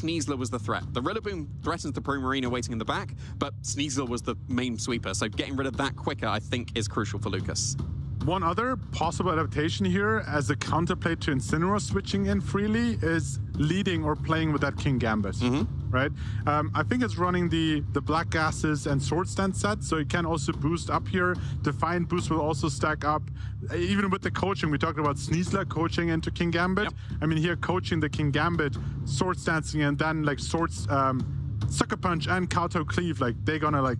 Sneasler was the threat. The Rillaboom threatens the Primarina waiting in the back, but Sneasler was the main sweeper. So getting rid of that quicker, I think, is crucial for Lucas. One other possible adaptation here as a counterplay to Incineroar switching in freely is leading or playing with that King Gambit, right? I think it's running the Black Gases and Sword Stand set, so it can also boost up here. Defiant Boost will also stack up. Even with the coaching, we talked about Sneasler coaching into King Gambit. Yep. I mean, here coaching the King Gambit, Sword Stancing, and then like Sucker Punch and Kowtow Cleave, like they're gonna like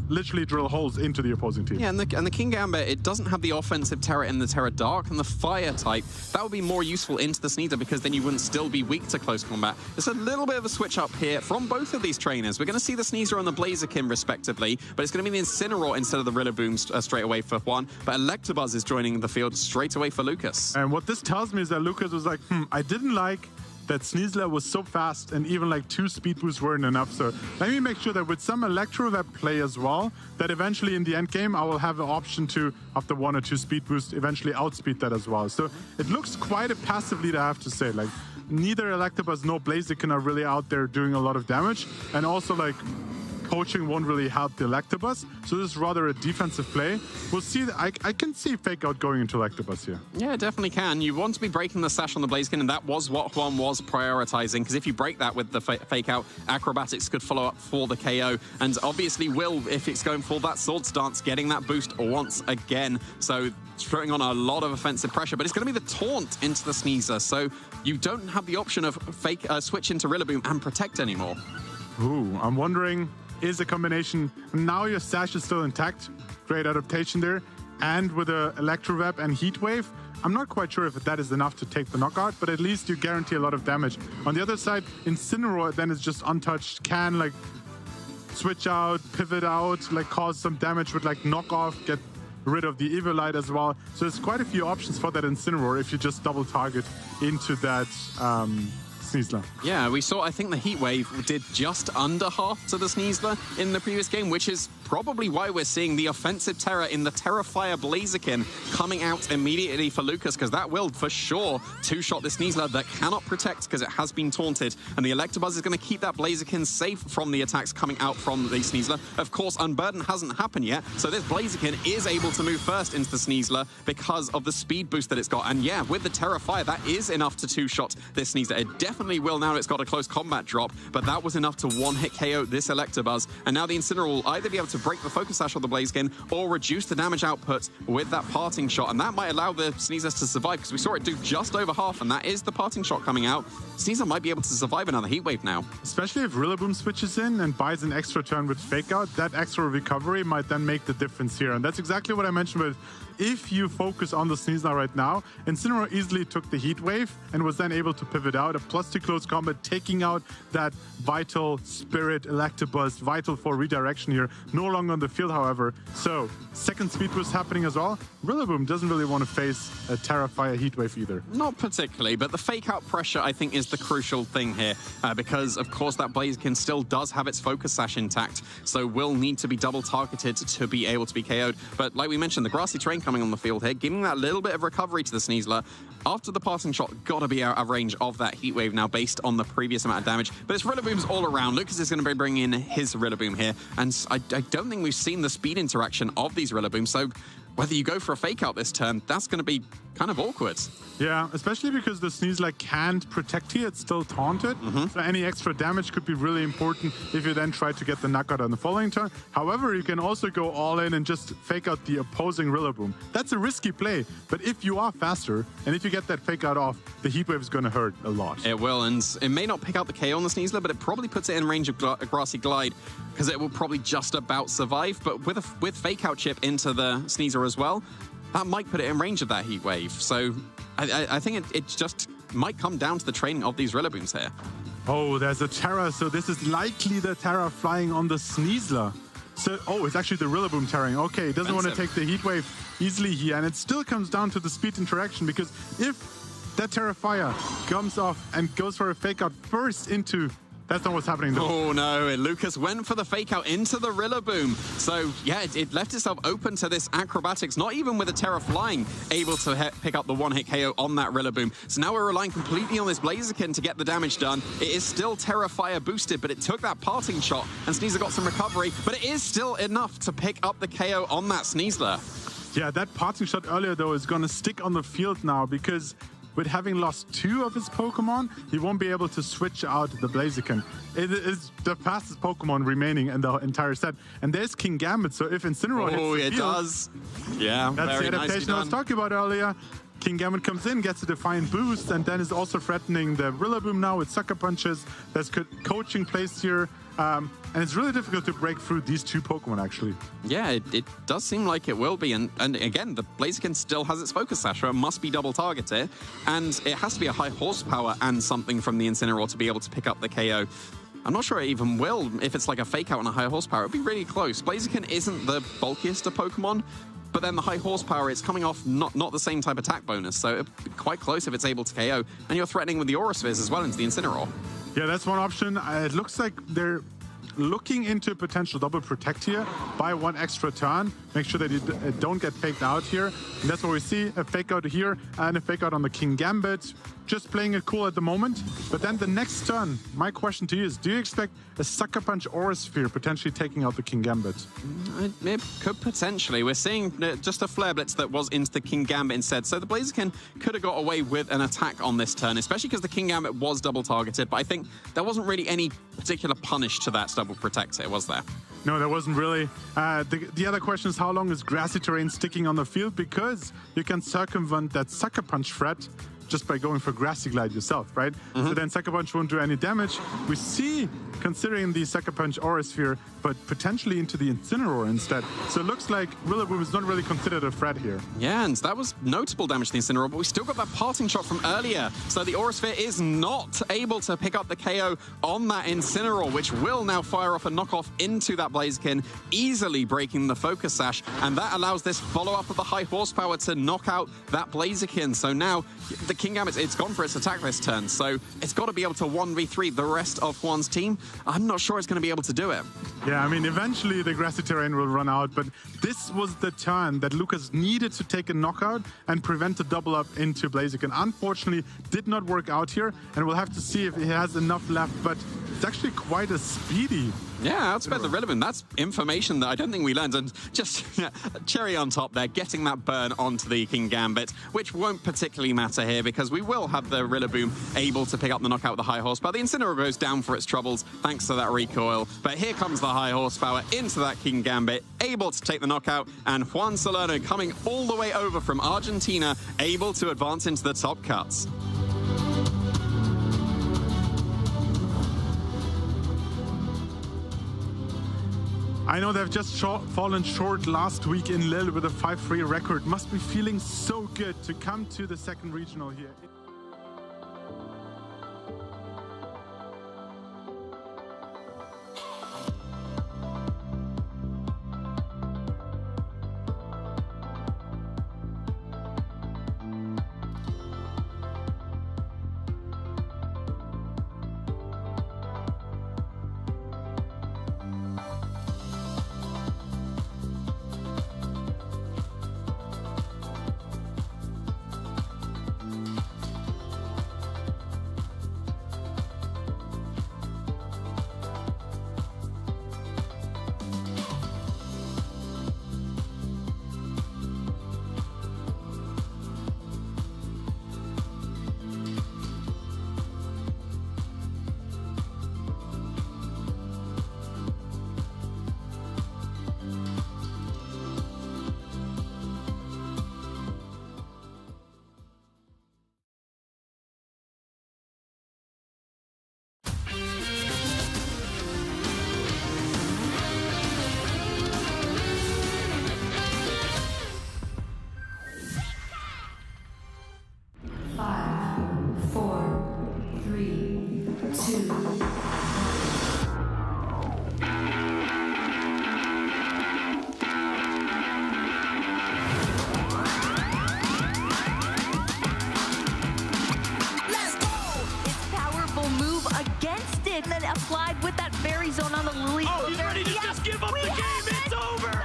literally drill holes into the opposing team. Yeah, and the King Gambit, it doesn't have the offensive Terra in the Terra Dark, and the Fire type, that would be more useful into the Sneasler because then you wouldn't still be weak to close combat. There's a little bit of a switch up here from both of these trainers. We're going to see the Sneasler and the Blaziken respectively, but it's going to be the Incineroar instead of the Rillaboom straight away for one, but Electabuzz is joining the field straight away for Lucas. And what this tells me is that Lucas was like, I didn't like that Sneasler was so fast and even like 2 speed boosts weren't enough. So let me make sure that with some Electro-Web play as well, that eventually in the end game, I will have an option to, after 1 or 2 speed boosts, eventually outspeed that as well. So it looks quite a passive lead, I have to say. Like neither Electabuzz nor Blaziken are really out there doing a lot of damage. And also like coaching won't really help the Electabuzz, so this is rather a defensive play. We'll see. I can see Fake Out going into Electabuzz here. Yeah, definitely can. You want to be breaking the sash on the Blaziken, and that was what Juan was prioritizing, because if you break that with the Fake Out, Acrobatics could follow up for the KO, and obviously will, if it's going for that Sword Stance, getting that boost once again. So throwing on a lot of offensive pressure, but it's going to be the Taunt into the Sneasler, so you don't have the option of switch into Rillaboom and protect anymore. Ooh, I'm wondering, is a combination, now your sash is still intact, great adaptation there, and with a Electro-Web and Heat Wave, I'm not quite sure if that is enough to take the knockout, but at least you guarantee a lot of damage. On the other side, Incineroar then is just untouched, can like switch out, pivot out, like cause some damage with like knock off, get rid of the Eviolite as well. So there's quite a few options for that Incineroar if you just double target into that Sneasler. Yeah, we saw, I think the Heat Wave did just under half to the Sneasler in the previous game, which is probably why we're seeing the offensive Terra in the Terrafire Blaziken coming out immediately for Lucas, because that will for sure two-shot the Sneasler that cannot protect because it has been taunted, and the Electabuzz is going to keep that Blaziken safe from the attacks coming out from the Sneasler. Of course, Unburden hasn't happened yet, so this Blaziken is able to move first into the Sneasler because of the speed boost that it's got, and yeah, with the Terrafire, that is enough to two-shot this Sneasler. It definitely will now that it's got a close combat drop, but that was enough to one-hit KO this Electabuzz, and now the Incineroar will either be able to break the Focus Sash of the Blaziken or reduce the damage output with that parting shot, and that might allow the Sneasler to survive, because we saw it do just over half, and that is the parting shot coming out. Sneasler might be able to survive another Heat Wave now. Especially if Rillaboom switches in and buys an extra turn with Fake Out, that extra recovery might then make the difference here, and that's exactly what I mentioned with if you focus on the Sneasler right now, Incineroar easily took the Heat Wave and was then able to pivot out, a +2 close combat, taking out that Vital, Spirit, Electabuzz, Vital for redirection here, no longer on the field, however. So, second speed boost happening as well. Rillaboom doesn't really want to face a Terrafire Heat Wave either. Not particularly, but the Fake Out pressure, I think, is the crucial thing here, because, of course, that Blaziken still does have its Focus Sash intact, so will need to be double targeted to be able to be KO'd. But like we mentioned, the Grassy Terrain coming on the field here, giving that little bit of recovery to the Sneasler. After the passing shot, gotta be out of range of that Heat Wave now based on the previous amount of damage. But it's Rillabooms all around. Lucas is going to be bringing in his Rillaboom here, and I don't think we've seen the speed interaction of these Rillabooms, so whether you go for a Fake Out this turn, that's going to be kind of awkward. Yeah, especially because the Sneasler can't protect here, it's still taunted. So any extra damage could be really important if you then try to get the knockout on the following turn. However, you can also go all in and just Fake Out the opposing Rillaboom. That's a risky play, but if you are faster and if you get that Fake Out off, the Heat Wave is going to hurt a lot. It will, and it may not pick out the KO on the Sneasler, but it probably puts it in range of a Grassy Glide, because it will probably just about survive. But with Fake Out chip into the Sneasler as well, that might put it in range of that Heat Wave. So I think it just might come down to the training of these Rillabooms here. Oh, there's a Terra, so this is likely the Terra flying on the Sneasler. So, oh, it's actually the Rillaboom Terraing. Okay, it doesn't want to take the Heat Wave easily here, and it still comes down to the speed interaction, because if that Terrafire comes off and goes for a Fake Out first into That's not what's happening though. Oh no, Lucas went for the fake out into the Rillaboom. So yeah, it left itself open to this acrobatics, not even with a Terra flying, able to pick up the one-hit KO on that Rillaboom. So now we're relying completely on this Blaziken to get the damage done. It is still Terra Fire boosted, but it took that parting shot, and Sneasler got some recovery, but it is still enough to pick up the KO on that Sneasler. Yeah, that parting shot earlier though is gonna stick on the field now, because with having lost 2 of his Pokemon, he won't be able to switch out the Blaziken. It is the fastest Pokemon remaining in the entire set. And there's King Gambit, so if Incineroar hits the it field, does. Yeah, that's very the adaptation I was talking about earlier. King Gambit comes in, gets a Defiant boost, and then is also threatening the Rillaboom now with Sucker Punches. There's coaching placed here. And it's really difficult to break through these 2 Pokemon, actually. Yeah, it does seem like it will be. And again, the Blaziken still has its Focus Sash, so it must be double targeted. And it has to be a high horsepower and something from the Incineroar to be able to pick up the KO. I'm not sure it even will. If it's like a fake out on a high horsepower, it'd be really close. Blaziken isn't the bulkiest of Pokemon, but then the high horsepower, it's coming off not the same type attack bonus. So it'd be quite close if it's able to KO. And you're threatening with the Aura Spheres as well into the Incineroar. Yeah, that's one option. It looks like they're looking into potential double protect here. Buy 1 extra turn. Make sure that you don't get faked out here. And that's what we see. A fake out here and a fake out on the King Gambit. Just playing it cool at the moment. But then the next turn, my question to you is, do you expect a Sucker Punch Aura Sphere potentially taking out the King Gambit? It could potentially. We're seeing just a Flare Blitz that was into the King Gambit instead. So the Blaziken could have got away with an attack on this turn, especially because the King Gambit was double targeted. But I think there wasn't really any particular punish to that double protector, was there? No, there wasn't really. The other question is, how long is Grassy Terrain sticking on the field? Because you can circumvent that Sucker Punch threat just by going for Grassy Glide yourself, right? So then Sucker Punch won't do any damage. We see, considering the Sucker Punch Aura Sphere, but potentially into the Incineroar instead. So it looks like Rillaboom is not really considered a threat here. Yeah, and that was notable damage to the Incineroar, but we still got that parting shot from earlier. So the Aura Sphere is not able to pick up the KO on that Incineroar, which will now fire off a knockoff into that Blaziken, easily breaking the Focus Sash. And that allows this follow-up of the high horsepower to knock out that Blaziken. So now the King Gambit, it's gone for its attack this turn. So it's got to be able to 1v3 the rest of Juan's team. I'm not sure it's going to be able to do it. Yeah, I mean, eventually the Grassy Terrain will run out, but this was the turn that Lucas needed to take a knockout and prevent a double up into Blaziken. Unfortunately, did not work out here, and we'll have to see if he has enough left, but it's actually quite a speedy. Yeah, outsped the Rillaboom. That's information that I don't think we learned. And just cherry on top there, getting that burn onto the King Gambit, which won't particularly matter here because we will have the Rillaboom able to pick up the knockout with the high horsepower. The Incineroar goes down for its troubles thanks to that recoil. But here comes the high horsepower into that King Gambit, able to take the knockout. And Juan Salerno coming all the way over from Argentina, able to advance into the top cuts. I know they've just fallen short last week in Lille with a 5-3 record. Must be feeling so good to come to the second regional here. against it, and then applied with that fairy zone on the Lily. Oh, he's ready to just give up the game. It's over.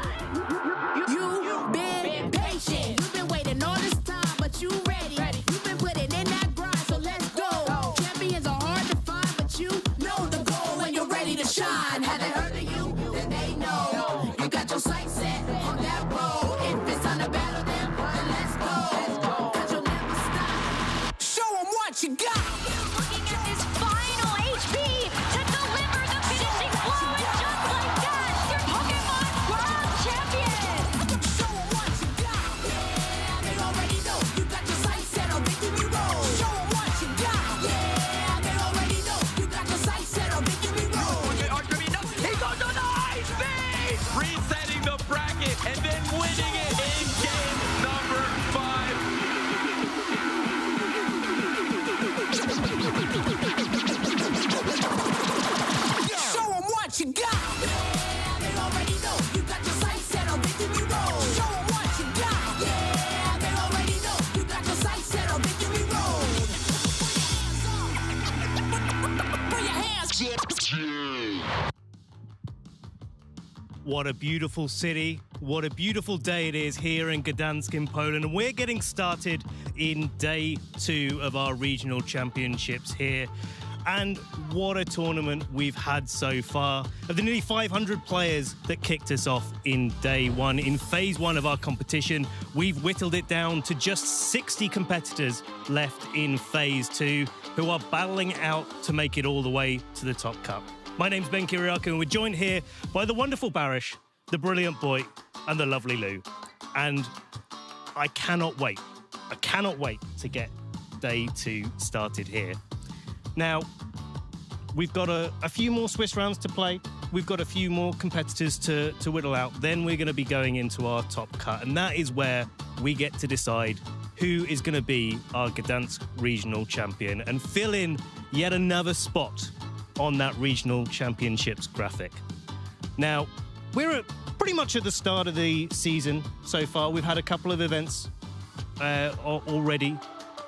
You've been patient. You've been waiting all this time, but you ready. You've been putting in that grind, so let's go. Champions are hard to find, but you know the goal when you're ready to shine. Have they heard of you? Then they know. You got your sights set on that road. If it's on the battle, then let's go. 'Cause you'll never stop. Show them what you got. Looking at this final HP to deliver the finishing blow, and just like that, your Pokemon World Champion! Show them what you got. Yeah, they already know. You got your sights set on victory road. Show them what you got. Yeah, they already know. You got your sights set on victory road. He goes on the ice speed! Resetting the bracket and then winning it in game number 5. Show them what you got. Yeah, they already know. You got your sights set on victory road. Show them what you got. Yeah, they already know. You got your sights set on victory road. Put your hands up. What a beautiful city. What a beautiful day it is here in Gdansk in Poland. And we're getting started in day 2 of our regional championships here. And what a tournament we've had so far. Of the nearly 500 players that kicked us off in day 1, in phase 1 of our competition, we've whittled it down to just 60 competitors left in phase 2 who are battling out to make it all the way to the top cup. My name's Ben Kiriakou, and we're joined here by the wonderful Barish, the brilliant Boy, and the lovely Lou. And I cannot wait. I cannot wait to get day 2 started here. Now, we've got a few more Swiss rounds to play. We've got a few more competitors to whittle out. Then we're going to be going into our top cut. And that is where we get to decide who is going to be our Gdansk regional champion and fill in yet another spot on that regional championships graphic. Now, we're pretty much at the start of the season so far. We've had a couple of events already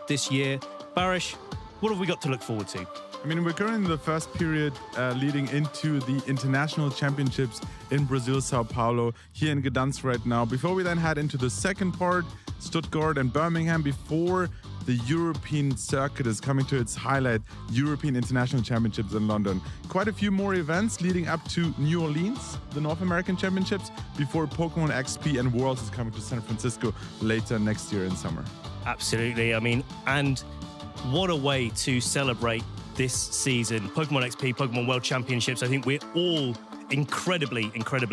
this year. Barish, what have we got to look forward to? I mean, we're currently in the first period leading into the international championships in Brazil, Sao Paulo, here in Gdansk right now. Before we then head into the second part, Stuttgart and Birmingham, before the European circuit is coming to its highlight, European International Championships in London. Quite a few more events leading up to New Orleans, the North American Championships, before Pokémon XP and Worlds is coming to San Francisco later next year in summer. Absolutely. I mean, and what a way to celebrate this season. Pokémon XP, Pokémon World Championships. I think we're all incredibly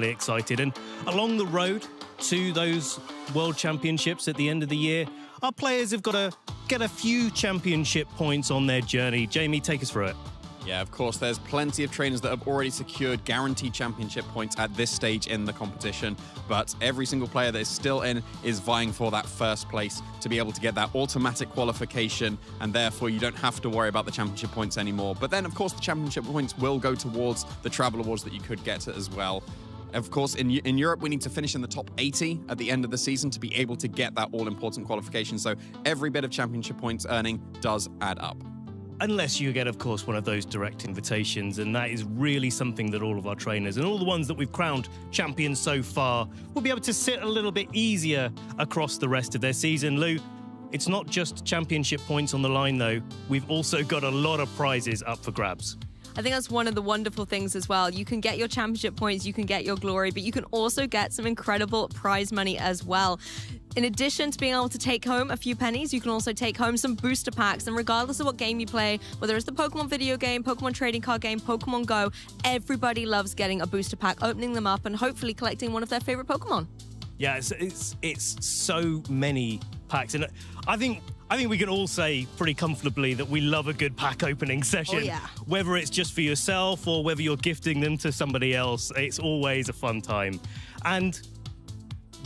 excited. And along the road to those World Championships at the end of the year, our players have got to get a few championship points on their journey. Jamie, take us through it. Yeah, of course, there's plenty of trainers that have already secured guaranteed championship points at this stage in the competition, but every single player that is still in is vying for that first place to be able to get that automatic qualification, and therefore you don't have to worry about the championship points anymore. But then, of course, the championship points will go towards the travel awards that you could get as well. Of course, in Europe, we need to finish in the top 80 at the end of the season to be able to get that all-important qualification, so every bit of championship points earning does add up. Unless you get, of course, one of those direct invitations, and that is really something that all of our trainers and all the ones that we've crowned champions so far will be able to sit a little bit easier across the rest of their season. Lou, it's not just championship points on the line, though. We've also got a lot of prizes up for grabs. I think that's one of the wonderful things as well. You can get your championship points, you can get your glory, but you can also get some incredible prize money as well. In addition to being able to take home a few pennies, you can also take home some booster packs. And regardless of what game you play, whether it's the Pokemon video game, Pokemon trading card game, Pokemon Go, everybody loves getting a booster pack, opening them up, and hopefully collecting one of their favorite Pokemon. Yeah, it's so many packs. And I think we can all say pretty comfortably that we love a good pack opening session. Oh, yeah. Whether it's just for yourself or whether you're gifting them to somebody else, it's always a fun time. And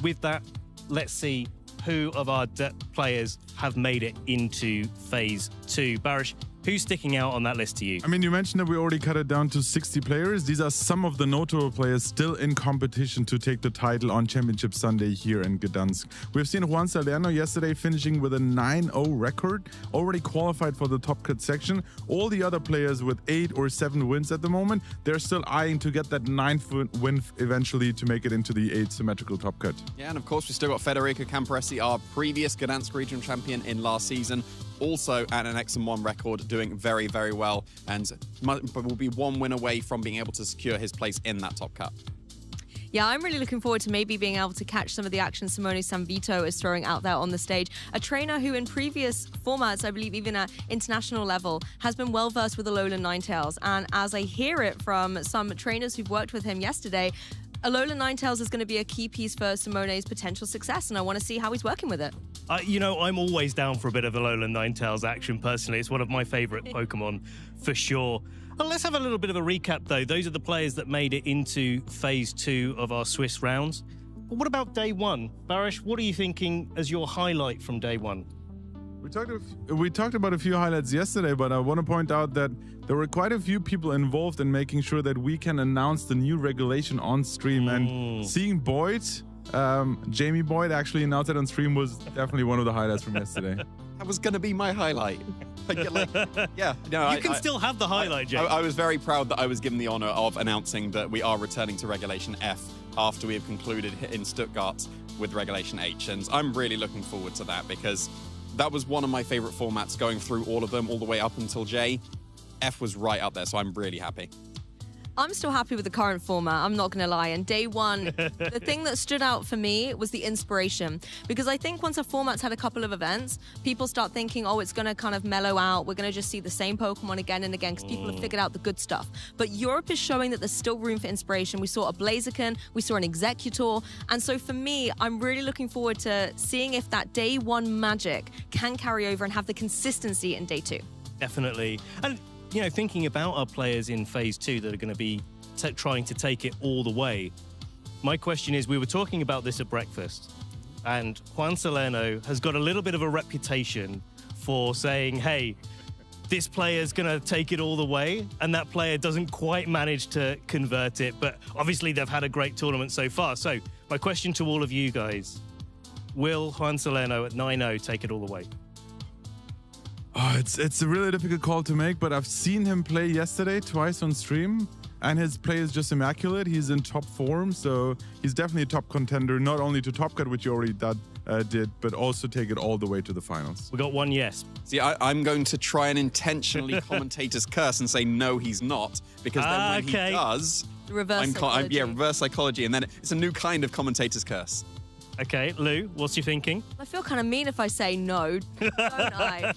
with that, let's see who of our players have made it into phase 2. Barish, Who's sticking out on that list to you? I mean, you mentioned that we already cut it down to 60 players. These are some of the notable players still in competition to take the title on Championship Sunday here in Gdansk. We've seen Juan Salerno yesterday finishing with a 9-0 record, already qualified for the top cut section. All the other players with 8 or 7 wins at the moment, they're still eyeing to get that 9th win eventually to make it into the 8th symmetrical top cut. Yeah, and of course, we've still got Federico Camporesi, our previous Gdansk Regional Champion in last season, also at an X&1 record, doing very, very well, and will be 1 win away from being able to secure his place in that top cut. Yeah, I'm really looking forward to maybe being able to catch some of the action Simone Sanvito is throwing out there on the stage. A trainer who in previous formats, I believe even at international level, has been well versed with Alolan Ninetales. And as I hear it from some trainers who've worked with him yesterday, Alolan Ninetales is going to be a key piece for Simone's potential success, and I want to see how he's working with it. You know, I'm always down for a bit of Alolan Ninetales action, personally. It's one of my favourite Pokemon, for sure. Well, let's have a little bit of a recap, though. Those are the players that made it into Phase 2 of our Swiss rounds. But what about Day 1? Barish, what are you thinking as your highlight from Day 1? We talked about a few highlights yesterday, but I want to point out that there were quite a few people involved in making sure that we can announce the new regulation on stream. And seeing Boyd, Jamie Boyd, actually announce it on stream was definitely one of the highlights from yesterday. That was going to be my highlight. Yeah, no, you can still have the highlight, Jamie. I was very proud that I was given the honor of announcing that we are returning to Regulation F after we have concluded in Stuttgart with Regulation H. And I'm really looking forward to that because that was one of my favorite formats, going through all of them, all the way up until J. F was right up there, so I'm really happy. I'm still happy with the current format, I'm not going to lie. And Day 1, the thing that stood out for me was the inspiration. Because I think once a format's had a couple of events, people start thinking, oh, it's going to kind of mellow out. We're going to just see the same Pokemon again and again because people have figured out the good stuff. But Europe is showing that there's still room for inspiration. We saw a Blaziken, we saw an Executor. And so for me, I'm really looking forward to seeing if that Day 1 magic can carry over and have the consistency in Day 2. Definitely. And you know, thinking about our players in Phase 2 that are going to be trying to take it all the way, my question is, we were talking about this at breakfast, and Juan Salerno has got a little bit of a reputation for saying, hey, this player's going to take it all the way, and that player doesn't quite manage to convert it, but obviously they've had a great tournament so far. So my question to all of you guys, will Juan Salerno at 9-0 take it all the way? Oh, it's a really difficult call to make, but I've seen him play yesterday twice on stream, and his play is just immaculate. He's in top form, so he's definitely a top contender, not only to Top Cut, which you already did, but also take it all the way to the finals. We got one yes. See, I'm going to try and intentionally commentator's curse and say no, he's not, because then when he does, Reverse psychology. Yeah, reverse psychology, and then it's a new kind of commentator's curse. Okay, Lou, what's you thinking? I feel kind of mean if I say no, don't I?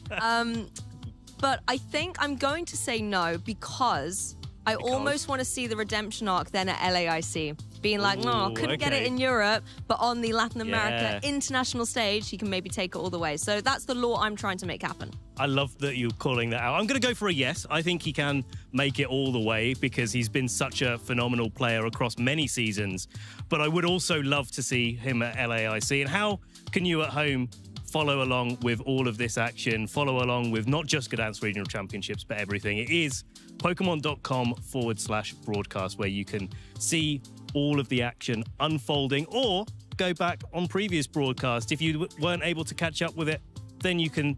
But I think I'm going to say no because I almost want to see the redemption arc then at LAIC. Being like, no, couldn't get it in Europe, but on the Latin America international stage, he can maybe take it all the way. So that's the law I'm trying to make happen. I love that you're calling that out. I'm going to go for a yes. I think he can make it all the way because he's been such a phenomenal player across many seasons. But I would also love to see him at LAIC. And how can you at home follow along with all of this action, follow along with not just Gdansk Regional Championships, but everything? It is Pokemon.com/broadcast where you can see all of the action unfolding, or go back on previous broadcasts. If you weren't able to catch up with it, then you can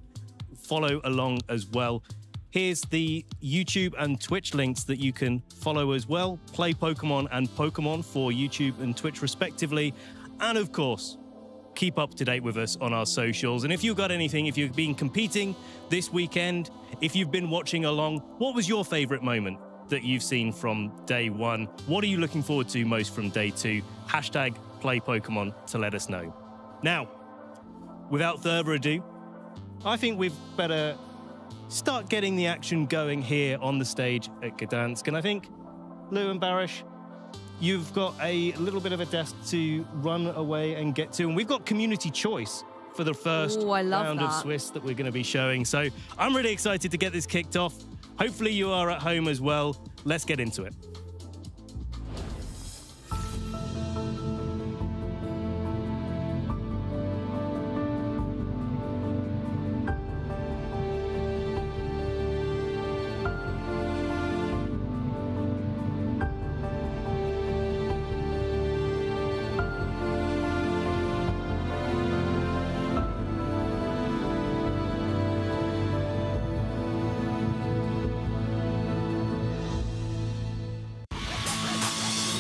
follow along as well. Here's the YouTube and Twitch links that you can follow as well. Play Pokemon and Pokemon for YouTube and Twitch respectively. And of course, keep up to date with us on our socials. And if you've got anything, if you've been competing this weekend, if you've been watching along, what was your favorite moment that you've seen from Day 1? What are you looking forward to most from Day 2? Hashtag Play Pokemon to let us know. Now, without further ado, I think we've better start getting the action going here on the stage at Gdansk. And I think, Lou and Barish, you've got a little bit of a desk to run away and get to. And we've got community choice for the first round of Swiss that we're going to be showing. So I'm really excited to get this kicked off. Hopefully you are at home as well. Let's get into it.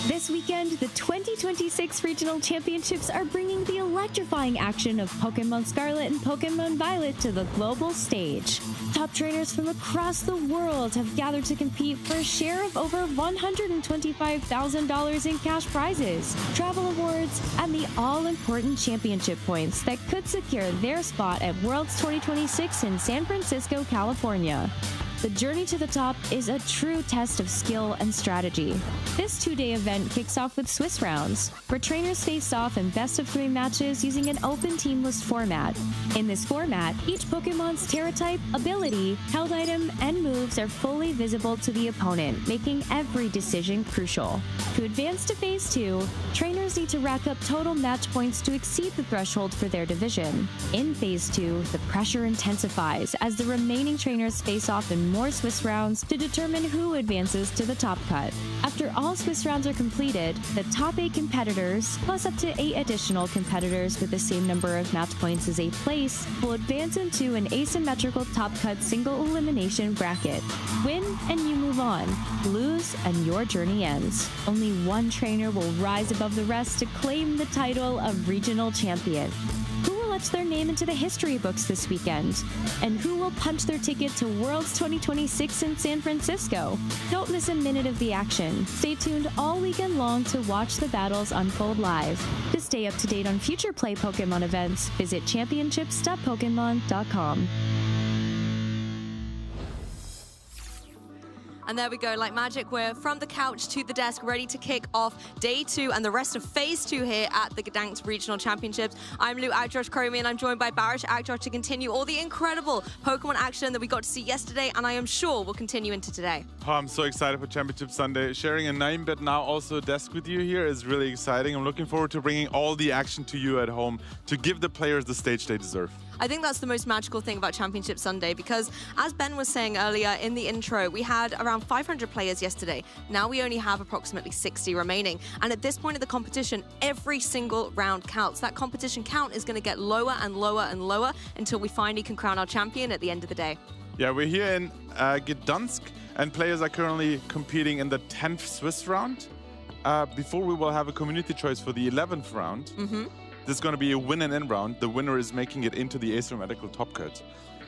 This weekend, the 2026 Regional Championships are bringing the electrifying action of Pokémon Scarlet and Pokémon Violet to the global stage. Top trainers from across the world have gathered to compete for a share of over $125,000 in cash prizes, travel awards, and the all-important championship points that could secure their spot at Worlds 2026 in San Francisco, California. The journey to the top is a true test of skill and strategy. This two-day event kicks off with Swiss rounds, where trainers face off in best-of-3 matches using an open teamless format. In this format, each Pokemon's Terra type, ability, held item, and moves are fully visible to the opponent, making every decision crucial. To advance to Phase 2, trainers need to rack up total match points to exceed the threshold for their division. In Phase 2, the pressure intensifies as the remaining trainers face off in more Swiss rounds to determine who advances to the top cut. After all Swiss rounds are completed, the top 8 competitors, plus up to 8 additional competitors with the same number of match points as 8th place, will advance into an asymmetrical top cut single elimination bracket. Win and you move on. Lose and your journey ends. Only one trainer will rise above the rest to claim the title of regional champion. Who will etch their name into the history books this weekend? And who will punch their ticket to Worlds 2026 in San Francisco? Don't miss a minute of the action. Stay tuned all weekend long to watch the battles unfold live. To stay up to date on future Play Pokemon events, visit championships.pokemon.com. And there we go, like magic, we're from the couch to the desk, ready to kick off Day 2 and the rest of Phase 2 here at the Gdansk Regional Championships. I'm Lou Akjosh-Kromi, and I'm joined by Barish Akjosh to continue all the incredible Pokemon action that we got to see yesterday, and I am sure will continue into today. Oh, I'm so excited for Championship Sunday. Sharing a name, but now also a desk with you here is really exciting. I'm looking forward to bringing all the action to you at home to give the players the stage they deserve. I think that's the most magical thing about Championship Sunday, because as Ben was saying earlier in the intro, we had around 500 players yesterday. Now we only have approximately 60 remaining. And at this point of the competition, every single round counts. That competition count is going to get lower and lower and lower until we finally can crown our champion at the end of the day. Yeah, we're here in Gdansk, and players are currently competing in the 10th Swiss round. Before we will have a community choice for the 11th round. There's going to be a win and in round. The winner is making it into the asymmetrical top cut,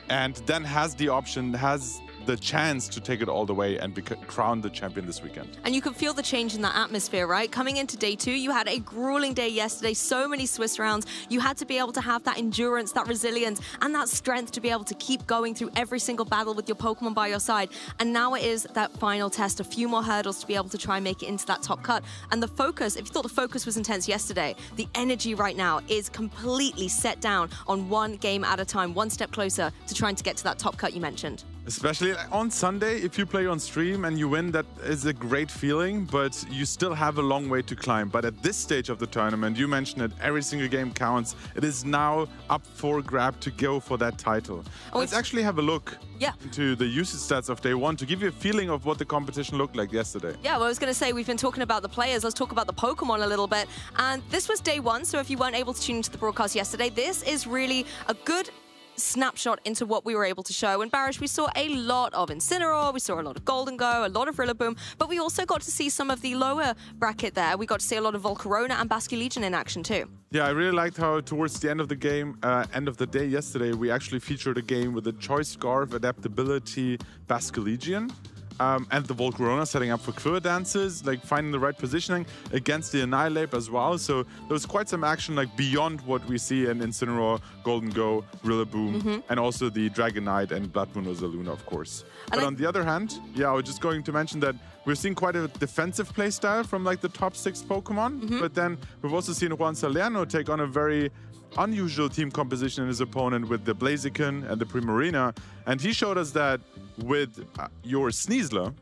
and then has the option, has the chance to take it all the way and crown the champion this weekend. And you can feel the change in that atmosphere, right? Coming into Day 2, you had a grueling day yesterday, so many Swiss rounds. You had to be able to have that endurance, that resilience, and that strength to be able to keep going through every single battle with your Pokemon by your side. And now it is that final test, a few more hurdles to be able to try and make it into that top cut. And the focus, if you thought the focus was intense yesterday, the energy right now is completely set down on one game at a time, one step closer to trying to get to that top cut you mentioned. Especially on Sunday, if you play on stream and you win, that is a great feeling, but you still have a long way to climb. But at this stage of the tournament, you mentioned it, every single game counts. It is now up for grab to go for that title. Let's actually have a look into the usage stats of Day 1 to give you a feeling of what the competition looked like yesterday. Yeah, well, I was going to say, we've been talking about the players. Let's talk about the Pokemon a little bit. And this was Day 1, so if you weren't able to tune into the broadcast yesterday, this is really a good snapshot into what we were able to show. And Barish, we saw a lot of Incineroar, we saw a lot of Golden Go, a lot of Rillaboom, but we also got to see some of the lower bracket there. We got to see a lot of Volcarona and Basculegion in action too. Yeah, I really liked how towards the end of the game, end of the day yesterday, we actually featured a game with a Choice Scarf, Adaptability, Basculegion. And the Volcarona setting up for Quiver Dances, like finding the right positioning against the Annihilate as well. So there was quite some action like beyond what we see in Incineroar, Golden Go, Rillaboom, and also the Dragonite and Blood Moon Ozaluna, of course. But on the other hand, yeah, I was just going to mention that we're seeing quite a defensive playstyle from like the top 6 Pokemon. But then we've also seen Juan Salerno take on a very unusual team composition in his opponent with the Blaziken and the Primarina. And he showed us that with your Sneasler,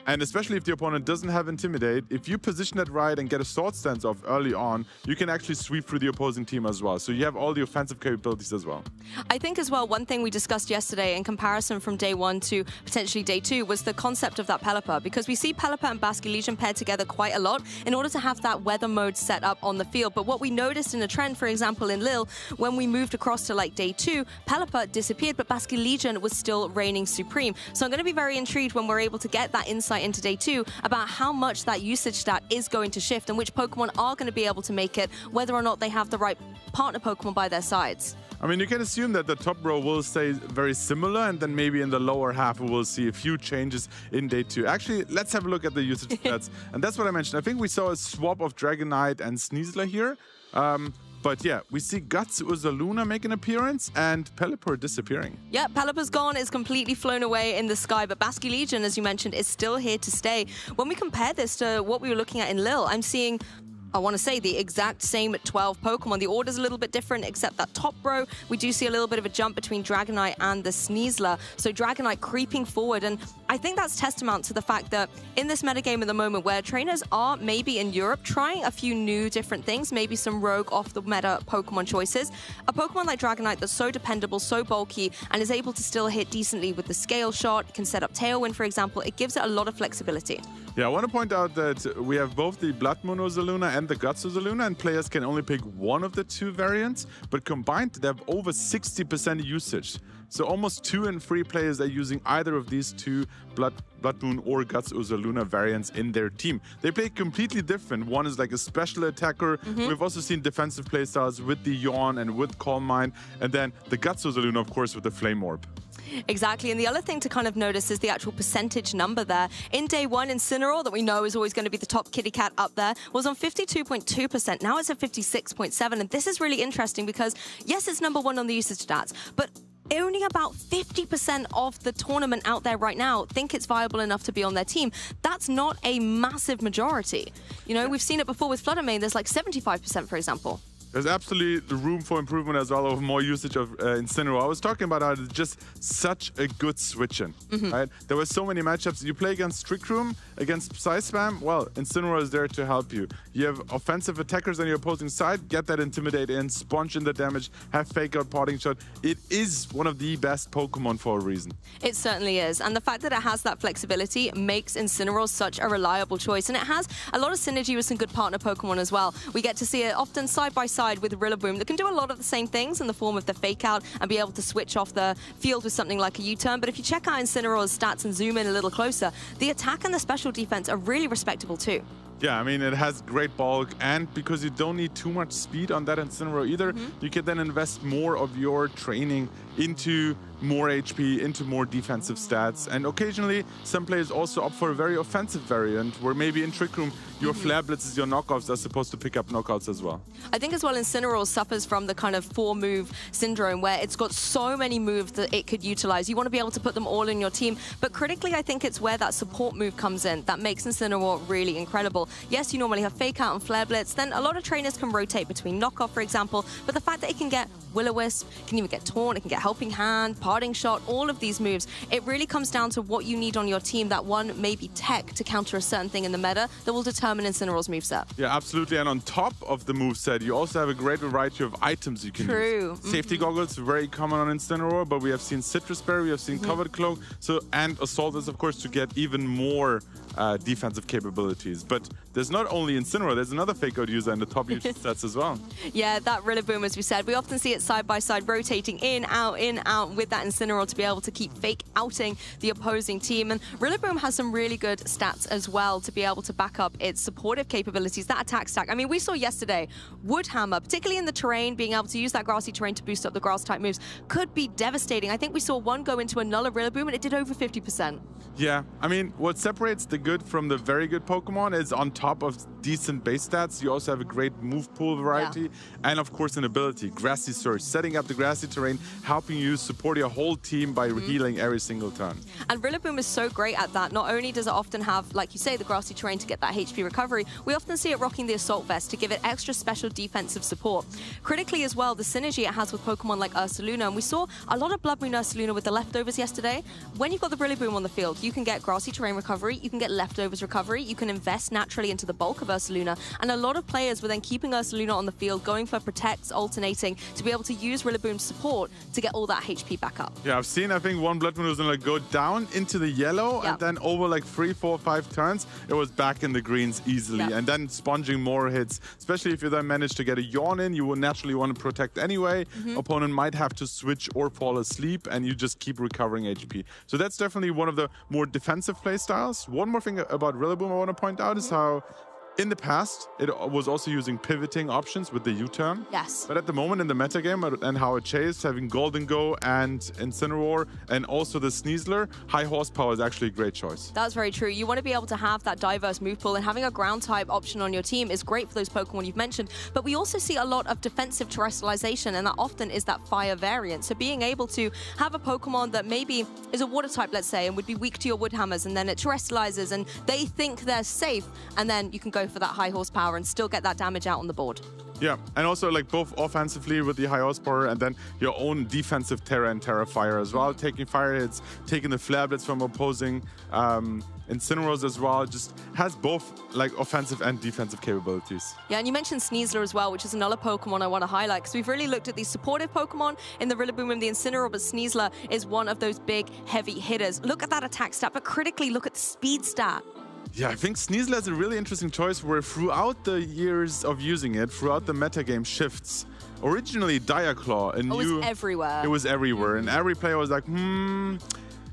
and especially if the opponent doesn't have Intimidate, if you position it right and get a Sword Stance off early on, you can actually sweep through the opposing team as well. So you have all the offensive capabilities as well. I think as well, one thing we discussed yesterday in comparison from Day 1 to potentially Day 2 was the concept of that Pelipper, because we see Pelipper and Basculegion paired together quite a lot in order to have that weather mode set up on the field. But what we noticed in a trend, for example, in Lille, when we moved across to like Day 2, Pelipper disappeared, but Basculegion was still reigning supreme. So I'm going to be very intrigued when we're able to get that insight insight into day 2 about how much that usage stat is going to shift and which Pokemon are going to be able to make it, whether or not they have the right partner Pokemon by their sides. I mean, you can assume that the top row will stay very similar, and then maybe in the lower half we will see a few changes in day 2. Actually, let's have a look at the usage stats. And that's what I mentioned. I think we saw a swap of Dragonite and Sneasler here. But yeah, we see Guts Ursaluna make an appearance and Pelipper disappearing. Yeah, Pelipper's gone. It's completely flown away in the sky. But Basculegion, as you mentioned, is still here to stay. When we compare this to what we were looking at in Lille, I'm seeing, I want to say, the exact same 12 Pokemon. The order's a little bit different, except that top row, we do see a little bit of a jump between Dragonite and the Sneasler. So Dragonite creeping forward. And I think that's testament to the fact that in this metagame at the moment, where trainers are maybe in Europe trying a few new different things, maybe some rogue off-the-meta Pokemon choices, a Pokemon like Dragonite that's so dependable, so bulky, and is able to still hit decently with the scale shot, can set up Tailwind, for example, it gives it a lot of flexibility. Yeah, I want to point out that we have both the Blood Moon Ursaluna and the Guts Ursaluna, and players can only pick one of the two variants, but combined they have over 60% usage. So almost 2 in 3 players are using either of these two Blood Moon or Guts Ursaluna variants in their team. They play completely different. One is like a special attacker. We've also seen defensive playstyles with the Yawn and with Calm Mind, and then the Guts Ursaluna, of course, with the Flame Orb. Exactly, and the other thing to kind of notice is the actual percentage number there. In day 1, Incineroar, that we know is always going to be the top kitty cat up there, was on 52.2%. Now it's at 56.7%, and this is really interesting because, yes, it's number 1 on the usage stats, but only about 50% of the tournament out there right now think it's viable enough to be on their team. That's not a massive majority. You know, we've seen it before with Fluttermane. There's like 75%, for example. There's absolutely room for improvement as well of more usage of Incineroar. I was talking about how it's just such a good switch-in, right? There were so many matchups. You play against Trick Room, against Psy Spam, well, Incineroar is there to help you. You have offensive attackers on your opposing side, get that Intimidate in, sponge in the damage, have Fake Out, Parting Shot. It is one of the best Pokemon for a reason. It certainly is. And the fact that it has that flexibility makes Incineroar such a reliable choice. And it has a lot of synergy with some good partner Pokemon as well. We get to see it often side by side with Rillaboom that can do a lot of the same things in the form of the Fake Out and be able to switch off the field with something like a U-turn. But if you check out Incineroar's stats and zoom in a little closer, the attack and the special defense are really respectable too. Yeah, I mean, it has great bulk, and because you don't need too much speed on that Incineroar either, you can then invest more of your training into more HP, into more defensive stats. And occasionally, some players also opt for a very offensive variant, where maybe in Trick Room, your Flare Blitzes, your knockoffs are supposed to pick up knockouts as well. I think as well, Incineroar suffers from the kind of 4-move syndrome, where it's got so many moves that it could utilize. You want to be able to put them all in your team, but critically, I think it's where that support move comes in that makes Incineroar really incredible. Yes, you normally have Fake Out and Flare Blitz, then a lot of trainers can rotate between knockoff, for example, but the fact that it can get Will-O-Wisp, can even get Taunt, it can get Helping Hand, Parting Shot, all of these moves, it really comes down to what you need on your team, that one maybe tech to counter a certain thing in the meta that will determine Incineroar's moveset. Yeah, absolutely. And on top of the moveset, you also have a great variety of items you can use. Safety Goggles, very common on Incineroar, but we have seen Citrus Berry, we have seen Covered Cloak, and Assault is, of course, to get even more defensive capabilities. But there's not only Incineroar, there's another Fake Out user in the top usage sets as well. Yeah, that Rillaboom, as we said, we often see it side by side, rotating in, out, with that Incineroar to be able to keep fake outing the opposing team. And Rillaboom has some really good stats as well to be able to back up its supportive capabilities, that attack stack. I mean, we saw yesterday, Wood Hammer, particularly in the terrain, being able to use that grassy terrain to boost up the grass type moves, could be devastating. I think we saw one go into a Nulla Rillaboom and it did over 50%. Yeah, I mean, what separates the good from the very good Pokemon is on top of decent base stats, you also have a great move pool variety, and of course an ability, Grassy Surge, setting up the grassy terrain, helping you support your whole team by healing every single turn. And Rillaboom is so great at that. Not only does it often have, like you say, the grassy terrain to get that HP recovery, we often see it rocking the Assault Vest to give it extra special defensive support. Critically as well, the synergy it has with Pokemon like Ursaluna, and we saw a lot of Blood Moon Ursaluna with the leftovers yesterday. When you've got the Rillaboom on the field, you can get grassy terrain recovery, you can get leftovers recovery, you can invest naturally into the bulk of Ursaluna, and a lot of players were then keeping Ursaluna on the field, going for protects, alternating, to be able to use Rillaboom's support to get all that HP back up. Yeah, I've seen, I think, one Blood Moon was going to go down into the yellow, Yep. and then over like 3, 4, 5 turns, it was back in the greens easily. Yep. And then sponging more hits, especially if you then manage to get a yawn in, you will naturally want to protect anyway. Opponent might have to switch or fall asleep, and you just keep recovering HP. So that's definitely one of the more defensive play styles. One more thing about Rillaboom I want to point out is how in the past, it was also using pivoting options with the U-turn. Yes. But at the moment in the metagame and how it chased, having Golden Go and Incineroar and also the Sneasler, high horsepower is actually a great choice. That's very true. You want to be able to have that diverse move pool, and having a ground type option on your team is great for those Pokemon you've mentioned. But we also see a lot of defensive terrestrialization, and that often is that fire variant. So being able to have a Pokemon that maybe is a water type, let's say, and would be weak to your Wood Hammers, and then it terrestrializes and they think they're safe, and then you can go for that high horsepower and still get that damage out on the board. Yeah, and also like both offensively with the high horsepower and then your own defensive Terra and Terra Fire as well, taking fire hits, taking the Flare Blitz from opposing Incineroars as well, just has both like offensive and defensive capabilities. Yeah, and you mentioned Sneasler as well, which is another Pokemon I want to highlight, because we've really looked at these supportive Pokemon in the Rillaboom and the Incineroar, but Sneasler is one of those big, heavy hitters. Look at that attack stat, but critically look at the speed stat. Yeah, I think Sneasler is a really interesting choice where throughout the years of using it, throughout the metagame shifts, originally Diaclaw, a new... It was everywhere. It was everywhere, and every player was like,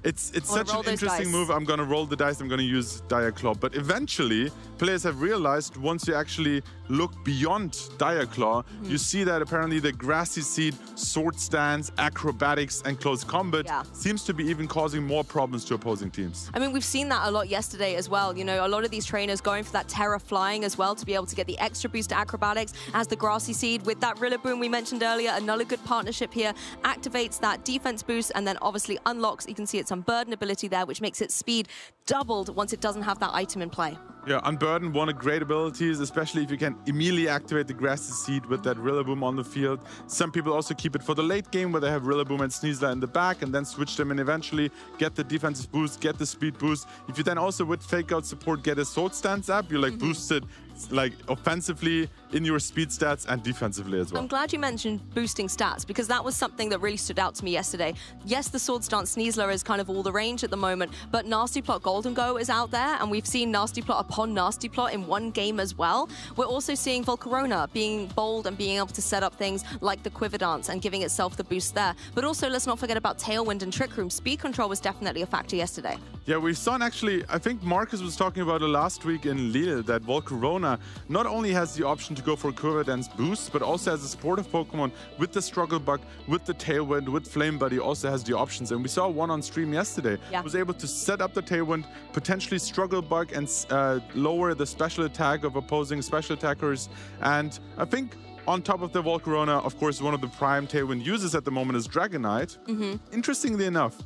it's such an interesting move, I'm going to roll the dice, I'm going to use Diaclaw. But eventually, players have realized once you actually look beyond Diaclaw, you see that apparently the Grassy Seed, Sword Stance, Acrobatics, and Close Combat seems to be even causing more problems to opposing teams. I mean, we've seen that a lot yesterday as well. You know, a lot of these trainers going for that Terra Flying as well to be able to get the extra boost to Acrobatics as the Grassy Seed. With that Rillaboom we mentioned earlier, another good partnership here, activates that defense boost and then obviously unlocks, you can see its Unburden ability there, which makes its speed doubled once it doesn't have that item in play. Yeah, Unburden, one of great abilities, especially if you can immediately activate the Grassy Seed with that Rillaboom on the field. Some people also keep it for the late game where they have Rillaboom and Sneasler in the back and then switch them in eventually, get the defensive boost, get the speed boost. If you then also with Fake Out support get a Sword Stance up, you're like boosted like offensively in your speed stats and defensively as well. I'm glad you mentioned boosting stats, because that was something that really stood out to me yesterday. Yes, the Sword Stance Sneasler is kind of all the range at the moment, but Nasty Plot Golden Go is out there, and we've seen Nasty Plot upon Nasty Plot in one game as well. We're also seeing Volcarona being bold and being able to set up things like the Quiver Dance and giving itself the boost there. But also, let's not forget about Tailwind and Trick Room. Speed control was definitely a factor yesterday. Yeah, we saw actually, I think Marcus was talking about it last week in Lille, that Volcarona not only has the option to go for Quiver Dance boost, but also as a supportive Pokemon with the Struggle Bug, with the Tailwind, with Flame Buddy, also has the options. And we saw one on stream yesterday. Was able to set up the Tailwind, potentially Struggle Bug and lower the special attack of opposing special attackers. And I think on top of the Volcarona, of course, one of the prime Tailwind users at the moment is Dragonite. Interestingly enough,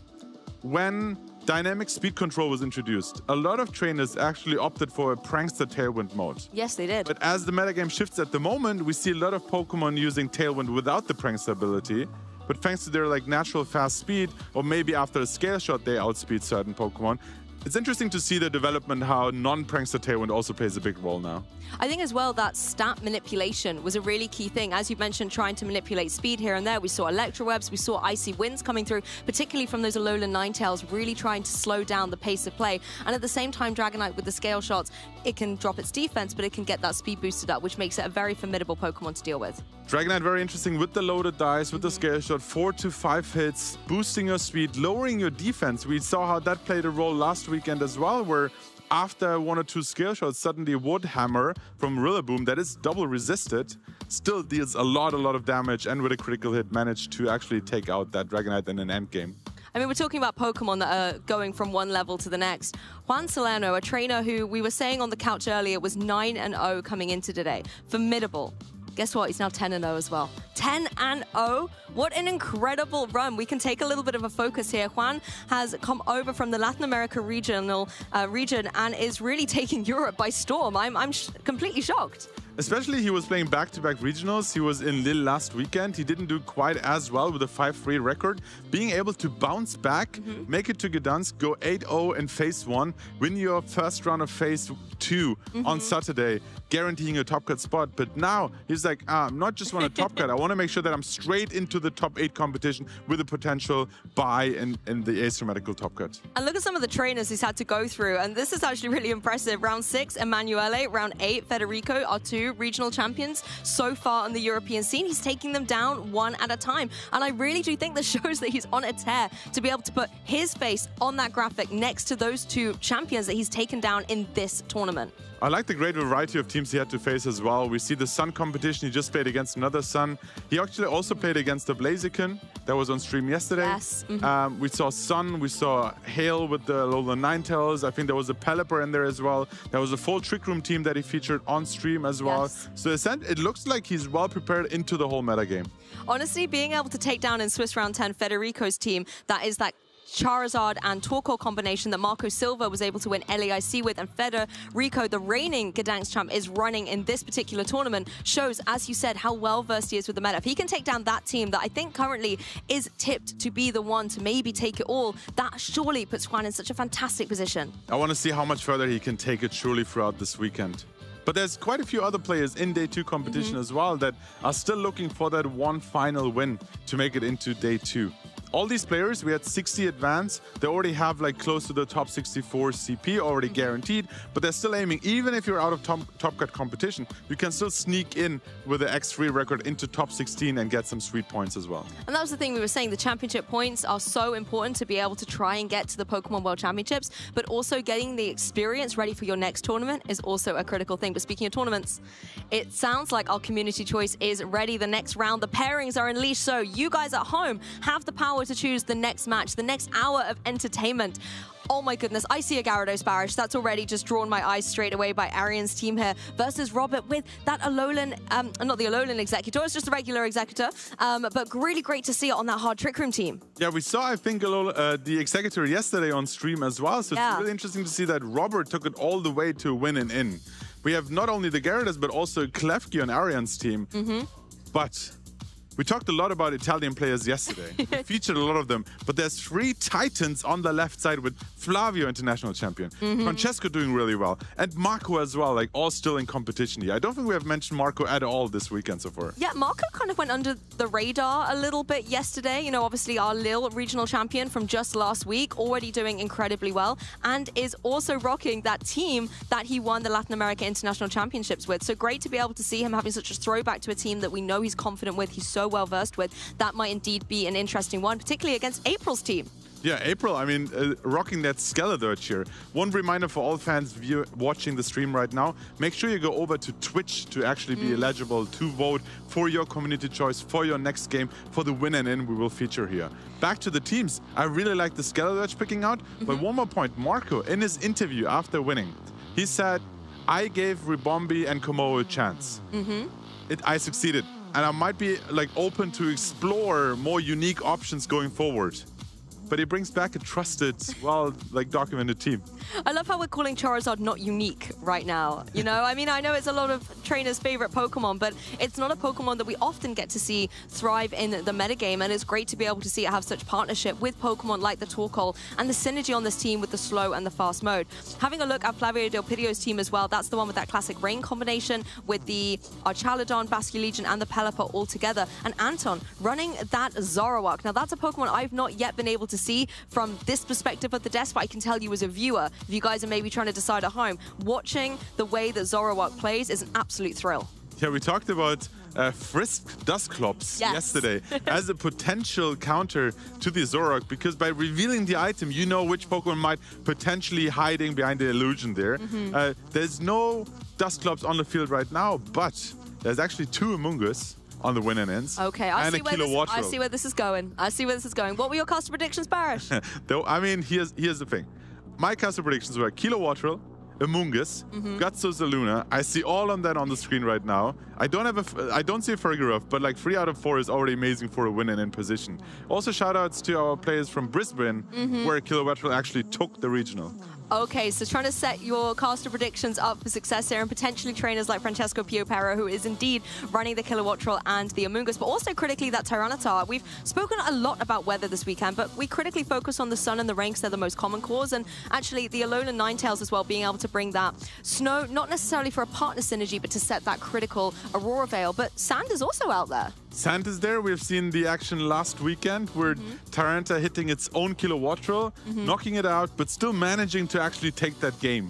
when Dynamic Speed Control was introduced, a lot of trainers actually opted for a Prankster Tailwind mode. Yes, they did. But as the metagame shifts at the moment, we see a lot of Pokemon using Tailwind without the Prankster ability. But thanks to their like natural fast speed, or maybe after a Scale Shot, they outspeed certain Pokemon. It's interesting to see the development, how non-Prankster Tailwind also plays a big role now. I think as well that stat manipulation was a really key thing. As you mentioned, trying to manipulate speed here and there. We saw Electrowebs, we saw Icy Winds coming through, particularly from those Alolan Ninetales, really trying to slow down the pace of play. And at the same time, Dragonite with the Scale Shots, it can drop its defense, but it can get that speed boosted up, which makes it a very formidable Pokemon to deal with. Dragonite very interesting with the loaded dice, with the Scale Shot, 4 to 5 hits, boosting your speed, lowering your defense. We saw how that played a role last weekend as well, where after 1 or 2 Scale Shots, suddenly Wood Hammer from Rillaboom that is double resisted still deals a lot of damage, and with a critical hit managed to actually take out that Dragonite in an endgame. I mean, we're talking about Pokemon that are going from one level to the next. Juan Salerno, a trainer who we were saying on the couch earlier was 9-0 coming into today. Formidable. Guess what? He's now 10-0 as well. 10-0? What an incredible run. We can take a little bit of a focus here. Juan has come over from the Latin America region and is really taking Europe by storm. I'm completely shocked. Especially he was playing back-to-back regionals. He was in Lille last weekend. He didn't do quite as well with a 5-3 record. Being able to bounce back, make it to Gdansk, go 8-0 in phase 1, win your first round of phase 2 on Saturday, guaranteeing a top cut spot. But now he's like, I'm not just want a top cut. I want to make sure that I'm straight into the top 8 competition with a potential bye in the asymmetrical top cut. And look at some of the trainers he's had to go through. And this is actually really impressive. Round 6, Emanuele. Round 8, Federico are 2 regional champions so far on the European scene. He's taking them down one at a time. And I really do think this shows that he's on a tear to be able to put his face on that graphic next to those 2 champions that he's taken down in this tournament. I like the great variety of teams he had to face as well. We see the Sun competition. He just played against another Sun. He actually also played against the Blaziken that was on stream yesterday. Yes. We saw Sun. We saw Hale with the Lola Ninetales. I think there was a Pelipper in there as well. There was a full Trick Room team that he featured on stream as well. Yes. So it looks like he's well prepared into the whole metagame. Honestly, being able to take down in Swiss Round 10 Federico's team, that is that Charizard and Torkoal combination that Marco Silva was able to win LAIC with, and Federico, the reigning Gdansk champ, is running in this particular tournament, shows, as you said, how well versed he is with the meta. If he can take down that team that I think currently is tipped to be the one to maybe take it all, that surely puts Juan in such a fantastic position. I want to see how much further he can take it surely throughout this weekend. But there's quite a few other players in Day 2 competition as well that are still looking for that one final win to make it into Day 2. All these players, we had 60 advance. They already have like close to the top 64 CP already guaranteed, but they're still aiming. Even if you're out of top cut competition, you can still sneak in with the X3 record into top 16 and get some sweet points as well. And that was the thing we were saying. The championship points are so important to be able to try and get to the Pokemon World Championships, but also getting the experience ready for your next tournament is also a critical thing. But speaking of tournaments, it sounds like our community choice is ready. The next round, the pairings are unleashed, so you guys at home have the power to choose the next match, the next hour of entertainment. Oh my goodness, I see a Gyarados Barish. That's already just drawn my eyes straight away by Arian's team here versus Robert with that Alolan, not the Alolan Executor, it's just a regular Executor, but really great to see it on that hard Trick Room team. Yeah, we saw, I think, the Executor yesterday on stream as well, so it's really interesting to see that Robert took it all the way to win and in. We have not only the Gyarados, but also Klefki on Arian's team. But we talked a lot about Italian players yesterday. We featured a lot of them, but there's 3 Titans on the left side with Flavio, international champion, Francesco doing really well, and Marco as well, like all still in competition here. I don't think we have mentioned Marco at all this weekend so far. Yeah, Marco kind of went under the radar a little bit yesterday. You know, obviously our Lille regional champion from just last week, already doing incredibly well, and is also rocking that team that he won the Latin America International Championships with. So great to be able to see him having such a throwback to a team that we know he's confident with, he's so well versed with. That might indeed be an interesting one, particularly against April's team. Yeah, April, I mean, rocking that Skeledirge here. One reminder for all fans watching the stream right now, make sure you go over to Twitch to actually be eligible to vote for your community choice, for your next game, for the win and in we will feature here. Back to the teams. I really like the Skeledirge picking out, but one more point. Marco, in his interview after winning, he said, I gave Ribombi and Komodo a chance. I succeeded. And I might be like open to explore more unique options going forward. But he brings back a trusted, well, like documented team. I love how we're calling Charizard not unique right now. You know, I mean, I know it's a lot of trainers' favorite Pokemon, but it's not a Pokemon that we often get to see thrive in the metagame, and it's great to be able to see it have such partnership with Pokemon like the Torkoal and the synergy on this team with the slow and the fast mode. Having a look at Flavio Del Pirio's team as well, that's the one with that classic rain combination with the Archaladon, Basculegion, and the Pelipper all together. And Anton running that Zoroark. Now, that's a Pokemon I've not yet been able to see from this perspective of the desk, but I can tell you as a viewer, if you guys are maybe trying to decide at home, watching the way that Zoroark plays is an absolute thrill. Yeah, we talked about Frisk Dusclops yesterday as a potential counter to the Zoroark, because by revealing the item, you know which Pokemon might potentially hiding behind the illusion there. There's no Dusclops on the field right now, but there's actually 2 Amoonguss on the win and ends. Okay, I see where this is going. I see where this is going. What were your caster predictions, Barish? Though, I mean, here's the thing. My caster predictions were Kilowattrel, Amoonguss, Gatsos-Luna. I see all on that on the screen right now. I don't see a Fergarov, but like 3 out of 4 is already amazing for a win and in position. Also, shout outs to our players from Brisbane, where Kilowattrel actually took the regional. Okay, so trying to set your caster predictions up for success here, and potentially trainers like Francesco Piopero, who is indeed running the Kilowattrel and the Amoonguss, but also critically that Tyranitar. We've spoken a lot about weather this weekend, but we critically focus on the sun and the rain because they're the most common cause, and actually the Alolan Ninetales as well, being able to bring that snow, not necessarily for a partner synergy, but to set that critical Aurora Veil. But sand is also out there. Sand is there. We've seen the action last weekend where Tyranitar hitting its own Kilowattrel, knocking it out, but still managing to actually take that game.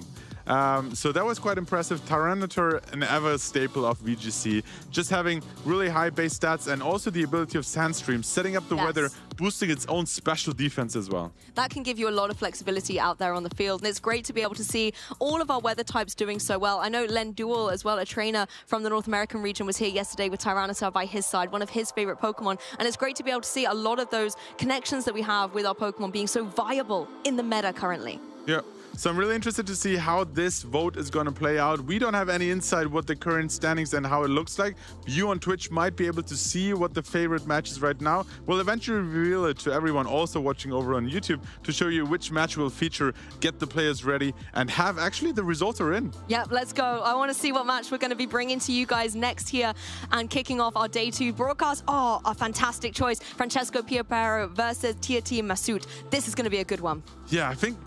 So that was quite impressive. Tyranitar, an ever staple of VGC, just having really high base stats and also the ability of Sandstream, setting up the weather, boosting its own special defense as well. That can give you a lot of flexibility out there on the field, and it's great to be able to see all of our weather types doing so well. I know Len Duel as well, a trainer from the North American region, was here yesterday with Tyranitar by his side, one of his favorite Pokemon, and it's great to be able to see a lot of those connections that we have with our Pokemon being so viable in the meta currently. Yeah. So I'm really interested to see how this vote is going to play out. We don't have any insight what the current standings and how it looks like. You on Twitch might be able to see what the favorite match is right now. We'll eventually reveal it to everyone also watching over on YouTube to show you which match will feature, get the players ready, and have actually the results are in. Yep, let's go. I want to see what match we're going to be bringing to you guys next here and kicking off our Day 2 broadcast. Oh, a fantastic choice. Francesco Piopero versus Tier Team Masood. This is going to be a good one. Yeah, I think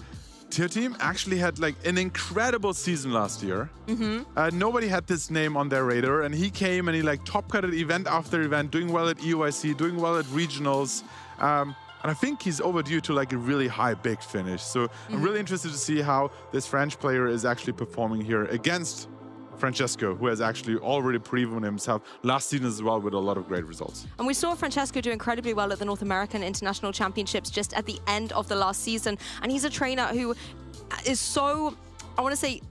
Tier Team actually had like an incredible season last year. Nobody had this name on their radar, and he came and he like top-cutted event after event, doing well at EUIC, doing well at regionals. And I think he's overdue to like a really high big finish. So I'm really interested to see how this French player is actually performing here against Francesco, who has actually already proven himself last season as well with a lot of great results. And we saw Francesco do incredibly well at the North American International Championships just at the end of the last season. And he's a trainer who is so, I want to say,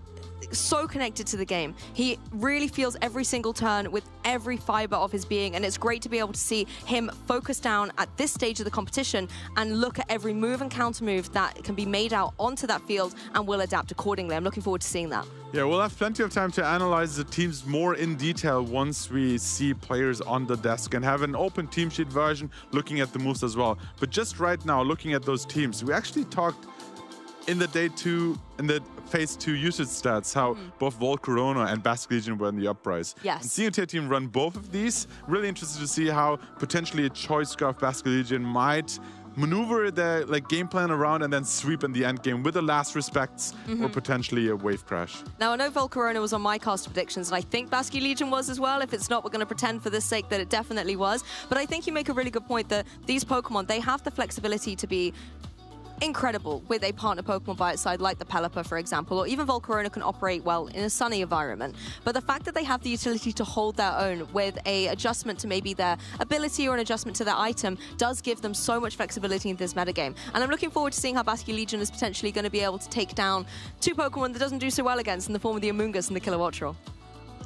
so connected to the game. He really feels every single turn with every fiber of his being, and it's great to be able to see him focus down at this stage of the competition and look at every move and counter move that can be made out onto that field and will adapt accordingly. I'm looking forward to seeing that. Yeah, we'll have plenty of time to analyze the teams more in detail once we see players on the desk and have an open team sheet version looking at the moves as well. But just right now, looking at those teams, we actually talked in the Day 2, in the Phase 2 usage stats, how both Volcarona and Basque Legion were in the uprise. Yes. And seeing a Tier Team run both of these, really interested to see how potentially a choice scarf Basque Legion might maneuver their game plan around and then sweep in the end game with the last respects or potentially a wave crash. Now, I know Volcarona was on my caster predictions, and I think Basque Legion was as well. If it's not, we're going to pretend for this sake that it definitely was. But I think you make a really good point that these Pokemon, they have the flexibility to be incredible with a partner Pokemon by its side, like the Pelipper, for example, or even Volcarona can operate well in a sunny environment. But the fact that they have the utility to hold their own with a adjustment to maybe their ability or an adjustment to their item does give them so much flexibility in this metagame. And I'm looking forward to seeing how Basque Legion is potentially going to be able to take down two Pokemon that doesn't do so well against in the form of the Amoonguss and the Kilowattrel.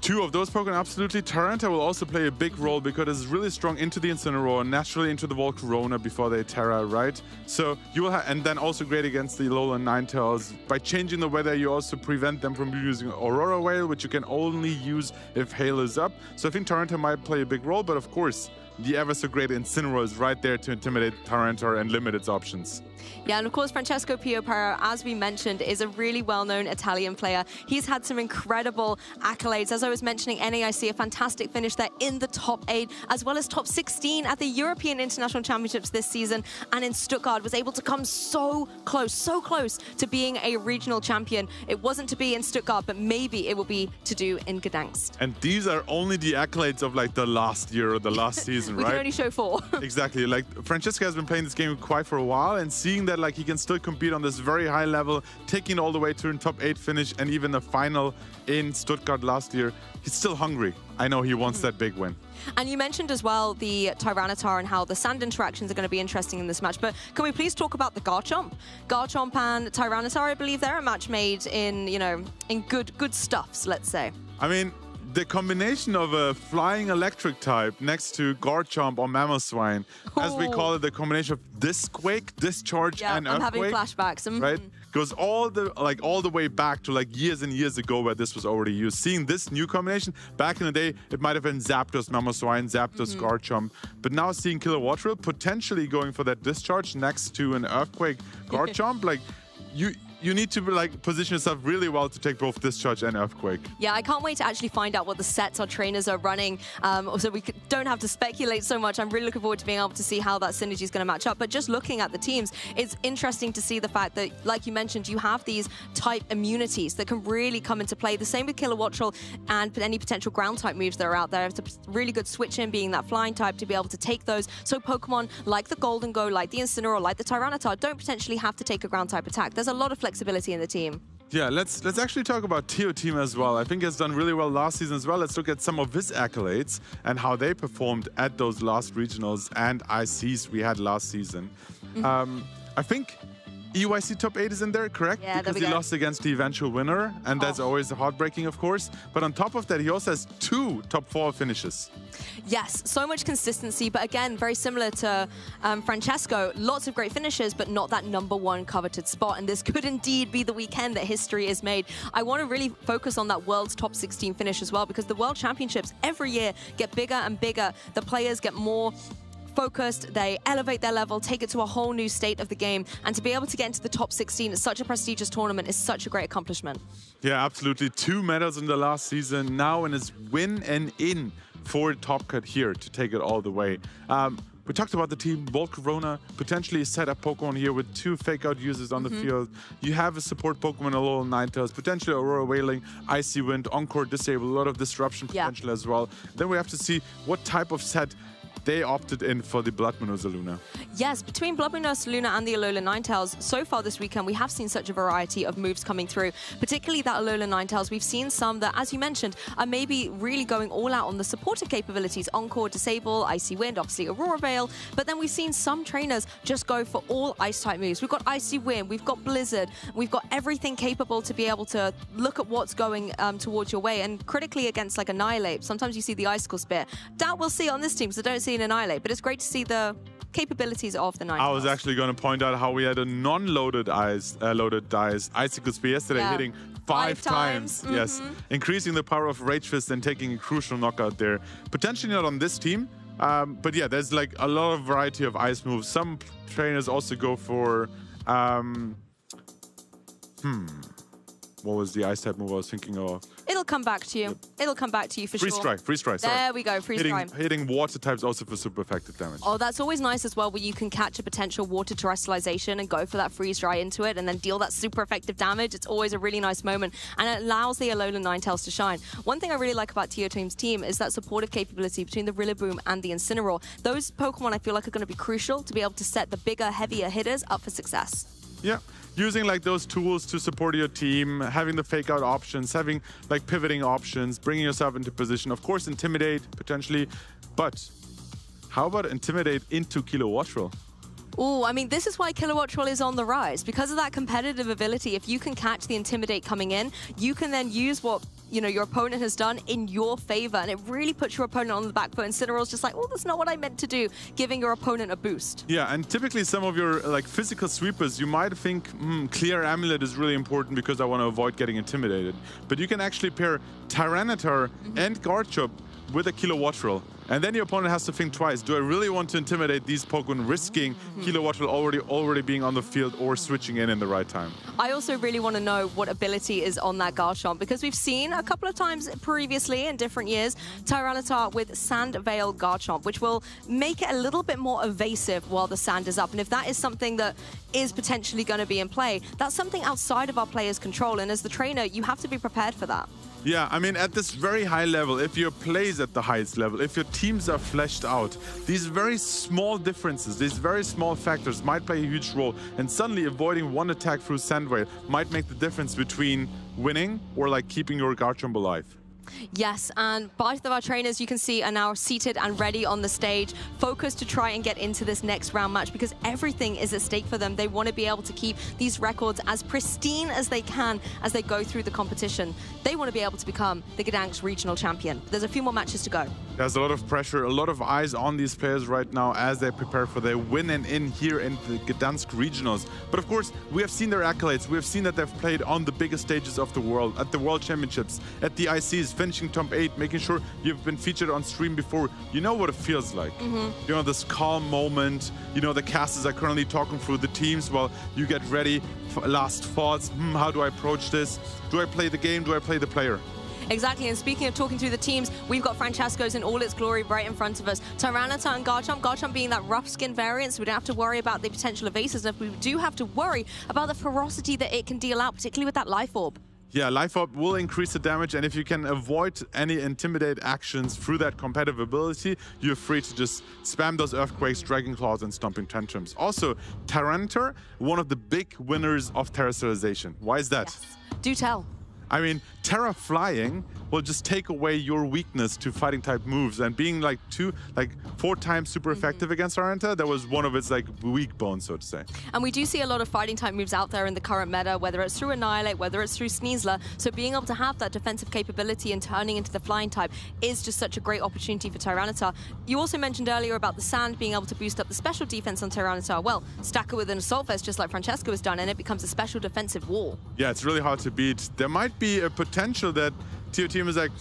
Two of those Pokemon, absolutely. Tyranitar will also play a big role because it's really strong into the Incineroar, naturally into the Volcarona before they Terra, right? So you will have, and then also great against the Alolan Ninetales. By changing the weather, you also prevent them from using Aurora Whale, which you can only use if Hail is up. So I think Tyranitar might play a big role, but of course, the ever so great Incineroar is right there to intimidate Tyranitar and limit its options. Yeah, and of course, Francesco Piopero, as we mentioned, is a really well-known Italian player. He's had some incredible accolades. As I was mentioning, NAIC, a fantastic finish there in the top 8, as well as top 16 at the European International Championships this season. And in Stuttgart, was able to come so close to being a regional champion. It wasn't to be in Stuttgart, but maybe it will be to do in Gdansk. And these are only the accolades of the last year or the last season, we right? can only show 4. Exactly. Francesco has been playing this game quite for a while, and seeing that he can still compete on this very high level, taking it all the way to a top 8 finish and even a final in Stuttgart last year, he's still hungry. I know he wants that big win. And you mentioned as well the Tyranitar and how the sand interactions are going to be interesting in this match, but can we please talk about the Garchomp? Garchomp and Tyranitar, I believe they're a match made in, in good stuffs, let's say. I mean, the combination of a flying electric type next to Garchomp or Mamoswine, as we call it, the combination of Disquake, Discharge, and Earthquake. I'm having flashbacks. Right? Goes all the way back to years and years ago where this was already used. Seeing this new combination, back in the day, it might have been Zapdos, Mamoswine, Zapdos, Garchomp. But now seeing Kilowattrel potentially going for that Discharge next to an Earthquake Garchomp, you need to like position yourself really well to take both Discharge and Earthquake. Yeah, I can't wait to actually find out what the sets our trainers are running, so we don't have to speculate so much. I'm really looking forward to being able to see how that synergy is going to match up. But just looking at the teams, it's interesting to see the fact that, like you mentioned, you have these type immunities that can really come into play. The same with Kilowattrel and any potential ground type moves that are out there. It's a really good switch in being that flying type to be able to take those. So Pokemon like the Golden Go, like the Incineroar, like the Tyranitar don't potentially have to take a ground type attack. There's a lot of flexibility in the team. Yeah, let's actually talk about Teo Team as well. I think he has done really well last season as well. Let's look at some of his accolades and how they performed at those last regionals and ICs we had last season. I think EYC top 8 is in there, correct? Yeah, because he lost against the eventual winner, and that's always heartbreaking, of course. But on top of that, he also has 2 top 4 finishes. Yes, so much consistency, but again, very similar to Francesco. Lots of great finishes, but not that #1 coveted spot. And this could indeed be the weekend that history is made. I want to really focus on that World's Top 16 finish as well, because the World Championships every year get bigger and bigger. The players get more focused, they elevate their level, take it to a whole new state of the game, and to be able to get into the top 16 at such a prestigious tournament is such a great accomplishment. Yeah, absolutely. 2 medals in the last season now, and it's win and in for Top Cut here to take it all the way. We talked about the team. Volt Corona potentially set up Pokemon here with 2 fake out users on the field. You have a support Pokemon, Alolan Ninetales, potentially Aurora Wailing, Icy Wind, Encore Disable, a lot of disruption potential as well. Then we have to see what type of set they opted in for the Blood Moon Ursaluna. Yes, between Blood Moon Ursaluna and the Alolan Ninetales, so far this weekend, we have seen such a variety of moves coming through, particularly that Alolan Ninetales. We've seen some that, as you mentioned, are maybe really going all out on the supportive capabilities. Encore, Disable, Icy Wind, obviously Aurora Veil, but then we've seen some trainers just go for all Ice-type moves. We've got Icy Wind, we've got Blizzard, we've got everything capable to be able to look at what's going towards your way, and critically against like Annihilate. Sometimes you see the Icicle Spear. Doubt we'll see it on this team, so don't see an Annihilate, but it's great to see the capabilities of the Ninetales. I was actually going to point out how we had a non-loaded loaded dice Icicle Spear yesterday, hitting 5 times. Yes, increasing the power of Rage Fist and taking a crucial knockout there. Potentially not on this team, but yeah, there's like a lot of variety of ice moves. Some trainers also go for what was the ice type move I was thinking of? It'll come back to you. Yep. It'll come back to you for sure. Freeze strike. Sorry. There we go, freeze strike. Hitting water types also for super effective damage. Oh, that's always nice as well, where you can catch a potential water terrestrialization and go for that freeze dry into it and then deal that super effective damage. It's always a really nice moment, and it allows the Alolan Ninetales to shine. One thing I really like about Teo Team's team is that supportive capability between the Rillaboom and the Incineroar. Those Pokemon I feel like are going to be crucial to be able to set the bigger, heavier hitters up for success. Yeah, using like those tools to support your team, having the fake out options, having like pivoting options, bringing yourself into position. Of course, Intimidate potentially, but how about Intimidate into Kilowattrel? Oh, I mean, this is why Kilowattrel is on the rise. Because of that competitive ability, if you can catch the Intimidate coming in, you can then use what your opponent has done in your favor, and it really puts your opponent on the back foot. Incineroar's just like, oh, that's not what I meant to do, giving your opponent a boost. Yeah, and typically some of your like physical sweepers, you might think, Clear Amulet is really important because I want to avoid getting intimidated. But you can actually pair Tyranitar and Garchomp with a Kilowattrel. And then your opponent has to think twice. Do I really want to intimidate these Pokemon, risking Kilowattrel already being on the field or switching in the right time? I also really want to know what ability is on that Garchomp, because we've seen a couple of times previously in different years Tyranitar with Sand Veil Garchomp, which will make it a little bit more evasive while the sand is up. And if that is something that is potentially going to be in play, that's something outside of our players' control. And as the trainer, you have to be prepared for that. Yeah, I mean, at this very high level, if your plays at the highest level, if your teams are fleshed out, these very small differences, these very small factors might play a huge role. And suddenly avoiding one attack through Sandwave might make the difference between winning or like keeping your Garchomp alive. Yes, and both of our trainers, you can see, are now seated and ready on the stage, focused to try and get into this next round match, because everything is at stake for them. They want to be able to keep these records as pristine as they can as they go through the competition. They want to be able to become the Gdansk Regional Champion. There's a few more matches to go. There's a lot of pressure, a lot of eyes on these players right now as they prepare for their win and in here in the Gdansk Regionals. But of course, we have seen their accolades. We have seen that they've played on the biggest stages of the world, at the World Championships, at the ICs, finishing top 8, making sure you've been featured on stream before. You know what it feels like. You know, this calm moment. You know, the casters are currently talking through the teams while you get ready last thoughts. How do I approach this? Do I play the game? Do I play the player? Exactly, and speaking of talking through the teams, we've got Francesco's in all its glory right in front of us. Tyranitar and Garchomp. Garchomp being that rough skin variant, so we don't have to worry about the potential evasives, and we do have to worry about the ferocity that it can deal out, particularly with that Life Orb. Yeah, Life Orb will increase the damage, and if you can avoid any Intimidate actions through that competitive ability, you're free to just spam those Earthquakes, Dragon Claws, and Stomping Tantrums. Also, Tyranitar, one of the big winners of Terrestrialization. Why is that? Yes. Do tell. I mean, Terra Flying will just take away your weakness to fighting type moves, and being like 4 times super effective against Tyranitar, that was one of its like weak bones, so to say. And we do see a lot of fighting type moves out there in the current meta, whether it's through Annihilate, whether it's through Sneasler. So being able to have that defensive capability and turning into the flying type is just such a great opportunity for Tyranitar. You also mentioned earlier about the Sand being able to boost up the special defense on Tyranitar. Well, stack it with an Assault Vest just like Francesco has done, and it becomes a special defensive wall. Yeah, it's really hard to beat. There might be a potential that TO Team is like,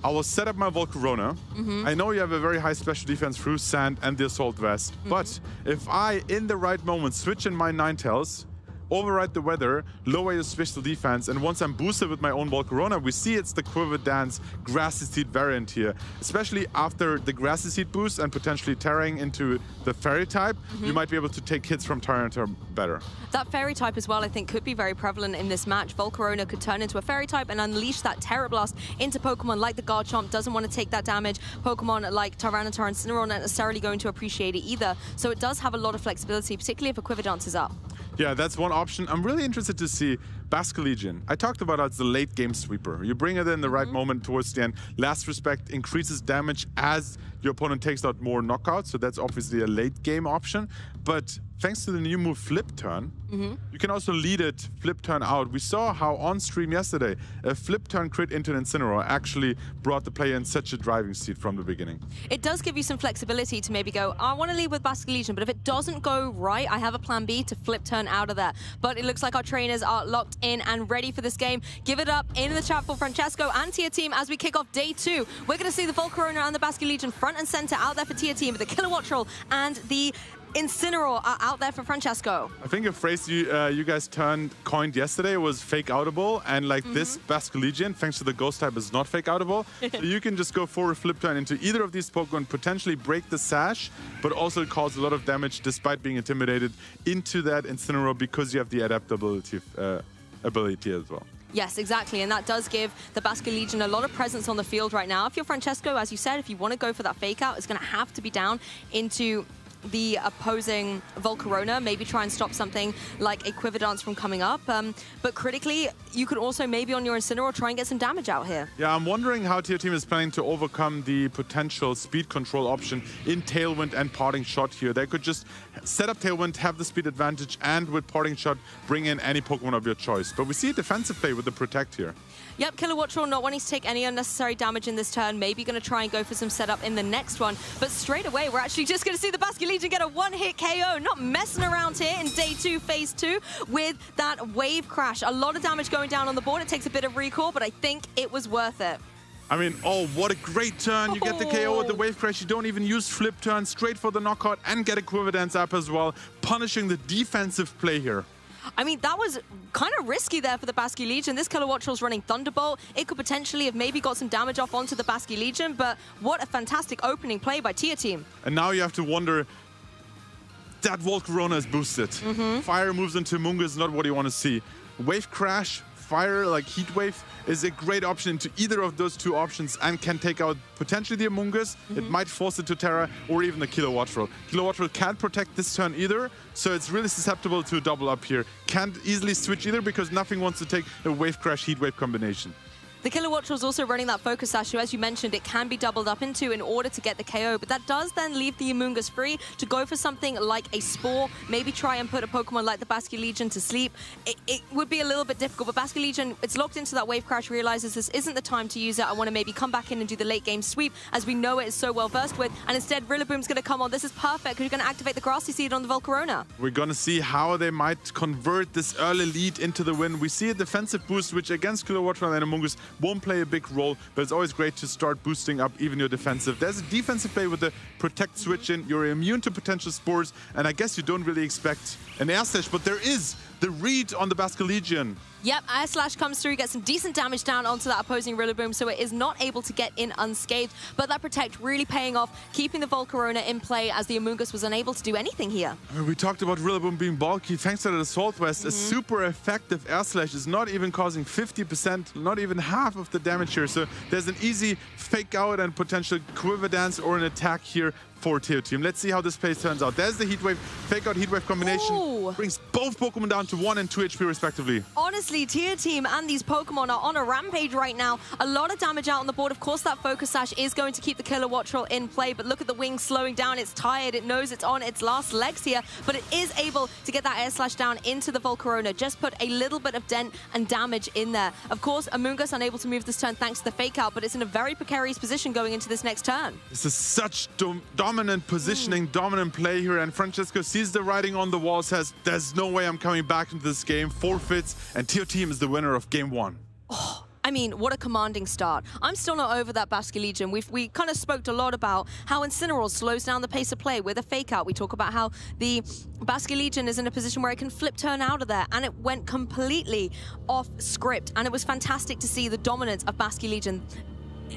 I will set up my Volcarona. I know you have a very high special defense through Sand and the Assault Vest, but if I, in the right moment, switch in my Ninetales, override the weather, lower your special defense, and once I'm boosted with my own Volcarona, we see it's the Quiver Dance Grassy Seed variant here. Especially after the Grassy Seed boost and potentially tearing into the Fairy type, you might be able to take hits from Tyranitar better. That Fairy type as well, I think, could be very prevalent in this match. Volcarona could turn into a Fairy type and unleash that Terra Blast into Pokemon like the Garchomp. Doesn't want to take that damage. Pokemon like Tyranitar and Incineroar not necessarily going to appreciate it either. So it does have a lot of flexibility, particularly if a Quiver Dance is up. Yeah, that's one option. I'm really interested to see Basculegion. I talked about it as the late game sweeper. You bring it in the right moment towards the end. Last Respect increases damage as your opponent takes out more knockouts, so that's obviously a late game option. But thanks to the new move Flip Turn, you can also lead it Flip Turn out. We saw how on stream yesterday, a Flip Turn crit into an Incineroar actually brought the player in such a driving seat from the beginning. It does give you some flexibility to maybe go, I want to lead with Basculegion, but if it doesn't go right, I have a plan B to Flip Turn out of there. But it looks like our trainers are locked in and ready for this game. Give it up in the chat for Francesco and Tia Team as we kick off day 2. We're going to see the Volcarona and the Basculegion front and center out there for Tia Team, with the Kilowatt Troll and the Incineroar are out there for Francesco. I think a phrase you guys coined yesterday was fake outable, and like this Basculegion, thanks to the Ghost type, is not fake outable. So you can just go forward Flip Turn into either of these Pokemon, potentially break the sash, but also cause a lot of damage despite being intimidated into that Incineroar because you have the adaptability ability as well. Yes, exactly, and that does give the Basculegion a lot of presence on the field right now. If you're Francesco, as you said, if you want to go for that fake out, it's going to have to be down into the opposing Volcarona, maybe try and stop something like a Quiver Dance from coming up. But critically, you could also maybe on your Incineroar try and get some damage out here. Yeah, I'm wondering how Tia Team is planning to overcome the potential speed control option in Tailwind and Parting Shot here. They could just set up Tailwind, have the speed advantage, and with Parting Shot, bring in any Pokemon of your choice. But we see a defensive play with the Protect here. Yep, Kilowatt Troll not wanting to take any unnecessary damage in this turn. Maybe going to try and go for some setup in the next one. But straight away, we're actually just going to see the Basculegion get a one-hit KO. Not messing around here in day 2, phase 2, with that Wave Crash. A lot of damage going down on the board. It takes a bit of recall, but I think it was worth it. I mean, oh, what a great turn. You get the KO with the Wave Crash. You don't even use Flip Turn, straight for the knockout, and get a Quiver Dance up as well, punishing the defensive play here. I mean, that was kind of risky there for the Basculegion. This Kilowatt Troll's running Thunderbolt. It could potentially have maybe got some damage off onto the Basculegion, but what a fantastic opening play by Tia Team. And now you have to wonder, that Volcarona is boosted. Fire moves into Munga is not what you want to see. Wave Crash, Fire, like Heat Wave, is a great option into either of those two options and can take out potentially the Amoonguss. It might force it to Terra or even the Kilowatt Troll. Kilowatt Troll can't protect this turn either, so it's really susceptible to a double up here. Can't easily switch either because nothing wants to take a Wave Crash Heat Wave combination. The Kilowatt Troll's also running that Focus Sash, so as you mentioned, it can be doubled up into in order to get the KO, but that does then leave the Amoonguss free to go for something like a Spore, maybe try and put a Pokemon like the Basculegion to sleep. It would be a little bit difficult, but Basculegion, it's locked into that Wave Crash, realizes this isn't the time to use it. I want to maybe come back in and do the late game sweep, as we know it is so well versed with, and instead Rillaboom's going to come on. This is perfect, because you're going to activate the Grassy Seed on the Volcarona. We're going to see how they might convert this early lead into the win. We see a defensive boost, which against Kilowatt Troll and Amoonguss won't play a big role, but it's always great to start boosting up even your defensive. There's a defensive play with the Protect switch in. You're immune to potential spores, and I guess you don't really expect an air slash, but there is the read on the Basculegion. Yep, Air Slash comes through, gets some decent damage down onto that opposing Rillaboom, so it is not able to get in unscathed. But that Protect really paying off, keeping the Volcarona in play as the Amoonguss was unable to do anything here. I mean, we talked about Rillaboom being bulky. Thanks to the Assault Vest, a super effective Air Slash is not even causing 50%, not even half of the damage here. So there's an easy fake out and potential Quiver Dance or an attack here for Teo Team. Let's see how this place turns out. There's the Heat Wave, fake out Heat Wave combination. Ooh. Brings both Pokemon down to 1 and 2 HP respectively. Honestly, Tier Team and these Pokemon are on a rampage right now. A lot of damage out on the board. Of course, that Focus Sash is going to keep the Killer Wattrel in play, but look at the wings slowing down. It's tired. It knows it's on its last legs here, but it is able to get that Air Slash down into the Volcarona. Just put a little bit of dent and damage in there. Of course, Amoonguss unable to move this turn thanks to the fake out, but it's in a very precarious position going into this next turn. This is such dominant positioning, dominant play here, and Francesco sees the writing on the wall, says, there's no way I'm coming back into this game, forfeits, and Teo Team is the winner of Game 1. I mean, what a commanding start. I'm still not over that Basculegion. We kind of spoke a lot about how Incineroar slows down the pace of play with a fake out. We talk about how the Basculegion is in a position where it can flip turn out of there, and it went completely off script, and it was fantastic to see the dominance of Basculegion.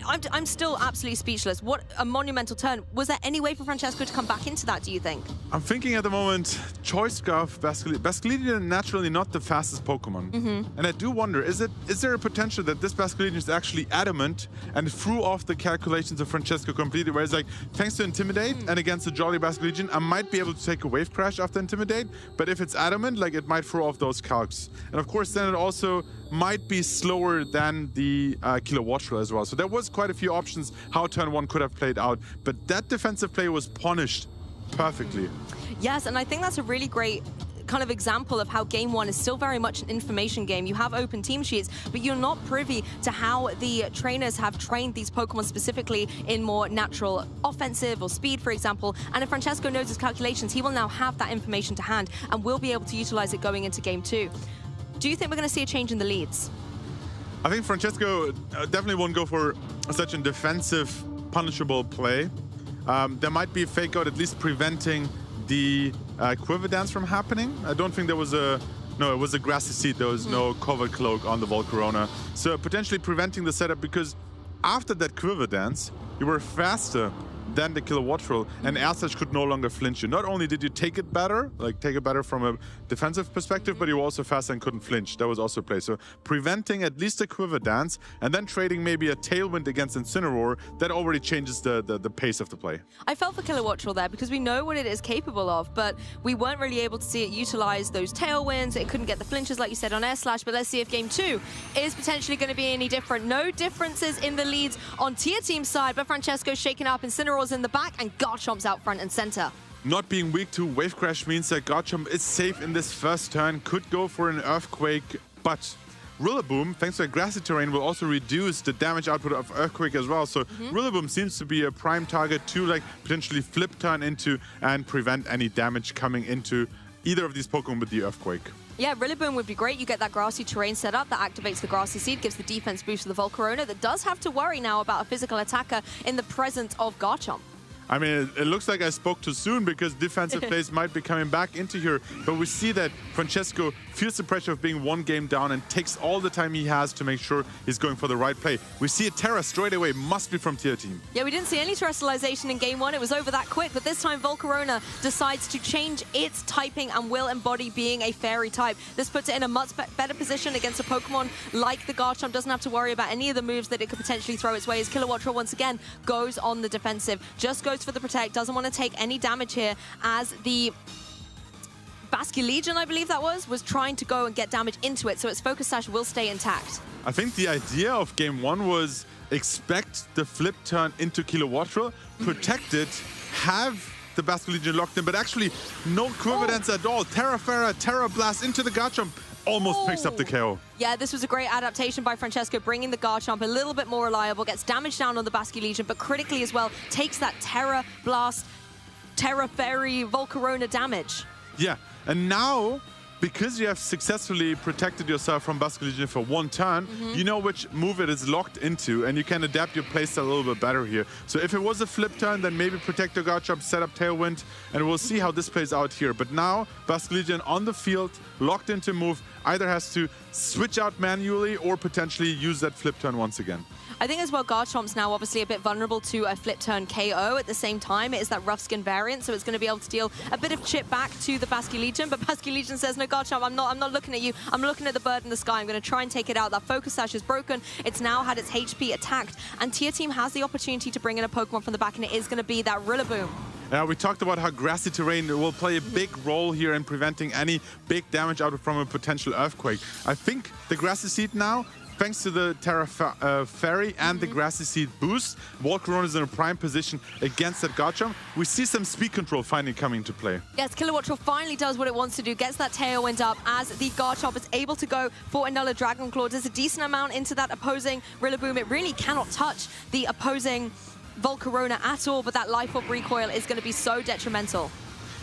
I'm still absolutely speechless. What a monumental turn. Was there any way for Francesco to come back into that, do you think? I'm thinking at the moment, Choice Scarf, Basculegion naturally not the fastest Pokemon. And I do wonder, is there a potential that this Basculegion is actually adamant and threw off the calculations of Francesco completely, where it's like, thanks to Intimidate and against the Jolly Basculegion, I might be able to take a Wave Crash after Intimidate, but if it's adamant, like, it might throw off those calcs. And of course, then it also might be slower than the Killer Wattrel as well. So there was quite a few options how turn 1 could have played out, but that defensive play was punished perfectly. Yes, and I think that's a really great kind of example of how Game 1 is still very much an information game. You have open team sheets, but you're not privy to how the trainers have trained these Pokemon specifically in more natural offensive or speed, for example. And if Francesco knows his calculations, he will now have that information to hand and will be able to utilize it going into Game 2. Do you think we're going to see a change in the leads? I think Francesco definitely won't go for such a defensive, punishable play. There might be a fake out, at least preventing the Quiver Dance from happening. I don't think there was a... No, it was a Grassy Seed. There was no Cover Cloak on the Volcarona. So potentially preventing the setup, because after that Quiver Dance, you were faster than the Killer Wattrel, and Air Slash could no longer flinch you. Not only did you take it better, from a defensive perspective, but you were also faster and couldn't flinch. That was also a play. So preventing at least a Quiver Dance, and then trading maybe a Tailwind against Incineroar, that already changes the pace of the play. I felt for Killer Wattrel there because we know what it is capable of, but we weren't really able to see it utilize those Tailwinds. It couldn't get the flinches, like you said, on Air Slash, but let's see if Game 2 is potentially going to be any different. No differences in the leads on Tier Team's side, but Francesco's shaking up. Incineroar's in the back, and Garchomp's out front and center. Not being weak to Wave Crash means that Garchomp is safe in this first turn, could go for an Earthquake, but Rillaboom, thanks to a grassy terrain, will also reduce the damage output of Earthquake as well. So Rillaboom seems to be a prime target to potentially flip turn into and prevent any damage coming into either of these Pokemon with the Earthquake. Yeah, Rillaboom would be great. You get that grassy terrain set up that activates the Grassy Seed, gives the defense boost to the Volcarona that does have to worry now about a physical attacker in the presence of Garchomp. I mean, it looks like I spoke too soon, because defensive plays might be coming back into here. But we see that Francesco feels the pressure of being one game down and takes all the time he has to make sure he's going for the right play. We see a Terra straight away, must be from Tier Team. Yeah, we didn't see any terrestrialization in Game 1. It was over that quick, but this time Volcarona decides to change its typing and will embody being a fairy type. This puts it in a much better position against a Pokemon like the Garchomp. Doesn't have to worry about any of the moves that it could potentially throw its way, as Killer Wattrel once again goes on the defensive. Just goes for the Protect, doesn't want to take any damage here, as the Basculegion, I believe that was trying to go and get damage into it, so its Focus Sash will stay intact. I think the idea of Game 1 was expect the flip turn into Killer Wattrel, protect it, have the Basculegion locked in, but actually no Quiver Dance at all. Terra Ferra, Terra Blast into the Garchomp. Almost picks up the KO. Yeah, this was a great adaptation by Francesco, bringing the Garchomp a little bit more reliable, gets damage down on the Basculegion, but critically as well, takes that Terra Blast, Terra Fairy, Volcarona damage. Yeah, and now because you have successfully protected yourself from Basculegion for one turn, you know which move it is locked into, and you can adapt your playstyle a little bit better here. So if it was a flip turn, then maybe protect your Garchomp, set up Tailwind, and we'll see how this plays out here. But now, Basculegion on the field, locked into move, either has to switch out manually or potentially use that flip turn once again. I think as well, Garchomp's now obviously a bit vulnerable to a flip turn KO. At the same time, it is that rough skin variant, so it's going to be able to deal a bit of chip back to the Basculegion. But Basculegion says, no, Garchomp, I'm not looking at you. I'm looking at the bird in the sky. I'm going to try and take it out. That focus sash is broken. It's now had its HP attacked, and Tier Team has the opportunity to bring in a Pokemon from the back, and it is going to be that Rillaboom. We talked about how grassy terrain will play a big role here in preventing any big damage out from a potential earthquake. I think the grassy seed now, thanks to the Terra Fairy and the Grassy Seed boost, Volcarona is in a prime position against that Garchomp. We see some speed control finally coming into play. Yes, Kilowattrel finally does what it wants to do, gets that Tailwind up as the Garchomp is able to go for another Dragon Claw. There's a decent amount into that opposing Rillaboom. It really cannot touch the opposing Volcarona at all, but that Life Orb recoil is going to be so detrimental.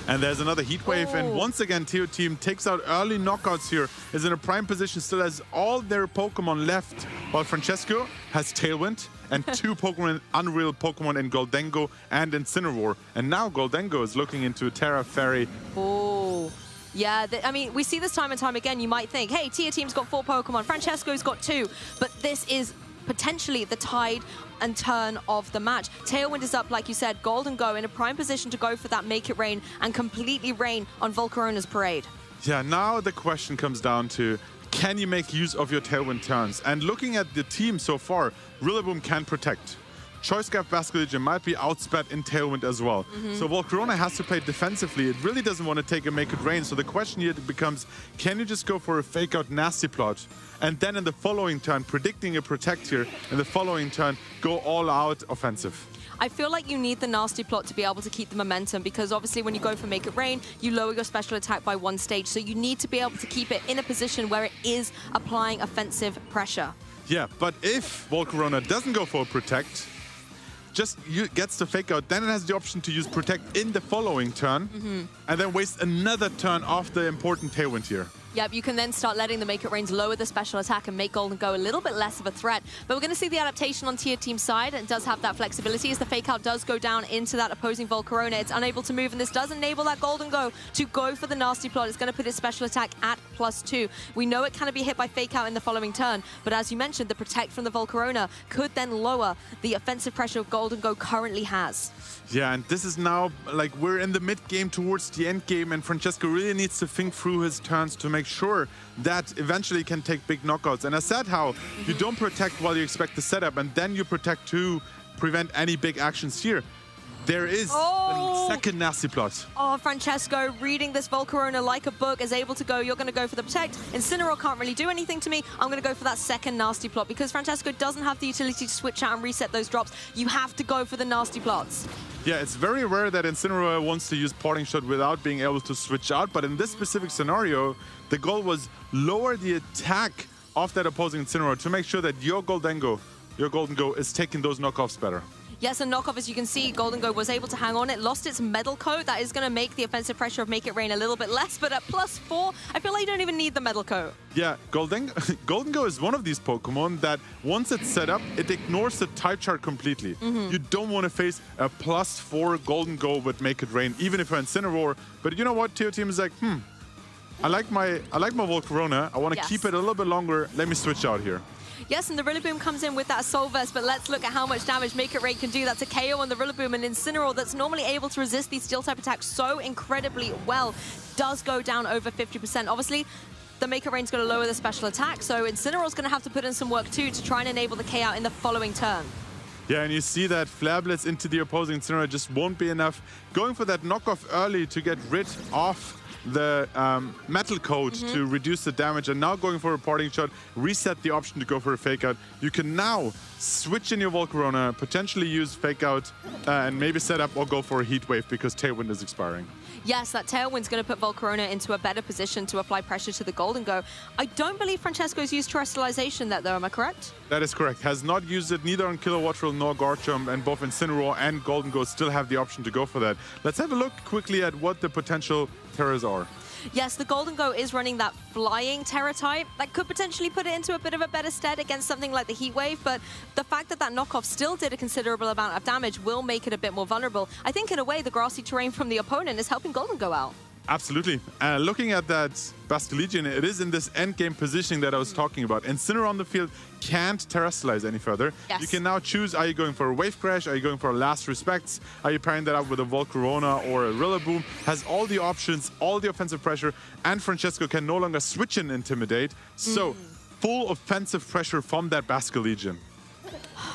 And there's another Heat Wave, and once again, Teo Team takes out early knockouts here, is in a prime position, still has all their Pokemon left, while Francesco has Tailwind and two Pokemon, Unreal Pokemon in Gholdengo and Incineroar. And now Gholdengo is looking into a Terra Fairy. Oh. Yeah, I mean, we see this time and time again. You might think, hey, Tia Team's got 4 Pokemon, Francesco's got 2, but this is potentially the tide and turn of the match. Tailwind is up, like you said, Gholdengo in a prime position to go for that Make It Rain and completely rain on Volcarona's parade. Yeah, now the question comes down to, can you make use of your Tailwind turns? And looking at the team so far, Rillaboom can protect. Choice Scarf Basculegion might be outsped in Tailwind as well. So Volcarona has to play defensively. It really doesn't want to take a Make It Rain. So the question here becomes, can you just go for a fake out Nasty Plot? And then in the following turn, predicting a Protect here, in the following turn, go all out offensive. I feel like you need the Nasty Plot to be able to keep the momentum, because obviously when you go for Make It Rain, you lower your special attack by 1 stage. So you need to be able to keep it in a position where it is applying offensive pressure. Yeah, but if Volcarona doesn't go for a Protect, just gets the fake out, then it has the option to use Protect in the following turn, and then waste another turn off the important Tailwind here. Yep, you can then start letting the Make It Rains lower the special attack and make Gholdengo a little bit less of a threat. But we're going to see the adaptation on Tier Team's side, and it does have that flexibility as the fake out does go down into that opposing Volcarona. It's unable to move, and this does enable that Gholdengo to go for the Nasty Plot. It's going to put its special attack at +2. We know it can be hit by fake out in the following turn, but as you mentioned, the Protect from the Volcarona could then lower the offensive pressure Gholdengo currently has. Yeah, and this is now, like, we're in the mid-game towards the end game, and Francesco really needs to think through his turns to make sure that eventually he can take big knockouts. And I said how you don't protect while you expect the setup, and then you protect to prevent any big actions here. There is a second Nasty Plot. Oh, Francesco reading this Volcarona like a book, is able to go, you're going to go for the Protect. Incineroar can't really do anything to me. I'm going to go for that second Nasty Plot, because Francesco doesn't have the utility to switch out and reset those drops. You have to go for the Nasty Plots. Yeah, it's very rare that Incineroar wants to use Parting Shot without being able to switch out, but in this specific scenario, the goal was lower the attack of that opposing Incineroar to make sure that your Gholdengo is taking those knockoffs better. Yes, and knockoff, as you can see, Gholdengo was able to hang on. It lost its Metal Coat. That is going to make the offensive pressure of Make It Rain a little bit less, but at +4, I feel like you don't even need the Metal Coat. Yeah, Gholdengo is one of these Pokemon that once it's set up, it ignores the type chart completely. You don't want to face a +4 Gholdengo with Make It Rain, even if you're Incineroar. But you know what? Teo Team is like, I like my Volcarona. I want to keep it a little bit longer. Let me switch out here. Yes, and the Rillaboom comes in with that Assault Vest, but let's look at how much damage Make It Rain can do. That's a KO on the Rillaboom, and Incineroar that's normally able to resist these Steel-type attacks so incredibly well does go down over 50%. Obviously, the Make It Rain's going to lower the special attack, so Incineroar's going to have to put in some work too to try and enable the K out in the following turn. Yeah, and you see that Flare into the opposing Incineroar just won't be enough. Going for that knockoff early to get rid of the Metal Coat to reduce the damage, and now going for a Parting Shot, reset the option to go for a Fake Out. You can now switch in your Volcarona, potentially use Fake Out, and maybe set up or go for a Heat Wave because Tailwind is expiring. Yes, that Tailwind's going to put Volcarona into a better position to apply pressure to the Gholdengo. I don't believe Francesco's used Terrestrialization there, though. Am I correct? That is correct. Has not used it neither on Kilowattrel nor Garchomp, and both Incineroar and Gholdengo still have the option to go for that. Let's have a look quickly at what the potential Terras are. Yes, the Golden Go is running that flying Terra type. That could potentially put it into a bit of a better stead against something like the Heat Wave, but the fact that that knockoff still did a considerable amount of damage will make it a bit more vulnerable. I think in a way the grassy terrain from the opponent is helping Golden Go out. Absolutely. Looking at that Basque Legion, it is in this endgame positioning that I was talking about. Incineroar on the field can't terrestrialize any further. Yes. You can now choose, are you going for a Wave Crash? Are you going for a Last Respects? Are you pairing that up with a Volcarona or a Rillaboom? Has all the options, all the offensive pressure, and Francesco can no longer switch and Intimidate. So, full offensive pressure from that Basque Legion.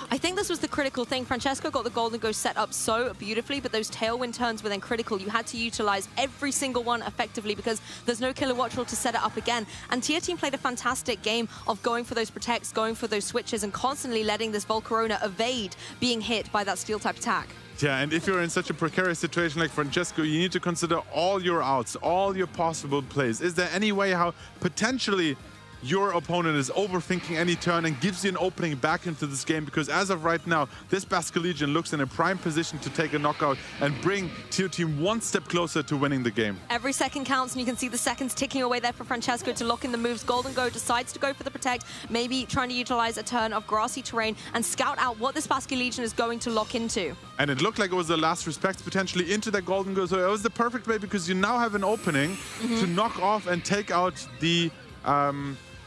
I think this was the critical thing. Francesco got the Golden Go set up so beautifully, but those Tailwind turns were then critical. You had to utilize every single one effectively because there's no Killer Watch Roll to set it up again. And Tier Team played a fantastic game of going for those protects, going for those switches, and constantly letting this Volcarona evade being hit by that Steel-type attack. Yeah, and if you're in such a precarious situation like Francesco, you need to consider all your outs, all your possible plays. Is there any way how potentially your opponent is overthinking any turn and gives you an opening back into this game? Because as of right now, this Basque Legion looks in a prime position to take a knockout and bring Tier Team one step closer to winning the game. Every second counts, and you can see the seconds ticking away there for Francesco to lock in the moves. Golden Go decides to go for the protect, maybe trying to utilize a turn of grassy terrain and scout out what this Basque Legion is going to lock into. And it looked like it was the Last Respects potentially into that Golden Go, so it was the perfect way because you now have an opening to knock off and take out the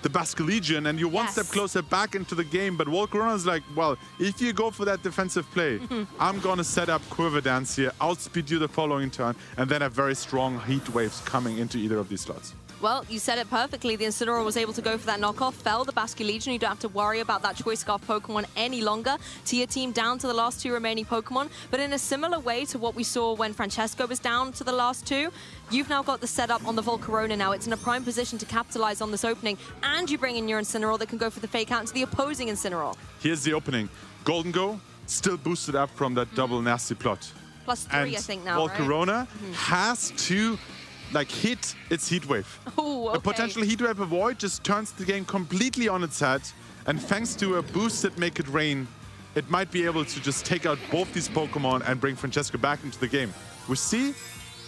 Basque Legion, and you're one step closer back into the game. But Volcarona's like, well, if you go for that defensive play, I'm going to set up Quiver Dance here, outspeed you the following turn, and then have very strong heat waves coming into either of these slots. Well, you said it perfectly. The Incineroar was able to go for that knockoff, fell the Basque Legion. You don't have to worry about that Choice Scarf Pokemon any longer. Tier Team down to the last two remaining Pokemon. But in a similar way to what we saw when Francesco was down to the last two, you've now got the setup on the Volcarona now. It's in a prime position to capitalize on this opening. And you bring in your Incineroar that can go for the fake out into the opposing Incineroar. Here's the opening. Golden Go still boosted up from that double nasty plot. +3, and I think, now, Volcarona has to hit its Heat Wave. Oh, okay. A potential Heat Wave avoid just turns the game completely on its head, and thanks to a boosted Make It Rain, it might be able to just take out both these Pokemon and bring Francesco back into the game. We see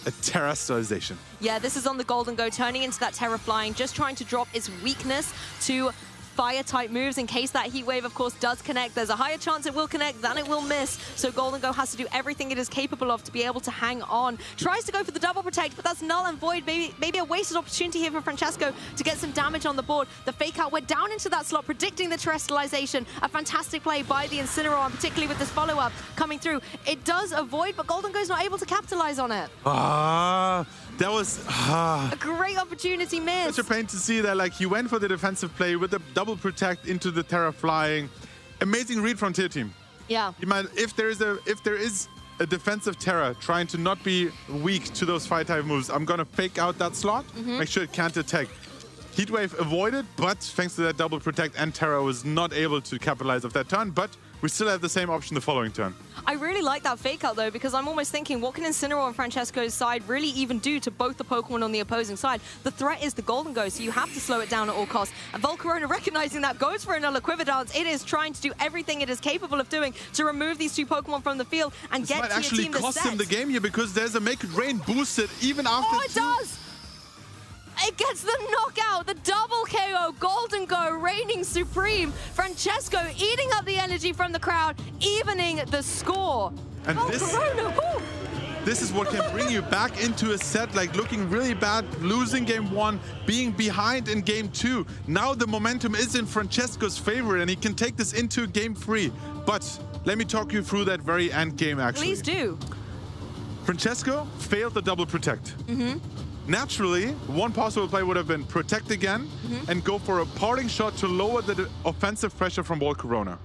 a terrestrialization. Yeah, this is on the Golden Go, turning into that Terra Flying, just trying to drop its weakness to Fire-type moves in case that Heat Wave, of course, does connect. There's a higher chance it will connect than it will miss. So Golden Go has to do everything it is capable of to be able to hang on. Tries to go for the double protect, but that's null and void. Maybe a wasted opportunity here for Francesco to get some damage on the board. The fake out went down into that slot, predicting the terrestrialization. A fantastic play by the Incineroar, and particularly with this follow-up coming through. It does avoid, but Golden Go's not able to capitalize on it. That was a great opportunity missed. Such a pain to see that. Like, he went for the defensive play with the double protect into the Terra Flying. Amazing read from Tier Team. Yeah. You might, if there is a defensive Terra trying to not be weak to those fire type moves, I'm gonna fake out that slot, make sure it can't attack. Heat Wave avoided, but thanks to that double protect, and Terra was not able to capitalize off that turn, but we still have the same option the following turn. I really like that fake out though, because I'm almost thinking, what can Incineroar on Francesco's side really even do to both the Pokemon on the opposing side? The threat is the Golden Go, so you have to slow it down at all costs. And Volcarona, recognizing that, goes for another Quiver Dance. It is trying to do everything it is capable of doing to remove these two Pokemon from the field and get to your team the set. This might actually cost him the game here, because there's a Make It Rain boosted even after it does! It gets the knockout, the double KO, Golden Go reigning supreme. Francesco eating up the energy from the crowd, evening the score. And this is what can bring you back into a set, like looking really bad, losing game one, being behind in game two. Now the momentum is in Francesco's favor, and he can take this into game three. But let me talk you through that very end game, actually. Please do. Francesco failed the double protect. Naturally, one possible play would have been protect again and go for a parting shot to lower the offensive pressure from Volcarona.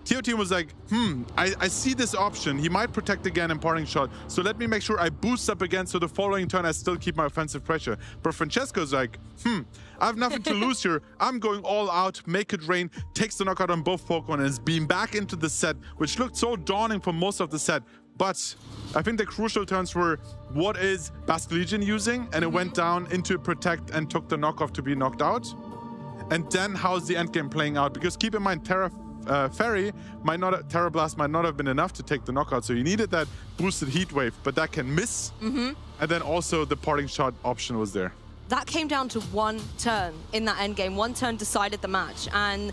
Tier Team was like, I see this option. He might protect again and parting shot, so let me make sure I boost up again so the following turn I still keep my offensive pressure. But Francesco's like, I have nothing to lose here. I'm going all out, Make It Rain, takes the knockout on both Pokemon and is being back into the set, which looked so daunting for most of the set. But I think the crucial turns were, what is Basque Legion using? And it went down into protect and took the knockoff to be knocked out. And then how's the endgame playing out? Because keep in mind, Terra Blast might not have been enough to take the knockout. So you needed that boosted Heat Wave, but that can miss. And then also the parting shot option was there. that came down to one turn in that endgame. One turn decided the match. And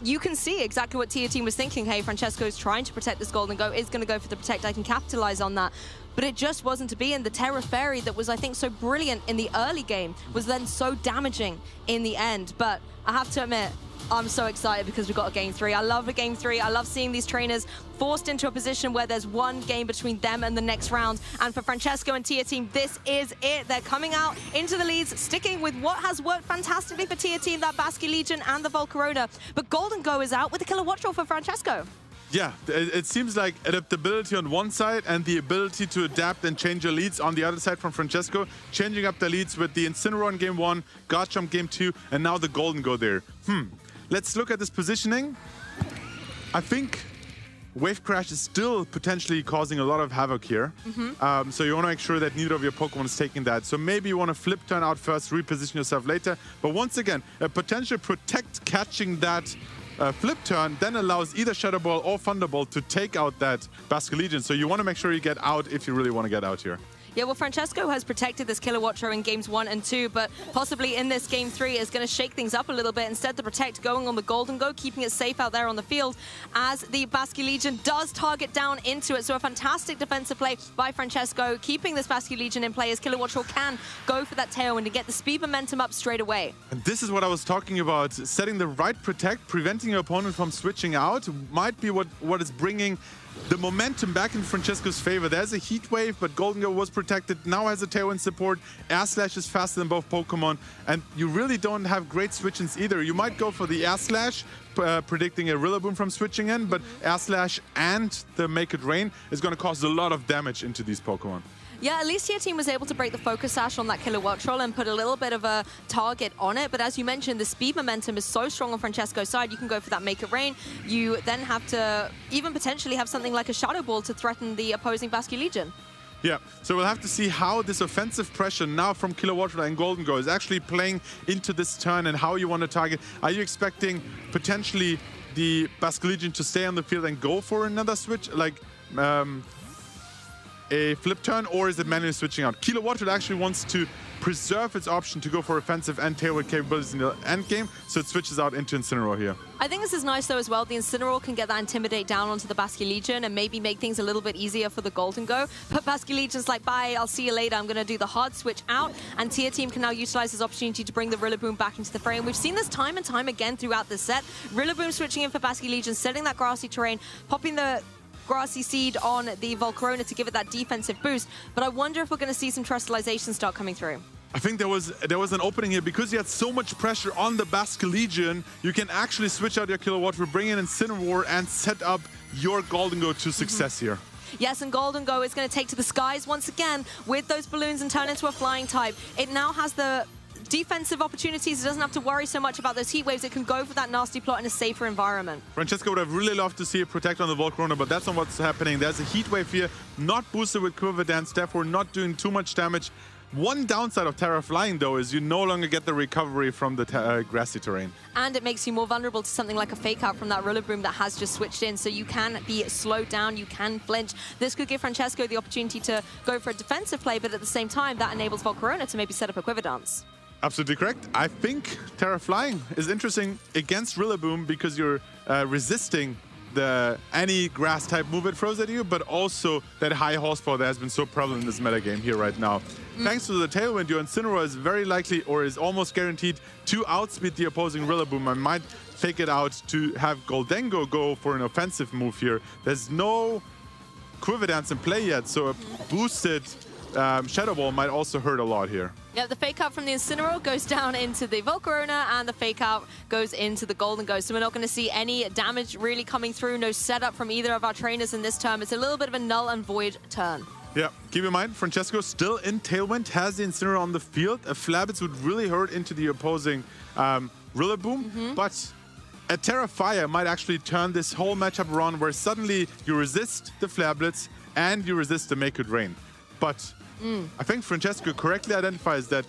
you can see exactly what Tia Team was thinking. Hey, Francesco's trying to protect this Golden Go, is going to go for the protect. I can capitalize on that. But it just wasn't to be. And the Terra Fairy that was, I think, so brilliant in the early game was then so damaging in the end. But I have to admit, I'm so excited because we've got a Game 3. I love a Game 3. I love seeing these trainers forced into a position where there's one game between them and the next round. And for Francesco and Tia Team, this is it. They're coming out into the leads, sticking with what has worked fantastically for Tia Team, that Basque Legion and the Volcarona. But Golden Go is out with the Killer Watch Roll for Francesco. Yeah, it seems like adaptability on one side and the ability to adapt and change your leads on the other side from Francesco, changing up the leads with the Incineroar in Game 1, Garchomp Game 2, and now the Golden Go there. Let's look at this positioning. I think Wave Crash is still potentially causing a lot of havoc here. So you want to make sure that neither of your Pokemon is taking that. So maybe you want to flip turn out first, reposition yourself later. But once again, a potential protect catching that flip turn then allows either Shadow Ball or Thunderbolt to take out that Basque Legion. So you want to make sure you get out if you really want to get out here. Yeah, well, Francesco has protected this Killer Watcher in Games 1 and 2, but possibly in this Game 3 is going to shake things up a little bit. Instead, the Protect going on the Golden Go, keeping it safe out there on the field as the Basque Legion does target down into it. So a fantastic defensive play by Francesco, keeping this Basque Legion in play as Killer Watcher can go for that Tailwind and get the speed momentum up straight away. And this is what I was talking about. Setting the right Protect, preventing your opponent from switching out, might be what is bringing the momentum back in Francesco's favor. There's a Heat Wave, but Golden Go was protected, now has a Tailwind support. Air Slash is faster than both Pokemon, and you really don't have great switch-ins either. You might go for the Air Slash, predicting a Rillaboom from switching in, but Air Slash and the Make It Rain is going to cause a lot of damage into these Pokemon. Yeah, at least your team was able to break the Focus Sash on that Killer Watch Roll and put a little bit of a target on it. But as you mentioned, the speed momentum is so strong on Francesco's side. You can go for that Make It Rain. You then have to even potentially have something like a Shadow Ball to threaten the opposing Basque Legion. Yeah, so we'll have to see how this offensive pressure now from Killer Watch Roll and Golden Go is actually playing into this turn and how you want to target. Are you expecting potentially the Basque Legion to stay on the field and go for another switch, like a flip turn, or is it manually switching out? Killer Watch Roll actually wants to preserve its option to go for offensive and Tailwind capabilities in the end game, so it switches out into Incineroar here. I think this is nice though as well. The Incineroar can get that Intimidate down onto the Basque Legion and maybe make things a little bit easier for the Golden Go. But Basque Legion's like, bye, I'll see you later. I'm going to do the hard switch out, and Tia Team can now utilize this opportunity to bring the Rillaboom back into the fray. And we've seen this time and time again throughout this set. Rillaboom switching in for Basque Legion, setting that grassy terrain, popping the Grassy Seed on the Volcarona to give it that defensive boost. But I wonder if we're going to see some Trustalization start coming through. I think there was an opening here because you had so much pressure on the Basque Legion. You can actually switch out your Killer Watch, bring in Incineroar, and set up your Golden Go to success here. Yes, and Golden Go is going to take to the skies once again with those balloons and turn into a flying type. It now has the defensive opportunities. It doesn't have to worry so much about those heat waves. It can go for that nasty plot in a safer environment. Francesco would have really loved to see a Protect on the Volcarona, but that's not what's happening. There's a Heat Wave here, not boosted with Quiver Dance, therefore not doing too much damage. One downside of Terra Flying, though, is you no longer get the recovery from the grassy terrain. And it makes you more vulnerable to something like a Fake Out from that Rillaboom that has just switched in, so you can be slowed down, you can flinch. This could give Francesco the opportunity to go for a defensive play, but at the same time, that enables Volcarona to maybe set up a Quiver Dance. Absolutely correct. I think Terra Flying is interesting against Rillaboom because you're resisting any grass type move it throws at you, but also that high horsepower that has been so prevalent in this metagame here right now. Thanks to the Tailwind, your Incineroar is very likely, or is almost guaranteed, to outspeed the opposing Rillaboom. I might fake it out to have Goldengo go for an offensive move here. There's no Quiver Dance in play yet, so a boosted Shadow Ball might also hurt a lot here. Yeah, the Fake Out from the Incineroar goes down into the Volcarona, and the Fake Out goes into the Golden Go. So we're not going to see any damage really coming through. No setup from either of our trainers in this turn. It's a little bit of a null and void turn. Yeah, keep in mind, Francesco still in Tailwind, has the Incineroar on the field. A Flabbits would really hurt into the opposing Rillaboom, but a Terra Fire might actually turn this whole matchup around where suddenly you resist the Flablets and you resist the Make It Rain. But I think Francesco correctly identifies that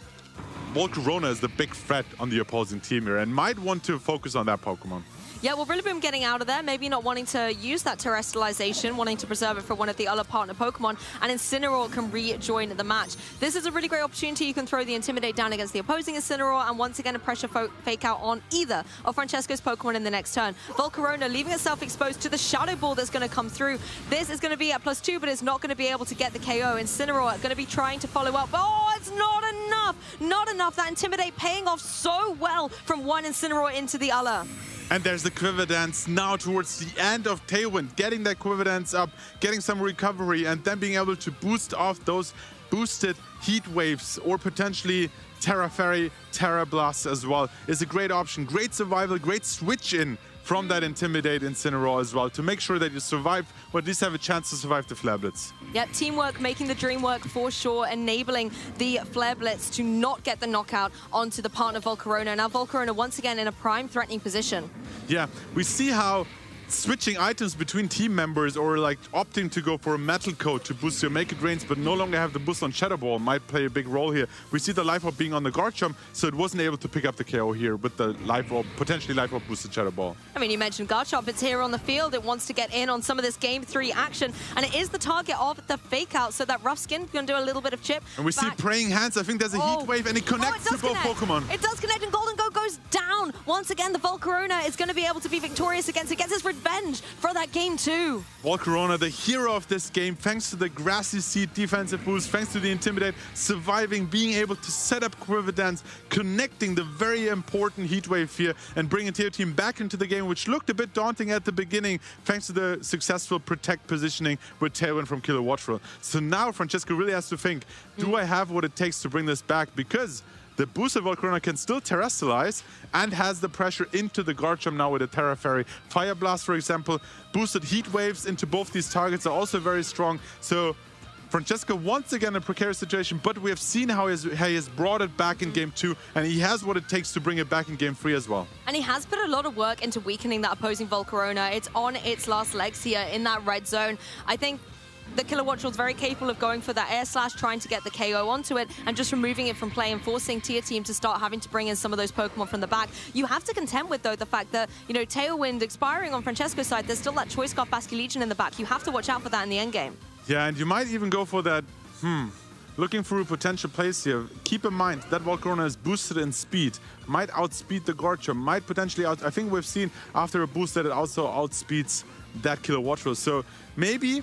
Volcarona is the big threat on the opposing team here and might want to focus on that Pokemon. Yeah, well, Rillaboom getting out of there, maybe not wanting to use that terrestrialization, wanting to preserve it for one of the other partner Pokemon, and Incineroar can rejoin the match. This is a really great opportunity. You can throw the Intimidate down against the opposing Incineroar, and once again, a pressure fake out on either of Francesco's Pokemon in the next turn. Volcarona leaving itself exposed to the Shadow Ball that's going to come through. This is going to be at +2, but it's not going to be able to get the KO. Incineroar going to be trying to follow up. Oh, it's not enough. Not enough. That Intimidate paying off so well from one Incineroar into the other. And there's the Quiver Dance now towards the end of Tailwind, getting that Quiver Dance up, getting some recovery, and then being able to boost off those boosted Heat Waves or potentially Terra Fairy, Terra Blast as well is a great option. Great survival, great switch in from that Intimidate Incineroar as well to make sure that you survive, or at least have a chance to survive the Flare Blitz. Yep, teamwork making the dream work for sure, enabling the Flare Blitz to not get the knockout onto the partner Volcarona. Now Volcarona once again in a prime threatening position. Yeah, we see how switching items between team members or like opting to go for a Metal Coat to boost your Make It Rains but no longer have the boost on Shadow Ball might play a big role here. We see the Life Orb being on the Garchomp, so it wasn't able to pick up the KO here with the Life Orb, potentially Life Orb boosted Shadow Ball. I mean, you mentioned Garchomp, it's here on the field. It wants to get in on some of this Game 3 action, and it is the target of the Fake Out, so that Rough Skin can do a little bit of chip. And we see Praying Hands. I think there's a Heat Wave, and it connects to both Pokemon. It does connect, and Golden Go goes down. Once again, the Volcarona is going to be able to be victorious against it, gets his revenge for that Game 2. Volcarona, the hero of this game, thanks to the Grassy Seed defensive boost, thanks to the Intimidate, surviving, being able to set up Quiver Dance, connecting the very important Heat Wave here, and bringing Teo Team back into the game, which looked a bit daunting at the beginning, thanks to the successful Protect positioning with Tailwind from Killer Watchful. So now Francesco really has to think, do I have what it takes to bring this back? Because the boosted Volcarona can still terrestrialize and has the pressure into the Garchomp now with a Terra Fairy. Fire Blast, for example, boosted Heat Waves into both these targets are also very strong. So Francesco once again in a precarious situation, but we have seen how he has brought it back in Game 2, and he has what it takes to bring it back in Game 3 as well. And he has put a lot of work into weakening that opposing Volcarona. It's on its last legs here in that red zone. I think the Killer Watchful is very capable of going for that Air Slash, trying to get the KO onto it and just removing it from play and forcing Tier Team to start having to bring in some of those Pokemon from the back. You have to contend with, though, the fact that, you know, Tailwind expiring on Francesco's side, there's still that Choice Scarf Basculegion in the back. You have to watch out for that in the endgame. Yeah, and you might even go for that, looking through potential plays here. Keep in mind that Volcarona is boosted in speed, might outspeed the Garchomp, might potentially I think we've seen after a boost that it also outspeeds that Killer Watchful. So maybe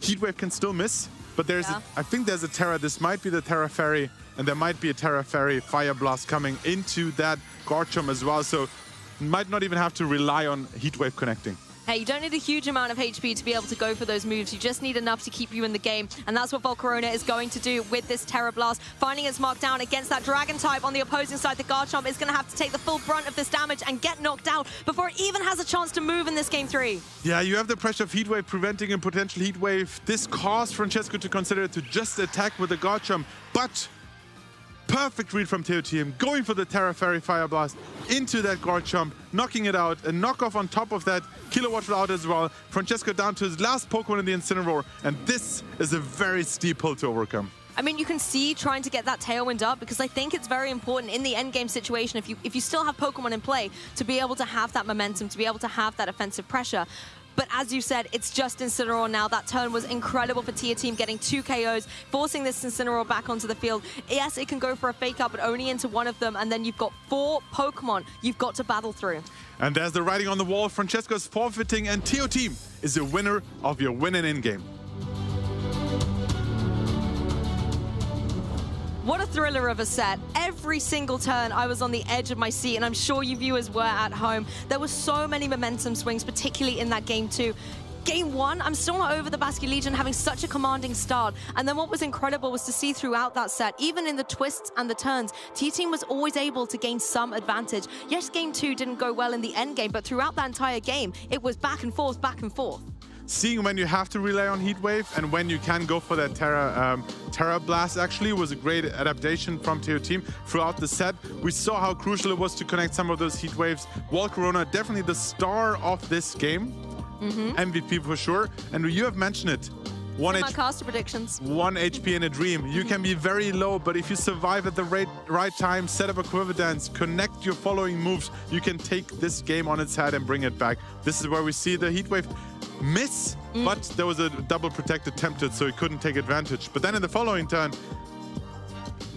Heat Wave can still miss, but I think there's a Terra. This might be the Terra Fairy, and there might be a Terra Fairy Fire Blast coming into that Garchomp as well. So might not even have to rely on Heat Wave connecting. Hey, you don't need a huge amount of HP to be able to go for those moves. You just need enough to keep you in the game. And that's what Volcarona is going to do with this Terra Blast. Finding its mark down against that Dragon type on the opposing side. The Garchomp is going to have to take the full brunt of this damage and get knocked out before it even has a chance to move in this Game 3. Yeah, you have the pressure of Heat Wave preventing a potential Heat Wave. This caused Francesco to consider to just attack with the Garchomp, but perfect read from Teo Team, going for the Terra Fairy Fire Blast into that Garchomp, knocking it out, a knockoff on top of that, Killer Watchful out as well. Francesco down to his last Pokemon in the Incineroar, and this is a very steep hill to overcome. I mean, you can see trying to get that Tailwind up, because I think it's very important in the endgame situation, if you still have Pokemon in play, to be able to have that momentum, to be able to have that offensive pressure. But as you said, it's just Incineroar now. That turn was incredible for Tier Team, getting 2 KOs, forcing this Incineroar back onto the field. Yes, it can go for a Fake Out, but only into one of them, and then you've got 4 Pokemon you've got to battle through. And there's the writing on the wall. Francesco's forfeiting, and Teo Team is the winner of your win in game. What a thriller of a set. Every single turn, I was on the edge of my seat, and I'm sure you viewers were at home. There were so many momentum swings, particularly in that Game 2. Game 1, I'm still not over the Basculegion having such a commanding start. And then what was incredible was to see throughout that set, even in the twists and the turns, T-Team was always able to gain some advantage. Yes, Game 2 didn't go well in the end game, but throughout that entire game, it was back and forth, back and forth. Seeing when you have to rely on Heat Wave and when you can go for that Terra Blast actually was a great adaptation from Teo Team throughout the set. We saw how crucial it was to connect some of those Heat Waves. Volcarona, definitely the star of this game. MVP for sure. And you have mentioned it. 1 My caster predictions. 1 HP in a dream. You can be very low, but if you survive at the right time, set up a quiver dance, connect your following moves, you can take this game on its head and bring it back. This is where we see the Heatwave miss, but there was a double protect attempted, so he couldn't take advantage. But then in the following turn,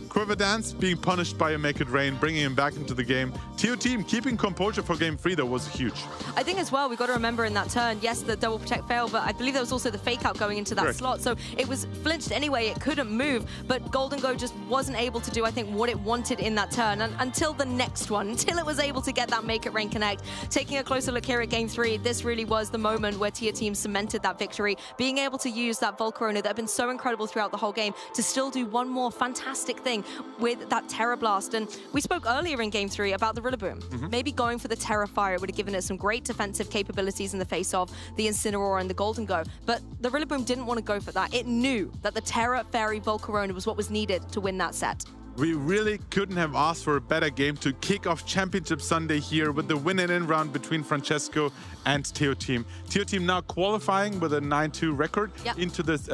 Quiver Dance being punished by a Make It Rain, bringing him back into the game. TO Team keeping composure for game 3, though, was huge. I think as well, we've got to remember in that turn, yes, the double protect failed, but I believe there was also the fake out going into that Correct. slot. So it was flinched anyway, it couldn't move, but Golden Go just wasn't able to do, I think, what it wanted in that turn. And until the next one, until it was able to get that Make It Rain connect. Taking a closer look here at game 3, this really was the moment where TO Team cemented that victory, being able to use that Volcarona that had been so incredible throughout the whole game to still do one more fantastic thing with that Terra Blast. And we spoke earlier in game 3 about the Rillaboom. Maybe going for the Terra Fire would have given it some great defensive capabilities in the face of the Incineroar and the Golden Go. But the Rillaboom didn't want to go for that. It knew that the Terra Fairy Volcarona was what was needed to win that set. We really couldn't have asked for a better game to kick off Championship Sunday here with the win and in round between Francesco and TO Team. TO Team now qualifying with a 9-2 record into this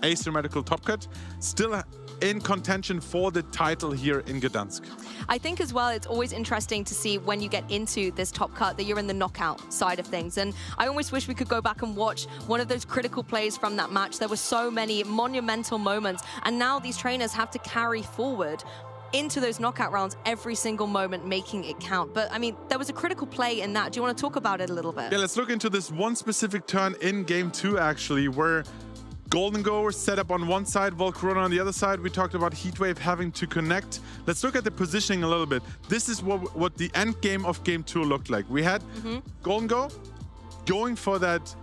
asymmetrical top cut. Still in contention for the title here in Gdansk. I think as well, it's always interesting to see when you get into this top cut that you're in the knockout side of things. And I almost wish we could go back and watch one of those critical plays from that match. There were so many monumental moments, and now these trainers have to carry forward into those knockout rounds every single moment, making it count. But I mean, there was a critical play in that. Do you want to talk about it a little bit? Yeah, let's look into this one specific turn in game 2 actually, where Golden Go set up on one side, Volcarona on the other side. We talked about Heatwave having to connect. Let's look at the positioning a little bit. This is what the end game of game 2 looked like. We had Golden Go going for that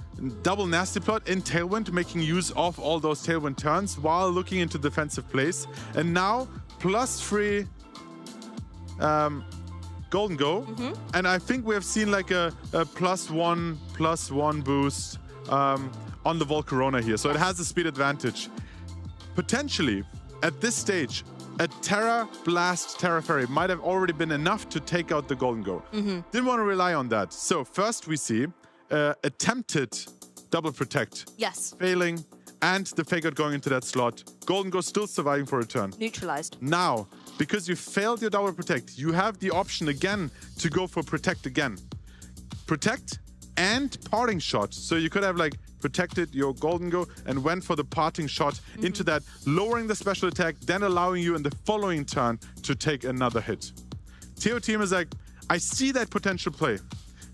double nasty plot in Tailwind, making use of all those Tailwind turns while looking into defensive plays. And now +3 Golden Go. And I think we have seen like a +1 boost on the Volcarona here, so it has a speed advantage. Potentially, at this stage, a Terra Blast Terra Fairy might have already been enough to take out the Golden Go. Didn't want to rely on that. So first we see attempted double protect. Yes. Failing, and the fake out going into that slot. Golden Go still surviving for a turn. Neutralized. Now, because you failed your double protect, you have the option again to go for protect again. Protect and parting shot. So you could have like protected your Golden Go and went for the parting shot into that, lowering the special attack, then allowing you in the following turn to take another hit. TO Team is like, I see that potential play,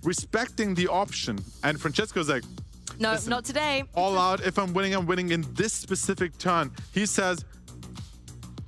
respecting the option. And Francesco's like, No, listen, not today. all out. If I'm winning in this specific turn. He says,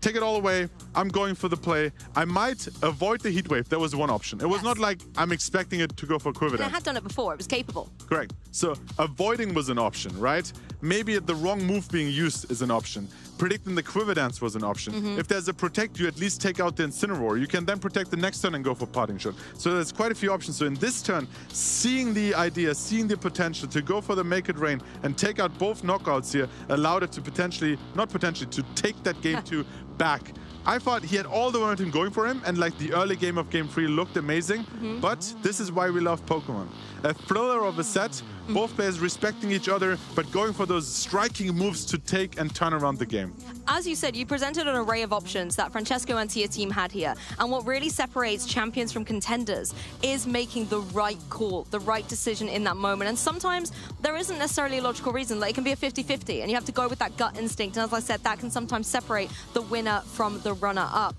take it all away. I'm going for the play. I might avoid the heat wave. That was one option. It was not like I'm expecting it to go for quiver And it dance. had done it before. It was capable. Correct. So avoiding was an option, right? Maybe the wrong move being used is an option. Predicting the quiver dance was an option. If there's a protect, you at least take out the Incineroar. You can then protect the next turn and go for parting shot. So there's quite a few options. So in this turn, seeing the idea, seeing the potential to go for the Make It Rain and take out both knockouts here allowed it to to take that game 2 back. I thought he had all the momentum going for him, and like the early game of game 3 looked amazing. But this is why we love Pokemon. A thriller of a set, both players respecting each other, but going for those striking moves to take and turn around the game. As you said, you presented an array of options that Francesco and Tia Team had here. And what really separates champions from contenders is making the right call, the right decision in that moment. And sometimes there isn't necessarily a logical reason. Like, it can be a 50-50, and you have to go with that gut instinct. And as I said, that can sometimes separate the winner from the runner-up.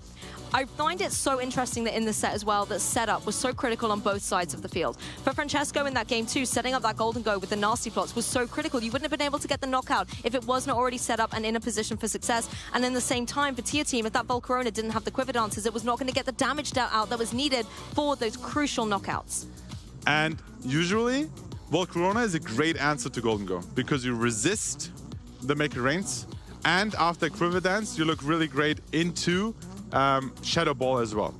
I find it so interesting that in this set as well, that setup was so critical on both sides of the field. For Francesco in that game 2, setting up that Golden Go with the nasty plots was so critical. You wouldn't have been able to get the knockout if it wasn't already set up and in a position for success. And in the same time, for Tia Team, if that Volcarona didn't have the quiver dances, it was not going to get the damage out that was needed for those crucial knockouts. And usually, Volcarona is a great answer to Golden Go because you resist the Make It Rains, and after Quiver Dance, you look really great into Shadow Ball as well.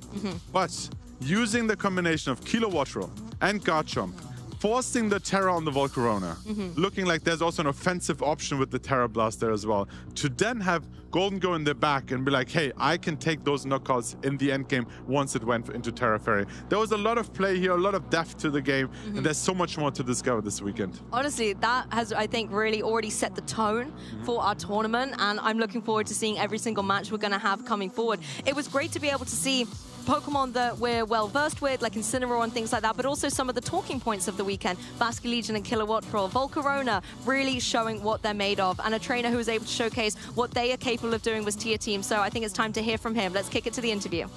But using the combination of Kilo Watt Roll and Garchomp, forcing the Terra on the Volcarona, looking like there's also an offensive option with the Terra Blast there as well. To then have Golden go in the back and be like, hey, I can take those knockouts in the end game once it went into Terra Fairy. There was a lot of play here, a lot of depth to the game, and there's so much more to discover this weekend. Honestly, that has, I think, really already set the tone for our tournament, and I'm looking forward to seeing every single match we're going to have coming forward. It was great to be able to see Pokemon that we're well versed with, like Incineroar and things like that, but also some of the talking points of the weekend. Basculegion and Kilowatt Troll, Volcarona really showing what they're made of, and a trainer who was able to showcase what they are capable of doing was Tia Team. So I think it's time to hear from him. Let's kick it to the interview.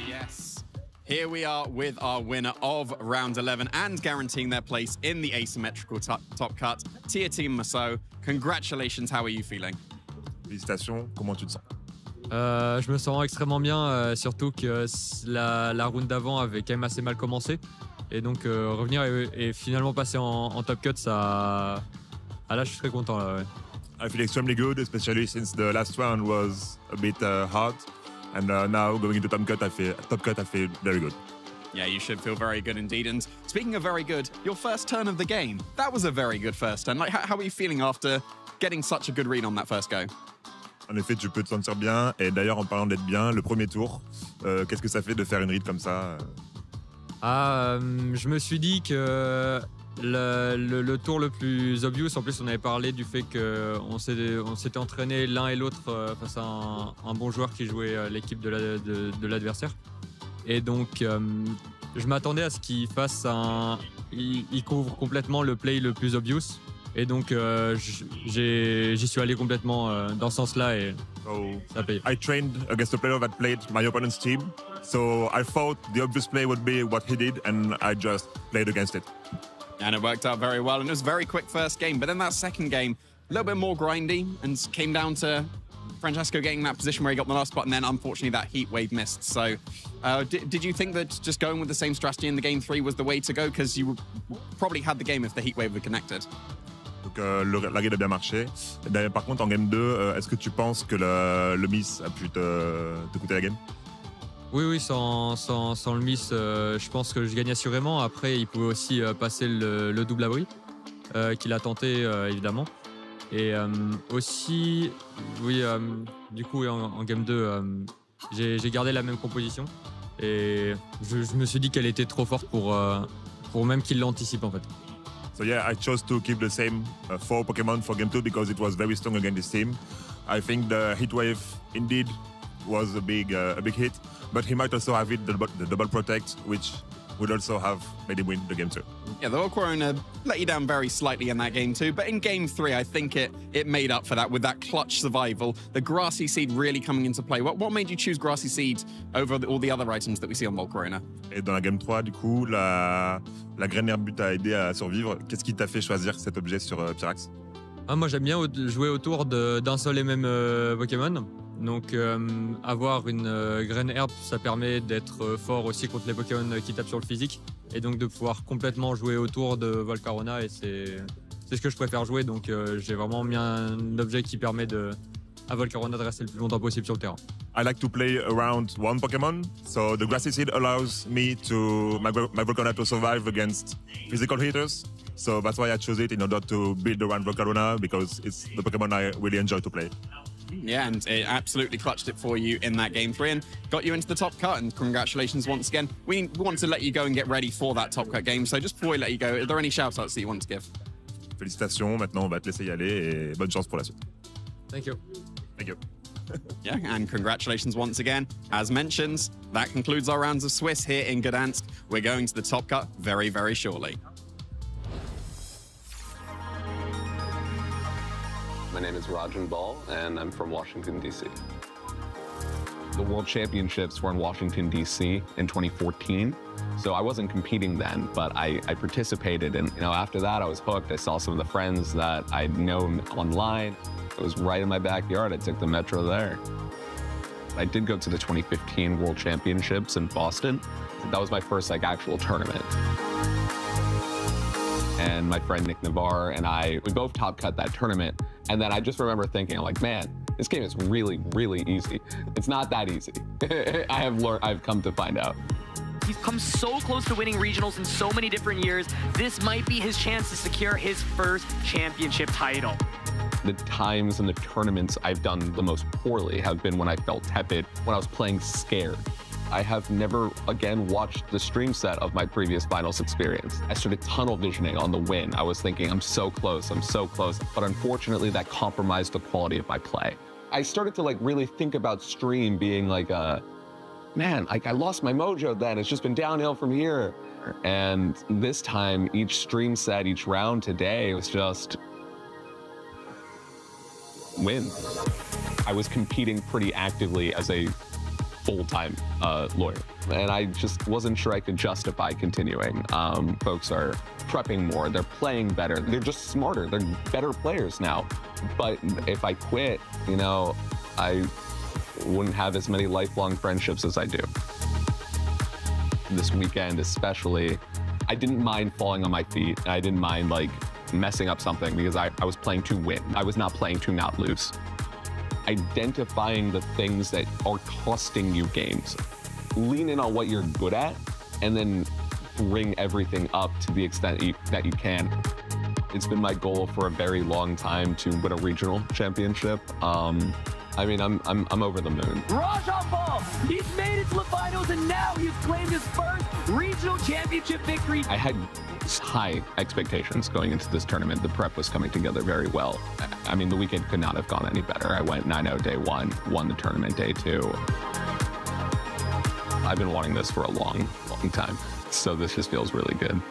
Yes. Here we are with our winner of round 11 and guaranteeing their place in the asymmetrical top cut, Tia Team Maso. Congratulations, how are you feeling? Félicitations, comment tu te sens? Je me sens extrêmement bien, surtout que la round d'avant avait quand même assez mal commencé. Et donc revenir et finalement passer en top cut, ça... Ah là, je suis très content. Là, ouais. I feel extremely good, especially since the last round was a bit hard. And now going into top cut, I feel very good. Yeah, you should feel very good indeed. And speaking of very good, your first turn of the game, that was a very good first turn. Like, how are you feeling after getting such a good read on that first go? En effet, tu peux te sentir bien. Et d'ailleurs, en parlant d'être bien, le premier tour, qu'est-ce que ça fait de faire une read comme ça? Je me suis dit que le tour le plus obvious, en plus on avait parlé du fait qu'on s'était entraîné l'un et l'autre face à un bon joueur qui jouait l'équipe de l'adversaire. Et donc je m'attendais à ce qu'il fasse il couvre complètement le play le plus obvious. Et donc j'y suis allé complètement dans ce sens-là et ça a payé. I trained against a player that played my opponent's team. So I thought the obvious play would be what he did and I just played against it. And it worked out very well, and it was a very quick first game. But then that second game, a little bit more grindy, and came down to Francesco getting that position where he got the last spot, and then unfortunately that heat wave missed. So did you think that just going with the same strategy in the game 3 was the way to go? Because you probably had the game if the heat wave were connected. Donc la game a bien marché. Par contre, en game 2, est-ce que tu penses que le miss a pu te coûter la game? Oui, sans le miss, je pense que je gagne assurément. Après, il pouvait aussi passer le double abri, qu'il a tenté évidemment. Et aussi, oui, du coup, en game 2, j'ai gardé la même composition. Et je me suis dit qu'elle était trop forte pour même qu'il l'anticipe en fait. So yeah, I chose to keep the same 4 Pokemon for game 2 because it was very strong against this team. I think the heat wave indeed was a big hit, but he might also have hit the double protect, which would also have made him win the game 2. Yeah, the Volcarona let you down very slightly in that game 2, but in game 3, I think it made up for that with that clutch survival, the Grassy Seed really coming into play. What made you choose Grassy Seed over all the other items that we see on Volcarona? Et dans la game 3, du coup, la graine herbe t'a aidé à survivre. Qu'est-ce qui t'a fait choisir cet objet sur Pyrax? Moi, j'aime bien jouer autour d'un seul et même Pokémon. Donc avoir une graine herbe, ça permet d'être fort aussi contre les Pokémon qui tapent sur le physique et donc de pouvoir complètement jouer autour de Volcarona, et c'est ce que je préfère jouer. Donc j'ai vraiment mis un objet qui permet à Volcarona de rester le plus longtemps possible sur le terrain. I like to play around one Pokemon, so the Grassy Seed allows me my Volcarona to survive against physical hitters. So that's why I chose it in order to build around Volcarona, because it's the Pokemon I really enjoy to play. Yeah, and it absolutely clutched it for you in that game 3 and got you into the top cut, and congratulations once again. We want to let you go and get ready for that top cut game, so just before we let you go, are there any shout-outs that you want to give? Félicitations, maintenant on va te laisser y aller et bonne chance pour la suite. Thank you. Thank you. Yeah, and congratulations once again. As mentioned, that concludes our rounds of Swiss here in Gdansk. We're going to the top cut very, very shortly. My name is Rajan Ball, and I'm from Washington, D.C. The World Championships were in Washington, D.C. in 2014. So I wasn't competing then, but I participated. And after that, I was hooked. I saw some of the friends that I'd known online. It was right in my backyard. I took the metro there. I did go to the 2015 World Championships in Boston. That was my first actual tournament. And my friend Nick Navarre and we both top cut that tournament. And then I just remember thinking, I'm like, man, this game is really, really easy. It's not that easy. I've come to find out. He's come so close to winning regionals in so many different years. This might be his chance to secure his first championship title. The times in the tournaments I've done the most poorly have been when I felt tepid, when I was playing scared. I have never again watched the stream set of my previous finals experience. I started tunnel visioning on the win. I was thinking, I'm so close, but unfortunately that compromised the quality of my play. I started to like really think about stream being like man, like I lost my mojo then, it's just been downhill from here. And this time, each stream set, each round today was just win. I was competing pretty actively as a full-time lawyer, and I just wasn't sure I could justify continuing. Folks are prepping more, they're playing better, they're just smarter, they're better players now. But if I quit, you know, I wouldn't have as many lifelong friendships as I do. This weekend especially, I didn't mind falling on my feet, and I didn't mind like messing up something because I was playing to win. I was not playing to not lose. Identifying the things that are costing you games. Lean in on what you're good at and then bring everything up to the extent that you can. It's been my goal for a very long time to win a regional championship. I mean, I'm over the moon. Rajan Ball, he's made it to the finals and now he's claimed his first regional championship victory. I had high expectations going into this tournament. The prep was coming together very well. I mean, the weekend could not have gone any better. I went 9-0 day one, won the tournament day two. I've been wanting this for a long, long time. So this just feels really good.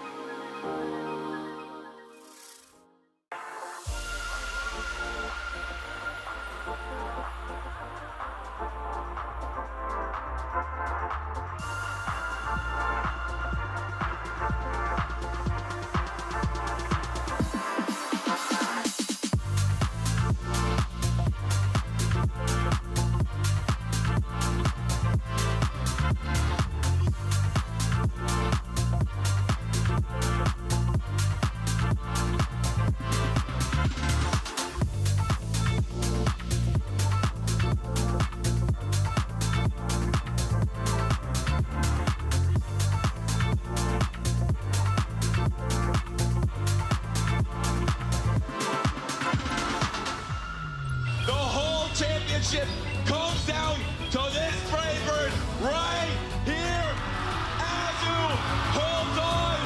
Comes down to this brave bird right here. Azu holds on.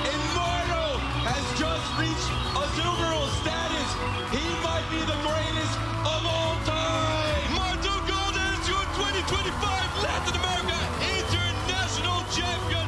Immortal has just reached Azumarill status. He might be the greatest of all time. Martin Gdansk, your 2025 Latin America International Champion.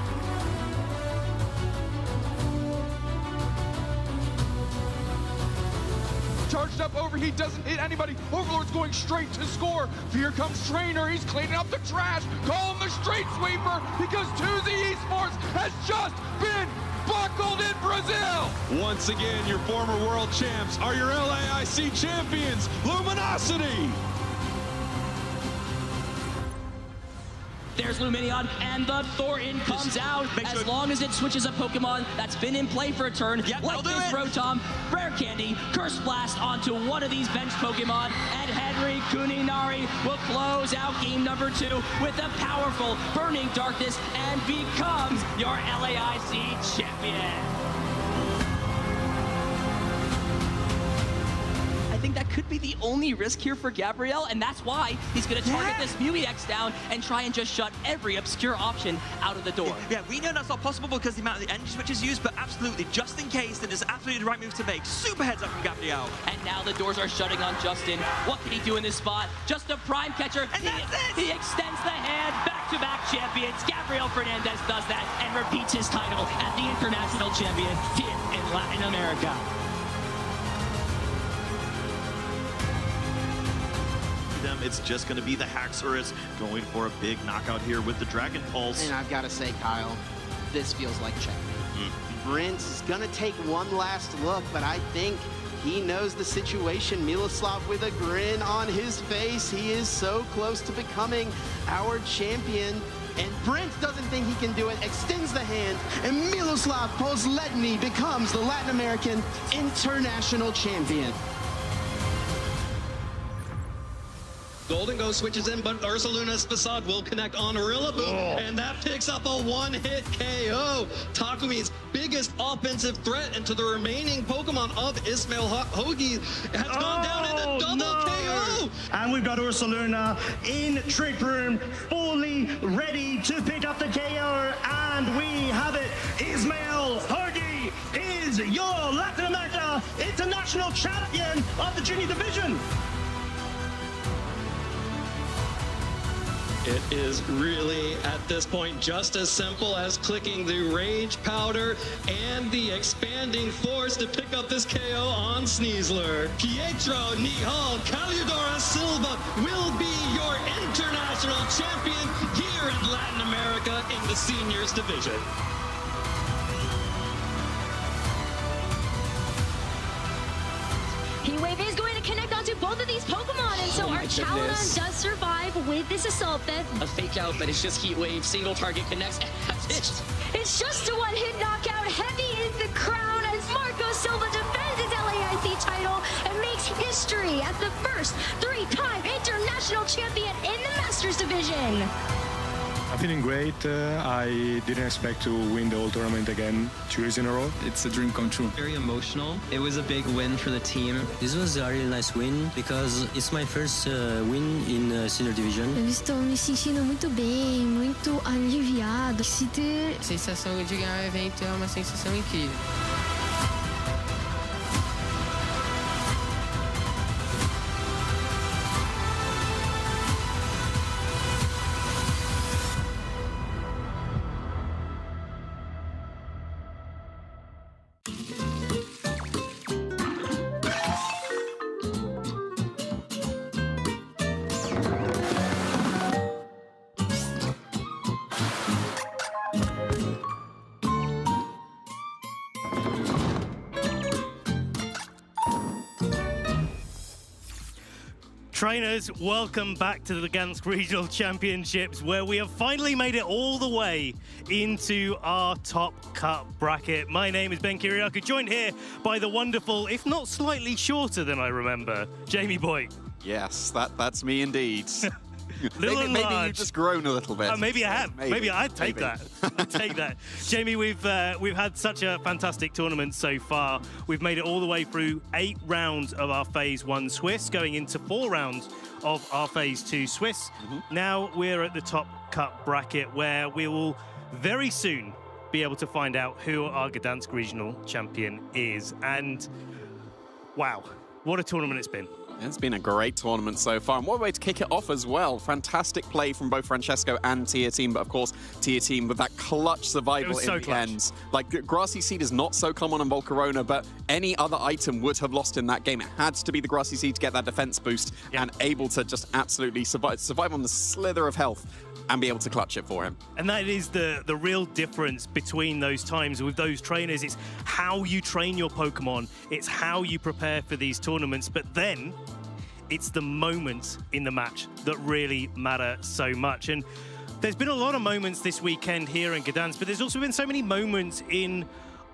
Charged up overheat, doesn't hit anybody. Overlord's going straight to score. Here comes Trainer, he's cleaning up the trash. Call him the street sweeper because 2Z Esports has just been buckled in Brazil. Once again, your former world champs are your LAIC champions, Luminosity. There's Luminion, and the Thornton comes out. As long as it switches a Pokemon that's been in play for a turn, like this Rotom, Rare Candy, Curse Blast onto one of these bench Pokemon, and Henry Kuninari will close out game number 2 with a powerful Burning Darkness and becomes your LAIC champion. I think that could be the only risk here for Gabriel, and that's why he's going to target this Mew EX down and try and just shut every obscure option out of the door. Yeah, we know that's not possible because the amount of the energy switches used, but absolutely, just in case, that is absolutely the right move to make. Super heads up from Gabriel. And now the doors are shutting on Justin. What can he do in this spot? Just a prime catcher. And he extends the hand. Back-to-back champions. Gabriel Fernandez does that and repeats his title as the international champion here in Latin America. It's just going to be the Haxorus going for a big knockout here with the Dragon Pulse. And I've got to say, Kyle, this feels like checkmate. Prince is going to take one last look, but I think he knows the situation. Miloslav with a grin on his face. He is so close to becoming our champion. And Prince doesn't think he can do it, extends the hand, and Miloslav Posledny becomes the Latin American International Champion. Golden Go switches in, but Ursaluna's Facade will connect on Rillaboom, and that picks up a one-hit KO. Takumi's biggest offensive threat into the remaining Pokemon of Ismail Hoagie has gone down in a double KO. And we've got Ursaluna in Trick Room, fully ready to pick up the KO, and we have it. Ismail Hoagie is your Latin America International Champion of the Junior Division. It is really, at this point, just as simple as clicking the Rage Powder and the Expanding Force to pick up this KO on Sneasler. Pietro Nihal Caludora Silva will be your international champion here in Latin America in the Seniors Division. Heatwave is going to connect onto both of these Pokemon, and so our Chalanon does survive with this Assault Vest. A fake out, but it's just Heatwave. Single target connects. It's just a one-hit knockout. Heavy is the crown as Marco Silva defends his LAIC title and makes history as the first three-time international champion in the Masters Division. I'm feeling great. I didn't expect to win the whole tournament again 2 years in a row. It's a dream come true. Very emotional. It was a big win for the team. This was a really nice win because it's my first win in senior division. Eu estou me sentindo muito bem, muito aliviado. A sensação de ganhar o evento é uma sensação incrível. Trainers, welcome back to the Gdansk Regional Championships, where we have finally made it all the way into our top cut bracket. My name is Ben Kiriakou, joined here by the wonderful, if not slightly shorter than I remember, Jamie Boy. Yes, that's me indeed. Maybe you've just grown a little bit. Maybe I have. Maybe I'd take that. I'd take that. Jamie, we've had such a fantastic tournament so far. We've made it all the way through 8 rounds of our Phase 1 Swiss, going into 4 rounds of our Phase 2 Swiss. Now we're at the top cut bracket, where we will very soon be able to find out who our Gdansk Regional Champion is. And wow, what a tournament it's been. It's been a great tournament so far, and what a way to kick it off as well. Fantastic play from both Francesco and Tia Team, but of course, Tia Team with that clutch survival in the end. Like, Grassy Seed is not so common on Volcarona, but any other item would have lost in that game. It had to be the Grassy Seed to get that defense boost and able to just absolutely survive on the slither of health and be able to clutch it for him. And that is the real difference between those times with those trainers. It's how you train your Pokemon. It's how you prepare for these tournaments. But then it's the moments in the match that really matter so much. And there's been a lot of moments this weekend here in Gdansk, but there's also been so many moments in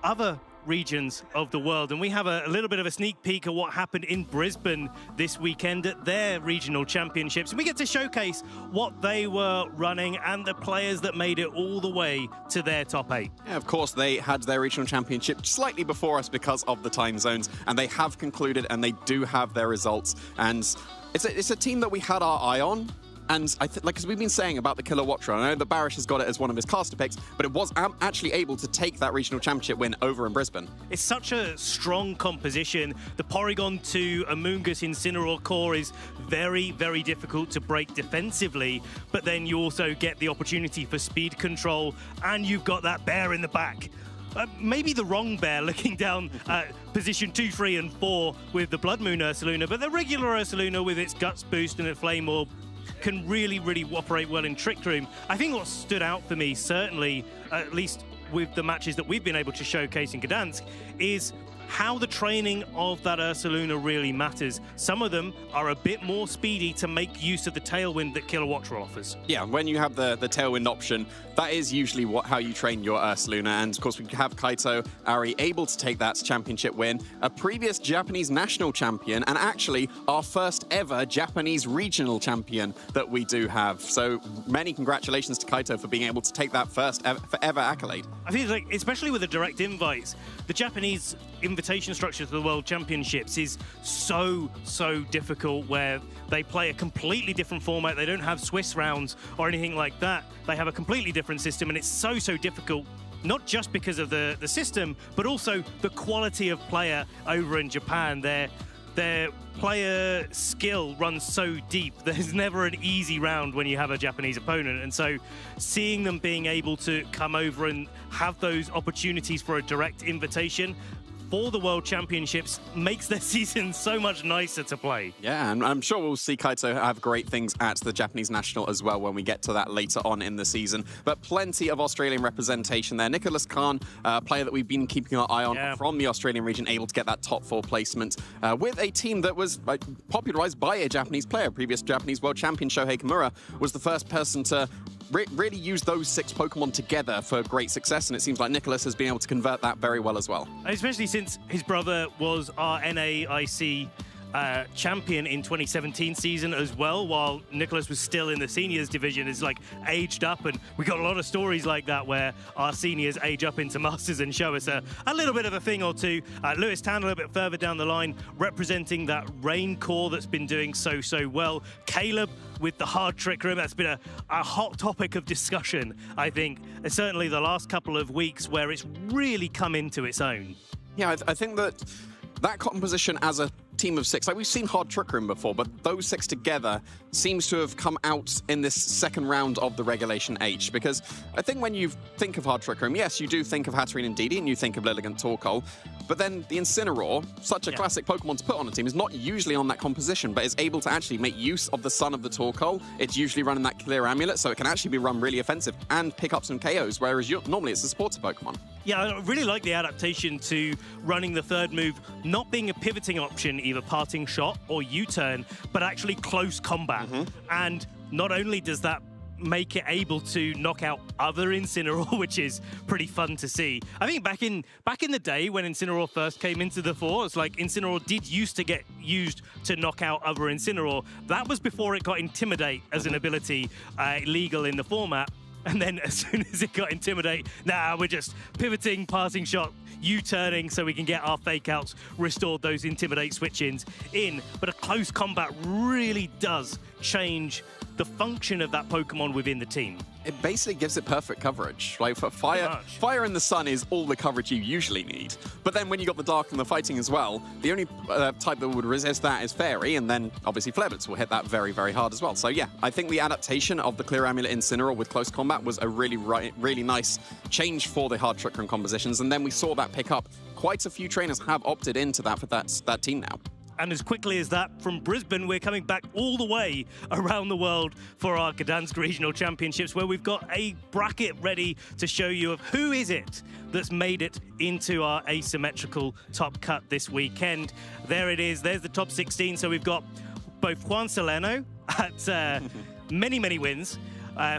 other regions of the world. And we have a little bit of a sneak peek at what happened in Brisbane this weekend at their regional championships. And we get to showcase what they were running and the players that made it all the way to their top 8. Yeah, of course, they had their regional championship slightly before us because of the time zones, and they have concluded and they do have their results. And it's a team that we had our eye on. And like, as we've been saying about the Killer Watcher, I know that Barish has got it as one of his caster picks, but it was actually able to take that regional championship win over in Brisbane. It's such a strong composition. The Porygon 2 Amoonguss Incineroar core is very, very difficult to break defensively, but then you also get the opportunity for speed control, and you've got that bear in the back. Maybe the wrong bear looking down position 2, 3, and 4 with the Blood Moon Ursaluna, but the regular Ursaluna with its Guts boost and its Flame Orb can really, really operate well in Trick Room. I think what stood out for me, certainly, at least with the matches that we've been able to showcase in Gdansk, is how the training of that Ursaluna really matters. Some of them are a bit more speedy to make use of the tailwind that Kilowattrel offers. Yeah, when you have the tailwind option, that is usually how you train your Ursaluna. And of course, we have Kaito Ari able to take that championship win, a previous Japanese national champion, and actually our first ever Japanese regional champion that we do have. So many congratulations to Kaito for being able to take that first ever accolade. I feel like, especially with the direct invites, the Japanese invitation structure to the World Championships is so difficult, where they play a completely different format. They don't have Swiss rounds or anything like that. They have a completely different system, and it's so difficult, not just because of the system, but also the quality of player over in Japan. Their player skill runs so deep. There's never an easy round when you have a Japanese opponent. And so seeing them being able to come over and have those opportunities for a direct invitation for the World Championships makes their season so much nicer to play. Yeah, and I'm sure we'll see Kaito have great things at the Japanese National as well when we get to that later on in the season. But plenty of Australian representation there. Nicholas Khan, a player that we've been keeping our eye on from the Australian region, able to get that top 4 placement with a team that was popularized by a Japanese player. Previous Japanese World Champion Shohei Kimura was the first person to really use those 6 Pokemon together for great success, and it seems like Nicholas has been able to convert that very well as well. Especially since his brother was our NAIC champion in 2017 season as well, while Nicholas was still in the seniors division, is like aged up, and we got a lot of stories like that where our seniors age up into masters and show us a little bit of a thing or two. Lewis Tan a little bit further down the line, representing that Rain core that's been doing so well. Caleb with the hard trick room, that's been a hot topic of discussion, I think, certainly the last couple of weeks, where it's really come into its own. Yeah, I think that composition as a team of 6, like we've seen Hard Trick Room before, but those 6 together seems to have come out in this second round of the Regulation H, because I think when you think of Hard Trick Room, yes, you do think of Hatterene and Didi, and you think of Lilligant Torkoal, but then the Incineroar, such a classic Pokemon to put on a team, is not usually on that composition, but is able to actually make use of the Sun of the Torkoal. It's usually running that Clear Amulet, so it can actually be run really offensive and pick up some KOs, whereas normally it's a supporter Pokemon. Yeah, I really like the adaptation to running the third move not being a pivoting option, either parting shot or U-turn, but actually close combat. And not only does that make it able to knock out other Incineroar, which is pretty fun to see. I think back in the day when Incineroar first came into the fore, it's like Incineroar did used to get used to knock out other Incineroar. That was before it got Intimidate as an ability legal in the format. And then as soon as it got Intimidate, we're just pivoting, passing shot, U-turning so we can get our fake outs restored, those Intimidate switch-ins in. But a close combat really does change the function of that Pokemon within the team. It basically gives it perfect coverage. Like for Fire and the Sun is all the coverage you usually need. But then when you got the Dark and the Fighting as well, the only type that would resist that is Fairy, and then obviously Flareblitz will hit that very hard as well. So yeah, I think the adaptation of the Clear Amulet Incineroar with close combat was a really nice change for the Hard Trick Room compositions, and then we saw that pick up. Quite a few trainers have opted into that for that team now. And as quickly as that, from Brisbane, we're coming back all the way around the world for our Gdansk Regional Championships, where we've got a bracket ready to show you of who is it that's made it into our asymmetrical top cut this weekend. There it is. There's the top 16. So we've got both Juan Solano at many wins.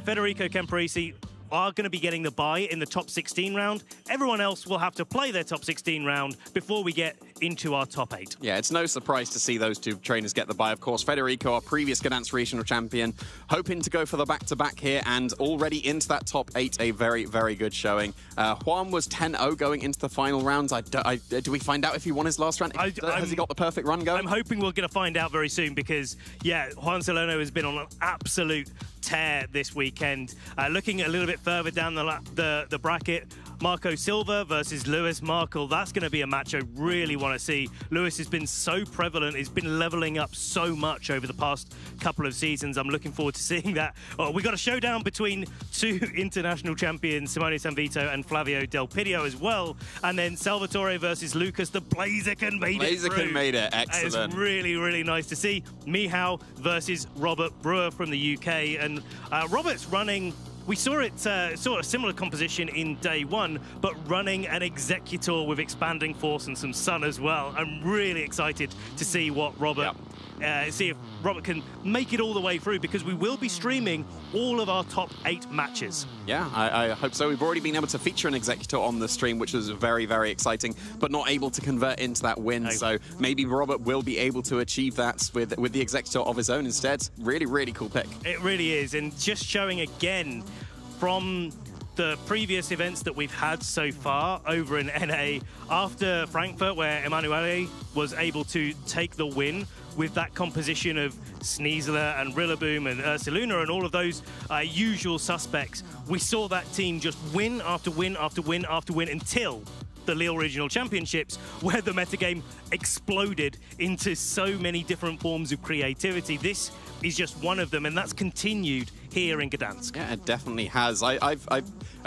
Federico Camporisi are going to be getting the bye in the top 16 round. Everyone else will have to play their top 16 round before we get into our top 8. Yeah, it's no surprise to see those 2 trainers get the bye, of course. Federico, our previous Gdansk Regional Champion, hoping to go for the back-to-back here, and already into that top 8, a very good showing. Juan was 10-0 going into the final rounds. Do we find out if he won his last round? Has he got the perfect run going? I'm hoping we're going to find out very soon, because, yeah, Juan Solano has been on an absolute tear this weekend. Looking a little bit further down the bracket, Marco Silva versus Lewis Markle. That's going to be a match I really want to see. Lewis has been so prevalent. He's been leveling up so much over the past couple of seasons. I'm looking forward to seeing that. We got a showdown between 2 international champions, Simone Sanvito and Flavio Del Pidio as well. And then Salvatore versus Lucas. The Blaziken made it through. Blaziken made it. Excellent. It's really nice to see. Mihao versus Robert Brewer from the UK. And Robert's running We saw a similar composition in day one, but running an Executor with Expanding Force and some Sun as well. I'm really excited to see what Robert, see if Robert can make it all the way through, because we will be streaming all of our top 8 matches. Yeah, I hope so. We've already been able to feature an Executor on the stream, which was very, very exciting, but not able to convert into that win. No. So maybe Robert will be able to achieve that with the Executor of his own instead. Really, really cool pick. It really is, and just showing again from the previous events that we've had so far over in NA, after Frankfurt, where Emanuele was able to take the win with that composition of Sneasler and Rillaboom and Ursaluna and all of those usual suspects, we saw that team just win after win after win after win until the Lille Regional Championships, where the metagame exploded into so many different forms of creativity. This is just one of them, and that's continued here in Gdansk. Yeah, it definitely has. I've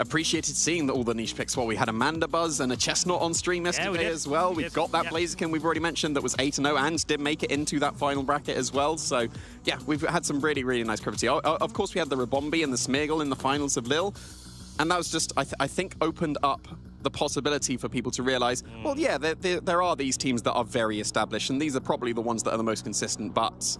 appreciated seeing all the niche picks. Well, we had a Mandabuzz and a Chestnut on stream yesterday as well. We've got that Blaziken we've already mentioned that was 8-0 and did make it into that final bracket as well. So, yeah, we've had some really, really nice creativity. Of course, we had the Rabombi and the Smeargle in the finals of Lille, and that was just, I think, opened up the possibility for people to realize, well, yeah, there are these teams that are very established, and these are probably the ones that are the most consistent, but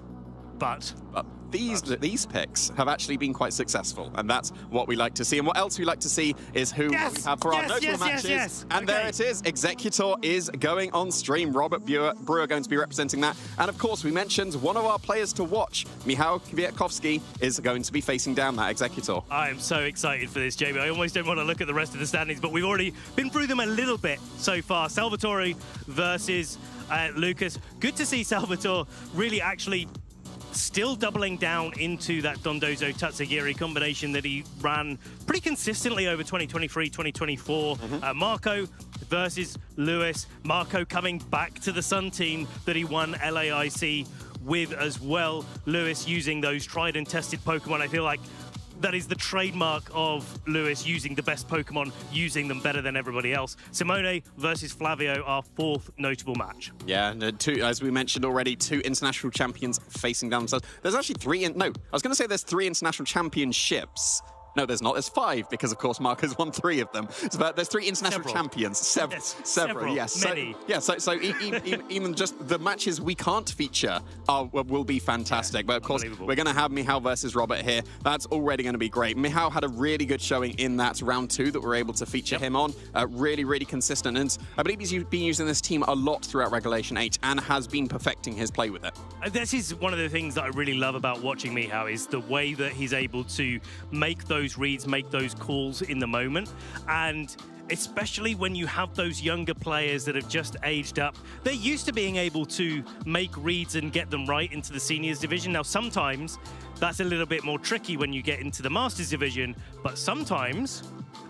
these picks have actually been quite successful, and that's what we like to see. And what else we like to see is who we have for our notable matches. And there it is. Executor is going on stream. Robert Brewer going to be representing that. And of course, we mentioned one of our players to watch, Michał Kwiatkowski, is going to be facing down that Executor. I am so excited for this, Jamie. I almost don't want to look at the rest of the standings, but we've already been through them a little bit so far. Salvatore versus Lucas. Good to see Salvatore really actually still doubling down into that Dondozo Tatsugiri combination that he ran pretty consistently over 2023, 2024. Marco versus Lewis. Marco coming back to the Sun team that he won LAIC with as well. Lewis using those tried and tested Pokemon. I feel like that is the trademark of Lewis, using the best Pokemon, using them better than everybody else. Simone versus Flavio, our 4th notable match. Yeah, as we mentioned already, 2 international champions facing down themselves. There's actually 3, I was going to say there's 3 international championships. No, there's not. There's 5, because, of course, Marco's won 3 of them. But there's 3 international champions. Several, yes. Many. So even just the matches we can't feature will be fantastic. But, of course, we're going to have Michał versus Robert here. That's already going to be great. Michał had a really good showing in that round 2 that we're able to feature him on. Really, really consistent. And I believe he's been using this team a lot throughout Regulation 8 and has been perfecting his play with it. This is one of the things that I really love about watching Michał, is the way that he's able to make those reads, make those calls in the moment. And especially when you have those younger players that have just aged up, they're used to being able to make reads and get them right into the seniors division. Now, sometimes that's a little bit more tricky when you get into the masters division, but sometimes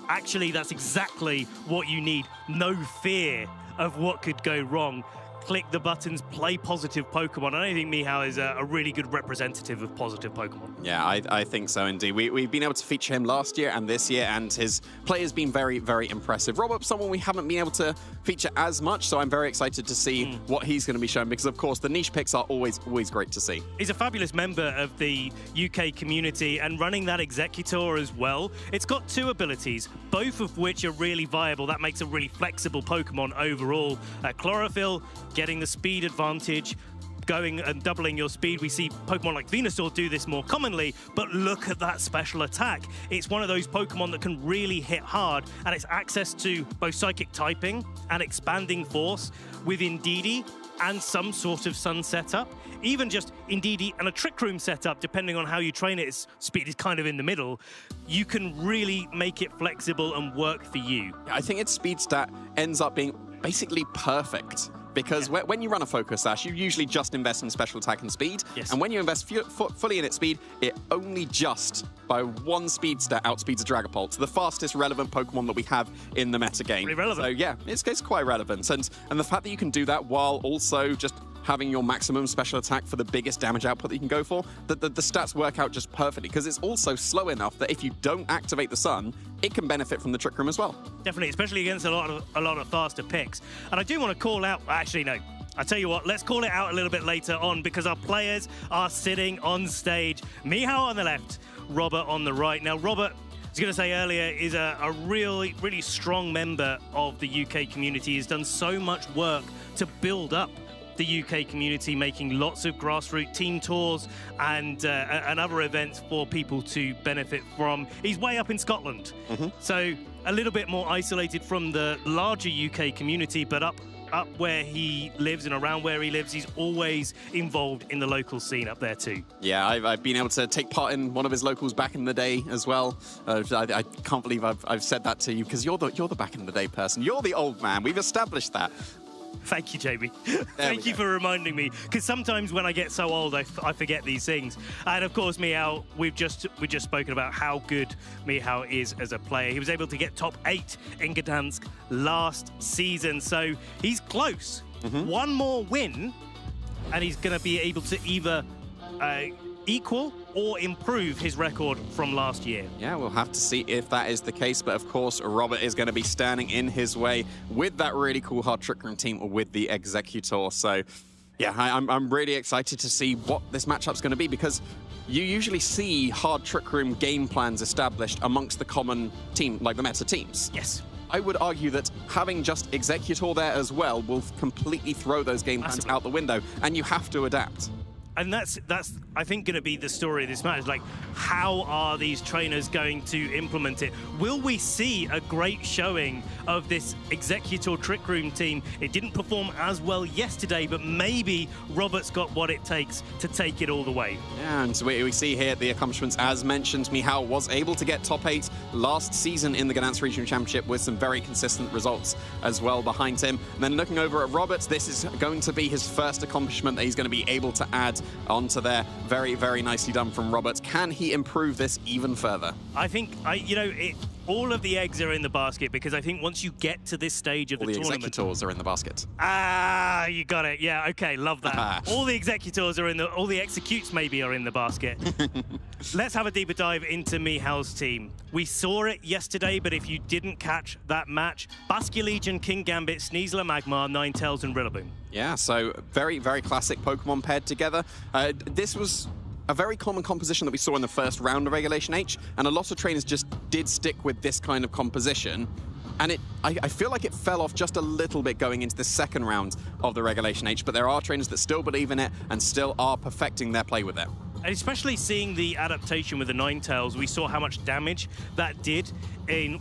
actually that's exactly what you need. No fear of what could go wrong. Click the buttons, play positive Pokemon. And I think Michał is a really good representative of positive Pokemon. Yeah, I think so indeed. We've been able to feature him last year and this year, and his play has been very, very impressive. Robert's someone we haven't been able to feature as much, so I'm very excited to see what he's going to be showing, because, of course, the niche picks are always great to see. He's a fabulous member of the UK community, and running that Executor as well. It's got 2 abilities, both of which are really viable. That makes a really flexible Pokemon overall. Chlorophyll, getting the speed advantage, going and doubling your speed. We see Pokemon like Venusaur do this more commonly, but look at that special attack. It's one of those Pokemon that can really hit hard, and it's access to both Psychic typing and Expanding Force with Indeedee and some sort of Sun setup. Even just Indeedee and a Trick Room setup, depending on how you train it, its speed is kind of in the middle. You can really make it flexible and work for you. I think its speed stat ends up being basically perfect. Because when you run a Focus Sash, you usually just invest in special attack and speed. And when you invest fully in its speed, it only just, by 1 speed stat, outspeeds a Dragapult, the fastest relevant Pokemon that we have in the metagame. Pretty relevant. So yeah, it's quite relevant. And the fact that you can do that while also just having your maximum special attack for the biggest damage output that you can go for, the stats work out just perfectly, because it's also slow enough that if you don't activate the Sun, it can benefit from the Trick Room as well. Definitely, especially against a lot of faster picks. And I do want to call out, actually no, I tell you what, let's call it out a little bit later on, because our players are sitting on stage. Michał on the left, Robert on the right. Now, Robert, was going to say earlier, is a really, really strong member of the UK community. He's done so much work to build up the UK community, making lots of grassroots team tours and other events for people to benefit from. He's way up in Scotland, so a little bit more isolated from the larger UK community, but up where he lives and around where he lives, he's always involved in the local scene up there too. Yeah, I've been able to take part in one of his locals back in the day as well. I can't believe I've said that to you, because you're the back in the day person. You're the old man. We've established that. Thank you, Jamie. Thank you for reminding me, because sometimes when I get so old, I forget these things. And of course, Michał, we've just spoken about how good Michał is as a player. He was able to get top 8 in Gdansk last season, so he's close. One more win, and he's going to be able to either equal or improve his record from last year. Yeah, we'll have to see if that is the case, but of course Robert is going to be standing in his way with that really cool hard trick room team with the Executor. So yeah, I'm really excited to see what this matchup's going to be, because you usually see hard trick room game plans established amongst the common team, like the meta teams. Yes. I would argue that having just Executor there as well will completely throw those game plans out the window, and you have to adapt. And that's I think, going to be the story of this match. Like, how are these trainers going to implement it? Will we see a great showing of this Executor Trick Room team? It didn't perform as well yesterday, but maybe Robert's got what it takes to take it all the way. Yeah, and we see here the accomplishments. As mentioned, Michał was able to get top 8 last season in the Gdansk Regional Championship with some very consistent results as well behind him. And then looking over at Robert, this is going to be his first accomplishment that he's going to be able to add onto there. Very, very nicely done from Robert. Can he improve this even further? I think, all of the eggs are in the basket, because I think once you get to this stage of the tournament... All the Executors are in the basket. Ah, you got it. Yeah, okay, love that. All the Executors are all the Executes maybe are in the basket. Let's have a deeper dive into Michał's team. We saw it yesterday, but if you didn't catch that match, Basque Legion, King Gambit, Sneasler, Magmar, Ninetales and Rillaboom. Yeah, so very, very classic Pokemon paired together. This was a very common composition that we saw in the first round of Regulation H, and a lot of trainers just did stick with this kind of composition. And I feel like it fell off just a little bit going into the second round of the Regulation H, but there are trainers that still believe in it and still are perfecting their play with it. And especially seeing the adaptation with the Ninetales, we saw how much damage that did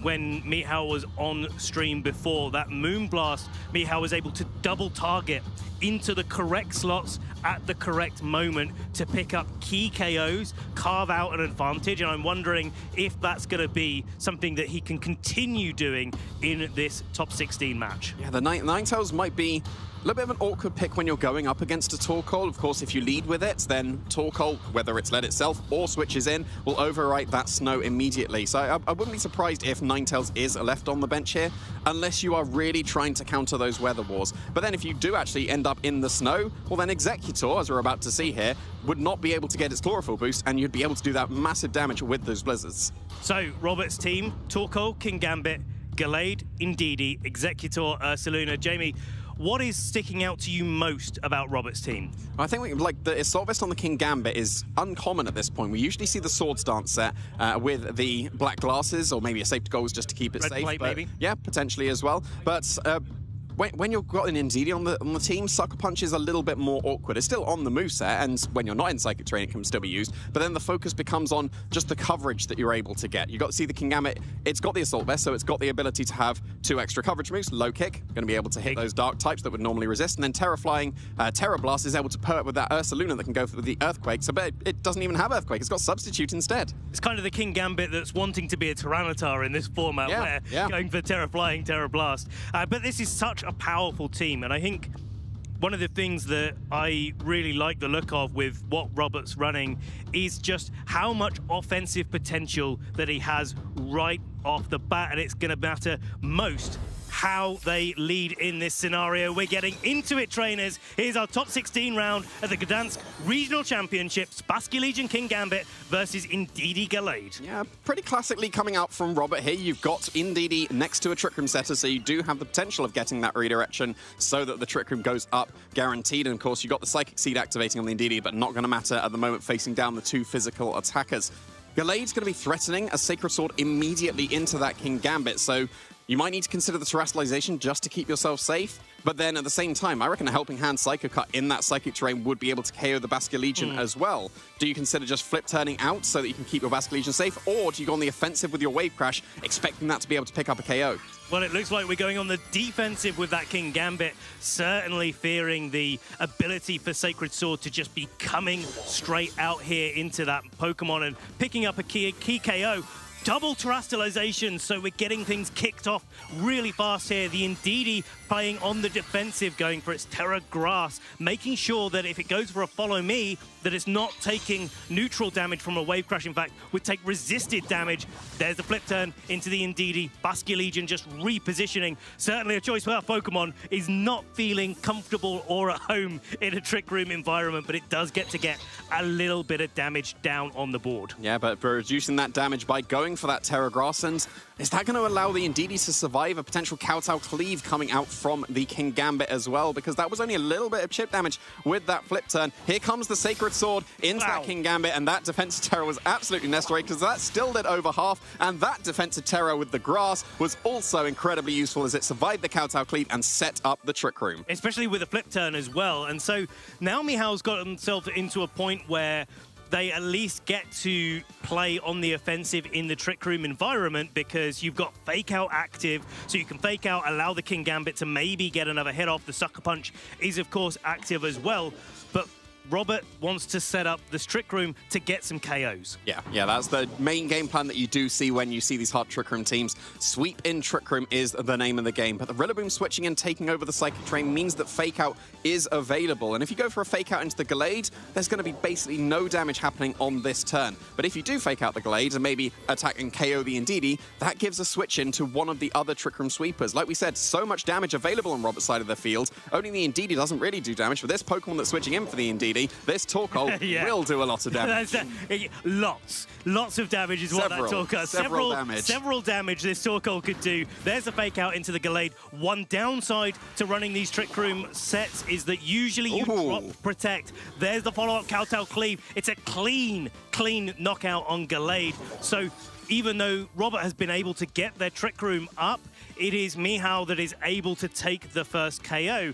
when Michał was on stream before. That Moonblast, Michał was able to double target into the correct slots at the correct moment to pick up key KOs, carve out an advantage, and I'm wondering if that's going to be something that he can continue doing in this top 16 match. Yeah, the Ninetales might be a little bit of an awkward pick when you're going up against a Torkoal. Of course, if you lead with it, then Torkoal, whether it's led itself or switches in, will overwrite that Snow immediately. So I wouldn't be surprised if Ninetales is left on the bench here, unless you are really trying to counter those Weather Wars. But then if you do actually end up in the Snow, well then Executor, as we're about to see here, would not be able to get its Chlorophyll boost, and you'd be able to do that massive damage with those Blizzards. So, Robert's team, Torkoal, King Gambit, Gallade, Indeedee, Executor, Ursaluna. Jamie, what is sticking out to you most about Robert's team? I think the Assault Vest on the King Gambit is uncommon at this point. We usually see the Swords Dance set with the black glasses, or maybe a safety goals just to keep it Red safe. Plate, maybe? Yeah, potentially as well. But when you've got an Indeedee on the team, Sucker Punch is a little bit more awkward. It's still on the moveset, and when you're not in Psychic Terrain, it can still be used. But then the focus becomes on just the coverage that you're able to get. You've got to see the King Gambit. It's got the Assault Vest, so it's got the ability to have 2 extra coverage moves. Low Kick, going to be able to hit those Dark types that would normally resist. And then Terra Flying, Terra Blast is able to pair it with that Ursaluna that can go with the Earthquake. So but it doesn't even have Earthquake. It's got Substitute instead. It's kind of the King Gambit that's wanting to be a Tyranitar in this format, where going for Terra Flying, Terra Blast. But this is such a powerful team, and I think one of the things that I really like the look of with what Robert's running is just how much offensive potential that he has right off the bat, and it's going to matter most how they lead in this scenario. We're getting into it, trainers. Here's our top 16 round at the Gdansk Regional Championships. Basque Legion King Gambit versus Indeedee Gallade. Yeah, pretty classically coming out from Robert here. You've got Indeedee next to a Trick Room setter, so you do have the potential of getting that redirection so that the Trick Room goes up guaranteed. And of course, you've got the Psychic Seed activating on the Indeedee, but not going to matter at the moment facing down the 2 physical attackers. Galade's going to be threatening a Sacred Sword immediately into that King Gambit, so you might need to consider the Terrestrialization just to keep yourself safe. But then at the same time, I reckon a Helping Hand Psycho Cut in that Psychic Terrain would be able to KO the Basculegion as well. Do you consider just flip turning out so that you can keep your Basculegion safe, or do you go on the offensive with your Wave Crash, expecting that to be able to pick up a KO? Well, it looks like we're going on the defensive with that King Gambit, certainly fearing the ability for Sacred Sword to just be coming straight out here into that Pokemon and picking up a key KO. Double Terrestrialization, so we're getting things kicked off really fast here. The Indeedee playing on the defensive, going for its Terra Grass, making sure that if it goes for a Follow Me, that it's not taking neutral damage from a Wave Crash. In fact, would take resisted damage. There's the flip turn into the Indeedee. Basculegion just repositioning. Certainly a choice where our Pokemon is not feeling comfortable or at home in a Trick Room environment, but it does get a little bit of damage down on the board. Yeah, but for reducing that damage by going for that Terra Grass, and is that going to allow the Indeedee to survive a potential Kowtow Cleave coming out from the King Gambit as well? Because that was only a little bit of chip damage with that flip turn. Here comes the Sacred Sword into that King Gambit, and that defensive Terra was absolutely necessary because that still did over half, and that defensive Terra with the grass was also incredibly useful as it survived the Kowtow Cleave and set up the Trick Room. Especially with a flip turn as well. And so now Mihal's got himself into a point where they at least get to play on the offensive in the Trick Room environment because you've got Fake Out active, so you can Fake Out, allow the King Gambit to maybe get another hit off. The Sucker Punch is, of course, active as well. But Robert wants to set up this Trick Room to get some KOs. Yeah, that's the main game plan that you do see when you see these hard Trick Room teams. Sweep in Trick Room is the name of the game, but the Rillaboom switching and taking over the Psychic Terrain means that Fake Out is available. And if you go for a Fake Out into the Gallade, there's going to be basically no damage happening on this turn. But if you do Fake Out the Gallade and maybe attack and KO the Indeedee, that gives a switch into one of the other Trick Room sweepers. Like we said, so much damage available on Robert's side of the field. Only the Indeedee doesn't really do damage, but this Pokemon that's switching in for the Indeedee, this Torkoal will do a lot of damage. Lots of damage is what that Torkoal. Several damage this Torkoal could do. There's a Fake Out into the Gallade. One downside to running these Trick Room sets is that usually you drop Protect. There's the follow-up Kowtow Cleave. It's a clean knockout on Gallade. So even though Robert has been able to get their Trick Room up, it is Mihal that is able to take the first KO.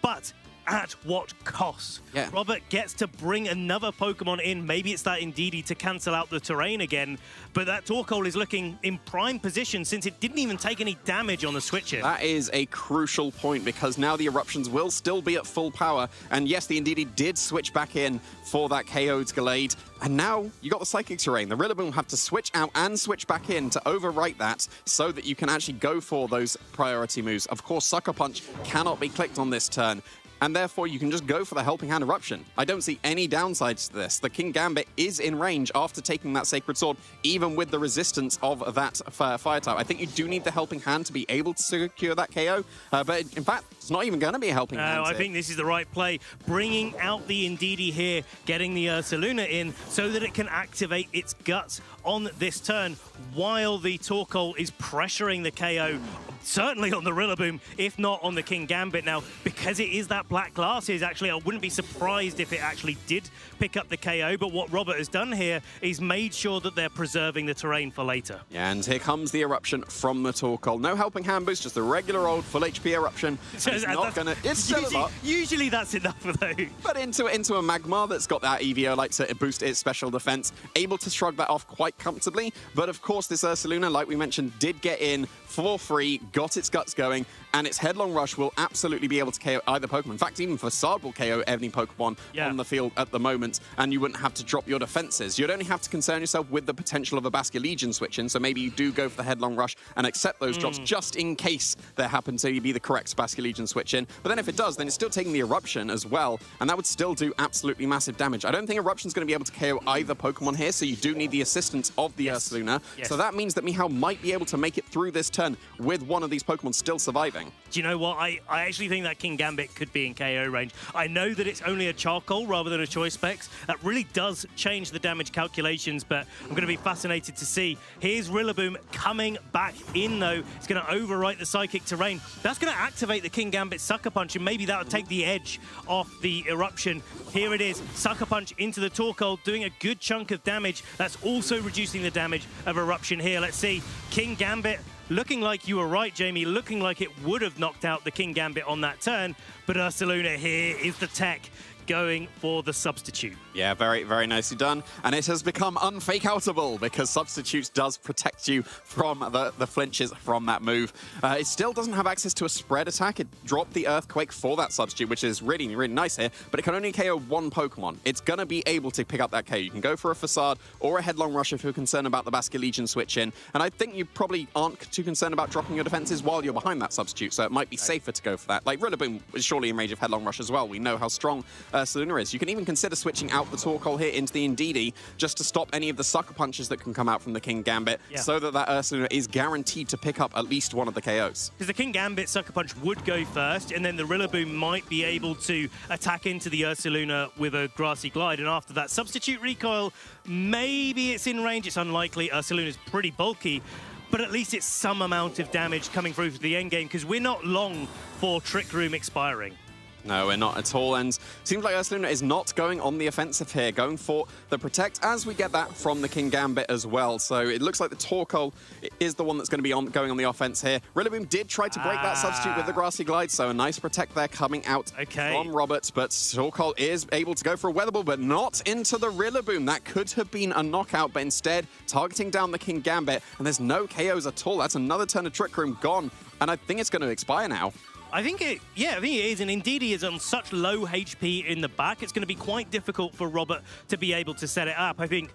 But at what cost? Yeah. Robert gets to bring another Pokemon in. Maybe it's that Indeedee to cancel out the terrain again, but that Torkoal is looking in prime position since it didn't even take any damage on the switch in. That is a crucial point because now the Eruptions will still be at full power, and yes, the Indeedee did switch back in for that KO'd Gallade, and now you got the Psychic Terrain. The Rillaboom will have to switch out and switch back in to overwrite that so that you can actually go for those priority moves. Of course, Sucker Punch cannot be clicked on this turn, and therefore you can just go for the Helping Hand Eruption. I don't see any downsides to this. The King Gambit is in range after taking that Sacred Sword, even with the resistance of that Fire type. I think you do need the Helping Hand to be able to secure that KO, but in fact, it's not even going to be a Helping Hand. I think this is the right play. Bringing out the Indeedee here, getting the Ursaluna in so that it can activate its guts on this turn while the Torkoal is pressuring the KO, certainly on the Rillaboom, if not on the King Gambit. Now, because it is that Black Glasses, actually, I wouldn't be surprised if it actually did pick up the KO, but what Robert has done here is made sure that they're preserving the terrain for later. Yeah, and here comes the Eruption from the Torkoal. No Helping Hand boost, just the regular old full HP Eruption. It's not gonna... It's still a lot. Usually that's enough, though. But into a Magmar that's got that EVO-like to boost its special defense, able to shrug that off quite comfortably. But of course, this Ursaluna, like we mentioned, did get in for free, got its guts going, and its Headlong Rush will absolutely be able to KO either Pokemon. In fact, even Facade will KO any Pokemon on the field at the moment, and you wouldn't have to drop your defenses. You'd only have to concern yourself with the potential of a Basculegion switch in, so maybe you do go for the Headlong Rush and accept those drops just in case there happen to be the correct Basculegion switch in. But then if it does, then it's still taking the Eruption as well, and that would still do absolutely massive damage. I don't think Eruption's going to be able to KO either Pokemon here, so you do need the assistance of the Ursaluna. So that means that Mihal might be able to make it through this turn with one one of these Pokemon still surviving. Do you know what? I actually think that King Gambit could be in KO range. I know that it's only a charcoal rather than a choice specs. That really does change the damage calculations, but I'm going to be fascinated to see. Here's Rillaboom coming back in, though. It's going to overwrite the Psychic Terrain. That's going to activate the King Gambit Sucker Punch, and maybe that'll take the edge off the Eruption. Here it is. Sucker Punch into the Torkoal, doing a good chunk of damage. That's also reducing the damage of Eruption here. Let's see. King Gambit looking like you were right, Jamie, looking like it would have knocked out the King Gambit on that turn, but Ursaluna here is the tech going for the substitute. Yeah, very, very nicely done. And it has become unfake-outable because substitutes does protect you from the flinches from that move. It still doesn't have access to a spread attack. It dropped the Earthquake for that substitute, which is really, really nice here, but it can only KO one Pokemon. It's going to be able to pick up that KO. You can go for a Facade or a Headlong Rush if you're concerned about the Basculegion switch in. And I think you probably aren't too concerned about dropping your defenses while you're behind that substitute, so it might be safer to go for that. Like, Rillaboom is surely in range of Headlong Rush as well. We know how strong Ursaluna is. You can even consider switching out the Torkoal here into the Indeedee just to stop any of the sucker punches that can come out from the King Gambit, so that Ursaluna is guaranteed to pick up at least one of the KOs. Because the King Gambit Sucker Punch would go first, and then the Rillaboom might be able to attack into the Ursaluna with a Grassy Glide, and after that Substitute Recoil, maybe it's in range. It's unlikely. Ursaluna's pretty bulky, but at least it's some amount of damage coming through for the endgame, because we're not long for Trick Room expiring. No, we're not at all, and seems like Ursaluna is not going on the offensive here, going for the Protect, as we get that from the King Gambit as well. So it looks like the Torkoal is the one that's going to be going on the offense here. Rillaboom did try to break that substitute with the Grassy Glide, so a nice Protect there coming out from Robert, but Torkoal is able to go for a Weather Ball, but not into the Rillaboom. That could have been a knockout, but instead targeting down the King Gambit, and there's no KOs at all. That's another turn of Trick Room gone, and I think it's going to expire now. I think it is, and Indeedee is on such low HP in the back, it's going to be quite difficult for Robert to be able to set it up. I think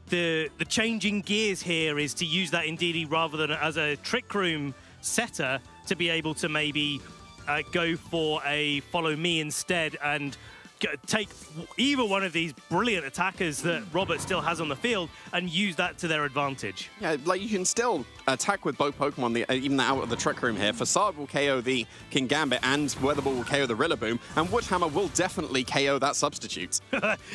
the changing gears here is to use that Indeedee rather than as a Trick Room setter to be able to maybe go for a Follow Me instead and take either one of these brilliant attackers that Robert still has on the field and use that to their advantage. Yeah, like you can still attack with both Pokemon, even out of the Trick Room here. Facade will KO the King Gambit and Weather Ball will KO the Rillaboom, and Woodhammer will definitely KO that substitute.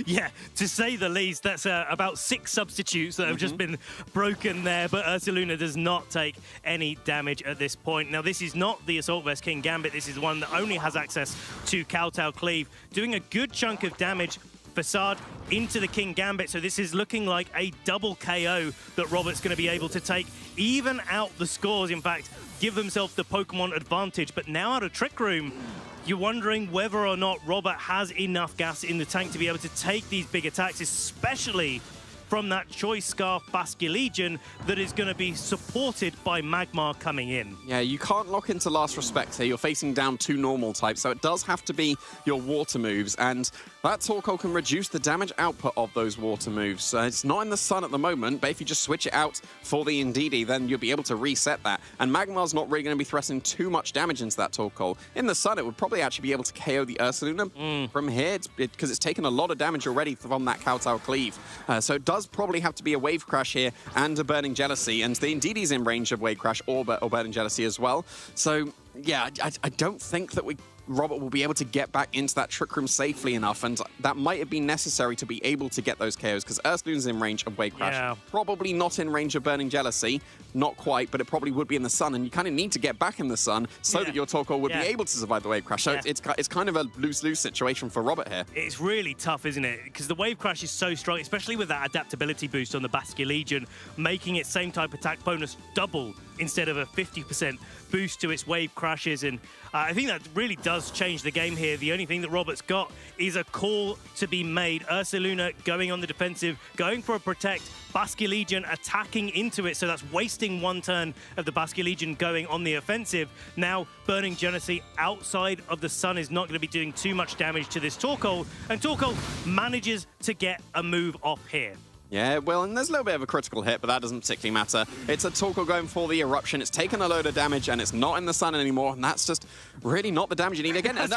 Yeah, to say the least, that's about 6 substitutes that have just been broken there, but Ursaluna does not take any damage at this point. Now, this is not the Assault Vest King Gambit. This is one that only has access to Kowtow Cleave, doing a good chunk of damage. Facade into the King Gambit, so this is looking like a double KO that Robert's going to be able to take, even out the scores, in fact, give themselves the Pokemon advantage. But now out of Trick Room, you're wondering whether or not Robert has enough gas in the tank to be able to take these big attacks, especially from that Choice Scarf Basculegion that is going to be supported by Magmar coming in. Yeah, you can't lock into Last Respect here. You're facing down 2 normal types, so it does have to be your water moves, and that Torkoal can reduce the damage output of those water moves. It's not in the sun at the moment, but if you just switch it out for the Indeedee, then you'll be able to reset that. And Magmar's not really going to be thrusting too much damage into that Torkoal. In the sun, it would probably actually be able to KO the Ursaluna from here, because it's taken a lot of damage already from that Kowtow Cleave. So it does probably have to be a Wave Crash here and a Burning Jealousy, and the Indeedee's in range of Wave Crash or Burning Jealousy as well. So yeah, I don't think that Robert will be able to get back into that Trick Room safely enough, and that might have been necessary to be able to get those KOs, because Ursaluna's in range of Wave Crash. Yeah. Probably not in range of Burning Jealousy, not quite, but it probably would be in the sun, and you kind of need to get back in the sun so that your Torkoal would be able to survive the Wave Crash. So it's kind of a lose-lose situation for Robert here. It's really tough, isn't it? Because the Wave Crash is so strong, especially with that adaptability boost on the Basculegion, making its same type attack bonus double instead of a 50% boost to its Wave Crashes, and I think that really does change the game here. The only thing that Robert's got is a call to be made. Ursaluna going on the defensive, going for a Protect, Basculegion attacking into it, so that's wasting 1 turn of the Basculegion going on the offensive. Now, Burning Jealousy outside of the sun is not going to be doing too much damage to this Torkoal, and Torkoal manages to get a move off here. Yeah, well, and there's a little bit of a critical hit, but that doesn't particularly matter. It's a Torkoal going for the Eruption. It's taken a load of damage, and it's not in the sun anymore, and that's just really not the damage you need. Again, that's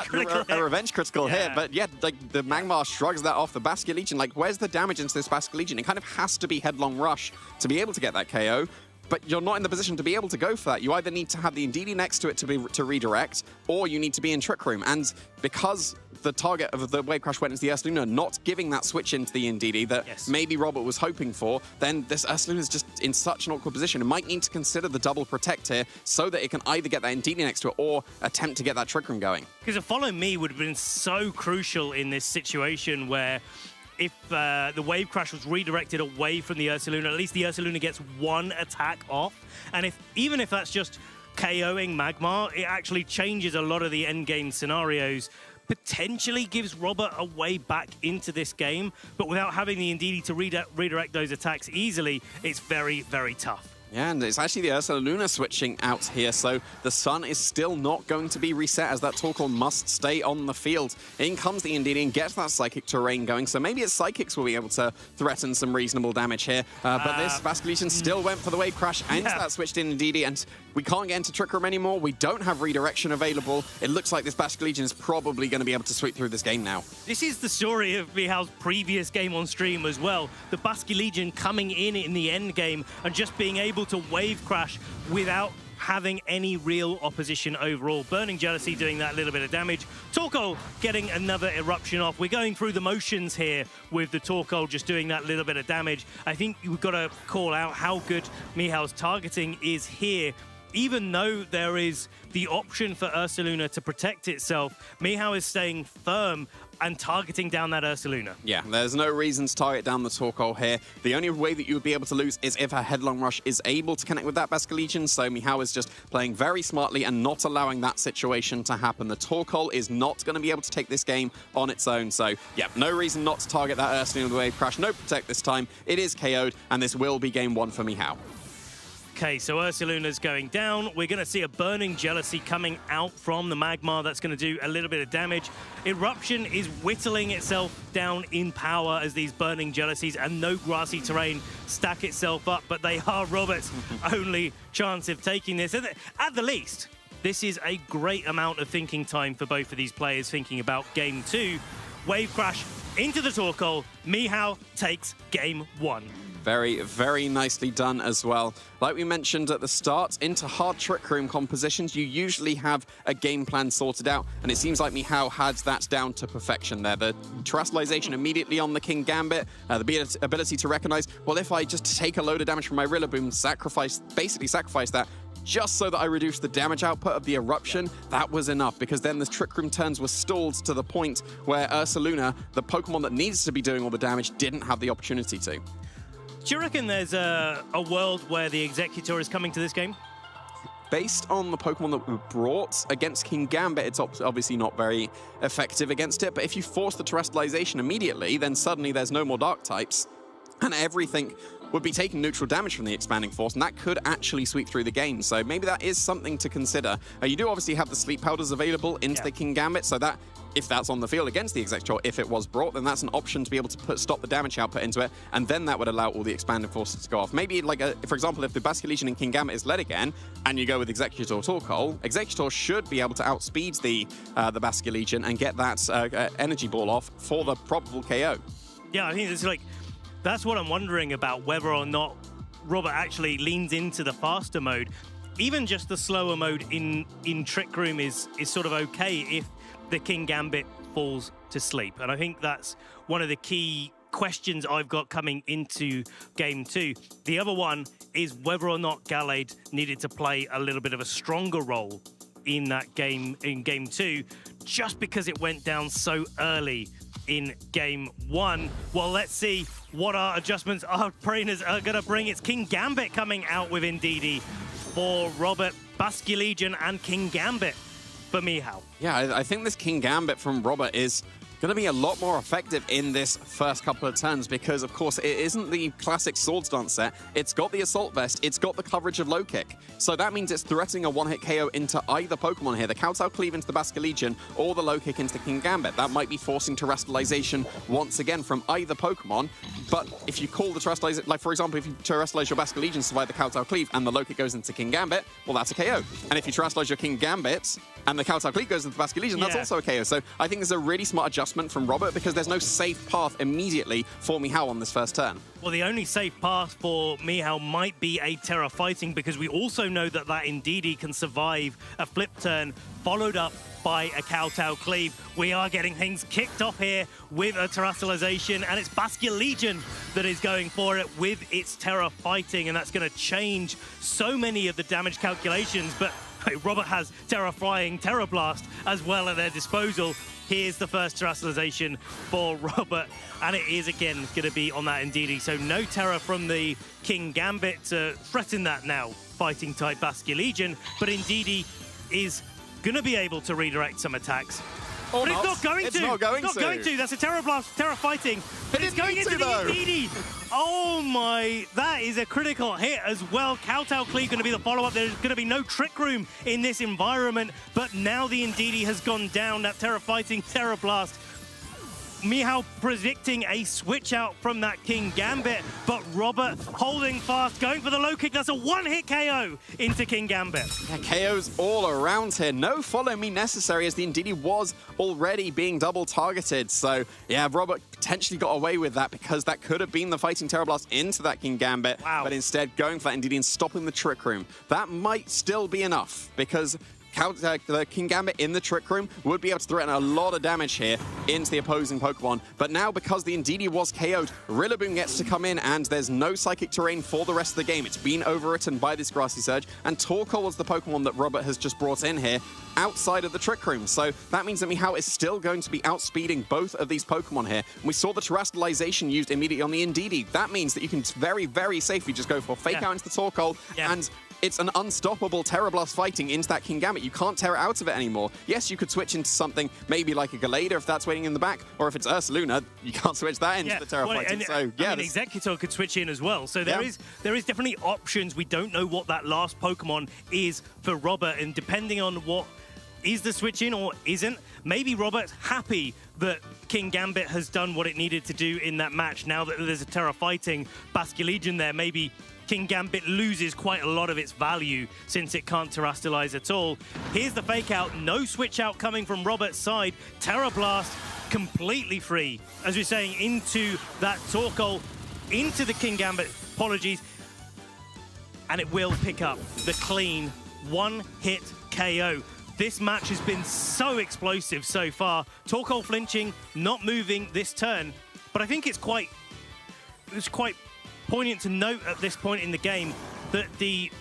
a revenge critical hit, but yeah, like the Magmar shrugs that off the Basculegion. Like, where's the damage into this Basculegion? It kind of has to be Headlong Rush to be able to get that KO. but you're not in the position to be able to go for that. You either need to have the Indeedee next to it to redirect, or you need to be in Trick Room. And because the target of the Wave Crash went into the Ursaluna, not giving that switch into the Indeedee that maybe Robert was hoping for, then this Ursaluna is just in such an awkward position. It might need to consider the double protect here so that it can either get that Indeedee next to it or attempt to get that Trick Room going. Because a follow me would have been so crucial in this situation where if the Wave Crash was redirected away from the Ursaluna, at least the Ursaluna gets one attack off. And even if that's just KOing Magmar, it actually changes a lot of the endgame scenarios, potentially gives Robert a way back into this game, but without having the Indeedee to redirect those attacks easily, it's very, very tough. Yeah, and it's actually the Ursaluna switching out here, so the sun is still not going to be reset as that Torkoal must stay on the field. In comes the Indeedee and gets that Psychic Terrain going, so maybe its Psychics will be able to threaten some reasonable damage here. But this Basculegion still went for the Wave Crash and that switched in Indeedee, and we can't get into Trick Room anymore. We don't have redirection available. It looks like this Basculegion is probably going to be able to sweep through this game now. This is the story of Mihal's previous game on stream as well. The Basculegion coming in the end game and just being able to Wave Crash without having any real opposition overall. Burning Jealousy doing that little bit of damage. Torkoal getting another eruption off. We're going through the motions here with the Torkoal just doing that little bit of damage. I think we've got to call out how good Mihal's targeting is here. Even though there is the option for Ursaluna to protect itself, Mihal is staying firm and targeting down that Ursaluna. Yeah, there's no reason to target down the Torkoal here. The only way that you would be able to lose is if a Headlong Rush is able to connect with that Basculegion, so Mihal is just playing very smartly and not allowing that situation to happen. The Torkoal is not going to be able to take this game on its own, so yeah, no reason not to target that Ursaluna with the Wave Crash. No protect this time. It is KO'd, and this will be game one for Mihal. Okay, so Ursaluna's going down. We're going to see a Burning Jealousy coming out from the Magmar. That's going to do a little bit of damage. Eruption is whittling itself down in power as these Burning Jealousies and no grassy terrain stack itself up, but they are Robert's only chance of taking this. At the least, this is a great amount of thinking time for both of these players thinking about game two. Wave Crash into the Torkoal. Mihal takes game one. Very, very nicely done as well. Like we mentioned at the start, into hard Trick Room compositions, you usually have a game plan sorted out, and it seems like Mihal had that down to perfection there. The Terrestrialization immediately on the King Gambit, the ability to recognize, well, if I just take a load of damage from my Rillaboom, basically sacrifice that, just so that I reduce the damage output of the Eruption, that was enough, because then the Trick Room turns were stalled to the point where Ursaluna, the Pokemon that needs to be doing all the damage, didn't have the opportunity to. Do you reckon there's a world where the Executor is coming to this game? Based on the Pokemon that were brought against King Gambit, it's obviously not very effective against it, but if you force the Terrestrialization immediately, then suddenly there's no more Dark types, and everything would be taking neutral damage from the Expanding Force, and that could actually sweep through the game. So maybe that is something to consider. You do obviously have the Sleep Powders available into the King Gambit, so that, if that's on the field against the Executor, if it was brought, then that's an option to be able to stop the damage output into it, and then that would allow all the Expanding Forces to go off. Maybe, like, for example, if the Basculegion in King Gambit is led again, and you go with Executor Torkoal, Executor should be able to outspeed the Basculegion and get that Energy Ball off for the probable KO. Yeah, I think it's like, that's what I'm wondering about, whether or not Robert actually leans into the faster mode. Even just the slower mode in Trick Room is sort of okay if the King Gambit falls to sleep. And I think that's one of the key questions I've got coming into game two. The other one is whether or not Gallade needed to play a little bit of a stronger role in that game, in game two, just because it went down so early in game one. Well, let's see what our adjustments our trainers are going to bring. It's King Gambit coming out with Indeedee for Robert, Basculegion and King Gambit for Mihal. Yeah, I think this King Gambit from Robert is going to be a lot more effective in this first couple of turns because, of course, it isn't the classic Swords Dance set. It's got the Assault Vest. It's got the coverage of Low Kick. So that means it's threatening a one-hit KO into either Pokemon here. The Kowtow Cleave into the Basculegion or the Low Kick into the King Gambit. That might be forcing Terrestrialization once again from either Pokemon. But if you call the Terrestrialize, like for example, if you Terrestrialize your Basket Legion to survive the Kowtow Cleave and the low kick goes into King Gambit, well, that's a KO. And if you Terrestrialize your King Gambit and the Kowtow Cleave goes into the Basket Legion, that's also a KO. So I think there's a really smart adjustment from Robert because there's no safe path immediately for Mihao on this first turn. Well, the only safe path for Mihao might be a Terra Fighting because we also know that Indeedee can survive a flip turn followed up by a Kowtow Cleave. We are getting things kicked off here with a Terrestrialization, and it's Basket Legion that is going for it with its Terra Fighting, and that's going to change so many of the damage calculations. But hey, Robert has Terra Flying, Terra Blast as well at their disposal. Here's the first Terrestrialization for Robert, and it is again going to be on that Indeedee. So no Terra from the King Gambit to threaten that now fighting type Basket Legion, but Indeedee is going to be able to redirect some attacks. But it's not going to. That's a Terra Blast, Terra Fighting. But it's going into the Indeedee. Oh my, that is a critical hit as well. Kowtow Cleave going to be the follow-up. There's going to be no Trick Room in this environment. But now the Indeedee has gone down. That Terra Fighting, Terra Blast. Mihao predicting a switch out from that King Gambit, but Robert holding fast, going for the low kick. That's a one-hit KO into King Gambit. Yeah, KOs all around here. No follow me necessary as the Indeedee was already being double targeted. So yeah, Robert potentially got away with that because that could have been the fighting Terra Blast into that King Gambit, but instead going for that Indeedee and stopping the Trick Room. That might still be enough because the King Gambit in the Trick Room would be able to threaten a lot of damage here into the opposing Pokemon. But now, because the Indeedee was KO'd, Rillaboom gets to come in, and there's no Psychic Terrain for the rest of the game. It's been overwritten by this Grassy Surge, and Torkoal was the Pokemon that Robert has just brought in here outside of the Trick Room. So that means that Mihao is still going to be outspeeding both of these Pokemon here. We saw the Terrestrialization used immediately on the Indeedee. That means that you can very, very safely just go for Fake Out into the Torkoal, and it's an unstoppable Terra Blast fighting into that King Gambit. You can't tear it out of it anymore. Yes, you could switch into something maybe like a Galada if that's waiting in the back, or if it's Ursaluna, you can't switch that into the Terra fighting. So yeah, I mean, Executor could switch in as well. So there is definitely options. We don't know what that last Pokemon is for Robert, and depending on what is the switch in or isn't, maybe Robert's happy that King Gambit has done what it needed to do in that match. Now that there's a Terra Fighting Basket Legion there, maybe King Gambit loses quite a lot of its value since it can't Terrestrialize at all. Here's the Fake Out. No switch out coming from Robert's side. Terra Blast completely free, as we're saying, into that Torkoal, into the King Gambit. Apologies. And it will pick up the clean one-hit KO. This match has been so explosive so far. Torkoal flinching, not moving this turn, but I think it's quite poignant to note at this point in the game that the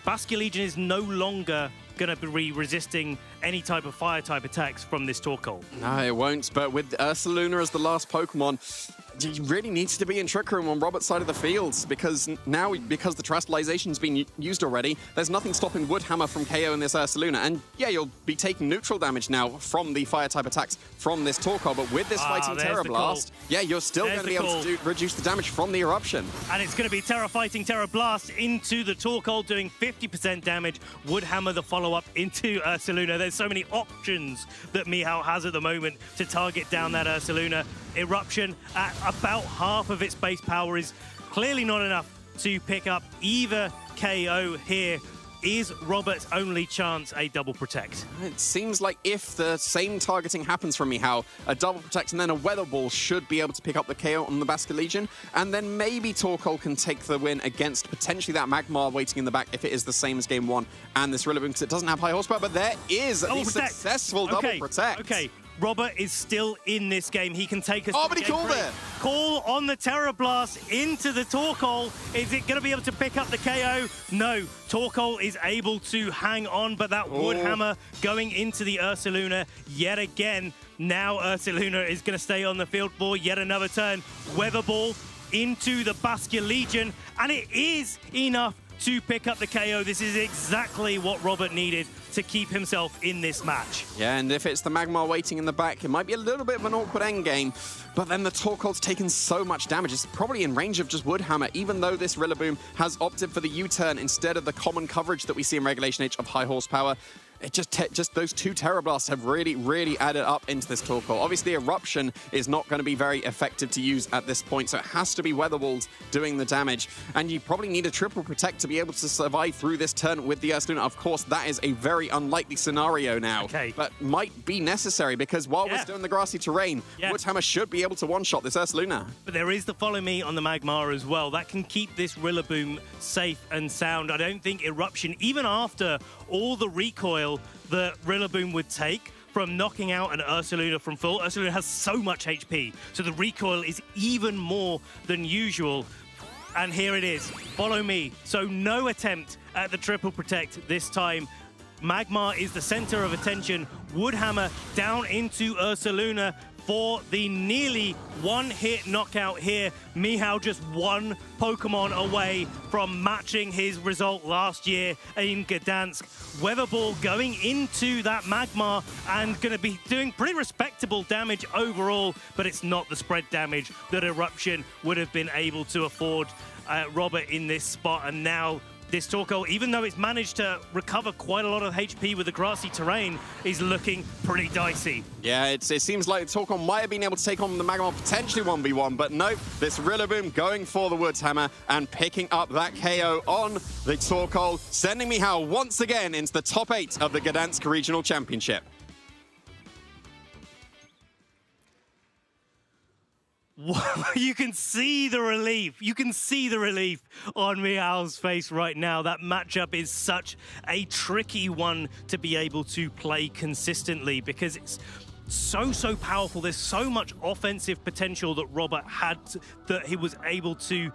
Basket Legion is no longer going to be resisting any type of fire type attacks from this Torkoal. No, it won't, but with Ursaluna as the last Pokemon, you really needs to be in Trick Room on Robert's side of the fields, because now, because the Terrestrialization's been used already, there's nothing stopping Woodhammer from KO in this Ursaluna. And yeah, you'll be taking neutral damage now from the fire type attacks from this Torkoal, but with this fighting Terra Blast, yeah, you're still going to be able to reduce the damage from the eruption. And it's going to be Terra Fighting Terra Blast into the Torkoal, doing 50% damage. Woodhammer the follow-up into Ursaluna. There's so many options that Mihao has at the moment to target down that Ursaluna. Eruption at about half of its base power is clearly not enough to pick up either KO here. Is Robert's only chance a double protect? It seems like if the same targeting happens from Mihao, a double protect and then a Weather Ball should be able to pick up the KO on the Basket Legion, and then maybe Torkoal can take the win against potentially that Magmar waiting in the back if it is the same as Game 1 and this Rillaboom, because it doesn't have high horsepower, but there is a successful double protect. Okay. Robert is still in this game. He can take us. Oh, but he called it. Call on the Terra Blast into the Torkoal. Is it going to be able to pick up the KO? No. Torkoal is able to hang on, but that Woodhammer going into the Ursaluna yet again. Now Ursaluna is going to stay on the field for yet another turn. Weather Ball into the Basket Legion, and it is enough to pick up the KO. This is exactly what Robert needed to keep himself in this match. Yeah, and if it's the Magmar waiting in the back, it might be a little bit of an awkward endgame, but then the Torkoal's taken so much damage, it's probably in range of just Woodhammer, even though this Rillaboom has opted for the U-turn instead of the common coverage that we see in Regulation H of high horsepower. it just those 2 Terra Blasts have really added up into this Torkoal. Obviously, Eruption is not going to be very effective to use at this point, so it has to be Weather Walls doing the damage. And you probably need a triple protect to be able to survive through this turn with the Ursaluna. Of course, that is a very unlikely scenario now, but might be necessary because while we're still in the grassy terrain, Woodhammer should be able to one-shot this Ursaluna. But there is the Follow Me on the Magmar as well. That can keep this Rillaboom safe and sound. I don't think Eruption, even after all the recoil that Rillaboom would take from knocking out an Ursaluna from full, Ursaluna has so much HP, so the recoil is even more than usual. And here it is, Follow Me. So no attempt at the triple protect this time. Magmar is the center of attention. Woodhammer down into Ursaluna for the nearly one-hit knockout here. Mihao just 1 Pokemon away from matching his result last year in Gdansk. Weather Ball going into that Magmar and going to be doing pretty respectable damage overall, but it's not the spread damage that Eruption would have been able to afford Robert in this spot. And now this Torkoal, even though it's managed to recover quite a lot of HP with the grassy terrain, is looking pretty dicey. Yeah, it seems like Torkoal might have been able to take on the Magmar potentially 1v1, but nope, this Rillaboom going for the Woodhammer and picking up that KO on the Torkoal, sending Mihao once again into the top 8 of the Gdansk Regional Championship. You can see the relief. You can see the relief on Mihao's face right now. That matchup is such a tricky one to be able to play consistently because it's so powerful. There's so much offensive potential that Robert had that he was able to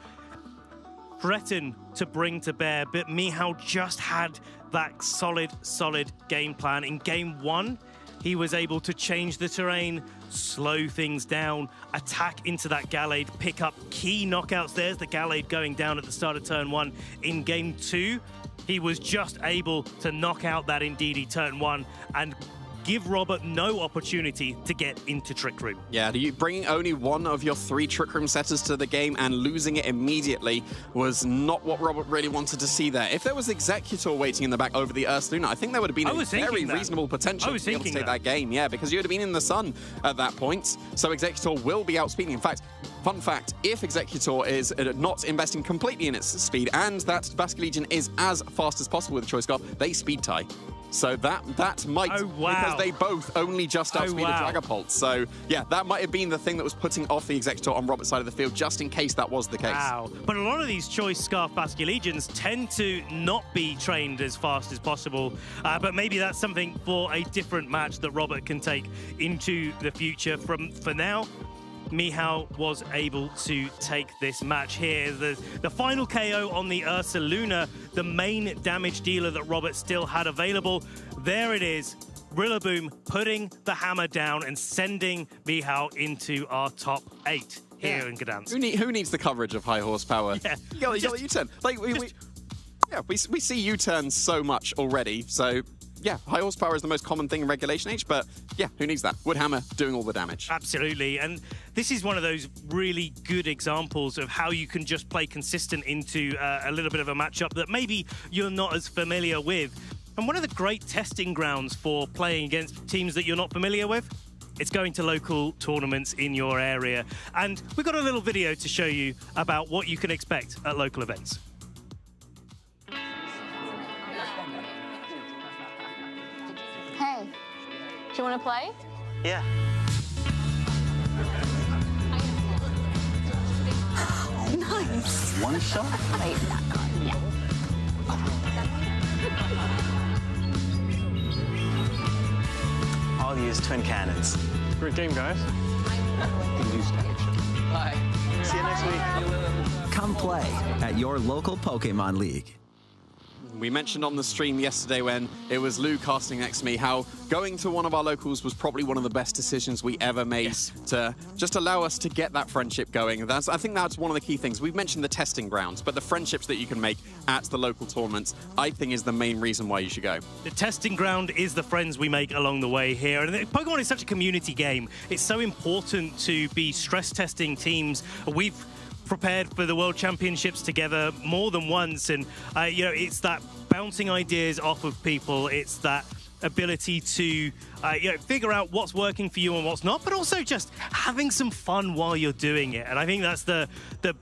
threaten to bring to bear, but Mihao just had that solid game plan. In game 1, he was able to change the terrain, slow things down, attack into that Gallade, pick up key knockouts. There's the Gallade going down at the start of turn 1. In game 2, he was just able to knock out that Indeedee turn 1 and give Robert no opportunity to get into Trick Room. Yeah, bringing only 1 of your 3 Trick Room setters to the game and losing it immediately was not what Robert really wanted to see there. If there was Executor waiting in the back over the Ursaluna, I think there would have been a very reasonable potential to be able to take that game. Yeah, because you would have been in the sun at that point. So Executor will be outspeeding. In fact, fun fact, if Executor is not investing completely in its speed and that Basculegion is as fast as possible with the Choice Scarf, they speed tie. So that might, because they both only just outspeed the Dragapult. So yeah, that might have been the thing that was putting off the Executor on Robert's side of the field, just in case that was the case. Wow. But a lot of these Choice Scarf Basculegions tend to not be trained as fast as possible. But maybe that's something for a different match that Robert can take into the future. For now, Mihao was able to take this match here. The final KO on the Ursaluna, the main damage dealer that Robert still had available. There it is. Rillaboom putting the hammer down and sending Mihao into our top 8 here in Gdansk. Who needs the coverage of high horsepower? Yeah. You got U-turn. Like, we see U-turns so much already, so yeah, high horsepower is the most common thing in Regulation H, but yeah, who needs that? Woodhammer doing all the damage. Absolutely, and this is one of those really good examples of how you can just play consistent into a little bit of a matchup that maybe you're not as familiar with. And one of the great testing grounds for playing against teams that you're not familiar with, it's going to local tournaments in your area. And we've got a little video to show you about what you can expect at local events. Hey, do you want to play? Yeah. Nice. One shot? Wait, that card. Yeah. I'll use twin cannons. Great game, guys. Bye. See you next week. Come play at your local Pokémon League. We mentioned on the stream yesterday when it was Lou casting next to me how going to one of our locals was probably one of the best decisions we ever made to just allow us to get that friendship going. I think that's one of the key things. We've mentioned the testing grounds, but the friendships that you can make at the local tournaments, I think, is the main reason why you should go. The testing ground is the friends we make along the way here. And Pokemon is such a community game. It's so important to be stress testing teams. We've prepared for the World Championships together more than once, and it's that bouncing ideas off of people. It's that ability to figure out what's working for you and what's not, but also just having some fun while you're doing it. And I think that's the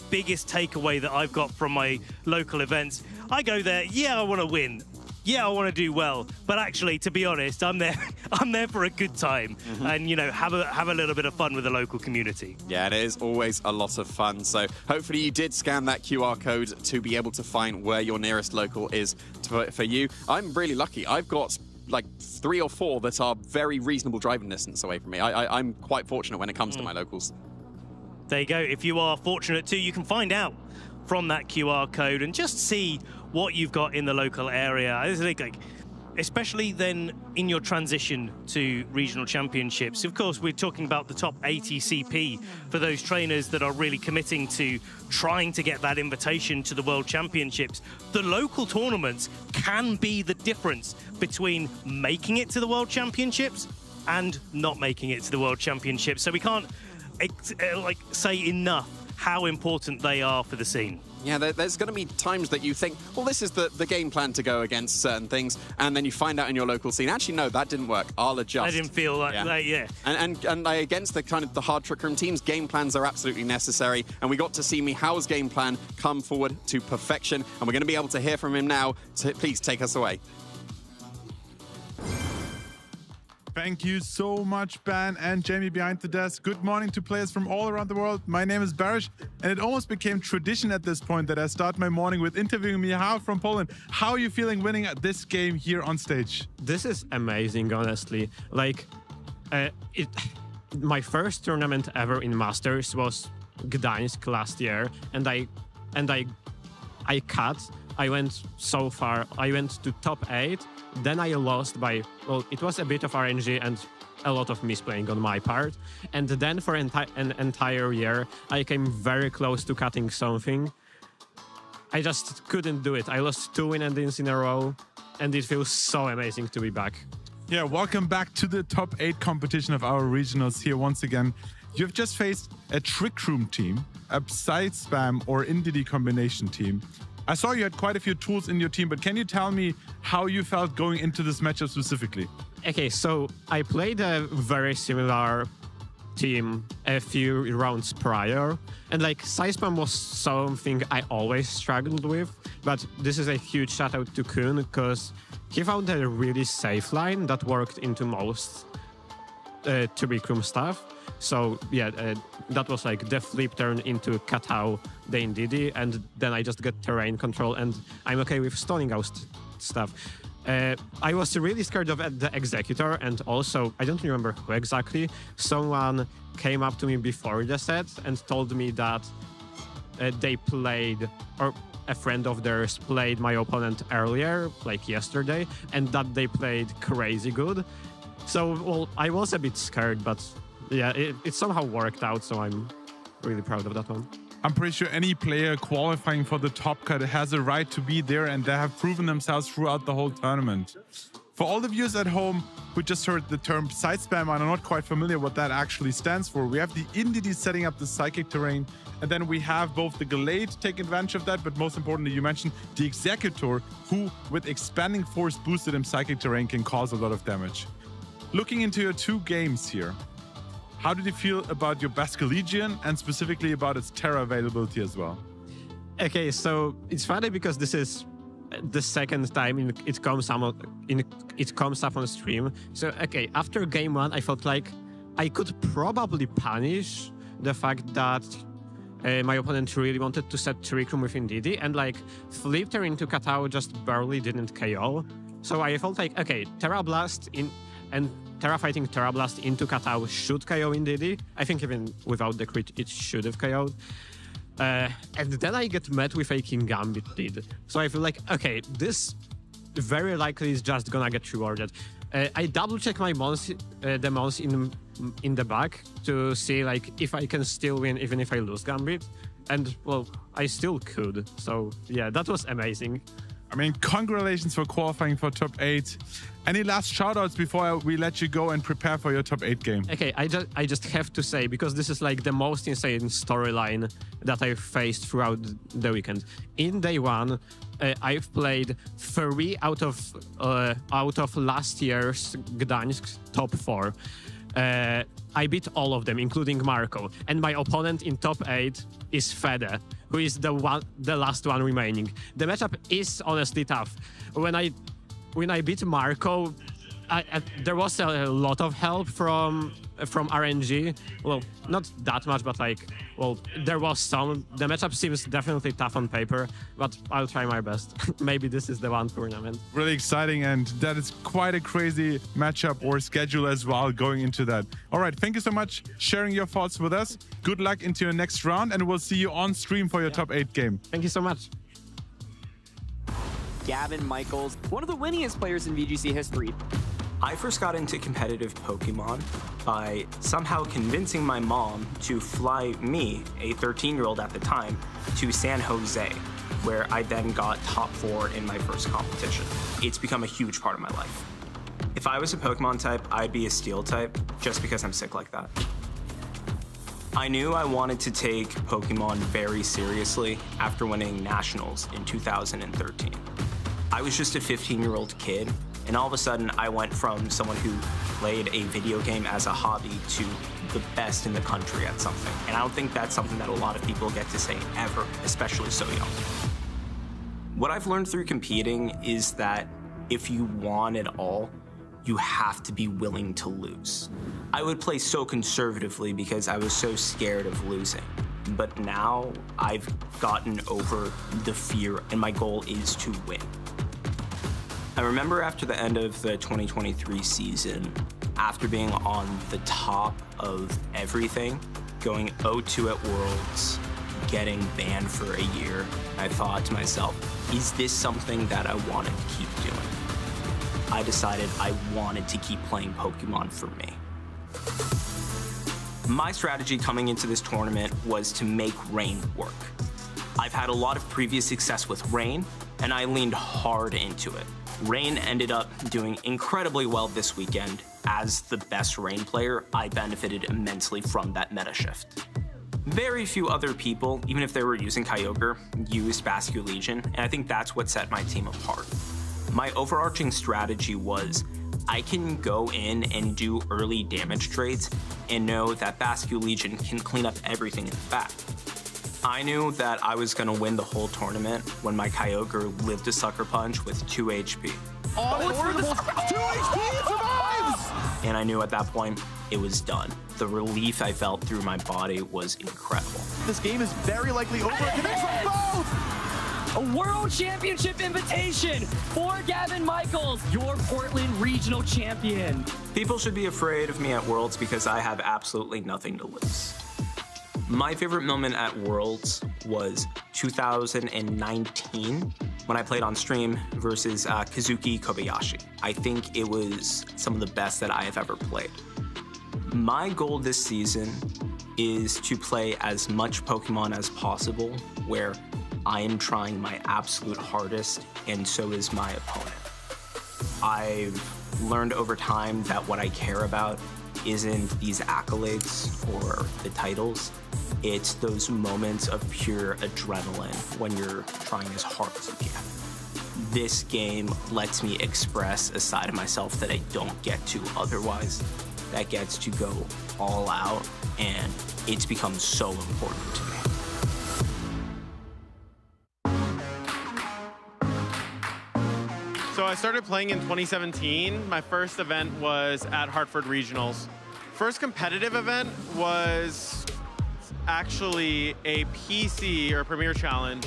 biggest takeaway that I've got from my local events. I go there, I want to win. I want to do well, but actually, to be honest, I'm there for a good time, and have a little bit of fun with the local community. Yeah, it is always a lot of fun. So hopefully you did scan that QR code to be able to find where your nearest local is for you. I'm really lucky. I've got like 3 or 4 that are very reasonable driving distance away from me. I'm quite fortunate when it comes to my locals. There you go. If you are fortunate too, you can find out from that QR code and just see what you've got in the local area. Especially then in your transition to regional championships. Of course, we're talking about the top ATCP for those trainers that are really committing to trying to get that invitation to the World Championships. The local tournaments can be the difference between making it to the World Championships and not making it to the World Championships. So we can't say enough how important they are for the scene. Yeah, there's going to be times that you think, well, this is the game plan to go against certain things, and then you find out in your local scene, actually, no, that didn't work. I'll adjust. I didn't feel like that, yeah. And against the kind of the hard trick room teams, game plans are absolutely necessary, and we got to see Mihal's game plan come forward to perfection, and we're going to be able to hear from him now. So please take us away. Thank you so much, Ben and Jamie behind the desk. Good morning to players from all around the world. My name is Barish, and it almost became tradition at this point that I start my morning with interviewing Michał from Poland. How are you feeling winning this game here on stage? This is amazing, honestly. My first tournament ever in Masters was Gdansk last year, and I cut. I went so far. I went to top 8. Then I lost by, it was a bit of RNG and a lot of misplaying on my part. And then for an entire year, I came very close to cutting something. I just couldn't do it. I lost 2 win-endings in a row, and it feels so amazing to be back. Yeah, welcome back to the top 8 competition of our regionals here once again. You've just faced a Trick Room team, a Side Spam or Indidi combination team. I saw you had quite a few tools in your team, but can you tell me how you felt going into this matchup specifically? Okay, so I played a very similar team a few rounds prior, and Side Spam was something I always struggled with, but this is a huge shout out to Kuhn because he found a really safe line that worked into most Trick Room stuff. So yeah, that was the flip turn into Katao, the Indidi, and then I just get terrain control, and I'm okay with stoning out stuff. I was really scared of the Executor, and also, I don't remember who exactly, someone came up to me before the set and told me that they played, or a friend of theirs played my opponent earlier, yesterday, and that they played crazy good. So, I was a bit scared, but yeah, it somehow worked out, so I'm really proud of that one. I'm pretty sure any player qualifying for the top cut has a right to be there, and they have proven themselves throughout the whole tournament. For all the viewers at home who just heard the term Side Spam and are not quite familiar what that actually stands for, we have the Indidi setting up the psychic terrain, and then we have both the Gallade take advantage of that, but most importantly, you mentioned the Executor, who with expanding force boosted in psychic terrain can cause a lot of damage. Looking into your 2 games here, how did you feel about your Basque Legion and specifically about its Terra availability as well? Okay, so it's funny because this is the second time it comes up on stream. So okay, after game 1, I felt like I could probably punish the fact that my opponent really wanted to set Trick Room with Indidi, and flipped her into Katao just barely didn't KO. So I felt like, okay, Terra Blast and Terra Fighting Terra Blast into Katao should KO Indidi. I think even without the crit, it should have KO'd. And then I get met with a King Gambit lead. So I feel like, okay, this very likely is just gonna get rewarded. I double check my mons, the mons in the back to see if I can still win even if I lose Gambit. And I still could. So yeah, that was amazing. I mean, congratulations for qualifying for top 8. Any last shoutouts before we let you go and prepare for your top 8 game? Okay, I just have to say, because this is like the most insane storyline that I've faced throughout the weekend. In day one, I've played 3 out of last year's Gdansk top 4. I beat all of them, including Marco. And my opponent in top 8 is Fede, who is the last one remaining. The matchup is honestly tough. When I beat Marco, there was a lot of help from RNG. Well, not that much, but like, well, there was some. The matchup seems definitely tough on paper, but I'll try my best. Maybe this is the one tournament. Really exciting, and that is quite a crazy matchup or schedule as well going into that. All right, thank you so much sharing your thoughts with us. Good luck into your next round, and we'll see you on stream for your top 8 game. Thank you so much. Gavin Michaels, one of the winningest players in VGC history. I first got into competitive Pokemon by somehow convincing my mom to fly me, a 13-year-old at the time, to San Jose, where I then got top 4 in my first competition. It's become a huge part of my life. If I was a Pokemon type, I'd be a Steel type, just because I'm sick like that. I knew I wanted to take Pokemon very seriously after winning Nationals in 2013. I was just a 15-year-old kid, and all of a sudden I went from someone who played a video game as a hobby to the best in the country at something. And I don't think that's something that a lot of people get to say ever, especially so young. What I've learned through competing is that if you want it all, you have to be willing to lose. I would play so conservatively because I was so scared of losing. But now I've gotten over the fear, and my goal is to win. I remember after the end of the 2023 season, after being on the top of everything, going 0-2 at Worlds, getting banned for a year, I thought to myself, is this something that I wanted to keep doing? I decided I wanted to keep playing Pokemon for me. My strategy coming into this tournament was to make Rain work. I've had a lot of previous success with Rain, and I leaned hard into it. Rain ended up doing incredibly well this weekend. As the best Rain player, I benefited immensely from that meta shift. Very few other people, even if they were using Kyogre, used Bascu Legion, and I think that's what set my team apart. My overarching strategy was, I can go in and do early damage trades and know that Bascu Legion can clean up everything in the back. I knew that I was going to win the whole tournament when my Kyogre lived a Sucker Punch with 2 HP. Oh, it's for the 2 HP, it survives! And I knew at that point, it was done. The relief I felt through my body was incredible. This game is very likely over. It connects them both! A World Championship invitation for Gavin Michaels, your Portland Regional Champion. People should be afraid of me at Worlds because I have absolutely nothing to lose. My favorite moment at Worlds was 2019 when I played on stream versus Kazuki Kobayashi. I think it was some of the best that I have ever played. My goal this season is to play as much Pokemon as possible where I am trying my absolute hardest, and so is my opponent. I've learned over time that what I care about isn't these accolades or the titles. It's those moments of pure adrenaline when you're trying as hard as you can. This game lets me express a side of myself that I don't get to otherwise, that gets to go all out, and it's become so important to me. So I started playing in 2017. My first event was at Hartford Regionals. First competitive event was actually a PC or Premier Challenge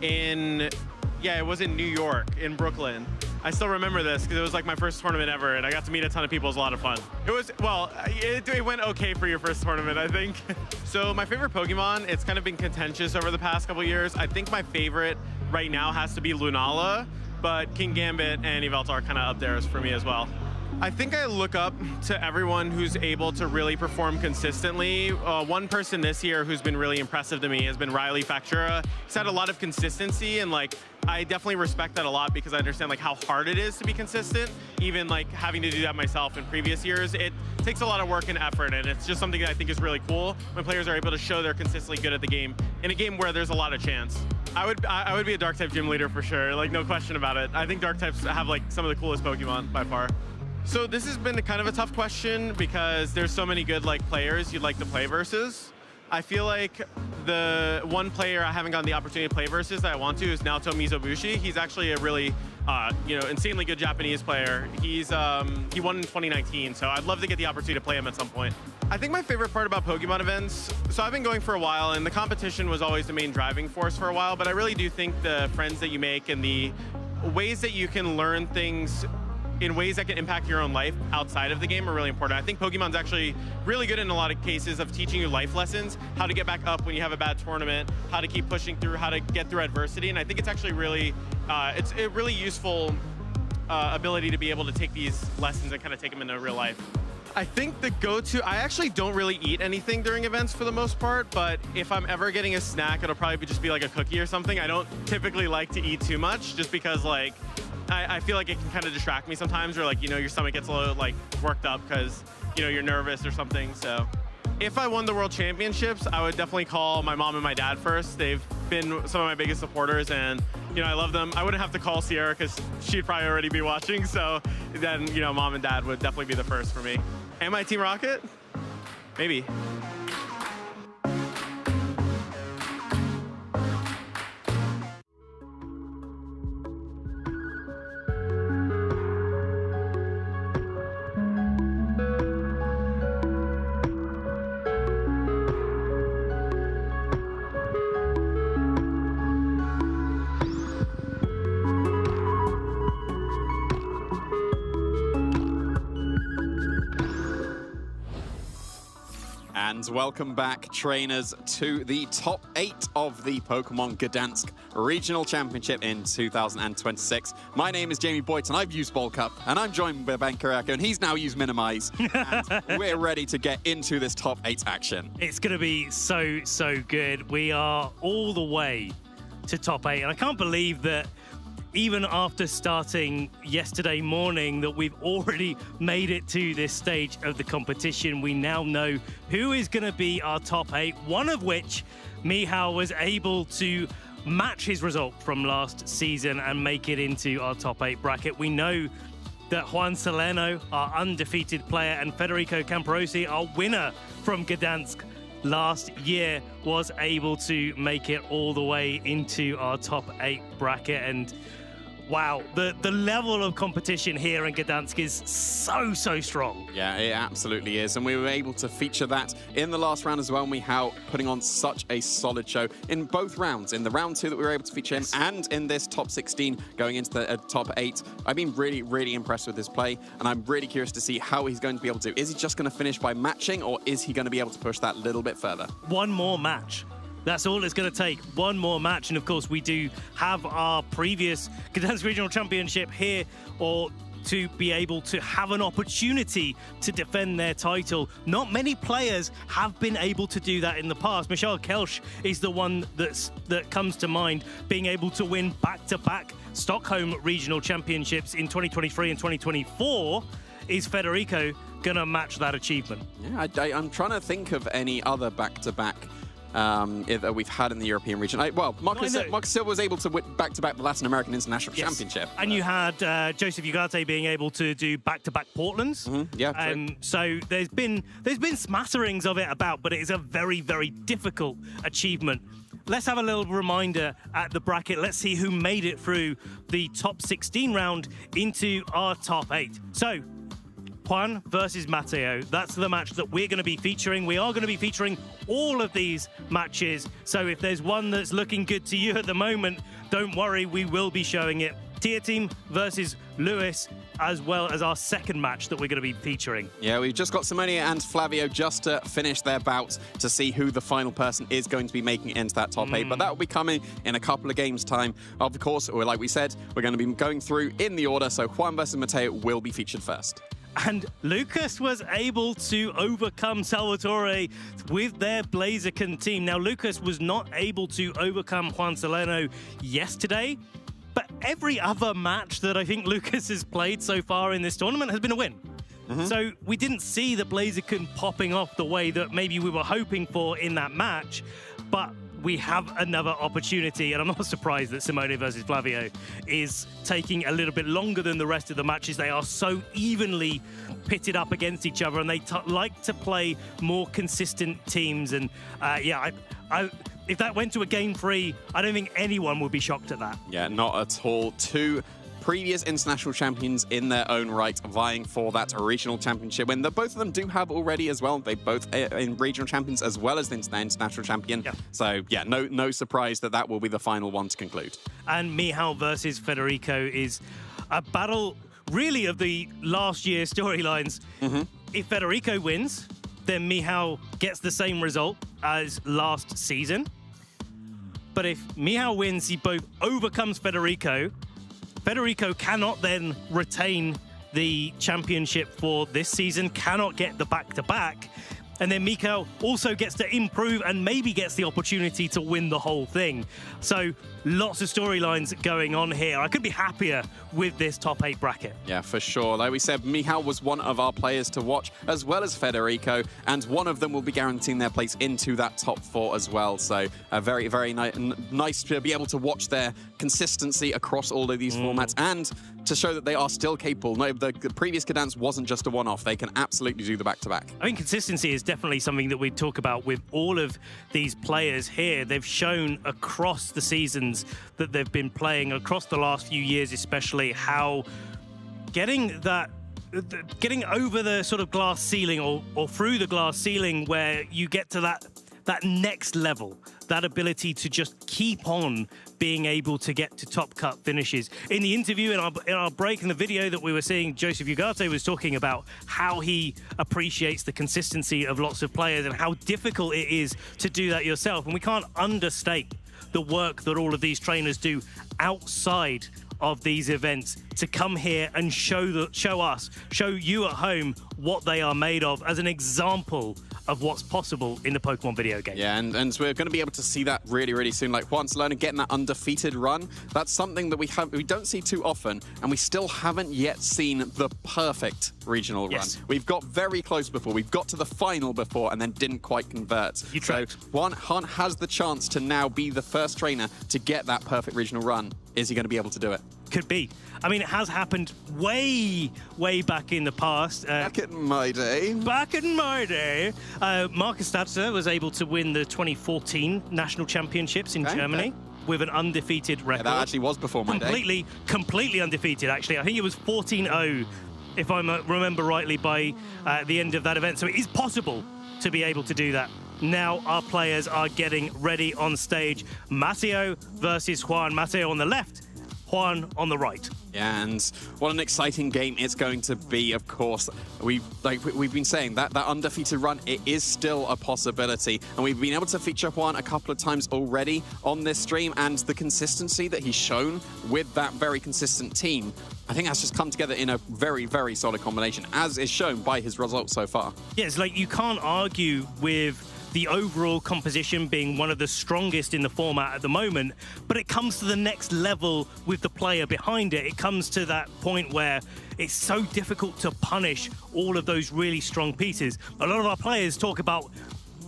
in, it was in New York, in Brooklyn. I still remember this because it was like my first tournament ever, and I got to meet a ton of people. It was a lot of fun. It was, well, it went okay for your first tournament, I think. So my favorite Pokemon, it's kind of been contentious over the past couple years. I think my favorite right now has to be Lunala, but King Gambit and Yveltal are kind of up there for me as well. I think I look up to everyone who's able to really perform consistently. One person this year who's been really impressive to me has been Riley Factura. He's had a lot of consistency, and like I definitely respect that a lot because I understand like how hard it is to be consistent. Even like having to do that myself in previous years, it takes a lot of work and effort, and it's just something that I think is really cool when players are able to show they're consistently good at the game in a game where there's a lot of chance. I would be a Dark type gym leader for sure, like no question about it. I think Dark types have like some of the coolest Pokemon by far. So this has been kind of a tough question because there's so many good like players you'd like to play versus. I feel like the one player I haven't gotten the opportunity to play versus that I want to is Naoto Mizobushi. He's actually a really insanely good Japanese player. He won in 2019, so I'd love to get the opportunity to play him at some point. I think my favorite part about Pokemon events, so I've been going for a while, and the competition was always the main driving force for a while, but I really do think the friends that you make and the ways that you can learn things in ways that can impact your own life outside of the game are really important. I think Pokemon's actually really good in a lot of cases of teaching you life lessons, how to get back up when you have a bad tournament, how to keep pushing through, how to get through adversity, and I think it's actually really, it's a really useful ability to be able to take these lessons and kind of take them into real life. I think the go-to, I actually don't really eat anything during events for the most part, but if I'm ever getting a snack, it'll probably just be like a cookie or something. I don't typically like to eat too much just because like, I feel like it can kind of distract me sometimes, or like, your stomach gets a little like worked up because, you're nervous or something. So if I won the World Championships, I would definitely call my mom and my dad first. They've been some of my biggest supporters, and, I love them. I wouldn't have to call Sierra because she'd probably already be watching. So then, mom and dad would definitely be the first for me. Am I Team Rocket? Maybe. And welcome back, trainers, to the top 8 of the Pokémon Gdansk Regional Championship in 2026. My name is Jamie Boyt, and I've used Bowl Cup, and I'm joined by Ben Kiriako, and he's now used Minimize. And we're ready to get into this top 8 action. It's going to be so good. We are all the way to top 8, and I can't believe that even after starting yesterday morning that we've already made it to this stage of the competition. We now know who is going to be our top 8, one of which Michał was able to match his result from last season and make it into our top 8 bracket. We know that Juan Salerno, our undefeated player, and Federico Camperosi, our winner from Gdansk last year, was able to make it all the way into our top 8 bracket. And wow, the level of competition here in Gdansk is so strong. Yeah, it absolutely is. And we were able to feature that in the last round as well. Michał putting on such a solid show in both rounds. In the round 2 that we were able to feature him, and in this top 16 going into the top 8. I've been really impressed with his play, and I'm really curious to see how he's going to be able to do. Is he just going to finish by matching, or is he going to be able to push that little bit further? One more match. That's all it's going to take. One more match. And of course, we do have our previous Gdansk Regional Championship here, or to be able to have an opportunity to defend their title. Not many players have been able to do that in the past. Michał Kelsch is the one that comes to mind, being able to win back-to-back Stockholm Regional Championships in 2023 and 2024. Is Federico going to match that achievement? Yeah, I'm trying to think of any other back-to-back that we've had in the European region. Marcus Silva was able to win back-to-back the Latin American International Championship. And you had Joseph Ugarte being able to do back-to-back Portlands. Mm-hmm. Yeah, true. So there's been smatterings of it about, but it is a very difficult achievement. Let's have a little reminder at the bracket. Let's see who made it through the top 16 round into our top 8. So Juan versus Mateo. That's the match that we're going to be featuring. We are going to be featuring all of these matches. So if there's one that's looking good to you at the moment, don't worry, we will be showing it. Tier Team versus Lewis, as well as our second match that we're going to be featuring. Yeah, we've just got Simonia and Flavio just to finish their bout to see who the final person is going to be making it into that top 8. But that will be coming in a couple of games' time. Of course, like we said, we're going to be going through in the order. So Juan versus Mateo will be featured first. And Lucas was able to overcome Salvatore with their Blaziken team. Now, Lucas was not able to overcome Juan Salerno yesterday, but every other match that I think Lucas has played so far in this tournament has been a win. So we didn't see the Blaziken popping off the way that maybe we were hoping for in that match, but we have another opportunity, and I'm not surprised that Simone versus Flavio is taking a little bit longer than the rest of the matches. They are so evenly pitted up against each other, and they like to play more consistent teams. And yeah, if that went to a game 3, I don't think anyone would be shocked at that. Yeah, not at all. 2 previous international champions in their own right, vying for that regional championship win that both of them do have already as well. They both in regional champions as well as the international champion. Yeah. So yeah, no surprise that will be the final one to conclude. And Michał versus Federico is a battle really of the last year's storylines. If Federico wins, then Michał gets the same result as last season. But if Michał wins, he both overcomes Federico. Federico cannot then retain the championship for this season, cannot get the back-to-back. And then Michał also gets to improve and maybe gets the opportunity to win the whole thing. So lots of storylines going on here. I could be happier with this top 8 bracket. Yeah, for sure. Like we said, Michał was one of our players to watch, as well as Federico, and one of them will be guaranteeing their place into that top 4 as well. So very, very nice to be able to watch their consistency across all of these formats and to show that they are still capable. No, the previous Gdansk wasn't just a one-off. They can absolutely do the back-to-back. I think consistency is definitely something that we talk about with all of these players here. They've shown across the seasons that they've been playing, across the last few years especially, how getting over the sort of glass ceiling or through the glass ceiling where you get to that next level, that ability to just keep on being able to get to top cut finishes. In the interview, in our break, in the video that we were seeing, Joseph Ugarte was talking about how he appreciates the consistency of lots of players and how difficult it is to do that yourself. And we can't understate the work that all of these trainers do outside of these events to come here and show you at home what they are made of as an example of what's possible in the Pokemon video game. Yeah, and we're going to be able to see that really, really soon. Like Juan Salerno getting that undefeated run, that's something that we don't see too often, and we still haven't yet seen the perfect regional run. We've got very close before, we've got to the final before, and then didn't quite convert. So Juan has the chance to now be the first trainer to get that perfect regional run. Is he going to be able to do it? Could be. I mean, it has happened way back in the past. Back in my day. Marcus Statzer was able to win the 2014 National Championships in Germany with an undefeated record. Yeah, that actually was before my day. Completely undefeated, actually. I think it was 14-0, if I remember rightly, by the end of that event. So it is possible to be able to do that. Now our players are getting ready on stage. Matteo versus Juan. Matteo on the left, Juan on the right. Yeah, and what an exciting game it's going to be, of course. We've been saying that undefeated run, it is still a possibility. And we've been able to feature Juan a couple of times already on this stream, and the consistency that he's shown with that very consistent team, I think that's just come together in a very, very solid combination, as is shown by his results so far. Yeah, it's like you can't argue with the overall composition being one of the strongest in the format at the moment, but it comes to the next level with the player behind it. It comes to that point where it's so difficult to punish all of those really strong pieces. A lot of our players talk about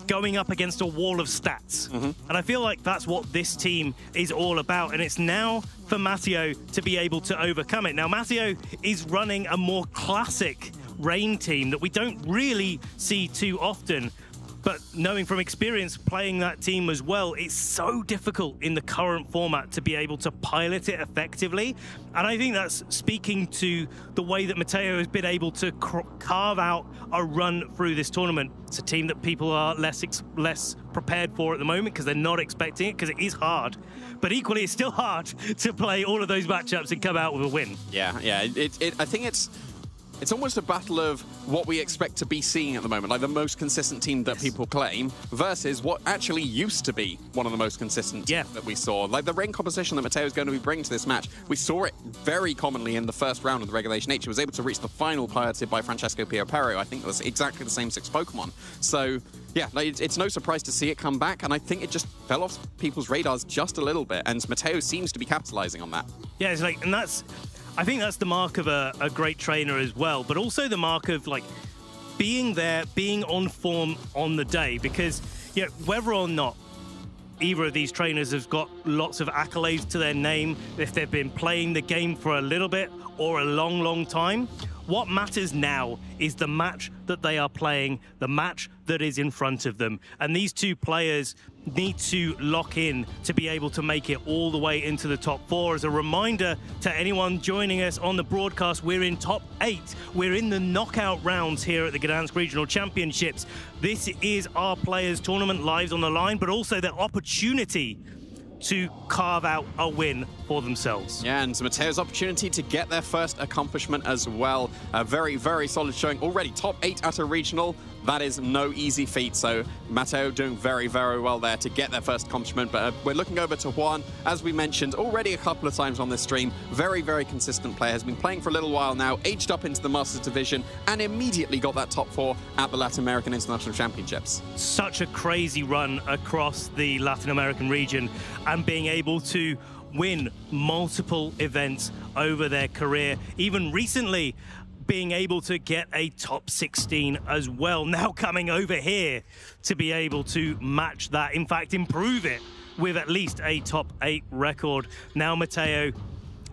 going up against a wall of stats. And I feel like that's what this team is all about. And it's now for Matteo to be able to overcome it. Now, Matteo is running a more classic Rain team that we don't really see too often. But knowing from experience playing that team as well, it's so difficult in the current format to be able to pilot it effectively. And I think that's speaking to the way that Matteo has been able to carve out a run through this tournament. It's a team that people are less prepared for at the moment because they're not expecting it, because it is hard. But equally, it's still hard to play all of those matchups and come out with a win. Yeah. I think it's almost a battle of what we expect to be seeing at the moment, like the most consistent team that people claim versus what actually used to be one of the most consistent teams that we saw. Like the Rain composition that Matteo is going to be bringing to this match, we saw it very commonly in the first round of the Regulation H. He was able to reach the final piloted by Francesco Piopero. I think it was exactly the same 6 Pokemon. So, yeah, it's no surprise to see it come back, and I think it just fell off people's radars just a little bit, and Mateo seems to be capitalizing on that. Yeah, it's like, and I think that's the mark of a great trainer as well, but also the mark of, like, being there, being on form on the day, because, you know, whether or not either of these trainers has got lots of accolades to their name, if they've been playing the game for a little bit or a long, long time, what matters now is the match that they are playing, the match that is in front of them. And these two players need to lock in to be able to make it all the way into the top 4. As a reminder to anyone joining us on the broadcast, we're in top 8. We're in the knockout rounds here at the Gdansk Regional Championships. This is our players' tournament, lives on the line, but also their opportunity to carve out a win for themselves. Yeah, and Mateo's opportunity to get their first accomplishment as well. A very, very solid showing already. Top 8 at a regional. That is no easy feat, so Mateo doing very, very well there to get their first accomplishment. But we're looking over to Juan, as we mentioned already a couple of times on this stream. Very, very consistent player, has been playing for a little while now, aged up into the Masters Division, and immediately got that top 4 at the Latin American International Championships. Such a crazy run across the Latin American region, and being able to win multiple events over their career. Even recently, being able to get a top 16 as well. Now coming over here to be able to match that, in fact, improve it with at least a top 8 record. Now Mateo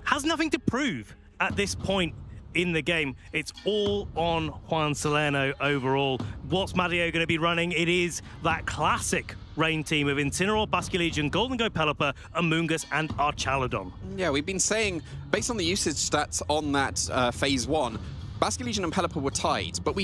has nothing to prove at this point in the game. It's all on Juan Salerno overall. What's Mateo going to be running? It is that classic Rain team of Incineroar, Basculegion, Golden Go Pelipper, Amoonguss, and Archaludon. Yeah, we've been saying, based on the usage stats on that Phase 1, Basculegion and Pelipper were tied, but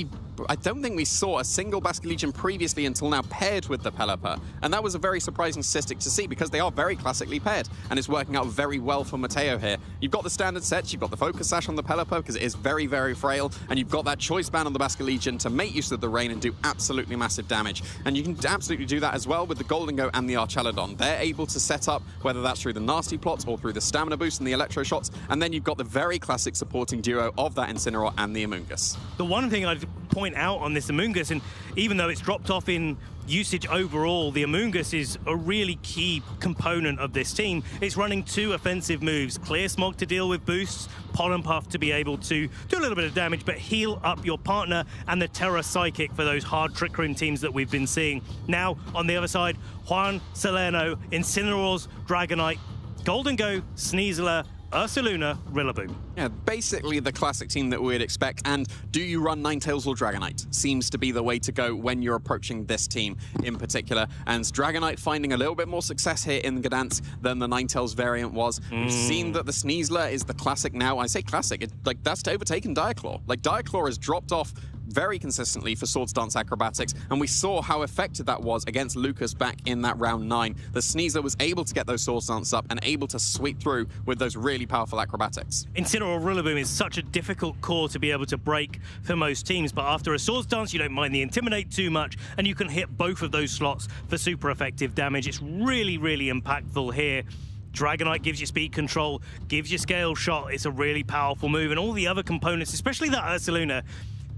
I don't think we saw a single Basculegion previously until now paired with the Pelipper. And that was a very surprising statistic to see because they are very classically paired, and it's working out very well for Mateo here. You've got the standard sets, you've got the Focus Sash on the Pelipper because it is very, very frail, and you've got that Choice Band on the Basculegion to make use of the Rain and do absolutely massive damage. And you can absolutely do that as well with the Golden Go and the Archaludon. They're able to set up, whether that's through the Nasty Plots or through the Stamina Boost and the Electro Shots, and then you've got the very classic supporting duo of that Incineroar and the Amoonguss. The one thing I'd point out on this Amoonguss, and even though it's dropped off in usage overall, the Amoonguss is a really key component of this team. It's running 2 offensive moves, Clear Smog to deal with boosts, Pollen Puff to be able to do a little bit of damage, but heal up your partner, and the Terra Psychic for those hard Trick Room teams that we've been seeing. Now, on the other side, Juan Salerno, Incineroar's Dragonite, Golden Go, Sneasler, Ursaluna, Rillaboom. Yeah, basically the classic team that we'd expect. And do you run Ninetales or Dragonite? Seems to be the way to go when you're approaching this team in particular. And Dragonite finding a little bit more success here in Gdansk than the Ninetales variant was. We've seen that the Sneasler is the classic now. I say classic, that's overtaken Diaclaw. Like, Diaclaw has dropped off very consistently for Swords Dance Acrobatics, and we saw how effective that was against Lucas back in that round 9. The Sneasler was able to get those Swords Dance up and able to sweep through with those really powerful acrobatics. Incineroar Rillaboom is such a difficult core to be able to break for most teams, but after a Swords Dance, you don't mind the Intimidate too much, and you can hit both of those slots for super effective damage. It's really, really impactful here. Dragonite gives you speed control, gives you Scale Shot. It's a really powerful move, and all the other components, especially that Ursaluna,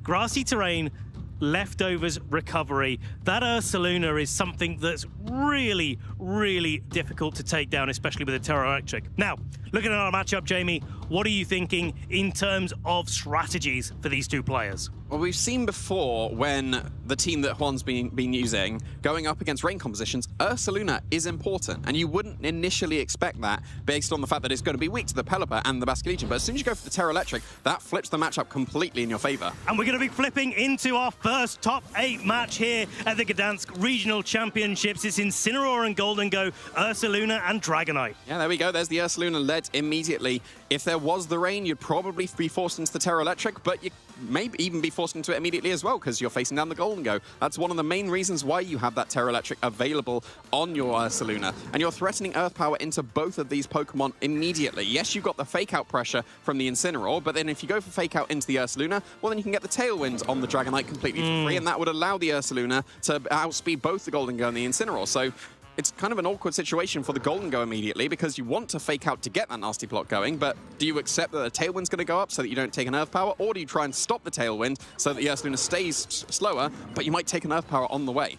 grassy terrain, leftovers recovery. That Ursaluna is something that's really, really difficult to take down, especially with a Terra Electric. Now, looking at our matchup, Jamie, what are you thinking in terms of strategies for these two players? Well, we've seen before when the team that Juan's been using, going up against rain compositions, Ursaluna is important. And you wouldn't initially expect that based on the fact that it's going to be weak to the Pelipper and the Basculegion. But as soon as you go for the Terra Electric, that flips the matchup completely in your favor. And we're going to be flipping into our first top 8 match here at the Gdansk Regional Championships. It's Incineroar and Golden Go, Ursaluna and Dragonite. Yeah, there we go. There's the Ursaluna led immediately. If there was the rain, you'd probably be forced into the Terra Electric, but you may even be forced into it immediately as well because you're facing down the Golden Go. That's one of the main reasons why you have that Terra Electric available on your Ursaluna, and you're threatening Earth Power into both of these Pokemon immediately. Yes, you've got the Fake Out pressure from the Incineroar, but then if you go for Fake Out into the Ursaluna, well, then you can get the Tailwind on the Dragonite completely for free, and that would allow the Ursaluna to outspeed both the Golden Go and the Incineroar. So it's kind of an awkward situation for the Golden Go immediately because you want to fake out to get that nasty block going, but do you accept that the Tailwind's going to go up so that you don't take an Earth Power, or do you try and stop the Tailwind so that the Ursaluna stays slower, but you might take an Earth Power on the way?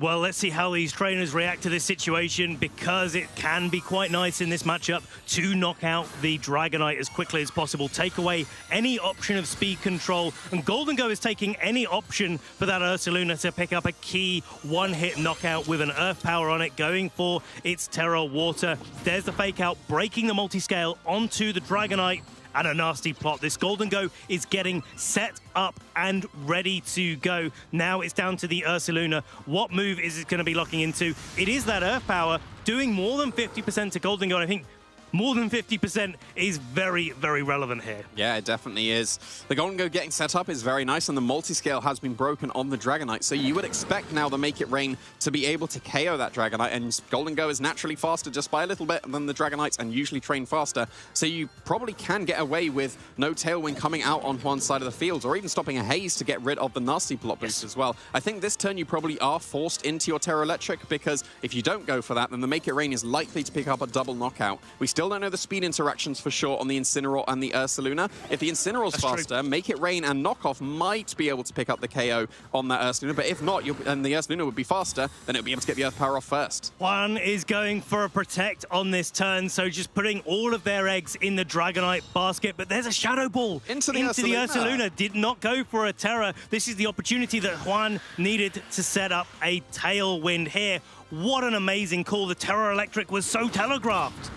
Well, let's see how these trainers react to this situation, because it can be quite nice in this matchup to knock out the Dragonite as quickly as possible, take away any option of speed control, and Golden Go is taking any option for that Ursaluna to pick up a key one-hit knockout with an Earth Power on it, going for its Terra Water. There's the fake out, breaking the multi-scale onto the Dragonite, and a nasty plot. This Golden Go is getting set up and ready to go. Now it's down to the Ursaluna. What move is it going to be locking into? It is that Earth Power, doing more than 50% to Golden Go, and I think more than 50% is very, very relevant here. Yeah, it definitely is. The Golden Go getting set up is very nice, and the multi-scale has been broken on the Dragonite, so you would expect now the Make It Rain to be able to KO that Dragonite, and Golden Go is naturally faster just by a little bit than the Dragonites, and usually train faster, so you probably can get away with no Tailwind coming out on one side of the field, or even stopping a Haze to get rid of the nasty block boost as well. I think this turn you probably are forced into your Terra Electric, because if you don't go for that, then the Make It Rain is likely to pick up a double knockout. We still don't know the speed interactions for sure on the Incineroar and the Ursaluna. If the Incineroar's faster, Make It Rain and Knockoff might be able to pick up the KO on that Ursaluna, but if not, and the Ursaluna would be faster, then it'll be able to get the Earth Power off first. Juan is going for a Protect on this turn, so just putting all of their eggs in the Dragonite basket, but there's a Shadow Ball into the Ursaluna. Did not go for a Terra. This is the opportunity that Juan needed to set up a Tailwind here. What an amazing call. The Terra Electric was so telegraphed,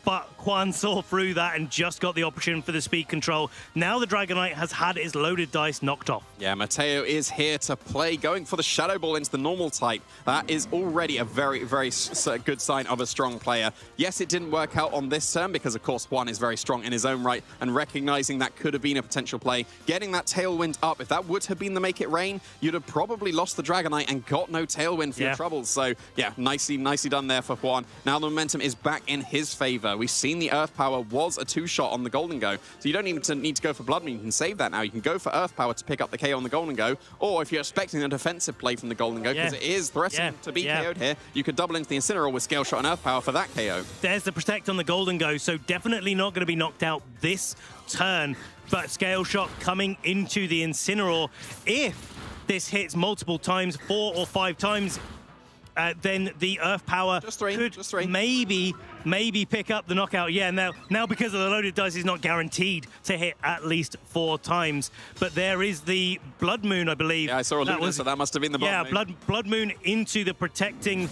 but Juan saw through that and just got the option for the speed control. Now the Dragonite has had its loaded dice knocked off. Yeah, Mateo is here to play, going for the Shadow Ball into the normal type. That is already a very, very good sign of a strong player. Yes, it didn't work out on this turn because, of course, Juan is very strong in his own right, and recognizing that could have been a potential play. Getting that Tailwind up, if that would have been the Make It Rain, you'd have probably lost the Dragonite and got no Tailwind for your troubles. So, yeah, nicely done there for Juan. Now the momentum is back in his favor. We've seen the Earth Power was a two-shot on the Golden Go, so you don't even need to go for Blood Moon. You can save that now. You can go for Earth Power to pick up the KO on the Golden Go, or if you're expecting a defensive play from the Golden Go, because it is threatening to be KO'd here, you could double into the Incineroar with Scale Shot and Earth Power for that KO. There's the Protect on the Golden Go, so definitely not going to be knocked out this turn, but Scale Shot coming into the Incineroar. If this hits multiple times, 4 or 5 times, then the Earth Power could maybe pick up the knockout. Yeah, now because of the loaded dice, is not guaranteed to hit at least 4 times. But there is the Blood Moon, I believe. Yeah, I saw a Luna, so that must have been the Blood Moon. Yeah, Blood Moon into the protecting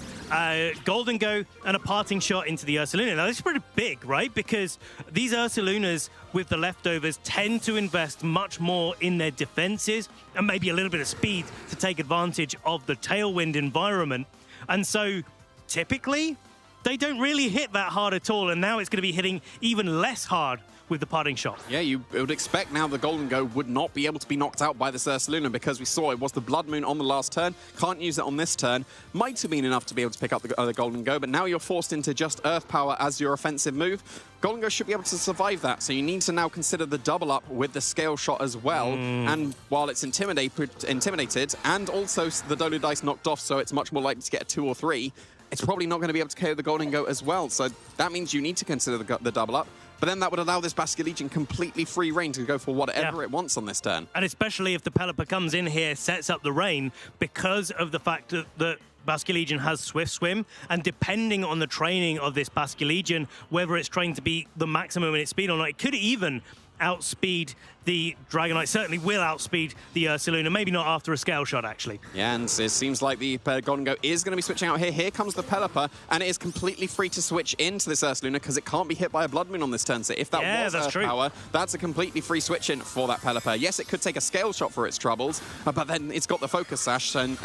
Golden Go, and a parting shot into the Ursaluna. Now, this is pretty big, right? Because these Ursalunas with the leftovers tend to invest much more in their defenses and maybe a little bit of speed to take advantage of the Tailwind environment. And so, typically, they don't really hit that hard at all, and now it's going to be hitting even less hard with the parting shot. Yeah, you would expect now the Golden Go would not be able to be knocked out by this Ursaluna, because we saw it was the Blood Moon on the last turn. Can't use it on this turn. Might have been enough to be able to pick up the Golden Go, but now you're forced into just Earth Power as your offensive move. Golden Go should be able to survive that, so you need to now consider the double up with the Scale Shot as well. And while it's intimidated, and also the Dolo Dice knocked off, so it's much more likely to get a 2 or 3, it's probably not going to be able to KO the Golden Go as well. So that means you need to consider the double up. But then that would allow this Basculegion completely free reign to go for whatever it wants on this turn. And especially if the Pelipper comes in here, sets up the rain, because of the fact that Basculegion has Swift Swim, and depending on the training of this Basculegion, whether it's trained to be the maximum in its speed or not, it could even outspeed the Dragonite. Certainly will outspeed the Ursaluna. Maybe not after a Scale Shot, actually. Yeah, and it seems like the Golden Go is going to be switching out here. Here comes the Pelipper, and it is completely free to switch into this Ursaluna because it can't be hit by a Blood Moon on this turn. So if that was Earth Power, that's a completely free switch in for that Pelipper. Yes, it could take a Scale Shot for its troubles, but then it's got the Focus Sash and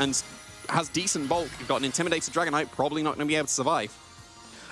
has decent bulk. You've got an Intimidated Dragonite, probably not going to be able to survive.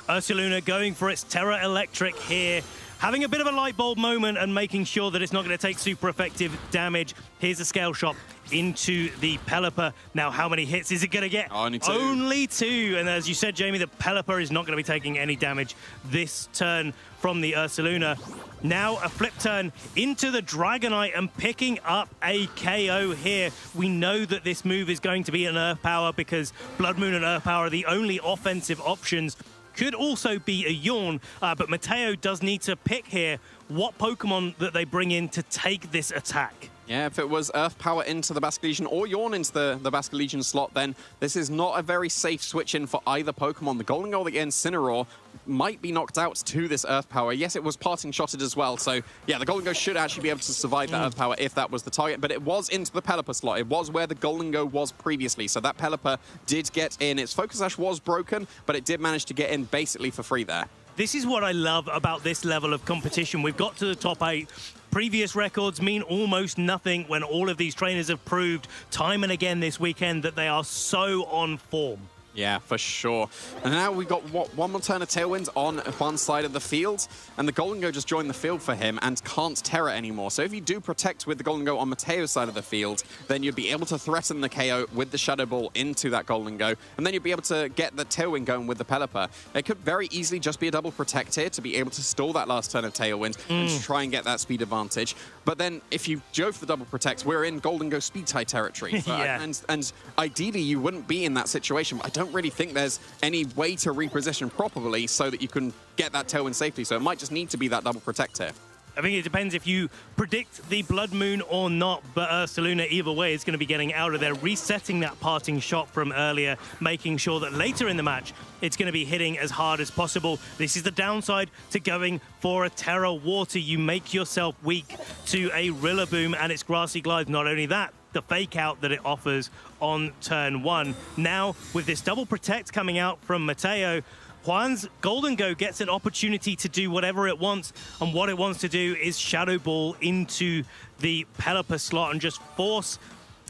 Ursaluna going for its Terra Electric here. having a bit of a light bulb moment and making sure that it's not going to take super effective damage. Here's a scale shot into the Pelipper. Now, how many hits is it going to get? Only 2. Only 2. And as you said, Jamie, the Pelipper is not going to be taking any damage this turn from the Ursaluna. Now a flip turn into the Dragonite and picking up a KO here. We know that this move is going to be an Earth Power because Blood Moon and Earth Power are the only offensive options. Could also be a Yawn, but Mateo does need to pick here what Pokemon that they bring in to take this attack. Yeah, if it was Earth Power into the Basculegion or Yawn into the Basculegion slot, then this is not a very safe switch-in for either Pokemon. The Golden Goal against Incineroar might be knocked out to this Earth Power. Yes, it was parting shotted as well, so yeah, the Golden Go should actually be able to survive that Earth Power if that was the target, but it was into the Pelipper slot. It was where the Golden Go was previously, so that Pelipper did get in. Its Focus Sash was broken, but it did manage to get in basically for free there. This is what I love about this level of competition. We've got to the top 8. Previous records mean almost nothing when all of these trainers have proved time and again this weekend that they are so on form. Yeah, for sure. And now we've got, one more turn of Tailwind on one side of the field, and the Golden Go just joined the field for him and can't Terra anymore. So if you do protect with the Golden Go on Mateo's side of the field, then you'd be able to threaten the KO with the Shadow Ball into that Golden Go, and then you'd be able to get the Tailwind going with the Pelipper. It could very easily just be a double protect here to be able to stall that last turn of Tailwind and to try and get that speed advantage. But then if you go for the double protect, we're in Golden Go speed tie territory. Yeah. And ideally you wouldn't be in that situation, but I don't really think there's any way to reposition properly so that you can get that Tailwind safely. So it might just need to be that double protect here. I think it depends if you predict the Blood Moon or not, but Ursaluna either way is going to be getting out of there, resetting that parting shot from earlier, making sure that later in the match it's going to be hitting as hard as possible. This is the downside to going for a Terra Water. You make yourself weak to a Rillaboom and its Grassy Glide. Not only that, the fake out that it offers on turn 1. Now, with this double protect coming out from Mateo, Juan's Golden Go gets an opportunity to do whatever it wants, and what it wants to do is Shadow Ball into the Pelipper slot and just force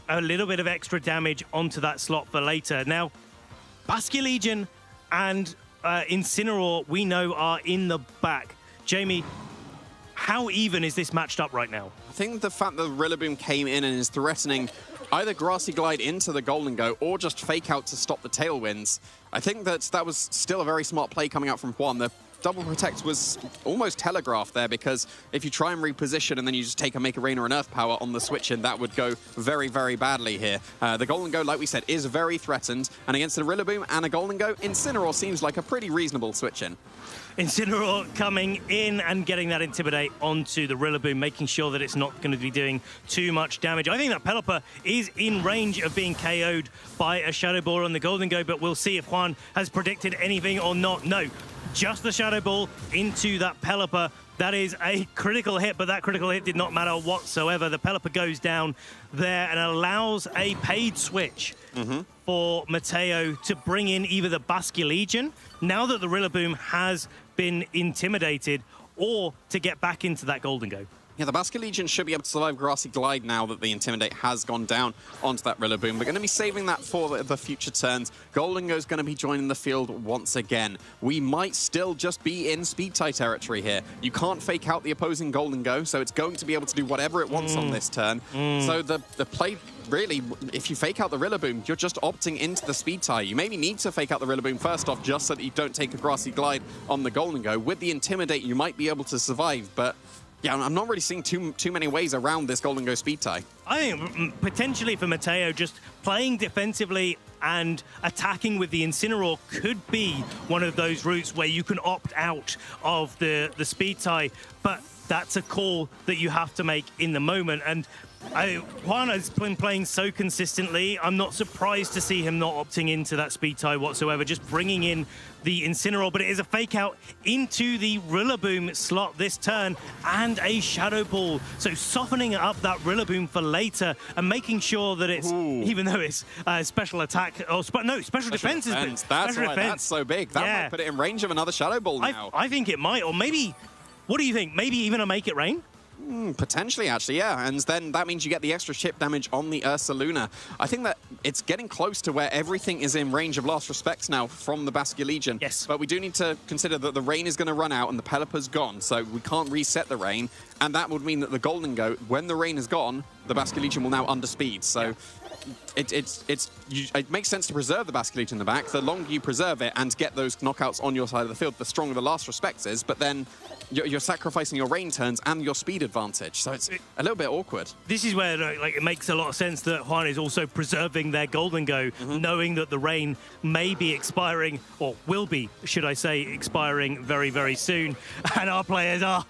a little bit of extra damage onto that slot for later. Now, Basculegion and Incineroar, we know, are in the back. Jamie, how even is this matched up right now? I think the fact that Rillaboom came in and is threatening either Grassy Glide into the Golden Go or just fake out to stop the Tailwinds, I think that was still a very smart play coming out from Juan. The double protect was almost telegraphed there, because if you try and reposition and then you just take a Make a Rain or an Earth Power on the switch in, that would go very, very badly here. The Golden Go, like we said, is very threatened, and against a Rillaboom and a Golden Go, Incineroar seems like a pretty reasonable switch in. Incineroar coming in and getting that Intimidate onto the Rillaboom, making sure that it's not going to be doing too much damage. I think that Pelipper is in range of being KO'd by a Shadow Ball on the Golden Go, but we'll see if Juan has predicted anything or not. No, just the Shadow Ball into that Pelipper. That is a critical hit, but that critical hit did not matter whatsoever. The Pelipper goes down there and allows a paid switch for Mateo to bring in either the Basculegion, now that the Rillaboom has been intimidated, or to get back into that Golden Go. Yeah, the Basculegion should be able to survive Grassy Glide now that the Intimidate has gone down onto that Rillaboom. We're going to be saving that for the future turns. Golden Go's going to be joining the field once again. We might still just be in speed tie territory here. You can't fake out the opposing Golden Go, so it's going to be able to do whatever it wants on this turn. So the play, really, if you fake out the Rillaboom, you're just opting into the speed tie. You maybe need to fake out the Rillaboom first off, just so that you don't take a Grassy Glide on the Golden Go. With the Intimidate, you might be able to survive, but yeah, I'm not really seeing too many ways around this Golden Go speed tie. I think potentially for Mateo, just playing defensively and attacking with the Incineroar could be one of those routes where you can opt out of the speed tie, but that's a call that you have to make in the moment. And Juan has been playing so consistently, I'm not surprised to see him not opting into that speed tie whatsoever, just bringing in the Incineroar, but it is a fake out into the Rillaboom slot this turn and a Shadow Ball. So softening up that Rillaboom for later and making sure that it's, even though it's special attack, or special defense. That's right, that's so big. That might put it in range of another Shadow Ball now. I think it might, or maybe, what do you think? Maybe even a Make It Rain? Potentially, actually, yeah. And then that means you get the extra chip damage on the Ursaluna. I think that it's getting close to where everything is in range of Last Respects now from the Basculegion. Yes. But we do need to consider that the rain is going to run out and the Pelipper's gone, so we can't reset the rain. And that would mean that the Golden Go, when the rain is gone, the Basculegion will now underspeed. So it makes sense to preserve the Basculegion in the back. The longer you preserve it and get those knockouts on your side of the field, the stronger the Last Respects is. But then you're sacrificing your rain turns and your speed advantage, so it's a little bit awkward. This is where it makes a lot of sense that Juan is also preserving their Golden Go, knowing that the rain may be expiring, or will be, should I say, expiring very, very soon. And our players are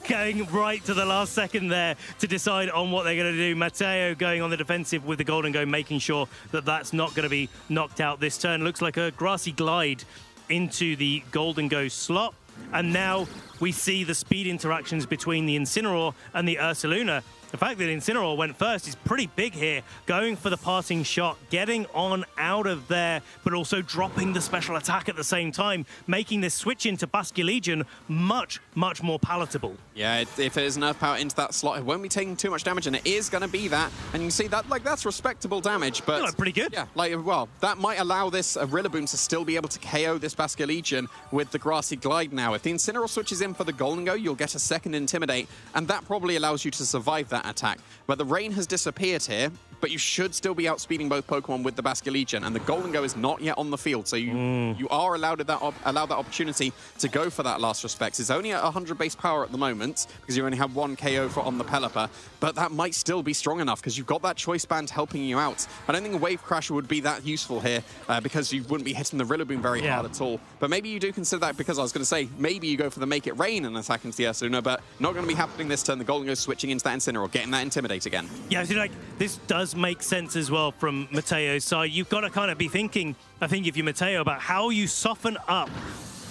going right to the last second there to decide on what they're going to do. Mateo going on the defensive with the Golden Go, making sure that that's not going to be knocked out this turn. Looks like a grassy glide into the Golden Go slot. And now we see the speed interactions between the Incineroar and the Ursaluna. The fact that Incineroar went first is pretty big here, going for the passing shot, getting on out of there, but also dropping the special attack at the same time, making this switch into Basculegion much, much more palatable. Yeah, if it is an Earth Power into that slot, it won't be taking too much damage, and it is going to be that. And you can see that, that's respectable damage, but... pretty good. Yeah, well, that might allow this Rillaboom to still be able to KO this Basculegion with the Grassy Glide now. If the Incineroar switches in for the Golden Go, you'll get a second Intimidate, and that probably allows you to survive that attack. But the rain has disappeared here, but you should still be outspeeding both Pokemon with the Basculegion, and the Golden Go is not yet on the field, so you are allowed that opportunity to go for that Last Respects. It's only at 100 base power at the moment, because you only have one KO on the Pelipper, but that might still be strong enough, because you've got that Choice Band helping you out. I don't think a Wave Crasher would be that useful here, because you wouldn't be hitting the Rillaboom very hard at all. But maybe you do consider that, because I was going to say, maybe you go for the Make It Rain and attack into the Ursaluna, but not going to be happening this turn. The Golden Go switching into that Incineroar, getting that Intimidate again. Yeah, I feel this does make sense as well from Mateo's side. You've got to kind of be thinking, I think if you're Mateo, about how you soften up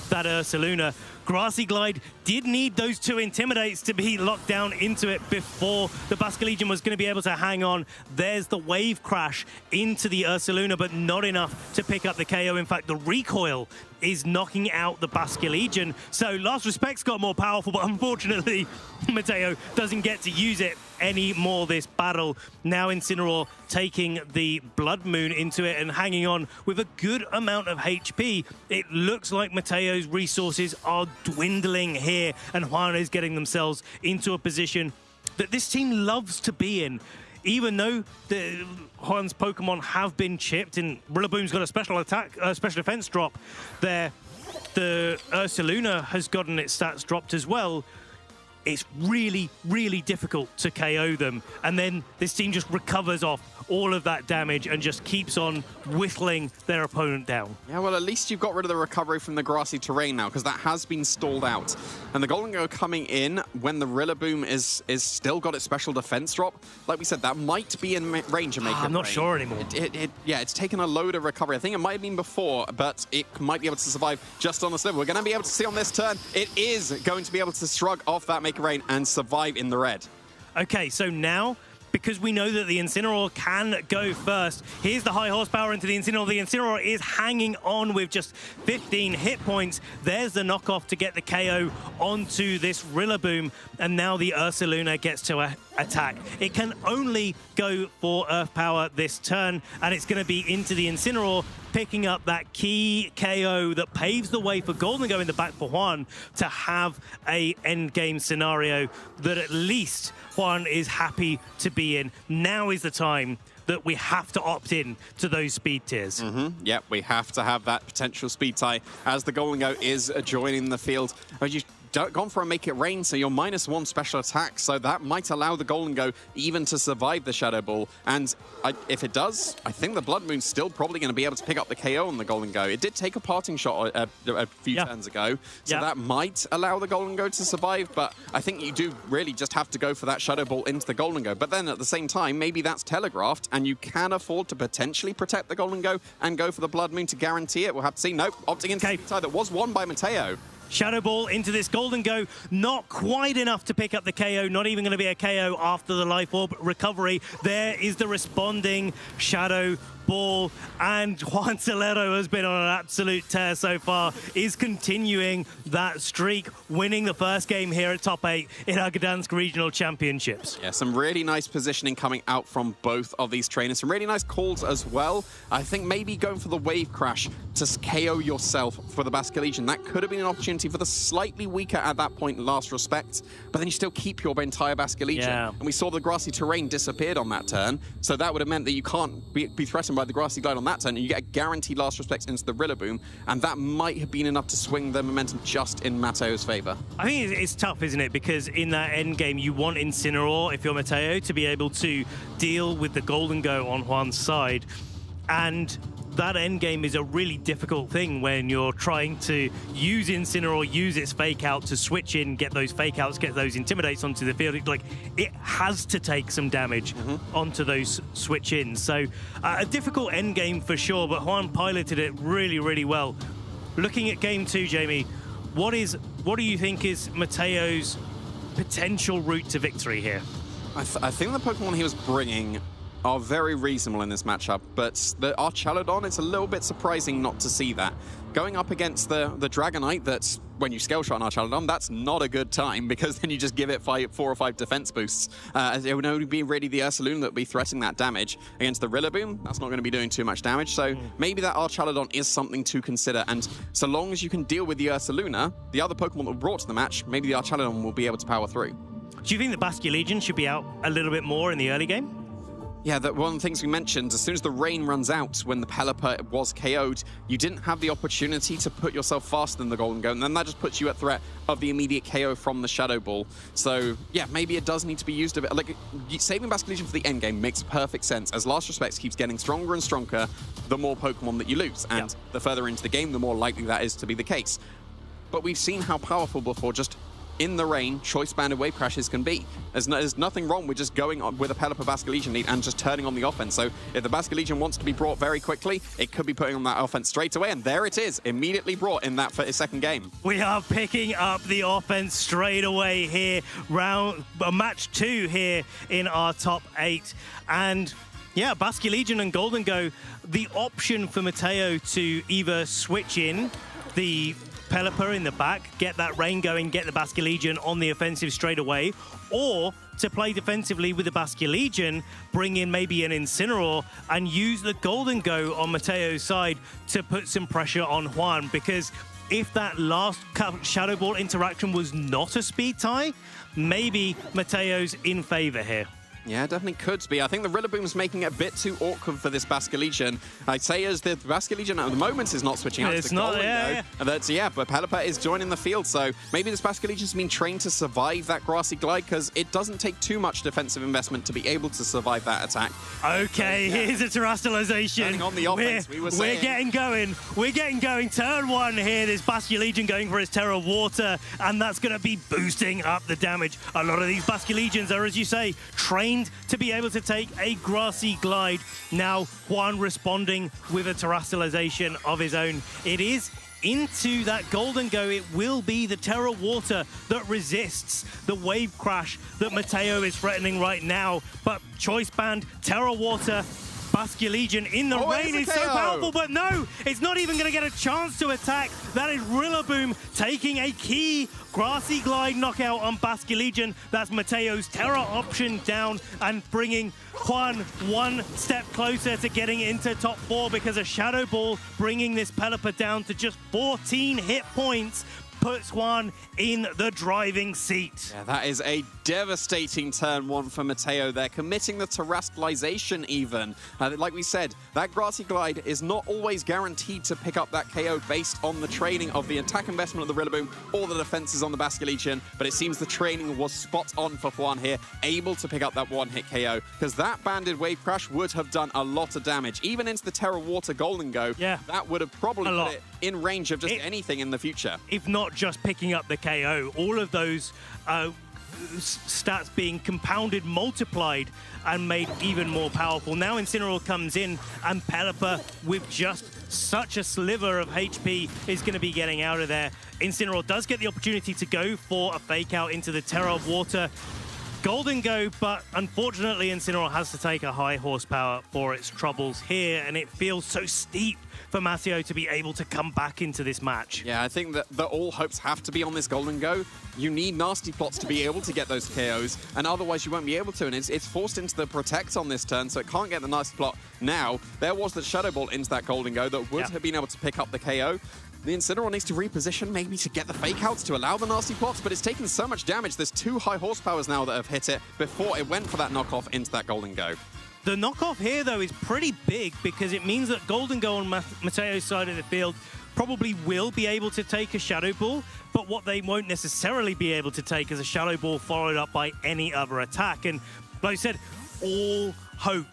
that Ursaluna. Grassy Glide did need those two Intimidates to be locked down into it before the Basculegion was going to be able to hang on. There's the Wave Crash into the Ursaluna, but not enough to pick up the KO. In fact, the recoil is knocking out the Basculegion. So Last Respects got more powerful, but unfortunately, Mateo doesn't get to use it anymore this battle. Now Incineroar taking the Blood Moon into it and hanging on with a good amount of HP. It looks like Mateo's resources are dwindling here, and Juan is getting themselves into a position that this team loves to be in. Even though Juan's Pokemon have been chipped, and Rillaboom's got a special attack, special defense drop there, the Ursaluna has gotten its stats dropped as well. It's really, really difficult to KO them. And then this team just recovers off all of that damage and just keeps on whittling their opponent down. Yeah, well, at least you've got rid of the recovery from the grassy terrain now, because that has been stalled out. And the Golden Go coming in when the Rillaboom is still got its special defense drop. Like we said, that might be in range of Make It Rain. I'm not sure anymore. Yeah, it's taken a load of recovery. I think it might have been before, but it might be able to survive just on the sliver. We're going to be able to see on this turn, it is going to be able to shrug off that Make It Rain and survive in the red. Okay, so now, because we know that the Incineroar can go first, here's the high horsepower into the Incineroar. The Incineroar is hanging on with just 15 hit points. There's the knockoff to get the KO onto this Rillaboom, and now the Ursaluna gets to attack. It can only go for Earth Power this turn, and it's going to be into the Incineroar, picking up that key KO that paves the way for Golden Go in the back for Juan to have a endgame scenario that at least Juan is happy to be in. Now is the time that we have to opt in to those speed tiers. Yep, we have to have that potential speed tie as the Golden Go is joining the field. You've gone for a Make It Rain, so you're -1 special attack, so that might allow the Golden Go even to survive the Shadow Ball. And if it does, I think the Blood Moon's still probably going to be able to pick up the KO on the Golden Go. It did take a parting shot a few turns ago, so that might allow the Golden Go to survive, but I think you do really just have to go for that Shadow Ball into the Golden Go. But then at the same time, maybe that's telegraphed, and you can afford to potentially protect the Golden Go and go for the Blood Moon to guarantee it. We'll have to see. Nope, opting into the tie that was won by Mateo. Shadow Ball into this Golden Go, not quite enough to pick up the KO, not even going to be a KO after the Life Orb recovery. There is the responding Shadow ball, and Juan Solero has been on an absolute tear so far, is continuing that streak, winning the first game here at top 8 in our Gdansk Regional Championships. Yeah, some really nice positioning coming out from both of these trainers. Some really nice calls as well. I think maybe going for the wave crash to KO yourself for the Basque Legion, that could have been an opportunity for the slightly weaker at that point Last Respect, but then you still keep your entire Basque Legion. Yeah. And we saw the grassy terrain disappeared on that turn, so that would have meant that you can't be threatened by the grassy glide on that turn, and you get a guaranteed Last Respect into the Rillaboom, and that might have been enough to swing the momentum just in Mateo's favor. I think it's tough, isn't it? Because in that end game, you want Incineroar, if you're Mateo, to be able to deal with the Golden Go on Juan's side. And that end game is a really difficult thing when you're trying to use Incineroar, use its fake out to switch in, get those fake outs, get those intimidates onto the field. Like, it has to take some damage onto those switch ins. So a difficult end game for sure, but Juan piloted it really, really well. Looking at game 2, Jamie, what do you think is Mateo's potential route to victory here? I think the Pokemon he was bringing are very reasonable in this matchup, but the Archaludon, it's a little bit surprising not to see that. Going up against the Dragonite, that's when you scale shot an Archaludon, that's not a good time, because then you just give it 4 or 5 defense boosts. It would only be really the Ursaluna that would be threatening that damage. Against the Rillaboom, that's not going to be doing too much damage, so maybe that Archaludon is something to consider, and so long as you can deal with the Ursaluna, the other Pokemon that were brought to the match, maybe the Archaludon will be able to power through. Do you think the Basque Legion should be out a little bit more in the early game? Yeah, one of the things we mentioned, as soon as the rain runs out when the Pelipper was KO'd, you didn't have the opportunity to put yourself faster than the Golden Go, and then that just puts you at threat of the immediate KO from the Shadow Ball. So, yeah, maybe it does need to be used a bit. Like, saving Basque Legion for the end game makes perfect sense. As Last Respect keeps getting stronger and stronger, the more Pokemon that you lose, and the further into the game, the more likely that is to be the case. But we've seen how powerful before just in the rain, choice-banded wave crashes can be. There's nothing wrong with just going on with a Pelipper Basque Legion lead and just turning on the offense. So if the Basque Legion wants to be brought very quickly, it could be putting on that offense straight away, and there it is, immediately brought in that second game. We are picking up the offense straight away here, match 2 here in our top 8. And yeah, Basque Legion and Golden Go, the option for Mateo to either switch in the Pelipper in the back, get that rain going, get the Basque Legion on the offensive straight away, or to play defensively with the Basque Legion, bring in maybe an Incineroar and use the Golden Go on Mateo's side to put some pressure on Juan, because if that last Shadow Ball interaction was not a speed tie, maybe Mateo's in favor here. Yeah, definitely could be. I think the Rillaboom's making it a bit too awkward for this Basque Legion. I'd say as the Basque Legion at the moment is not switching out to the Golden Go. But Pelipper is joining the field, so maybe this Basque Legion's been trained to survive that grassy glide, because it doesn't take too much defensive investment to be able to survive that attack. Okay, here's a terrestrialization. Turning on the offense, we're getting going. We're getting going. Turn 1 here. This Basque Legion going for his Terra Water, and that's going to be boosting up the damage. A lot of these Basque Legions are, as you say, trained to be able to take a grassy glide. Now Juan responding with a terrestrialization of his own. It is into that Golden Go. It will be the Terra Water that resists the wave crash that Mateo is threatening right now. But choice band, Terra Water, Basque Legion in the rain is so powerful, but no, it's not even going to get a chance to attack. That is Rillaboom taking a key grassy glide knockout on Basque Legion. That's Mateo's Terra option down and bringing Juan one step closer to getting into top 4, because a Shadow Ball bringing this Pelipper down to just 14 hit points puts Juan in the driving seat. Yeah, that is a devastating turn 1 for Mateo there, committing the terrestrialization even. Like we said, that grassy glide is not always guaranteed to pick up that KO based on the training of the attack investment of the Rillaboom or the defenses on the Basque Legion, but it seems the training was spot on for Juan here, able to pick up that one-hit KO, because that banded wave crash would have done a lot of damage. Even into the Terra Water Golden Go, that would have probably put it in range of just anything in the future. If not just picking up the KO, all of those stats being compounded, multiplied, and made even more powerful. Now Incineroar comes in, and Pelipper, with just such a sliver of HP, is going to be getting out of there. Incineroar does get the opportunity to go for a fake out into the Terra Water. Golden Go, but unfortunately Incineroar has to take a high horsepower for its troubles here, and it feels so steep for Matteo to be able to come back into this match. Yeah, I think that all hopes have to be on this Golden Go. You need nasty plots to be able to get those KOs, and otherwise you won't be able to, and it's forced into the Protect on this turn, so it can't get the nasty plot now. There was the Shadow Ball into that Golden Go that would have been able to pick up the KO. The Incineroar needs to reposition, maybe to get the fake outs to allow the nasty plots, but it's taken so much damage. There's 2 high horsepowers now that have hit it before it went for that knockoff into that Golden Go. The knockoff here, though, is pretty big because it means that Golden Go on Matteo's side of the field probably will be able to take a Shadow Ball, but what they won't necessarily be able to take is a Shadow Ball followed up by any other attack. And like I said, all hope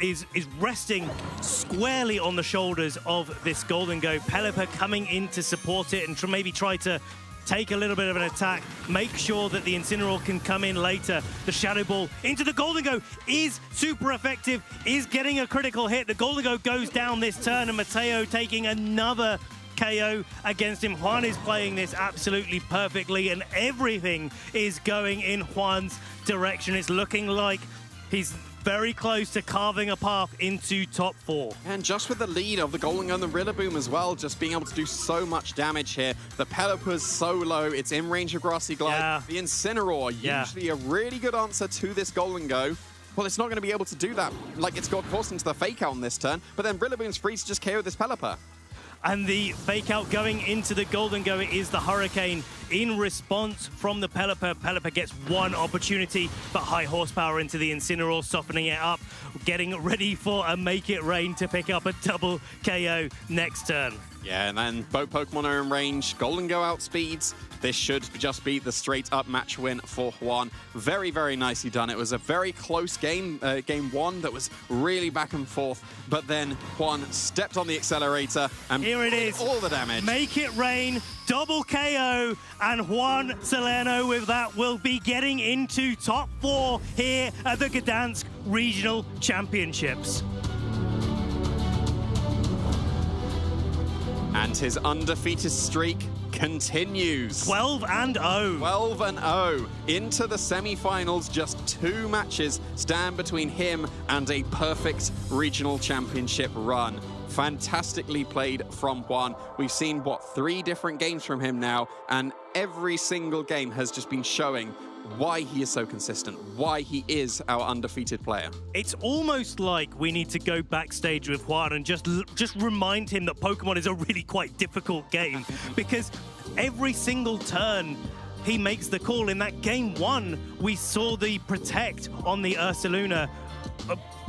is resting squarely on the shoulders of this Golden Go. Pelipper coming in to support it and maybe try to take a little bit of an attack, make sure that the Incineroar can come in later. The Shadow Ball into the Golden Go is super effective, is getting a critical hit. The Golden Go goes down this turn, and Matteo taking another KO against him. Juan is playing this absolutely perfectly, and everything is going in Juan's direction. It's looking like he's very close to carving a path into top 4. And just with the lead of the Golden Gun and the Rillaboom as well, just being able to do so much damage here. The Pelipper's so low, it's in range of Grassy Glide. Yeah. The Incineroar, usually a really good answer to this Golden Go. Well, it's not going to be able to do that. Like, it's got forced into the fake out on this turn, but then Rillaboom's free to just KO this Pelipper. And the fake out going into the Golden Go is the Hurricane in response from the Pelipper. Pelipper gets one opportunity, but high horsepower into the Incineroar, softening it up, getting ready for a Make It Rain to pick up a double KO next turn. Yeah, and then both Pokemon are in range. Golden Go outspeeds. This should just be the straight-up match win for Juan. Very, very nicely done. It was a very close game, game 1, that was really back and forth. But then Juan stepped on the accelerator and here it is. All the damage. Make It Rain, double KO, and Juan Salerno with that will be getting into top 4 here at the Gdansk Regional Championships. And his undefeated streak continues. 12-0. 12-0. Into the semi-finals, just 2 matches stand between him and a perfect regional championship run. Fantastically played from Juan. We've seen, 3 different games from him now, and every single game has just been showing why he is so consistent, why he is our undefeated player. It's almost like we need to go backstage with Juan and just remind him that Pokemon is a really quite difficult game, because every single turn he makes the call. In that game 1, we saw the Protect on the Ursaluna,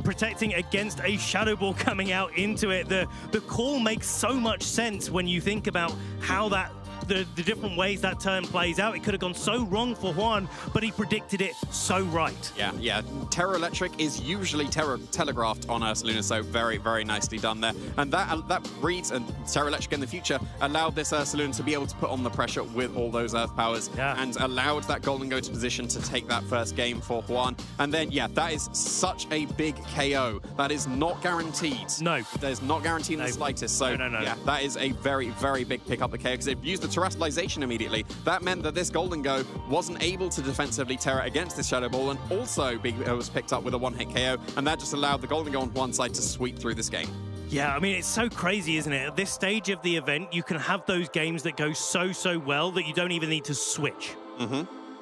protecting against a Shadow Ball coming out into it. The call makes so much sense when you think about how the different ways that turn plays out. It could have gone so wrong for Juan, but he predicted it so right. Yeah. Terra Electric is usually telegraphed on Ursaluna, so very, very nicely done there. And that reads, and Terra Electric in the future allowed this Ursaluna to be able to put on the pressure with all those Earth powers, and allowed that Golden Go to position to take that first game for Juan. And then, that is such a big KO. That is not guaranteed. No. That is not guaranteed in the slightest. So, No. That is a very, very big pick up the KO, because they've used the Terrestrialization immediately. That meant that this Golden Go wasn't able to defensively Terra against this Shadow Ball, and also was picked up with a 1-hit KO, and that just allowed the Golden Go on one side to sweep through this game. Yeah, I mean, it's so crazy, isn't it? At this stage of the event, you can have those games that go so well that you don't even need to switch.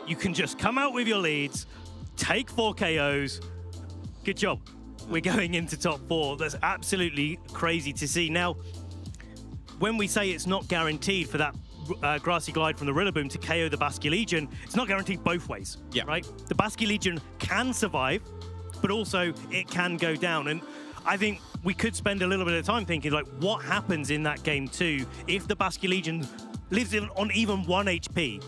You can just come out with your leads, take 4 KOs. Good job. We're going into top 4. That's absolutely crazy to see. Now, when we say it's not guaranteed for that Grassy Glide from the Rillaboom to KO the Basculegion, it's not guaranteed both ways, right? The Basculegion can survive, but also it can go down. And I think we could spend a little bit of time thinking, like, what happens in that game 2 if the Basculegion lives on even 1 HP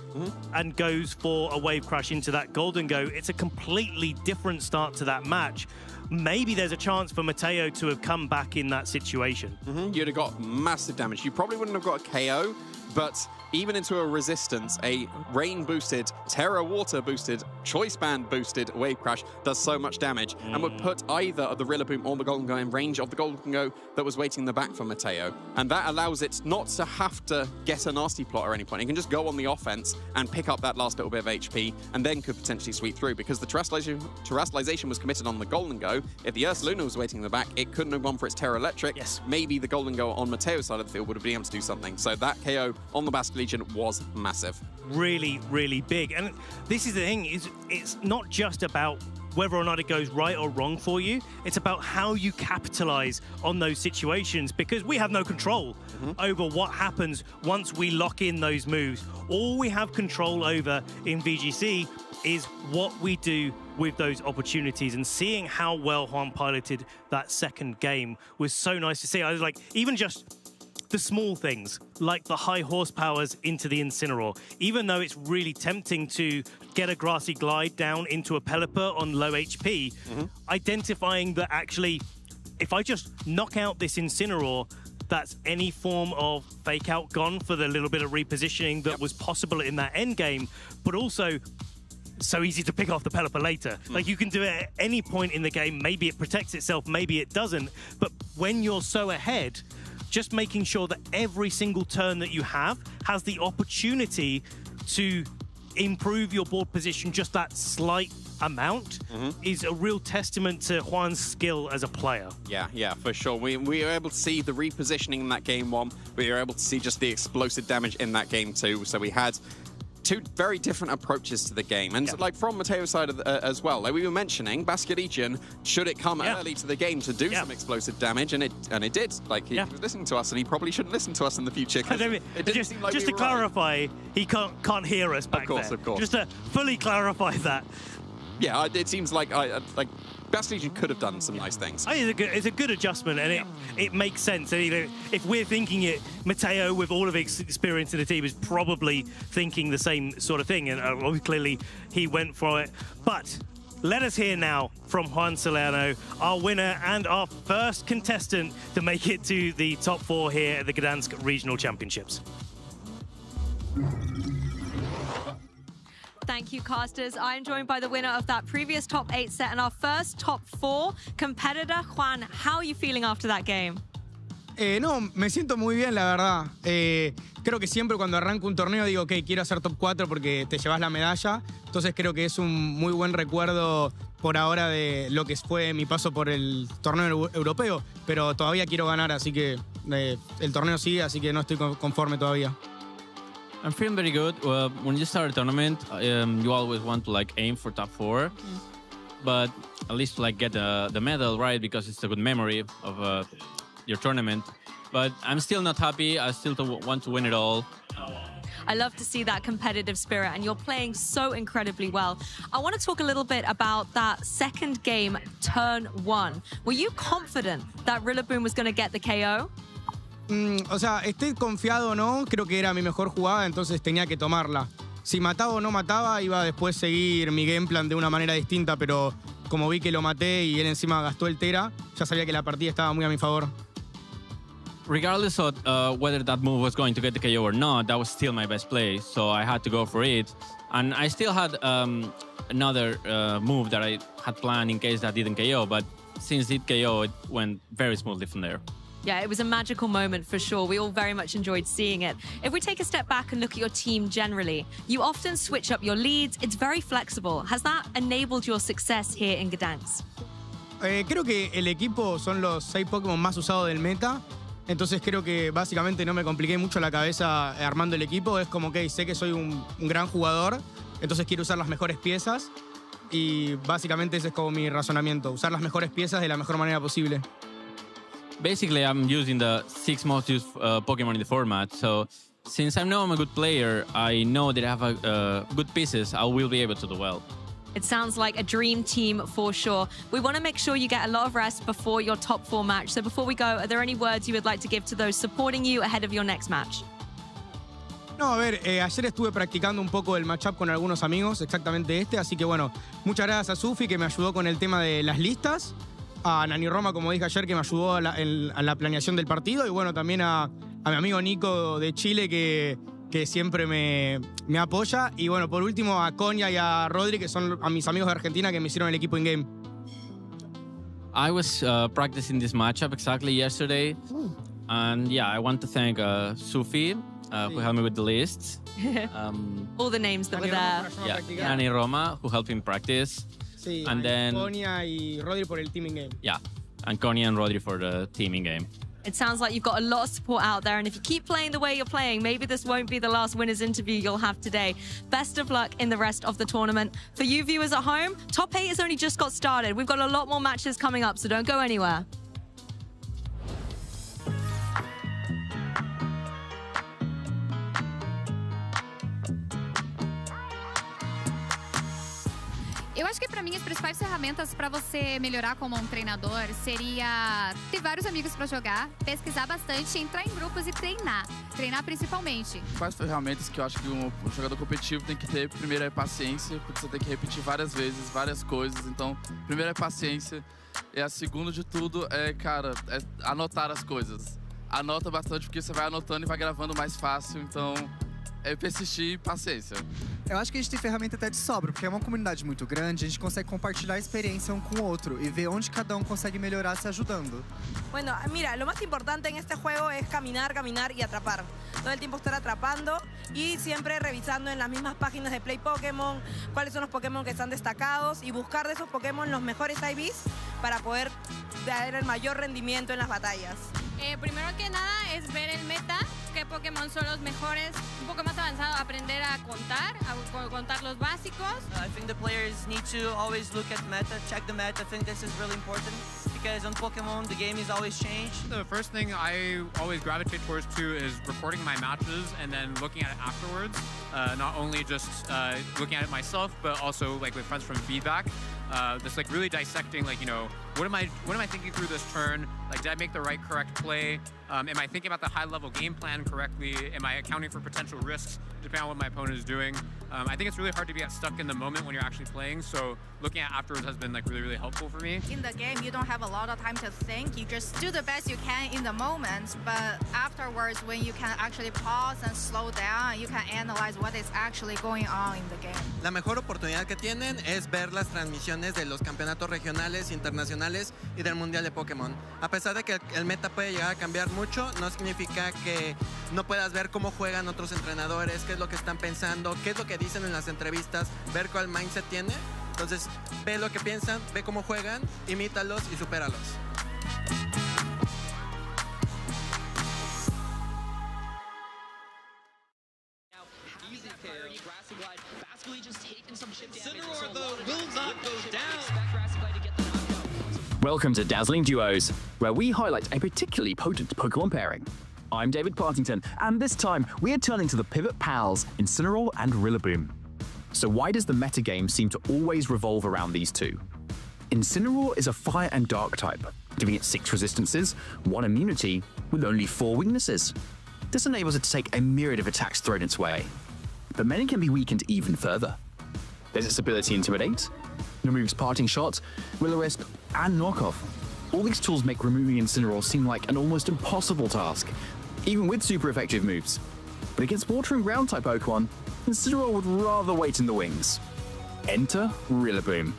and goes for a Wave Crash into that Golden Go? It's a completely different start to that match. Maybe there's a chance for Matteo to have come back in that situation. You'd have got massive damage. You probably wouldn't have got a KO, but even into a resistance, a rain-boosted, Terra Water-boosted Choice Band boosted Wave Crash does so much damage and would put either of the Rillaboom or the Golden Go in range of the Golden Go that was waiting in the back for Mateo. And that allows it not to have to get a nasty plot at any point. It can just go on the offense and pick up that last little bit of HP and then could potentially sweep through, because the terrestrialization was committed on the Golden Go. If the Ursaluna was waiting in the back, it couldn't have gone for its Terra Electric. Yes. Maybe the Golden Go on Mateo's side of the field would have been able to do something. So that KO on the Basque Legion was massive. Really, really big. And this is the thing, is it's not just about whether or not it goes right or wrong for you. It's about how you capitalize on those situations, because we have no control over what happens once we lock in those moves. All we have control over in VGC is what we do with those opportunities, and seeing how well Juan piloted that second game was so nice to see. I was like, even just the small things, like the high horsepowers into the Incineroar. Even though it's really tempting to get a Grassy Glide down into a Pelipper on low HP, identifying that actually, if I just knock out this Incineroar, that's any form of fake out gone for the little bit of repositioning that was possible in that end game, but also so easy to pick off the Pelipper later. Like, you can do it at any point in the game. Maybe it protects itself, maybe it doesn't. But when you're so ahead, just making sure that every single turn that you have has the opportunity to improve your board position just that slight amount is a real testament to Juan's skill as a player. Yeah, for sure. We were able to see the repositioning in that game one. We were able to see just the explosive damage in that game two. So we had two very different approaches to the game. And like from Mateo's side of as well, like we were mentioning, Basque Legion, should it come early to the game to do some explosive damage, and it did. Like he was listening to us, and he probably shouldn't listen to us in the future. Just to clarify, he can't hear us back there. Of course. Just to fully clarify that. Yeah, it seems like Basque Legion could have done some nice things. It's a good adjustment, and it makes sense. And, if we're thinking it, Mateo, with all of his experience in the team, is probably thinking the same sort of thing, and clearly he went for it. But let us hear now from Juan Solano, our winner and our first contestant to make it to the top 4 here at the Gdansk Regional Championships. Thank you, casters. I'm joined by the winner of that previous top 8 set and our first top 4 competitor, Juan. How are you feeling after that game? No, me siento muy bien, la verdad. Creo que siempre cuando arranco un torneo digo, ok, quiero hacer top 4 porque te llevas la medalla. Entonces creo que es un muy buen recuerdo por ahora de lo que fue mi paso por el torneo europeo. Pero todavía quiero ganar, así que el torneo sigue, así que no estoy conforme todavía. I'm feeling very good. When you start a tournament, you always want to aim for top 4, but at least to get the medal, right? Because it's a good memory of your tournament. But I'm still not happy. I still want to win it all. I love to see that competitive spirit, and you're playing so incredibly well. I want to talk a little bit about that second game, turn 1. Were you confident that Rillaboom was going to get the KO? O sea, esté confiado o no, creo que era mi mejor jugada, entonces tenía que tomarla. Si mataba o no mataba, iba a después seguir mi game plan de una manera distinta, pero como vi que lo maté y él encima gastó el Tera, ya sabía que la partida estaba muy a mi favor. Regardless of whether that move was going to get the KO or not, that was still my best play, so I had to go for it. And I still had another move that I had planned in case that didn't KO, but since it KO, it went very smoothly from there. Yeah, it was a magical moment for sure. We all very much enjoyed seeing it. If we take a step back and look at your team generally, you often switch up your leads. It's very flexible. Has that enabled your success here in Gdansk? Creo que el equipo son los 6 Pokémon más usados del meta. Entonces creo que básicamente no me compliqué mucho la cabeza armando el equipo. Es como que sé que soy un gran jugador, entonces quiero usar las mejores piezas. Y básicamente ese es como mi razonamiento. Usar las mejores piezas de la mejor manera posible. Basically, I'm using the 6 most used Pokemon in the format. So, since I know I'm a good player, I know that I have good pieces. I will be able to do well. It sounds like a dream team for sure. We want to make sure you get a lot of rest before your top 4 match. So before we go, are there any words you would like to give to those supporting you ahead of your next match? No, a ver, ayer estuve practicando un poco el matchup con algunos amigos, exactamente este. Así que bueno, muchas gracias a Sufi que me ayudó con el tema de las listas. A Nani Roma, como dije ayer, que me ayudó a la planeación del partido. Y bueno, también a mi amigo Nico de Chile, que que siempre me apoya. Y bueno, por último a Konya y a Rodri, que son a mis amigos de Argentina que me hicieron el equipo in-game. I was practicing this matchup exactly yesterday. And yeah, I want to thank Sufi, who helped me with the list. All the names that were there. Yeah, Annie Roma, who helped me practice. Sí, and then Konya y Rodri por el team in-game. Yeah, and Konya and Rodri for the teaming game. It sounds like you've got a lot of support out there, and if you keep playing the way you're playing, maybe this won't be the last winners interview you'll have today. Best of luck in the rest of the tournament. For you viewers at home, Top 8 has only just got started. We've got a lot more matches coming up, so don't go anywhere. Eu acho que para mim as principais ferramentas para você melhorar como um treinador seria ter vários amigos para jogar, pesquisar bastante, entrar em grupos e treinar. Treinar principalmente. Quais ferramentas que eu acho que um jogador competitivo tem que ter? Primeiro é paciência, porque você tem que repetir várias vezes, várias coisas. Então, primeiro é paciência. E a segunda de tudo é, cara, é anotar as coisas. Anota bastante, porque você vai anotando e vai gravando mais fácil. Então, é persistir e paciência. Eu acho que a gente tem ferramenta até de sobra, porque é uma comunidade muito grande, a gente consegue compartilhar a experiência um com o outro e ver onde cada um consegue melhorar se ajudando. Bueno, mira, lo más importante en este juego es caminar, caminar y atrapar. Todo el tiempo estar atrapando y siempre revisando en las mismas páginas de Play Pokémon cuáles son los Pokémon que están destacados y buscar de esos Pokémon los mejores IVs para poder dar el mayor rendimiento en las batallas. Primero que nada es ver el meta, qué Pokémon son los mejores, un poco más avanzado, aprender a contar los básicos. I think the players need to always look at meta, check the meta. I think this is really important because on Pokémon the game is always changed. The first thing I always gravitate towards too is recording my matches and then looking at it afterwards. Not only just looking at it myself, but also like with friends from feedback. Just like really dissecting, like, you know, what am I thinking through this turn? Like, did I make the right correct play? Am I thinking about the high-level game plan correctly? Am I accounting for potential risks depending on what my opponent is doing? I think it's really hard to get stuck in the moment when you're actually playing, so looking at afterwards has been like really, really helpful for me. In the game, you don't have a lot of time to think. You just do the best you can in the moment, but afterwards, when you can actually pause and slow down, you can analyze what is actually going on in the game. La mejor oportunidad que tienen es ver las transmisiones de los campeonatos regionales, internacionales y del Mundial de Pokémon. A pesar de que el meta puede llegar a cambiar mucho, no significa que no puedas ver cómo juegan otros entrenadores, qué es lo que están pensando, qué es lo que dicen en las entrevistas, ver cuál mindset tiene. Entonces, ve lo que piensan, ve cómo juegan, imítalos y supéralos. Welcome to Dazzling Duos, where we highlight a particularly potent Pokemon pairing. I'm David Partington, and this time we are turning to the pivot pals, Incineroar and Rillaboom. So why does the metagame seem to always revolve around these two? Incineroar is a fire and dark type, giving it 6 resistances, 1 immunity, with only 4 weaknesses. This enables it to take a myriad of attacks thrown its way, but many can be weakened even further. There's its ability Intimidate, removes Parting Shot, Will-O-Wisp, and Knockoff. All these tools make removing Incineroar seem like an almost impossible task, even with super effective moves. But against Water and Ground type Pokemon, Incineroar would rather wait in the wings. Enter Rillaboom.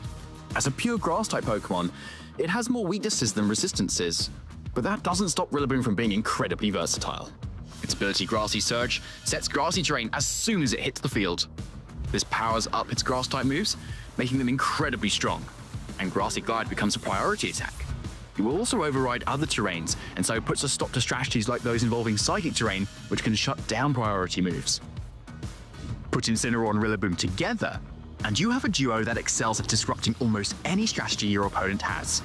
As a pure Grass type Pokemon, it has more weaknesses than resistances, but that doesn't stop Rillaboom from being incredibly versatile. Its ability Grassy Surge sets grassy terrain as soon as it hits the field. This powers up its Grass type moves, making them incredibly strong, and Grassy Glide becomes a priority attack. It will also override other terrains, and so puts a stop to strategies like those involving Psychic terrain, which can shut down priority moves. Put Incineroar and Rillaboom together, and you have a duo that excels at disrupting almost any strategy your opponent has.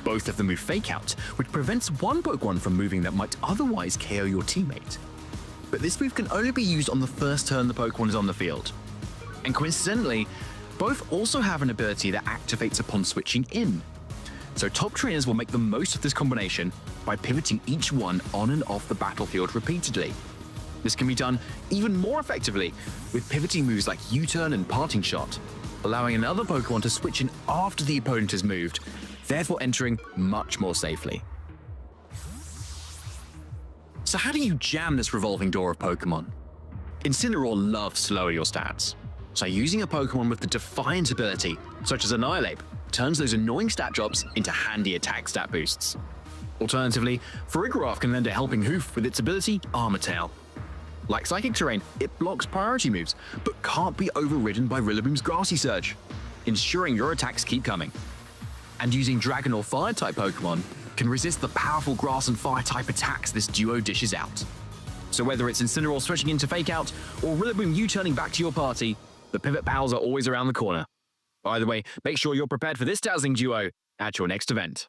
Both of them move Fake Out, which prevents one Pokemon from moving that might otherwise KO your teammate. But this move can only be used on the first turn the Pokemon is on the field. And coincidentally, both also have an ability that activates upon switching in. So top trainers will make the most of this combination by pivoting each one on and off the battlefield repeatedly. This can be done even more effectively with pivoting moves like U-Turn and Parting Shot, allowing another Pokemon to switch in after the opponent has moved, therefore entering much more safely. So how do you jam this revolving door of Pokemon? Incineroar loves to lower your stats, so using a Pokemon with the Defiant ability, such as Annihilate, turns those annoying stat drops into handy attack stat boosts. Alternatively, Farigiraf can lend a helping hoof with its ability Armor Tail. Like Psychic Terrain, it blocks priority moves, but can't be overridden by Rillaboom's Grassy Surge, ensuring your attacks keep coming. And using Dragon or Fire-type Pokemon can resist the powerful Grass and Fire-type attacks this duo dishes out. So whether it's Incineroar switching into Fake Out, or Rillaboom U-turning back to your party, the Pivot Pals are always around the corner. Either way, make sure you're prepared for this dazzling duo at your next event.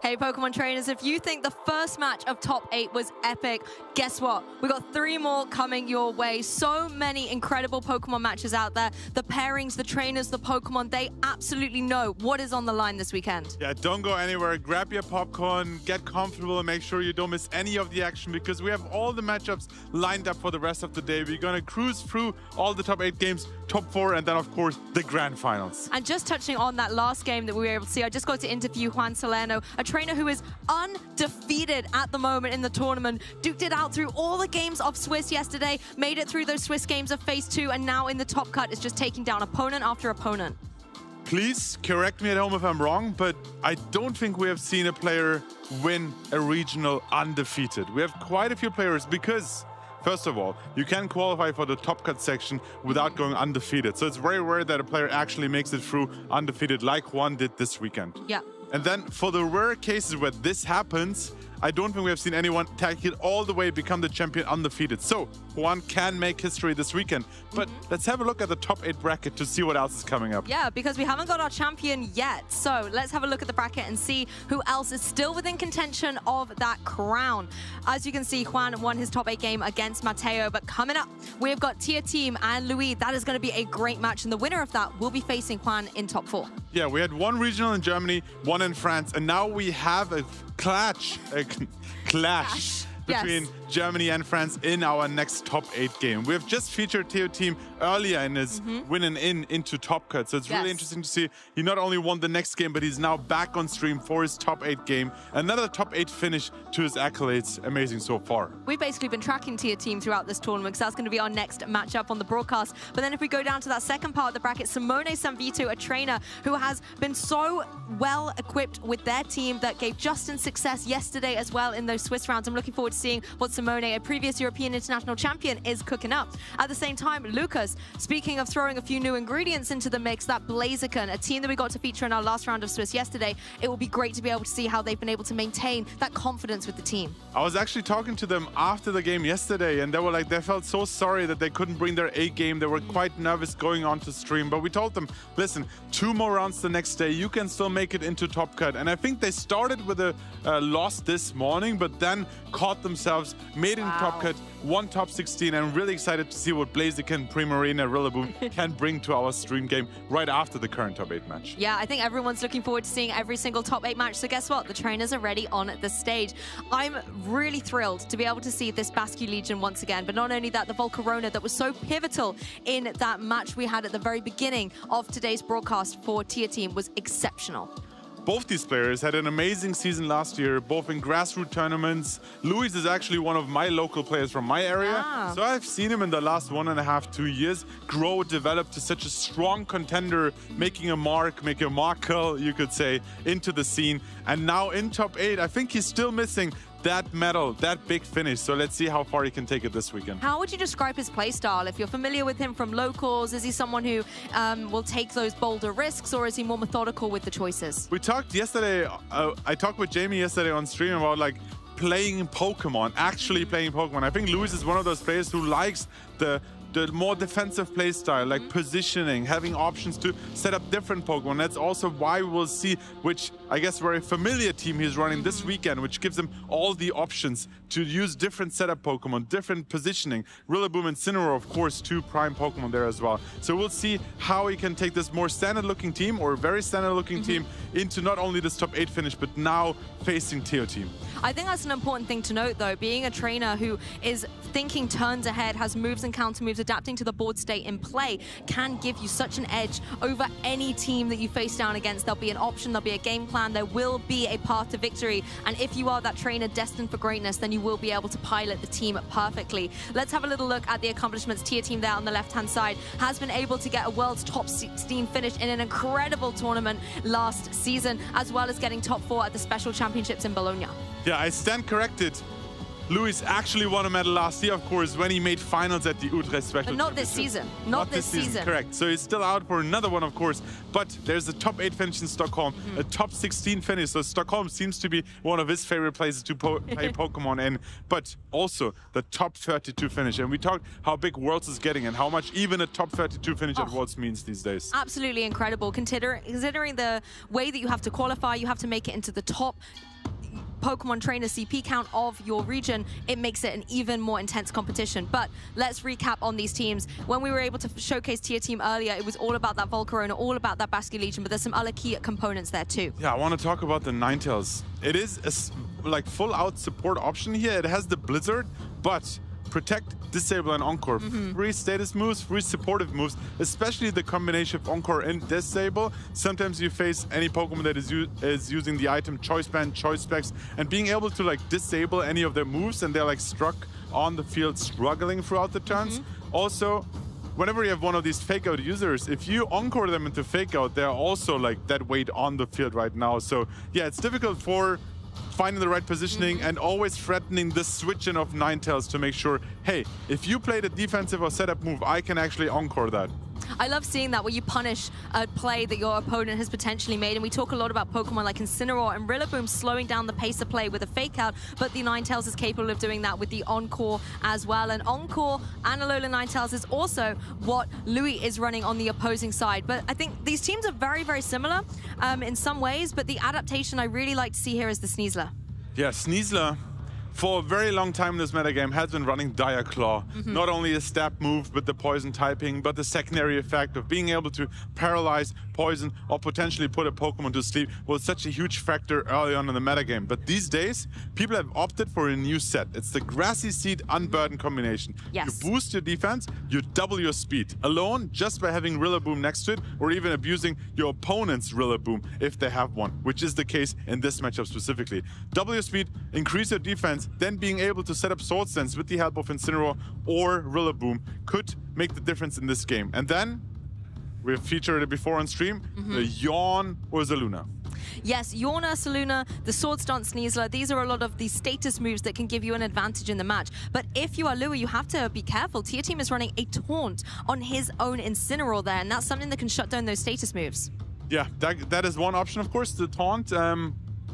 Hey, Pokemon trainers, if you think the first match of top 8 was epic, guess what? We got 3 more coming your way. So many incredible Pokemon matches out there. The pairings, the trainers, the Pokemon, they absolutely know what is on the line this weekend. Yeah, don't go anywhere. Grab your popcorn, get comfortable, and make sure you don't miss any of the action because we have all the matchups lined up for the rest of the day. We're going to cruise through all the top 8 games, top 4, and then, of course, the grand finals. And just touching on that last game that we were able to see, I just got to interview Juan Salerno, a trainer who is undefeated at the moment in the tournament, duked it out through all the games of Swiss yesterday, made it through those Swiss games of Phase 2, and now in the top cut is just taking down opponent after opponent. Please correct me at home if I'm wrong, but I don't think we have seen a player win a regional undefeated. We have quite a few players because, first of all, you can qualify for the top cut section without going undefeated. So it's very rare that a player actually makes it through undefeated like Juan did this weekend. Yeah. And then for the rare cases where this happens, I don't think we have seen anyone take it all the way, become the champion undefeated. So Juan can make history this weekend. But let's have a look at the top 8 bracket to see what else is coming up. Yeah, because we haven't got our champion yet. So let's have a look at the bracket and see who else is still within contention of that crown. As you can see, Juan won his top 8 game against Mateo. But coming up, we've got Tia Team and Louis. That is going to be a great match. And the winner of that will be facing Juan in top 4. Yeah, we had 1 regional in Germany, 1 in France. And now we have a clash between Germany and France in our next top 8 game. We have just featured Theo Team earlier in his winning into top cut. So it's really interesting to see he not only won the next game, but he's now back on stream for his top 8 game. Another top 8 finish to his accolades. Amazing so far. We've basically been tracking Tia Team throughout this tournament because that's going to be our next matchup on the broadcast. But then if we go down to that second part of the bracket, Simone Sanvito, a trainer who has been so well equipped with their team that gave Justin success yesterday as well in those Swiss rounds. I'm looking forward to seeing what Simone, a previous European international champion, is cooking up. At the same time, Lucas, speaking of throwing a few new ingredients into the mix, that Blaziken, a team that we got to feature in our last round of Swiss yesterday, it will be great to be able to see how they've been able to maintain that confidence with the team. I was actually talking to them after the game yesterday, and they were like, they felt so sorry that they couldn't bring their A game. They were quite nervous going on to stream, but we told them, listen, 2 more rounds the next day, you can still make it into top cut. And I think they started with a loss this morning, but then caught themselves, made it in top cut, won top 16, and really excited to see what Blaziken, Primarina, Rillaboom can bring to our stream game right after the current top 8 match. Yeah, I think everyone's looking forward to seeing every single top 8 match. So guess what? The trainers are ready on the stage. I'm really thrilled to be able to see this Basque Legion once again. But not only that, the Volcarona that was so pivotal in that match we had at the very beginning of today's broadcast for Tia Team was exceptional. Both these players had an amazing season last year, both in grassroots tournaments. Luis is actually one of my local players from my area. So I've seen him in the last 1.5, 2 years grow, develop to such a strong contender, making a mark, you could say, into the scene. And now in top 8, I think he's still missing that medal, that big finish. So let's see how far he can take it this weekend. How would you describe his playstyle? If you're familiar with him from locals, is he someone who will take those bolder risks, or is he more methodical with the choices? We talked yesterday, I talked with Jamie yesterday on stream about like playing Pokemon, actually playing Pokemon. I think Luis is one of those players who likes the the more defensive play style, like positioning, having options to set up different Pokemon. That's also why we'll see which, I guess, very familiar team he's running this weekend, which gives him all the options to use different setup Pokemon, different positioning. Rillaboom and Incineroar, of course, 2 prime Pokemon there as well. So we'll see how he can take this more standard-looking team, or very standard-looking team, into not only this top 8 finish, but now facing Teo team. I think that's an important thing to note, though. Being a trainer who is thinking turns ahead, has moves and counter moves, adapting to the board state in play, can give you such an edge over any team that you face down against. There'll be an option, there'll be a game plan, there will be a path to victory. And if you are that trainer destined for greatness, then you will be able to pilot the team perfectly. Let's have a little look at the accomplishments. Tier team there on the left-hand side has been able to get a world's top 16 finish in an incredible tournament last season, as well as getting top 4 at the Special Championships in Bologna. Yeah, I stand corrected. Luis actually won a medal last year, of course, when he made finals at the Utrecht Special But not this season. Not this season. Correct. So he's still out for another one, of course. But there's a top 8 finish in Stockholm, a top 16 finish. So Stockholm seems to be one of his favorite places to play Pokemon in. But also the top 32 finish. And we talked how big Worlds is getting and how much even a top 32 finish at Worlds means these days. Absolutely incredible. Considering the way that you have to qualify, you have to make it into the top Pokemon trainer CP count of your region, it makes it an even more intense competition. But let's recap on these teams. When we were able to showcase Tier Team earlier, it was all about that Volcarona, all about that Basque Legion, but there's some other key components there too. Yeah, I want to talk about the Ninetales. It is a like full-out support option here. It has the Blizzard, but Protect, Disable, and Encore. Free status moves, free supportive moves, especially the combination of Encore and Disable. Sometimes you face any Pokemon that is using the item Choice Band, Choice Specs, and being able to like disable any of their moves and they're like struck on the field, struggling throughout the turns. Also, whenever you have one of these fake out users, if you encore them into fake out, they're also like that weight on the field right now. So yeah, it's difficult for finding the right positioning and always threatening the switch-in of Ninetales to make sure, hey, if you played a defensive or setup move, I can actually encore that. I love seeing that, where you punish a play that your opponent has potentially made. And we talk a lot about Pokemon like Incineroar and Rillaboom slowing down the pace of play with a fake out, but the Ninetales is capable of doing that with the Encore as well. And Encore and Alola Ninetales is also what Louis is running on the opposing side. But I think these teams are very, very similar in some ways, but the adaptation I really like to see here is the Sneasler. Yeah, Sneasler, for a very long time in this metagame, has been running Dire Claw. Not only a stab move with the poison typing, but the secondary effect of being able to paralyze, poison, or potentially put a Pokemon to sleep was such a huge factor early on in the metagame. But these days, people have opted for a new set. It's the Grassy Seed Unburden combination. Yes. You boost your defense, you double your speed. Alone, just by having Rillaboom next to it, or even abusing your opponent's Rillaboom if they have one, which is the case in this matchup specifically. Double your speed, increase your defense, then being able to set up Sword Stance with the help of Incineroar or Rillaboom could make the difference in this game. And then, we've featured it before on stream, the Yawn or Zaluna. Yes, Yorna, Saluna, the Sword Stance Sneasler, these are a lot of the status moves that can give you an advantage in the match. But if you are Louis, you have to be careful. Tier Team is running a Taunt on his own Incineroar there, and that's something that can shut down those status moves. Yeah, that is one option, of course, the Taunt.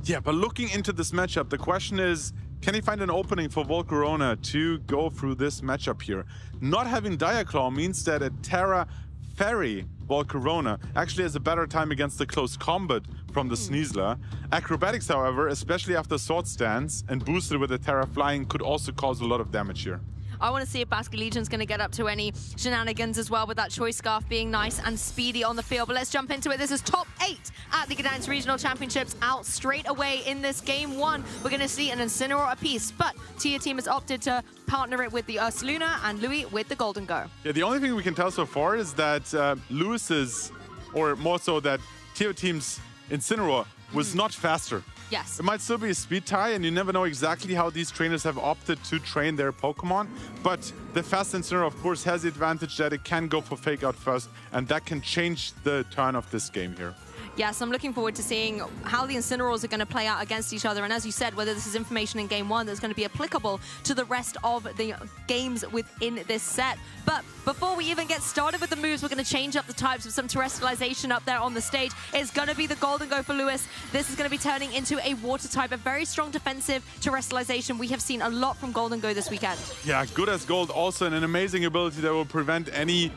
Yeah, but looking into this matchup, the question is, can he find an opening for Volcarona to go through this matchup here? Not having Dire Claw means that a Terra Fairy Volcarona actually has a better time against the close combat from the Sneasler. Acrobatics, however, especially after Sword Stance and boosted with a Terra Flying, could also cause a lot of damage here. I want to see if Basque Legion's going to get up to any shenanigans as well, with that Choice Scarf being nice and speedy on the field. But let's jump into it. This is top 8 at the Gdansk Regional Championships, out straight away in this game 1. We're going to see an Incineroar apiece, but Tier Team has opted to partner it with the Ursaluna and Louis with the Golden Go. Yeah, the only thing we can tell so far is that Lewis's, or more so that Tier Team's Incineroar was not faster. Yes. It might still be a speed tie, and you never know exactly how these trainers have opted to train their Pokemon. But the fast Incineroar, of course, has the advantage that it can go for Fake Out first, and that can change the turn of this game here. Yes, I'm looking forward to seeing how the Incineroars are going to play out against each other. And as you said, whether this is information in Game 1 that's going to be applicable to the rest of the games within this set. But before we even get started with the moves, we're going to change up the types with some terrestrialization up there on the stage. It's going to be the Golden Go for Lewis. This is going to be turning into a water type, a very strong defensive terrestrialization. We have seen a lot from Golden Go this weekend. Yeah, good as gold. Also an amazing ability that will prevent any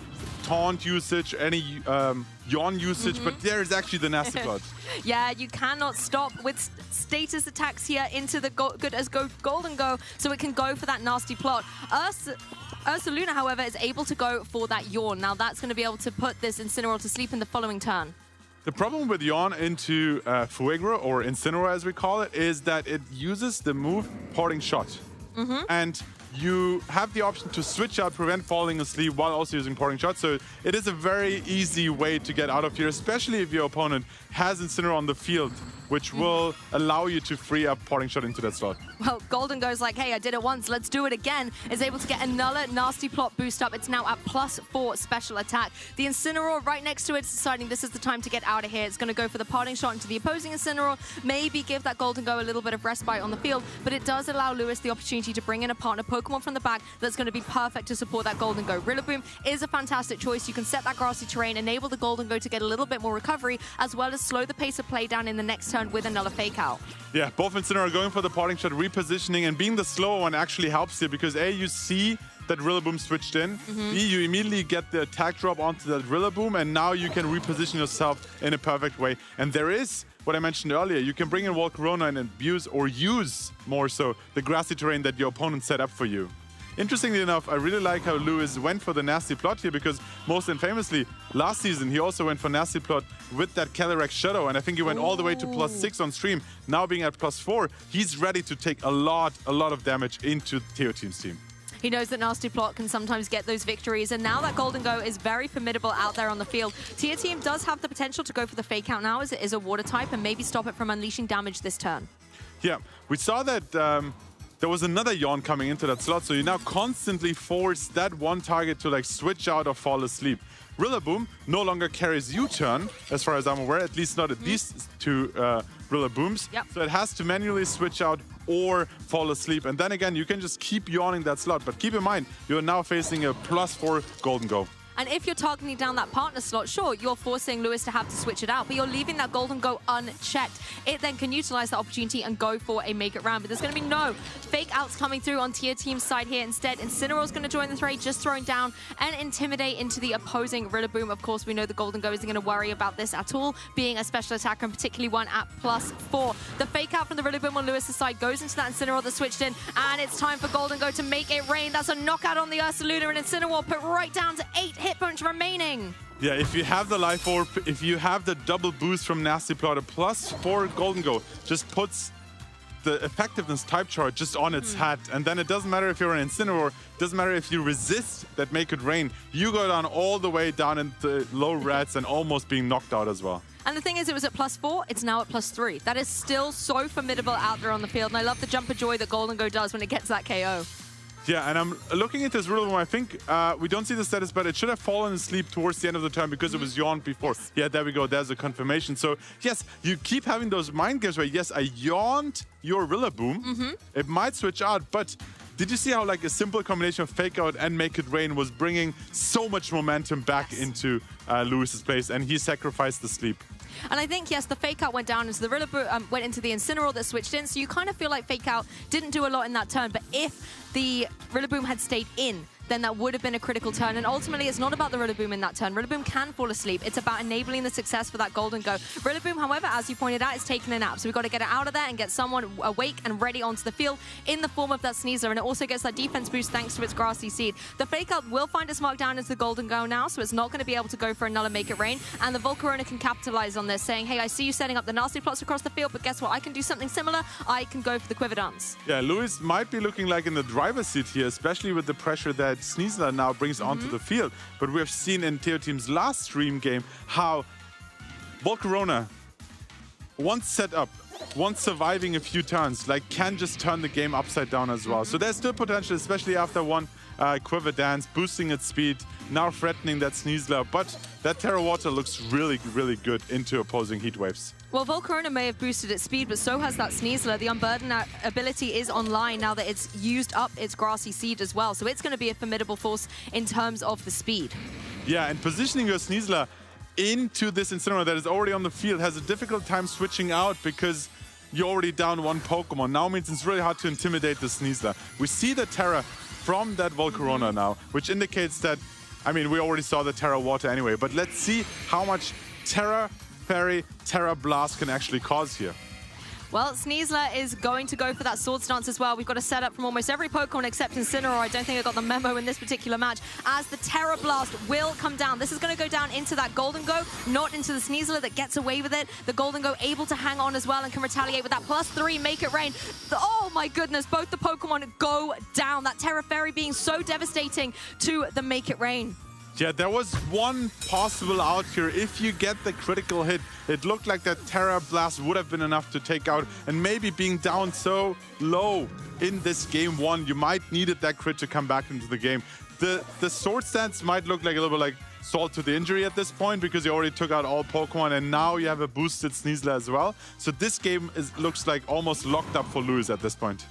taunt usage, any yawn usage, but there is actually the nasty plot. Yeah, you cannot stop with status attacks here into the good as go Golden Go, so it can go for that nasty plot. Ursaluna, however, is able to go for that yawn. Now that's going to be able to put this Incineroar to sleep in the following turn. The problem with Yawn into Fuegra, or Incineroar as we call it, is that it uses the move Parting Shot. And you have the option to switch out, prevent falling asleep while also using Parting Shot. So it is a very easy way to get out of here, especially if your opponent has Incineroar on the field, which will allow you to free up Parting Shot into that slot. Well, Golden Go's like, hey, I did it once, let's do it again. Is able to get another nasty plot boost up. It's now at +4 special attack. The Incineroar right next to it is deciding this is the time to get out of here. It's going to go for the Parting Shot into the opposing Incineroar, maybe give that Golden Go a little bit of respite on the field, but it does allow Lewis the opportunity to bring in a partner Pokemon from the back that's going to be perfect to support that Golden Go. Rillaboom is a fantastic choice. You can set that grassy terrain, enable the Golden Go to get a little bit more recovery, as well as slow the pace of play down in the next turn with another Fake Out. Yeah, both Incineroar going for the Parting Shot, repositioning, and being the slower one actually helps you because A, you see that Rillaboom switched in. B, you immediately get the attack drop onto that Rillaboom, and now you can reposition yourself in a perfect way. And there is what I mentioned earlier. You can bring in Volcarona and abuse, or use more so, the grassy terrain that your opponent set up for you. Interestingly enough, I really like how Lewis went for the nasty plot here because most infamously, last season, he also went for nasty plot with that Calyrex Shadow, and I think he went all the way to +6 on stream. Now being at +4, he's ready to take a lot of damage into Teo Team's team. He knows that Nasty Plot can sometimes get those victories, and now that Golden Go is very formidable out there on the field. Tia Team does have the potential to go for the Fake Out now, as it is a water type, and maybe stop it from unleashing damage this turn. Yeah, we saw that there was another Yawn coming into that slot, so you now constantly force that one target to like switch out or fall asleep. Rillaboom no longer carries U-turn, as far as I'm aware, at least not at these two Rillabooms. So it has to manually switch out or fall asleep. And then again, you can just keep yawning that slot. But keep in mind, you're now facing a +4 Golden Go. And if you're targeting down that partner slot, sure, you're forcing Lewis to have to switch it out, but you're leaving that Golden Go unchecked. It then can utilize that opportunity and go for a make it round. But there's going to be no Fake Outs coming through on Tia Team's side here. Instead, Incineroar's going to join the fray, just throwing down and intimidate into the opposing Rillaboom. Of course, we know the Golden Go isn't going to worry about this at all, being a special attacker, and particularly one at +4. The Fake Out from the Rillaboom on Lewis's side goes into that Incineroar that switched in, and it's time for Golden Go to make it rain. That's a knockout on the Ursaluna, and Incineroar put right down to 8 hit points remaining. Yeah, if you have the Life Orb, if you have the double boost from Nasty Plot, a +4 Golden Go just puts the effectiveness type chart just on its hat. And then it doesn't matter if you're an Incineroar, it doesn't matter if you resist that Make It Rain, you go down all the way down into low rats and almost being knocked out as well. And the thing is, it was at +4, it's now at +3. That is still so formidable out there on the field, and I love the jump of joy that Golden Go does when it gets that KO. Yeah, and I'm looking at this Rillaboom. I think we don't see the status, but it should have fallen asleep towards the end of the turn because it was yawned before. Yes. Yeah, there we go. There's a confirmation. So, yes, you keep having those mind games where, yes, I yawned your Rillaboom. It might switch out, but did you see how like a simple combination of Fake Out and Make It Rain was bringing so much momentum back into Lewis's place, and he sacrificed the sleep? And I think, yes, the Fake Out went down as the Rillaboom went into the Incineroar that switched in, so you kind of feel like Fake Out didn't do a lot in that turn, but if the Rillaboom had stayed in, then that would have been a critical turn. And ultimately, it's not about the Rillaboom in that turn. Rillaboom can fall asleep. It's about enabling the success for that Golden Go. Rillaboom, however, as you pointed out, is taking a nap. So we've got to get it out of there and get someone awake and ready onto the field in the form of that Sneasler. And it also gets that defense boost thanks to its Grassy Seed. The Fake Out will find its mark down as the Golden Go now, so it's not going to be able to go for another Make It Rain. And the Volcarona can capitalize on this, saying, hey, I see you setting up the nasty plots across the field, but guess what? I can do something similar. I can go for the Quiver Dance. Yeah, Lewis might be looking like in the driver's seat here, especially with the pressure that Sneasler now brings onto the field. But we have seen in Teo Team's last stream game how Volcarona, once set up, once surviving a few turns, like can just turn the game upside down as well. So there's still potential, especially after one Quiver Dance, boosting its speed, now threatening that Sneasler. But that Terra Water looks really, really good into opposing heat waves. Well, Volcarona may have boosted its speed, but so has that Sneasler. The Unburden ability is online now that it's used up its Grassy Seed as well. So it's going to be a formidable force in terms of the speed. Yeah, and positioning your Sneasler into this Incineroar that is already on the field has a difficult time switching out because you're already down one Pokemon. Now means it's really hard to intimidate the Sneasler. We see the Terra from that Volcarona now, which indicates that, I mean, we already saw the Terra Water anyway, but let's see how much Terra Fairy, Terra Blast can actually cause here. Well, Sneasler is going to go for that Swords Dance as well. We've got a setup from almost every Pokemon except Incineroar. I don't think I got the memo in this particular match, as the Terra Blast will come down. This is going to go down into that Golden Go, not into the Sneasler that gets away with it. The Golden Go able to hang on as well and can retaliate with that +3, Make It Rain. Oh my goodness, both the Pokemon go down. That Terra Fairy being so devastating to the Make It Rain. Yeah, there was one possible out here. If you get the critical hit, it looked like that Terra Blast would have been enough to take out, and maybe being down so low in this game one, you might needed that crit to come back into the game. The Sword Stance might look like a little bit like salt to the injury at this point because you already took out all Pokemon and now you have a boosted Sneasler as well. So this game looks like almost locked up for Lewis at this point.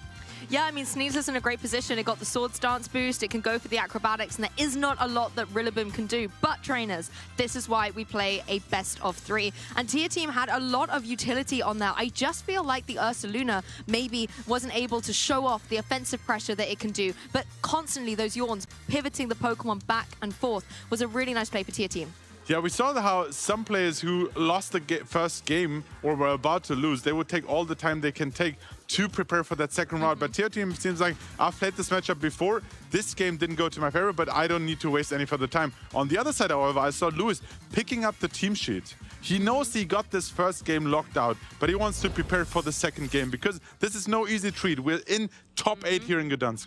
Yeah, I mean, Sneasler's in a great position. It got the Swords Dance boost. It can go for the acrobatics, and there is not a lot that Rillaboom can do. But, trainers, this is why we play a best of 3. And Tier Team had a lot of utility on that. I just feel like the Ursaluna maybe wasn't able to show off the offensive pressure that it can do. But constantly, those Yawns pivoting the Pokemon back and forth was a really nice play for Tier Team. Yeah, we saw how some players who lost the first game or were about to lose, they would take all the time they can take to prepare for that second round. But Tier Team seems like, I've played this matchup before. This game didn't go to my favor, but I don't need to waste any further time. On the other side, however, I saw Lewis picking up the team sheet. He knows he got this first game locked out, but he wants to prepare for the second game because this is no easy treat. We're in top 8 here in Gdansk.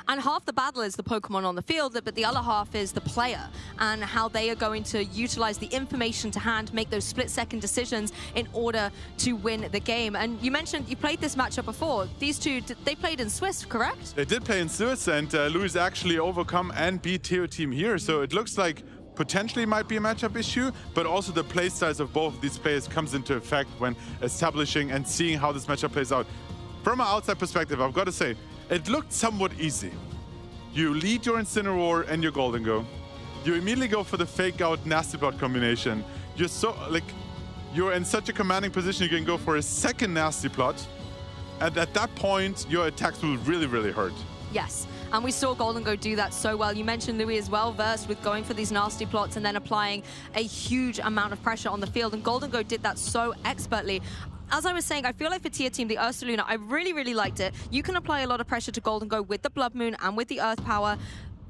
And half the battle is the Pokemon on the field, but the other half is the player and how they are going to utilize the information to hand, make those split-second decisions in order to win the game. And you mentioned you played this matchup before. These two, they played in Swiss, correct? They did play in Swiss, and Lewis actually overcome and beat Tier Team here. So it looks like potentially might be a matchup issue, but also the play styles of both of these players comes into effect when establishing and seeing how this matchup plays out. From an outside perspective, I've got to say, it looked somewhat easy. You lead your Incineroar and your Golden Go. You immediately go for the fake out Nasty Plot combination. You're in such a commanding position you can go for a second Nasty Plot. And at that point, your attacks will really, really hurt. Yes, and we saw Golden Go do that so well. You mentioned Louis is well versed with going for these nasty plots and then applying a huge amount of pressure on the field, and Golden Go did that so expertly. As I was saying, I feel like for Tier Team, the Ursaluna, I really, really liked it. You can apply a lot of pressure to Golden Go with the Blood Moon and with the Earth Power.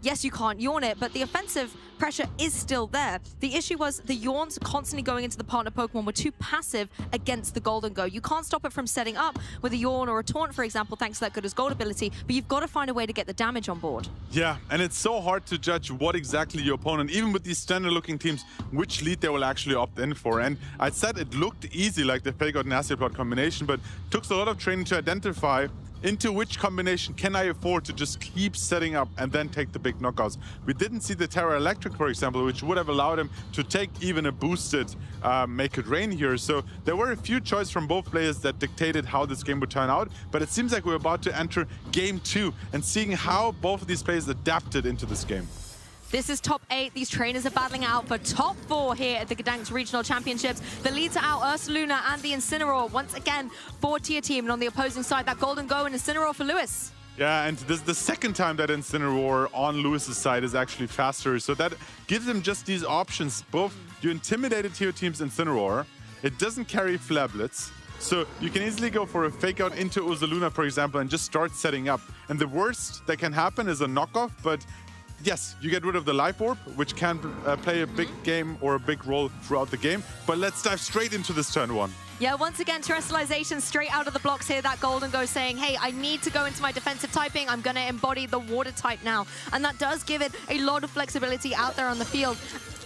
Yes, you can't yawn it, but the offensive pressure is still there. The issue was the yawns constantly going into the partner Pokemon were too passive against the Golden Go. You can't stop it from setting up with a yawn or a taunt, for example, thanks to that Good as Gold ability, but you've got to find a way to get the damage on board. Yeah, and it's so hard to judge what exactly your opponent, even with these standard-looking teams, which lead they will actually opt in for. And I said it looked easy, like the Fake Out Nasty Plot combination, but took a lot of training to identify into which combination can I afford to just keep setting up and then take the big knockouts. We didn't see the Terra Electric, for example, which would have allowed him to take even a boosted Make It Rain here. So there were a few choices from both players that dictated how this game would turn out, but it seems like we're about to enter game 2 and seeing how both of these players adapted into this game. This is top 8. These trainers are battling out for top 4 here at the Gdansk Regional Championships. The leads are out, Ursaluna and the Incineroar. Once again, for Tier Team. And on the opposing side, that Golden Go and Incineroar for Lewis. Yeah, and this is the second time that Incineroar on Lewis's side is actually faster. So that gives him just these options. Both you intimidated Tier Team's Incineroar. It doesn't carry Flablets. So you can easily go for a fake out into Ursaluna, for example, and just start setting up. And the worst that can happen is a knockoff, but yes, you get rid of the Life Orb, which can play a big game or a big role throughout the game. But let's dive straight into this turn 1. Yeah, once again, Terrestrialization straight out of the blocks here. That Golden Go saying, hey, I need to go into my defensive typing. I'm going to embody the water type now. And that does give it a lot of flexibility out there on the field.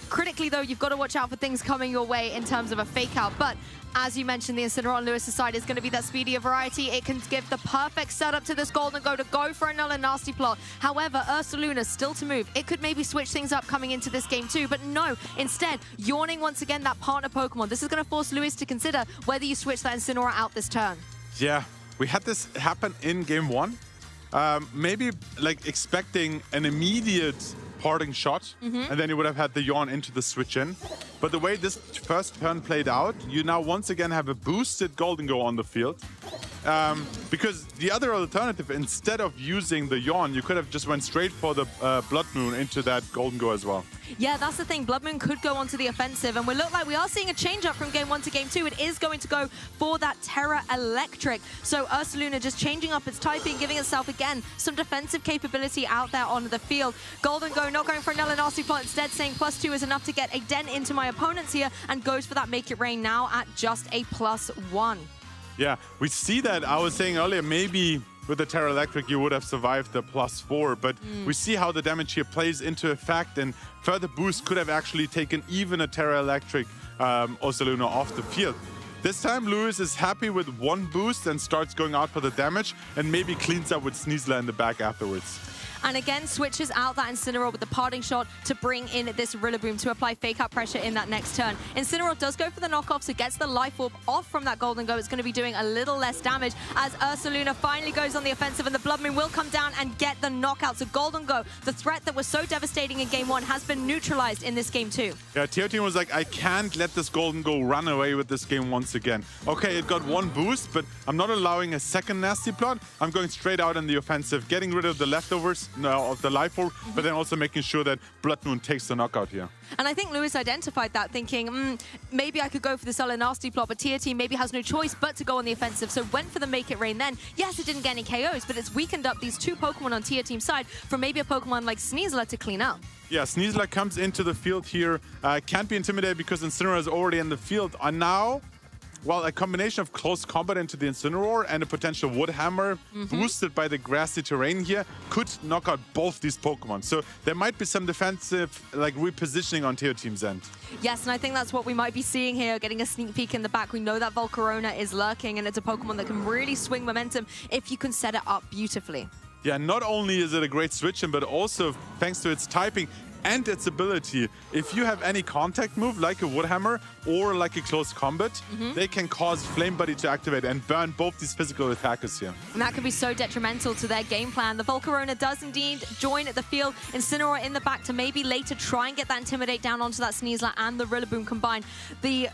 Critically, though, you've got to watch out for things coming your way in terms of a fake out. But as you mentioned, the Incineroar on Lewis's side is going to be that speedier variety. It can give the perfect setup to this Golden Go to go for another nasty plot. However, Ursaluna still to move. It could maybe switch things up coming into this game too, but no. Instead, yawning once again that partner Pokemon. This is going to force Lewis to consider whether you switch that Incineroar out this turn. Yeah, we had this happen in game 1. Maybe like expecting an immediate parting shot, and then you would have had the yawn into the switch in. But the way this first turn played out, you now once again have a boosted Golden Go on the field. Because the other alternative, instead of using the yawn, you could have just went straight for the Blood Moon into that Golden Go as well. Yeah, that's the thing. Blood Moon could go onto the offensive, and we look like we are seeing a change up from game 1 to game 2. It is going to go for that Terra Electric. So Ursaluna just changing up its typing, giving itself again some defensive capability out there on the field. Golden Go not going for another nasty plot, instead saying +2 is enough to get a dent into my opponents here, and goes for that Make It Rain now at just a +1. Yeah, we see that. I was saying earlier, maybe with the Terra Electric, you would have survived the +4, but we see how the damage here plays into effect, and further boost could have actually taken even a Terra Electric Ursaluna off the field. This time, Lewis is happy with one boost and starts going out for the damage, and maybe cleans up with Sneasler in the back afterwards. And again, switches out that Incineroar with the parting shot to bring in this Rillaboom to apply fake out pressure in that next turn. Incineroar does go for the knockoff, so gets the Life Orb off from that Golden Go. It's going to be doing a little less damage as Ursaluna finally goes on the offensive, and the Blood Moon will come down and get the knockout. So Golden Go, the threat that was so devastating in game 1, has been neutralized in this game 2. Yeah, TO Team was like, I can't let this Golden Go run away with this game once again. Okay, it got one boost, but I'm not allowing a second nasty plot. I'm going straight out in the offensive, getting rid of the leftovers of the Life Orb, but then also making sure that Blood Moon takes the knockout here. And I think Lewis identified that, thinking, maybe I could go for the solid nasty plot, but Tier Team maybe has no choice but to go on the offensive, so went for the Make It Rain then. Yes, it didn't get any KOs, but it's weakened up these two Pokemon on Tier Team's side from maybe a Pokemon like Sneasler to clean up. Yeah, Sneasler comes into the field here, can't be intimidated because Incineroar is already in the field, and now, well, a combination of close combat into the Incineroar and a potential Wood Hammer boosted by the grassy terrain here could knock out both these Pokemon. So there might be some defensive like repositioning on Teo Team's end. Yes, and I think that's what we might be seeing here, getting a sneak peek in the back. We know that Volcarona is lurking, and it's a Pokemon that can really swing momentum if you can set it up beautifully. Yeah, not only is it a great switch in, but also thanks to its typing and its ability, if you have any contact move like a Wood Hammer or like a close combat, they can cause Flame Buddy to activate and burn both these physical attackers here. And that can be so detrimental to their game plan. The Volcarona does indeed join the field. Incineroar in the back to maybe later try and get that Intimidate down onto that Sneasler and the Rillaboom combined. The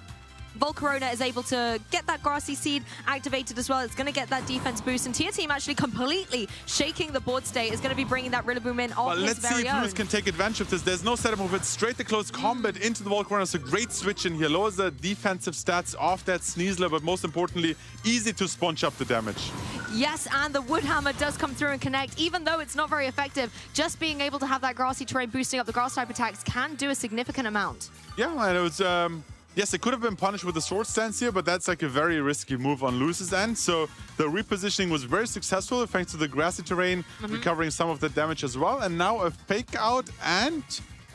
Volcarona is able to get that Grassy Seed activated as well. It's going to get that defense boost, and Tier Team actually completely shaking the board state is going to be bringing that Rillaboom in on his let's see if Lewis can take advantage of this. There's no setup move. It's straight to close combat into the Volcarona. It's a great switch in here. Lowers the defensive stats off that Sneasler, but most importantly, easy to sponge up the damage. Yes, and the Wood Hammer does come through and connect, even though it's not very effective. Just being able to have that grassy terrain boosting up the grass type attacks can do a significant amount. Yeah, and it was yes, it could have been punished with a sword stance here, but that's like a very risky move on Lewis's end. So the repositioning was very successful thanks to the grassy terrain, recovering some of the damage as well. And now a fake out and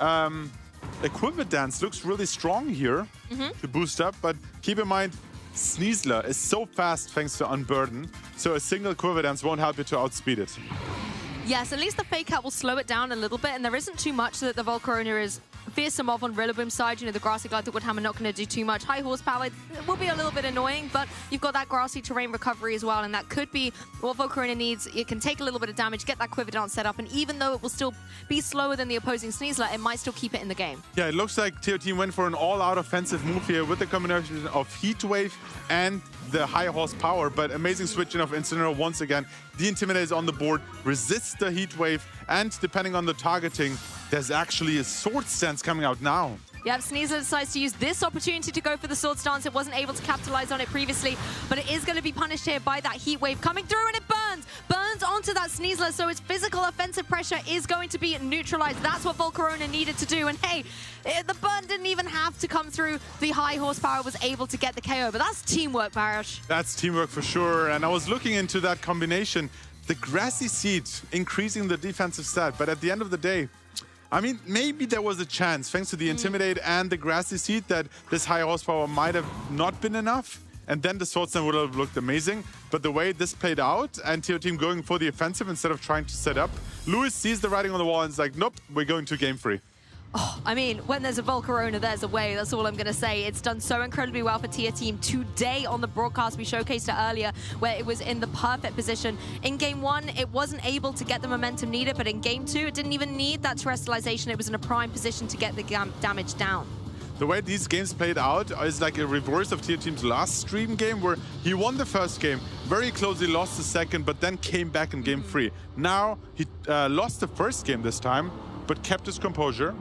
a Quiver Dance looks really strong here to boost up. But keep in mind, Sneasler is so fast thanks to Unburden, so a single Quiver Dance won't help you to outspeed it. Yes, at least the fake out will slow it down a little bit, and there isn't too much that the Volcarona is fearsome of on Rillaboom's side. You know, the Grassy Glide, the Wood Hammer not going to do too much. High horsepower will be a little bit annoying, but you've got that grassy terrain recovery as well, and that could be what Volcarona needs. It can take a little bit of damage, get that Quiver Dance set up, and even though it will still be slower than the opposing Sneasler, it might still keep it in the game. Yeah, it looks like Teo Team went for an all-out offensive move here with the combination of Heat Wave and the high horsepower, but amazing switching of Incineroar once again. The Intimidate is on the board, resists the Heat Wave, and depending on the targeting, there's actually a Sword Stance coming out now. Yep, Sneasler decides to use this opportunity to go for the Sword Stance. It wasn't able to capitalize on it previously, but it is going to be punished here by that Heat Wave coming through, and it burns! Burns onto that Sneasler, so its physical offensive pressure is going to be neutralized. That's what Volcarona needed to do, and hey, the burn didn't even have to come through. The high horsepower was able to get the KO, but that's teamwork, Barash. That's teamwork for sure, and I was looking into that combination. The Grassy Seed increasing the defensive stat, but at the end of the day, I mean, maybe there was a chance, thanks to the Intimidate and the Grassy Seed, that this high horsepower might have not been enough. And then the Swordsman would have looked amazing. But the way this played out, and TO Team going for the offensive instead of trying to set up, Lewis sees the writing on the wall and is like, nope, we're going to game 3. Oh, I mean, when there's a Volcarona, there's a way. That's all I'm going to say. It's done so incredibly well for Tier Team. Today on the broadcast, we showcased it earlier, where it was in the perfect position. In Game 1, it wasn't able to get the momentum needed, but in Game 2, it didn't even need that terrestrialization. It was in a prime position to get the damage down. The way these games played out is like a reverse of Tier Team's last stream game, where he won the first game, very closely lost the second, but then came back in Game 3. Now, he lost the first game this time, but kept his composure,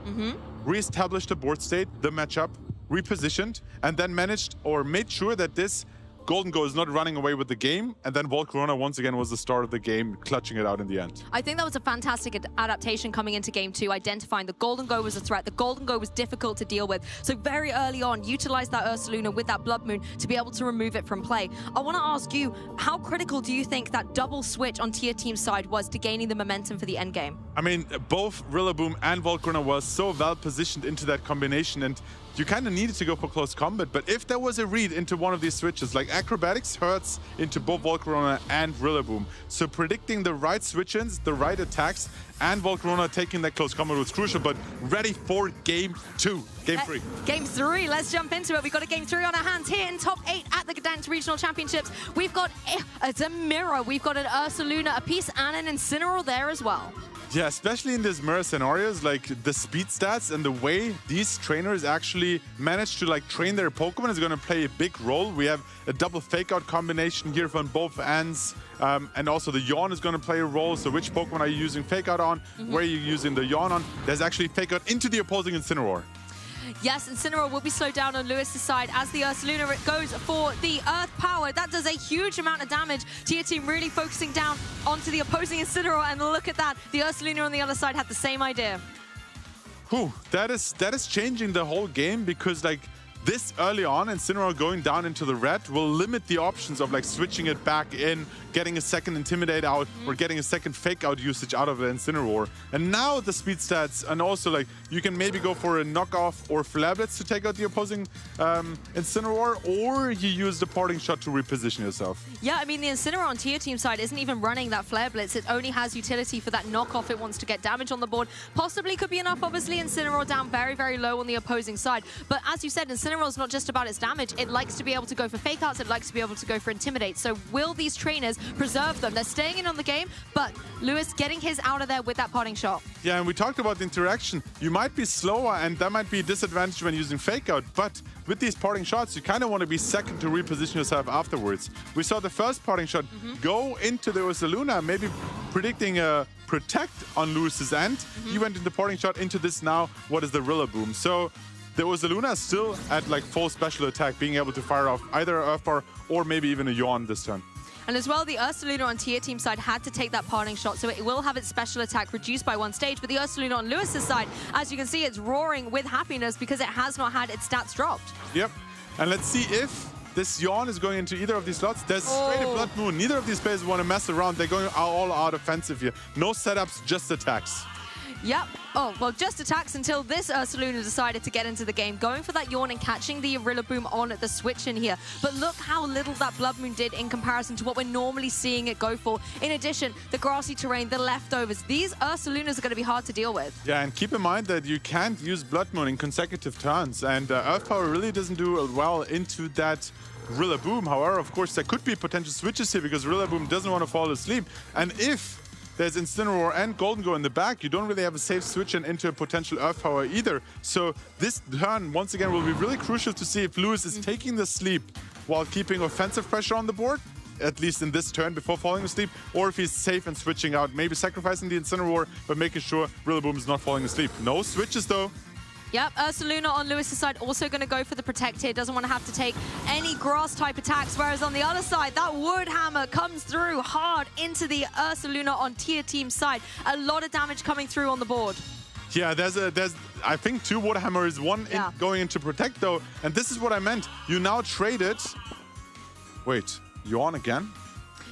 re-established the board state, the matchup, repositioned, and then managed or made sure that this Golden Go is not running away with the game, and then Volcarona once again was the start of the game, clutching it out in the end. I think that was a fantastic adaptation coming into Game 2, identifying the Golden Go was a threat. The Golden Go was difficult to deal with. So very early on, utilize that Ursaluna with that Blood Moon to be able to remove it from play. I want to ask you, how critical do you think that double switch on Tier Team's side was to gaining the momentum for the endgame? I mean, both Rillaboom and Volcarona were so well positioned into that combination, and you kind of needed to go for close combat. But if there was a read into one of these switches, like Acrobatics hurts into both Volcarona and Rillaboom. So predicting the right switch-ins, the right attacks, and Volcarona taking that close combat was crucial, but ready for Game 2, Game 3. Game 3, let's jump into it. We've got a Game 3 on our hands here in top 8 at the Gdansk Regional Championships. We've got it's a mirror. We've got an Ursaluna, a piece, and an Incineroar there as well. Yeah, especially in these mirror scenarios, like the speed stats and the way these trainers actually manage to like train their Pokemon is going to play a big role. We have a double fake out combination here from both ends, and also the Yawn is going to play a role. So which Pokemon are you using fake out on? Where are you using the Yawn on? There's actually fake out into the opposing Incineroar. Yes, Incineroar will be slowed down on Lewis's side as the Ursaluna goes for the Earth Power. That does a huge amount of damage. Tier Team really focusing down onto the opposing Incineroar, and look at that. The Ursaluna on the other side had the same idea. Whew, that is changing the whole game, because like this early on, Incineroar going down into the red will limit the options of like switching it back in, getting a second Intimidate out, or getting a second fake out usage out of the Incineroar. And now the speed stats, and also like you can maybe go for a knockoff or Flablets to take out the opposing Incineroar, or you use the parting shot to reposition yourself. Yeah, I mean, the Incineroar on Tier Team side isn't even running that Flare Blitz. It only has utility for that knockoff. It wants to get damage on the board. Possibly could be enough, obviously. Incineroar down very, very low on the opposing side. But as you said, Incineroar's not just about its damage. It likes to be able to go for fake outs. It likes to be able to go for Intimidate. So will these trainers preserve them? They're staying in on the game, but Lewis getting his out of there with that parting shot. Yeah, and we talked about the interaction. You might be slower, and that might be a disadvantage when using fake out, but with these parting shots, you kind of want to be second to reposition yourself afterwards. We saw the first parting shot go into the Ursaluna, maybe predicting a protect on Lewis's end. He went into parting shot into this now. What is the Rillaboom? So the Ursaluna is still at like full special attack, being able to fire off either Earth Bar or maybe even a Yawn this turn. And as well, the Ursaluna on Tier Team side had to take that parting shot, so it will have its special attack reduced by one stage. But the Ursaluna on Lewis's side, as you can see, it's roaring with happiness because it has not had its stats dropped. Yep. And let's see if this Yawn is going into either of these slots. There's straight a Blood Moon. Neither of these players want to mess around. They're going all out offensive here. No setups, just attacks. Yep. Oh, well, just attacks until this Ursaluna decided to get into the game, going for that Yawn and catching the Rillaboom on at the switch in here. But look how little that Blood Moon did in comparison to what we're normally seeing it go for. In addition, the grassy terrain, the leftovers, these Ursalunas are going to be hard to deal with. Yeah, and keep in mind that you can't use Blood Moon in consecutive turns, and Earth Power really doesn't do well into that Rillaboom. However, of course, there could be potential switches here because Rillaboom doesn't want to fall asleep. And if there's Incineroar and Golden Go in the back, you don't really have a safe switch in into a potential Earth Power either. So this turn, once again, will be really crucial to see if Lewis is taking the sleep while keeping offensive pressure on the board, at least in this turn before falling asleep, or if he's safe and switching out, maybe sacrificing the Incineroar, but making sure Rillaboom is not falling asleep. No switches, though. Yep, Ursaluna on Lewis's side also going to go for the protect here. Doesn't want to have to take any grass type attacks, whereas on the other side, that Wood Hammer comes through hard into the Ursaluna on Tier Team side. A lot of damage coming through on the board. Yeah, there's I think 2 Wood Hammers, one going into protect though, and this is what I meant. You now traded. Wait, Yawn again?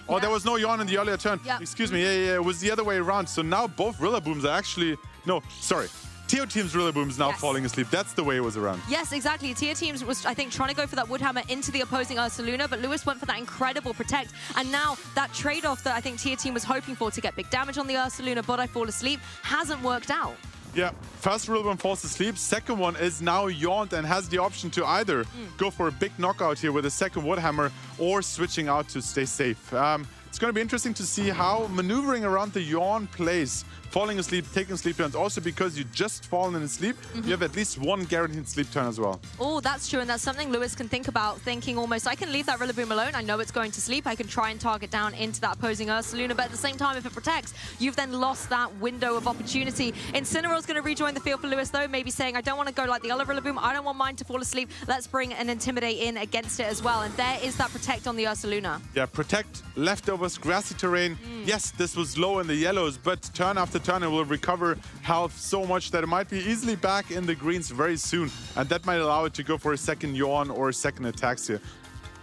Oh, there was no Yawn in the earlier turn. Excuse me, yeah, it was the other way around. So now both Rillabooms are actually, no, sorry. Teo Team's Rillaboom is now falling asleep. That's the way it was around. Yes, exactly. Tier Teams was, I think, trying to go for that Woodhammer into the opposing Ursaluna, but Lewis went for that incredible Protect. And now that trade-off that I think Tier Team was hoping for to get big damage on the Ursaluna, but I fall asleep, hasn't worked out. Yeah, first Rillaboom falls asleep. Second one is now yawned and has the option to either go for a big knockout here with a second Woodhammer or switching out to stay safe. It's going to be interesting to see how maneuvering around the yawn plays. Falling asleep, taking sleep turns. Also, because you just fallen asleep, you have at least one guaranteed sleep turn as well. Oh, that's true. And that's something Lewis can think about, thinking almost, I can leave that Rillaboom alone. I know it's going to sleep. I can try and target down into that opposing Ursaluna. But at the same time, if it protects, you've then lost that window of opportunity. Incineroar's going to rejoin the field for Lewis, though. Maybe saying, I don't want to go like the other Rillaboom. I don't want mine to fall asleep. Let's bring an Intimidate in against it as well. And there is that Protect on the Ursaluna. Yeah, Protect, leftovers, grassy terrain. Yes, this was low in the yellows, but turn after turn it will recover health so much that it might be easily back in the greens very soon. And that might allow it to go for a second yawn or a second attacks here.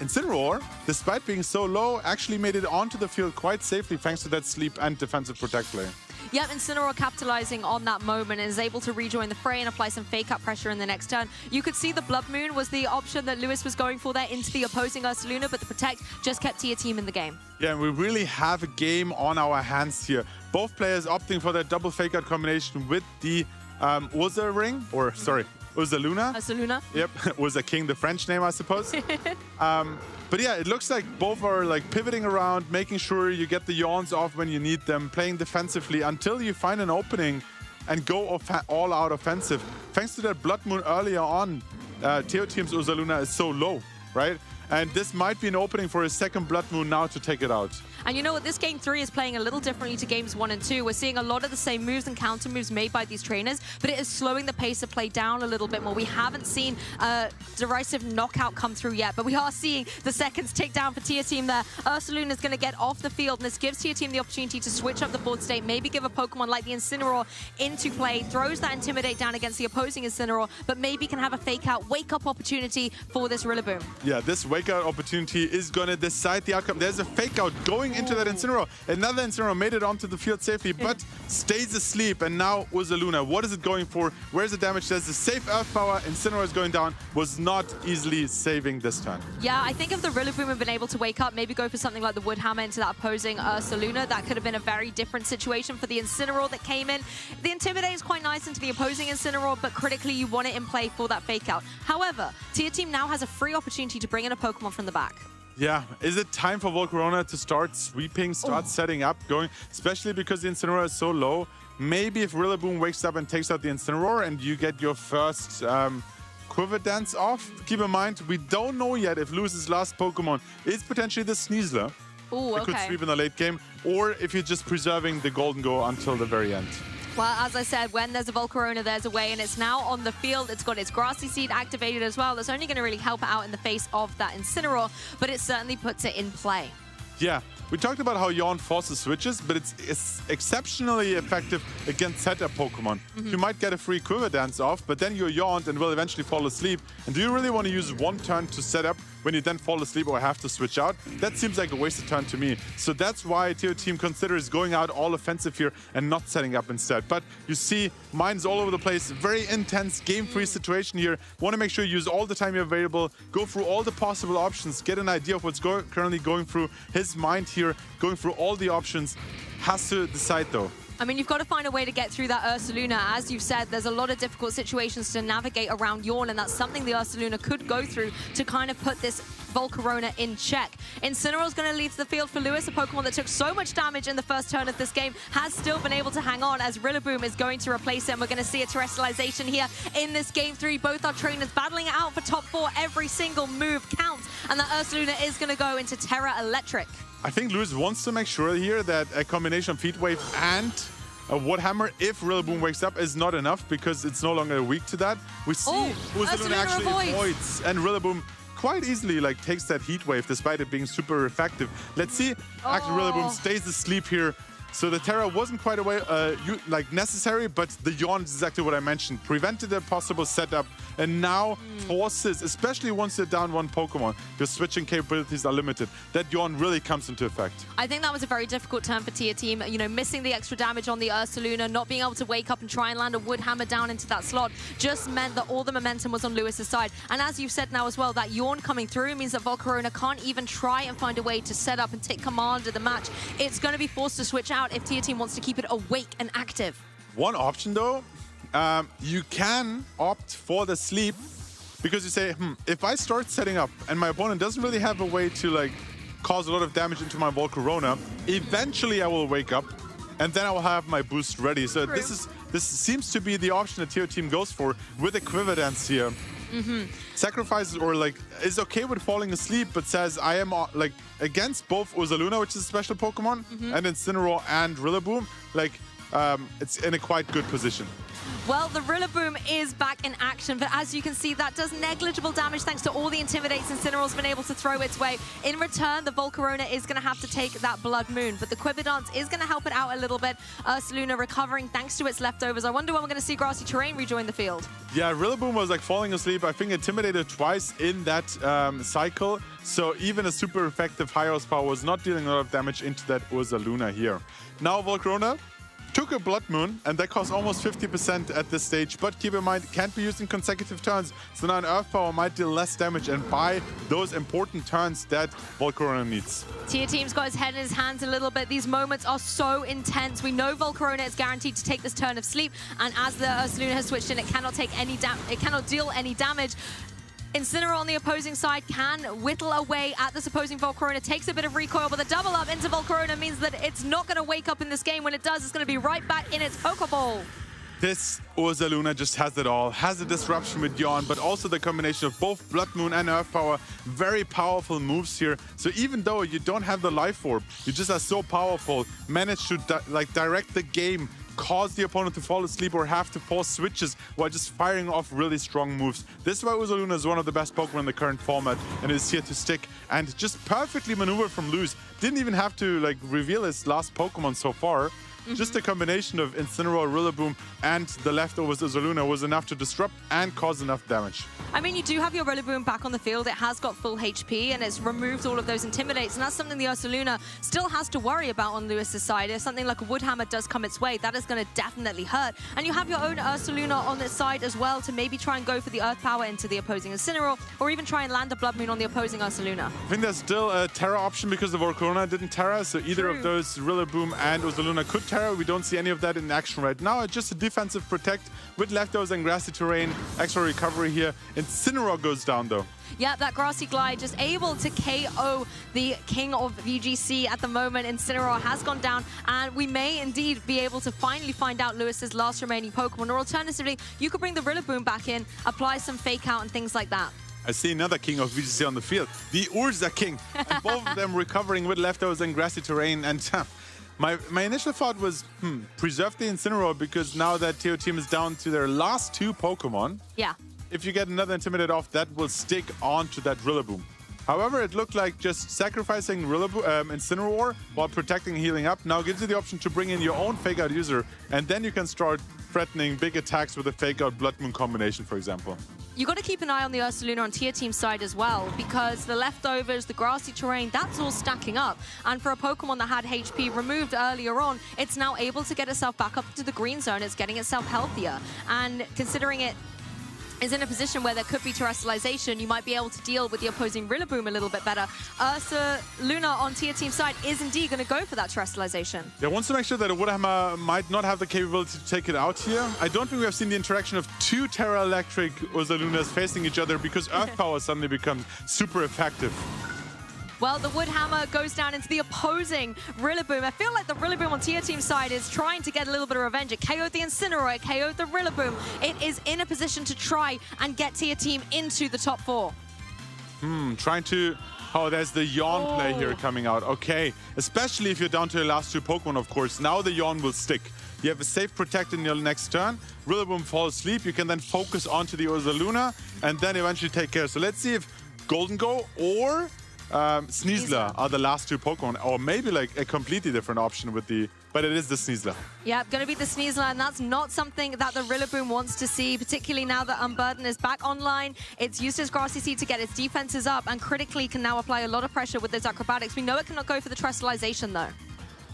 Incineroar, despite being so low, actually made it onto the field quite safely thanks to that sleep and defensive Protect play. Yep, Incineroar capitalizing on that moment and is able to rejoin the fray and apply some fake-out pressure in the next turn. You could see the Blood Moon was the option that Lewis was going for there into the opposing Ursaluna, but the Protect just kept Tier Team in the game. Yeah, and we really have a game on our hands here. Both players opting for that double fake-out combination with the Ursa ring, or sorry, Ursaluna. Ursaluna. Yep, Ursa King, the French name, I suppose. But yeah, it looks like both are like pivoting around, making sure you get the yawns off when you need them, playing defensively until you find an opening and go all out offensive. Thanks to that Blood Moon earlier on, Teo Team's Ursaluna is so low, right? And this might be an opening for a second Blood Moon now to take it out. And you know what? This Game 3 is playing a little differently to Games 1 and 2. We're seeing a lot of the same moves and counter moves made by these trainers, but it is slowing the pace of play down a little bit more. We haven't seen a derisive knockout come through yet, but we are seeing the seconds tick down for Tier Team there. Ursaluna is going to get off the field, and this gives Tier Team the opportunity to switch up the board state, maybe give a Pokemon like the Incineroar into play, throws that Intimidate down against the opposing Incineroar, but maybe can have a fake-out, wake-up opportunity for this Rillaboom. Yeah, this wake-out opportunity is going to decide the outcome. There's a fake-out going into that Incineroar. Another Incineroar made it onto the field safely, but stays asleep. And now Ursaluna, what is it going for? Where's the damage? There's the safe Earth Power. Incineroar is going down. Was not easily saving this turn. Yeah, I think if the Rillaboom had been able to wake up, maybe go for something like the Woodhammer into that opposing Ursaluna, that could have been a very different situation for the Incineroar that came in. The Intimidate is quite nice into the opposing Incineroar, but critically you want it in play for that fake out. However, Tier Team now has a free opportunity to bring in a Pokemon from the back. Yeah, is it time for Volcarona to start sweeping, start setting up, going, especially because the Incineroar is so low? Maybe if Rillaboom wakes up and takes out the Incineroar and you get your first Quiver Dance off. Keep in mind, we don't know yet if Lewis's last Pokemon is potentially the Sneasler. Ooh, that could sweep in the late game, or if you're just preserving the Golden Go until the very end. Well, as I said, when there's a Volcarona, there's a way, and it's now on the field. It's got its Grassy Seed activated as well. That's only going to really help it out in the face of that Incineroar, but it certainly puts it in play. Yeah, we talked about how Yawn forces switches, but it's exceptionally effective against setup Pokemon. You might get a free Quiver Dance off, but then you're yawned and will eventually fall asleep. And do you really want to use one turn to set up when you then fall asleep or have to switch out? That seems like a wasted turn to me. So that's why Teo Team considers going out all offensive here and not setting up instead. But you see, mine's all over the place. Very intense game-free situation here. Want to make sure you use all the time you're available, go through all the possible options, get an idea of what's currently going through his mind here, going through all the options. Has to decide though. I mean, you've got to find a way to get through that Ursaluna. As you've said, there's a lot of difficult situations to navigate around Yawn, and that's something the Ursaluna could go through to kind of put this Volcarona in check. Incineroar's going to leave the field for Lewis, a Pokemon that took so much damage in the first turn of this game, has still been able to hang on as Rillaboom is going to replace him. We're going to see a terrestrialization here in this Game 3. Both our trainers battling it out for top 4. Every single move counts, and that Ursaluna is going to go into Terra Electric. I think Lewis wants to make sure here that a combination of Heat Wave and a Woodhammer, if Rillaboom wakes up, is not enough because it's no longer weak to that. We see Ursaluna actually avoids, and Rillaboom quite easily takes that Heat Wave despite it being super effective. Let's see. Actually, Rillaboom stays asleep here. So the Terra wasn't quite necessary, but the Yawn is exactly what I mentioned. Prevented a possible setup, and now forces, especially once you're down one Pokemon, your switching capabilities are limited. That Yawn really comes into effect. I think that was a very difficult turn for Tia Team. You know, missing the extra damage on the Ursaluna, not being able to wake up and try and land a Wood Hammer down into that slot just meant that all the momentum was on Lewis's side. And as you've said now as well, that Yawn coming through means that Volcarona can't even try and find a way to set up and take command of the match. It's going to be forced to switch out if Tia Team wants to keep it awake and active. One option though, you can opt for the sleep, because you say, if I start setting up and my opponent doesn't really have a way to cause a lot of damage into my Volcarona, eventually I will wake up and then I will have my boost ready. So this seems to be the option that Tia Team goes for with a Quiver Dance here. Sacrifices or is okay with falling asleep, but says I am against both Ursaluna, which is a special Pokemon, and Incineroar and Rillaboom. It's in a quite good position. Well, the Rillaboom is back in action, but as you can see, that does negligible damage thanks to all the Intimidates Incineroar's been able to throw its way. In return, the Volcarona is going to have to take that Blood Moon, but the Quiver Dance is going to help it out a little bit. Ursaluna recovering thanks to its leftovers. I wonder when we're going to see Grassy Terrain rejoin the field. Yeah, Rillaboom was falling asleep. I think Intimidated twice in that cycle, so even a super effective high horsepower was not dealing a lot of damage into that Ursaluna here. Now Volcarona took a Blood Moon, and that costs almost 50% at this stage. But keep in mind, it can't be used in consecutive turns. So now an Earth Power might deal less damage and buy those important turns that Volcarona needs. Tia Team's got his head in his hands a little bit. These moments are so intense. We know Volcarona is guaranteed to take this turn of sleep, and as the Ursaluna has switched in, it cannot deal any damage. Incineroar on the opposing side can whittle away at this opposing Volcarona, takes a bit of recoil, but the double up into Volcarona means that it's not going to wake up in this game. When it does, it's going to be right back in its Pokeball. This Ursaluna just has it all. Has a disruption with Yawn, but also the combination of both Blood Moon and Earth Power. Very powerful moves here. So even though you don't have the Life Orb, you just are so powerful, manage to direct the game, cause the opponent to fall asleep or have to force switches while just firing off really strong moves. This is why Ursaluna is one of the best Pokemon in the current format and is here to stick and just perfectly maneuver from loose. Didn't even have to reveal his last Pokemon so far. Just a combination of Incineroar, Rillaboom, and the leftovers Ursaluna was enough to disrupt and cause enough damage. I mean, you do have your Rillaboom back on the field. It has got full HP, and it's removed all of those Intimidates, and that's something the Ursaluna still has to worry about on Lewis's side. If something like a Wood Hammer does come its way, that is going to definitely hurt. And you have your own Ursaluna on its side as well to maybe try and go for the Earth Power into the opposing Incineroar, or even try and land a Blood Moon on the opposing Ursaluna. I think there's still a Terra option because the Volcarona didn't Terra, so either of those, Rillaboom and Ursaluna, could Terra. We don't see any of that in action right now. It's just a defensive protect with leftovers and grassy terrain. Extra recovery here. Incineroar goes down though. Yeah, that Grassy Glide just able to KO the king of VGC at the moment. Incineroar has gone down, and we may indeed be able to finally find out Lewis's last remaining Pokemon. Or alternatively, you could bring the Rillaboom back in, apply some fake out and things like that. I see another king of VGC on the field, the Urza King, and both of them recovering with leftovers and grassy terrain. And my initial thought was, preserve the Incineroar, because now that Tia Team is down to their last two Pokemon, if you get another Intimidate off, that will stick onto that Rillaboom. However, it looked like just sacrificing Incineroar while protecting and healing up now gives you the option to bring in your own Fake Out user, and then you can start threatening big attacks with a Fake Out Blood Moon combination, for example. You got to keep an eye on the Ursaluna on Tia Team's side as well, because the leftovers, the grassy terrain, that's all stacking up. And for a Pokemon that had HP removed earlier on, it's now able to get itself back up to the green zone. It's getting itself healthier. And considering it is in a position where there could be terrestrialization, you might be able to deal with the opposing Rillaboom a little bit better. Ursaluna on Tia Team's side is indeed going to go for that terrestrialization. Yeah, wants to make sure that a Wood Hammer might not have the capability to take it out here. I don't think we have seen the interaction of two Terra Electric Ursalunas facing each other, because Earth Power suddenly becomes super effective. Well, the Wood Hammer goes down into the opposing Rillaboom. I feel like the Rillaboom on Tia Team's side is trying to get a little bit of revenge. It KO'd the Incineroar, it KO'd the Rillaboom. It is in a position to try and get Tia Team into the top 4. Trying to... Oh, there's the Yawn play here coming out. Okay, especially if you're down to your last two Pokemon, of course. Now the Yawn will stick. You have a safe protect in your next turn. Rillaboom falls asleep. You can then focus onto the Ursaluna and then eventually take care. So let's see if Golden Go or Sneasler are the last two Pokemon, or maybe like a completely different option with the but it is the Sneasler. Yeah, going to be the Sneasler, and that's not something that the Rillaboom wants to see, particularly now that Unburden is back online. It's used as Grassy Seed to get its defenses up, and critically can now apply a lot of pressure with those acrobatics. We know it cannot go for the Trestalization, though.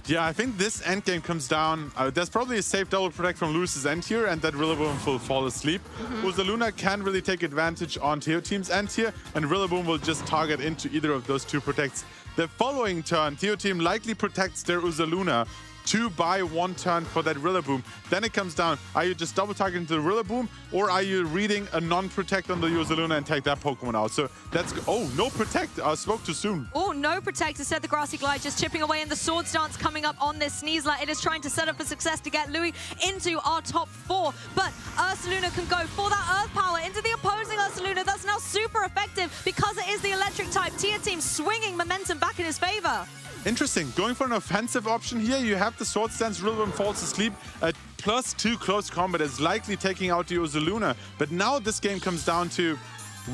Yeah, I think this endgame comes down. There's probably a safe double protect from Lewis's end here, and that Rillaboom will fall asleep. Uzaluna can really take advantage on Teo Team's end here, and Rillaboom will just target into either of those two protects. The following turn, Teo Team likely protects their Uzaluna to buy one turn for that Rillaboom. Then it comes down, are you just double targeting the Rillaboom, or are you reading a non-protect on the Uzaluna and take that Pokemon out? So that's, oh, no protect, I spoke too soon. Oh, no protect, instead the Grassy Glide just chipping away, and the Swords Dance coming up on this Sneasler. It is trying to set up for success to get Louis into our top 4, but Ursaluna can go for that Earth Power into the opposing Ursaluna. That's now super effective because it is the electric type. Tia Team swinging momentum back in his favor. Interesting. Going for an offensive option here. You have the Sword Stance. Rillaboom falls asleep. At +2 close combat is likely taking out the Uzaluna. But now this game comes down to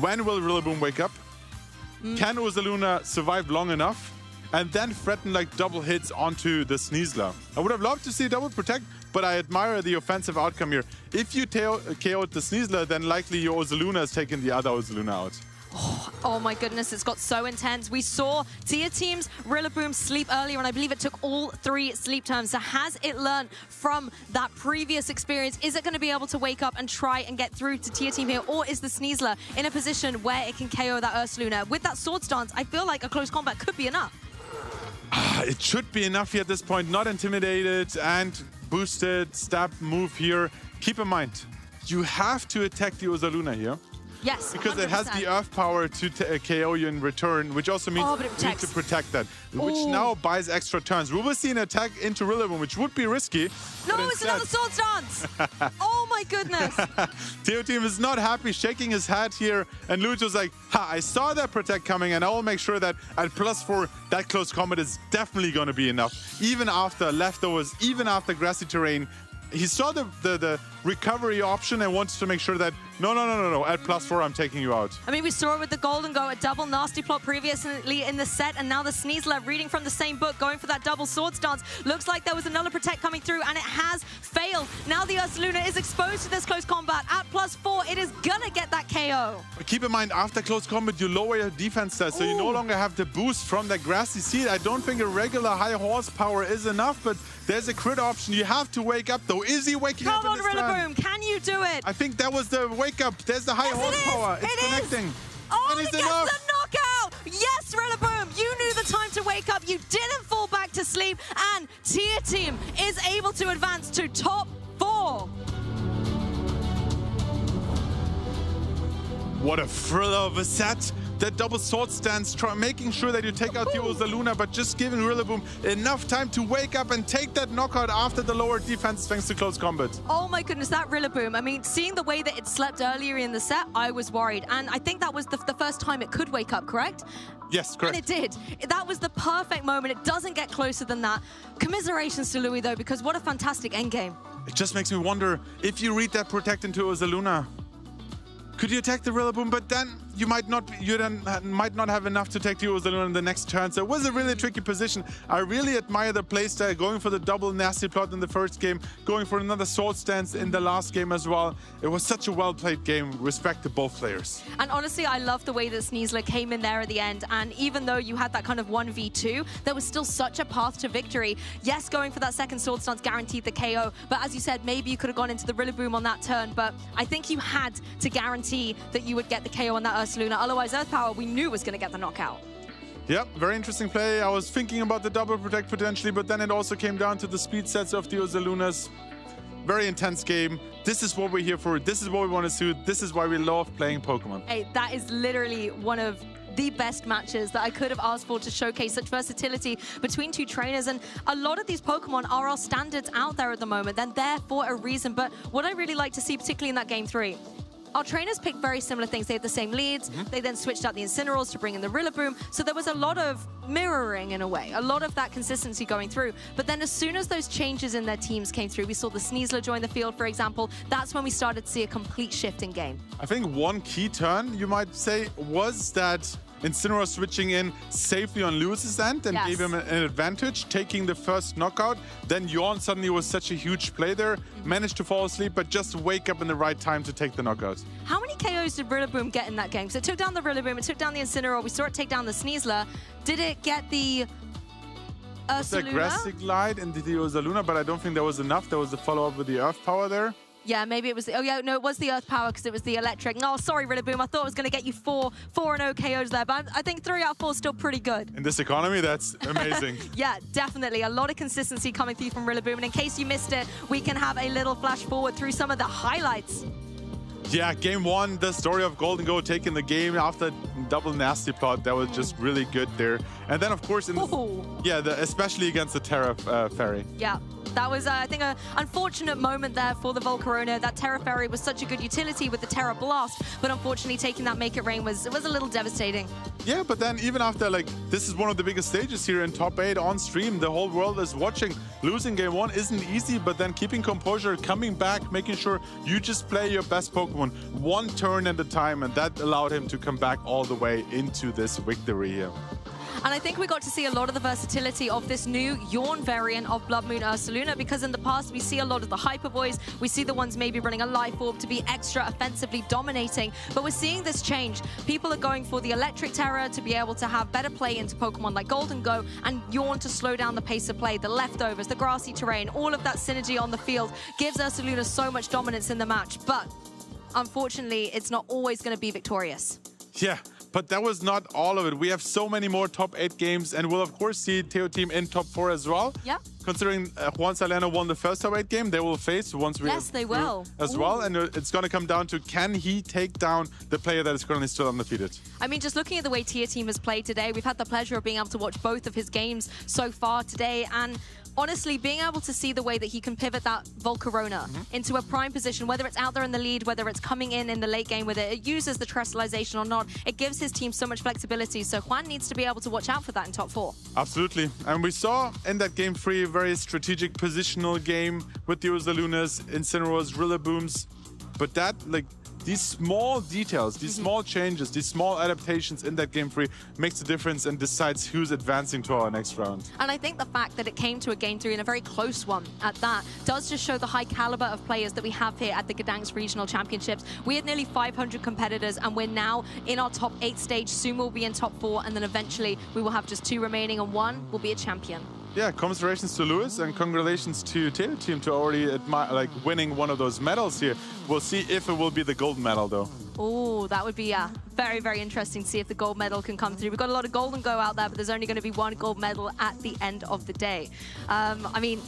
when will Rillaboom wake up? Can Uzaluna survive long enough? And then threaten like double hits onto the Sneasler. I would have loved to see double protect, but I admire the offensive outcome here. If you KO'd the Sneasler, then likely your Uzaluna has taken the other Uzaluna out. Oh my goodness, it's got so intense. We saw Tia Team's Rillaboom sleep earlier, and I believe it took all 3 sleep turns. So has it learned from that previous experience? Is it going to be able to wake up and try and get through to Tia Team here? Or is the Sneasler in a position where it can KO that Ursaluna? With that Sword Stance, I feel like a close combat could be enough. It should be enough here at this point. Not intimidated and boosted stab move here. Keep in mind, you have to attack the Uzaluna here. Yes, because 100%. it has the Earth Power to KO you in return, which also means you need to protect that, which now buys extra turns. We will see an attack into Rillaboom, which would be risky. No, it's another Sword Stance! Oh my goodness! Teo Team is not happy, shaking his head here, and Lucho's like, ha, I saw that protect coming, and I will make sure that at +4, that close combat is definitely going to be enough. Even after leftovers, even after grassy terrain, he saw the recovery option and wants to make sure that, no, at +4, I'm taking you out. I mean, we saw it with the Golden Go, a double Nasty Plot previously in the set, and now the Sneasler reading from the same book, going for that double Sword Stance. Looks like there was another protect coming through, and it has failed. Now the Ursaluna is exposed to this close combat. At +4, it is gonna get that KO. But keep in mind, after close combat, you lower your defense stats, so you no longer have the boost from that grassy seed. I don't think a regular high horsepower is enough, but there's a crit option. You have to wake up, though. Is he waking up in this turn? Come on, Rillaboom, can you do it? I think that was the wake up. There's the high horsepower. It's connecting. Oh, and he gets the knockout! Yes, Rillaboom, you knew the time to wake up. You didn't fall back to sleep, and Tia Team is able to advance to top 4. What a thriller of a set. That double Sword Stance, making sure that you take out the Uzaluna, but just giving Rillaboom enough time to wake up and take that knockout after the lower defense thanks to close combat. Oh my goodness, that Rillaboom. I mean, seeing the way that it slept earlier in the set, I was worried. And I think that was the first time it could wake up, correct? Yes, correct. And it did. That was the perfect moment. It doesn't get closer than that. Commiserations to Louis, though, because what a fantastic endgame. It just makes me wonder, if you read that protect into Uzaluna, could you attack the Rillaboom, but then you might not have enough to take the Uzaluna in the next turn. So it was a really tricky position. I really admire the playstyle, going for the double Nasty Plot in the first game, going for another Sword Stance in the last game as well. It was such a well-played game. Respect to both players. And honestly, I love the way that Sneasler came in there at the end. And even though you had that kind of 1v2, there was still such a path to victory. Yes, going for that second Sword Stance guaranteed the KO. But as you said, maybe you could have gone into the Rillaboom on that turn. But I think you had to guarantee that you would get the KO on that Ursaluna. Otherwise, Earth Power, we knew was going to get the knockout. Yep, very interesting play. I was thinking about the double protect potentially, but then it also came down to the speed sets of the Ursalunas. Very intense game. This is what we're here for. This is what we want to see. This is why we love playing Pokemon. Hey, that is literally one of the best matches that I could have asked for to showcase such versatility between two trainers. And a lot of these Pokemon are our standards out there at the moment. They're there for a reason. But what I really like to see, particularly in that Game 3, our trainers picked very similar things. They had the same leads. They then switched out the Incineroars to bring in the Rillaboom. So there was a lot of mirroring in a way, a lot of that consistency going through. But then as soon as those changes in their teams came through, we saw the Sneasler join the field, for example, that's when we started to see a complete shift in game. I think one key turn, you might say, was that Incineroar switching in safely on Lewis's end and gave him an advantage, taking the first knockout. Then Yawn suddenly was such a huge play there, managed to fall asleep, but just wake up in the right time to take the knockout. How many KOs did Rillaboom get in that game? Because it took down the Rillaboom, it took down the Incineroar, we saw it take down the Sneasler. Did it get the It's the aggressive glide into the Ursaluna, but I don't think that was enough. There was a follow-up with the Earth Power there. Yeah, maybe it was. It was the Earth Power because it was the electric. No, sorry, Rillaboom. I thought it was going to get you 4-0 KOs there, but I think 3 out of 4 is still pretty good. In this economy, that's amazing. Yeah, definitely. A lot of consistency coming through from Rillaboom. And in case you missed it, we can have a little flash forward through some of the highlights. Yeah, game 1, the story of Golden Go taking the game after double nasty plot. That was just really good there. And then, of course, especially against the Terra Fairy. Yeah. That was, I think, an unfortunate moment there for the Volcarona. That Terra Fairy was such a good utility with the Terra Blast, but unfortunately taking that Make It Rain was a little devastating. Yeah, but then even after, this is one of the biggest stages here in top 8 on stream. The whole world is watching. Losing game 1 isn't easy, but then keeping composure, coming back, making sure you just play your best Pokemon one turn at a time, and that allowed him to come back all the way into this victory here. And I think we got to see a lot of the versatility of this new Yawn variant of Blood Moon Ursaluna, because in the past we see a lot of the Hyper Boys, we see the ones maybe running a Life Orb to be extra offensively dominating, but we're seeing this change. People are going for the Electric Terror to be able to have better play into Pokemon like Golden Go, and Yawn to slow down the pace of play, the leftovers, the grassy terrain, all of that synergy on the field gives Ursaluna so much dominance in the match, but unfortunately it's not always going to be victorious. Yeah. But that was not all of it. We have so many more top 8 games, and we'll, of course, see Teo Team in top 4 as well. Yep. Considering Juan Salerno won the first top 8 game, they will face once we they will. As well. And it's going to come down to, can he take down the player that is currently still undefeated? I mean, just looking at the way Teo Team has played today, we've had the pleasure of being able to watch both of his games so far today, and honestly, being able to see the way that he can pivot that Volcarona into a prime position, whether it's out there in the lead, whether it's coming in the late game with it uses the Terrestrialization or not, it gives his team so much flexibility. So Juan needs to be able to watch out for that in top 4. Absolutely. And we saw in that game 3 a very strategic positional game with the Ursalunas, Incineroars, Rillabooms. But that, these small details, these small changes, these small adaptations in that game 3 makes a difference and decides who's advancing to our next round. And I think the fact that it came to a game 3 and a very close one at that does just show the high caliber of players that we have here at the Gdansk Regional Championships. We had nearly 500 competitors, and we're now in our top 8 stage. Soon we'll be in top 4, and then eventually we will have just 2 remaining, and 1 will be a champion. Yeah, commiserations to Lewis and congratulations to Teo Team to already winning one of those medals here. We'll see if it will be the gold medal though. Oh, that would be very, very interesting to see if the gold medal can come through. We've got a lot of Golden Go out there, but there's only going to be 1 gold medal at the end of the day. I mean,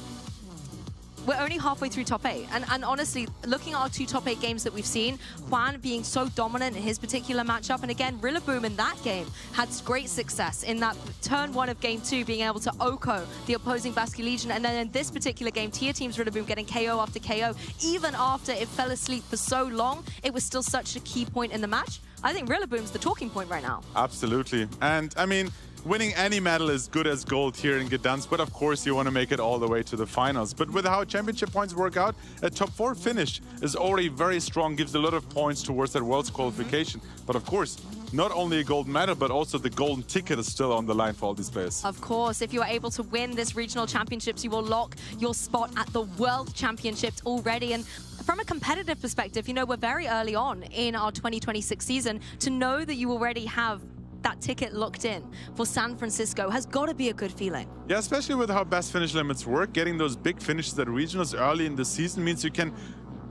we're only halfway through top 8. And honestly, looking at our 2 top 8 games that we've seen, Juan being so dominant in his particular matchup, and again, Rillaboom in that game had great success in that turn 1 of game 2, being able to OHKO the opposing Basque Legion. And then in this particular game, Teo Team's Rillaboom getting KO after KO. Even after it fell asleep for so long, it was still such a key point in the match. I think Rillaboom's the talking point right now. Absolutely. And I mean, winning any medal is good as gold here in Gdansk, but of course you want to make it all the way to the finals. But with how championship points work out, a top 4 finish is already very strong, gives a lot of points towards that Worlds qualification. But of course, not only a gold medal, but also the golden ticket is still on the line for all these players. Of course, if you are able to win this regional championships, you will lock your spot at the World Championships already. And from a competitive perspective, we're very early on in our 2026 season. To know that you already have that ticket locked in for San Francisco has got to be a good feeling. Yeah, especially with how best finish limits work. Getting those big finishes at regionals early in the season means you can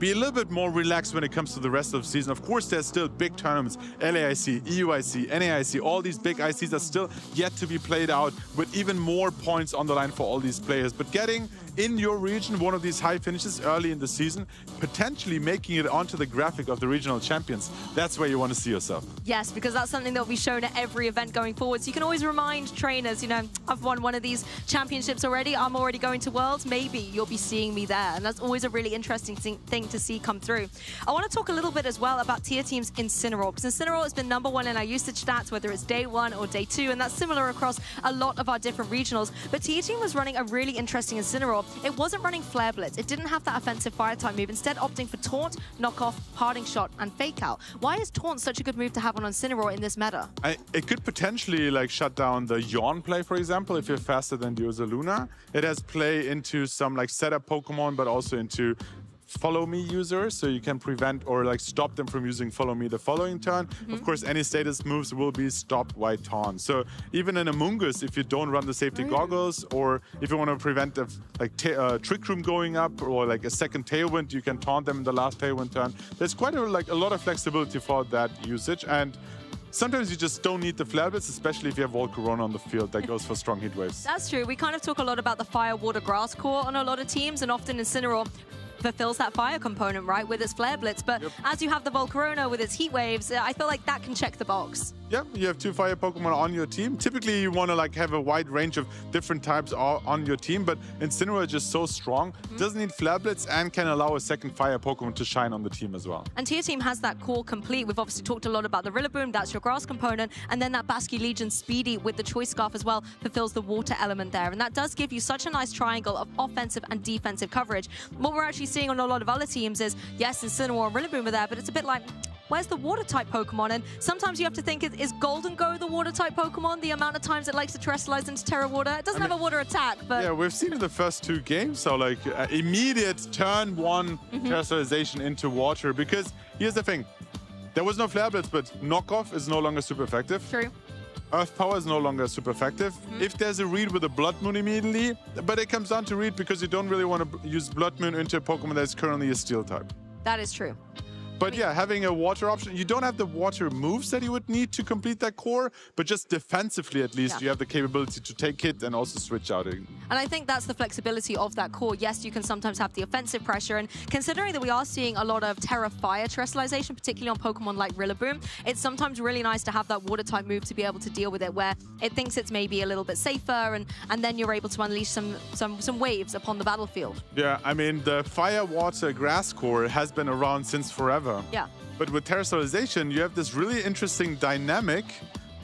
be a little bit more relaxed when it comes to the rest of the season. Of course, there's still big tournaments, LAIC, EUIC, NAIC, all these big ICs are still yet to be played out with even more points on the line for all these players. But getting in your region one of these high finishes early in the season, potentially making it onto the graphic of the regional champions, that's where you want to see yourself. Yes, because that's something that will be shown at every event going forward. So you can always remind trainers, I've won one of these championships already, I'm already going to Worlds, maybe you'll be seeing me there. And that's always a really interesting thing to see come through. I want to talk a little bit as well about Teo Team's Incineroar, because Incineroar has been #1 in our usage stats, whether it's day 1 or day 2, and that's similar across a lot of our different regionals. But Teo Team was running a really interesting Incineroar Incineroar, it wasn't running Flare Blitz. It didn't have that offensive fire type move, instead opting for Taunt, Knockoff, Parting Shot, and Fake Out. Why is Taunt such a good move to have on Incineroar in this meta? It could potentially like shut down the Yawn play, for example, if you're faster than Ursaluna. It has play into some like setup Pokemon, but also into follow me users, so you can prevent or like stop them from using follow me the following turn. Of course, any status moves will be stopped by taunt. So even in Among Us, if you don't run the safety goggles, or if you want to prevent the Trick Room going up, or like a second Tailwind, you can taunt them in the last Tailwind turn. There's quite a lot of flexibility for that usage, and sometimes you just don't need the Flare Blitz, especially if you have Volcarona on the field that goes for strong heat waves. That's true. We kind of talk a lot about the Fire, Water, Grass core on a lot of teams, and often Incineroar fulfills that fire component, right, with its Flare Blitz. But as you have the Volcarona with its heat waves, I feel like that can check the box. Yeah, you have 2 fire Pokemon on your team. Typically, you want to like have a wide range of different types on your team, but Incineroar is just so strong, doesn't need Flare Blitz, and can allow a second fire Pokemon to shine on the team as well. And Tier Team has that core complete. We've obviously talked a lot about the Rillaboom, that's your grass component, and then that Basque Legion Speedy with the Choice Scarf as well fulfills the water element there. And that does give you such a nice triangle of offensive and defensive coverage. What we're actually seeing on a lot of other teams is, yes, Incineroar and Rillaboom are there, but it's a bit like, where's the water-type Pokemon? And sometimes you have to think, is Golden Go the water-type Pokemon? The amount of times it likes to terrestrialize into Terra Water? It doesn't have a water attack, but... Yeah, we've seen in the first 2 games, so like immediate turn 1 terrestrialization into water, because here's the thing. There was no Flare Blitz, but Knockoff is no longer super effective. True. Earth Power is no longer super effective. If there's a read with a Blood Moon immediately, but it comes down to read because you don't really want to use Blood Moon into a Pokemon that is currently a Steel type. That is true. But yeah, having a water option, you don't have the water moves that you would need to complete that core, but just defensively at least, you have the capability to take it and also switch out. And I think that's the flexibility of that core. Yes, you can sometimes have the offensive pressure, and considering that we are seeing a lot of Terra Fire terrestrialization, particularly on Pokemon like Rillaboom, it's sometimes really nice to have that water type move to be able to deal with it, where it thinks it's maybe a little bit safer, and then you're able to unleash some waves upon the battlefield. Yeah, I mean, the Fire, Water, Grass core has been around since forever. Yeah. But with terrestrialization, you have this really interesting dynamic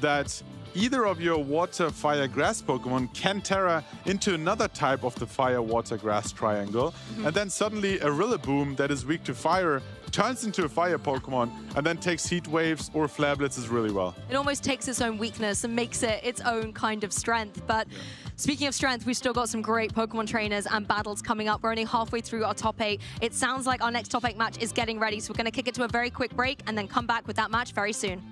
that either of your Water, Fire, Grass Pokemon can Terra into another type of the Fire, Water, Grass triangle. And then suddenly a Rillaboom that is weak to Fire turns into a Fire Pokemon and then takes Heat Waves or Flare Blitzes really well. It almost takes its own weakness and makes it its own kind of strength. But speaking of strength, we've still got some great Pokemon trainers and battles coming up. We're only halfway through our top 8. It sounds like our next top 8 match is getting ready, so we're going to kick it to a very quick break and then come back with that match very soon.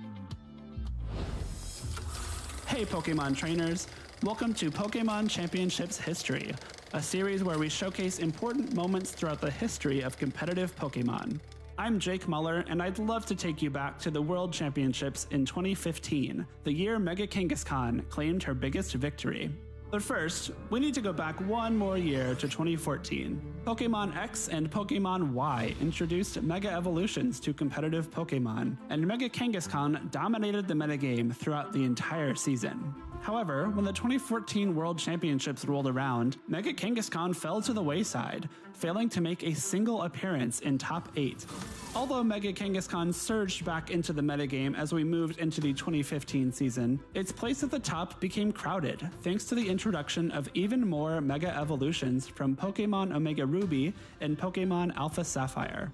Hey Pokemon trainers, welcome to Pokémon Championships History, a series where we showcase important moments throughout the history of competitive Pokemon. I'm Jake Muller, and I'd love to take you back to the World Championships in 2015, the year Mega Kangaskhan claimed her biggest victory. But first, we need to go back one more year to 2014. Pokemon X and Pokemon Y introduced Mega Evolutions to competitive Pokemon, and Mega Kangaskhan dominated the metagame throughout the entire season. However, when the 2014 World Championships rolled around, Mega Kangaskhan fell to the wayside, failing to make a single appearance in top 8. Although Mega Kangaskhan surged back into the metagame as we moved into the 2015 season, its place at the top became crowded thanks to the introduction of even more Mega Evolutions from Pokemon Omega Ruby and Pokemon Alpha Sapphire.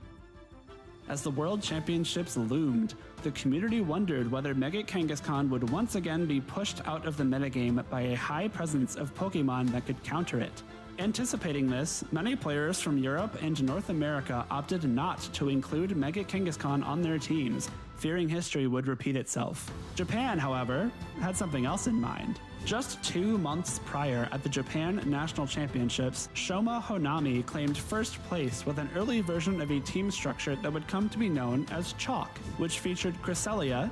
As the World Championships loomed, the community wondered whether Mega Kangaskhan would once again be pushed out of the metagame by a high presence of Pokemon that could counter it. Anticipating this, many players from Europe and North America opted not to include Mega Kangaskhan on their teams, fearing history would repeat itself. Japan, however, had something else in mind. Just 2 months prior at the Japan National Championships, Shoma Honami claimed first place with an early version of a team structure that would come to be known as Chalk, which featured Cresselia,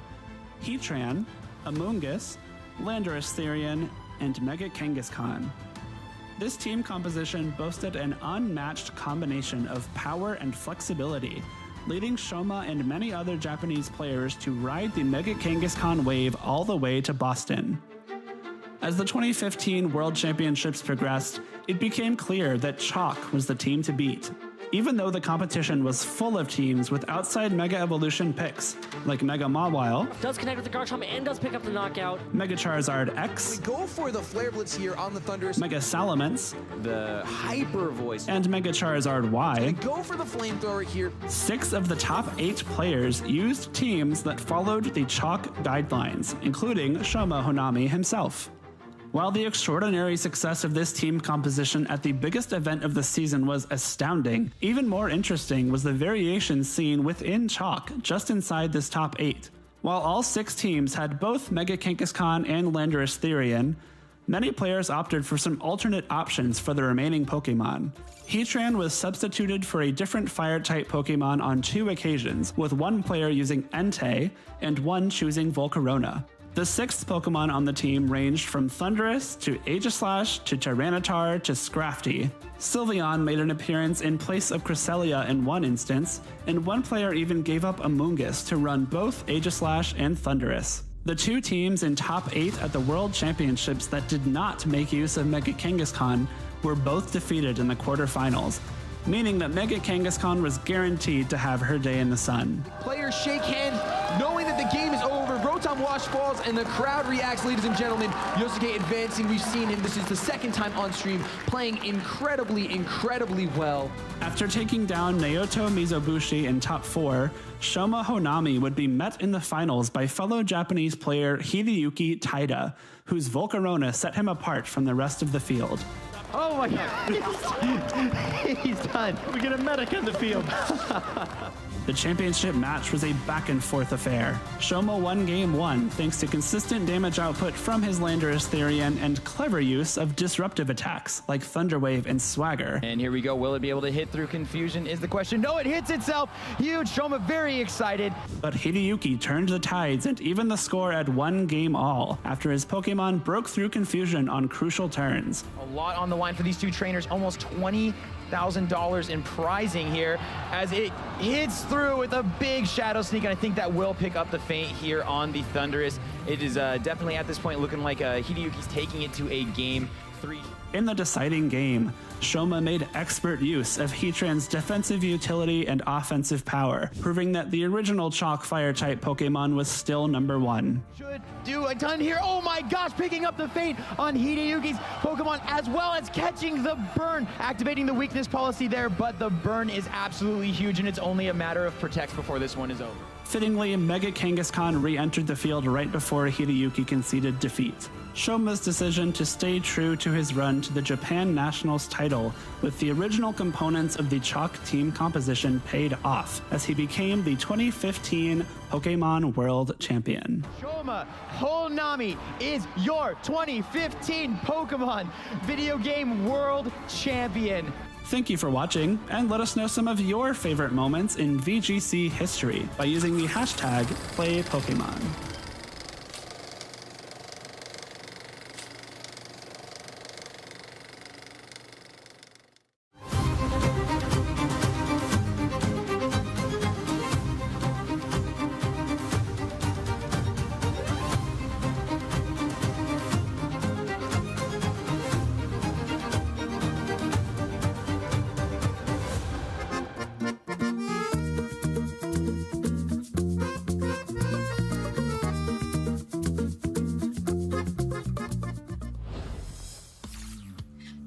Heatran, Amoonguss, Landorus Therian, and Mega Kangaskhan. This team composition boasted an unmatched combination of power and flexibility, leading Shoma and many other Japanese players to ride the Mega Kangaskhan wave all the way to Boston. As the 2015 World Championships progressed, it became clear that Chalk was the team to beat. even though the competition was full of teams with outside Mega Evolution picks, like Mega Mawile, does connect with the Garchomp and does pick up the knockout. Mega Charizard X, We go for the Flare Blitz here on the Thunderous. Mega Salamence, The Hyper Voice. and Mega Charizard We Y. go for the Flamethrower here. 6 of the top 8 players used teams that followed the Chalk guidelines, including Shoma Honami himself. While the extraordinary success of this team composition at the biggest event of the season was astounding, even more interesting was the variation seen within Chalk, just inside this top 8. While all 6 teams had both Mega Kangaskhan and Landorus Therian, many players opted for some alternate options for the remaining Pokemon. Heatran was substituted for a different Fire-type Pokemon on 2 occasions, with one player using Entei and one choosing Volcarona. The 6th Pokemon on the team ranged from Thundurus to Aegislash to Tyranitar to Scrafty. Sylveon made an appearance in place of Cresselia in one instance, and one player even gave up Amoonguss to run both Aegislash and Thundurus. The 2 teams in top 8 at the World Championships that did not make use of Mega Kangaskhan were both defeated in the quarterfinals, meaning that Mega Kangaskhan was guaranteed to have her day in the sun. Players shake hands, knowing that the game is over. Rotom Wash falls, and the crowd reacts, ladies and gentlemen. Yosuke advancing. We've seen him. This is the 2nd time on stream, playing incredibly well. After taking down Naoto Mizobushi in top 4, Shoma Honami would be met in the finals by fellow Japanese player Hideyuki Taida, whose Volcarona set him apart from the rest of the field. Oh my God. He's done. We get a medic in the field. The championship match was a back-and-forth affair. Shoma won Game 1 thanks to consistent damage output from his Landorus Therian and clever use of disruptive attacks like Thunder Wave and Swagger. And here we go. Will it be able to hit through Confusion is the question. No, it hits itself. Huge. Shoma very excited. But Hideyuki turned the tides and even the score at 1 game all after his Pokemon broke through Confusion on crucial turns. A lot on the line for these 2 trainers. Almost $20,000 in prizing here as it hits through with a big Shadow Sneak, and I think that will pick up the feint here on the Thundurus. It is definitely at this point looking like Hideyuki's taking it to a Game 3. In the deciding game, Shoma made expert use of Heatran's defensive utility and offensive power, proving that the original Chalk Fire-type Pokemon was still #1. Should do a ton here. Oh my gosh, picking up the feint on Hideyuki's Pokemon, as well as catching the burn, activating the weakness policy there, but the burn is absolutely huge, and it's only a matter of protects before this one is over. Fittingly, Mega Kangaskhan re-entered the field right before Hideyuki conceded defeat. Shoma's decision to stay true to his run to the Japan Nationals title with the original components of the Chalk team composition paid off as he became the 2015 Pokémon World Champion. Shoma Honami is your 2015 Pokémon Video Game World Champion. Thank you for watching, and let us know some of your favorite moments in VGC history by using the hashtag #PlayPokemon.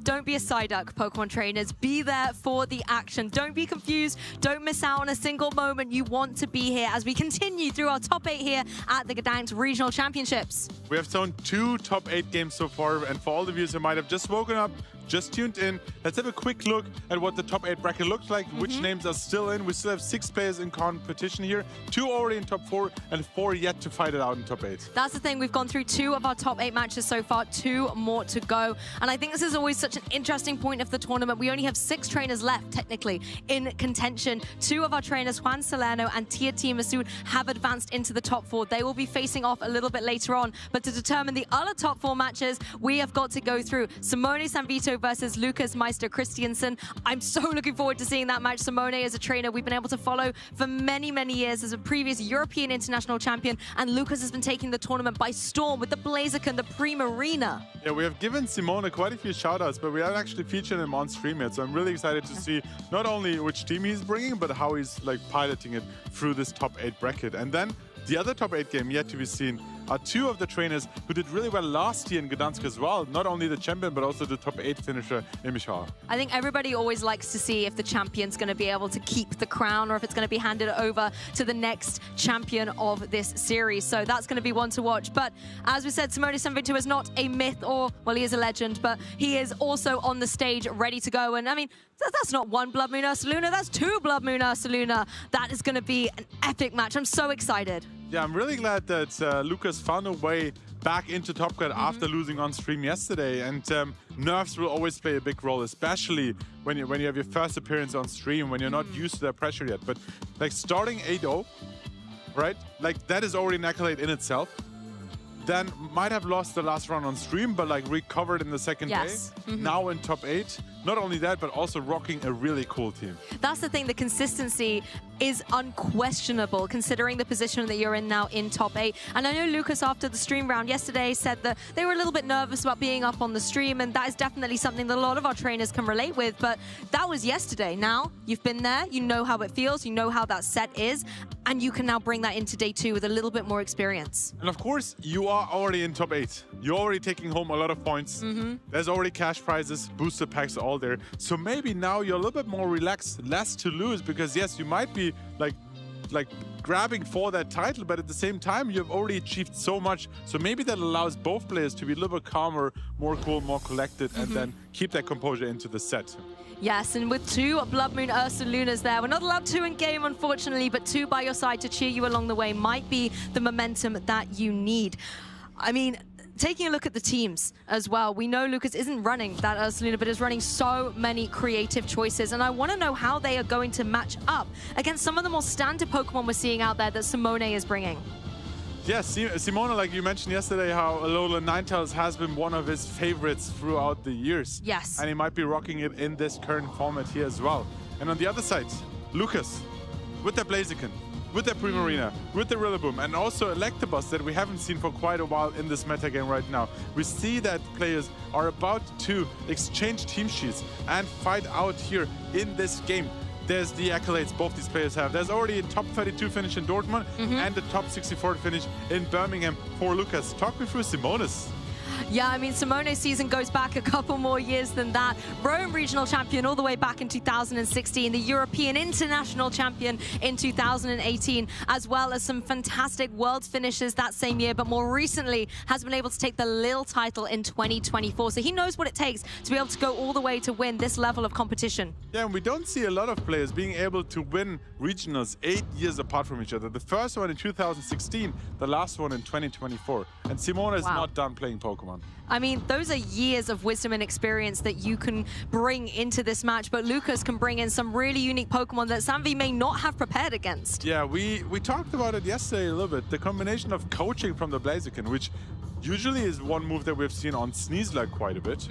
Don't be a Psyduck, Pokemon trainers. Be there for the action. Don't be confused. Don't miss out on a single moment. You want to be here as we continue through our top 8 here at the Gdansk Regional Championships. We have shown 2 top 8 games so far, and for all the viewers who might have just woken up, just tuned in, let's have a quick look at what the top 8 bracket looks like, which names are still in. We still have 6 players in competition here, 2 already in top 4, and 4 yet to fight it out in top 8. That's the thing. We've gone through 2 of our top 8 matches so far, 2 more to go. And I think this is always such an interesting point of the tournament. We only have 6 trainers left, technically, in contention. 2 of our trainers, Juan Salerno and Tia T. Masood, have advanced into the top 4. They will be facing off a little bit later on. But to determine the other top 4 matches, we have got to go through Simone Sanvito Naito versus Lucas Meister Christiansen. I'm so looking forward to seeing that match. Simone is a trainer we've been able to follow for many, many years as a previous European international champion, and Lucas has been taking the tournament by storm with the Blaziken, the Primarina. Yeah, we have given Simone quite a few shout-outs, but we haven't actually featured him on stream yet, so I'm really excited to see not only which team he's bringing, but how he's like piloting it through this top 8 bracket. And then the other top 8 game yet to be seen are two of the trainers who did really well last year in Gdansk as well. Not only the champion, but also the top 8 finisher in Michal. I think everybody always likes to see if the champion's going to be able to keep the crown or if it's going to be handed over to the next champion of this series. So that's going to be one to watch. But as we said, Simone Sanvinto is not a myth or, well, he is a legend, but he is also on the stage ready to go. And I mean, that's not one Blood Moon Ursa Luna, that's two Blood Moon Ursa Luna. That is going to be an epic match. I'm so excited. Yeah, I'm really glad that Lucas found a way back into Top Cut after losing on stream yesterday. And nerves will always play a big role, especially when you have your first appearance on stream, when you're not used to that pressure yet. But like starting 8-0, right? Like that is already an accolade in itself. Then might have lost the last round on stream, but like recovered in the second day. Now in top 8. Not only that, but also rocking a really cool team. That's the thing, the consistency is unquestionable considering the position that you're in now in top 8. And I know Lucas, after the stream round yesterday, said that they were a little bit nervous about being up on the stream, and that is definitely something that a lot of our trainers can relate with, but that was yesterday. Now, you've been there, you know how it feels, you know how that set is, and you can now bring that into day 2 with a little bit more experience. And of course, you are already in top 8. You're already taking home a lot of points. There's already cash prizes, booster packs, all there. So maybe now you're a little bit more relaxed, less to lose, because yes, you might be like grabbing for that title, but at the same time, you've already achieved so much. So maybe that allows both players to be a little bit calmer, more cool, more collected, and then keep that composure into the set. Yes, and with 2 Blood Moon Ursa Lunas there, we're not allowed 2 in game, unfortunately, but 2 by your side to cheer you along the way might be the momentum that you need. I mean, taking a look at the teams as well, we know Lucas isn't running that Ursa Luna, but is running so many creative choices. And I want to know how they are going to match up against some of the more standard Pokemon we're seeing out there that Simone is bringing. Yes, Simone, like you mentioned yesterday, how Alolan Ninetales has been one of his favorites throughout the years. Yes. And he might be rocking it in this current format here as well. And on the other side, Lucas, with the Blaziken, with the Primarina, with the Rillaboom, and also Electabuzz that we haven't seen for quite a while in this meta game right now. We see that players are about to exchange team sheets and fight out here in this game. There's the accolades both these players have. There's already a top 32 finish in Dortmund and a top 64 finish in Birmingham for Lucas. Talk me through Simone's. Yeah, I mean, Simone's season goes back a couple more years than that. Rome Regional Champion all the way back in 2016, the European International Champion in 2018, as well as some fantastic World finishes that same year, but more recently has been able to take the Lille title in 2024. So he knows what it takes to be able to go all the way to win this level of competition. Yeah, and we don't see a lot of players being able to win regionals 8 years apart from each other. The first one in 2016, the last one in 2024. And Simone is not done playing Pokemon. I mean, those are years of wisdom and experience that you can bring into this match, but Lucas can bring in some really unique Pokemon that Sanvi may not have prepared against. Yeah, we talked about it yesterday a little bit. The combination of coaching from the Blaziken, which usually is one move that we've seen on Sneasler quite a bit.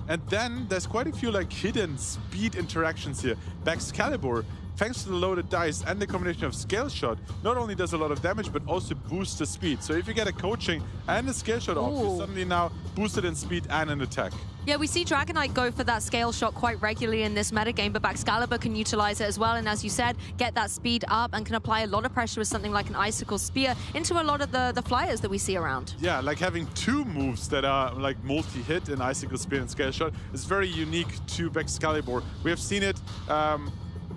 And then there's quite a few like hidden speed interactions here. Baxcalibur, thanks to the loaded dice and the combination of Scale Shot, not only does a lot of damage, but also boosts the speed. So if you get a coaching and a Scale Shot off, you're suddenly now boosted in speed and in attack. Yeah, we see Dragonite go for that Scale Shot quite regularly in this metagame, but Baxcalibur can utilize it as well, and as you said, get that speed up and can apply a lot of pressure with something like an Icicle Spear into a lot of the flyers that we see around. Yeah, like having 2 moves that are like multi-hit in Icicle Spear and Scale Shot is very unique to Baxcalibur. We have seen it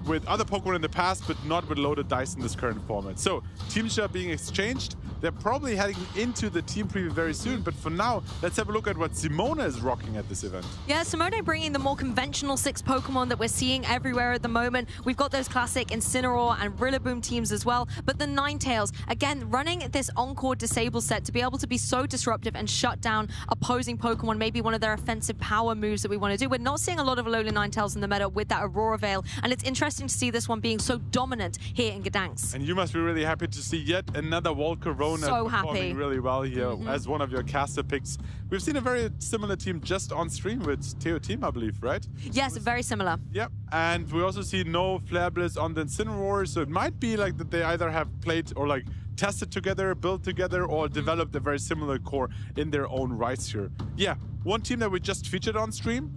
with other Pokemon in the past, but not with loaded dice in this current format. So, team shot being exchanged. They're probably heading into the team preview very soon, but for now, let's have a look at what Simone is rocking at this event. Yeah, Simone bringing the more conventional 6 Pokemon that we're seeing everywhere at the moment. We've got those classic Incineroar and Rillaboom teams as well, but the Ninetales, again, running this Encore Disable set to be able to be so disruptive and shut down opposing Pokemon, maybe one of their offensive power moves that we want to do. We're not seeing a lot of Alolan Ninetales in the meta with that Aurora Veil, and it's interesting interesting to see this one being so dominant here in Gdansk. And you must be really happy to see yet another Volcarona So performing happy. really well here as one of your caster picks. We've seen a very similar team just on stream with Teo Team, I believe, right? Yes, very similar. Yep, and we also see no Flare Blitz on the Incineroar, so it might be like that they either have played or like tested together, built together, or developed a very similar core in their own rights here. Yeah, one team that we just featured on stream,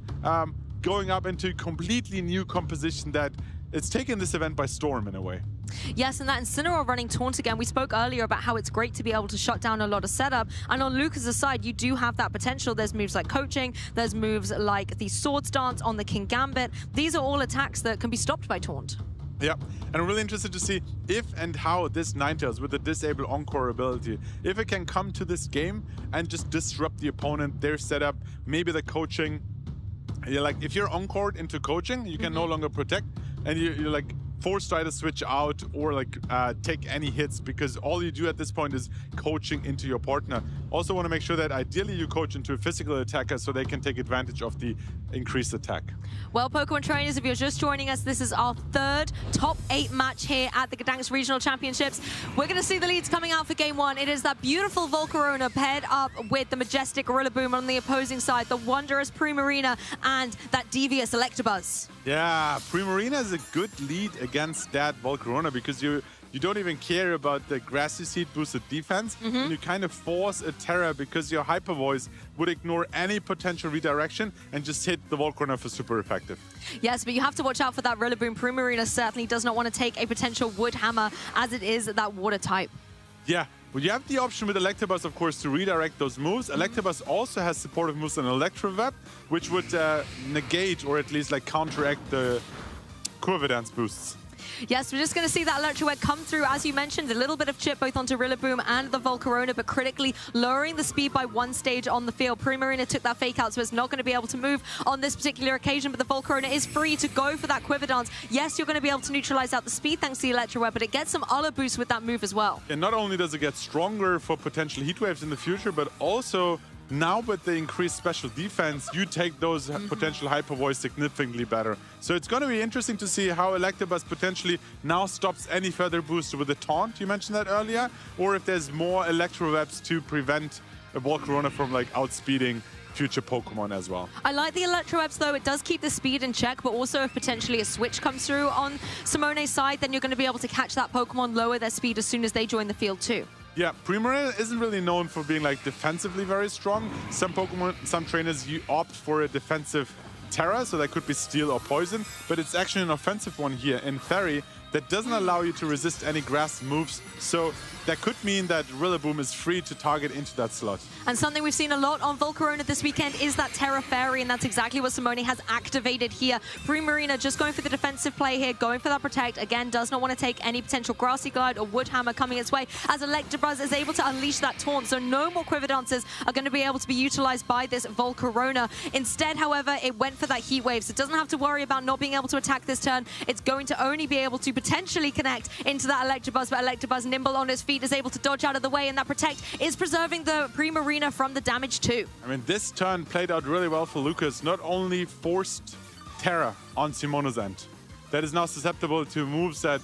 going up into a completely new composition that it's taken this event by storm in a way. Yes, and that Incineroar running Taunt again. We spoke earlier about how it's great to be able to shut down a lot of setup. And on Lucas' side, you do have that potential. There's moves like Coaching. There's moves like the Swords Dance on the King Gambit. These are all attacks that can be stopped by Taunt. Yeah, and I'm really interested to see if and how this Ninetales with the Disable Encore ability, if it can come to this game and just disrupt the opponent, their setup, maybe the Coaching. You're like, if you're Encored into Coaching, you can no longer protect, and you're like forced to either switch out or like take any hits, because all you do at this point is coaching into your partner. Also want to make sure that ideally you coach into a physical attacker so they can take advantage of the increased attack. Well, Pokemon trainers, if you're just joining us, this is our third top 8 match here at the Gdansk Regional Championships. We're going to see the leads coming out for game 1. It is that beautiful Volcarona paired up with the majestic Rillaboom on the opposing side, the wondrous Primarina, and that devious Electabuzz. Yeah, Primarina is a good lead against that Volcarona because you don't even care about the Grassy Seed boosted defense. And you kind of force a Terra because your Hyper Voice would ignore any potential redirection and just hit the Volcarona for super effective. Yes, but you have to watch out for that Rillaboom. Primarina certainly does not want to take a potential Wood Hammer as it is that water type. Yeah, well, you have the option with Electabuzz, of course, to redirect those moves. Electabuzz also has supportive moves on Electrovap, which would negate or at least like counteract the Corvidance boosts. Yes, we're just going to see that Electroweb come through, as you mentioned, a little bit of chip both onto Rillaboom and the Volcarona, but critically lowering the speed by 1 stage on the field. Primarina took that fake out, so it's not going to be able to move on this particular occasion, but the Volcarona is free to go for that Quiver Dance. Yes, you're going to be able to neutralize out the speed thanks to the Electroweb, but it gets some other boost with that move as well. And not only does it get stronger for potential heat waves in the future, but also now with the increased special defense, you take those potential Hyper Voice significantly better. So it's going to be interesting to see how Electabuzz potentially now stops any further boost with the Taunt, you mentioned that earlier, or if there's more Electrowebs to prevent a Volcarona from like outspeeding future Pokemon as well. I like the Electrowebs though. It does keep the speed in check, but also if potentially a switch comes through on Simone's side, then you're going to be able to catch that Pokemon, lower their speed as soon as they join the field too. Yeah, Primarina isn't really known for being like defensively very strong. Some trainers you opt for a defensive Terra, so that could be Steel or Poison, but it's actually an offensive one here in Fairy that doesn't allow you to resist any grass moves. So that could mean that Rillaboom is free to target into that slot. And something we've seen a lot on Volcarona this weekend is that Terra Fairy, and that's exactly what Simone has activated here. Primarina just going for the defensive play here, going for that Protect. Again, does not want to take any potential Grassy Glide or Wood Hammer coming its way, as Electabuzz is able to unleash that Taunt, so no more Quiver Dances are going to be able to be utilized by this Volcarona. Instead, however, it went for that Heat Wave, so it doesn't have to worry about not being able to attack this turn. It's going to only be able to potentially connect into that Electabuzz, but Electabuzz nimble on his feet is able to dodge out of the way, and that Protect is preserving the Primarina from the damage too. I mean, this turn played out really well for Lucas. Not only forced Terra on Simone's end, that is now susceptible to moves that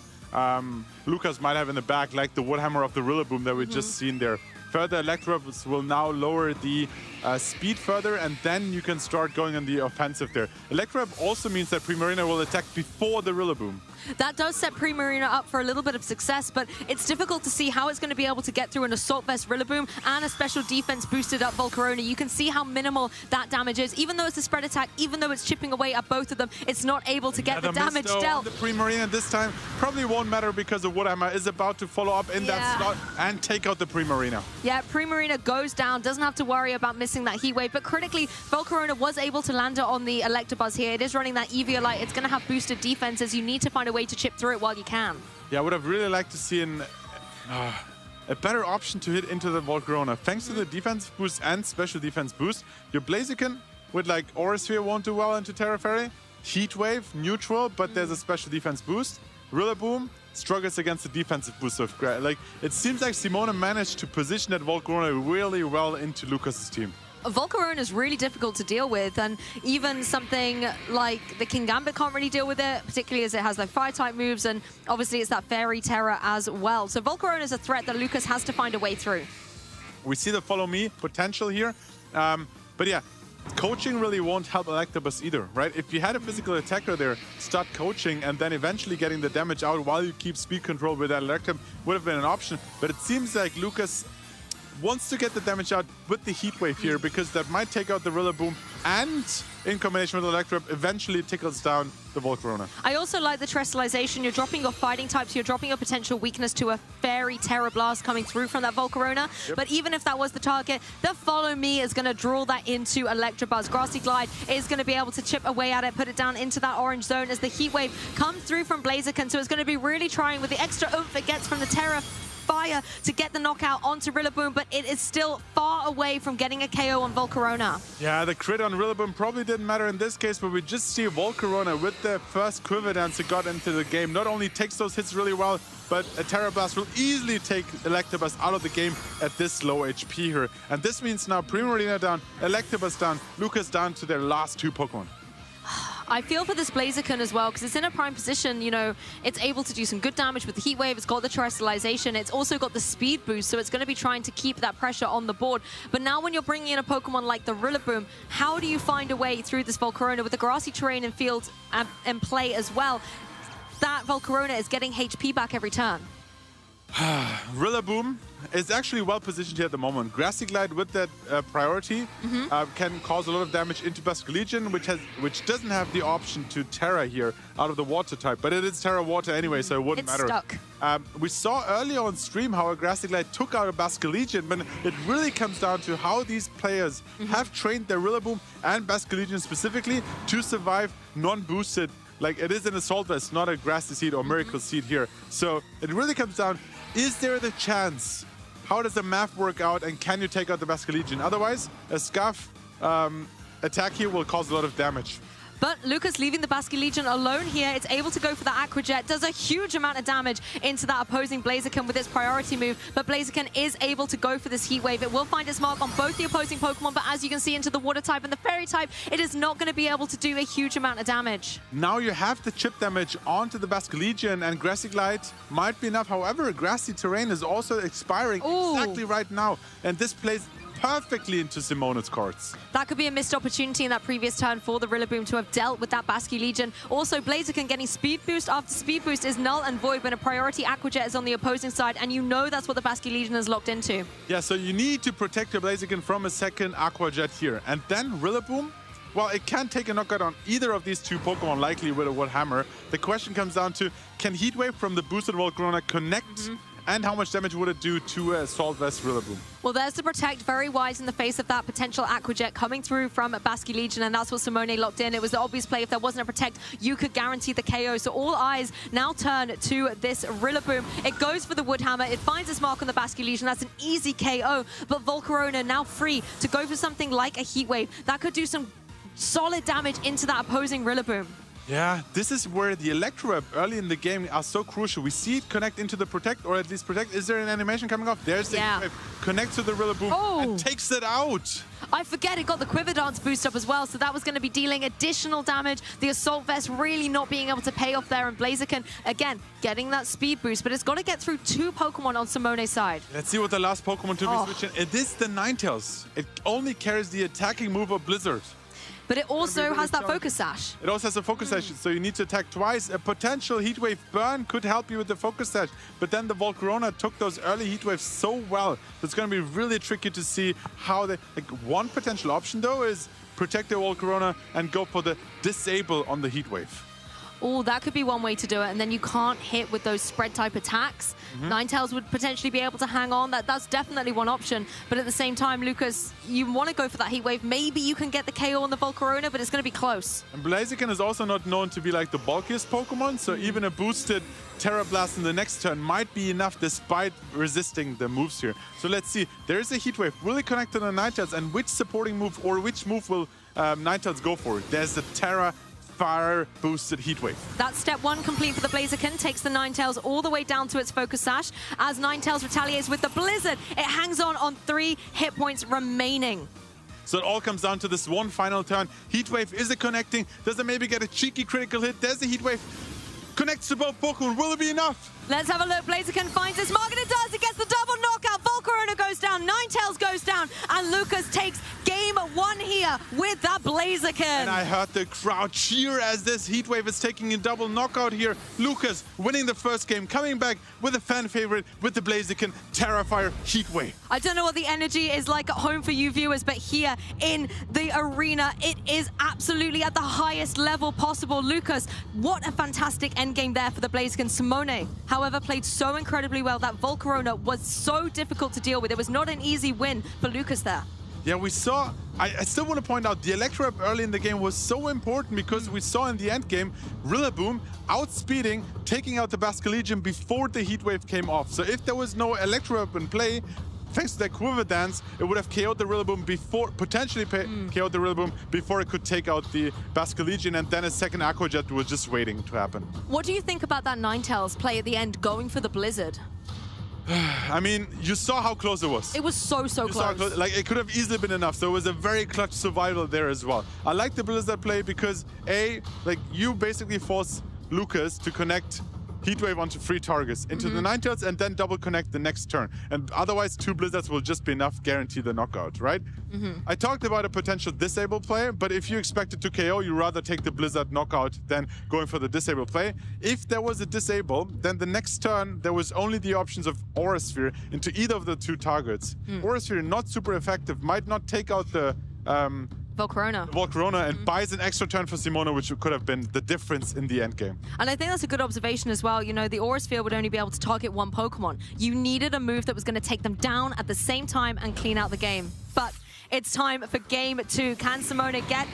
Lucas might have in the back, like the Wood Hammer of the Rillaboom that we just seen there. Further, Electabuzz will now lower the speed further, and then you can start going on the offensive there. Electabuzz also means that Primarina will attack before the Rillaboom. That does set Primarina up for a little bit of success, but it's difficult to see how it's going to be able to get through an Assault Vest Rillaboom and a special defense boosted up Volcarona. You can see how minimal that damage is. Even though it's a spread attack, even though it's chipping away at both of them, it's not able to get the damage dealt. The Primarina this time probably won't matter because the Wood Hammer is about to follow up in that slot and take out the Primarina. Yeah, Primarina goes down, doesn't have to worry about missing that Heat Wave, but critically, Volcarona was able to land it on the Electabuzz here. It is running that Eviolite. It's going to have boosted defenses. You need to find a way to chip through it while you can. Yeah, I would have really liked to see a better option to hit into the Volcarona. Thanks to the defense boost and special defense boost, your Blaziken with like Aura Sphere won't do well into Terra Fairy. Heat Wave, neutral, but there's a special defense boost. Rillaboom struggles against the defensive boost of like it seems like Simone managed to position that Volcarona really well into Lucas's team. Volcarona is really difficult to deal with, and even something like the King Gambit can't really deal with it, particularly as it has like fire-type moves, and obviously it's that Fairy Terror as well. So Volcarona is a threat that Lucas has to find a way through. We see the follow me potential here, but yeah, coaching really won't help Electabuzz either, right? If you had a physical attacker there, start coaching and then eventually getting the damage out while you keep speed control with that Electab would have been an option, but it seems like Lucas wants to get the damage out with the Heat Wave here, because that might take out the Rillaboom, and in combination with Electrab, eventually tickles down the Volcarona. I also like the Terrestrialization. You're dropping your fighting types, you're dropping your potential weakness to a Fairy Terror Blast coming through from that Volcarona. Yep. But even if that was the target, the Follow Me is going to draw that into Electabuzz. Grassy Glide is going to be able to chip away at it, put it down into that orange zone as the Heat Wave comes through from Blaziken. So it's going to be really trying with the extra oomph it gets from the Terra Fire to get the knockout onto Rillaboom, but it is still far away from getting a KO on Volcarona. Yeah, the crit on Rillaboom probably didn't matter in this case, but we just see Volcarona with the first Quiver Dance it got into the game. Not only takes those hits really well, but a Terra Blast will easily take Electabuzz out of the game at this low HP here. And this means now Primarina down, Electabuzz down, Lucas down to their last 2 Pokemon. I feel for this Blaziken as well, because it's in a prime position, you know, it's able to do some good damage with the Heat Wave, it's got the Terrestrialization, it's also got the speed boost, so it's going to be trying to keep that pressure on the board. But now when you're bringing in a Pokemon like the Rillaboom, how do you find a way through this Volcarona with the grassy terrain and field in play as well? That Volcarona is getting HP back every turn. Rillaboom is actually well positioned here at the moment. Grassy Glide with that priority can cause a lot of damage into Basculegion, which doesn't have the option to Terra here out of the water type, but it is Terra Water anyway, so it wouldn't matter. Stuck. We saw earlier on stream how a Grassy Glide took out a Basculegion, but it really comes down to how these players have trained their Rillaboom and Basculegion specifically to survive non-boosted. Like, it is an Assault Vest, not a Grassy Seed or Miracle Seed here. So it really comes down, is there the chance? How does the math work out, and can you take out the Basculegion? Otherwise, a Scarf attack here will cause a lot of damage. But Lucas leaving the Basculegion alone here. It's able to go for the Aqua Jet. Does a huge amount of damage into that opposing Blaziken with its priority move. But Blaziken is able to go for this Heat Wave. It will find its mark on both the opposing Pokemon. But as you can see into the Water type and the Fairy type, it is not going to be able to do a huge amount of damage. Now you have the chip damage onto the Basculegion, and Grassy Glide might be enough. However, Grassy Terrain is also expiring exactly right now. And this plays perfectly into Simone's cards. That could be a missed opportunity in that previous turn for the Rillaboom to have dealt with that Basculegion. Also, Blaziken getting speed boost after speed boost is null and void when a priority Aqua Jet is on the opposing side, and you know that's what the Basculegion is locked into. Yeah, so you need to protect your Blaziken from a second Aqua Jet here. And then Rillaboom, well, it can take a knockout on either of these 2 Pokemon, likely with a Wood Hammer. The question comes down to, can Heat Wave from the boosted Volcarona connect? And how much damage would it do to Assault Vest Rillaboom? Well, there's the Protect, very wise in the face of that potential Aqua Jet coming through from Basculegion, and that's what Simone locked in. It was the obvious play. If there wasn't a Protect, you could guarantee the KO. So all eyes now turn to this Rillaboom. It goes for the Wood Hammer. It finds its mark on the Basculegion. That's an easy KO. But Volcarona now free to go for something like a Heat Wave. That could do some solid damage into that opposing Rillaboom. Yeah, this is where the Electroweb early in the game are so crucial. We see it connect into the Protect, or at least Protect. Is there an animation coming off? There's the Heat Wave. Connects to the Rillaboom and takes it out. I forget it got the Quiver Dance boost up as well, so that was going to be dealing additional damage. The Assault Vest really not being able to pay off there, and Blaziken, again, getting that speed boost, but it's got to get through 2 Pokemon on Simone's side. Let's see what the last Pokemon to be switching. It is the Ninetales. It only carries the attacking move of Blizzard. But it also has that Focus Sash. It also has a Focus Sash, so you need to attack twice. A potential Heat Wave burn could help you with the Focus Sash, but then the Volcarona took those early Heat Waves so well. It's going to be really tricky to see how they... Like, one potential option, though, is protect the Volcarona and go for the Disable on the Heat Wave. Oh, that could be one way to do it, and then you can't hit with those spread-type attacks. Ninetales would potentially be able to hang on. That's definitely one option, but at the same time, Lucas, you want to go for that Heat Wave. Maybe you can get the KO on the Volcarona, but it's going to be close. And Blaziken is also not known to be like the bulkiest Pokemon, so even a boosted Terra Blast in the next turn might be enough despite resisting the moves here. So let's see. There's a Heat Wave. Will it connect to the Ninetales, and which supporting move or which move will Ninetales go for? There's the Terra Fire boosted Heat Wave. That's step 1 complete for the Blaziken. Takes the Ninetales all the way down to its Focus Sash. As Ninetales retaliates with the Blizzard, it hangs on 3 hit points remaining. So it all comes down to this one final turn. Heatwave, is it connecting? Does it maybe get a cheeky critical hit? There's the Heatwave. Connects to both Pokemon. Will it be enough? Let's have a look. Blaziken finds his mark, and it does. It gets the double knockout. Volcarona goes down, Ninetales goes down, and Lucas takes game 1 here with that Blaziken. And I heard the crowd cheer as this Heatwave is taking a double knockout here. Lucas winning the first game, coming back with a fan favorite with the Blaziken, Terrafire Heatwave. I don't know what the energy is like at home for you viewers, but here in the arena, it is absolutely at the highest level possible. Lucas, what a fantastic endgame there for the Blaziken. Simone, however, played so incredibly well. That Volcarona was so difficult to deal with. It was not an easy win for Lucas there. Yeah, we saw, I still want to point out, the Electro Up early in the game was so important because we saw in the end game, Rillaboom outspeeding, taking out the Basculegion before the Heatwave came off. So if there was no Electro Up in play, thanks to that Quiver Dance, it would have KO'd the Rillaboom before, potentially KO'd the Rillaboom before it could take out the Basculegion, and then a second Aqua Jet was just waiting to happen. What do you think about that Ninetales play at the end, going for the Blizzard? I mean, you saw how close it was. It was so close. Like, it could have easily been enough. So it was a very clutch survival there as well. I like the Blizzard play because, like, you basically force Lucas to connect Heatwave onto 3 targets into the Ninetales and then double connect the next turn. And otherwise, 2 Blizzards will just be enough, guarantee the knockout, right? I talked about a potential disable play, but if you expect it to KO, you rather take the Blizzard knockout than going for the disable play. If there was a disable, then the next turn, there was only the options of Aura Sphere into either of the 2 targets. Aura Sphere, not super effective, might not take out the Volcarona and buys an extra turn for Simona, which could have been the difference in the end game. And I think that's a good observation as well. You know, the Aura Sphere would only be able to target 1 Pokemon. You needed a move that was going to take them down at the same time and clean out the game. But it's time for game 2. Can Simona get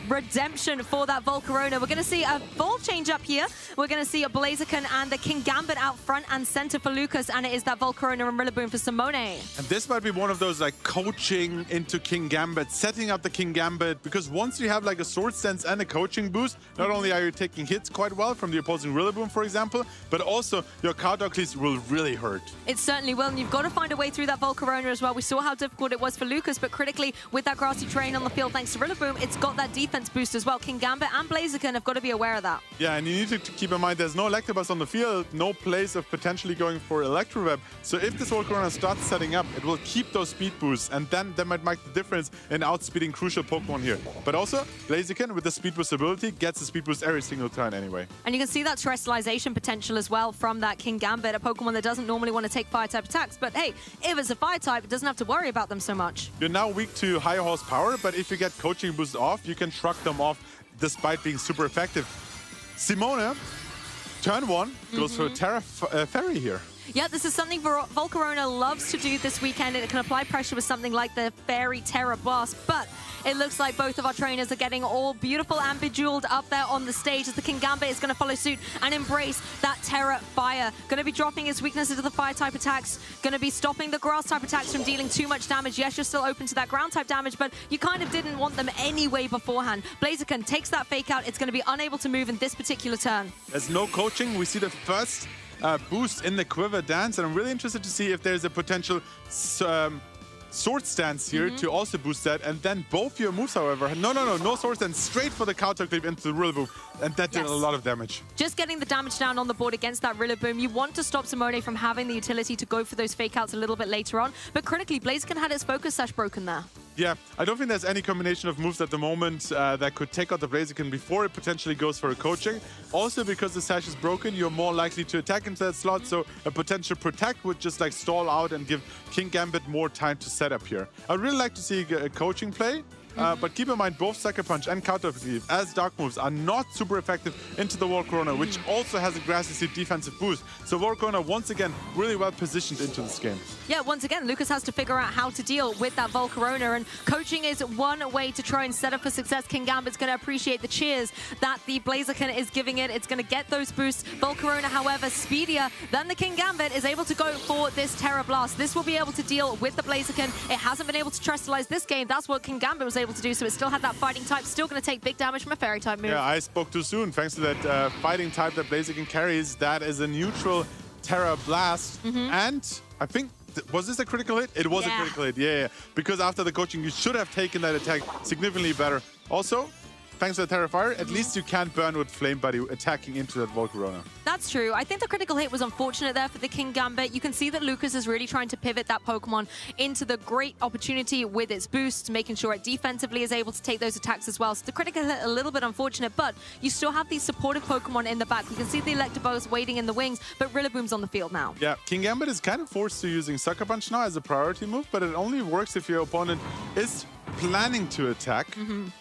redemption for that Volcarona? We're going to see a ball change up here. We're going to see a Blaziken and the King Gambit out front and center for Lucas, and it is that Volcarona and Rillaboom for Simone. And this might be one of those, like, coaching into King Gambit, setting up the King Gambit, because once you have, like, a Sword Stance and a coaching boost, not only are you taking hits quite well from the opposing Rillaboom, for example, but also your Cardocles will really hurt. It certainly will, and you've got to find a way through that Volcarona as well. We saw how difficult it was for Lucas, but critically, with that grassy terrain on the field, thanks to Rillaboom, it's got that defense boost as well. King Gambit and Blaziken have got to be aware of that. Yeah, and you need to keep in mind there's no Electabuzz on the field, no place of potentially going for Electroweb. So if this Volcarona starts setting up, it will keep those speed boosts, and then that might make the difference in outspeeding crucial Pokemon here. But also, Blaziken with the speed boost ability gets the speed boost every single turn anyway. And you can see that terrestrialization potential as well from that King Gambit, a Pokemon that doesn't normally want to take fire-type attacks. But hey, if it's a fire-type, it doesn't have to worry about them so much. You're now weak to higher horsepower, but if you get coaching boost off, you can shrug them off despite being super effective. Simone, turn 1, goes for a Terra Fairy here. Yeah, this is something Volcarona loves to do this weekend, and it can apply pressure with something like the Fairy Terra Blast, but it looks like both of our trainers are getting all beautiful and bejeweled up there on the stage as the King Gambit is going to follow suit and embrace that Terra Fire. Going to be dropping his weaknesses to the Fire-type attacks, going to be stopping the Grass-type attacks from dealing too much damage. Yes, you're still open to that Ground-type damage, but you kind of didn't want them anyway beforehand. Blaziken takes that Fake Out. It's going to be unable to move in this particular turn. There's no coaching. We see the first boost in the Quiver Dance, and I'm really interested to see if there's a potential Sword Stance here to also boost that, and then both your moves, however, no Sword Stance, straight for the counter clip into the Rillaboom, and that did a lot of damage. Just getting the damage down on the board against that Rillaboom. You want to stop Simone from having the utility to go for those Fake Outs a little bit later on, but critically, Blaziken had his Focus Sash broken there. Yeah, I don't think there's any combination of moves at the moment that could take out the Blaziken before it potentially goes for a coaching. Also, because the Sash is broken, you're more likely to attack into that slot, so a potential Protect would just like stall out and give King Gambit more time to set up here. I'd really like to see a coaching play. But keep in mind, both Sucker Punch and Counter Sleeve as Dark moves are not super effective into the Volcarona, which also has a Grassy Seed defensive boost. So Volcarona, once again, really well positioned into this game. Yeah, once again, Lucas has to figure out how to deal with that Volcarona, and coaching is one way to try and set up for success. King Gambit's going to appreciate the cheers that the Blaziken is giving it. It's going to get those boosts. Volcarona, however, speedier than the King Gambit, is able to go for this Terra Blast. This will be able to deal with the Blaziken. It hasn't been able to terrestrialize this game. That's what King Gambit was able to do, so it still had that fighting type, still going to take big damage from a fairy type move. Yeah, I spoke too soon. Thanks to that fighting type that Blaziken carries, that is a neutral Terra Blast. And I think Was this a critical hit? It was a critical hit, yeah. Because after the coaching, you should have taken that attack significantly better. Also, thanks to the Terrifier, at least you can't burn with Flame Buddy attacking into that Volcarona. That's true. I think the critical hit was unfortunate there for the Kingambit. You can see that Lucas is really trying to pivot that Pokemon into the great opportunity with its boost, making sure it defensively is able to take those attacks as well. So the critical hit a little bit unfortunate, but you still have these supportive Pokemon in the back. You can see the Electabuzz waiting in the wings, but Rillaboom's on the field now. Yeah, Kingambit is kind of forced to using Sucker Punch now as a priority move, but it only works if your opponent is planning to attack.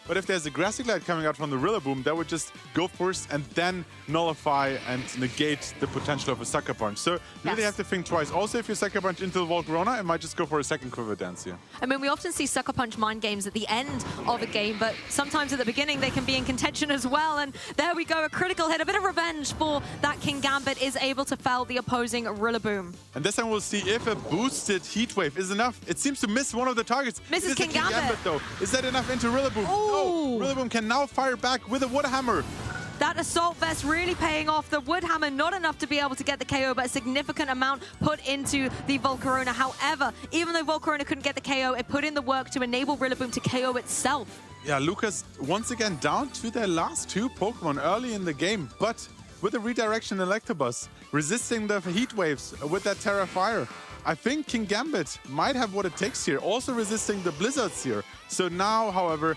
But if there's a Grassy Glide coming out from the Rillaboom, that would just go first and then nullify and negate the potential of a Sucker Punch. So you really have to think twice. Also, if you Sucker Punch into the Volcarona, it might just go for a second Quiver Dance here. I mean, we often see Sucker Punch mind games at the end of a game, but sometimes at the beginning they can be in contention as well. And there we go, a critical hit, a bit of revenge for that Kingambit is able to fell the opposing Rillaboom. And this time we'll see if a boosted Heat Wave is enough. It seems to miss one of the targets. Misses Kingambit. Though. Is that enough into Rillaboom? No, Rillaboom can now fire back with a Wood Hammer. That Assault Vest really paying off. The Wood Hammer, not enough to be able to get the KO, but a significant amount put into the Volcarona. However, even though Volcarona couldn't get the KO, it put in the work to enable Rillaboom to KO itself. Yeah, Lucas once again down to their last two Pokemon early in the game, but with the redirection Electabuzz, resisting the Heat Waves with that Terra Fire. I think Kingambit might have what it takes here, also resisting the Blizzards here. So now, however,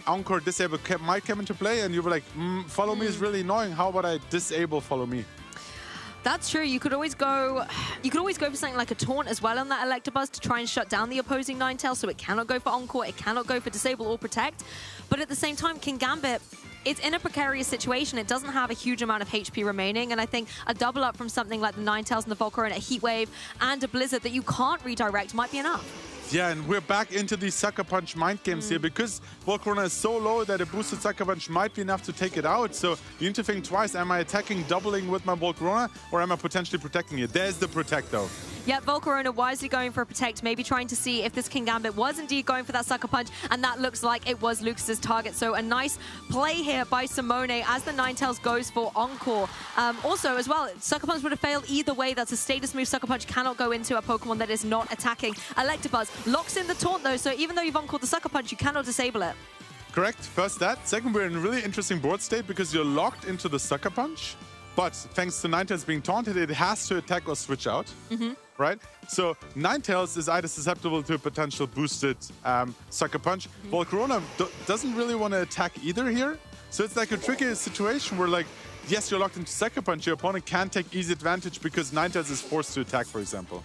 Encore Disable might come into play, and you were like, Follow Me is really annoying. How about I disable Follow Me? That's true. You could always go for something like a Taunt as well on that Electabuzz to try and shut down the opposing Ninetales, so it cannot go for Encore, it cannot go for Disable or Protect. But at the same time, Kingambit, it's in a precarious situation. It doesn't have a huge amount of HP remaining, and I think a double up from something like the Ninetales and the Volcarona, a Heat Wave, and a Blizzard that you can't redirect might be enough. Yeah, and we're back into these Sucker Punch mind games here because Volcarona is so low that a boosted Sucker Punch might be enough to take it out. So you need to think twice. Am I attacking, doubling with my Volcarona, or am I potentially protecting it? There's the Protect, though. Yeah, Volcarona wisely going for a Protect, maybe trying to see if this Kingambit was indeed going for that Sucker Punch, and that looks like it was Lucas's target. So a nice play here by Simone as the Ninetales goes for Encore. Also, as well, Sucker Punch would have failed either way. That's a status move. Sucker Punch cannot go into a Pokemon that is not attacking. Electabuzz locks in the Taunt, though, so even though you've Encored the Sucker Punch, you cannot disable it. Correct. First that. Second, we're in a really interesting board state because you're locked into the Sucker Punch, but thanks to Ninetales being taunted, it has to attack or switch out. Right? So Ninetales is either susceptible to a potential boosted Sucker Punch. Volcarona doesn't really want to attack either here. So it's like a tricky situation where, like, yes, you're locked into Sucker Punch, your opponent can't take easy advantage because Ninetales is forced to attack, for example.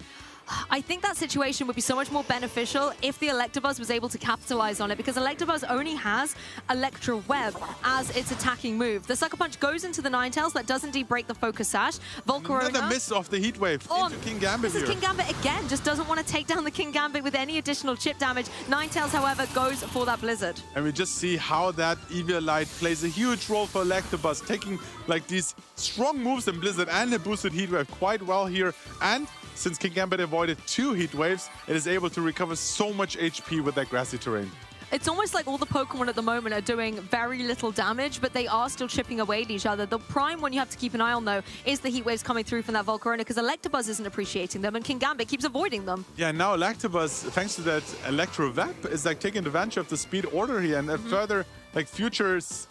I think that situation would be so much more beneficial if the Electabuzz was able to capitalize on it, because Electabuzz only has Electro Web as its attacking move. The Sucker Punch goes into the Ninetales. That does indeed break the Focus Sash. Volcarona... Another miss off the Heat Wave into Kingambit This is Kingambit again, just doesn't want to take down the Kingambit with any additional chip damage. Ninetales, however, goes for that Blizzard. And we just see how that Eviolite plays a huge role for Electabuzz, taking like these strong moves in Blizzard and a boosted Heat Wave quite well here. And since Kingambit avoided 2 Heat Waves, it is able to recover so much HP with that grassy terrain. It's almost like all the Pokemon at the moment are doing very little damage, but they are still chipping away at each other. The prime one you have to keep an eye on, though, is the Heat Waves coming through from that Volcarona, because Electabuzz isn't appreciating them, and Kingambit keeps avoiding them. Yeah, now Electabuzz, thanks to that Electro Vap, is like taking advantage of the speed order here, and further, like futures,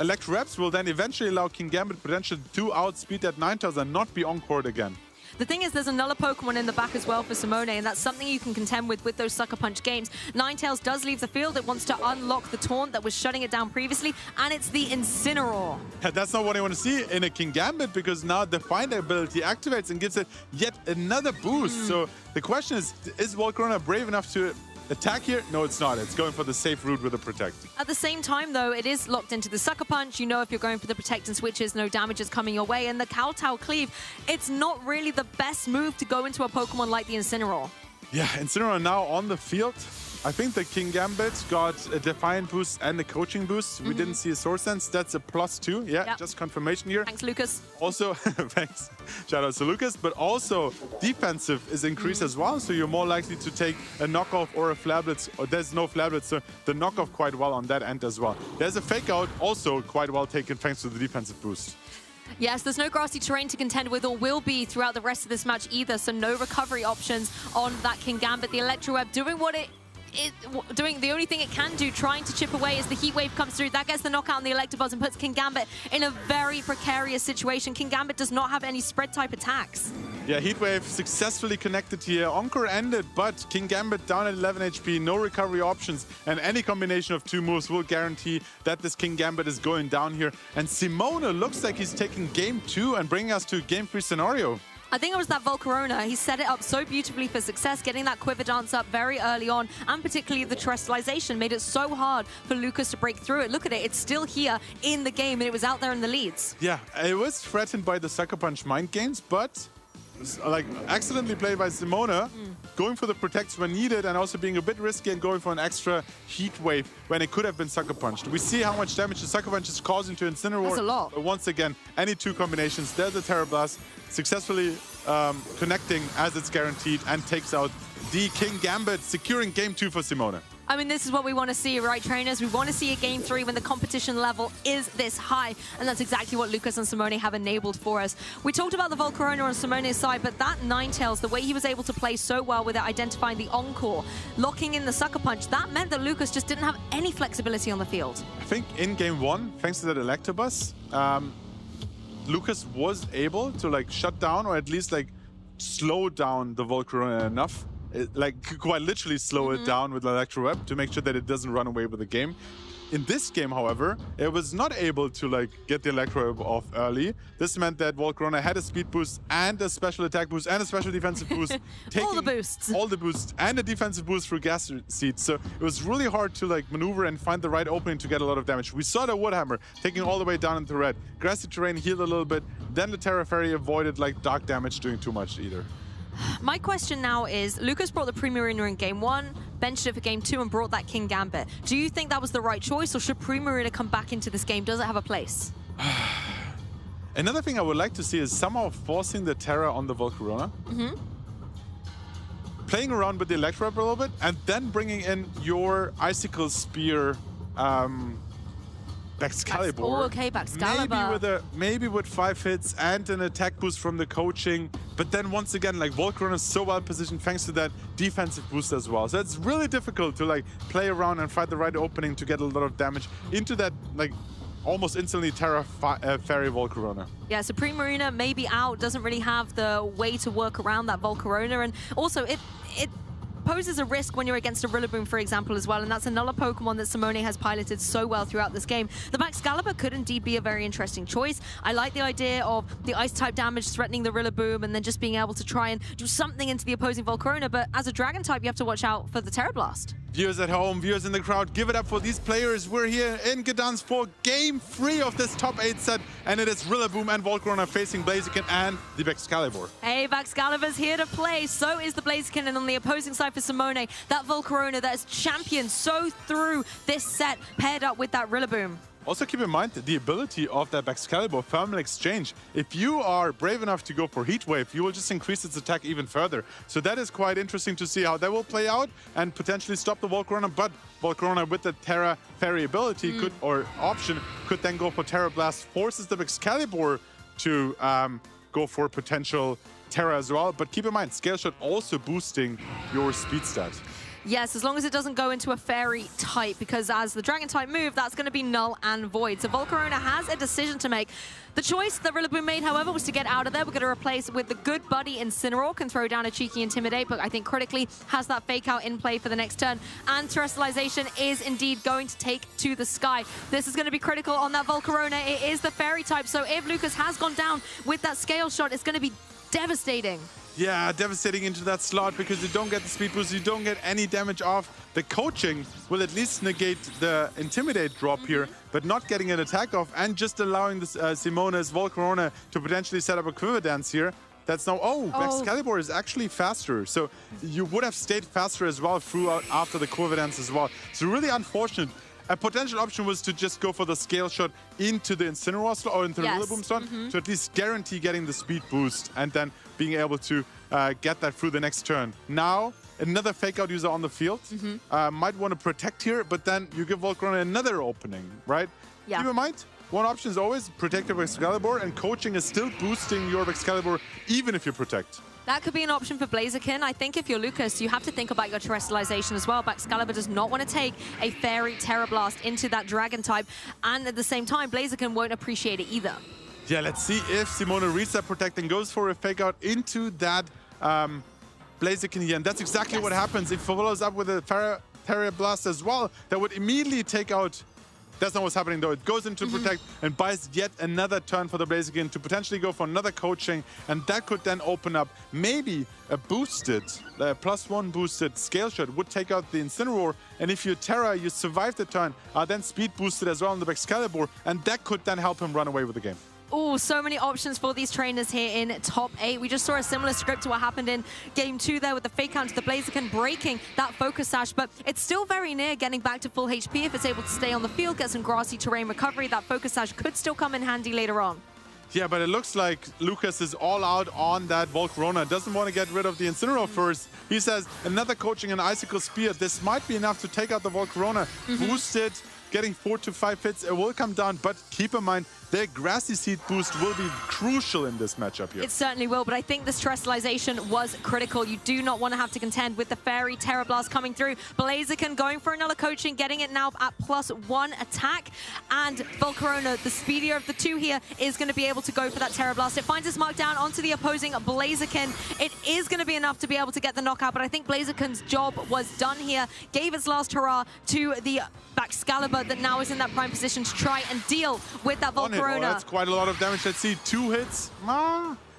Electro Vaps will then eventually allow Kingambit potentially to outspeed that Ninetales and not be encored again. The thing is, there's another Pokemon in the back as well for Simone, and that's something you can contend with those Sucker Punch games. Ninetales does leave the field. It wants to unlock the Taunt that was shutting it down previously, and it's the Incineroar. Yeah, that's not what I want to see in a Kingambit, because now the Find ability activates and gives it yet another boost. So the question is Volcarona brave enough to attack here? No, it's not. It's going for the safe route with a Protect. At the same time, though, it is locked into the Sucker Punch. You know if you're going for the Protect and switches, no damage is coming your way. And the Kowtow Cleave, it's not really the best move to go into a Pokemon like the Incineroar. Yeah, Incineroar now on the field. I think the Kingambit got a Defiant boost and a Coaching boost. We didn't see a Source Sense. That's a +2. Yeah, Yep. Just confirmation here. Thanks, Lucas. Also, thanks. Shout out to Lucas. But also, defensive is increased as well. So you're more likely to take a knockoff or a Flare Blitz. Or there's no Flare Blitz, so the knockoff quite well on that end as well. There's a Fake Out, also quite well taken thanks to the defensive boost. Yes, there's no grassy terrain to contend with or will be throughout the rest of this match either, so no recovery options on that King Gambit. The Electro Web doing what doing the only thing it can do, trying to chip away as the Heat Wave comes through. That gets the knockout on the Electabuzz and puts King Gambit in a very precarious situation. King Gambit does not have any spread type attacks. Yeah, Heat Wave successfully connected here. Encore ended, but King Gambit down at 11 HP, no recovery options, and any combination of two moves will guarantee that this King Gambit is going down here. And Simone looks like he's taking game 2 and bringing us to a game 3 scenario. I think it was that Volcarona. He set it up so beautifully for success, getting that Quiver Dance up very early on, and particularly the Terrestrialization made it so hard for Lucas to break through it. Look at it, it's still here in the game, and it was out there in the leads. Yeah, it was threatened by the Sucker Punch mind games, but like excellently played by Simone, going for the protects when needed and also being a bit risky and going for an extra Heat Wave when it could have been Sucker Punched. We see how much damage the Sucker Punch is causing to Incineroar. That's a lot. But once again, any two combinations, there's a Terra Blast successfully connecting as it's guaranteed and takes out the King Gambit, securing game 2 for Simone. I mean, this is what we want to see, right, trainers? We want to see a game 3 when the competition level is this high, and that's exactly what Lucas and Simone have enabled for us. We talked about the Volcarona on Simone's side, but that Ninetales, the way he was able to play so well with it, identifying the Encore, locking in the Sucker Punch, that meant that Lucas just didn't have any flexibility on the field. I think in game 1, thanks to that Electabuzz, Lucas was able to like shut down or at least like slow down the Volcarona enough. Like quite literally slow it down with the Electro Web to make sure that it doesn't run away with the game. In this game, however, it was not able to like get the Electro Web off early. This meant that Volcarona had a speed boost and a special attack boost and a special defensive boost. All the boosts. All the boosts and a defensive boost through gas seeds. So it was really hard to like maneuver and find the right opening to get a lot of damage. We saw the Woodhammer taking all the way down into red. Grassy terrain healed a little bit. Then the Terra Fairy avoided like dark damage doing too much either. My question now is, Lucas brought the Primarina in game 1, benched it for game 2 and brought that King Gambit. Do you think that was the right choice, or should Primarina come back into this game? Does it have a place? Another thing I would like to see is somehow forcing the Terra on the Volcarona. Playing around with the Electro Web a little bit, and then bringing in your Icicle Spear Baxcalibur. Oh, okay, Baxcalibur. Maybe with 5 hits and an attack boost from the coaching. But then once again, like Volcarona is so well positioned thanks to that defensive boost as well. So it's really difficult to like play around and find the right opening to get a lot of damage into that like almost instantly Terra Fairy Volcarona. Yeah, so Primarina may be out, doesn't really have the way to work around that Volcarona, and also it poses a risk when you're against a Rillaboom, for example, as well, and that's another Pokemon that Simone has piloted so well throughout this game. The Baxcalibur could indeed be a very interesting choice. I like the idea of the Ice-type damage threatening the Rillaboom and then just being able to try and do something into the opposing Volcarona, but as a Dragon-type, you have to watch out for the Terra Blast. Viewers at home, viewers in the crowd, give it up for these players. We're here in Gdansk for game 3 of this top 8 set, and it is Rillaboom and Volcarona facing Blaziken and the Baxcalibur. Hey, Baxcalibur's here to play. So is the Blaziken, and on the opposing side for Simone, that Volcarona that has championed so through this set, paired up with that Rillaboom. Also keep in mind the ability of that Baxcalibur Thermal Exchange. If you are brave enough to go for Heat Wave, you will just increase its attack even further. So that is quite interesting to see how that will play out and potentially stop the Volcarona. But Volcarona with the Terra Fairy ability or option could then go for Terra Blast, forces the Baxcalibur to go for potential Terra as well. But keep in mind, Scale Shot also boosting your speed stat. Yes, as long as it doesn't go into a Fairy type, because as the Dragon type move, that's going to be null and void. So Volcarona has a decision to make. The choice that Rillaboom made, however, was to get out of there. We're going to replace with the good buddy Incineroar, can throw down a cheeky Intimidate, but I think critically has that Fake Out in play for the next turn. And Terrestrialization is indeed going to take to the sky. This is going to be critical on that Volcarona. It is the Fairy type, so if Lucas has gone down with that Scale Shot, it's going to be devastating. Yeah, devastating into that slot because you don't get the speed boost, you don't get any damage off. The coaching will at least negate the Intimidate drop here, but not getting an attack off and just allowing this Simone's Volcarona to potentially set up a Quiver Dance here. That's now, Baxcalibur is actually faster. So you would have stayed faster as well throughout after the Quiver Dance as well. So really unfortunate. A potential option was to just go for the Scale Shot into the Incineroar slot or into the Rillaboom slot to at least guarantee getting the speed boost and then being able to get that through the next turn. Now, another Fake Out user on the field. Might want to protect here, but then you give Volcarona another opening, right? Yeah. Keep in mind, one option is always protect your Excalibur, and coaching is still boosting your Excalibur even if you protect. That could be an option for Blaziken. I think if you're Lucas, you have to think about your Terrestrialization as well. Excalibur does not want to take a Fairy Terra Blast into that Dragon type, and at the same time, Blaziken won't appreciate it either. Yeah, let's see if Simona reads that protect and goes for a fake out into that Blaziken here, and that's exactly what happens. If follows up with a Terra Blast as well, that would immediately take out. That's not what's happening though. It goes into protect and buys yet another turn for the Blaziken to potentially go for another coaching, and that could then open up maybe a boosted, +1 boosted Scale Shot would take out the Incineroar, and if you're Terra, you survive the turn, then speed boosted as well on the Excalibur, and that could then help him run away with the game. Oh, so many options for these trainers here in top 8. We just saw a similar script to what happened in game 2 there with the fake out to the Blaziken breaking that Focus Sash, but it's still very near getting back to full HP if it's able to stay on the field, get some grassy terrain recovery. That Focus Sash could still come in handy later on. Yeah, but it looks like Lucas is all out on that Volcarona. Doesn't want to get rid of the Incineroar first. He says another coaching and Icicle Spear. This might be enough to take out the Volcarona. Boosted, getting 4 to 5 hits. It will come down, but keep in mind, their Grassy Seed boost will be crucial in this matchup here. It certainly will, but I think this Terrestrialization was critical. You do not want to have to contend with the Fairy Terra Blast coming through. Blaziken going for another coaching, getting it now at +1 attack. And Volcarona, the speedier of the two here, is going to be able to go for that Terra Blast. It finds its mark down onto the opposing Blaziken. It is going to be enough to be able to get the knockout, but I think Blaziken's job was done here. Gave its last hurrah to the Excalibur that now is in that prime position to try and deal with that Volcarona. Oh, that's quite a lot of damage. Let's see, 2 hits.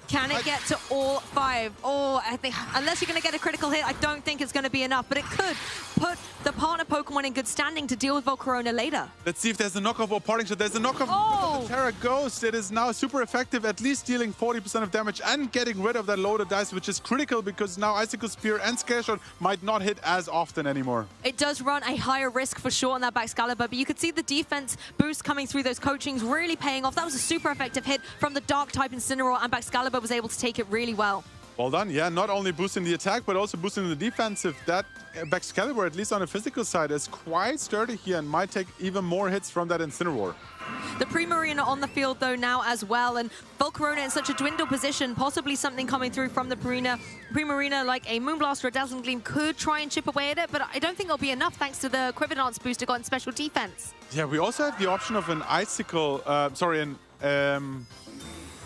Can it get to all 5? Oh, I think unless you're going to get a critical hit, I don't think it's going to be enough, but it could put the partner Pokemon in good standing to deal with Volcarona later. Let's see if there's a knockoff or parting shot. There's a knockoff of the Terra Ghost. It is now super effective, at least dealing 40% of damage and getting rid of that loaded dice, which is critical because now Icicle Spear and Scale Shot might not hit as often anymore. It does run a higher risk for sure on that Excalibur, but you could see the defense boost coming through those coachings really paying off. That was a super effective hit from the Dark type Incineroar, and Excalibur was able to take it really well. Well done. Yeah, not only boosting the attack, but also boosting the defensive. That Excalibur, at least on the physical side, is quite sturdy here and might take even more hits from that Incineroar. The Primarina on the field, though, now as well, and Volcarona in such a dwindle position, possibly something coming through from the Primarina, like a Moonblast or a Dazzling Gleam, could try and chip away at it, but I don't think it'll be enough thanks to the Quiver Dance boost it got in special defense. Yeah, we also have the option of an Icicle,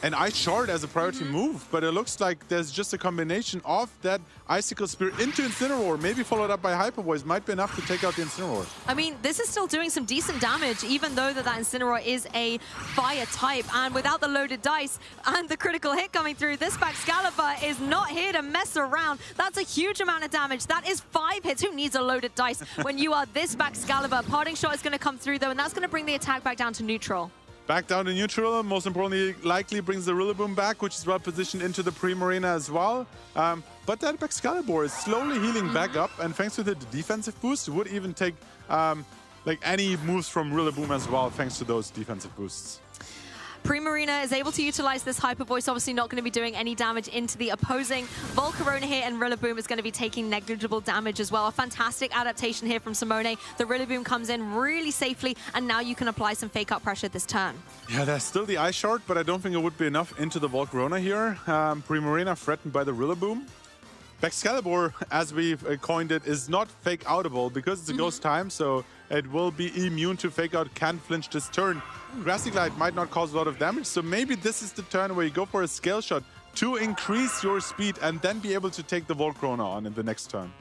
an Ice Shard as a priority move, but it looks like there's just a combination of that Icicle Spear into Incineroar, maybe followed up by Hyper Voice, might be enough to take out the Incineroar. I mean, this is still doing some decent damage, even though that Incineroar is a fire type, and without the loaded dice and the critical hit coming through, this Excalibur is not here to mess around. That's a huge amount of damage. That is 5 hits. Who needs a loaded dice when you are this Excalibur? Parting Shot is going to come through, though, and that's going to bring the attack back down to neutral. Back down to neutral, most importantly, likely brings the Rillaboom back, which is well positioned into the Primarina as well. But that Excalibur is slowly healing back up, and thanks to the defensive boost, would even take like any moves from Rillaboom as well, thanks to those defensive boosts. Primarina is able to utilize this Hyper Voice, obviously not going to be doing any damage into the opposing Volcarona here, and Rillaboom is going to be taking negligible damage as well. A fantastic adaptation here from Simone. The Rillaboom comes in really safely, and now you can apply some fake out pressure this turn. Yeah, there's still the Ice Shard, but I don't think it would be enough into the Volcarona here. Primarina threatened by the Rillaboom. Excalibur, as we've coined it, is not fake outable because it's a ghost time, so it will be immune to fake out, can't flinch this turn. Grassy Glide might not cause a lot of damage, so maybe this is the turn where you go for a Scale Shot to increase your speed and then be able to take the Volcarona on in the next turn.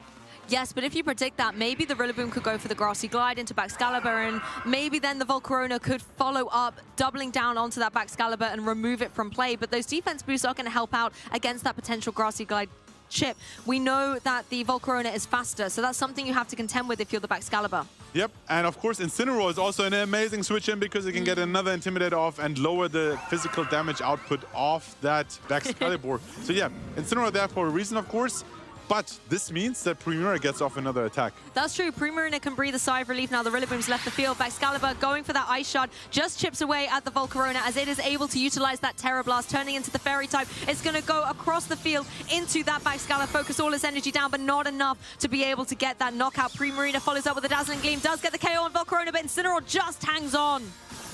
Yes, but if you predict that, maybe the Rillaboom could go for the Grassy Glide into Excalibur, and maybe then the Volcarona could follow up, doubling down onto that Excalibur and remove it from play. But those defense boosts are going to help out against that potential Grassy Glide chip. We know that the Volcarona is faster, so that's something you have to contend with if you're the Excalibur. Yep, and of course Incineroar is also an amazing switch in because it can get another Intimidate off and lower the physical damage output of that Excalibur. So yeah, Incineroar there for a reason, of course. But this means that Primera gets off another attack. That's true. Primarina can breathe a sigh of relief now. The Rillaboom's left the field. Excalibur going for that Ice Shard just chips away at the Volcarona as it is able to utilize that Terra Blast, turning into the Fairy type. It's going to go across the field into that Excalibur, focus all its energy down, but not enough to be able to get that knockout. Primarina follows up with a Dazzling Gleam, does get the KO on Volcarona, but Incineroar just hangs on.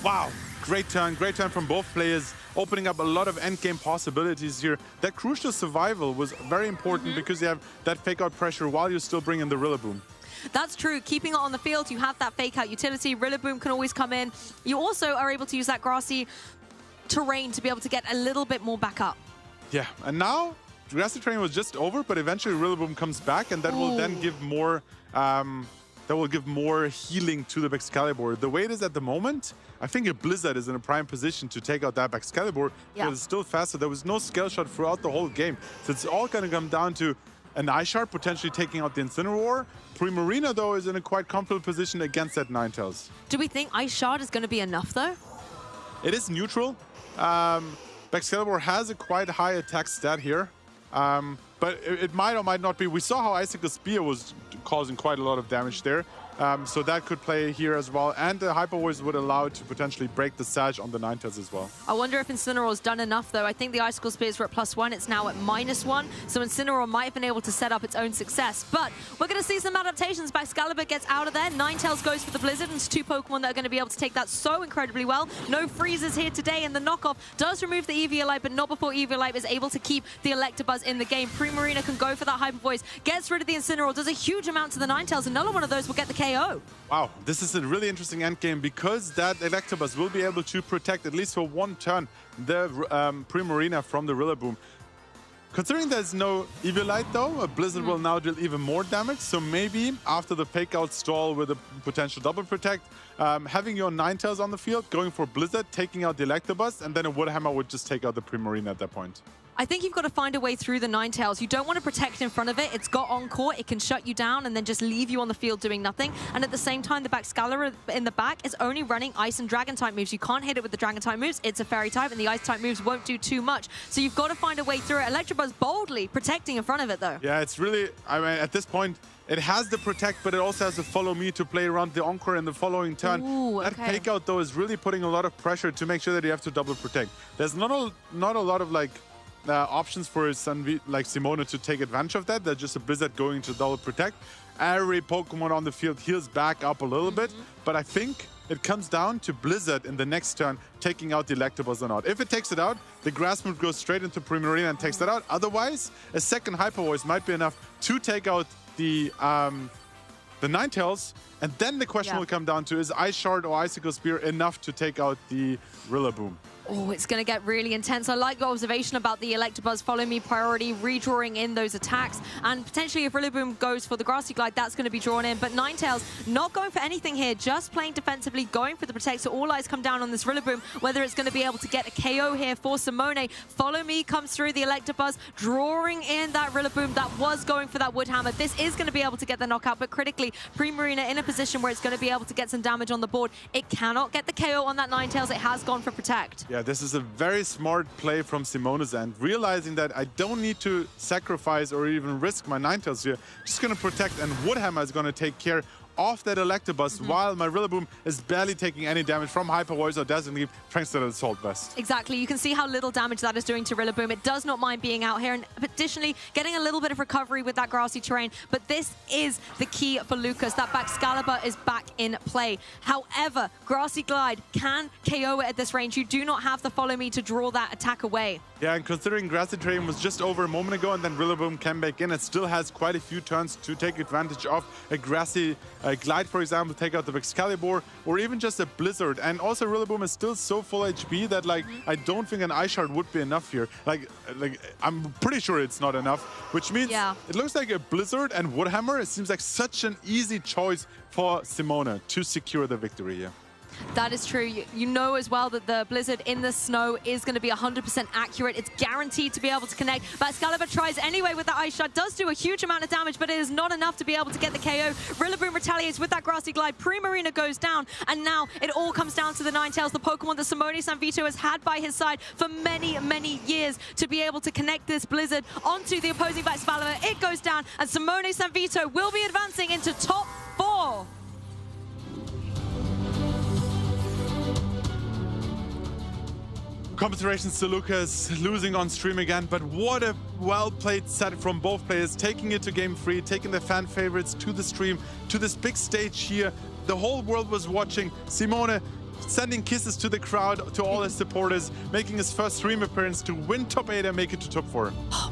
Wow, great turn from both players, opening up a lot of endgame possibilities here. That crucial survival was very important because you have that fake out pressure while you still bring in the Rillaboom. That's true. Keeping it on the field, you have that fake out utility. Rillaboom can always come in. You also are able to use that grassy terrain to be able to get a little bit more back up. Yeah, and now grassy terrain was just over, but eventually Rillaboom comes back, and that will then give more healing to the Excalibur. The way it is at the moment, I think a Blizzard is in a prime position to take out that Excalibur because it's still faster. There was no scale shot throughout the whole game. So it's all going to come down to an Ice Shard potentially taking out the Incineroar. Primarina, though, is in a quite comfortable position against that Ninetales. Do we think Ice Shard is going to be enough, though? It is neutral. Excalibur has a quite high attack stat here. But it might or might not be. We saw how Icicle Spear was causing quite a lot of damage there. So that could play here as well. And the Hyper Voice would allow it to potentially break the Sage on the Ninetales as well. I wonder if Incineroar's done enough, though. I think the Icicle Spears were at +1. It's now at -1. So Incineroar might have been able to set up its own success. But we're going to see some adaptations. Excalibur gets out of there. Ninetales goes for the Blizzard. And it's two Pokemon that are going to be able to take that so incredibly well. No freezes here today. And the knockoff does remove the Eviolite, but not before Eviolite is able to keep the Electabuzz in the game. Primarina can go for that Hyper Voice. Gets rid of the Incineroar. Does a huge amount to the Ninetales. Another one of those will get the KO. Wow, this is a really interesting endgame because that Electabuzz will be able to protect, at least for one turn, the Primarina from the Rillaboom. Considering there's no Eviolite, though, a Blizzard will now deal even more damage. So maybe after the fake-out stall with a potential double protect, having your Ninetales on the field, going for Blizzard, taking out the Electabuzz, and then a Woodhammer would just take out the Primarina at that point. I think you've got to find a way through the Ninetales. You don't want to protect in front of it. It's got Encore. It can shut you down and then just leave you on the field doing nothing. And at the same time, the Excalibur in the back is only running Ice and Dragon-type moves. You can't hit it with the Dragon-type moves. It's a Fairy-type, and the Ice-type moves won't do too much. So you've got to find a way through it. Electabuzz boldly protecting in front of it, though. Yeah, it's really, I mean, at this point, it has the protect, but it also has to follow me to play around the Encore in the following turn. Ooh, that fake out, though, is really putting a lot of pressure to make sure that you have to double protect. There's not a lot of, like, options for like Simone to take advantage of that. There's just a Blizzard going to double protect. Every Pokemon on the field heals back up a little bit, but I think it comes down to Blizzard in the next turn taking out the Electabuzz or not. If it takes it out, the Grass Move goes straight into Primarina and takes that out. Otherwise, a second Hyper Voice might be enough to take out the Ninetales, and then the question will come down to, is Ice Shard or Icicle Spear enough to take out the Rillaboom? Oh, it's going to get really intense. I like your observation about the Electabuzz follow me priority, redrawing in those attacks. And potentially if Rillaboom goes for the Grassy Glide, that's going to be drawn in. But Ninetales not going for anything here, just playing defensively, going for the Protect. So all eyes come down on this Rillaboom, whether it's going to be able to get a KO here for Simone. Follow me comes through the Electabuzz, drawing in that Rillaboom that was going for that Woodhammer. This is going to be able to get the knockout, but critically, Primarina in a position where it's going to be able to get some damage on the board. It cannot get the KO on that Ninetales. It has gone for Protect. Yeah, this is a very smart play from Simone's end, realizing that I don't need to sacrifice or even risk my Ninetales here. Just going to protect, and Woodhammer is going to take care of that Electabuzz while my Rillaboom is barely taking any damage from Hyper Voice or Dazzling Leap thanks to the Assault Vest. Exactly. You can see how little damage that is doing to Rillaboom. It does not mind being out here, and additionally getting a little bit of recovery with that grassy terrain. But this is the key for Lucas. That Excalibur is back in play. However, Grassy Glide can KO it at this range. You do not have the follow me to draw that attack away. Yeah, and considering Grassy Terrain was just over a moment ago and then Rillaboom came back in, it still has quite a few turns to take advantage of a Grassy Glide, for example, take out the Excalibur, or even just a Blizzard. And also Rillaboom is still so full HP that, like, I don't think an Ice Shard would be enough here. Like I'm pretty sure it's not enough, which means it looks like a Blizzard and Woodhammer. It seems like such an easy choice for Simone to secure the victory here. That is true. You know as well that the Blizzard in the snow is going to be 100% accurate. It's guaranteed to be able to connect. Excalibur tries anyway with the Ice Shot, does do a huge amount of damage, but it is not enough to be able to get the KO. Rillaboom retaliates with that Grassy Glide. Primarina goes down, and now it all comes down to the Ninetales, the Pokemon that Simone Sanvito has had by his side for many, many years to be able to connect this Blizzard onto the opposing Excalibur. It goes down, and Simone Sanvito will be advancing into top 4. Commiserations to Lucas, losing on stream again, but what a well-played set from both players, taking it to Game 3, taking the fan favorites to the stream, to this big stage here. The whole world was watching. Simone sending kisses to the crowd, to all his supporters, making his first stream appearance to win top 8 and make it to top 4.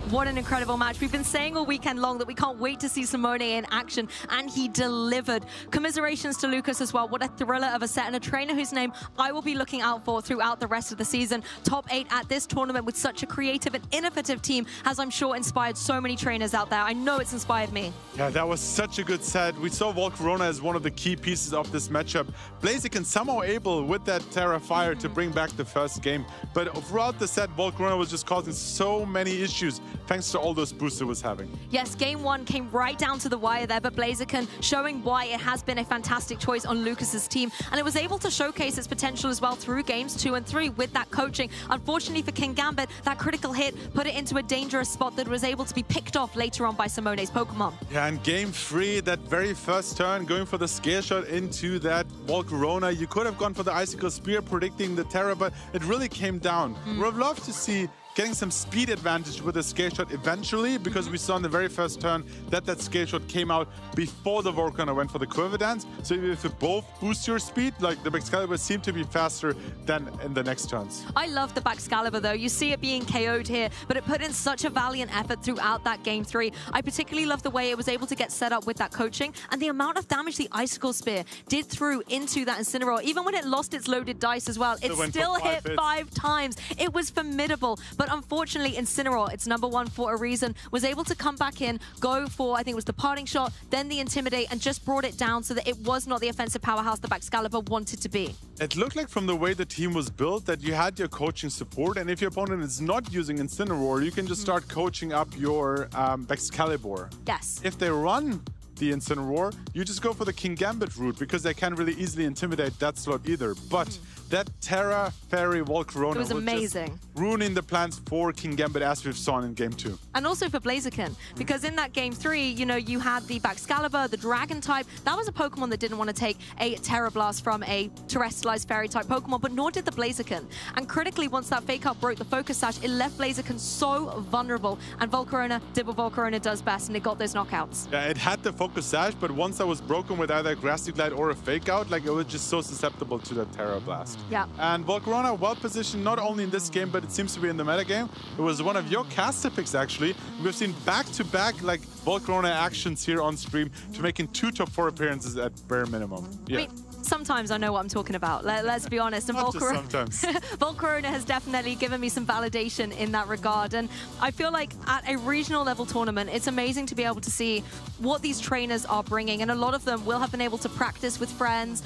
What an incredible match. We've been saying all weekend long that we can't wait to see Simone in action, and he delivered. Commiserations to Lucas as well. What a thriller of a set, and a trainer whose name I will be looking out for throughout the rest of the season. Top 8 at this tournament with such a creative and innovative team has, I'm sure, inspired so many trainers out there. I know it's inspired me. Yeah, that was such a good set. We saw Volcarona as one of the key pieces of this matchup. Blaziken somehow able with that Terra Fire to bring back the first game. But throughout the set, Volcarona was just causing so many issues thanks to all those boosts it was having. Yes, game 1 came right down to the wire there, but Blaziken showing why it has been a fantastic choice on Lucas's team. And it was able to showcase its potential as well through games 2 and 3 with that coaching. Unfortunately for King Gambit, that critical hit put it into a dangerous spot that was able to be picked off later on by Simone's Pokemon. Yeah, and game 3, that very first turn, going for the scare shot into that Volcarona. You could have gone for the Icicle Spear, predicting the Terra, but it really came down. Would have loved to see getting some speed advantage with the scale shot eventually, because we saw in the very first turn that scale shot came out before the Volcarona went for the Quiver Dance. So if you both boost your speed, like the Excalibur seemed to be faster than in the next turns. I love the Excalibur though. You see it being KO'd here, but it put in such a valiant effort throughout that game 3. I particularly love the way it was able to get set up with that coaching and the amount of damage the Icicle Spear did through into that Incineroar. Even when it lost its loaded dice as well, it still hit 5 times. It was formidable. But unfortunately, Incineroar, its #1 for a reason, was able to come back in, go for, I think it was the Parting Shot, then the Intimidate, and just brought it down so that it was not the offensive powerhouse the Excalibur wanted to be. It looked like from the way the team was built that you had your coaching support, and if your opponent is not using Incineroar, you can just start coaching up your Excalibur. Yes. If they run the Incineroar, you just go for the King Gambit route, because they can't really easily intimidate that slot either. But that Terra Fairy Volcarona was amazing, ruining the plans for King Gambit as we've seen in game 2. And also for Blaziken, because in that game 3, you know, you had the Excalibur, the Dragon type. That was a Pokemon that didn't want to take a Terra Blast from a Terrestrialized Fairy type Pokemon, but nor did the Blaziken. And critically, once that Fake Out broke the Focus Sash, it left Blaziken so vulnerable, and Volcarona did what Volcarona does best, and it got those knockouts. Yeah, it had the Focus Sash, but once that was broken with either a Grassy Glide or a Fake Out, like, it was just so susceptible to that Terra Blast. Yeah. And Volcarona well positioned not only in this game, but it seems to be in the metagame. It was one of your caster picks actually. We've seen back-to-back like Volcarona actions here on stream to making 2 top 4 appearances at bare minimum. Yeah. I mean, sometimes I know what I'm talking about. Let's be honest. And Volcarona has definitely given me some validation in that regard. And I feel like at a regional level tournament, it's amazing to be able to see what these trainers are bringing. And a lot of them will have been able to practice with friends,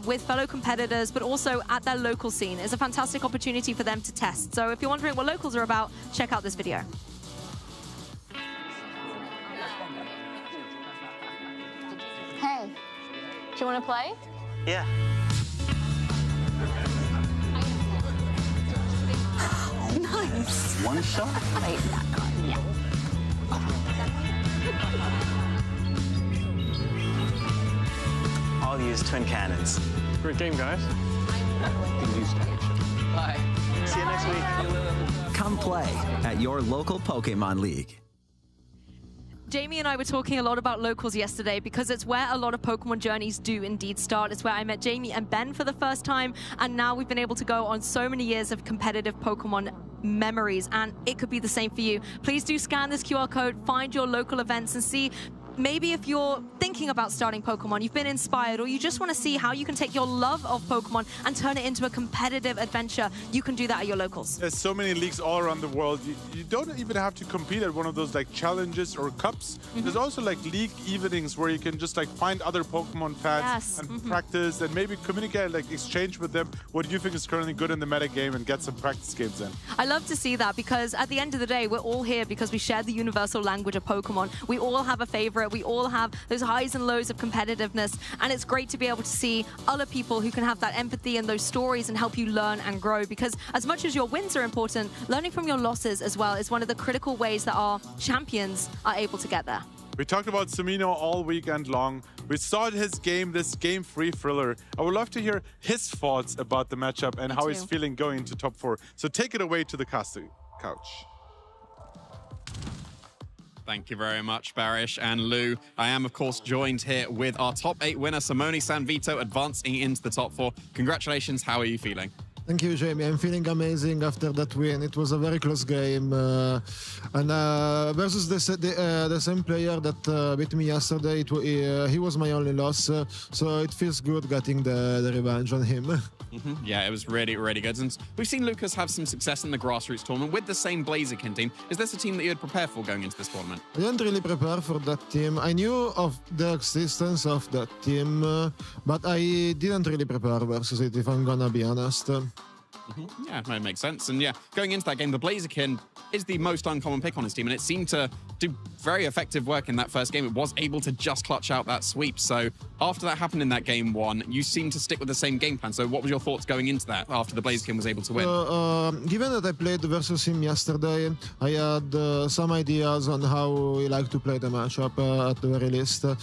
with fellow competitors, but also at their local scene. It's a fantastic opportunity for them to test. So if you're wondering what locals are about, check out this video. Hey, do you want to play? Yeah. Nice. One shot? Wait, that card, yeah. I'll use twin cannons. Great game, guys. Bye. See you next week. Come play at your local Pokémon League. Jamie and I were talking a lot about locals yesterday because it's where a lot of Pokemon journeys do indeed start. It's where I met Jamie and Ben for the first time, and now we've been able to go on so many years of competitive Pokemon memories, and it could be the same for you. Please do scan this QR code, find your local events, and see maybe if you're thinking thinking about starting Pokemon, you've been inspired, or you just want to see how you can take your love of Pokemon and turn it into a competitive adventure, you can do that at your locals. There's so many leagues all around the world. You don't even have to compete at one of those like challenges or cups. There's also like league evenings where you can just like find other Pokemon fans and practice and maybe communicate, like exchange with them what you think is currently good in the meta game and get some practice games in. I love to see that because at the end of the day, we're all here because we share the universal language of Pokemon. We all have a favorite. We all have those highs and lows of competitiveness. And it's great to be able to see other people who can have that empathy and those stories and help you learn and grow. Because as much as your wins are important, learning from your losses as well is one of the critical ways that our champions are able to get there. We talked about Sumino all weekend long. We saw his game, this game-free thriller. I would love to hear his thoughts about the matchup and how he's feeling going into top 4. So take it away to the casting couch. Thank you very much, Barish and Lou. I am, of course, joined here with our top 8 winner, Simone Sanvito, advancing into the top 4. Congratulations. How are you feeling? Thank you, Jamie. I'm feeling amazing after that win. It was a very close game. Versus the same player that beat me yesterday, he was my only loss. So it feels good getting the revenge on him. Yeah, it was really, really good. And we've seen Lucas have some success in the grassroots tournament with the same Blaziken team. Is this a team that you'd prepare for going into this tournament? I didn't really prepare for that team. I knew of the existence of that team, but I didn't really prepare versus it, if I'm gonna be honest. Yeah, that makes sense. And yeah, going into that game, the Blaziken is the most uncommon pick on his team, and it seemed to do very effective work in that first game. It was able to just clutch out that sweep. So after that happened in that game 1, you seemed to stick with the same game plan. So what was your thoughts going into that after the Blaziken was able to win? Given that I played versus him yesterday, I had some ideas on how he liked to play the matchup at the very least. The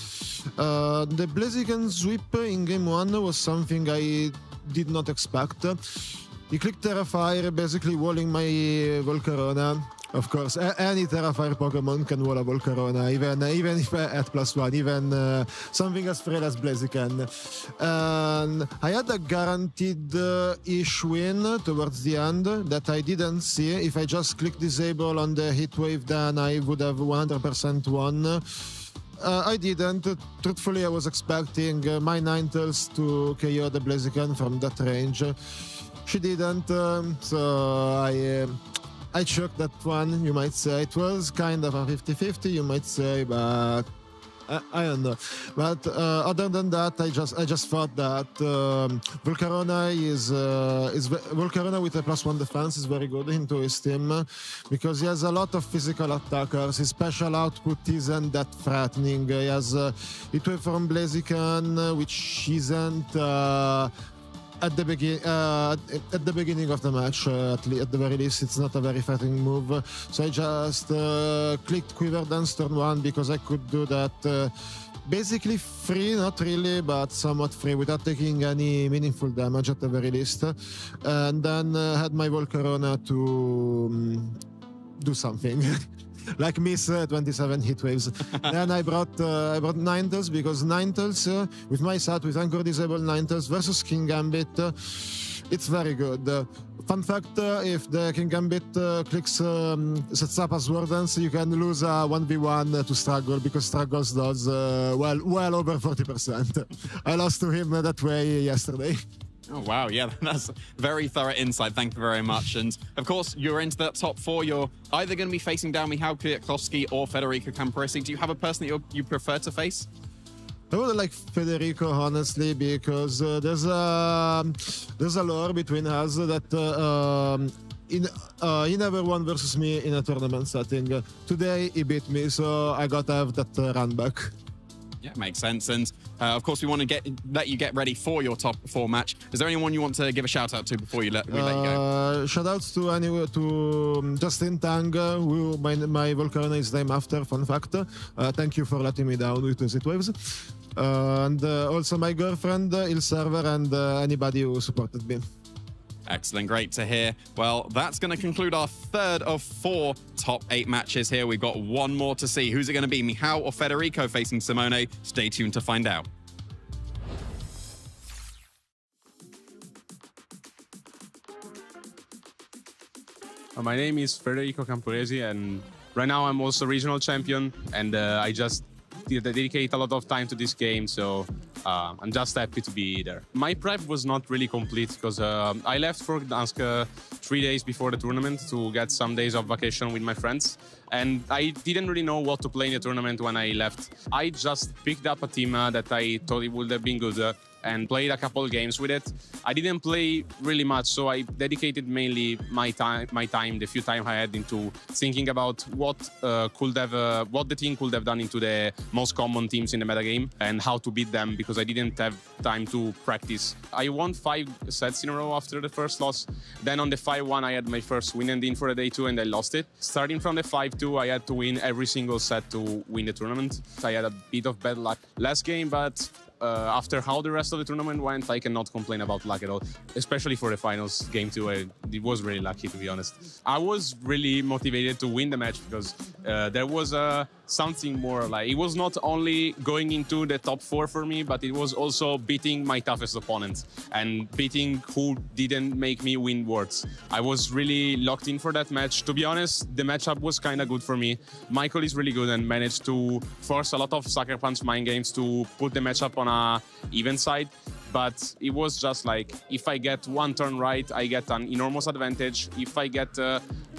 Blaziken sweep in game 1 was something I did not expect. He clicked Terrafire, basically walling my Volcarona. Of course, any Terrafire Pokemon can wall a Volcarona, even if at +1, even something as frail as Blaziken. And I had a guaranteed-ish win towards the end that I didn't see. If I just clicked disable on the heat wave, then I would have 100% won. I didn't. Truthfully, I was expecting my Ninetales to KO the Blaziken from that range. She didn't, so I choked that one, you might say. It was kind of a 50-50, you might say, but I don't know. But other than that, I just thought that Volcarona Volcarona with a +1 defense is very good into his team because he has a lot of physical attackers. His special output isn't that threatening. He has Heat Wave from Blaziken, which isn't. At the beginning of the match, at the very least, it's not a very threatening move. So I just clicked Quiver Dance turn 1 because I could do that basically free, not really, but somewhat free, without taking any meaningful damage at the very least. And then had my Volcarona to do something. Like miss 27 hit waves. Then I brought Ninetales because Ninetales with my SAT, with Anchor Disable Ninetales versus King Gambit, it's very good. Fun fact, if the King Gambit sets up a Sword Dance, you can lose a 1v1 to Struggle because Struggles does well over 40%. I lost to him that way yesterday. Oh, wow. Yeah, that's very thorough insight. Thank you very much. And, of course, you're into that top 4. You're either going to be facing down Michał Kwiatkowski or Federico Camporesi. Do you have a person that you prefer to face? I would like Federico, honestly, because there's a lore between us that he never won versus me in a tournament setting. Today, he beat me, so I got to have that run back. Yeah, makes sense. And of course, we want to let you get ready for your top 4 match. Is there anyone you want to give a shout out to before we let you go? Shout outs to Justin Tang, who my Volcarona is named after. Fun fact. Thank you for letting me down with the waves. And also my girlfriend, Il Server, and anybody who supported me. Excellent, great to hear. Well, that's going to conclude our 3rd of 4 top 8 matches here. We've got one more to see. Who's it going to be, Michał or Federico facing Simone? Stay tuned to find out. My name is Federico Camporesi, and right now I'm also regional champion, and I just dedicate a lot of time to this game, so I'm just happy to be there. My prep was not really complete because I left for Gdansk 3 days before the tournament to get some days of vacation with my friends. And I didn't really know what to play in the tournament when I left. I just picked up a team that I thought it would have been good and played a couple of games with it. I didn't play really much, so I dedicated mainly my time, the few time I had, into thinking about what the team could have done into the most common teams in the metagame and how to beat them, because I didn't have time to practice. I won 5 sets in a row after the first loss. Then on the 5-1, I had my first win and in for the day 2, and I lost it. Starting from the 5-2, I had to win every single set to win the tournament. I had a bit of bad luck last game, but after how the rest of the tournament went, I cannot complain about luck at all, especially for the finals game 2. It was really lucky, to be honest. I was really motivated to win the match because there was something more. Like, it was not only going into the top 4 for me, but it was also beating my toughest opponent and beating who didn't make me win Worlds. I was really locked in for that match. To be honest, the matchup was kind of good for me. Michael is really good and managed to force a lot of Sucker Punch mind games to put the matchup on a even side. But it was just like, if I get one turn right, I get an enormous advantage. If I get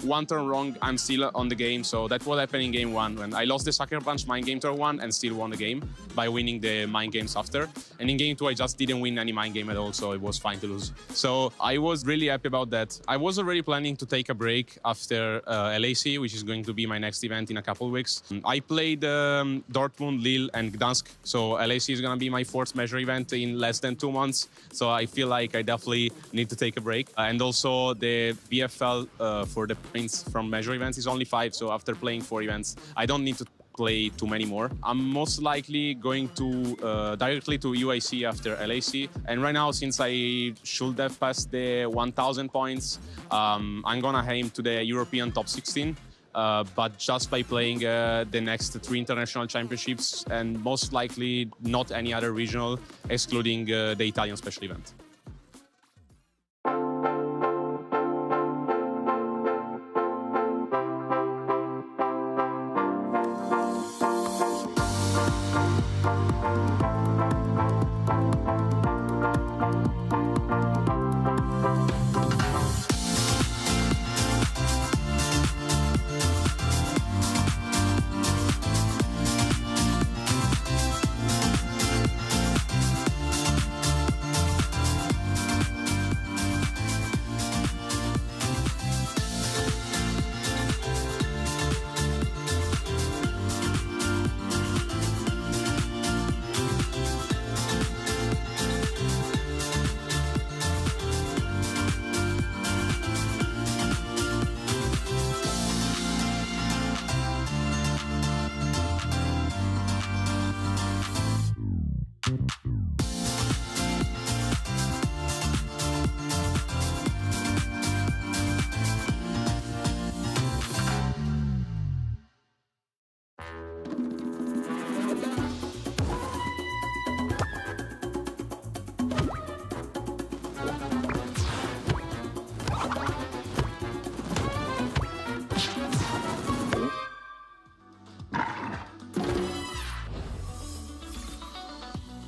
one turn wrong, I'm still on the game. So that's what happened in game 1, when I lost the Sucker Punch mind game turn 1 and still won the game by winning the mind games after. And in game 2, I just didn't win any mind game at all, so it was fine to lose. So I was really happy about that. I was already planning to take a break after LAC, which is going to be my next event in a couple of weeks. I played Dortmund, Lille, and Gdansk. So LAC is going to be my 4th major event in less than 2 months, so I feel like I definitely need to take a break. And also the BFL for the points from major events is only 5, so after playing 4 events, I don't need to play too many more. I'm most likely going to directly to UIC after LAC, and right now, since I should have passed the 1,000 points, I'm gonna aim to the European top 16. But just by playing the next 3 international championships, and most likely not any other regional, excluding the Italian special event.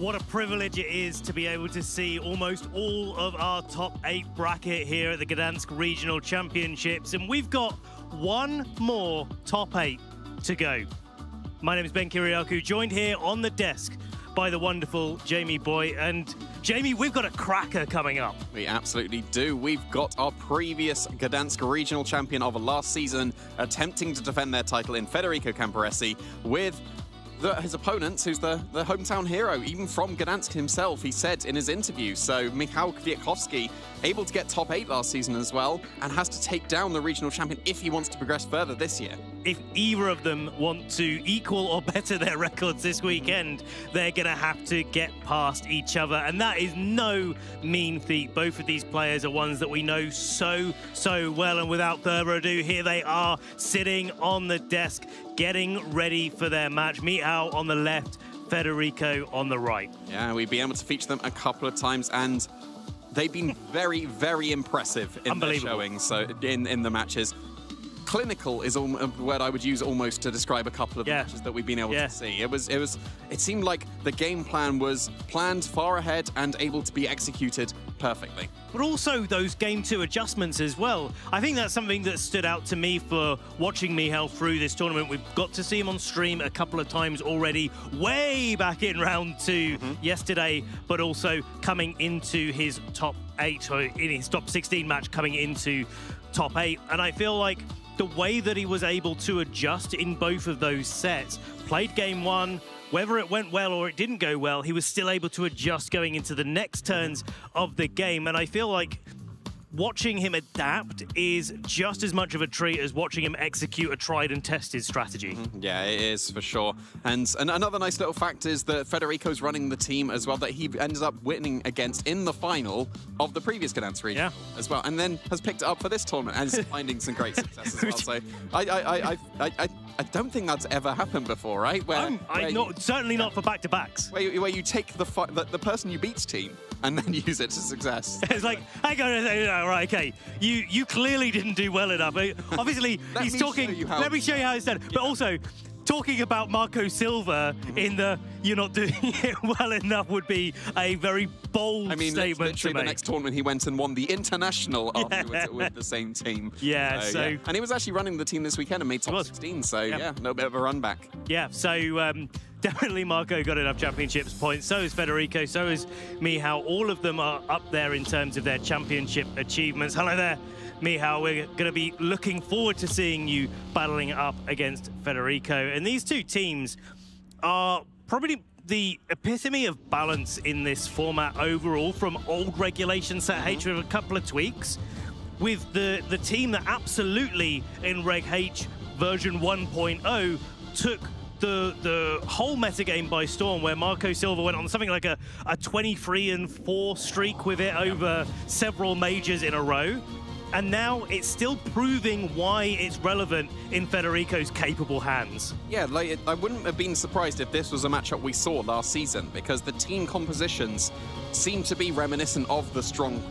What a privilege it is to be able to see almost all of our top 8 bracket here at the Gdansk Regional Championships, and we've got one more top 8 to go. My name is Ben Kiriakou, joined here on the desk by the wonderful Jamie Boy. And Jamie, we've got a cracker coming up. We absolutely do. We've got our previous Gdansk regional champion of last season attempting to defend their title in Federico Camporesi with his opponent, who's the hometown hero, even from Gdansk himself, he said in his interview. So Michał Kwiatkowski, able to get top 8 last season as well, and has to take down the regional champion if he wants to progress further this year. If either of them want to equal or better their records this weekend, they're going to have to get past each other, and that is no mean feat. Both of these players are ones that we know so well, and without further ado, here they are sitting on the desk, getting ready for their match. Michał on the left, Federico on the right. Yeah, we've been able to feature them a couple of times, and they've been very, very impressive in their showing, so in the matches. clinical is a word I would use almost to describe a couple of matches that we've been able to see. It seemed like the game plan was planned far ahead and able to be executed perfectly. But also those Game 2 adjustments as well. I think that's something that stood out to me for watching Michał through this tournament. We've got to see him on stream a couple of times already, way back in round 2 yesterday, but also coming into his top 8, or in his top 16 match coming into top 8. And I feel like the way that he was able to adjust in both of those sets, played game 1, whether it went well or it didn't go well, he was still able to adjust going into the next turns of the game. And I feel like watching him adapt is just as much of a treat as watching him execute a tried and tested strategy. Yeah, it is for sure. And another nice little fact is that Federico's running the team as well that he ended up winning against in the final of the previous Gdansk region as well, and then has picked it up for this tournament and is finding some great success as well. So I don't think that's ever happened before, right? Certainly not for back-to-backs. Where you take the person you beat's team and then use it to success. It's like, hang on, right, okay, you clearly didn't do well enough. Obviously, he's talking, let me show you how it's done. But also, talking about Marco Silva in the you're not doing it well enough would be a very bold statement literally to make. The next tournament he went and won the international afterwards with the same team. So and he was actually running the team this weekend and made top 16, so a little bit of a run back. Yeah, so definitely Marco got enough championships points, so is Federico, so is Michał. All of them are up there in terms of their championship achievements. Hello there, Michał. We're going to be looking forward to seeing you battling up against Federico. And these two teams are probably the epitome of balance in this format overall, from old regulation set H with a couple of tweaks, with the team that absolutely in Reg H version 1.0 took the whole metagame by storm, where Marco Silva went on something like a 23-4 streak with it over several majors in a row. And now it's still proving why it's relevant in Federico's capable hands. Yeah, I wouldn't have been surprised if this was a matchup we saw last season, because the team compositions seem to be reminiscent of the strong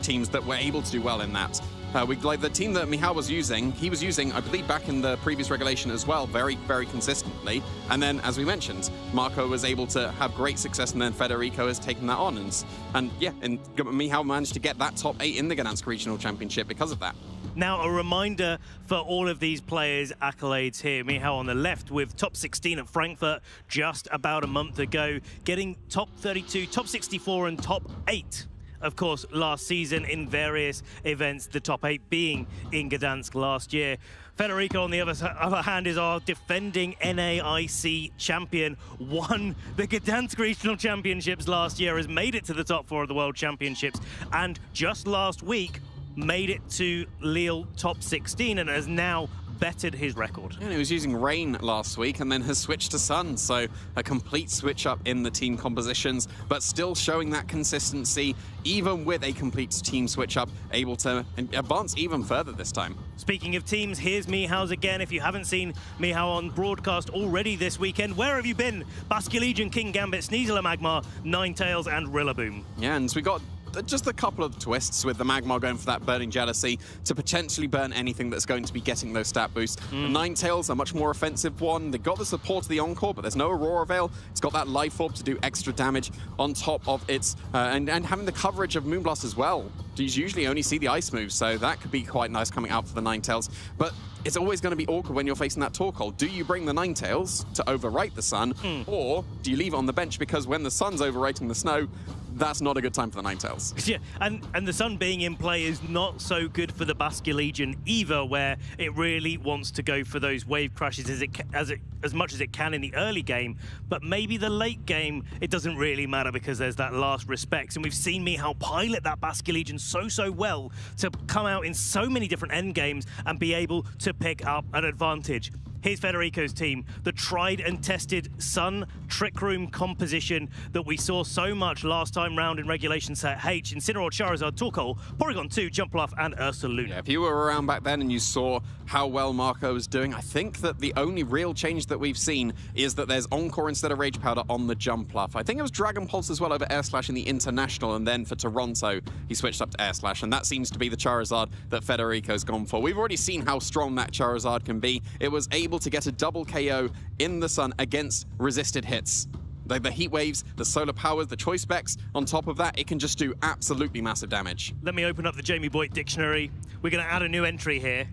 teams that were able to do well in that. Like the team that Michał was using, he was using, I believe, back in the previous regulation as well, very, very consistently. And then, as we mentioned, Marco was able to have great success, and then Federico has taken that on. And Michał managed to get that top 8 in the Gdansk Regional Championship because of that. Now, a reminder for all of these players' accolades here. Michał on the left with top 16 at Frankfurt just about a month ago, getting top 32, top 64 and top 8. Of course, last season in various events, the top 8 being in Gdansk last year. Federico, on the other hand, is our defending NAIC champion, won the Gdansk Regional Championships last year, has made it to the top 4 of the World Championships, and just last week made it to Lille top 16 and has now bettered his record. And he was using Rain last week and then has switched to Sun, so a complete switch up in the team compositions, but still showing that consistency, even with a complete team switch up, able to advance even further this time. Speaking of teams, here's Michał's again. If you haven't seen Michał on broadcast already this weekend, where have you been? Basque Legion, King Gambit, Sneasel Magmar, Ninetales and Rillaboom. Yeah, and we got just a couple of twists with the Magmar going for that Burning Jealousy to potentially burn anything that's going to be getting those stat boosts. The Ninetales, a much more offensive one. They got the support of the Encore, but there's no Aurora Veil. It's got that Life Orb to do extra damage on top of its... and having the coverage of Moonblast as well. You usually only see the ice moves, so that could be quite nice coming out for the Ninetales. But it's always going to be awkward when you're facing that Torkoal. Do you bring the Ninetales to overwrite the Sun, or do you leave it on the bench, because when the Sun's overwriting the Snow, that's not a good time for the Ninetales. Yeah, and the Sun being in play is not so good for the Basque Legion either, where it really wants to go for those wave crashes as much as it can in the early game, but maybe the late game it doesn't really matter because there's that last respects, and we've seen Michał pilot that Basque Legion so well to come out in so many different end games and be able to pick up an advantage. Here's Federico's team, the tried and tested Sun Trick Room composition that we saw so much last time round in Regulation Set H. Incineroar, Charizard, Torkoal, Porygon 2, Jumpluff, and Ursaluna. Yeah, if you were around back then and you saw how well Marco was doing, I think that the only real change that we've seen is that there's Encore instead of Rage Powder on the Jumpluff. I think it was Dragon Pulse as well over Air Slash in the International, and then for Toronto, he switched up to Air Slash, and that seems to be the Charizard that Federico's gone for. We've already seen how strong that Charizard can be. It was able to get a double KO in the Sun against resisted hits. The heat waves, the solar powers, the choice specs, on top of that, it can just do absolutely massive damage. Let me open up the Jamie Boyd dictionary. We're going to add a new entry here.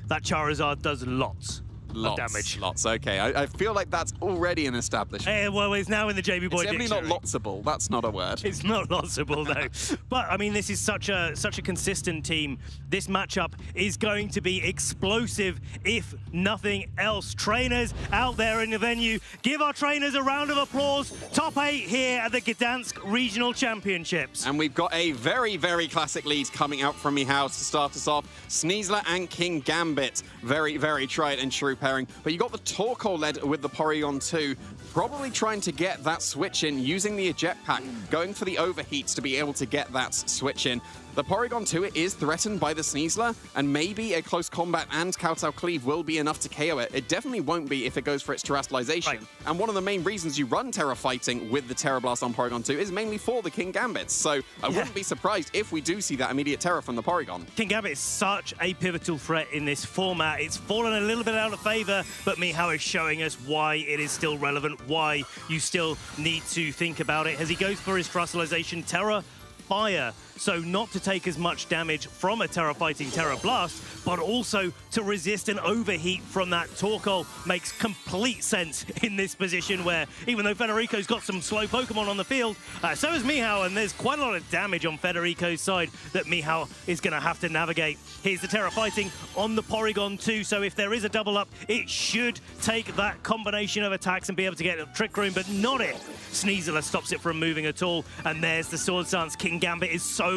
That Charizard does lots of damage. Lots, okay. I feel like that's already an establishment. Well, it's now in the Jamie Boyd dictionary. It's definitely not lotsable. That's not a word. It's not lotsable, no. But, I mean, this is such a consistent team. This matchup is going to be explosive, if nothing else. Trainers out there in the venue, give our trainers a round of applause. Top 8 here at the Gdansk Regional Championships. And we've got a very, very classic lead coming out from Michał to start us off. Sneasler and King Gambit. Very, very tried and true pairing. But you got the Torkoal led with the Porygon 2, probably trying to get that switch in, using the eject pack, going for the overheats to be able to get that switch in. The Porygon 2 is threatened by the Sneasler, and maybe a close combat and Kowtow Cleave will be enough to KO it. It definitely won't be if it goes for its Terastallization. Right. And one of the main reasons you run Terra Fighting with the Terra Blast on Porygon 2 is mainly for the King Gambits. So I wouldn't be surprised if we do see that immediate Terra from the Porygon. King Gambit is such a pivotal threat in this format. It's fallen a little bit out of favor, but Michał is showing us why it is still relevant, why you still need to think about it. As he goes for his Terastallization, Terra Fire. So not to take as much damage from a Terra Fighting Terra Blast, but also to resist an overheat from that Torkoal makes complete sense in this position where, even though Federico's got some slow Pokemon on the field, so is Michał, and there's quite a lot of damage on Federico's side that Michał is going to have to navigate. Here's the Terra Fighting on the Porygon 2, so if there is a double up, it should take that combination of attacks and be able to get a Trick Room, but not it. Sneasler stops it from moving at all, and there's the Swords Dance King Gambit is so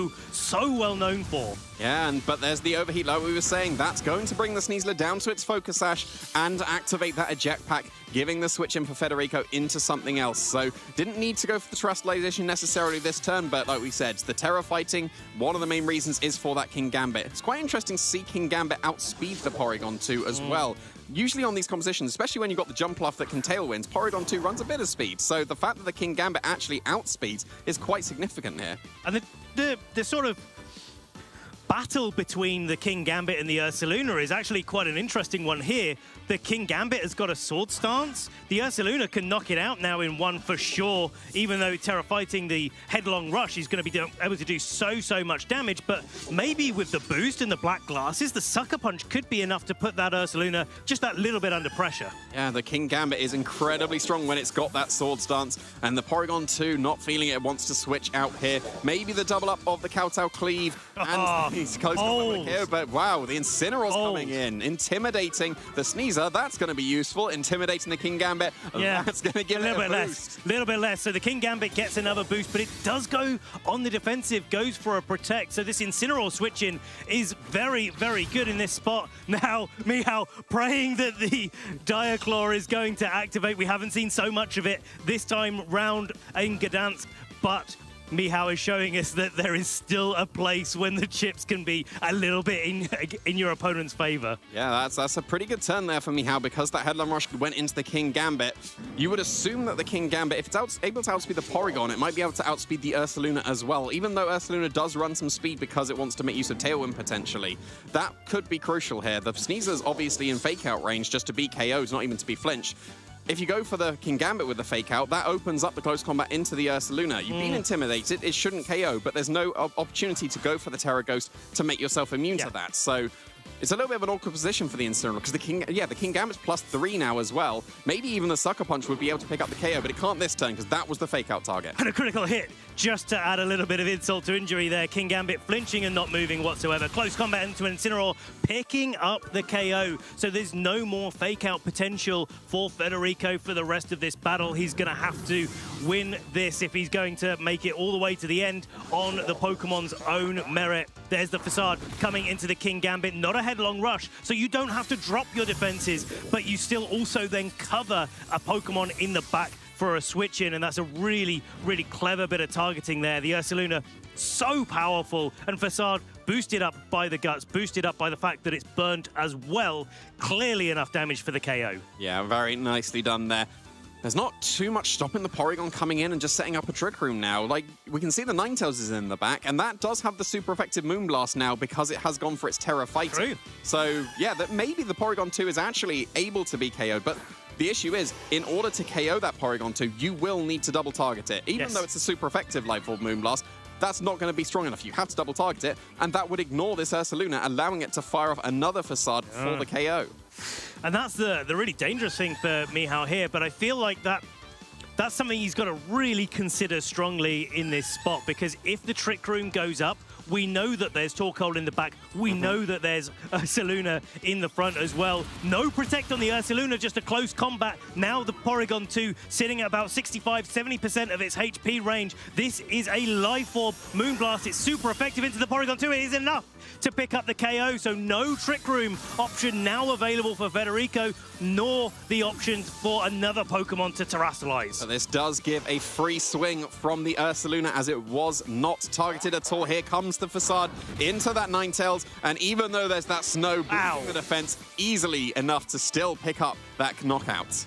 well known for. Yeah, but there's the overheat, like we were saying. That's going to bring the Sneasler down to its Focus Sash and activate that eject pack, giving the switch in for Federico into something else. So didn't need to go for the Terastallization necessarily this turn, but like we said, the Terra Fighting, one of the main reasons is for that King Gambit. It's quite interesting to see King Gambit outspeed the Porygon 2 as well. Usually on these compositions, especially when you've got the Jumpluff that can Tailwind, Porygon 2 runs a bit of speed. So the fact that the King Gambit actually outspeeds is quite significant here. And the sort of battle between the King Gambit and the Ursaluna is actually quite an interesting one here. The King Gambit has got a Swords Dance. The Ursaluna can knock it out now in one for sure, even though Terra Fighting the Headlong Rush is going to be able to do so much damage, but maybe with the boost and the black glasses, the Sucker Punch could be enough to put that Ursaluna just that little bit under pressure. Yeah, the King Gambit is incredibly strong when it's got that Swords Dance, and the Porygon 2 not feeling it, wants to switch out here. Maybe the double up of the Kowtow Cleave, and he's close to here, but wow, the Incineroar's coming in, intimidating the Sneasler. That's going to be useful. Intimidating the King Gambit, that's going to give it a boost. A little bit less. So the King Gambit gets another boost, but it does go on the defensive, goes for a protect. So this Incineroar switch-in is very good in this spot. Now, Michał praying that the Diaclaw is going to activate. We haven't seen so much of it this time round in Gdansk, but Michał is showing us that there is still a place when the chips can be a little bit in your opponent's favor. Yeah, that's a pretty good turn there for Michał, because that Headlong Rush went into the King Gambit. You would assume that the King Gambit, if it's able to outspeed the Porygon, it might be able to outspeed the Ursaluna as well, even though Ursaluna does run some speed because it wants to make use of Tailwind potentially. That could be crucial here. The Sneasler's obviously in Fake-Out range just to be KO'd, not even to be flinch. If you go for the King Gambit with the Fake Out, that opens up the close combat into the Ursaluna. You've been intimidated, it shouldn't KO, but there's no opportunity to go for the Terra Ghost to make yourself immune to that. So it's a little bit of an awkward position for the Incineroar, because the King Gambit's +3 now as well. Maybe even the Sucker Punch would be able to pick up the KO, but it can't this turn, because that was the Fake Out target. And a critical hit, just to add a little bit of insult to injury there. King Gambit flinching and not moving whatsoever. Close combat into Incineroar, picking up the KO. So there's no more Fake Out potential for Federico for the rest of this battle. He's going to have to win this if he's going to make it all the way to the end on the Pokemon's own merit. There's the Facade coming into the King Gambit. Not a headlong rush, so you don't have to drop your defenses, but you still also then cover a Pokemon in the back for a switch in, and that's a really, really clever bit of targeting there. The Ursaluna, so powerful, and Facade boosted up by the guts, boosted up by the fact that it's burnt as well. Clearly enough damage for the KO. Yeah, very nicely done there. There's not too much stopping the Porygon coming in and just setting up a Trick Room now. Like, we can see the Ninetales is in the back, and that does have the super effective Moonblast now because it has gone for its Terra Fighter. True. So, yeah, that maybe the Porygon 2 is actually able to be KO'd, but the issue is, in order to KO that Porygon 2, you will need to double target it. Even though it's a super effective Life Orb Moonblast, that's not going to be strong enough. You have to double target it, and that would ignore this Ursaluna, allowing it to fire off another Facade for the KO. And that's the really dangerous thing for Mihao here, but I feel like that's something he's got to really consider strongly in this spot, because if the Trick Room goes up, we know that there's Torkoal in the back. We know that there's Ursaluna in the front as well. No Protect on the Ursaluna, just a close combat. Now the Porygon 2 sitting at about 65-70% of its HP range. This is a Life Orb Moonblast. It's super effective into the Porygon 2. It is enough to pick up the KO, so no Trick Room option now available for Federico, nor the option for another Pokemon to Terrasilize. So this does give a free swing from the Ursaluna, as it was not targeted at all. Here comes the Facade into that Ninetales, and even though there's that snow boosting the defense, easily enough to still pick up that knockout.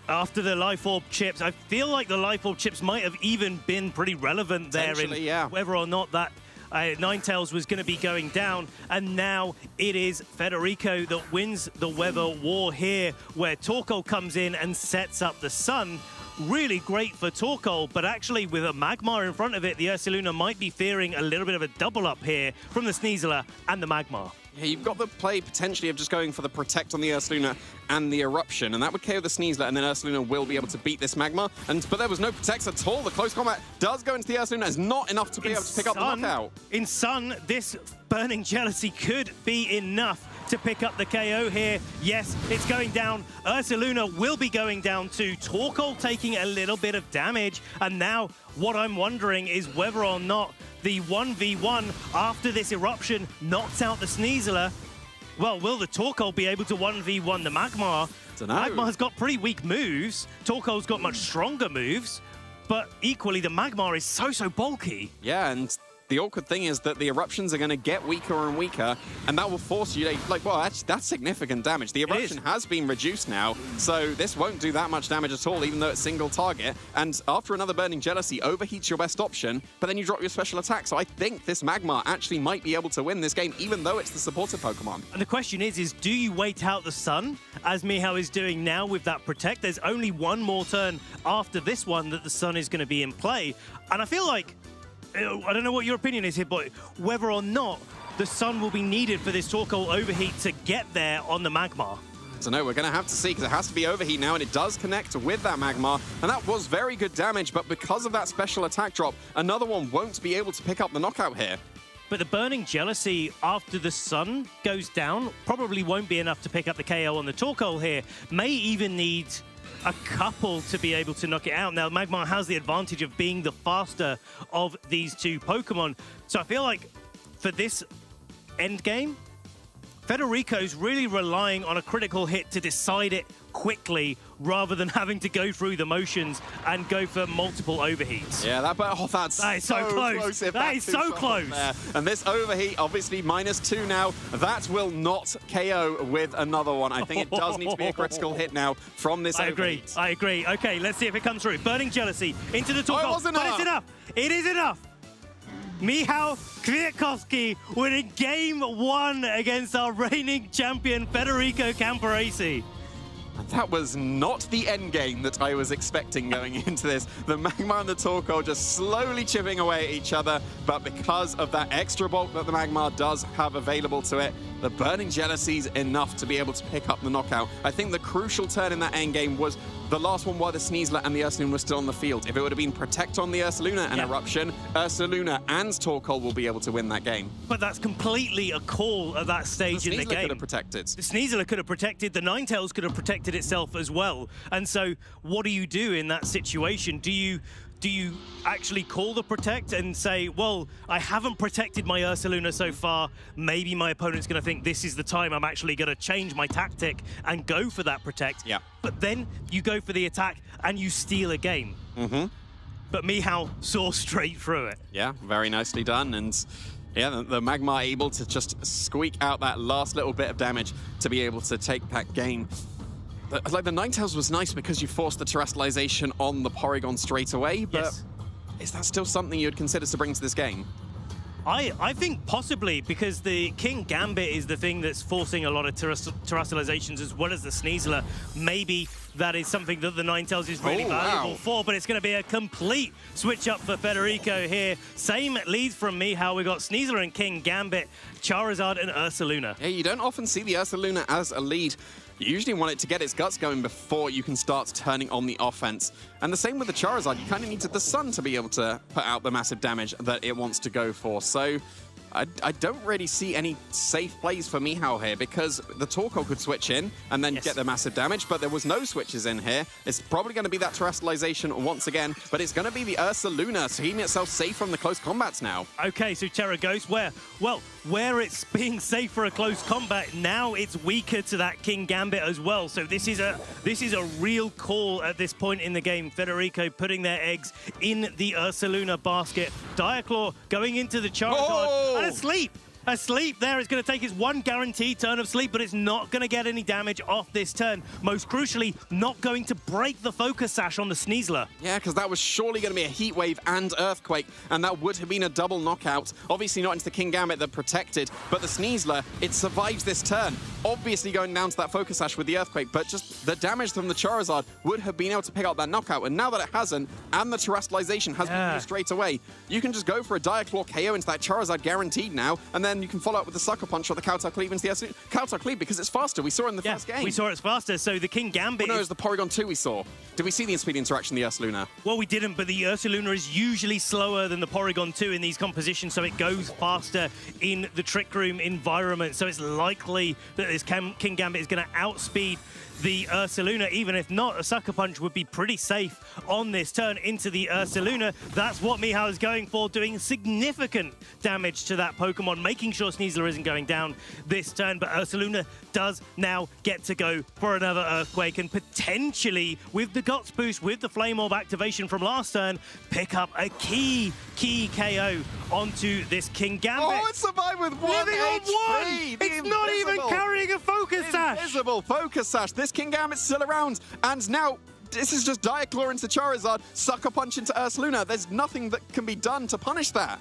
After the Life Orb chips, I feel like the Life Orb chips might have even been pretty relevant there in whether or not that Ninetales was going to be going down, and now it is Federico that wins the weather war here, where Torkoal comes in and sets up the Sun. Really great for Torkoal, but actually with a Magmar in front of it, the Ursaluna might be fearing a little bit of a double up here from the Sneasler and the Magmar. Yeah, you've got the play potentially of just going for the Protect on the Ursaluna and the Eruption, and that would KO the Sneasler, and then Ursaluna will be able to beat this Magmar. But there was no Protect at all. The close combat does go into the Ursaluna. It's not enough to be able to pick up the knockout. In Sun, this Burning Jealousy could be enough to pick up the KO here. Yes, it's going down. Ursaluna will be going down too. Torkoal taking a little bit of damage, and now what I'm wondering is whether or not the 1v1 after this Eruption knocks out the Sneasler. Well, will the Torkoal be able to 1v1 the Magmar? Magmar's got pretty weak moves. Torkoal's got much stronger moves, but equally the Magmar is so bulky. Yeah, and the awkward thing is that the Eruptions are going to get weaker and weaker, and that will force you to, like, well, that's significant damage. The Eruption has been reduced now, so this won't do that much damage at all, even though it's single target. And after another Burning Jealousy, overheats your best option, but then you drop your special attack. So I think this Magmar actually might be able to win this game, even though it's the supportive Pokemon. And the question is do you wait out the Sun, as Mihao is doing now with that Protect? There's only one more turn after this one that the Sun is going to be in play. And I feel like, I don't know what your opinion is here, but whether or not the Sun will be needed for this Torkoal overheat to get there on the Magmar. So no, we're going to have to see, because it has to be overheat now, and it does connect with that Magmar, and that was very good damage, but because of that special attack drop, another one won't be able to pick up the knockout here. But the Burning Jealousy after the Sun goes down probably won't be enough to pick up the KO on the Torkoal here. May even need a couple to be able to knock it out. Now, Magmar has the advantage of being the faster of these two Pokemon. So I feel like for this end game, Federico's really relying on a critical hit to decide it quickly rather than having to go through the motions and go for multiple overheats. Yeah, that is so close. That is so close. There. And this overheat, obviously -2 now, that will not KO with another one. I think it does need to be a critical hit now from this overheat. I agree. Okay, let's see if it comes through. Burning Jealousy into the Torkoal. It wasn't enough. It's enough. It is enough. Mihao Kwiatkowski winning Game 1 against our reigning champion, Federico Camporese. That was not the end game that I was expecting going into this. The Magmar and the Torkoal just slowly chipping away at each other, but because of that extra bulk that the Magmar does have available to it, the Burning Jealousy's enough to be able to pick up the knockout. I think the crucial turn in that end game was the last one where the Sneasler and the Ursaluna were still on the field. If it would have been Protect on the Ursaluna and Eruption, Ursaluna and Torkoal will be able to win that game. But that's completely a call at that stage in the game. The Sneasler could have protected. The Sneasler could have protected. The Ninetales could have protected itself as well. And so what do you do in that situation? Do you do you actually call the protect and say, well, I haven't protected my Ursaluna so far. Maybe my opponent's going to think this is the time I'm actually going to change my tactic and go for that protect. Yeah. But then you go for the attack and you steal a game. Mm-hmm. But Mihao saw straight through it. Yeah, very nicely done. And yeah, the Magmar able to just squeak out that last little bit of damage to be able to take that game. Like, the Ninetales was nice because you forced the terrestrialization on the Porygon straight away, but Yes. is that still something you'd consider to bring to this game? I think possibly, because the King Gambit is the thing that's forcing a lot of terrestrializations as well as the Sneasler. Maybe that is something that the Ninetales is really valuable for, but it's going to be a complete switch up for Federico here. Same leads from Mihao. We've got Sneasler and King Gambit, Charizard and Ursaluna. Yeah, you don't often see the Ursaluna as a lead. You usually want it to get its guts going before you can start turning on the offense. And the same with the Charizard. You kind of needed the Sun to be able to put out the massive damage that it wants to go for. So I don't really see any safe plays for Mihao here, because the Torkoal could switch in and then get the massive damage, but there was no switches in here. It's probably going to be that terrestrialization once again, but it's going to be the Ursaluna, so keeping itself safe from the close combats now. Okay, so Terra Ghost, where it's being safe for a close combat, now it's weaker to that King Gambit as well. So this is a real call at this point in the game. Federico putting their eggs in the Ursaluna basket. Diaclaw going into the Charizard and asleep. Asleep there is going to take his one guaranteed turn of sleep, but it's not going to get any damage off this turn. Most crucially, not going to break the focus sash on the Sneasler. Yeah, because that was surely going to be a Heat Wave and Earthquake, and that would have been a double knockout. Obviously not into the King Gambit that protected, but the Sneasler, it survives this turn. Obviously going down to that focus sash with the Earthquake, but just the damage from the Charizard would have been able to pick up that knockout, and now that it hasn't, and the terrestrialization has been used straight away, you can just go for a Diaclaw KO into that Charizard guaranteed now, and then you can follow up with the Sucker Punch or the Kowtow Cleave into the Kowtow Cleave, because it's faster. We saw it in the first game. We saw it's faster, so the King Gambit... No, it was the Porygon 2 we saw. Did we see the in-speed interaction in the Ursaluna? Well, we didn't, but the Ursaluna is usually slower than the Porygon 2 in these compositions, so it goes faster in the Trick Room environment. So it's likely that this King Gambit is going to outspeed the Ursaluna. Even if not, a Sucker Punch would be pretty safe on this turn into the Ursaluna. That's what Mihao is going for, doing significant damage to that Pokemon, making sure Sneasler isn't going down this turn. But Ursaluna does now get to go for another Earthquake, and potentially, with the Guts boost, with the Flame Orb activation from last turn, pick up a key KO onto this King Gambit. Oh, it survived with one Living on HP. one! It's not even carrying a Focus Sash! Invisible Focus Sash. This King Gambit's still around, and now this is just Diaclaw into Charizard, Sucker Punch into Ursaluna. There's nothing that can be done to punish that.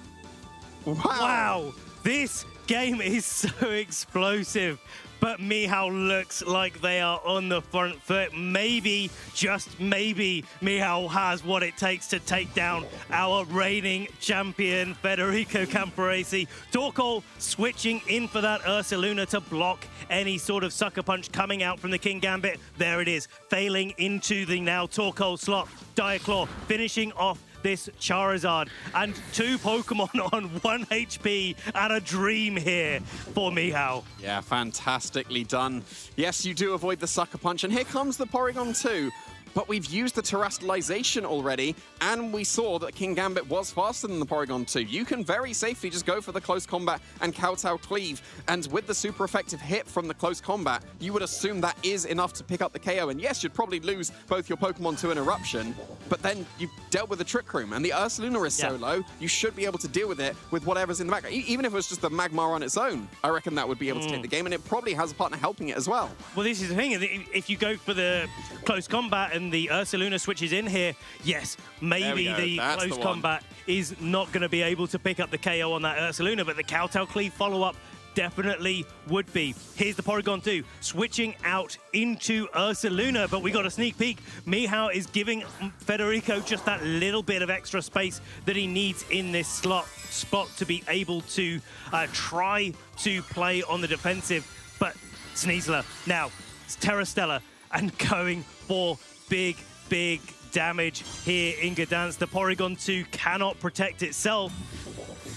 Wow. This game is so explosive. But Mihao looks like they are on the front foot. Maybe, just maybe, Mihao has what it takes to take down our reigning champion, Federico Camporese. Torkoal switching in for that Ursaluna to block any sort of Sucker Punch coming out from the King Gambit. There it is, failing into the now Torkoal slot. Diaclaw finishing off this Charizard, and two Pokemon on 1 HP and a dream here for Mihao. Yeah, fantastically done. Yes, you do avoid the Sucker Punch, and here comes the Porygon 2. But we've used the terrestrialization already, and we saw that King Gambit was faster than the Porygon 2. You can very safely just go for the close combat and Kowtow Cleave, and with the super effective hit from the close combat, you would assume that is enough to pick up the KO. And yes, you'd probably lose both your Pokemon to an Eruption, but then you've dealt with the Trick Room, and the Ursaluna is so low, you should be able to deal with it with whatever's in the background. Even if it was just the Magmar on its own, I reckon that would be able to take the game, and it probably has a partner helping it as well. Well, this is the thing. If you go for the close combat and the Ursaluna switches in here, yes, maybe the close combat is not going to be able to pick up the KO on that Ursaluna, but the Kowtow Cleave follow-up definitely would be. Here's the Porygon 2 switching out into Ursaluna, but we got a sneak peek. Mihao is giving Federico just that little bit of extra space that he needs in this spot to be able to try to play on the defensive. But Sneasler now, it's Terra Stella, and going for big damage here in Gdansk. The Porygon 2 cannot protect itself.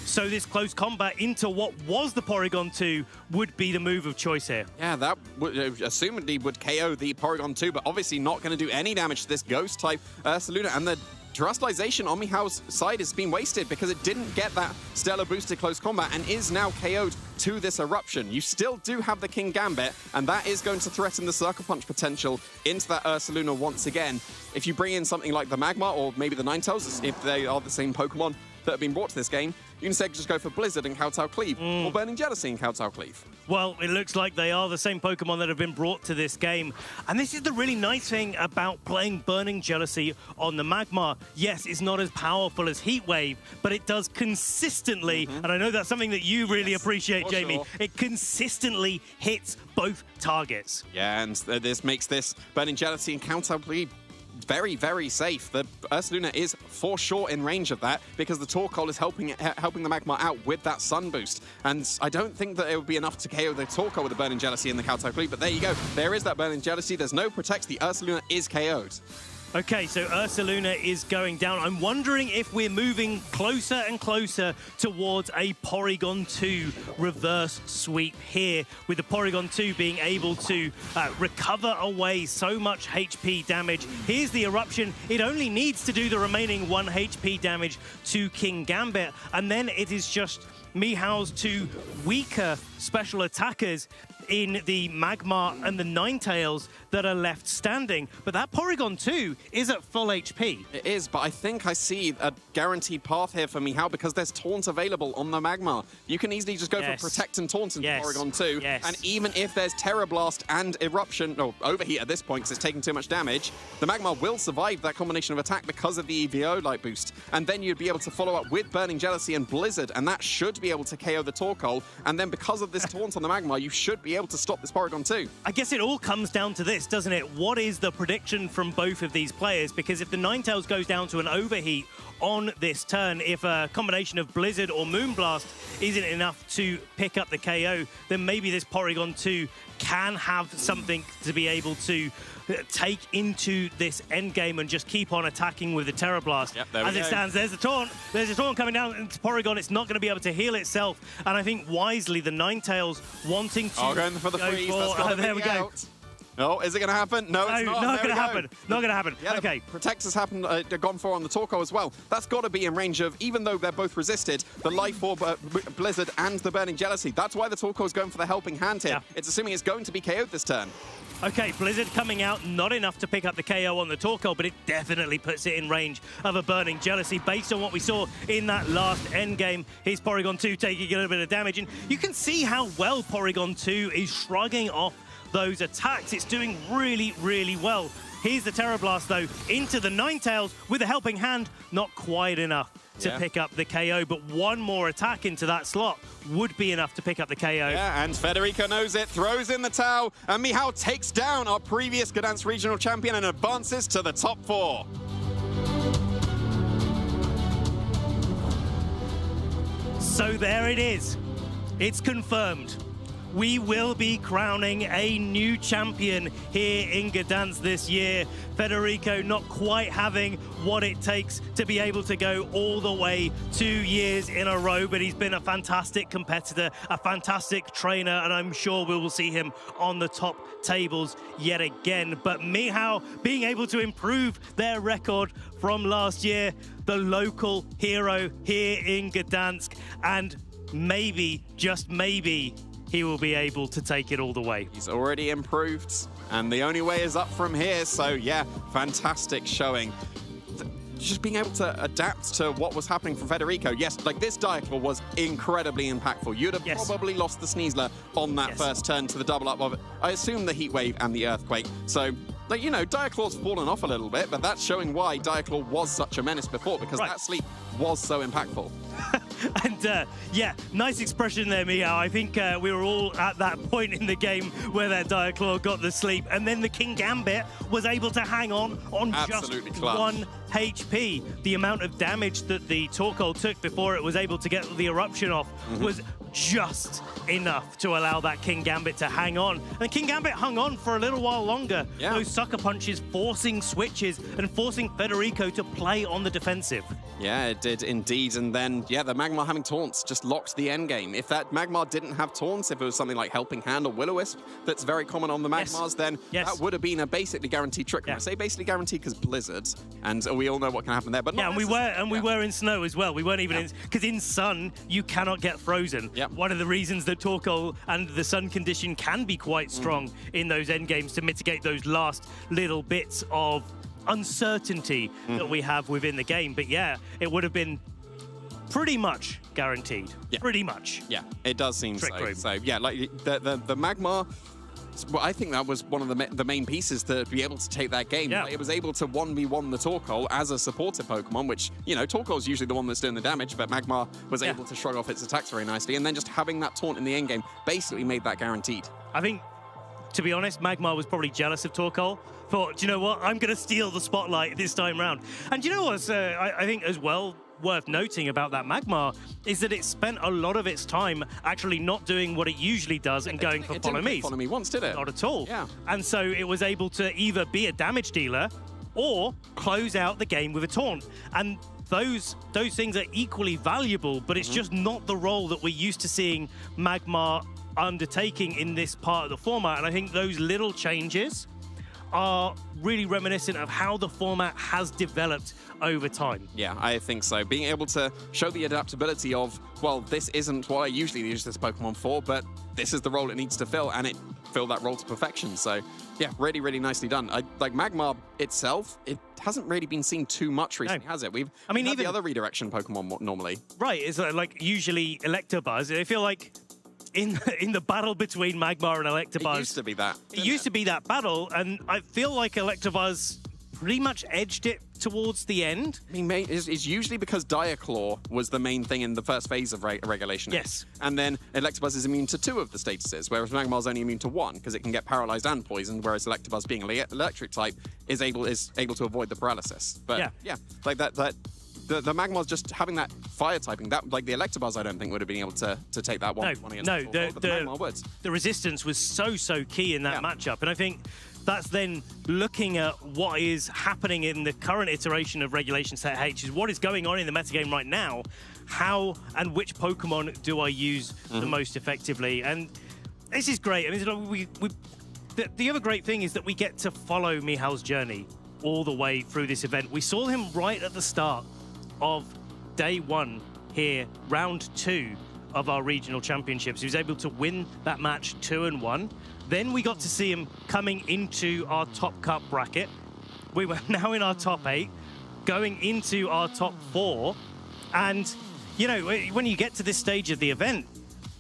So this close combat into what was the Porygon 2 would be the move of choice here. Yeah, that would, assumedly would KO the Porygon 2, but obviously not going to do any damage to this Ghost-type Ursaluna. And the Terastallization on Mihao's side has been wasted because it didn't get that Stellar boosted close combat and is now KO'd to this Eruption. You still do have the King Gambit, and that is going to threaten the Sucker Punch potential into that Ursaluna once again. If you bring in something like the Magmar or maybe the Ninetales, if they are the same Pokemon that have been brought to this game, you can instead just go for Blizzard and Kowtow Cleave, or Burning Jealousy and Kowtow Cleave. Well, it looks like they are the same Pokemon that have been brought to this game. And this is the really nice thing about playing Burning Jealousy on the Magmar. Yes, it's not as powerful as Heat Wave, but it does consistently, and I know that's something that you really appreciate, Jamie, it consistently hits both targets. Yeah, and this makes this Burning Jealousy and Kowtow Cleave very, very safe. The Ursaluna is for sure in range of that because the Torkoal is helping the Magmar out with that Sun boost. And I don't think that it would be enough to KO the Torkoal with the Burning Jealousy and the Kowtow Cleave, but there you go. There is that Burning Jealousy. There's no Protect. The Ursaluna is KO'd. Okay, so Ursaluna is going down. I'm wondering if we're moving closer and closer towards a Porygon 2 reverse sweep here, with the Porygon 2 being able to recover away so much HP damage. Here's the Eruption. It only needs to do the remaining 1 HP damage to King Gambit, and then it is just Mihao's 2 weaker special attackers in the Magmar and the Ninetales that are left standing. But that Porygon 2 is at full HP. It is, but I think I see a guaranteed path here for Mihao because there's Taunt available on the Magmar. You can easily just go for Protect and Taunt into Porygon 2. And even if there's Terra Blast and Eruption, or Overheat at this point because it's taking too much damage, the Magmar will survive that combination of attack because of the EVO light boost. And then you'd be able to follow up with Burning Jealousy and Blizzard, and that should be able to KO the Torkoal. And then because of this Taunt on the Magmar, you should be able to stop this Porygon 2. I guess it all comes down to this, doesn't it? What is the prediction from both of these players? Because if the Ninetales goes down to an Overheat on this turn, if a combination of Blizzard or Moonblast isn't enough to pick up the KO, then maybe this Porygon 2 can have something to be able to take into this endgame and just keep on attacking with the Terra Blast. As it stands, there's the Taunt. There's a Taunt coming down into Porygon. It's not going to be able to heal itself. And I think wisely, the Ninetales wanting to going for the freeze. There we go. Oh, is it going to happen? No, it's not. Not going to happen. Not going to happen. Yeah, okay. Protect has happened, gone for on the Torkoal as well. That's got to be in range of, even though they're both resisted, the Life Orb, Blizzard, and the Burning Jealousy. That's why the Torkoal is going for the helping hand here. It's assuming it's going to be KO'd this turn. Okay, Blizzard coming out, not enough to pick up the KO on the Torkoal, but it definitely puts it in range of a Burning Jealousy based on what we saw in that last endgame. Here's Porygon 2 taking a little bit of damage, and you can see how well Porygon 2 is shrugging off those attacks. It's doing really, really well. Here's the Terra Blast, though, into the Ninetales with a helping hand. Not quite enough to pick up the KO, but one more attack into that slot would be enough to pick up the KO. Yeah, and Federico knows it, throws in the towel, and Mihao takes down our previous Gdansk Regional Champion and advances to the top 4. So there it is. It's confirmed. We will be crowning a new champion here in Gdansk this year. Federico not quite having what it takes to be able to go all the way 2 years in a row, but he's been a fantastic competitor, a fantastic trainer, and I'm sure we will see him on the top tables yet again. But Mihao being able to improve their record from last year, the local hero here in Gdansk, and maybe, just maybe, he will be able to take it all the way. He's already improved, and the only way is up from here. So yeah, fantastic showing. Just being able to adapt to what was happening from Federico. Yes, like this Diaclaw was incredibly impactful. You'd have probably lost the Sneasler on that first turn to the double up of it. I assume the Heat Wave and the Earthquake. So, like, you know, Diaclaw's fallen off a little bit, but that's showing why Diaclaw was such a menace before, because that sleep was so impactful. And yeah, nice expression there, Mihao. I think we were all at that point in the game where that Diaclaw got the sleep, and then the King Gambit was able to hang on Absolutely just clutch. 1 HP. The amount of damage that the Torkoal took before it was able to get the Eruption off was just enough to allow that King Gambit to hang on. And King Gambit hung on for a little while longer. Those sucker punches forcing switches and forcing Federico to play on the defensive. Yeah, it did indeed. And then, yeah, the Magmar having taunts just locked the endgame. If that Magmar didn't have taunts, if it was something like Helping Hand or Will-O-Wisp that's very common on the Magmars, then that would have been a basically guaranteed trick. I say basically guaranteed because Blizzard, and we all know what can happen there. But not we were in snow as well. We weren't even in, because in sun you cannot get frozen. One of the reasons that Torkoal and the sun condition can be quite strong in those endgames to mitigate those last little bits of uncertainty that we have within the game. But yeah, it would have been pretty much guaranteed. Pretty much. Yeah, it does seem Trick so. Room. So yeah, like the Magmar. Well, I think that was one of the main pieces to be able to take that game. Yeah. Like, it was able to 1v1 the Torkoal as a supportive Pokemon, which, you know, Torkoal's usually the one that's doing the damage, but Magmar was able to shrug off its attacks very nicely. And then just having that taunt in the endgame basically made that guaranteed. I think, to be honest, Magmar was probably jealous of Torkoal. Thought, do you know what? I'm going to steal the spotlight this time round. And do you know what's, I think as well, worth noting about that Magmar is that it spent a lot of its time actually not doing what it usually does and going for follow me. Follow me once, did it? Not at all. Yeah. And so it was able to either be a damage dealer or close out the game with a taunt. And those things are equally valuable, but it's just not the role that we're used to seeing Magmar undertaking in this part of the format. And I think those little changes are really reminiscent of how the format has developed over time. Yeah, I think so. Being able to show the adaptability of, well, this isn't what I usually use this Pokemon for, but this is the role it needs to fill, and it filled that role to perfection. So, yeah, really, really nicely done. Like Magmar itself, it hasn't really been seen too much recently, has it? We've had even the other redirection Pokemon normally. Right, it's like usually Electabuzz. I feel like in the battle between Magmar and Electabuzz, it used to be that. It used to be that battle, and I feel like Electabuzz pretty much edged it towards the end. I mean, it's usually because Diaclaw was the main thing in the first phase of Regulation. Yes. And then Electabuzz is immune to 2 of the statuses, whereas Magmar's only immune to 1 because it can get paralyzed and poisoned, whereas Electabuzz, being electric type, is able to avoid the paralysis. But yeah, like that the Magmar's just having that fire typing, that like the Electabuzz I don't think would have been able to take that one against the Magmar would. The resistance was so key in that matchup, and I think that's then looking at what is happening in the current iteration of Regulation Set H, is what is going on in the metagame right now. How and which Pokemon do I use the most effectively? And this is great. I mean, the other great thing is that we get to follow Mihal's journey all the way through this event. We saw him right at the start of day 1 here, round 2 of our regional championships. He was able to win that match 2-1. Then we got to see him coming into our top cup bracket. We were now in our top 8, going into our top 4. And, you know, when you get to this stage of the event,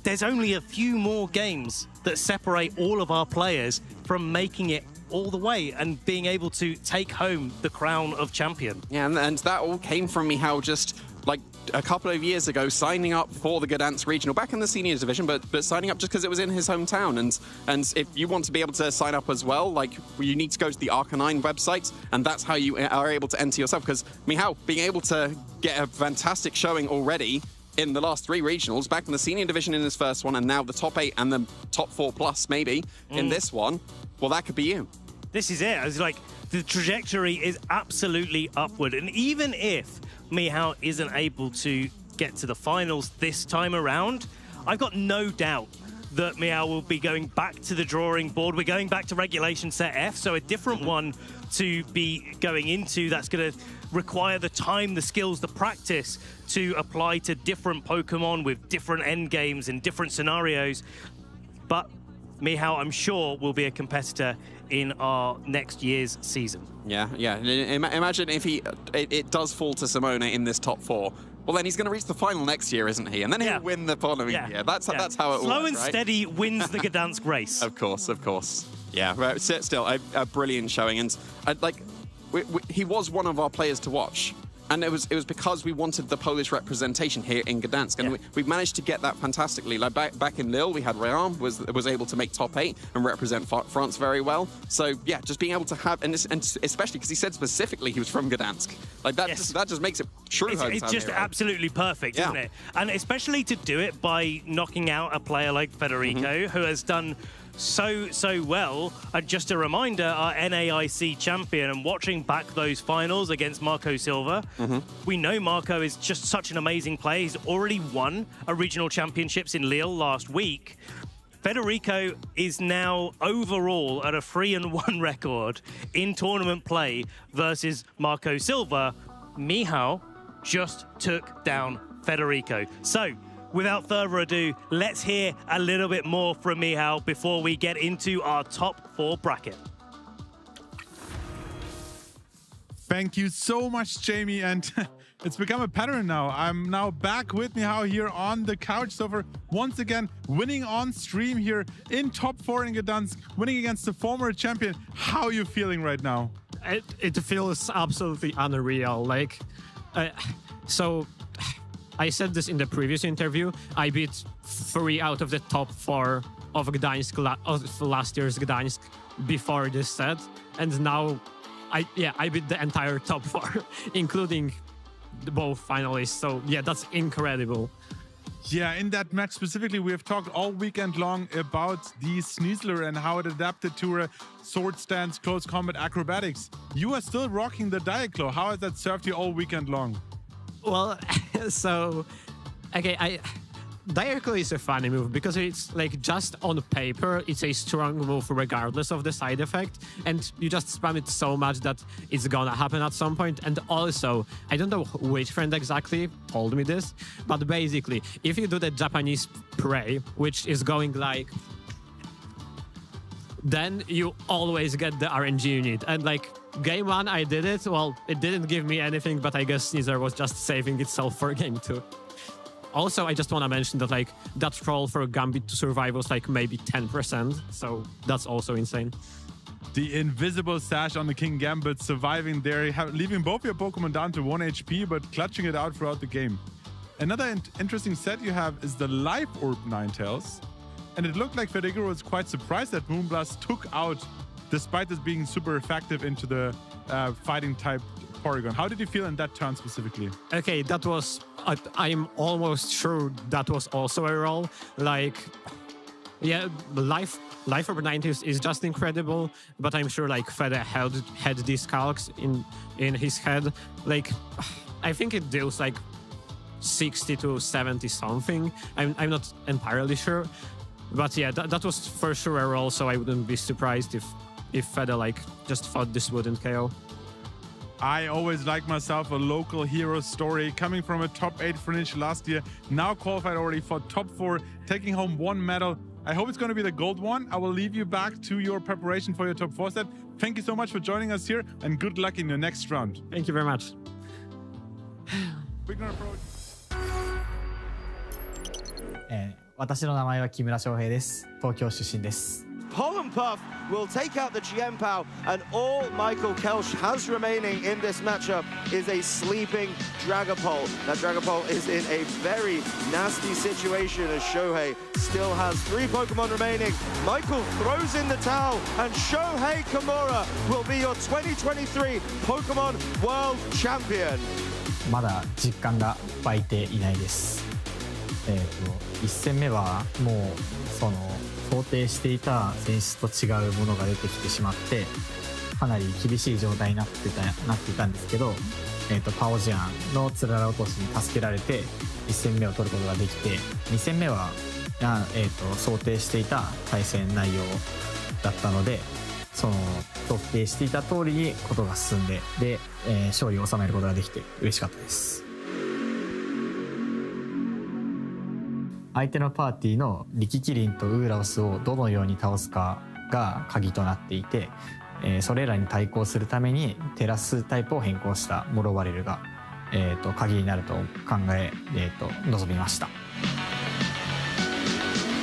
there's only a few more games that separate all of our players from making it all the way and being able to take home the crown of champion. Yeah, and that all came from Mihal just like a couple of years ago signing up for the Gdansk Regional, back in the seniors division, but signing up just because it was in his hometown. And if you want to be able to sign up as well, like, you need to go to the Arcanine website, and that's how you are able to enter yourself. Because Mihal, being able to get a fantastic showing already in the last 3 regionals, back in the senior division in his first one, and now the top 8 and the top 4 plus maybe in this one, well, that could be you. This is it. It's like the trajectory is absolutely upward. And even if Mihal isn't able to get to the finals this time around, I've got no doubt that Mihal will be going back to the drawing board. We're going back to Regulation Set F, so a different one to be going into. That's going to require the time, the skills, the practice to apply to different Pokemon with different end games and different scenarios. But Mihal, I'm sure, will be a competitor in our next year's season. Yeah. Imagine if it does fall to Simone in this top 4. Well, then he's going to reach the final next year, isn't he? And then he'll win the following year. That's how it works, Slow and right? steady wins the Gdansk race. Of course. Yeah, but still, a brilliant showing. And he was one of our players to watch. And it was because we wanted the Polish representation here in Gdansk, and we've managed to get that fantastically. Like back in Lille, we had Rayan was able to make top 8 and represent France very well. So yeah, just being able to have, and especially because he said specifically he was from Gdansk, like that just makes it true. It's just absolutely perfect, isn't it? And especially to do it by knocking out a player like Federico, who has done so well. Just a reminder, our NAIC champion, and watching back those finals against Marco Silva, we know Marco is just such an amazing player. He's already won a regional championships in Lille last week. Federico is now overall at a 3-1 record in tournament play versus Marco Silva. Michał just took down Federico. So, without further ado, let's hear a little bit more from Michał before we get into our top 4 bracket. Thank you so much, Jamie, and it's become a pattern now. I'm now back with Michał here on the couch sofa, once again winning on stream here in top 4 in Gdansk, winning against the former champion. How are you feeling right now? It feels absolutely unreal. Like, so I said this in the previous interview. I beat 3 out of the top 4 of Gdansk of last year's Gdansk before this set, and now I beat the entire top 4, including both finalists. So yeah, that's incredible. Yeah, in that match specifically, we have talked all weekend long about the Sneasler and how it adapted to a sword stance, close combat acrobatics. You are still rocking the Diaclo. How has that served you all weekend long? Well, so, okay, Diaclo is a funny move because it's like just on paper, it's a strong move regardless of the side effect. And you just spam it so much that it's gonna happen at some point. And also, I don't know which friend exactly told me this, but basically, if you do the Japanese pray, which is going like, then you always get the RNG unit. And like, game 1, I did it. Well, it didn't give me anything, but I guess Sneasler was just saving itself for game 2. Also, I just want to mention that like that roll for Gambit to survive was like maybe 10%, so that's also insane. The invisible sash on the King Gambit surviving there, leaving both your Pokemon down to 1 HP, but clutching it out throughout the game. Another interesting set you have is the Life Orb Ninetales, and it looked like Federico was quite surprised that Moonblast took out, despite this being super effective into the fighting type Porygon. How did you feel in that turn specifically? Okay, that was, I'm almost sure that was also a roll. Like, yeah, Life Orb Ninetales is just incredible, but I'm sure like Fede had these calcs in his head. Like, I think it deals like 60 to 70 something. I'm not entirely sure. But yeah, that was for sure a roll, so I wouldn't be surprised if Fede like just thought this wouldn't KO. I always like myself a local hero story, coming from a top 8 finish last year, now qualified already for top 4, taking home 1 medal. I hope it's going to be the gold one. I will leave you back to your preparation for your top 4 set. Thank you so much for joining us here, and good luck in your next round. Thank you very much. We're gonna approach. 私の名前は木村翔平です。東京出身です。 Pollen Puff will take out the Chien-Pao, and all Michael Kelsch has remaining in this matchup is a sleeping Dragapult. Now Dragapult is in a very nasty situation as Shohei still has 3 Pokemon remaining. Michael throws in the towel, and Shohei Kimura will be your 2023 Pokemon World Champion. まだ実感が湧いていないです。1戦目はもうその想定していた選手と違うものが出てきてしまってかなり厳しい状態になっていたんですけど、パオジアンのつらら落としに助けられて1戦目を取ることができて、2戦目は、想定していた対戦内容だったので、その想定していた通りにことが進んで、勝利を収めることができて嬉しかったです。相手のパーティーのリキキリンとウーラオスをどのように倒すかが鍵となっていて、それらに対抗するためにテラスタイプを変更したモロバレルが、鍵になると考え、臨みました。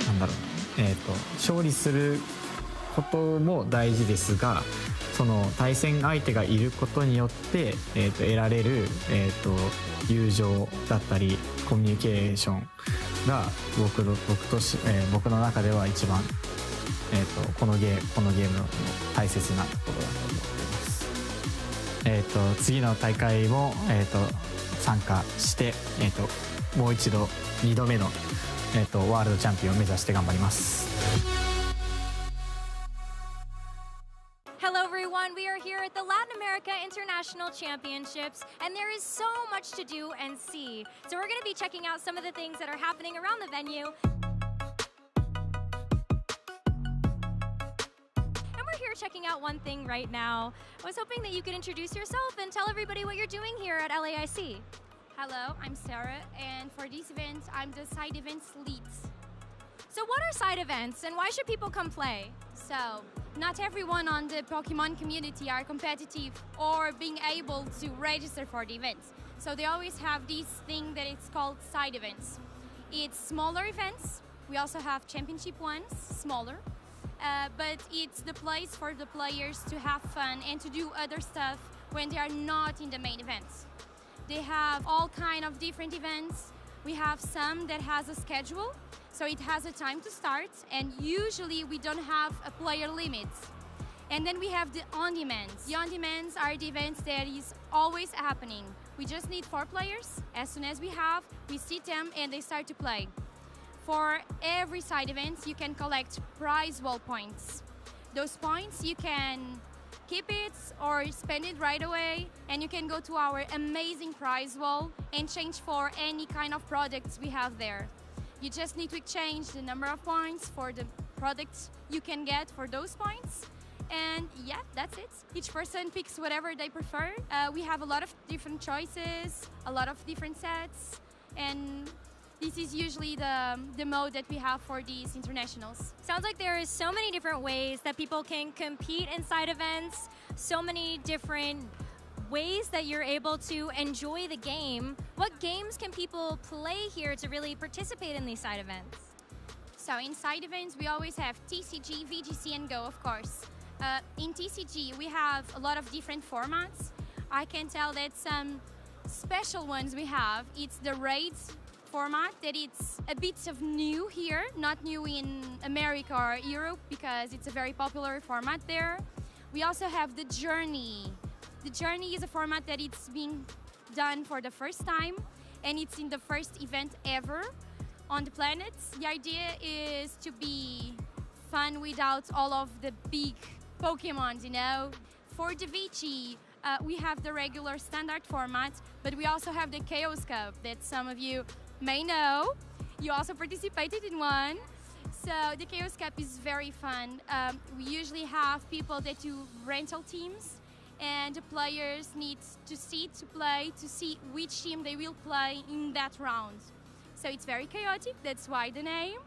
なんだろう、勝利することも大事ですが、その対戦相手がいることによって、得られる、友情だったりコミュニケーションが僕の中では一番、このゲームの大切なところだと思っています。次の大会も、参加して、もう一度2度目の、ワールドチャンピオンを目指して頑張ります。Championships, and there is so much to do and see. So we're going to be checking out some of the things that are happening around the venue. And we're here checking out one thing right now. I was hoping that you could introduce yourself and tell everybody what you're doing here at LAIC. Hello, I'm Sarah, and for this event, I'm the side events lead. So what are side events, and why should people come play? So, not everyone on the Pokemon community are competitive or being able to register for the events. So they always have this thing that it's called side events. It's smaller events. We also have championship ones, smaller. But it's the place for the players to have fun and to do other stuff when they are not in the main events. They have all kind of different events. We have some that has a schedule, so it has a time to start, and usually we don't have a player limit. And then we have the on-demands. The on-demands are the events that is always happening. We just need 4 players. As soon as we sit them and they start to play. For every side event, you can collect prize wall points. Those points, you can keep it or spend it right away, and you can go to our amazing prize wall and change for any kind of products we have there. You just need to exchange the number of points for the products you can get for those points. And yeah, that's it. Each person picks whatever they prefer. We have a lot of different choices, a lot of different sets, and this is usually the mode that we have for these internationals. Sounds like there is so many different ways that people can compete in side events, so many different ways that you're able to enjoy the game. What games can people play here to really participate in these side events? So in side events, we always have TCG, VGC, and GO, of course. In TCG, we have a lot of different formats. I can tell that some special ones we have, it's the raids format, that it's a bit of new here, not new in America or Europe, because it's a very popular format there. We also have the Journey. The Journey is a format that it's being done for the first time, and it's in the first event ever on the planet. The idea is to be fun without all of the big Pokemon, you know. For the VG, we have the regular standard format, but we also have the Chaos Cup that some of you may know. You also participated in one. So the Chaos Cup is very fun. We usually have people that do rental teams, and the players need to sit to play to see which team they will play in that round. So it's very chaotic, that's why the name.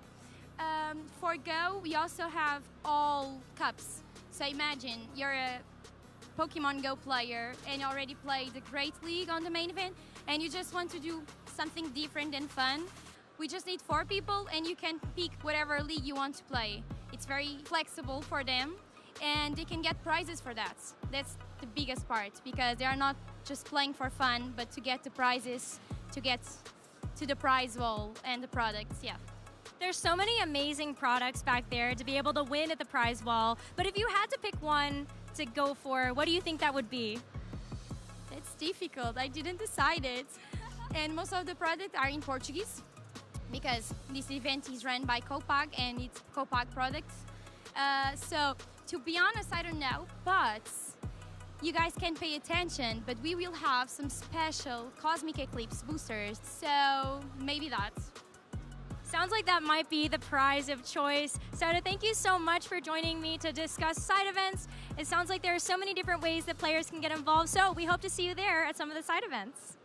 For Go, we also have all cups. So imagine you're a Pokemon Go player and you already played the Great League on the main event, and you just want to do something different and fun. We just need 4 people, and you can pick whatever league you want to play. It's very flexible for them, and they can get prizes for that. That's the biggest part, because they are not just playing for fun, but to get the prizes, to get to the prize wall and the products, yeah. There's so many amazing products back there to be able to win at the prize wall, but if you had to pick one to go for, what do you think that would be? It's difficult, I didn't decide it. And most of the products are in Portuguese, because this event is run by Copag and it's Copag products. So to be honest, I don't know, but you guys can pay attention, but we will have some special Cosmic Eclipse boosters, so maybe that. Sounds like that might be the prize of choice. Sada, thank you so much for joining me to discuss side events. It sounds like there are so many different ways that players can get involved, so we hope to see you there at some of the side events.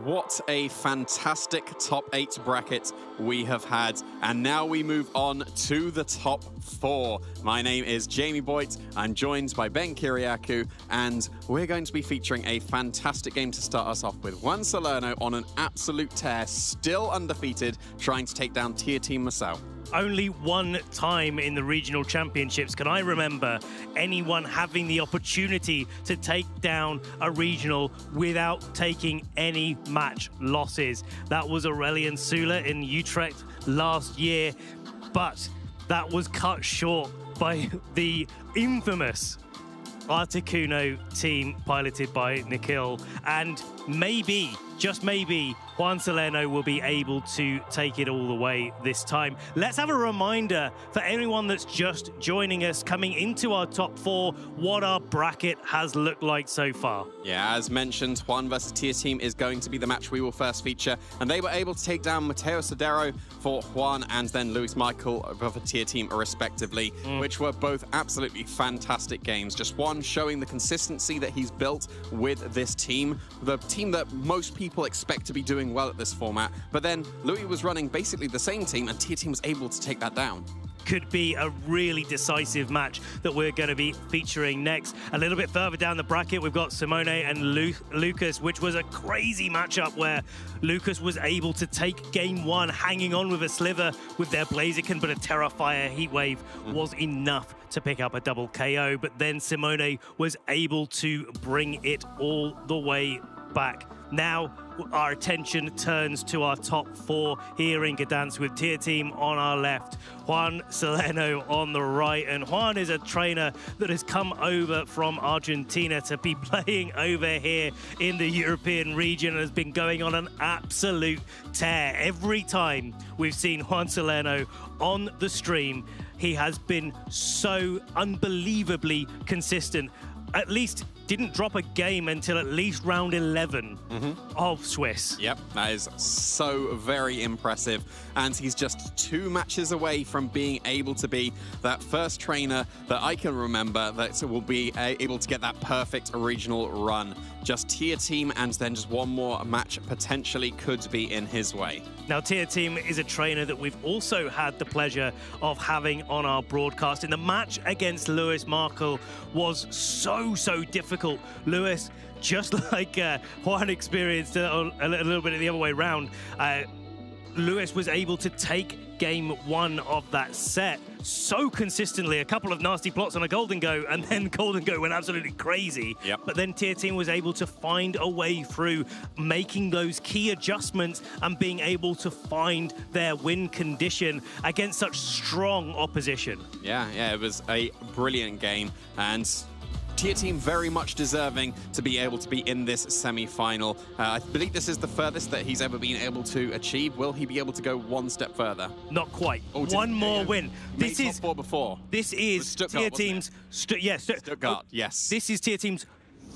What a fantastic top 8 bracket we have had. And now we move on to the top 4. My name is Jamie Boyt. I'm joined by Ben Kiriakou, and we're going to be featuring a fantastic game to start us off with. Juan Salerno on an absolute tear, still undefeated, trying to take down tier team Masao. Only one time in the regional championships can I remember anyone having the opportunity to take down a regional without taking any match losses. That was Aurelian Sula in Utrecht last year, but that was cut short by the infamous Articuno team piloted by Nikhil, and maybe, just maybe, Juan Salerno will be able to take it all the way this time. Let's have a reminder for anyone that's just joining us coming into our top 4 what our bracket has looked like so far. Yeah, as mentioned, Juan versus Tier Team is going to be the match we will first feature, and they were able to take down Mateo Sodero for Juan and then Luis Michael for Tier Team respectively, which were both absolutely fantastic games. Just Juan showing the consistency that he's built with this team, the team that most people expect to be doing well at this format, but then Louis was running basically the same team and Tier Team was able to take that down. Could be a really decisive match that we're going to be featuring next. A little bit further down the bracket, we've got Simone and Lucas, which was a crazy matchup where Lucas was able to take game 1, hanging on with a sliver with their Blaziken, but a Terrafire Heatwave was enough to pick up a double KO. But then Simone was able to bring it all the way back. Now our attention turns to our top 4 here in Gdansk with Tier Team on our left, Juan Salerno on the right. And Juan is a trainer that has come over from Argentina to be playing over here in the European region and has been going on an absolute tear. Every time we've seen Juan Salerno on the stream, he has been so unbelievably consistent. At least didn't drop a game until at least round 11 of Swiss. Yep, that is so very impressive. And he's just 2 matches away from being able to be that first trainer that I can remember that will be able to get that perfect regional run. Just Tier Team and then just one more match potentially could be in his way. Now, Tier Team is a trainer that we've also had the pleasure of having on our broadcast. And the match against Luis Markel was so difficult. Luis, just like Juan experienced a little bit of the other way around, Luis was able to take game 1 of that set so consistently. A couple of nasty plots on a Golden Go, and then Golden Go went absolutely crazy. But then Tier Team was able to find a way through, making those key adjustments and being able to find their win condition against such strong opposition. Yeah, it was a brilliant game, and Tier Team very much deserving to be able to be in this semi-final. I believe this is the furthest that he's ever been able to achieve. Will he be able to go one step further? Not quite. One more win. This is top 4 before. This is Tier Team's Stuttgart. Yes. This is Tier Team's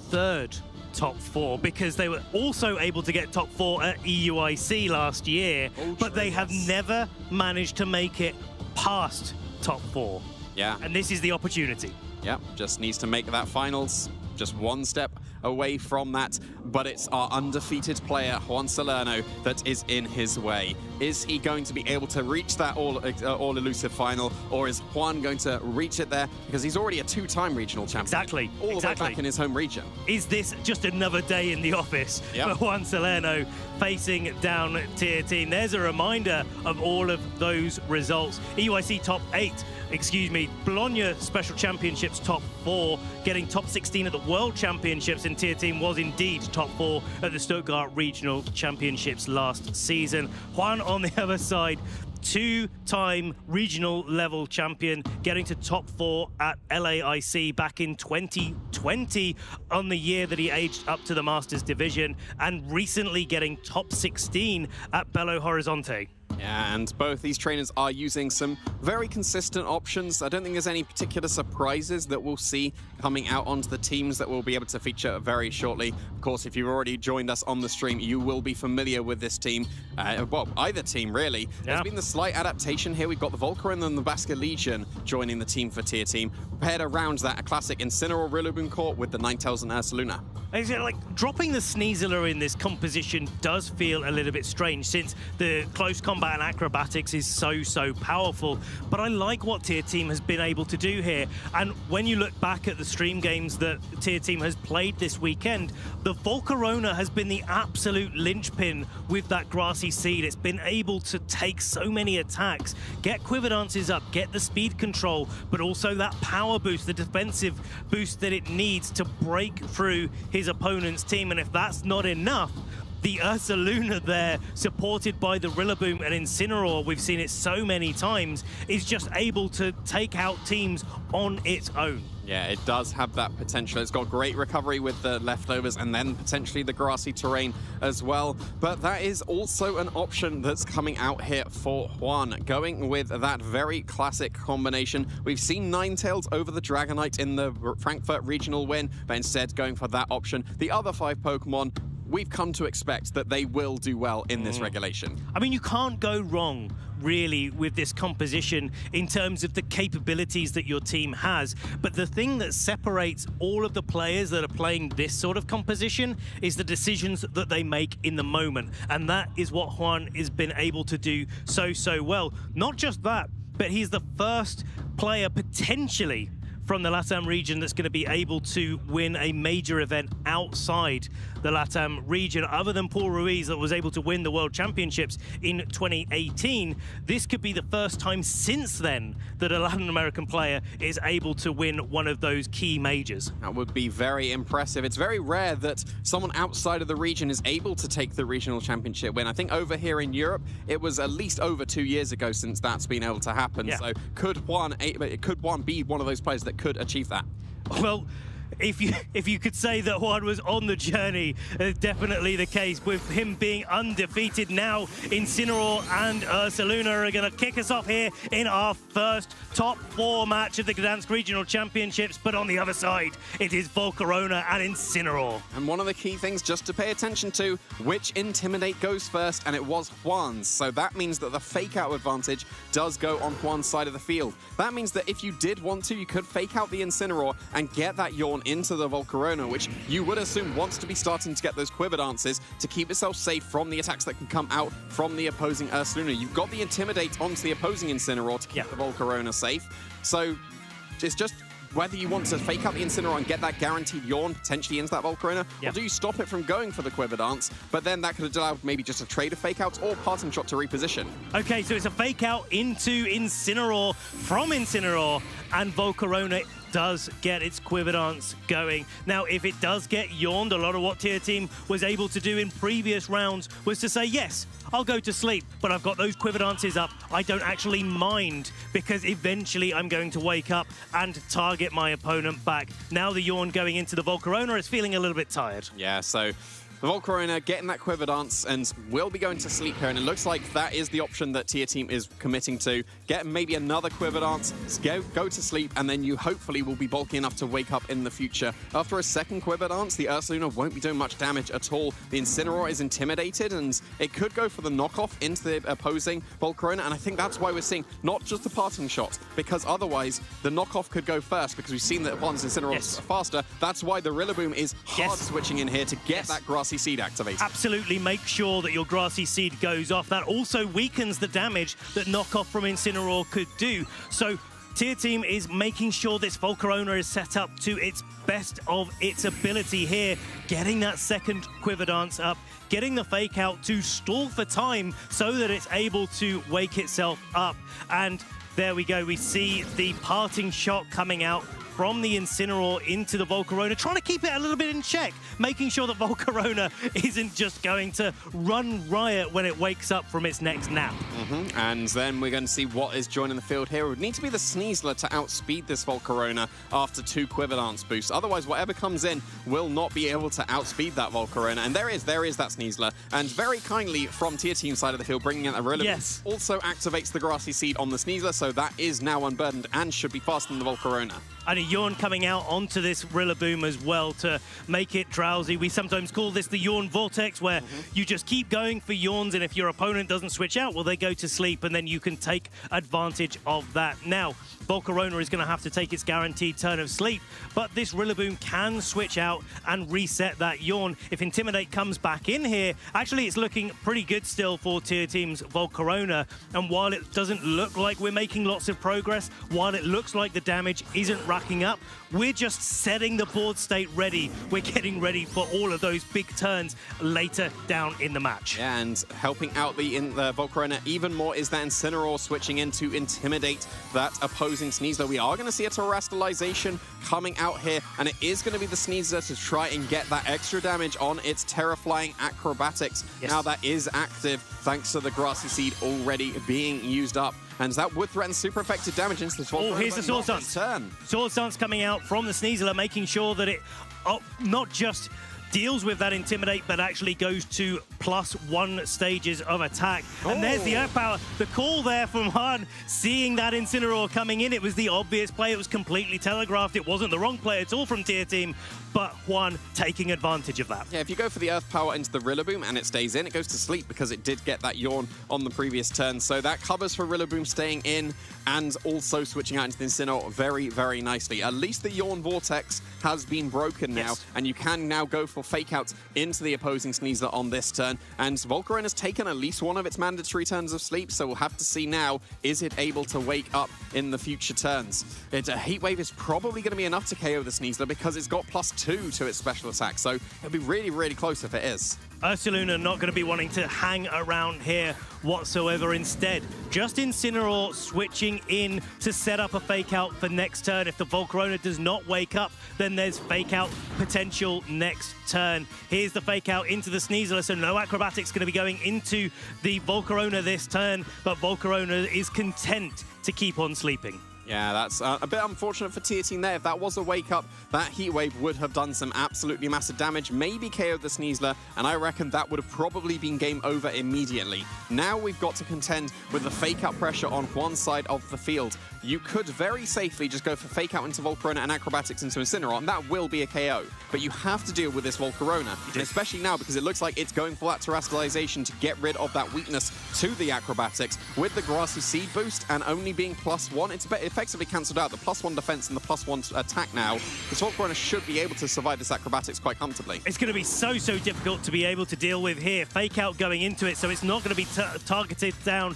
3rd top 4, because they were also able to get top 4 at EUIC last year, but they have never managed to make it past top 4. Yeah. And this is the opportunity. Yeah, just needs to make that finals, just one step away from that, but it's our undefeated player, Juan Salerno, that is in his way. Is he going to be able to reach that all-elusive final, or is Juan going to reach it there? Because he's already a 2-time regional champion. Exactly. All the way back in his home region. Is this just another day in the office for Juan Salerno facing down Tier Team? There's a reminder of all of those results. EUIC top 8, Bologna Special Championships top 4, getting top 16 at the World Championships, and Tier Team was indeed top 4 at the Stuttgart Regional Championships last season. Juan on the other side, 2-time regional level champion, getting to top 4 at LAIC back in 2020 on the year that he aged up to the Masters division, and recently getting top 16 at Belo Horizonte. Yeah, and both these trainers are using some very consistent options. I don't think there's any particular surprises that we'll see coming out onto the teams that we'll be able to feature very shortly. Of course, if you've already joined us on the stream, you will be familiar with this team. Well, either team, really. There's been the slight adaptation here. We've got the Volcarin and the Basker Legion joining the team for Tier Team, paired around that classic Incineroar Rillaboom Court with the Ninetales and Ursaluna. Like, dropping the Sneasler in this composition does feel a little bit strange, since the close combat and acrobatics is so powerful. But I like what Tier Team has been able to do here. And when you look back at the stream games that Tier Team has played this weekend, the Volcarona has been the absolute linchpin with that Grassy Seed. It's been able to take so many attacks, get Quiver Dances up, get the speed control, but also that power boost, the defensive boost that it needs to break through his opponent's team. And if that's not enough, the Ursaluna there, supported by the Rillaboom and Incineroar, we've seen it so many times, is just able to take out teams on its own. Yeah, it does have that potential. It's got great recovery with the leftovers and then potentially the grassy terrain as well. But that is also an option that's coming out here for Juan. Going with that very classic combination. We've seen Ninetales over the Dragonite in the Frankfurt regional win, but instead going for that option. The other 5 Pokemon, we've come to expect that they will do well in this regulation. I mean, you can't go wrong, really, with this composition in terms of the capabilities that your team has. But the thing that separates all of the players that are playing this sort of composition is the decisions that they make in the moment. And that is what Juan has been able to do so well. Not just that, but he's the first player potentially from the LATAM region that's going to be able to win a major event outside the LATAM region. Other than Paul Ruiz that was able to win the World Championships in 2018, this could be the first time since then that a Latin American player is able to win one of those key majors. That would be very impressive. It's very rare that someone outside of the region is able to take the regional championship win. I think over here in Europe, it was at least over 2 years ago since that's been able to happen. Yeah. So could Juan be one of those players that could achieve that? Well, if you could say that Juan was on the journey, definitely the case with him being undefeated. Now Incineroar and Ursaluna are going to kick us off here in our first top 4 match of the Gdansk Regional Championships. But on the other side, it is Volcarona and Incineroar. And one of the key things just to pay attention to, which Intimidate goes first, and it was Juan's. So that means that the fake out advantage does go on Juan's side of the field. That means that if you did want to, you could fake out the Incineroar and get that Yawn into the Volcarona, which you would assume wants to be starting to get those Quiver Dances to keep itself safe from the attacks that can come out from the opposing Ursaluna. You've got the Intimidate onto the opposing Incineroar to keep the Volcarona safe. So it's just whether you want to fake out the Incineroar and get that guaranteed Yawn potentially into that Volcarona, or do you stop it from going for the Quiver Dance, but then that could allow maybe just a trade of fake outs or Parting Shot to reposition. Okay, so it's a fake out into Incineroar from Incineroar, and Volcarona does get its Quiver Dance going. Now, if it does get yawned, a lot of what Tier Team was able to do in previous rounds was to say, yes, I'll go to sleep, but I've got those Quiver Dances up. I don't actually mind, because eventually I'm going to wake up and target my opponent back. Now the Yawn going into the Volcarona is feeling a little bit tired. Yeah, so the Volcarona getting that Quiver Dance and will be going to sleep here, and it looks like that is the option that Tier Team is committing to. Get maybe another Quiver Dance, go to sleep, and then you hopefully will be bulky enough to wake up in the future. After a second Quiver Dance, the Ursaluna won't be doing much damage at all. The Incineroar is intimidated, and it could go for the knockoff into the opposing Volcarona, and I think that's why we're seeing not just the Parting Shot, because otherwise the knockoff could go first, because we've seen that once Incineroar is faster. That's why the Rillaboom is hard switching in here to get that Grassy Seed activated. Absolutely, make sure that your Grassy Seed goes off. That also weakens the damage that knockoff from Incineroar could do. So Tier Team is making sure this Volcarona is set up to its best of its ability here, getting that second Quiver Dance up, getting the fake out to stall for time so that it's able to wake itself up. And there we go, we see the Parting Shot coming out from the Incineroar into the Volcarona, trying to keep it a little bit in check, making sure that Volcarona isn't just going to run riot when it wakes up from its next nap. And then we're going to see what is joining the field here. It would need to be the Sneasler to outspeed this Volcarona after 2 Quiver Dance boosts. Otherwise, whatever comes in will not be able to outspeed that Volcarona. And there is that Sneasler. And very kindly from Tier Team side of the field, bringing in a Rillaboom also activates the Grassy Seed on the Sneasler, so that is now unburdened and should be faster than the Volcarona. And a Yawn coming out onto this Rillaboom as well to make it drowsy. We sometimes call this the Yawn Vortex, where you just keep going for Yawns, and if your opponent doesn't switch out, well, they go to sleep, and then you can take advantage of that. Now, Volcarona is going to have to take its guaranteed turn of sleep, but this Rillaboom can switch out and reset that Yawn. If Intimidate comes back in here, actually it's looking pretty good still for Tier Team's Volcarona, and while it doesn't look like we're making lots of progress, while it looks like the damage isn't racking up, we're just setting the board state ready. We're getting ready for all of those big turns later down in the match. Yeah, and helping out the Volcarona even more is that Incineroar switching in to intimidate that opposing opposing Sneasler. We are going to see a terrestrialization coming out here, and it is going to be the Sneasler to try and get that extra damage on its Terraflying Acrobatics. Yes. Now that is active thanks to the Grassy Seed already being used up. And that would threaten super effective damage into the Volcarona. Oh, here's the Swords Dance. Swords Dance coming out from the Sneasler, making sure that it not just deals with that Intimidate, but actually goes to +1 stages of attack. And there's the Earth Power. The call there from Juan, seeing that Incineroar coming in. It was the obvious play. It was completely telegraphed. It wasn't the wrong play at all from Tier Team, but Juan taking advantage of that. Yeah, if you go for the Earth Power into the Rillaboom and it stays in, it goes to sleep because it did get that Yawn on the previous turn. So that covers for Rillaboom staying in and also switching out into the Incineroar very, very nicely. At least the Yawn Vortex has been broken now, and you can now go for Fake Outs into the opposing Sneasler on this turn. And Volcarona has taken at least one of its mandatory turns of sleep, so we'll have to see now, is it able to wake up in the future turns? A Heat Wave is probably going to be enough to KO the Sneasler because it's got +2 to its special attack, so it'll be really, really close if it is. Ursaluna not going to be wanting to hang around here whatsoever. Instead, just Incineroar switching in to set up a Fake Out for next turn. If the Volcarona does not wake up, then there's Fake Out potential next turn. Here's the Fake Out into the Sneasler, so no Acrobatics going to be going into the Volcarona this turn, but Volcarona is content to keep on sleeping. Yeah, that's a bit unfortunate for Tier Team there. If that was a wake-up, that Heat Wave would have done some absolutely massive damage, maybe KO'd the Sneasler, and I reckon that would have probably been game over immediately. Now we've got to contend with the fake-out pressure on one side of the field. You could very safely just go for fake-out into Volcarona and Acrobatics into Incineroar, and that will be a KO. But you have to deal with this Volcarona, and especially now because it looks like it's going for that Terrestrialization to get rid of that weakness to the Acrobatics. With the Grassy Seed boost and only being +1, it's effectively cancelled out the +1 defense and the +1 attack now. The Volcarona should be able to survive this Acrobatics quite comfortably. It's going to be so difficult to be able to deal with here. Fake Out going into it, so it's not going to be targeted down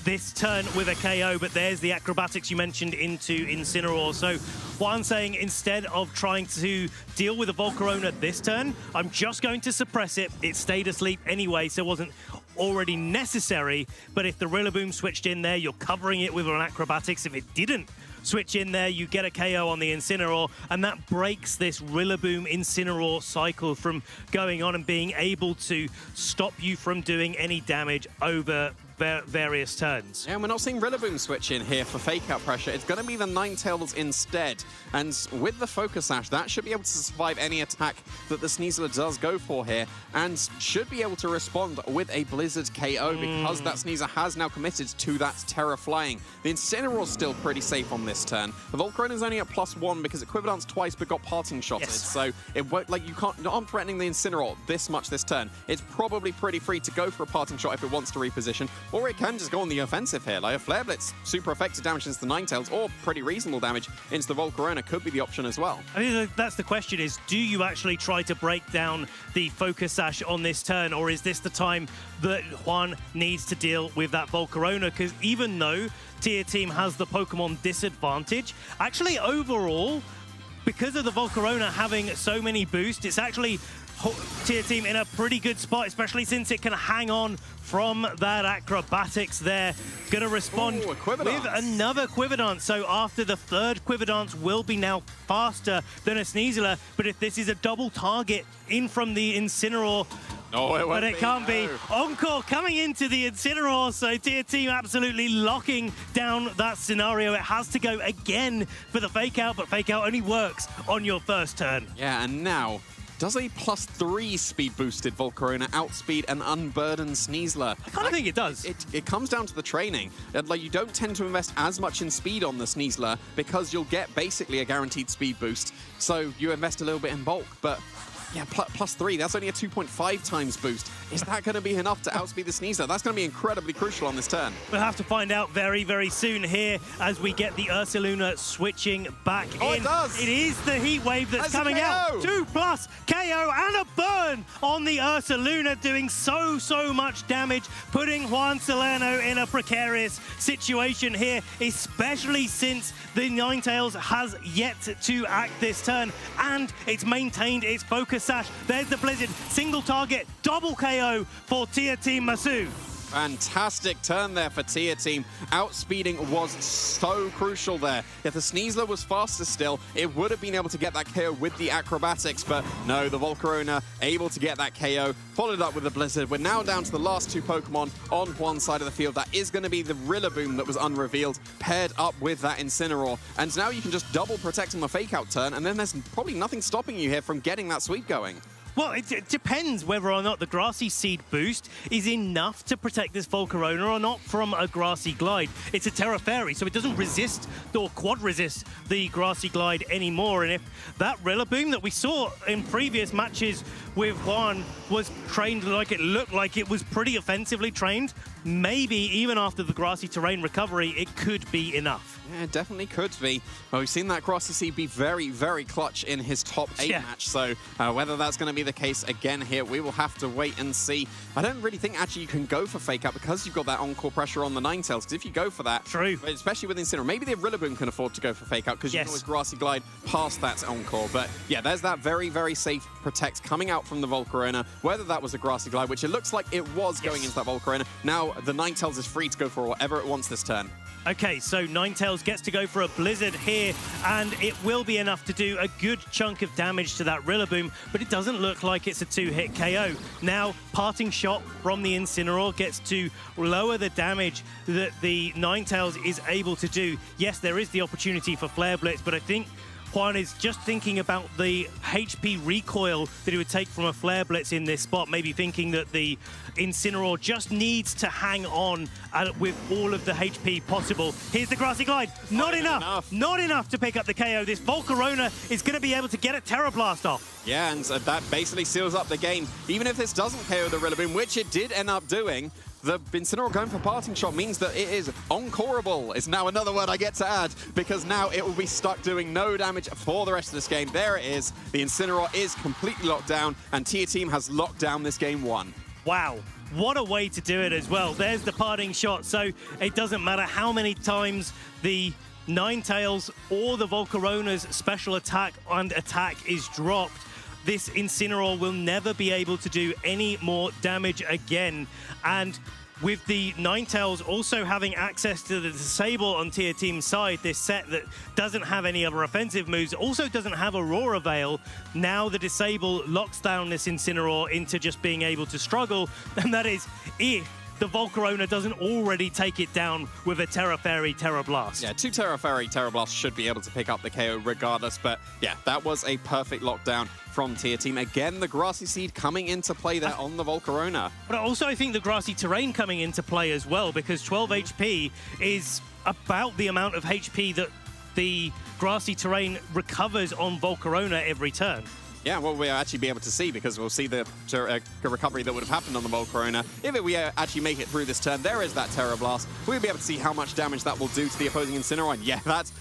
this turn with a KO, but there's the Acrobatics you mentioned into Incineroar. So Juan saying, instead of trying to deal with a Volcarona this turn, I'm just going to suppress it. It stayed asleep anyway, so it wasn't already necessary. But if the Rillaboom switched in there, you're covering it with an Acrobatics. If it didn't switch in there, you get a KO on the Incineroar, and that breaks this Rillaboom Incineroar cycle from going on and being able to stop you from doing any damage over various turns. Yeah, we're not seeing Rillaboom switch in here for fake-out pressure. It's going to be the Ninetales instead. And with the Focus Sash, that should be able to survive any attack that the Sneasler does go for here, and should be able to respond with a Blizzard KO because that Sneasler has now committed to that Terra Flying. The Incineroar's still pretty safe on this turn. The Volcarona's only at +1 because it Quiverdanced twice but got Parting Shotted. So it won't, like, you aren't threatening the Incineroar this much this turn. It's probably pretty free to go for a Parting Shot if it wants to reposition, or it can just go on the offensive here. Like a Flare Blitz, super effective damage into the Ninetales, or pretty reasonable damage into the Volcarona could be the option as well. I think that's the question, is do you actually try to break down the Focus Sash on this turn, or is this the time that Juan needs to deal with that Volcarona? Because even though Tier Team has the Pokemon disadvantage, actually overall, because of the Volcarona having so many boosts, it's actually Tier Team in a pretty good spot, especially since it can hang on from that Acrobatics there. Gonna respond with another Quiverdanced. So after the third Quiverdanced will be now faster than a Sneasler, but if this is a double target in from the Incineroar, but it can't be. Encore coming into the Incineroar, so Tier Team absolutely locking down that scenario. It has to go again for the Fake Out, but Fake Out only works on your first turn. Yeah, and now does a +3 speed boosted Volcarona outspeed an unburdened Sneasler? I kind of think it does. It comes down to the training. Like, you don't tend to invest as much in speed on the Sneasler because you'll get basically a guaranteed speed boost. So you invest a little bit in bulk, but yeah, +3, that's only a 2.5 times boost. Is that going to be enough to outspeed the Sneasler? That's going to be incredibly crucial on this turn. We'll have to find out very, very soon here as we get the Ursaluna switching back in. It does! It is the Heat Wave that's coming out. 2+ KO and a burn on the Ursaluna, doing so much damage, putting Juan Salerno in a precarious situation here, especially since the Ninetales has yet to act this turn, and it's maintained its Focus Sash. There's the Blizzard, single target, double KO for Tier Team Masu. Fantastic turn there for Tier Team. Outspeeding was so crucial there. If the Sneasler was faster still, it would have been able to get that KO with the acrobatics, but no, the Volcarona able to get that KO, followed up with the Blizzard. We're now down to the last two Pokemon on one side of the field. That is going to be the Rillaboom that was unrevealed, paired up with that Incineroar. And now you can just double protect on the Fake Out turn, and then there's probably nothing stopping you here from getting that sweep going. Well, it depends whether or not the Grassy Seed boost is enough to protect this Volcarona or not from a Grassy Glide. It's a Terra Fairy, so it doesn't resist or quad resist the Grassy Glide anymore. And if that Rillaboom that we saw in previous matches with Juan was trained like it looked like it was pretty offensively trained, maybe even after the grassy terrain recovery, it could be enough. Yeah, it definitely could be. Well, we've seen that Grassy Seed be very, very clutch in his top 8 match, so whether that's going to be the case again here, we will have to wait and see. I don't really think actually you can go for Fake Out because you've got that Encore pressure on the Ninetales, because if you go for that, true, especially with Incineroar, maybe the Rillaboom can afford to go for Fake Out because you can always Grassy Glide past that Encore. But yeah, there's that very, very safe protect coming out from the Volcarona, whether that was a Grassy Glide, which it looks like it was going into that Volcarona. Now the Ninetales is free to go for whatever it wants this turn. Okay, so Ninetales gets to go for a Blizzard here, and it will be enough to do a good chunk of damage to that Rillaboom, but it doesn't look like it's a 2-hit KO. Now, Parting Shot from the Incineroar gets to lower the damage that the Ninetales is able to do. Yes, there is the opportunity for Flare Blitz, but I think Juan is just thinking about the HP recoil that he would take from a Flare Blitz in this spot, maybe thinking that the Incineroar just needs to hang on with all of the HP possible. Here's the Grassy Glide. Not enough. Not enough to pick up the KO. This Volcarona is going to be able to get a Terra Blast off. Yeah, and that basically seals up the game. Even if this doesn't KO the Rillaboom, which it did end up doing, the Incineroar going for Parting Shot means that it is encoreable. It's now another word I get to add, because now it will be stuck doing no damage for the rest of this game. There it is. The Incineroar is completely locked down, and Tier Team has locked down this game 1. Wow. What a way to do it as well. There's the Parting Shot, so it doesn't matter how many times the Ninetales or the Volcarona's special attack and attack is dropped, this Incineroar will never be able to do any more damage again. And with the Ninetales also having access to the Disable on Tier Team's side, this set that doesn't have any other offensive moves, also doesn't have Aurora Veil, now the Disable locks down this Incineroar into just being able to struggle, and that is if the Volcarona doesn't already take it down with a Terra Fairy Terra Blast. Yeah, 2 Terra Fairy Terra Blast should be able to pick up the KO regardless, but yeah, that was a perfect lockdown from Tier Team. Again, the Grassy Seed coming into play there on the Volcarona. But also I think the Grassy Terrain coming into play as well, because 12 HP is about the amount of HP that the Grassy Terrain recovers on Volcarona every turn. Yeah, well, we'll actually be able to see, because we'll see the recovery that would have happened on the Volcarona. If we actually make it through this turn, there is that Terra Blast. We'll be able to see how much damage that will do to the opposing Incineroar. And yeah, that's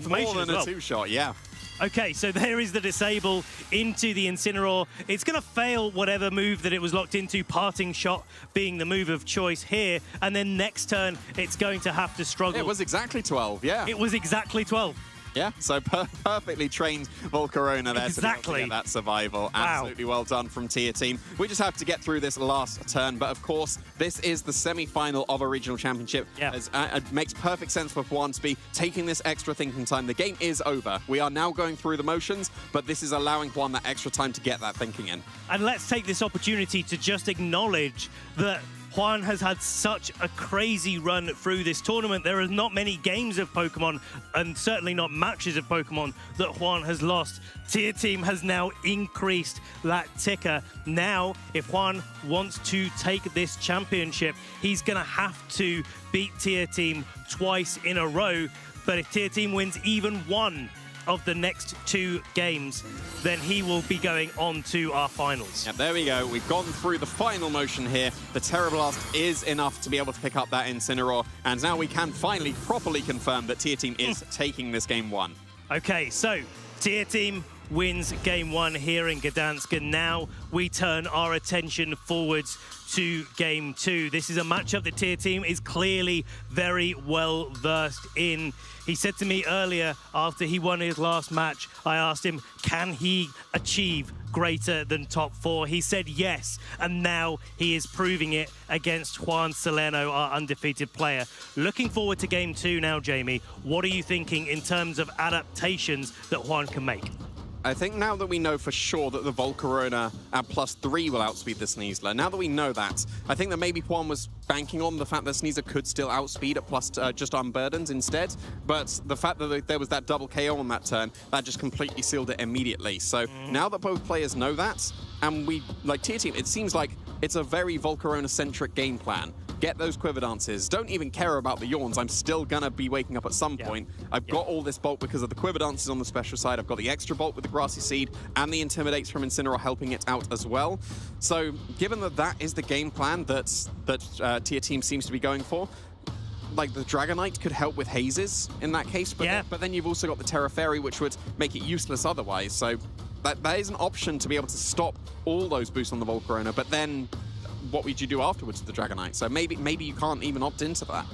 more than a 2-shot, yeah. Okay, so there is the Disable into the Incineroar. It's going to fail whatever move that it was locked into, Parting Shot being the move of choice here. And then next turn, it's going to have to struggle. It was exactly 12, yeah. It was exactly 12. Yeah, so perfectly trained Volcarona there to be able to get that survival. Absolutely well done from Tier Team. We just have to get through this last turn, but of course, this is the semi-final of a regional championship. Yeah. It makes perfect sense for Juan to be taking this extra thinking time. The game is over. We are now going through the motions, but this is allowing Juan that extra time to get that thinking in. And let's take this opportunity to just acknowledge that Juan has had such a crazy run through this tournament. There are not many games of Pokemon, and certainly not matches of Pokemon, that Juan has lost. Tier Team has now increased that ticker. Now, if Juan wants to take this championship, he's going to have to beat Tier Team twice in a row. But if Tier Team wins even one of the next 2 games, then he will be going on to our finals. Yeah, there we go. We've gone through the final motion here. The Terra Blast is enough to be able to pick up that Incineroar, and now we can finally properly confirm that Tier Team is taking this game 1. Okay, so Tier Team wins game 1 here in Gdansk, and now we turn our attention forwards to game 2. This is a matchup that Tier Team is clearly very well versed in. He said to me earlier, after he won his last match, I asked him, can he achieve greater than top 4. He said yes, and now he is proving it against Juan Salerno, our undefeated player. Looking forward to game 2 now, Jamie. What are you thinking in terms of adaptations that Juan can make? I think now that we know for sure that the Volcarona at +3 will outspeed the Sneasler, now that we know that, I think that maybe Juan was banking on the fact that Sneasler could still outspeed at just unburdened instead, but the fact that there was that double KO on that turn, that just completely sealed it immediately. So now that both players know that, and we, like Tier Team, it seems like it's a very Volcarona-centric game plan. Get those Quiver Dances. Don't even care about the Yawns. I'm still going to be waking up at some point. I've got all this bulk because of the Quiver Dances on the special side. I've got the extra bulk with the Grassy Seed and the Intimidates from Incineroar helping it out as well. So given that that is the game plan that Tier Team seems to be going for, like the Dragonite could help with hazes in that case, but then you've also got the Terra Fairy, which would make it useless otherwise. So that is an option to be able to stop all those boosts on the Volcarona, but then what would you do afterwards to the Dragonite? So maybe you can't even opt into that.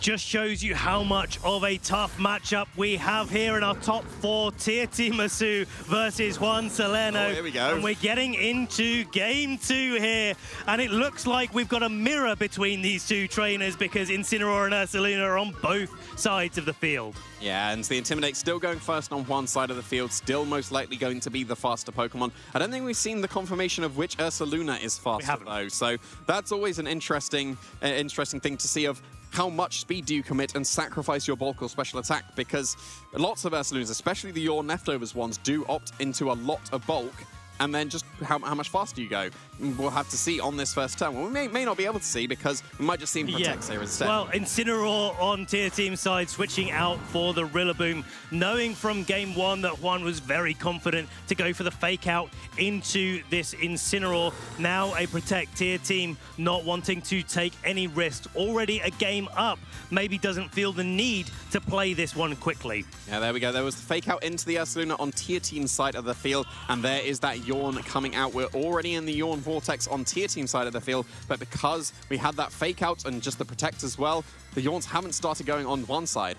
Just shows you how much of a tough matchup we have here in our top 4, Tier Team Masu versus Juan Salerno. Oh, here we go. And we're getting into game 2 here. And it looks like we've got a mirror between these two trainers because Incineroar and Ursaluna are on both sides of the field. Yeah, and the Intimidate still going first on one side of the field, still most likely going to be the faster Pokemon. I don't think we've seen the confirmation of which Ursaluna is faster though, so that's always an interesting thing to see of how much speed do you commit and sacrifice your bulk or special attack, because lots of Ursalunas, especially the Yawn leftovers ones, do opt into a lot of bulk, and then just how much faster you go. We'll have to see on this first turn. Well, we may not be able to see because we might just see him Protect here instead. Well, Incineroar on Tier Team side switching out for the Rillaboom, knowing from game 1 that Juan was very confident to go for the fake out into this Incineroar. Now a Protect Tier Team not wanting to take any risks. Already a game up, maybe doesn't feel the need to play this one quickly. Yeah, there we go. There was the fake out into the Ursaluna on Tier Team side of the field, and there is that Yawn coming out. We're already in the Yawn Vortex on Tier Team side of the field, but because we had that fake out and just the Protect as well, the Yawns haven't started going on one side.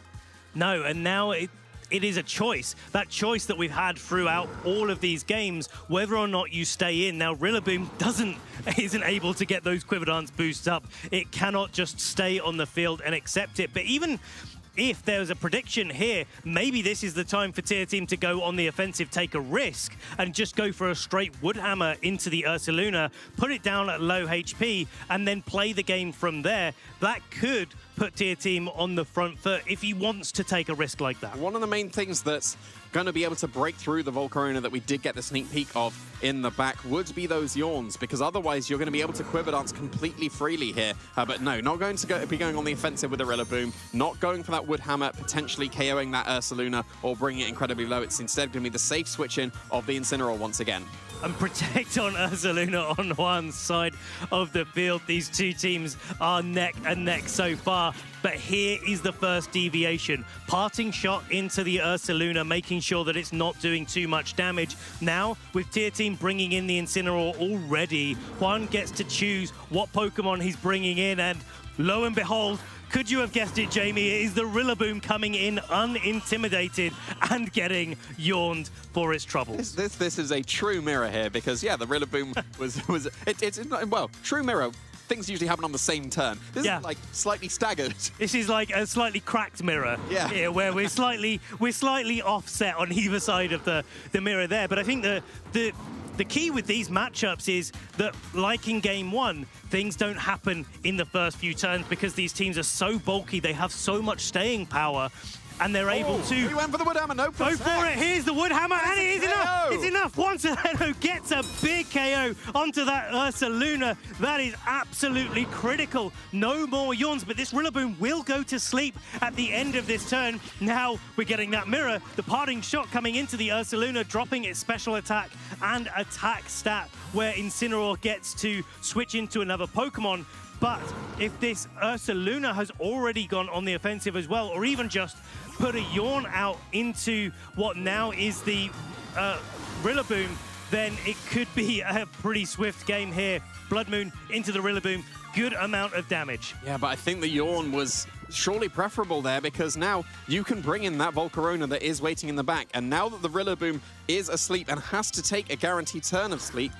No, and now it is a choice. That choice that we've had throughout all of these games, whether or not you stay in. Now, Rillaboom isn't able to get those Quiver Dance boosts up. It cannot just stay on the field and accept it. But even if there's a prediction here, maybe this is the time for Tier Team to go on the offensive, take a risk, and just go for a straight Woodhammer into the Ursaluna, put it down at low HP, and then play the game from there. That could put Tier Team on the front foot if he wants to take a risk like that. One of the main things that's going to be able to break through the Volcarona that we did get the sneak peek of in the back would be those Yawns, because otherwise you're going to be able to Quiver Dance completely freely here. But no, not going to be going on the offensive with the Rillaboom, not going for that Woodhammer, potentially KOing that Ursaluna or bringing it incredibly low. It's instead going to be the safe switch in of the Incineroar once again. And Protect on Ursaluna on one side of the field. These two teams are neck and neck so far. But here is the first deviation. Parting shot into the Ursaluna, making sure that it's not doing too much damage. Now, with Tier Team bringing in the Incineroar already, Juan gets to choose what Pokemon he's bringing in. And lo and behold, could you have guessed it, Jamie? It is the Rillaboom coming in unintimidated and getting yawned for its troubles. This is a true mirror here, because yeah, the Rillaboom well, true mirror. Things usually happen on the same turn. This is like slightly staggered. This is like a slightly cracked mirror here, where we're slightly offset on either side of the mirror there. But I think the key with these matchups is that, like in game 1, things don't happen in the first few turns because these teams are so bulky, they have so much staying power, and they're able to... He went for the Woodhammer, no Go for it, here's the Woodhammer, and it is enough! It's enough! Juan Salerno gets a big KO onto that Ursaluna. That is absolutely critical. No more yawns, but this Rillaboom will go to sleep at the end of this turn. Now we're getting that mirror. The parting shot coming into the Ursaluna, dropping its special attack and attack stat, where Incineroar gets to switch into another Pokemon. But if this Ursaluna has already gone on the offensive as well, or even just put a yawn out into what now is the Rillaboom, then it could be a pretty swift game here. Blood Moon into the Rillaboom, good amount of damage. Yeah, but I think the yawn was surely preferable there, because now you can bring in that Volcarona that is waiting in the back. And now that the Rillaboom is asleep and has to take a guaranteed turn of sleep,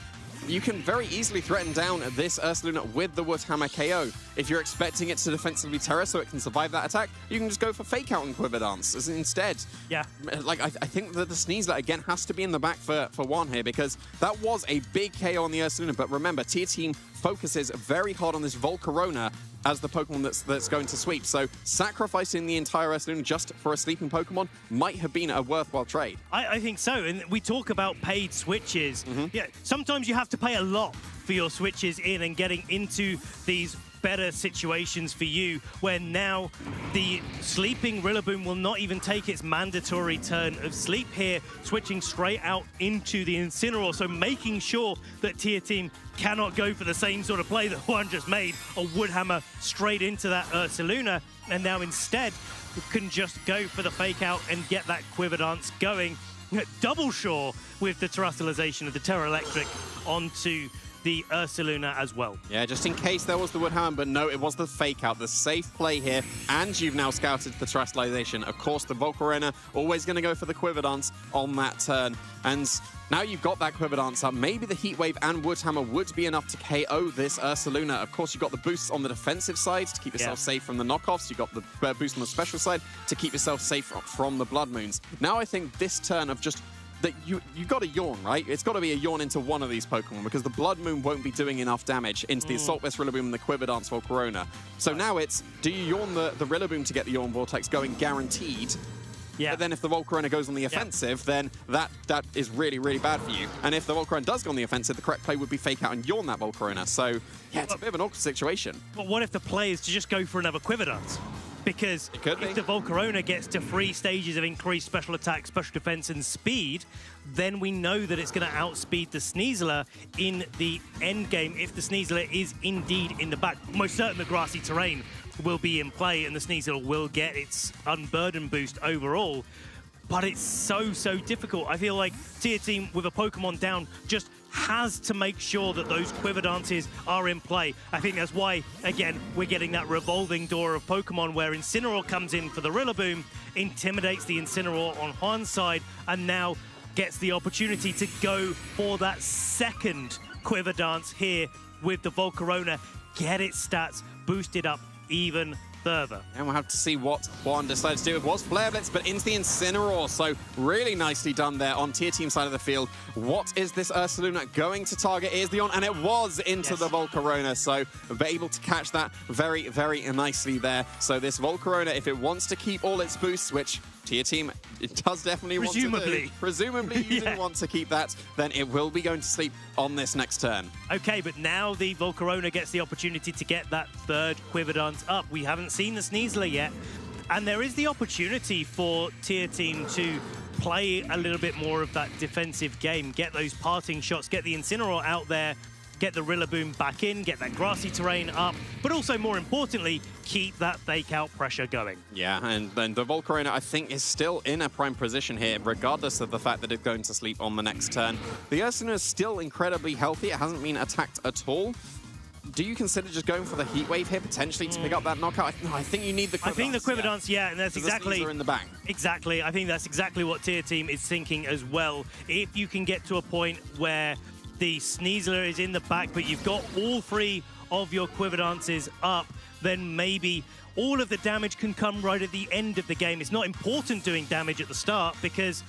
you can very easily threaten down this Ursaluna with the Woodhammer KO. If you're expecting it to defensively Terra so it can survive that attack, you can just go for Fake Out and Quiver Dance instead. Yeah. Like, I think that the Sneasler, again, has to be in the back for Juan here, because that was a big KO on the Ursaluna. But remember, Tier Team focuses very hard on this Volcarona as the Pokemon that's going to sweep. So sacrificing the entire Ursaluna just for a sleeping Pokemon might have been a worthwhile trade. I think so. And we talk about paid switches. Yeah, sometimes you have to pay a lot for your switches in and getting into these better situations for you, where now the sleeping Rillaboom will not even take its mandatory turn of sleep here, switching straight out into the Incineroar, so making sure that Tier Team cannot go for the same sort of play that Juan just made, a Woodhammer straight into that Ursaluna, and now instead can just go for the Fake Out and get that Quiver Dance going. Double Sure with the terrestrialization of the Terra Electric onto the Ursaluna as well. Yeah, just in case there was the Woodhammer, but no, it was the Fake Out, the safe play here, and you've now scouted the terrestrialization. Of course, the Volcarona always going to go for the Quiver Dance on that turn, and now you've got that Quiver Dance up. Maybe the Heat Wave and Woodhammer would be enough to KO this Ursaluna. Of course, you've got the boosts on the defensive side to keep yourself safe from the knockoffs. You've got the boost on the special side to keep yourself safe from the Blood Moons. Now I think this turn of just that you got to yawn, right? It's got to be a yawn into one of these Pokemon, because the Blood Moon won't be doing enough damage into the Assault Vest Rillaboom and the Quiver Dance Volcarona. So now it's, do you yawn the Rillaboom to get the Yawn Vortex going guaranteed? Yeah. But then if the Volcarona goes on the offensive, then that is really, really bad for you. And if the Volcarona does go on the offensive, the correct play would be Fake Out and yawn that Volcarona. So yeah, it's a bit of an awkward situation. But what if the play is to just go for another Quiver Dance? Because if the Volcarona gets to 3 stages of increased special attack, special defense, and speed, then we know that it's going to outspeed the Sneasler in the end game if the Sneasler is indeed in the back. Most certain the grassy terrain will be in play and the Sneasler will get its Unburden boost overall. But it's so difficult. I feel like Tier Team with a Pokemon down just has to make sure that those Quiver Dances are in play. I think that's why, again, we're getting that revolving door of Pokemon where Incineroar comes in for the Rillaboom, intimidates the Incineroar on Juan's side, and now gets the opportunity to go for that second Quiver Dance here with the Volcarona, get its stats boosted up even further. And we'll have to see what Juan decides to do. It was Flare Blitz, but into the Incineroar. So really nicely done there on Tier Team side of the field. What is this Ursaluna going to target? Is the on, and it was into the Volcarona. So able to catch that very, very nicely there. So this Volcarona, if it wants to keep all its boosts, which Tier Team, it does definitely want to do. Presumably you do want to keep that, then it will be going to sleep on this next turn. Okay, but now the Volcarona gets the opportunity to get that third Quiver Dance up. We haven't seen the Sneasler yet, and there is the opportunity for Tier Team to play a little bit more of that defensive game, get those parting shots, get the Incineroar out there, get the Rillaboom back in, get that grassy terrain up, but also more importantly, keep that Fake Out pressure going. Yeah, and then the Volcarona, I think, is still in a prime position here, regardless of the fact that it's going to sleep on the next turn. The Ursaluna is still incredibly healthy. It hasn't been attacked at all. Do you consider just going for the Heat Wave here, potentially, to pick up that knockout? No, I think you need the Quiver Dance. I think the Quiver Dance, yeah, and that's exactly... The in the back. Exactly. I think that's exactly what Tier Team is thinking as well. If you can get to a point where the Sneasler is in the back, but you've got all 3 of your Quiver Dances up, then maybe all of the damage can come right at the end of the game. It's not important doing damage at the start, because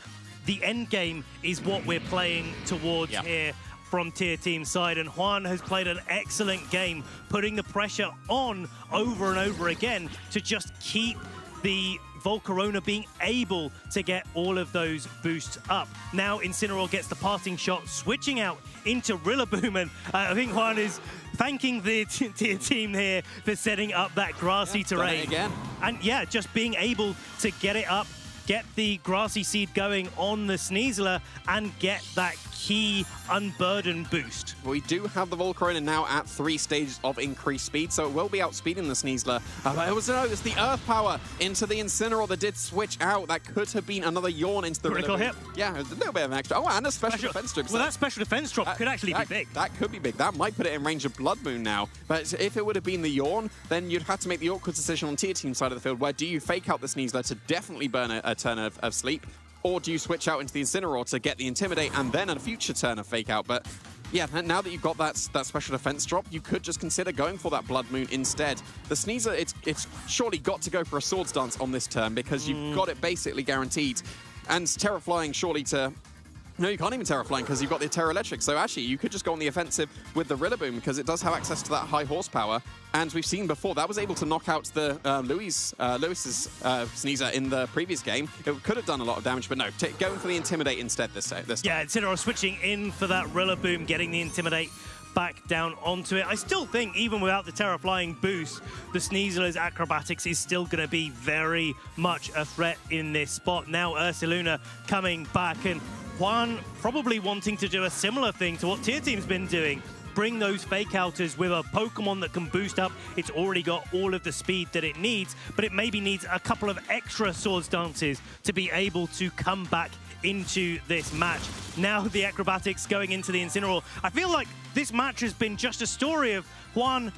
the end game is what we're playing towards here from Tier Team side, and Juan has played an excellent game, putting the pressure on over and over again to just keep the Volcarona being able to get all of those boosts up. Now Incineroar gets the parting shot, switching out into Rillaboom, and I think Juan is thanking the Tier Team here for setting up that grassy terrain. Again. And yeah, just being able to get it up get the Grassy Seed going on the Sneasler and get that key Unburden boost. We do have the Volcarona now at 3 stages of increased speed, so it will be outspeeding the Sneasler. It's the Earth Power into the Incineroar that did switch out. That could have been another Yawn into the critical hit. Yeah, a little bit of an extra. Oh, and a special defense drop. Well, that special defense drop could actually be big. That could be big. That might put it in range of Blood Moon now. But if it would have been the Yawn, then you'd have to make the awkward decision on tier team side of the field, where do you fake out the Sneasler to definitely burn a turn of sleep, or do you switch out into the Incineroar to get the Intimidate and then a future turn of fake out? But yeah, now that you've got that special defense drop, you could just consider going for that Blood Moon instead. The Sneasler, it's surely got to go for a Swords Dance on this turn because you've got it basically guaranteed. And Terra Flying surely to... No, you can't even Terra Flying because you've got the Terra Electric. So actually, you could just go on the offensive with the Rillaboom because it does have access to that high horsepower. And we've seen before, that was able to knock out the Lewis's Sneasler in the previous game. It could have done a lot of damage, but no, going for the Intimidate instead this time. Yeah, Incineroar switching in for that Rillaboom, getting the Intimidate back down onto it. I still think, even without the Terra Flying boost, the Sneasler's acrobatics is still going to be very much a threat in this spot. Now Ursaluna coming back, and Juan probably wanting to do a similar thing to what Tier Team's been doing. Bring those fake outers with a Pokemon that can boost up. It's already got all of the speed that it needs, but it maybe needs a couple of extra Swords Dances to be able to come back into this match. Now the acrobatics going into the Incineroar. I feel like this match has been just a story of Juan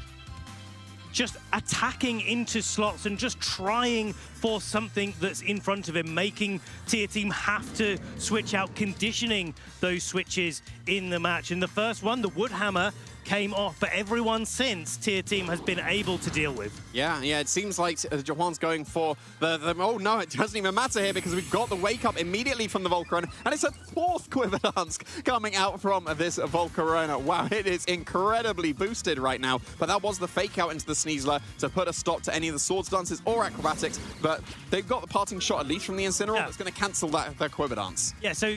just attacking into slots and just trying for something that's in front of him, making Tier Team have to switch out, conditioning those switches in the match. And the first one, the Woodhammer, came off, but everyone since Tier Team has been able to deal with. Yeah, it seems like Jawan's going for the oh no, it doesn't even matter here because we've got the wake up immediately from the Volcarona, and it's a 4th Quiver Dance coming out from this Volcarona. Wow, it is incredibly boosted right now, but that was the fake out into the Sneasler to put a stop to any of the Swords Dances or acrobatics, but they've got the parting shot at least from the Incineroar that's going to cancel that Quiver Dance. Yeah, so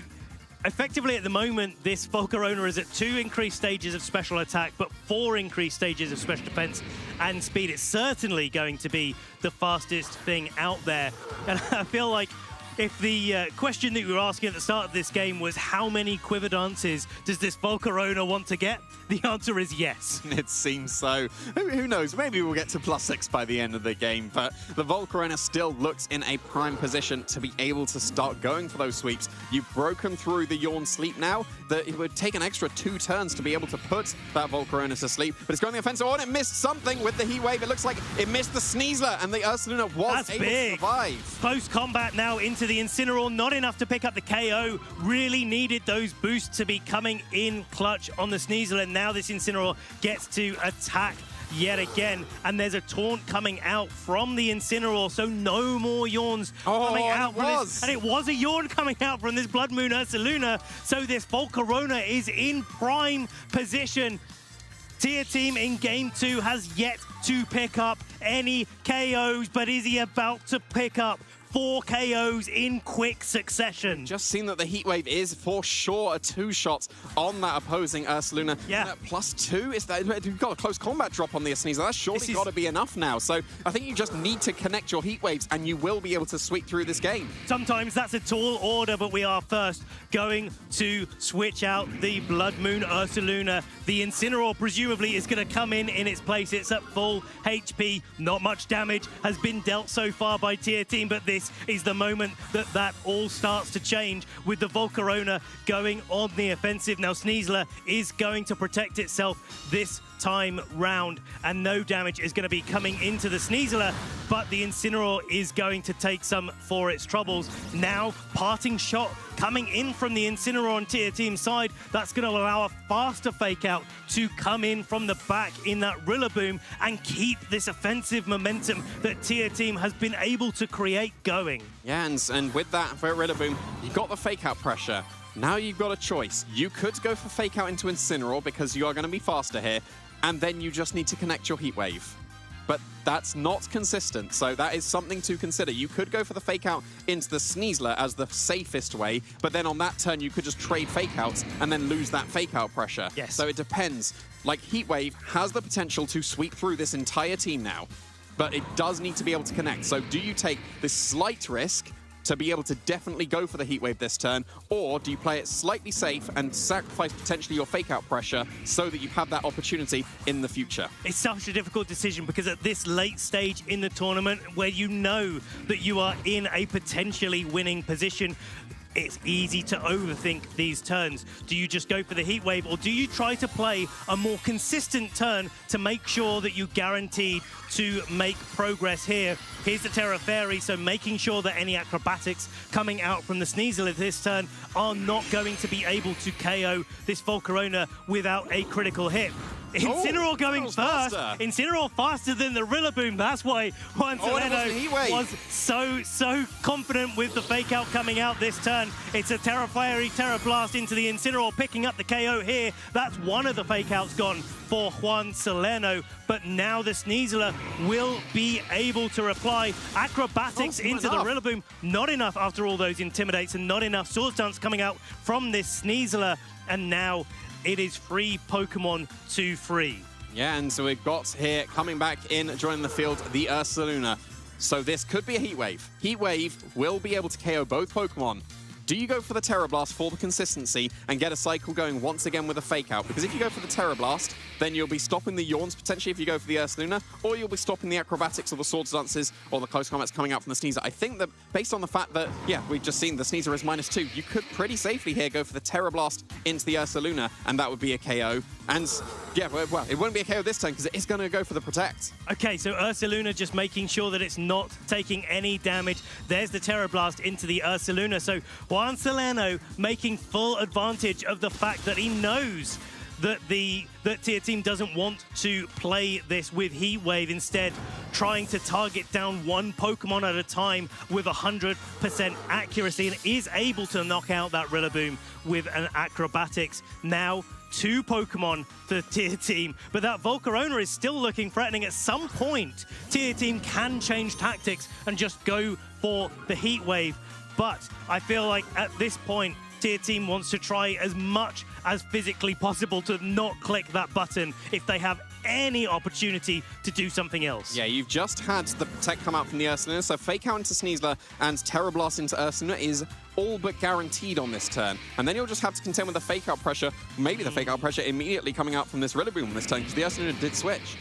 effectively, at the moment, this Volcarona is at 2 increased stages of special attack, but 4 increased stages of special defense and speed. It's certainly going to be the fastest thing out there. And I feel like if the question that we were asking at the start of this game was how many Quiver Dances does this Volcarona want to get, the answer is yes. It seems so. Who knows? Maybe we'll get to +6 by the end of the game, but the Volcarona still looks in a prime position to be able to start going for those sweeps. You've broken through the Yawn sleep now. It would take an extra 2 turns to be able to put that Volcarona to sleep, but it's going the offensive. Oh, and it missed something with the Heat Wave. It looks like it missed the Sneasler, and the Ursaluna was able to survive. Close combat now into the Incineroar, not enough to pick up the KO. Really needed those boosts to be coming in clutch on the Sneasler, and now this Incineroar gets to attack yet again, and there's a taunt coming out from the Incineroar, so no more Yawns coming out from this. And it was a Yawn coming out from this Blood Moon Ursaluna, so this Volcarona is in prime position. Tier Team in Game 2 has yet to pick up any KOs, but is he about to pick up 4 KOs in quick succession? Just seen that the Heat Wave is for sure a 2 shots on that opposing Ursaluna. Yeah. +2 is that you've got a close combat drop on the Sneasler. That's surely got to be enough now. So I think you just need to connect your Heat Waves and you will be able to sweep through this game. Sometimes that's a tall order, but we are first going to switch out the Blood Moon Ursaluna. The Incineroar presumably is going to come in its place. It's at full HP. Not much damage has been dealt so far by Tier Team, but this is the moment that all starts to change with the Volcarona going on the offensive. Now Sneasler is going to protect itself this time round, and no damage is going to be coming into the Sneasler, but the Incineroar is going to take some for its troubles. Now, parting shot coming in from the Incineroar on Tier Team side. That's going to allow a faster fake out to come in from the back in that Rillaboom and keep this offensive momentum that Tier Team has been able to create going. Yeah, and with that for Rillaboom, you've got the fake out pressure. Now you've got a choice. You could go for fake out into Incineroar because you are going to be faster here, and then you just need to connect your Heat Wave. But that's not consistent, so that is something to consider. You could go for the fake out into the Sneasler as the safest way, but then on that turn you could just trade fake outs and then lose that fake out pressure. Yes. So it depends. Like, Heat Wave has the potential to sweep through this entire team now, but it does need to be able to connect. So do you take this slight risk to be able to definitely go for the Heat Wave this turn, or do you play it slightly safe and sacrifice potentially your fake out pressure so that you have that opportunity in the future? It's such a difficult decision because at this late stage in the tournament where you know that you are in a potentially winning position, it's easy to overthink these turns. Do you just go for the Heat Wave, or do you try to play a more consistent turn to make sure that you guaranteed to make progress here? Here's the Terra Fairy, so making sure that any acrobatics coming out from the Sneasel this turn are not going to be able to KO this Volcarona without a critical hit. Incineroar going first. Faster. Incineroar faster than the Rillaboom. That's why Juan Soleno was so confident with the fake out coming out this turn. It's a Terra Fairy, Terra Blast into the Incineroar, picking up the KO here. That's one of the fake outs gone for Juan Soleno. But now the Sneasler will be able to reply acrobatics into the Rillaboom. Not enough after all those intimidates, and not enough Swords Dance coming out from this Sneasler. And now it is free Pokemon to free. Yeah, and so we've got here, coming back in, joining the field, the Ursaluna. So this could be a Heat Wave. Heat Wave will be able to KO both Pokemon. Do you go for the Terra Blast for the consistency and get a cycle going once again with a fake out? Because if you go for the Terra Blast, then you'll be stopping the Yawns potentially if you go for the Ursaluna, or you'll be stopping the acrobatics or the Swords Dances or the close combats coming out from the Sneasel. I think that based on the fact that, yeah, we've just seen the Sneasel is -2, you could pretty safely here go for the Terra Blast into the Ursaluna, and that would be a KO. And yeah, well, it won't be a KO this turn because it is going to go for the Protect. Okay, so Ursaluna just making sure that it's not taking any damage. There's the Terra Blast into the Ursaluna. So Juan Soleno making full advantage of the fact that he knows that Tier Team doesn't want to play this with Heat Wave, instead trying to target down one Pokemon at a time with 100% accuracy, and is able to knock out that Rillaboom with an acrobatics. Now 2 Pokemon for Tier Team, but that Volcarona is still looking threatening. At some point, Tier Team can change tactics and just go for the Heat Wave. But I feel like at this point, Tier Team wants to try as much as physically possible to not click that button if they have any opportunity to do something else. Yeah, you've just had the Protect come out from the Ursaluna, so Fake Out into Sneasler and Terra Blast into Ursaluna is all but guaranteed on this turn. And then you'll just have to contend with the Fake Out pressure, maybe the Fake Out pressure immediately coming out from this Rillaboom on this turn, because the Ursaluna did switch.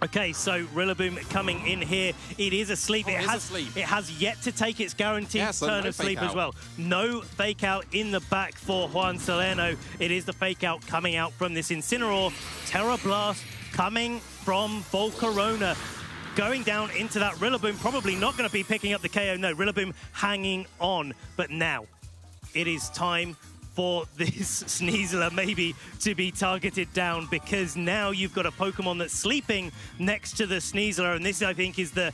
Okay, so Rillaboom coming in here. It is asleep. It has yet to take its guaranteed turn of sleep as well. No fake out in the back for Juan Soleno. It is the fake out coming out from this Incineroar. Terra Blast coming from Volcarona. Going down into that Rillaboom, probably not going to be picking up the KO. No, Rillaboom hanging on. But now it is time for this Sneasler maybe to be targeted down, because now you've got a Pokemon that's sleeping next to the Sneasler, and this, I think, is the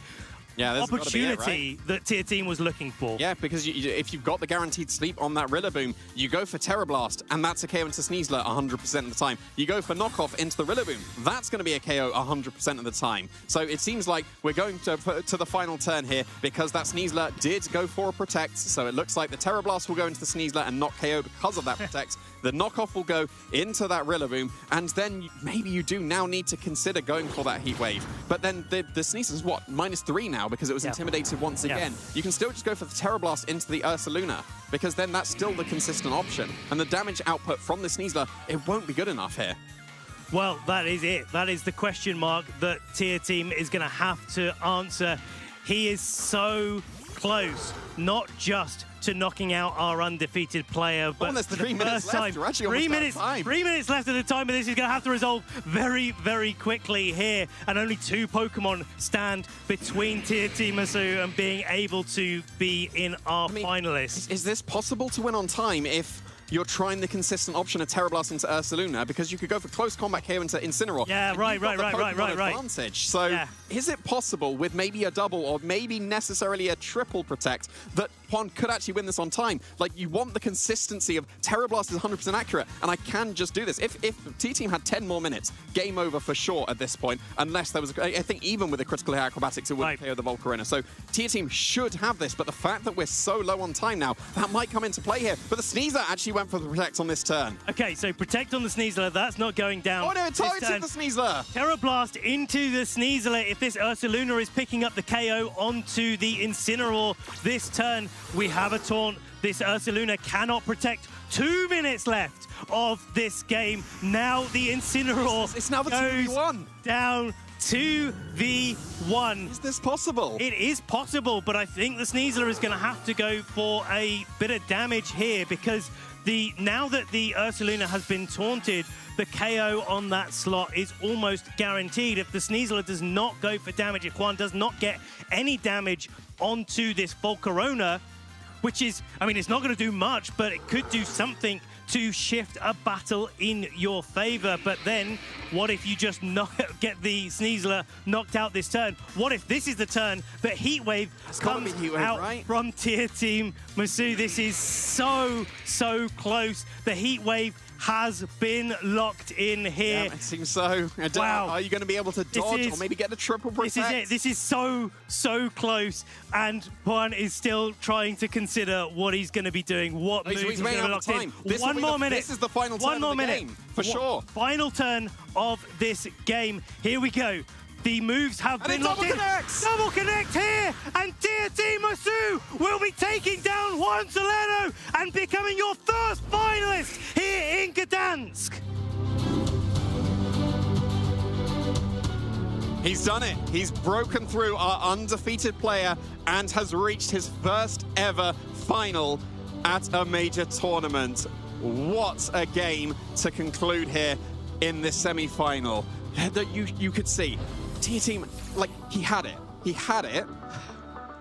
opportunity that Tier Team was looking for. Yeah, because if you've got the guaranteed sleep on that Rillaboom, you go for Terra Blast, and that's a KO into Sneasler 100% of the time. You go for Knockoff into the Rillaboom, that's going to be a KO 100% of the time. So it seems like we're going to the final turn here, because that Sneasler did go for a Protect, so it looks like the Terra Blast will go into the Sneasler and not KO because of that Protect. The Knockoff will go into that Rillaboom, and then maybe you do now need to consider going for that Heat Wave. But then the Sneasler's what? -3 now, because it was intimidated once again. You can still just go for the Terra Blast into the Ursaluna, because then that's still the consistent option. And the damage output from the Sneasler, it won't be good enough here. Well, that is it. That is the question mark that Tier Team is going to have to answer. He is so close, not just to knocking out our undefeated player, but there's 3 minutes left. We're actually 3 minutes left at the time, but this is going to have to resolve very, very quickly here. And only 2 Pokemon stand between Tier Team Masu and being able to be in our finalists. Is this possible to win on time if you're trying the consistent option of Terra Blast into Ursaluna? Because you could go for close combat here into Incineroar. Yeah, right. Advantage. So is it possible with maybe a double or maybe necessarily a triple Protect that Juan could actually win this on time? Like, you want the consistency of Terra Blast is 100% accurate, and I can just do this. If T-Team had 10 more minutes, game over for sure at this point, unless there was, I think even with the critical hit acrobatics, it would KO the Volcarona. So T-Team should have this, but the fact that we're so low on time now, that might come into play here. But the Sneasler actually went for the Protect on this turn. Okay, so Protect on the Sneasler, that's not going down. Oh no, it targeted the Sneasler! Terra Blast into the Sneasler. If this Ursaluna is picking up the KO onto the Incineroar this turn, we have a taunt. This Ursaluna cannot protect. 2 minutes left of this game. Now the Incineroar it's now the goes 2v1. down 2v1. Is this possible? It is possible, but I think the Sneasler is going to have to go for a bit of damage here because now that the Ursaluna has been taunted, the KO on that slot is almost guaranteed. If the Sneasler does not go for damage, if Juan does not get any damage onto this Volcarona, which is, I mean, it's not going to do much, but it could do something to shift a battle in your favor. But then, what if you just get the Sneasler knocked out this turn? What if this is the turn that Heatwave comes out from tier team Masu? This is so close. The Heatwave has been locked in here. Yeah, it seems so. Wow. Are you going to be able to dodge or maybe get the triple protect? This is it. This is so close. And Juan is still trying to consider what he's going to be doing, what moves he's going to be locked in. One more minute. This is the final turn of the game, for sure. Final turn of this game. Here we go. The moves have been locked in. Double connect here, and Tier Team Masu will be taking down Juan Solano and becoming your first finalist here in Gdansk. He's done it. He's broken through our undefeated player and has reached his first ever final at a major tournament. What a game to conclude here in this semi-final. That you could see. Tier Team, like, he had it. He had it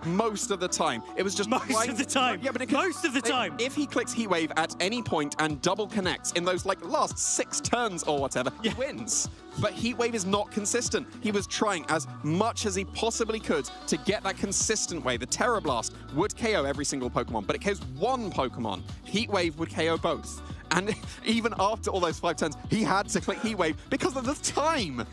most of the time. It was just most of the time. Yeah, but most of the time. If he clicks Heatwave at any point and double connects in those like last 6 turns or whatever, he wins. But Heatwave is not consistent. He was trying as much as he possibly could to get that consistent way. The Terra Blast would KO every single Pokemon, but it KOs one Pokemon. Heatwave would KO both. And even after all those 5 turns, he had to click Heatwave because of the time.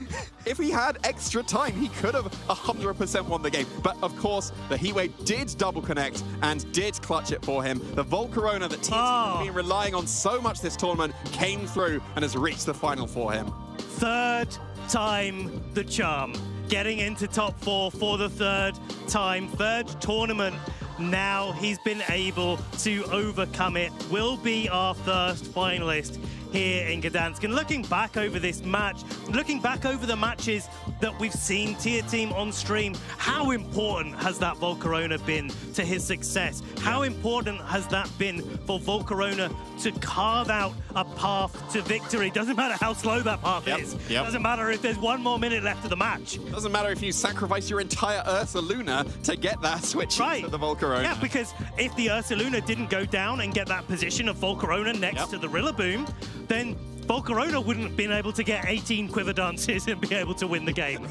If he had extra time, he could have 100% won the game. But of course, the Heatwave did double connect and did clutch it for him. The Volcarona that Tier Team has been relying on so much this tournament came through and has reached the final for him. Third time the charm. Getting into top 4 for the third time. Third tournament. Now he's been able to overcome it. Will be our first finalist here in Gdansk. And looking back over this match, looking back over the matches that we've seen Tier Team on stream, how important has that Volcarona been to his success? How important has that been for Volcarona to carve out a path to victory? Doesn't matter how slow that path is. Doesn't matter if there's 1 more minute left of the match. Doesn't matter if you sacrifice your entire Ursaluna to get that switch to the Volcarona. Yeah, because if the Ursaluna didn't go down and get that position of Volcarona next to the Rillaboom, then Volcarona wouldn't have been able to get 18 Quiver Dances and be able to win the game.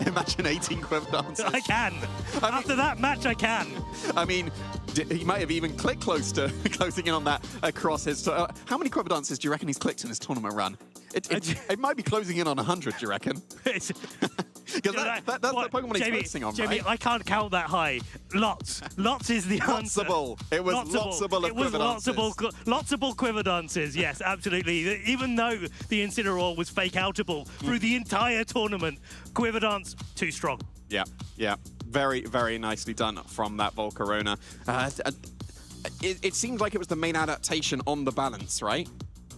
Imagine 18 Quiver Dances. I can. After that match, I can. I mean, he might have even clicked close to closing in on that across his... how many Quiver Dances do you reckon he's clicked in his tournament run? It might be closing in on 100, do you reckon? Because that's the Pokemon he's focusing on, Jamie, right? I can't count that high. Lots. Lots is the answer. It was lotsable of Quiver Dances. Lotsable Quiver Dances, yes, absolutely. Even though the Incineroar was fake-outable through the entire tournament, Quiver Dance, too strong. Yeah. Very, very nicely done from that Volcarona. It seemed like it was the main adaptation on the balance, right?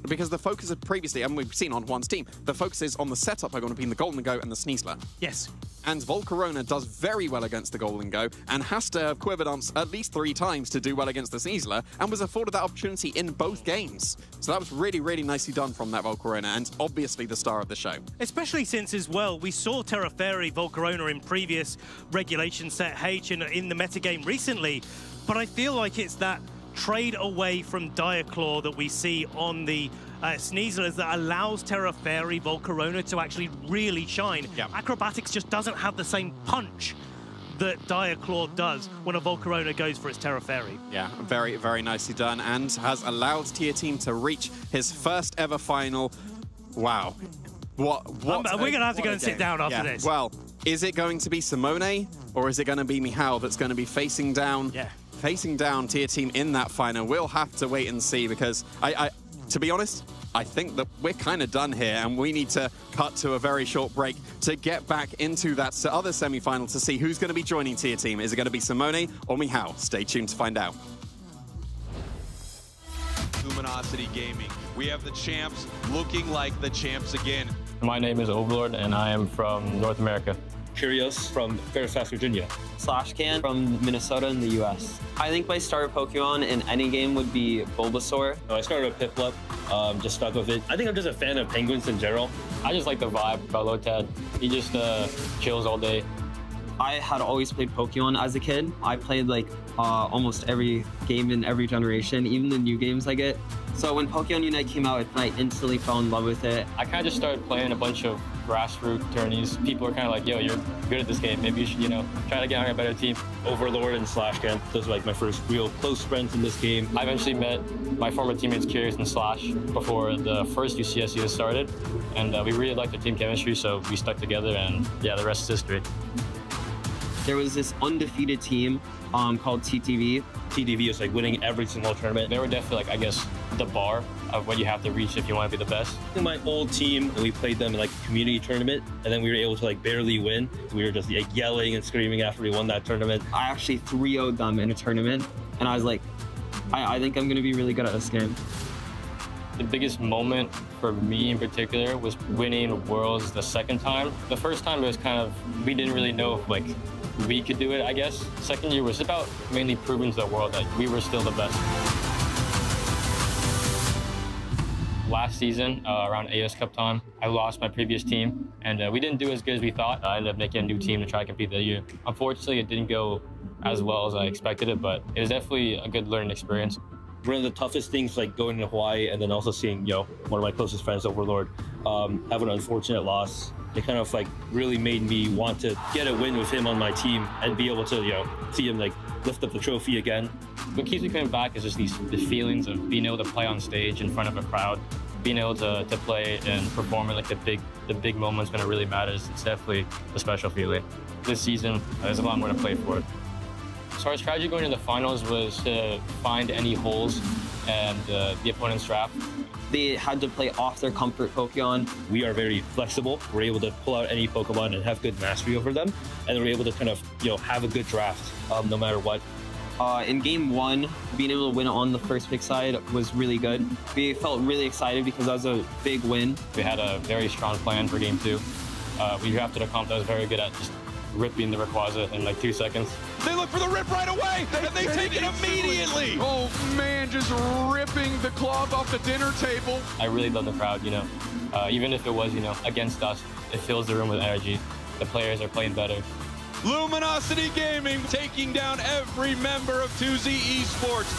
Because the focus of previously, and we've seen on Juan's team, the focus is on the setup are going to be the Golden Go and the Sneasler. Yes. And Volcarona does very well against the Golden Go and has to have Quiver Dance at least 3 times to do well against the Sneasler and was afforded that opportunity in both games. So that was really, really nicely done from that Volcarona and obviously the star of the show. Especially since as well, we saw Terra Fairy Volcarona in previous regulation set H and in the metagame recently, but I feel like it's that trade away from Diaclaw that we see on the Sneaslers that allows Terra Fairy Volcarona to actually really shine. Acrobatics just doesn't have the same punch that Diaclaw does when a Volcarona goes for its Terra Fairy. Yeah, very, very nicely done and has allowed Tier Team to reach his first ever final. Wow. What we're going to have to go and sit down after this. Well, is it going to be Simone or is it going to be Michal that's going to be facing down facing down tier team in that final. We'll have to wait and see, because to be honest, I think that we're kind of done here, and we need to cut to a very short break to get back into that other semi-final to see who's going to be joining tier team. Is it going to be Simone or Michał? Stay tuned to find out. Luminosity Gaming. We have the champs looking like the champs again. My name is Overlord, and I am from North America. Curious from Fairfax, Virginia. Slashcan from Minnesota in the US. I think my starter Pokemon in any game would be Bulbasaur. I started with Piplup, just stuck with it. I think I'm just a fan of penguins in general. I just like the vibe about Lotad. He just chills all day. I had always played Pokemon as a kid. I played like almost every game in every generation, even the new games I get. So when Pokémon UNITE came out, I instantly fell in love with it. I kind of just started playing a bunch of grassroots tourneys. People are kind of like, yo, you're good at this game. Maybe you should, try to get on a better team. Overlord and Slashcan, those are like my first real close friends in this game. I eventually met my former teammates Curious and Slash before the first UCSU started. And we really liked the team chemistry, so we stuck together, and yeah, the rest is history. There was this undefeated team called TTV. TTV is like winning every single tournament. They were definitely like, I guess, the bar of what you have to reach if you want to be the best. In my old team, we played them in like a community tournament, and then we were able to like barely win. We were just like yelling and screaming after we won that tournament. I actually 3-0'd them in a tournament, and I was like, I think I'm gonna be really good at this game. The biggest moment for me in particular was winning Worlds the second time. The first time it was kind of, we didn't really know if like we could do it, I guess. Second year was about mainly proving to the world that we were still the best. Last season, around AS Cup time, I lost my previous team, and we didn't do as good as we thought. I ended up making a new team to try to compete that year. Unfortunately, it didn't go as well as I expected it, but it was definitely a good learning experience. One of the toughest things, like going to Hawaii and then also seeing, one of my closest friends, Overlord, have an unfortunate loss. It kind of like really made me want to get a win with him on my team and be able to, see him like lift up the trophy again. What keeps me coming back is just the feelings of being able to play on stage in front of a crowd, being able to play and perform in like the big moments when it really matters. It's definitely a special feeling. This season, there's a lot more to play for. So our strategy going into the finals was to find any holes and the opponent's draft. They had to play off their comfort Pokemon. We are very flexible. We're able to pull out any Pokemon and have good mastery over them. And we're able to kind of, have a good draft no matter what. In game 1, being able to win on the first pick side was really good. We felt really excited because that was a big win. We had a very strong plan for game 2. We drafted a comp that was very good at just ripping the Rayquaza in like 2 seconds. They look for the rip right away, and they take it immediately. Oh man, just ripping the cloth off the dinner table. I really love the crowd, even if it was, against us, it fills the room with energy. The players are playing better. Luminosity Gaming taking down every member of 2Z Esports.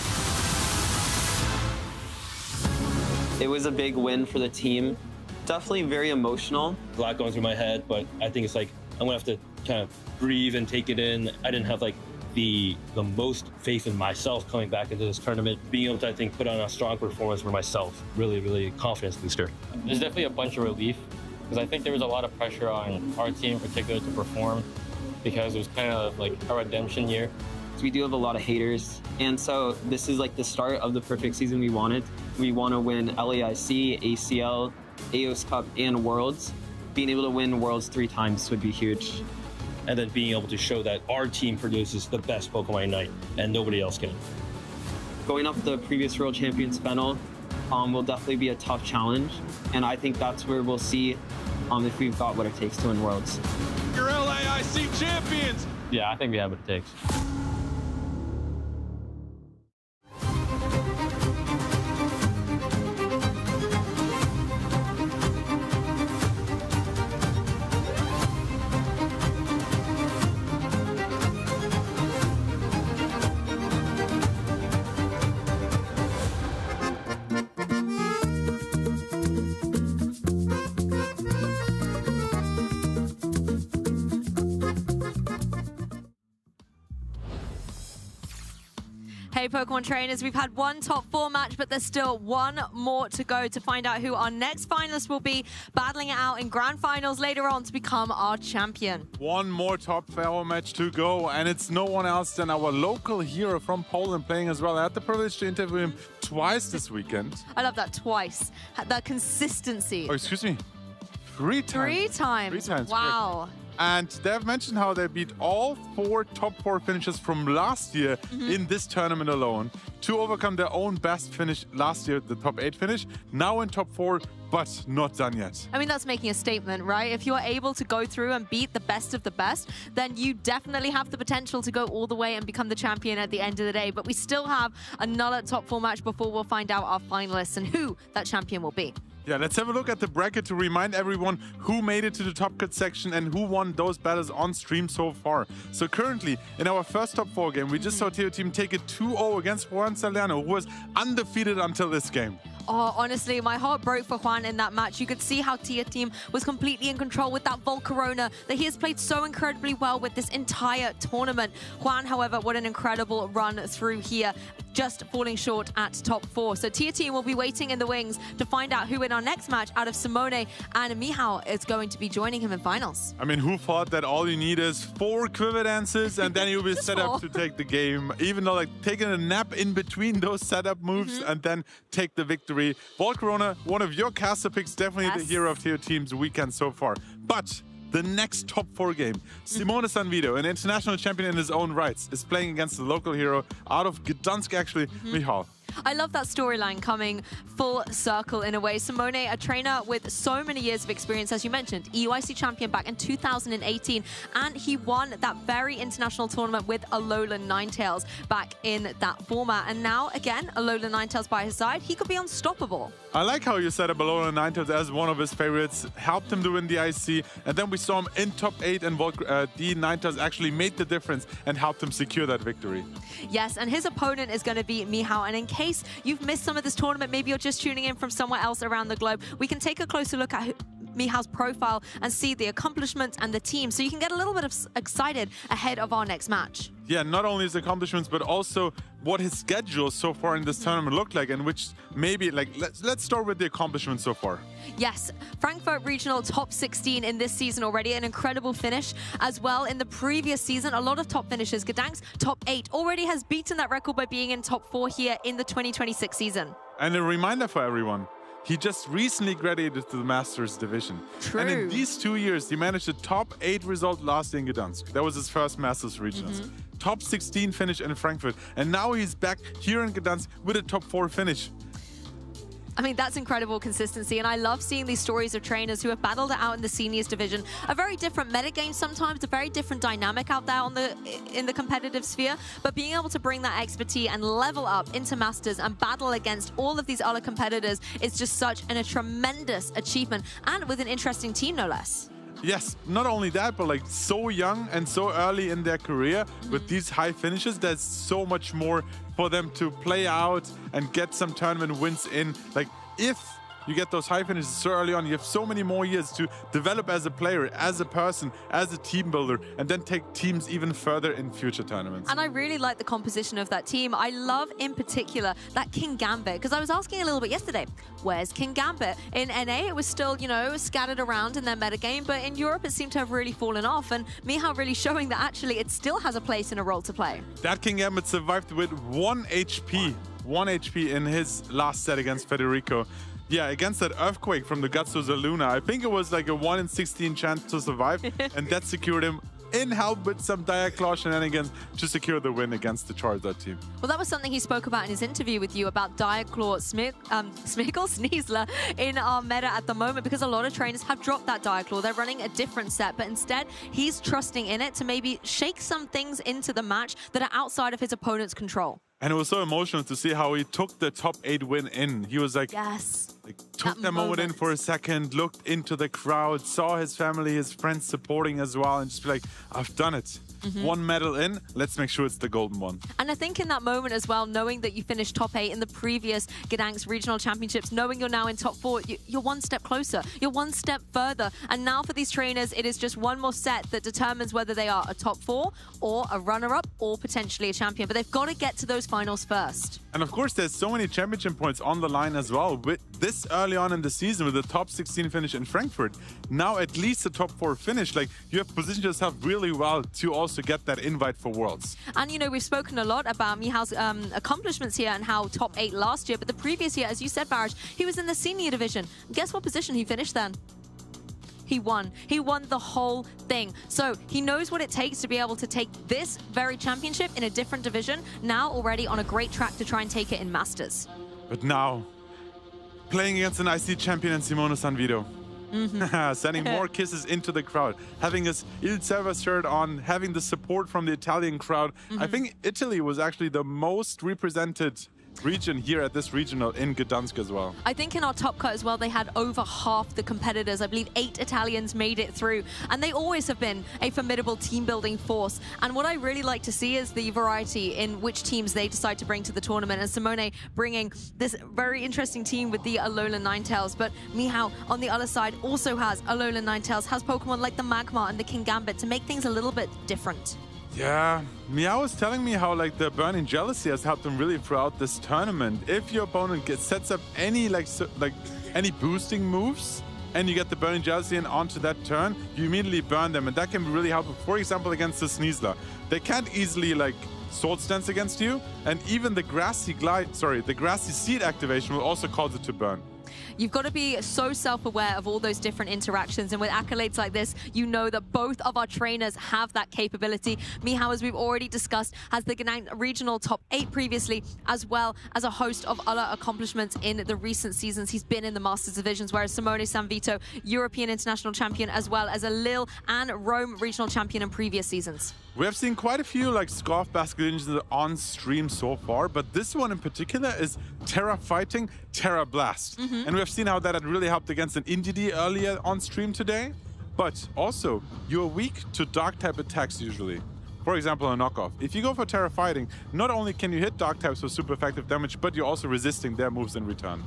It was a big win for the team. Definitely very emotional. A lot going through my head, but I think it's like, I'm gonna have to kind of breathe and take it in. I didn't have like the most faith in myself coming back into this tournament. Being able to, I think, put on a strong performance for myself, really confidence booster. There's definitely a bunch of relief, because I think there was a lot of pressure on our team in particular to perform, because it was kind of like a redemption year. We do have a lot of haters, and so this is like the start of the perfect season we wanted. We want to win LAIC, ACL, AOS Cup, and Worlds. Being able to win Worlds 3 times would be huge. And then being able to show that our team produces the best Pokemon UNITE and nobody else can. Going up the previous World Champions final will definitely be a tough challenge, and I think that's where we'll see if we've got what it takes to win Worlds. Your LAIC champions! Yeah, I think we have what it takes. Hey, Pokemon trainers, we've had one top 4 match, but there's still one more to go to find out who our next finalist will be, battling it out in grand finals later on to become our champion. One more top 4 match to go, and it's no one else than our local hero from Poland playing as well. I had the privilege to interview him twice this weekend. I love that, twice. That consistency. Oh, excuse me. 3 times. 3 times. 3 times. Wow. And they've mentioned how they beat all 4 top 4 finishes from last year in this tournament alone to overcome their own best finish last year, the top 8 finish, now in top 4, but not done yet. I mean, that's making a statement, right? If you're able to go through and beat the best of the best, then you definitely have the potential to go all the way and become the champion at the end of the day. But we still have another top 4 match before we'll find out our finalists and who that champion will be. Yeah, let's have a look at the bracket to remind everyone who made it to the top cut section and who won those battles on stream so far. So currently, in our first top 4 game, we just saw Teo Team take it 2-0 against Juan Salerno, who was undefeated until this game. Oh, honestly, my heart broke for Juan in that match. You could see how Tia Team was completely in control with that Volcarona that he has played so incredibly well with this entire tournament. Juan, however, what an incredible run through here, just falling short at top 4. So Tia Team will be waiting in the wings to find out who in our next match out of Simone and Michał is going to be joining him in finals. I mean, who thought that all you need is 4 quiver dances and then you'll be set up to take the game, even though like taking a nap in between those setup moves and then take the victory. Volcarona, one of your caster picks, definitely the hero of Teo Team's weekend so far. But the next top 4 game, Simone Sanvido, an international champion in his own rights, is playing against the local hero out of Gdansk, actually, Michał. I love that storyline coming full circle in a way. Simone, a trainer with so many years of experience, as you mentioned, EUIC champion back in 2018, and he won that very international tournament with Alolan Ninetales back in that format. And now, again, Alolan Ninetales by his side, he could be unstoppable. I like how you set up Alolan Ninetales as one of his favorites, helped him to win the IC, and then we saw him in top 8, and the Ninetales actually made the difference and helped him secure that victory. Yes, and his opponent is going to be Michał, and in case you've missed some of this tournament, maybe you're just tuning in from somewhere else around the globe, we can take a closer look at Michal's profile and see the accomplishments and the team, so you can get a little bit of excited ahead of our next match. Yeah, not only his accomplishments, but also what his schedule so far in this tournament looked like, and which maybe, like, let's start with the accomplishments so far. Yes, Frankfurt Regional top 16 in this season already, an incredible finish as well. In the previous season, a lot of top finishes. Gdansk top 8 already has beaten that record by being in top 4 here in the 2026 season. And a reminder for everyone, he just recently graduated to the Masters division. True. And in these 2 years, he managed a top 8 result last year in Gdansk. That was his first Masters Regionals. Top 16 finish in Frankfurt. And now he's back here in Gdansk with a top 4 finish. I mean, that's incredible consistency, and I love seeing these stories of trainers who have battled it out in the seniors division. A very different metagame sometimes, a very different dynamic out there in the competitive sphere, but being able to bring that expertise and level up into Masters and battle against all of these other competitors is just such a tremendous achievement, and with an interesting team, no less. Yes, not only that, but like so young and so early in their career with these high finishes, there's so much more for them to play out and get some tournament wins in. Like, if you get those high finishes so early on, you have so many more years to develop as a player, as a person, as a team builder, and then take teams even further in future tournaments. And I really like the composition of that team. I love, in particular, that King Gambit, because I was asking a little bit yesterday, where's King Gambit? In NA, it was still, you know, scattered around in their metagame, but in Europe, it seemed to have really fallen off, and Michał really showing that actually it still has a place and a role to play. That King Gambit survived with 1 HP. 1 HP in his last set against Federico. Yeah, against that Earthquake from the Gatsu Zaluna. I think it was like a 1 in 16 chance to survive, and that secured him in help with some Diaclaw shenanigans to secure the win against the Charizard team. Well, that was something he spoke about in his interview with you about Diaclaw Smeargle in our meta at the moment, because a lot of trainers have dropped that Diaclaw. They're running a different set, but instead he's trusting in it to maybe shake some things into the match that are outside of his opponent's control. And it was so emotional to see how he took the top 8 win in. He was like, yes, took that moment in for a second, looked into the crowd, saw his family, his friends supporting as well, and just be like, I've done it. One medal in, let's make sure it's the golden one. And I think in that moment as well, knowing that you finished top 8 in the previous Gdansk Regional Championships, knowing you're now in top 4, you're one step closer. You're one step further. And now for these trainers, it is just one more set that determines whether they are a top 4 or a runner-up or potentially a champion. But they've got to get to those finals first. And of course, there's so many championship points on the line as well. With this early on in the season, with the top 16 finish in Frankfurt, now at least the top 4 finish, like you have positioned yourself really well to also get that invite for Worlds. And you know, we've spoken a lot about Mihal's accomplishments here and how top 8 last year, but the previous year, as you said, Barish, he was in the senior division. Guess what position he finished then? He won. He won the whole thing. So he knows what it takes to be able to take this very championship in a different division, now already on a great track to try and take it in Masters. But now, playing against an IC champion in Simone Sanvito. Sending more kisses into the crowd, having his Il Serva shirt on, having the support from the Italian crowd. I think Italy was actually the most represented region here at this regional in Gdansk as well. I think in our top cut as well, they had over half the competitors. I believe 8 Italians made it through, and they always have been a formidable team building force. And what I really like to see is the variety in which teams they decide to bring to the tournament, and Simone bringing this very interesting team with the Alola Ninetales. But Mihal on the other side also has Alola Ninetales, has Pokemon like the Magmar and the King Gambit to make things a little bit different. Yeah, Meow was telling me how like the Burning Jealousy has helped him really throughout this tournament. If your opponent sets up any any boosting moves and you get the Burning Jealousy in onto that turn, you immediately burn them, and that can be really helpful. For example, against the Sneasler, they can't easily Sword Stance against you, and even the Grassy Seed activation will also cause it to burn. You've got to be so self-aware of all those different interactions, and with accolades like this, you know that both of our trainers have that capability. Mihal, as we've already discussed, has the Gdansk Regional top 8 previously, as well as a host of other accomplishments in the recent seasons. He's been in the Masters divisions, whereas Simone Sanvito, European International Champion, as well as a Lille and Rome Regional Champion in previous seasons. We have seen quite a few Scarf Basket on stream so far, but this one in particular is Terra Fighting, Terra Blast. And we have seen how that had really helped against an Indeedee earlier on stream today. But also, you're weak to dark type attacks usually. For example, a knockoff. If you go for Terra Fighting, not only can you hit dark types with super effective damage, but you're also resisting their moves in return.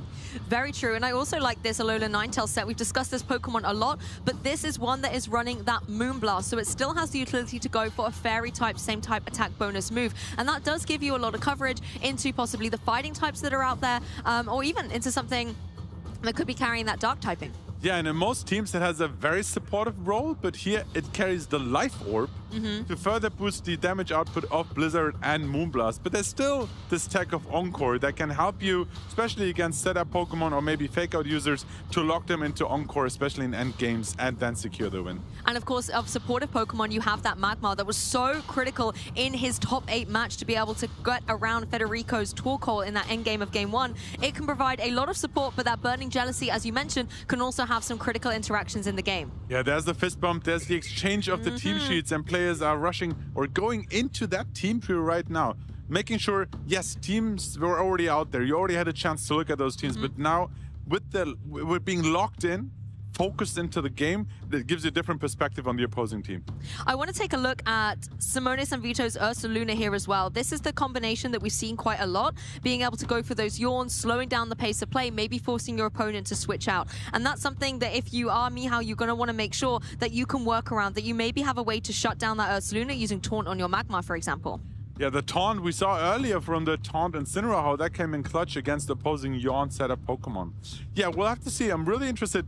Very true, and I also like this Alola Ninetales set. We've discussed this Pokemon a lot, but this is one that is running that Moonblast, so it still has the utility to go for a Fairy type, same type attack bonus move, and that does give you a lot of coverage into possibly the fighting types that are out there, or even into something that could be carrying that dark typing. Yeah, and in most teams it has a very supportive role, but here it carries the Life Orb to further boost the damage output of Blizzard and Moonblast. But there's still this tech of Encore that can help you, especially against setup Pokemon or maybe fake-out users, to lock them into Encore, especially in end games, and then secure the win. And of course, of supportive Pokemon, you have that Magmar that was so critical in his top 8 match to be able to get around Federico's Torkoal in that endgame of Game 1. It can provide a lot of support, but that Burning Jealousy, as you mentioned, can also have some critical interactions in the game. Yeah, there's the fist bump, there's the exchange of the team sheets, and players are rushing or going into that team pool right now, making sure, yes, teams were already out there, you already had a chance to look at those teams, but now with being locked in, focused into the game, that gives you a different perspective on the opposing team. I want to take a look at Simone Sanvito's Ursaluna here as well. This is the combination that we've seen quite a lot, being able to go for those yawns, slowing down the pace of play, maybe forcing your opponent to switch out. And that's something that if you are Mihal, you're going to want to make sure that you can work around, that you maybe have a way to shut down that Ursaluna using Taunt on your Magmar, for example. Yeah, the taunt we saw earlier from the taunt Incineroar, how that came in clutch against opposing Yawn setup Pokemon. Yeah, we'll have to see. I'm really interested.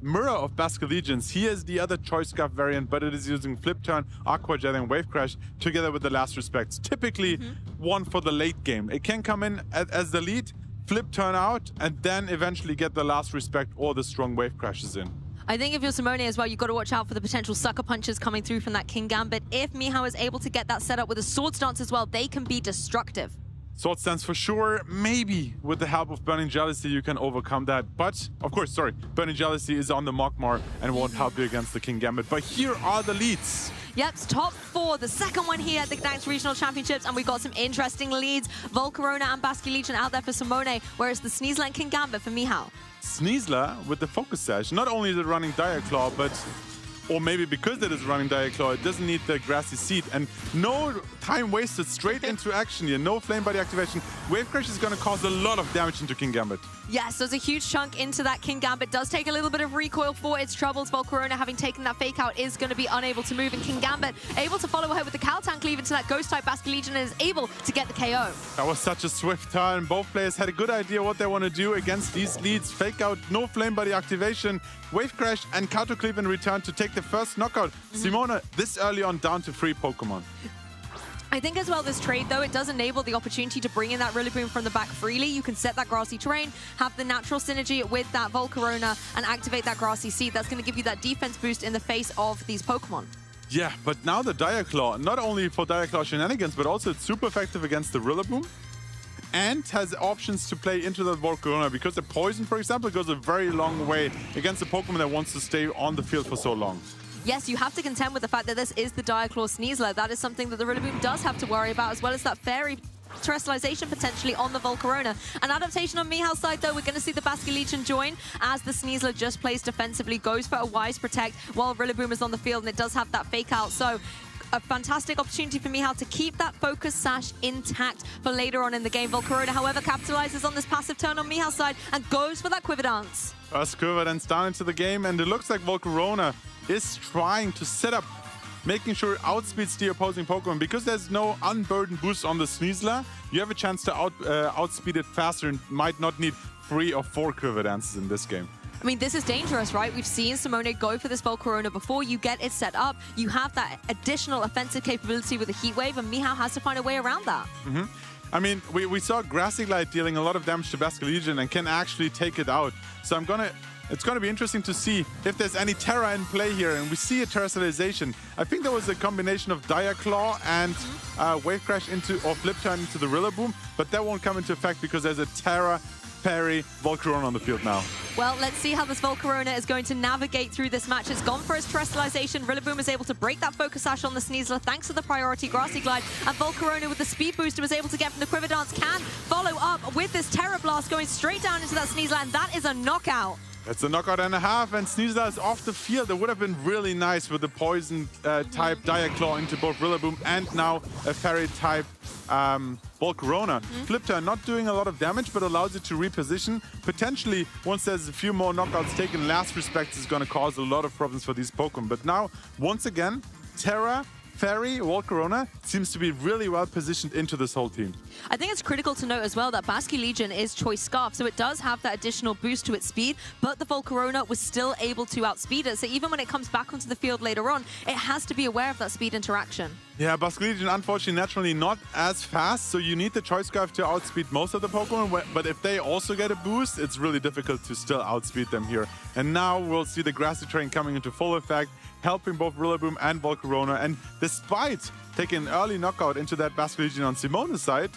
Mirror of Basque Legions, he is the other Choice Scarf variant, but it is using Flip Turn, Aqua Jet, and Wave Crash together with the Last Respects. Typically one for the late game. It can come in as the lead, Flip Turn out, and then eventually get the Last Respect or the strong Wave Crashes in. I think if you're Simone as well, you've got to watch out for the potential sucker punches coming through from that King Gambit. If Mihal is able to get that set up with a Sword Stance as well, they can be destructive. Sword Stance for sure. Maybe with the help of Burning Jealousy you can overcome that. But, of course, Burning Jealousy is on the Magmar and won't help you against the King Gambit. But here are the leads. Yep, it's top 4, the second one here at the Gdansk Regional Championships, and we've got some interesting leads. Volcarona and Basque Legion out there for Simone, whereas the Sneasler and King Gambit for Mihal. Sneasler with the Focus Sash. Not only is it running Dire Claw, but Or maybe because it is running Diaclaw, it doesn't need the Grassy Seed. And no time wasted, straight into action here. No Flame Body activation. Wave Crash is going to cause a lot of damage into King Gambit. Yes, there's a huge chunk into that King Gambit. Does take a little bit of recoil for its troubles. Volcarona, having taken that fake out, is going to be unable to move. And King Gambit able to follow ahead with the Kaltan cleave into that Ghost-type Basculegion and is able to get the KO. That was such a swift turn. Both players had a good idea what they want to do against these leads. Fake out, no Flame Body activation, Wave Crash, and Kato cleave in return to take the first knockout. Simona, this early on, down to 3 Pokemon. I think as well this trade, though, it does enable the opportunity to bring in that Rillaboom from the back freely. You can set that grassy terrain, have the natural synergy with that Volcarona, and activate that grassy seed. That's going to give you that defense boost in the face of these Pokemon. Yeah, but now the Diaclaw, not only for Diaclaw shenanigans, but also it's super effective against the Rillaboom. And has options to play into the Volcarona because the Poison, for example, goes a very long way against a Pokemon that wants to stay on the field for so long. Yes, you have to contend with the fact that this is the Diaclaw Sneasler. That is something that the Rillaboom does have to worry about, as well as that Fairy Terrestrialization potentially on the Volcarona. An adaptation on Mihal's side, though, we're going to see the Basculegion join as the Sneasler just plays defensively, goes for a Wise Protect while Rillaboom is on the field, and it does have that fake out. So a fantastic opportunity for Mihal to keep that focus sash intact for later on in the game. Volcarona, however, capitalizes on this passive turn on Mihal's side and goes for that Quiver Dance. First Quiver Dance down into the game, and it looks like Volcarona is trying to set up, making sure it outspeeds the opposing Pokemon. Because there's no unburdened boost on the Sneasler, you have a chance to outspeed it faster and might not need 3 or 4 Quiver Dances in this game. I mean, this is dangerous, right? We've seen Simone go for this Volcarona before. You get it set up. You have that additional offensive capability with a Heat Wave, and Mihal has to find a way around that. I mean, we saw Grassy Glide dealing a lot of damage to Basculegion and can actually take it out. So it's gonna be interesting to see if there's any Terra in play here, and we see a Terrestrialization. I think there was a combination of Diaclaw and Wave Crash or Flip Turn into the Rillaboom, but that won't come into effect because there's a Terra, Parry, Volcarona on the field now. Well, let's see how this Volcarona is going to navigate through this match. It's gone for its Terrestrialization. Rillaboom is able to break that Focus Sash on the Sneasler thanks to the priority Grassy Glide. And Volcarona, with the speed boost it was able to get from the Quiver Dance, can follow up with this Terra Blast going straight down into that Sneasler, and that is a knockout. It's a knockout and a half, and Sneasler is off the field. It would have been really nice with the Poison type Diaclaw into both Rillaboom and now a Fairy type Volcarona. Flip Turn not doing a lot of damage, but allows it to reposition. Potentially, once there's a few more knockouts taken, Last Respect is going to cause a lot of problems for these Pokemon. But now, once again, Terra, Fairy, Volcarona seems to be really well positioned into this whole team. I think it's critical to note as well that Basculegion is Choice Scarf, so it does have that additional boost to its speed, but the Volcarona was still able to outspeed it. So even when it comes back onto the field later on, it has to be aware of that speed interaction. Yeah, Basculegion unfortunately naturally not as fast, so you need the Choice Scarf to outspeed most of the Pokemon, but if they also get a boost, it's really difficult to still outspeed them here. And now we'll see the Grassy Terrain coming into full effect, helping both Rillaboom and Volcarona. And despite taking an early knockout into that Basculegion on Simona's side,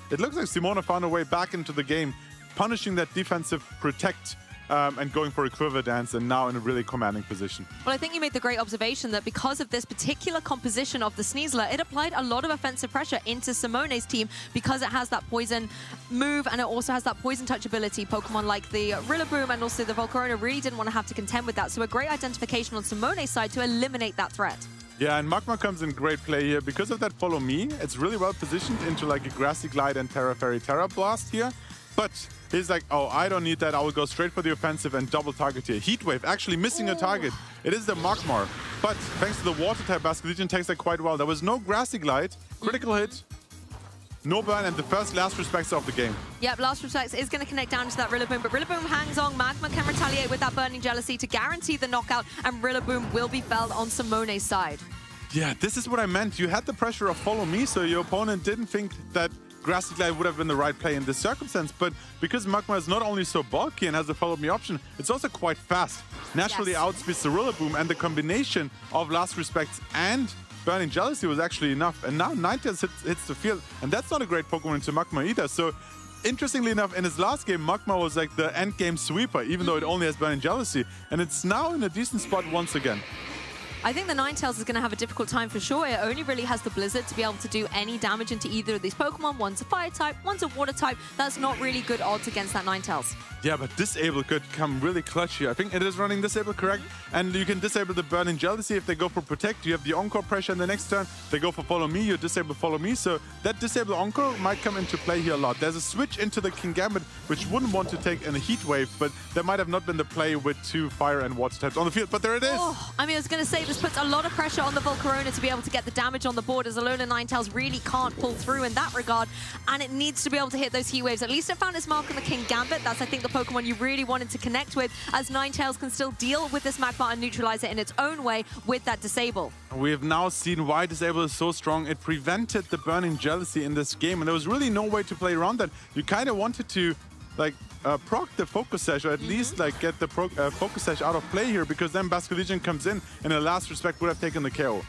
it looks like Simona found a way back into the game, punishing that defensive Protect and going for a Quiver Dance, and now in a really commanding position. Well, I think you made the great observation that because of this particular composition of the Sneasler, it applied a lot of offensive pressure into Simone's team because it has that Poison move and it also has that Poison Touch ability. Pokemon like the Rillaboom and also the Volcarona really didn't want to have to contend with that. So a great identification on Simone's side to eliminate that threat. Yeah, and Magma comes in great play here. Because of that Follow Me, it's really well positioned into like a Grassy Glide and Terra Fairy Terra Blast here. But he's like, oh, I don't need that. I will go straight for the offensive and double target here. Heat Wave actually missing a target. It is the Magmar. But thanks to the Water type, Basculegion takes that quite well. There was no Grassy Glide. Critical hit. No burn, and the first Last Respects of the game. Yep, Last Respects is going to connect down to that Rillaboom, but Rillaboom hangs on. Magma can retaliate with that Burning Jealousy to guarantee the knockout, and Rillaboom will be felled on Simone's side. Yeah, this is what I meant. You had the pressure of Follow Me, so your opponent didn't think that Grassy Glide would have been the right play in this circumstance, but because Magma is not only so bulky and has a Follow Me option, it's also quite fast. Naturally outspeeds the Rillaboom, and the combination of Last Respects and Burning Jealousy was actually enough. And now Ninetales hits the field, and that's not a great Pokemon into Magma either. So interestingly enough, in his last game, Magma was like the end game sweeper, even though it only has Burning Jealousy, and it's now in a decent spot once again. I think the Ninetales is going to have a difficult time for sure. It only really has the Blizzard to be able to do any damage into either of these Pokemon. One's a Fire type, one's a Water type. That's not really good odds against that Ninetales. Yeah, but Disable could come really clutch here. I think it is running Disable, correct? And you can disable the Burning Jealousy if they go for Protect. You have the Encore pressure in the next turn. They go for Follow Me, you disable Follow Me. So that Disable Encore might come into play here a lot. There's a switch into the King Gambit, which wouldn't want to take in a Heat Wave, but there might have not been the play with 2 Fire and Water types on the field. But there it is! Oh, I mean, I was going to say, this puts a lot of pressure on the Volcarona to be able to get the damage on the board, as Alola Ninetales really can't pull through in that regard, and it needs to be able to hit those Heat Waves. At least it found its mark on the King Gambit. That's, I think, the Pokemon you really wanted to connect with, as Ninetales can still deal with this Magmar and neutralize it in its own way with that Disable. We have now seen why Disable is so strong. It prevented the Burning Jealousy in this game, and there was really no way to play around that. You kind of wanted to, like, proc the Focus Sash, or at least like get the Focus Sash out of play here, because then Basculegion comes in and in Last Respect would have taken the KO.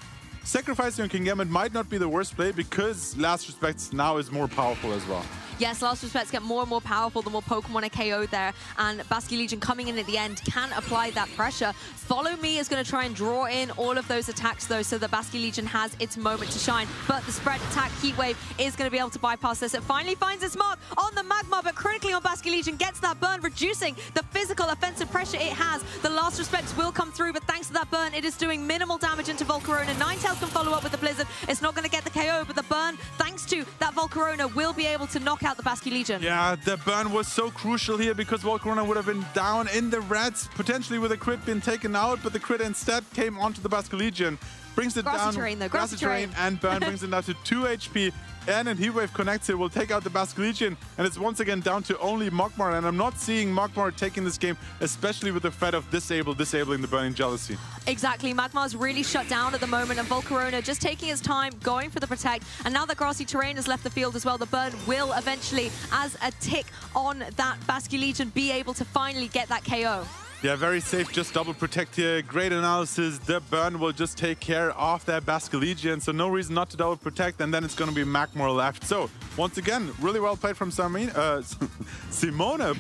Sacrificing on King Gambit might not be the worst play, because Last Respect now is more powerful as well. Yes, Last Respects get more and more powerful the more Pokemon are KO'd there, and Basculegion coming in at the end can apply that pressure. Follow Me is going to try and draw in all of those attacks, though, so that Basculegion has its moment to shine. But the spread attack Heat Wave is going to be able to bypass this. It finally finds its mark on the Magmar, but critically on Basculegion, gets that burn, reducing the physical offensive pressure it has. The Last Respects will come through, but thanks to that burn, it is doing minimal damage into Volcarona. Ninetales can follow up with the Blizzard. It's not going to get the KO, but the burn, thanks to that Volcarona, will be able to knock out the Basculegion. Yeah, the burn was so crucial here, because Volcarona would have been down in the reds, potentially with a crit being taken out, but the crit instead came onto the Basculegion. Brings it Grassy down. terrain, though. Grassy terrain, and burn brings it down to 2 HP. And then Heat Wave connects it, will take out the Basculegion, and it's once again down to only Magmar. And I'm not seeing Magmar taking this game, especially with the threat of disabling the Burning Jealousy. Exactly. Magmar's really shut down at the moment, and Volcarona just taking his time, going for the Protect. And now that Grassy Terrain has left the field as well, the burn will eventually, as a tick on that Basculegion, be able to finally get that KO. Yeah, very safe, just double protect here. Great analysis. The burn will just take care of that Basculegion, so no reason not to double protect, and then it's going to be Magmar left. So, once again, really well played from Simona,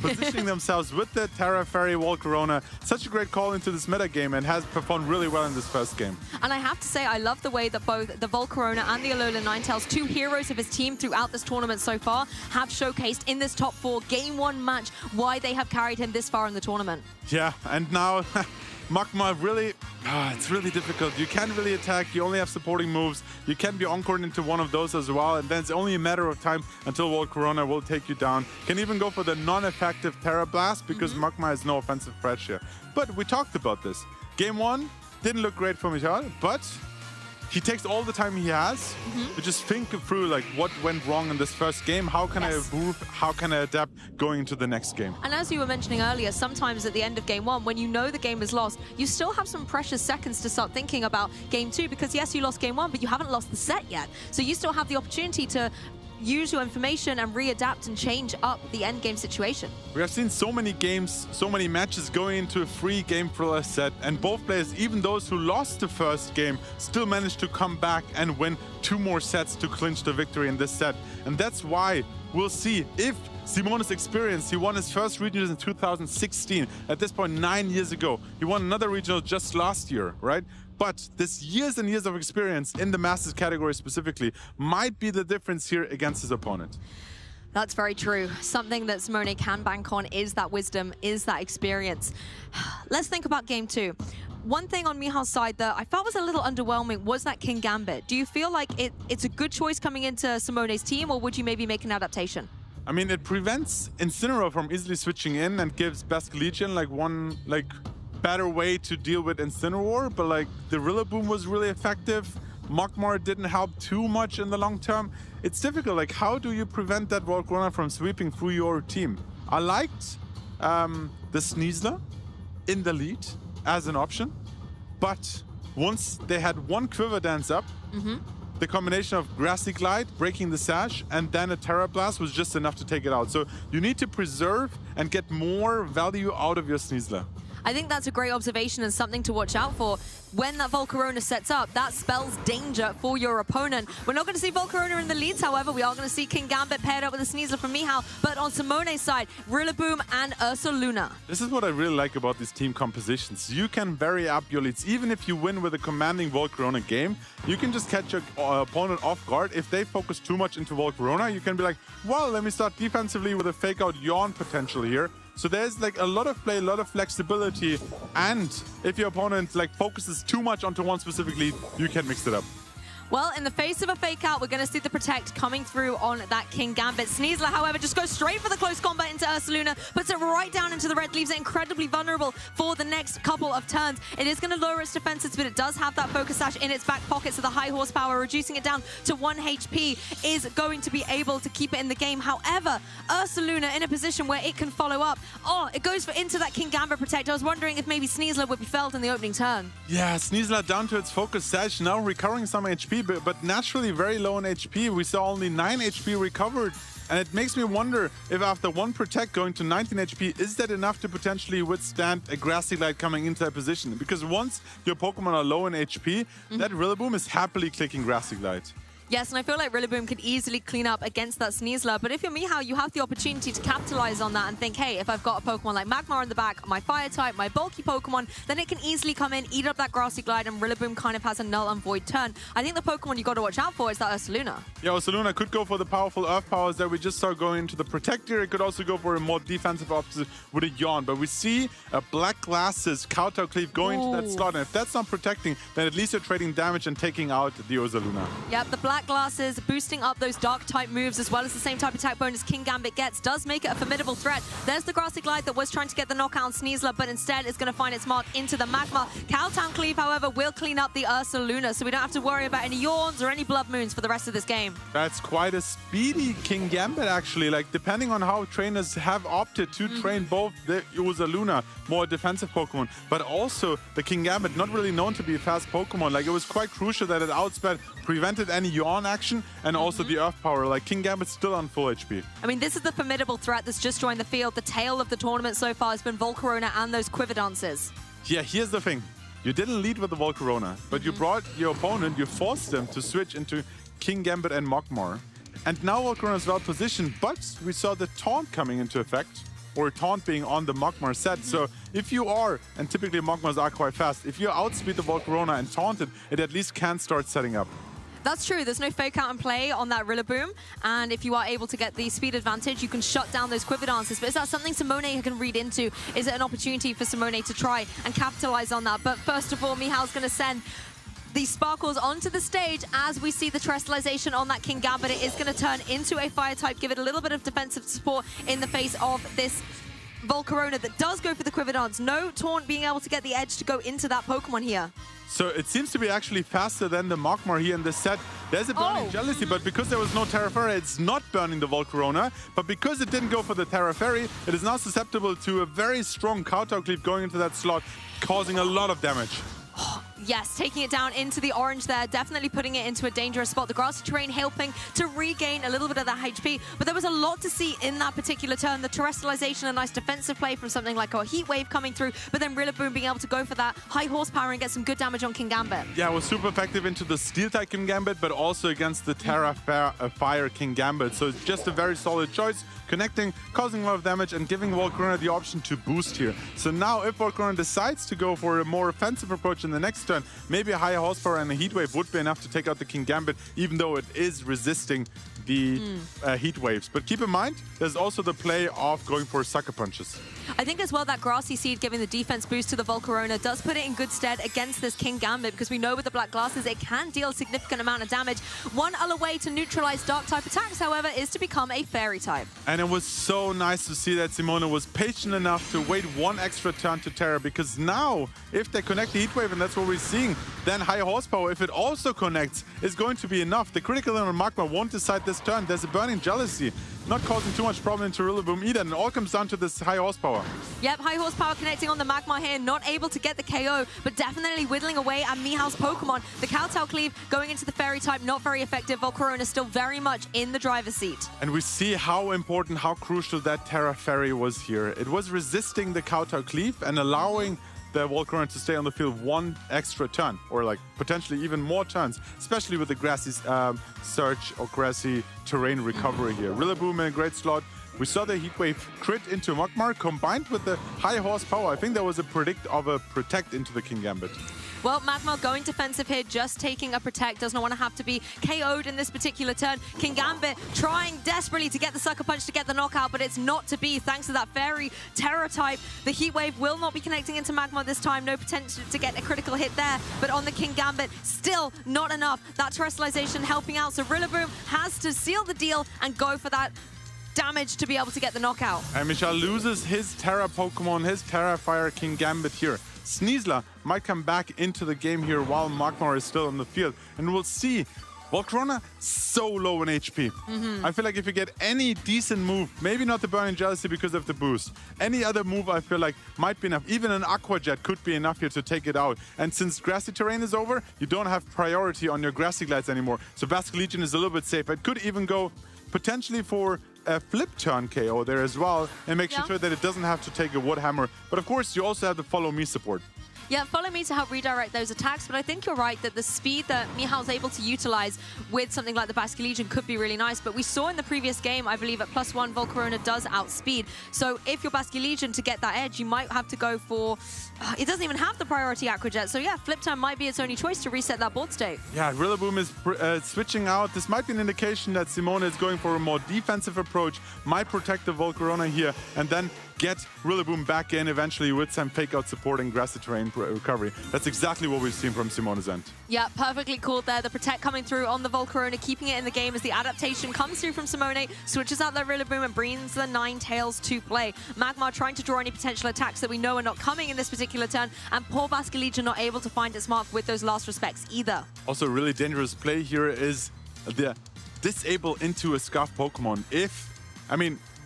positioning themselves with the Terra Fairy Volcarona. Such a great call into this meta game, and has performed really well in this first game. And I have to say, I love the way that both the Volcarona and the Alola Ninetales, 2 heroes of his team throughout this tournament so far, have showcased in this top 4 Game 1 match why they have carried him this far in the tournament. Yeah, and now Magmar really, it's really difficult. You can't really attack, you only have supporting moves. You can be encored into one of those as well, and then it's only a matter of time until Volcarona will take you down. Can even go for the non-effective Terra Blast, because Magmar has no offensive threat here. But we talked about this. Game 1 didn't look great for Michael, but he takes all the time he has to just think through, like, what went wrong in this first game, how can I improve, how can I adapt going into the next game. And as you were mentioning earlier, sometimes at the end of Game 1, when you know the game is lost, you still have some precious seconds to start thinking about Game 2, because yes, you lost Game 1, but you haven't lost the set yet. So you still have the opportunity to use your information and readapt and change up the end game situation. We have seen so many games, so many matches going into a 3-game thriller set, and both players, even those who lost the first game, still managed to come back and win 2 more sets to clinch the victory in this set. And that's why we'll see if Simone's experience, he won his first regionals in 2016. At this point, 9 years ago. He won another regional just last year, right? But this years and years of experience in the Masters category specifically might be the difference here against his opponent. That's very true. Something that Simone can bank on is that wisdom, is that experience. Let's think about Game 2. One thing on Mihal's side that I felt was a little underwhelming was that King Gambit. Do you feel like it's a good choice coming into Simone's team, or would you maybe make an adaptation? I mean, it prevents Incineroar from easily switching in and gives Basculegion like one better way to deal with Incineroar, but like the Rillaboom was really effective. Magmar didn't help too much in the long term. It's difficult, like how do you prevent that Volcarona from sweeping through your team? I liked the Sneasler in the lead as an option, but once they had one Quiver Dance up, the combination of Grassy Glide, breaking the sash, and then a Terra Blast was just enough to take it out. So you need to preserve and get more value out of your Sneasler. I think that's a great observation and something to watch out for. When that Volcarona sets up, that spells danger for your opponent. We're not going to see Volcarona in the leads, however. We are going to see King Gambit paired up with a Sneasler from Mihal. But on Simone's side, Rillaboom and Ursaluna. This is what I really like about these team compositions. You can vary up your leads. Even if you win with a commanding Volcarona game, you can just catch your opponent off guard. If they focus too much into Volcarona, you can be like, well, let me start defensively with a fake out yawn potential here. So there's like a lot of play, a lot of flexibility, and if your opponent like focuses too much onto one specific lead, you can mix it up. Well, in the face of a fake out, we're going to see the Protect coming through on that King Gambit. Sneasler, however, just goes straight for the close combat into Ursaluna, puts it right down into the red, leaves it incredibly vulnerable for the next couple of turns. It is going to lower its defenses, but it does have that Focus Sash in its back pocket, so the high horsepower, reducing it down to 1 HP, is going to be able to keep it in the game. However, Ursaluna in a position where it can follow up. Oh, it goes into that King Gambit Protect. I was wondering if maybe Sneasler would be felled in the opening turn. Yeah, Sneasler down to its Focus Sash, now recovering some HP, but naturally very low in HP. We saw only 9 HP recovered. And it makes me wonder if after 1 Protect going to 19 HP, is that enough to potentially withstand a Grassy Glide coming into that position? Because once your Pokemon are low in HP, that Rillaboom is happily clicking Grassy Glide. Yes, and I feel like Rillaboom could easily clean up against that Sneasler. But if you're Mihal, you have the opportunity to capitalize on that and think, hey, if I've got a Pokemon like Magmar in the back, my Fire type, my bulky Pokemon, then it can easily come in, eat up that Grassy Glide, and Rillaboom kind of has a null and void turn. I think the Pokemon you got to watch out for is that Ursaluna. Yeah, Ursaluna could go for the powerful Earth powers that we just saw going into the Protector. It could also go for a more defensive option with a Yawn. But we see a Black Glasses Kowtow Cleave going into that slot. And if that's not protecting, then at least you're trading damage and taking out the Ursaluna. Yep, the Black Glasses boosting up those dark type moves as well as the same type attack bonus King Gambit gets does make it a formidable threat. There's the Grassy Glide that was trying to get the knockout on Sneasler, but instead is going to find its mark into the Magmar. Kowtow Cleave, however, will clean up the Ursaluna, so we don't have to worry about any Yawns or any Blood Moons for the rest of this game. That's quite a speedy King Gambit, actually. Like, depending on how trainers have opted to train both the Ursaluna, more defensive Pokemon, but also the King Gambit, not really known to be a fast Pokemon. Like, it was quite crucial that it outsped, prevented any Yawn action, and also the Earth Power. Like, King Gambit's still on full HP. I mean, this is the formidable threat that's just joined the field. The tail of the tournament so far has been Volcarona and those Quiver Dances. Yeah, here's the thing. You didn't lead with the Volcarona, but you brought your opponent, you forced them to switch into King Gambit and Magmar. And now Volcarona is well positioned, but we saw the Taunt coming into effect, or Taunt being on the Magmar set. So if you are, and typically Magmars are quite fast, if you outspeed the Volcarona and taunt it at least can start setting up. That's true. There's no fake out and play on that Rillaboom. And if you are able to get the speed advantage, you can shut down those Quiver Dances. But is that something Simone can read into? Is it an opportunity for Simone to try and capitalize on that? But first of all, Mihal's going to send the Sparkles onto the stage as we see the Terrestrialization on that King Gambit. It is going to turn into a Fire type, give it a little bit of defensive support in the face of this Volcarona that does go for the Quiver Dance. No Taunt being able to get the edge to go into that Pokemon here. So it seems to be actually faster than the Magmar here in this set. There's a Burning Jealousy, but because there was no Terra Fairy, it's not burning the Volcarona. But because it didn't go for the Terra Fairy, it is now susceptible to a very strong Kowtow Cleave going into that slot, causing a lot of damage. Yes, taking it down into the orange there, definitely putting it into a dangerous spot. The grassy terrain helping to regain a little bit of that HP, but there was a lot to see in that particular turn. The Terrestrialization, a nice defensive play from something like a Heat Wave coming through, but then Rillaboom being able to go for that high horsepower and get some good damage on King Gambit. Yeah, it was super effective into the Steel-type King Gambit, but also against the Terra Fire King Gambit. So it's just a very solid choice, connecting, causing a lot of damage, and giving Volcarona the option to boost here. So now if Volcarona decides to go for a more offensive approach in the next turn, maybe a higher horsepower and a Heat Wave would be enough to take out the King Gambit, even though it is resisting the Heat Waves. But keep in mind, there's also the play of going for Sucker Punches. I think as well that Grassy Seed giving the defense boost to the Volcarona does put it in good stead against this King Gambit, because we know with the Black Glasses it can deal a significant amount of damage. One other way to neutralize dark type attacks, however, is to become a Fairy type. And it was so nice to see that Simone was patient enough to wait one extra turn to Terra, because now if they connect the Heat Wave, and that's what we're seeing, then high horsepower, if it also connects, is going to be enough. The critical on Magmar won't decide this first turn. There's a Burning Jealousy, not causing too much problem into Rillaboom either, and it all comes down to this high horsepower. Yep, high horsepower connecting on the Magmar here, not able to get the KO, but definitely whittling away at Mihal's Pokemon. The Kowtow Cleave going into the Fairy type, not very effective. Volcarona still very much in the driver's seat. And we see how important, how crucial that Terra Fairy was here. It was resisting the Kowtow Cleave and allowing the Volcarona to stay on the field one extra turn, or like potentially even more turns, especially with the grassy search or grassy terrain recovery here. Rillaboom in a great slot. We saw the Heatwave crit into Magmar combined with the high horsepower. I think there was a protect into the King Gambit. Well, Magmar going defensive here, just taking a protect. Does not want to have to be KO'd in this particular turn. King Gambit trying desperately to get the Sucker Punch to get the knockout, but it's not to be thanks to that Fairy Terror type. The Heat Wave will not be connecting into Magmar this time. No potential to get a critical hit there, but on the King Gambit, still not enough. That Terrestrialization helping out, so Rillaboom has to seal the deal and go for that damage to be able to get the knockout. And Michal loses his Terra Pokemon, his Terra Fire King Gambit here. Sneasler might come back into the game here while Magmar is still on the field. And we'll see. Volcarona so low in HP. I feel like if you get any decent move, maybe not the Burning Jealousy because of the boost, any other move I feel like might be enough. Even an Aqua Jet could be enough here to take it out. And since Grassy Terrain is over, you don't have priority on your Grassy Glides anymore. So Basculegion is a little bit safe. It could even go potentially for a flip turn KO there as well, and make sure that it doesn't have to take a Wood Hammer. But of course, you also have the Follow Me support. Yeah, Follow Me to help redirect those attacks, but I think you're right that the speed that Mihal's able to utilize with something like the Basculegion could be really nice. But we saw in the previous game, I believe at +1, Volcarona does outspeed. So if you're Basculegion to get that edge, you might have to go for... it doesn't even have the priority Aqua Jet. So yeah, Flip Turn might be its only choice to reset that board state. Yeah, Rillaboom is switching out. This might be an indication that Simone is going for a more defensive approach, might protect the Volcarona here, and then get Rillaboom back in eventually with some fake-out support and Grassy Terrain recovery. That's exactly what we've seen from Simone's end. Yeah, perfectly called there. The Protect coming through on the Volcarona, keeping it in the game as the adaptation comes through from Simone, switches out that Rillaboom and brings the Ninetales to play. Magmar trying to draw any potential attacks that we know are not coming in this particular turn, and poor Basculegion not able to find its mark with those last respects either. Also, a really dangerous play here is the disable into a Scarf Pokemon.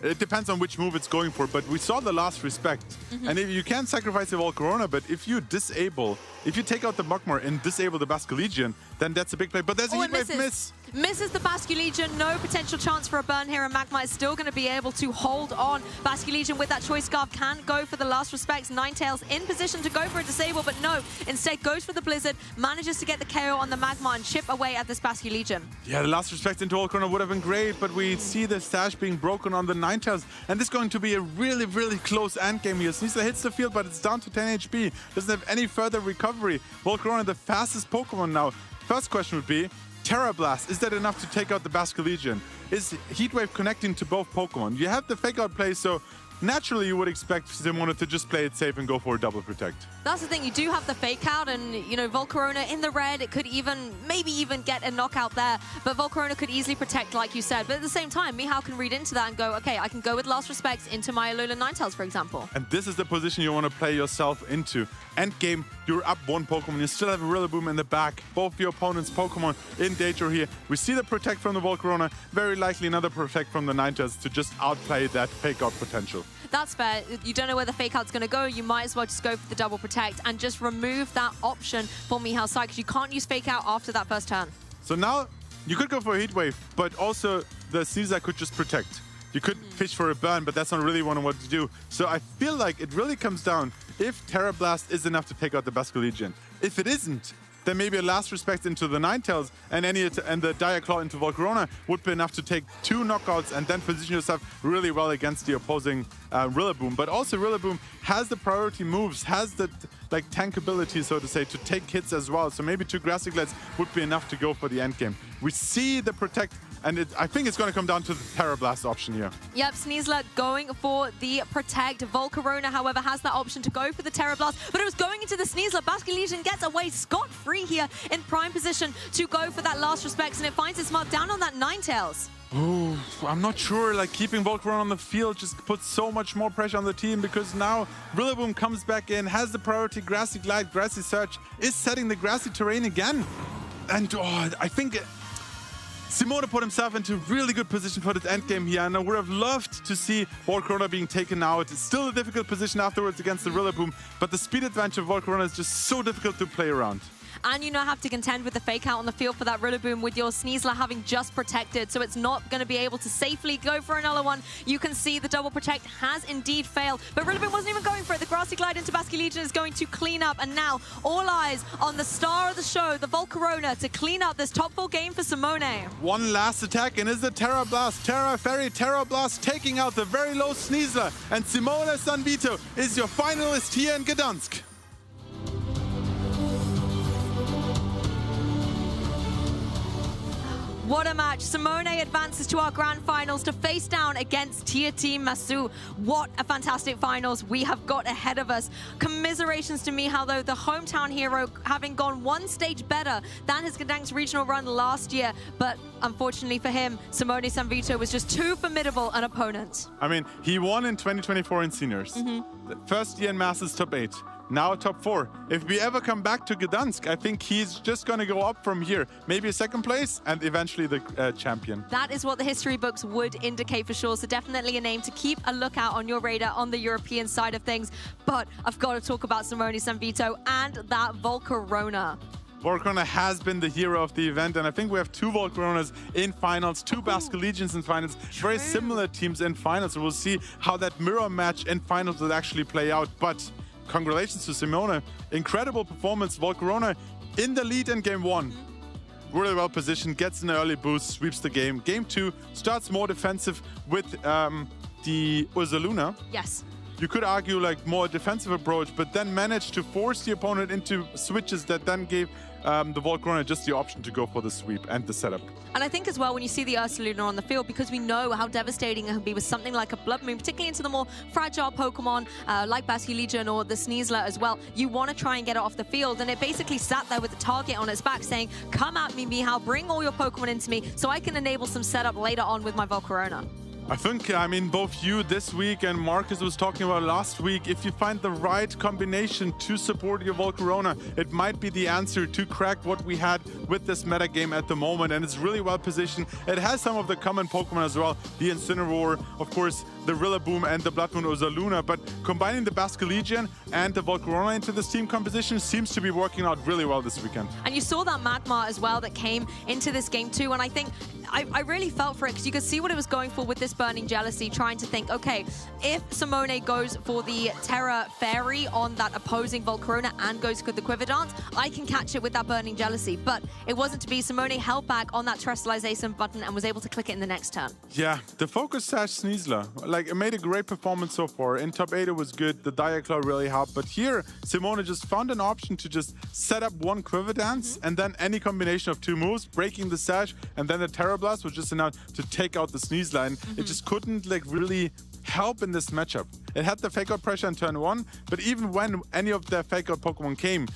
It depends on which move it's going for, but we saw the last respect. And if you can sacrifice the Volcarona, but if you take out the Magmar and disable the Basculegion, then that's a big play. But there's a Heat Wave miss. Misses the Basculegion, no potential chance for a burn here, and Magmar is still going to be able to hold on. Basculegion with that Choice Scarf can go for the last respects. Ninetales in position to go for a disable, but no, instead goes for the Blizzard, manages to get the KO on the Magmar and chip away at this Basculegion. Yeah, the last respect into Volcarona would have been great, but we see the stash being broken on the Ninetales, and this is going to be a really, really close endgame here. Sneasler hits the field, but it's down to 10 HP. Doesn't have any further recovery. Volcarona, the fastest Pokemon now. First question would be, Terra Blast, is that enough to take out the Basculegion? Is Heatwave connecting to both Pokemon? You have the fake out play, so naturally you would expect Simone to just play it safe and go for a double protect. That's the thing, you do have the fake out, and Volcarona in the red, it could maybe even get a knockout there, but Volcarona could easily protect like you said. But at the same time, Mihal can read into that and go, okay, I can go with last respects into my Alolan Ninetales, for example. And this is the position you want to play yourself into. Endgame, you're up one Pokemon, you still have a Rillaboom in the back. Both your opponent's Pokemon in danger here. We see the protect from the Volcarona, very likely another protect from the Ninetales to just outplay that fake out potential. That's fair. You don't know where the fake out's going to go. You might as well just go for the double protect and just remove that option for Mihal's side, because you can't use fake out after that first turn. So now you could go for a Heat Wave, but also the Sneasler could just protect. You could fish for a burn, but that's not really what to do. So I feel like it really comes down if Terra Blast is enough to take out the Basculegion. If it isn't, then maybe a last respect into the Ninetales and the Dire Claw into Volcarona would be enough to take 2 knockouts and then position yourself really well against the opposing Rillaboom. But also Rillaboom has the priority moves, has the tank ability, so to say, to take hits as well. So maybe 2 Grassy Glides would be enough to go for the endgame. We see the protect, and I think it's going to come down to the Terra Blast option here. Yep, Sneasler going for the protect. Volcarona, however, has that option to go for the Terra Blast, but it was going into the Sneasler. Basculegion gets away scot-free here in prime position to go for that last respects, and it finds its mark down on that Ninetales. Oh, I'm not sure. Keeping Volcarona on the field just puts so much more pressure on the team, because now Rillaboom comes back in, has the priority Grassy Glide, Grassy Search, is setting the Grassy Terrain again. And I think Simone put himself into really good position for this endgame here, and I would have loved to see Volcarona being taken out. It's still a difficult position afterwards against the Rillaboom, but the speed advantage of Volcarona is just so difficult to play around. And you now have to contend with the fake out on the field for that Rillaboom with your Sneasler having just protected, so it's not going to be able to safely go for another one. You can see the double protect has indeed failed, but Rillaboom wasn't even going for it. The Grassy Glide into Basculegion is going to clean up, and now all eyes on the star of the show, the Volcarona, to clean up this top 4 game for Simone. One last attack, and is the Terra Blast. Terra Fairy, Terra Blast taking out the very low Sneasler, and Simone Sanvito is your finalist here in Gdansk. What a match. Simone advances to our grand finals to face down against Tier Team Masu. What a fantastic finals we have got ahead of us. Commiserations to Michal, though, the hometown hero, having gone one stage better than his Gdansk regional run last year. But unfortunately for him, Simone Sanvito was just too formidable an opponent. I mean, he won in 2024 in seniors. The first year in Masters top 8. Now top 4. If we ever come back to Gdansk, I think he's just going to go up from here. Maybe a second place and eventually the champion. That is what the history books would indicate for sure. So definitely a name to keep a lookout on your radar on the European side of things. But I've got to talk about Simone Sanvito and that Volcarona. Volcarona has been the hero of the event, and I think we have 2 Volcaronas in finals, 2 Basculegions in finals, very similar teams in finals. So we'll see how that mirror match in finals will actually play out. But congratulations to Simone. Incredible performance. Volcarona in the lead in game 1. Really well positioned, gets an early boost, sweeps the game. Game 2 starts more defensive with the Ursaluna. Yes. You could argue like more defensive approach, but then managed to force the opponent into switches that then gave the Volcarona just the option to go for the sweep and the setup. And I think as well, when you see the Ursaluna on the field, because we know how devastating it can be with something like a Blood Moon, particularly into the more fragile Pokemon like Basculegion or the Sneasler as well, you want to try and get it off the field. And it basically sat there with the target on its back saying, come at me, Michal, bring all your Pokemon into me so I can enable some setup later on with my Volcarona. I think, I mean, both you this week and Marcus was talking about last week, if you find the right combination to support your Volcarona, it might be the answer to crack what we had with this meta game at the moment, and it's really well positioned. It has some of the common Pokemon as well, the Incineroar, of course, the Rillaboom and the Blood Moon Ursaluna, but combining the Basculegion and the Volcarona into this team composition seems to be working out really well this weekend. And you saw that Magmar as well that came into this game too, and I think I really felt for it because you could see what it was going for with this Burning Jealousy, trying to think, okay, if Simone goes for the Terra Fairy on that opposing Volcarona and goes for the Quiver Dance, I can catch it with that Burning Jealousy. But it wasn't to be. Simone held back on that Terrestrialization button and was able to click it in the next turn. Yeah, the Focus Sash Sneasler, like, it made a great performance so far. In top 8 it was good, the Diaclaw really helped, but here Simone just found an option to just set up one Quiver Dance and then any combination of 2 moves, breaking the Sash, and then the Terra Blast was just enough to take out the Sneasler, and it just couldn't like really help in this matchup. It had the fake out pressure on turn 1, but even when any of the fake out Pokemon came,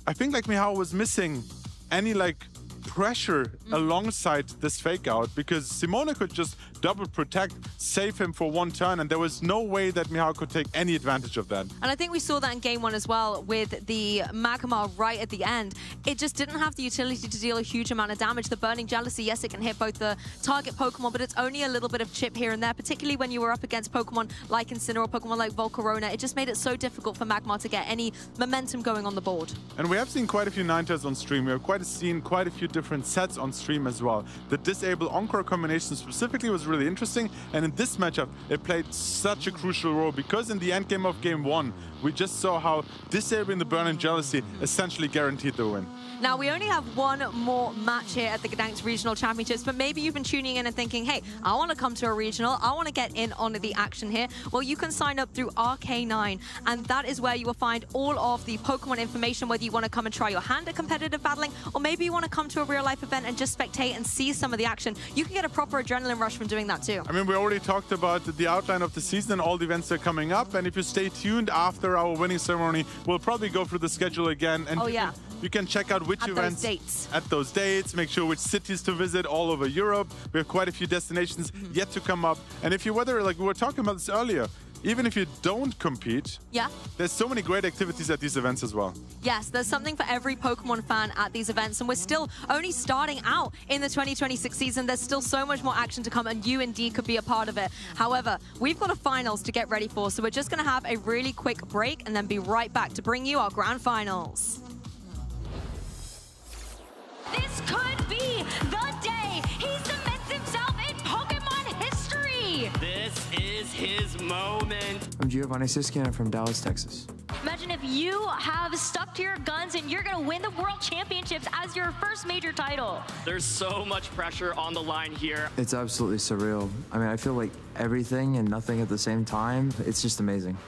I think like Michal was missing any like pressure alongside this fake out, because Simone could just double protect, save him for 1 turn, and there was no way that Michal could take any advantage of that. And I think we saw that in game 1 as well with the Magmar right at the end. It just didn't have the utility to deal a huge amount of damage. The Burning Jealousy, yes, it can hit both the target Pokemon, but it's only a little bit of chip here and there, particularly when you were up against Pokemon like Incineroar, Pokemon like Volcarona. It just made it so difficult for Magmar to get any momentum going on the board. And we have seen quite a few Ninetales on stream. We have seen quite a few different sets on stream as well. The Disable Encore combination specifically was really interesting, and in this matchup it played such a crucial role, because in the end game of game 1 we just saw how disabling the Burning Jealousy essentially guaranteed the win. Now, we only have one more match here at the Gdansk Regional Championships, but maybe you've been tuning in and thinking, hey, I want to come to a regional, I want to get in on the action here. Well, you can sign up through RK9, and that is where you will find all of the Pokemon information, whether you want to come and try your hand at competitive battling, or maybe you want to come to a real-life event and just spectate and see some of the action. You can get a proper adrenaline rush from doing that too. I mean, we already talked about the outline of the season and all the events that are coming up, and if you stay tuned after our winning ceremony, we'll probably go through the schedule again, and you can check out which events at those dates, make sure which cities to visit all over Europe. We have quite a few destinations yet to come up. And if you like we were talking about this earlier, even if you don't compete, Yeah. there's so many great activities at these events as well. Yes, there's something for every Pokemon fan at these events, and we're still only starting out in the 2026 season. There's still so much more action to come, and you indeed could be a part of it. However, we've got a finals to get ready for, so we're just going to have a really quick break and then be right back to bring you our grand finals. This could be the day he cements himself in Pokemon history. This is his moment. I'm Giovanni Siski, I'm from Dallas, Texas. Imagine if you have stuck to your guns and you're going to win the World Championships as your first major title. There's so much pressure on the line here. It's absolutely surreal. I mean, I feel like everything and nothing at the same time. It's just amazing.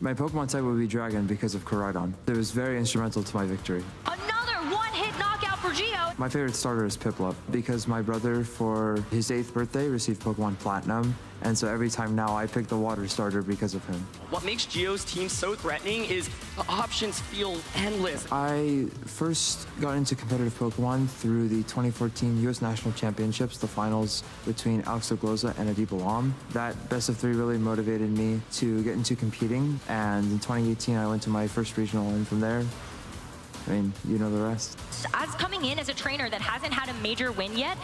My Pokemon type would be Dragon because of Koraidon. It was very instrumental to my victory. Another one-hit knockout for Gio. My favorite starter is Piplup because my brother, for his 8th birthday, received Pokemon Platinum, and so every time now I pick the water starter because of him. What makes Gio's team so threatening is the options feel endless. I first got into competitive Pokemon through the 2014 US National Championships, the finals between Alex Ogloza and Adib Alam. That best of 3 really motivated me to get into competing, and in 2018 I went to my first regional, and from there, I mean, you know the rest. As coming in as a trainer that hasn't had a major win yet,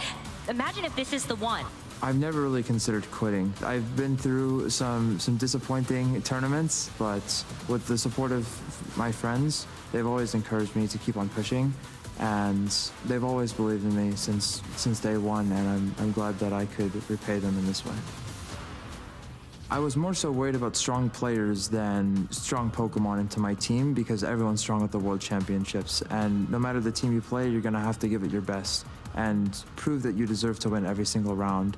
imagine if this is the one. I've never really considered quitting. I've been through some disappointing tournaments, but with the support of my friends, they've always encouraged me to keep on pushing, and they've always believed in me since day one, and I'm glad that I could repay them in this way. I was more so worried about strong players than strong Pokemon into my team because everyone's strong at the World Championships, and no matter the team you play, you're gonna have to give it your best and prove that you deserve to win every single round.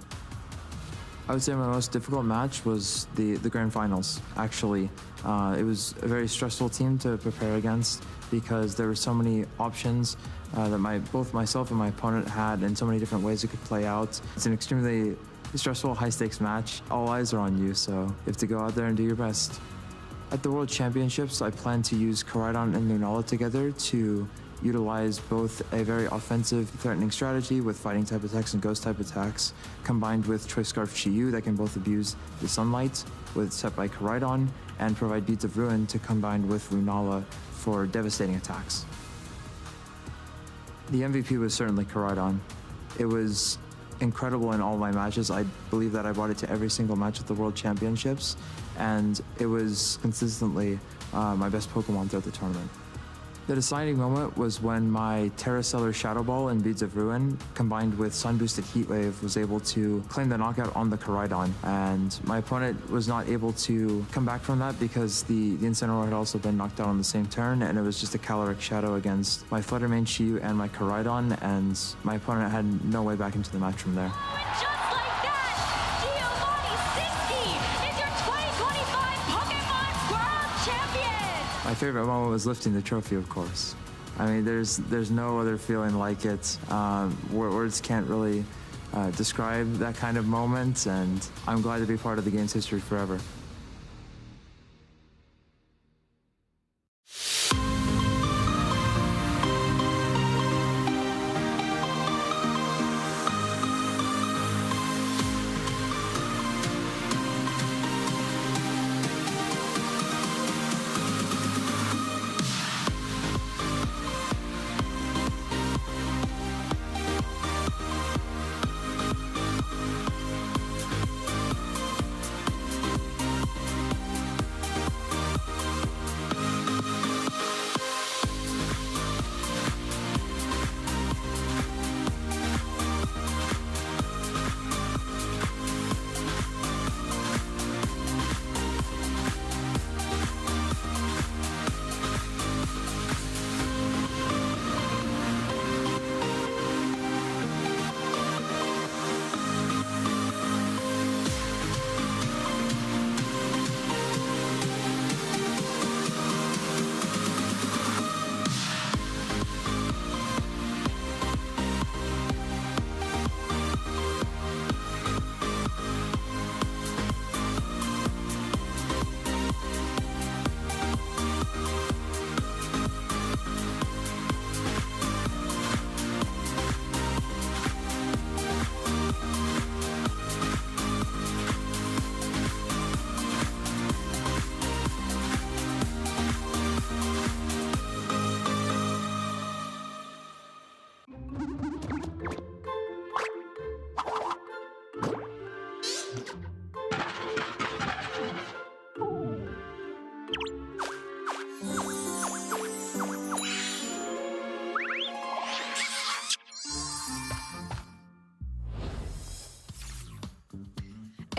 I would say my most difficult match was the grand finals, actually. It was a very stressful team to prepare against because there were so many options that both myself and my opponent had, and so many different ways it could play out. It's an extremely stressful, high-stakes match. All eyes are on you, so you have to go out there and do your best. At the World Championships, I plan to use Koraidon and Lunala together to utilize both a very offensive, threatening strategy with fighting type attacks and ghost type attacks, combined with Choice Scarf Chiyu that can both abuse the sunlight with set by Koraidon, and provide Beads of Ruin to combine with Lunala for devastating attacks. The MVP was certainly Koraidon. It was incredible in all my matches. I believe that I brought it to every single match at the World Championships, and it was consistently my best Pokemon throughout the tournament. The deciding moment was when my Terrastellar Shadow Ball and Beads of Ruin, combined with Sun Boosted Heat Wave, was able to claim the knockout on the Koraidon, and my opponent was not able to come back from that because the Incineroar had also been knocked out on the same turn, and it was just a Calyrex Shadow against my Fluttermane Chiyu and my Koraidon, and my opponent had no way back into the match from there. Just like that, Giovanni Siski is your 2025 Pokemon World Champion! My favorite moment was lifting the trophy, of course. I mean, there's no other feeling like it. Words can't really describe that kind of moment, and I'm glad to be part of the game's history forever.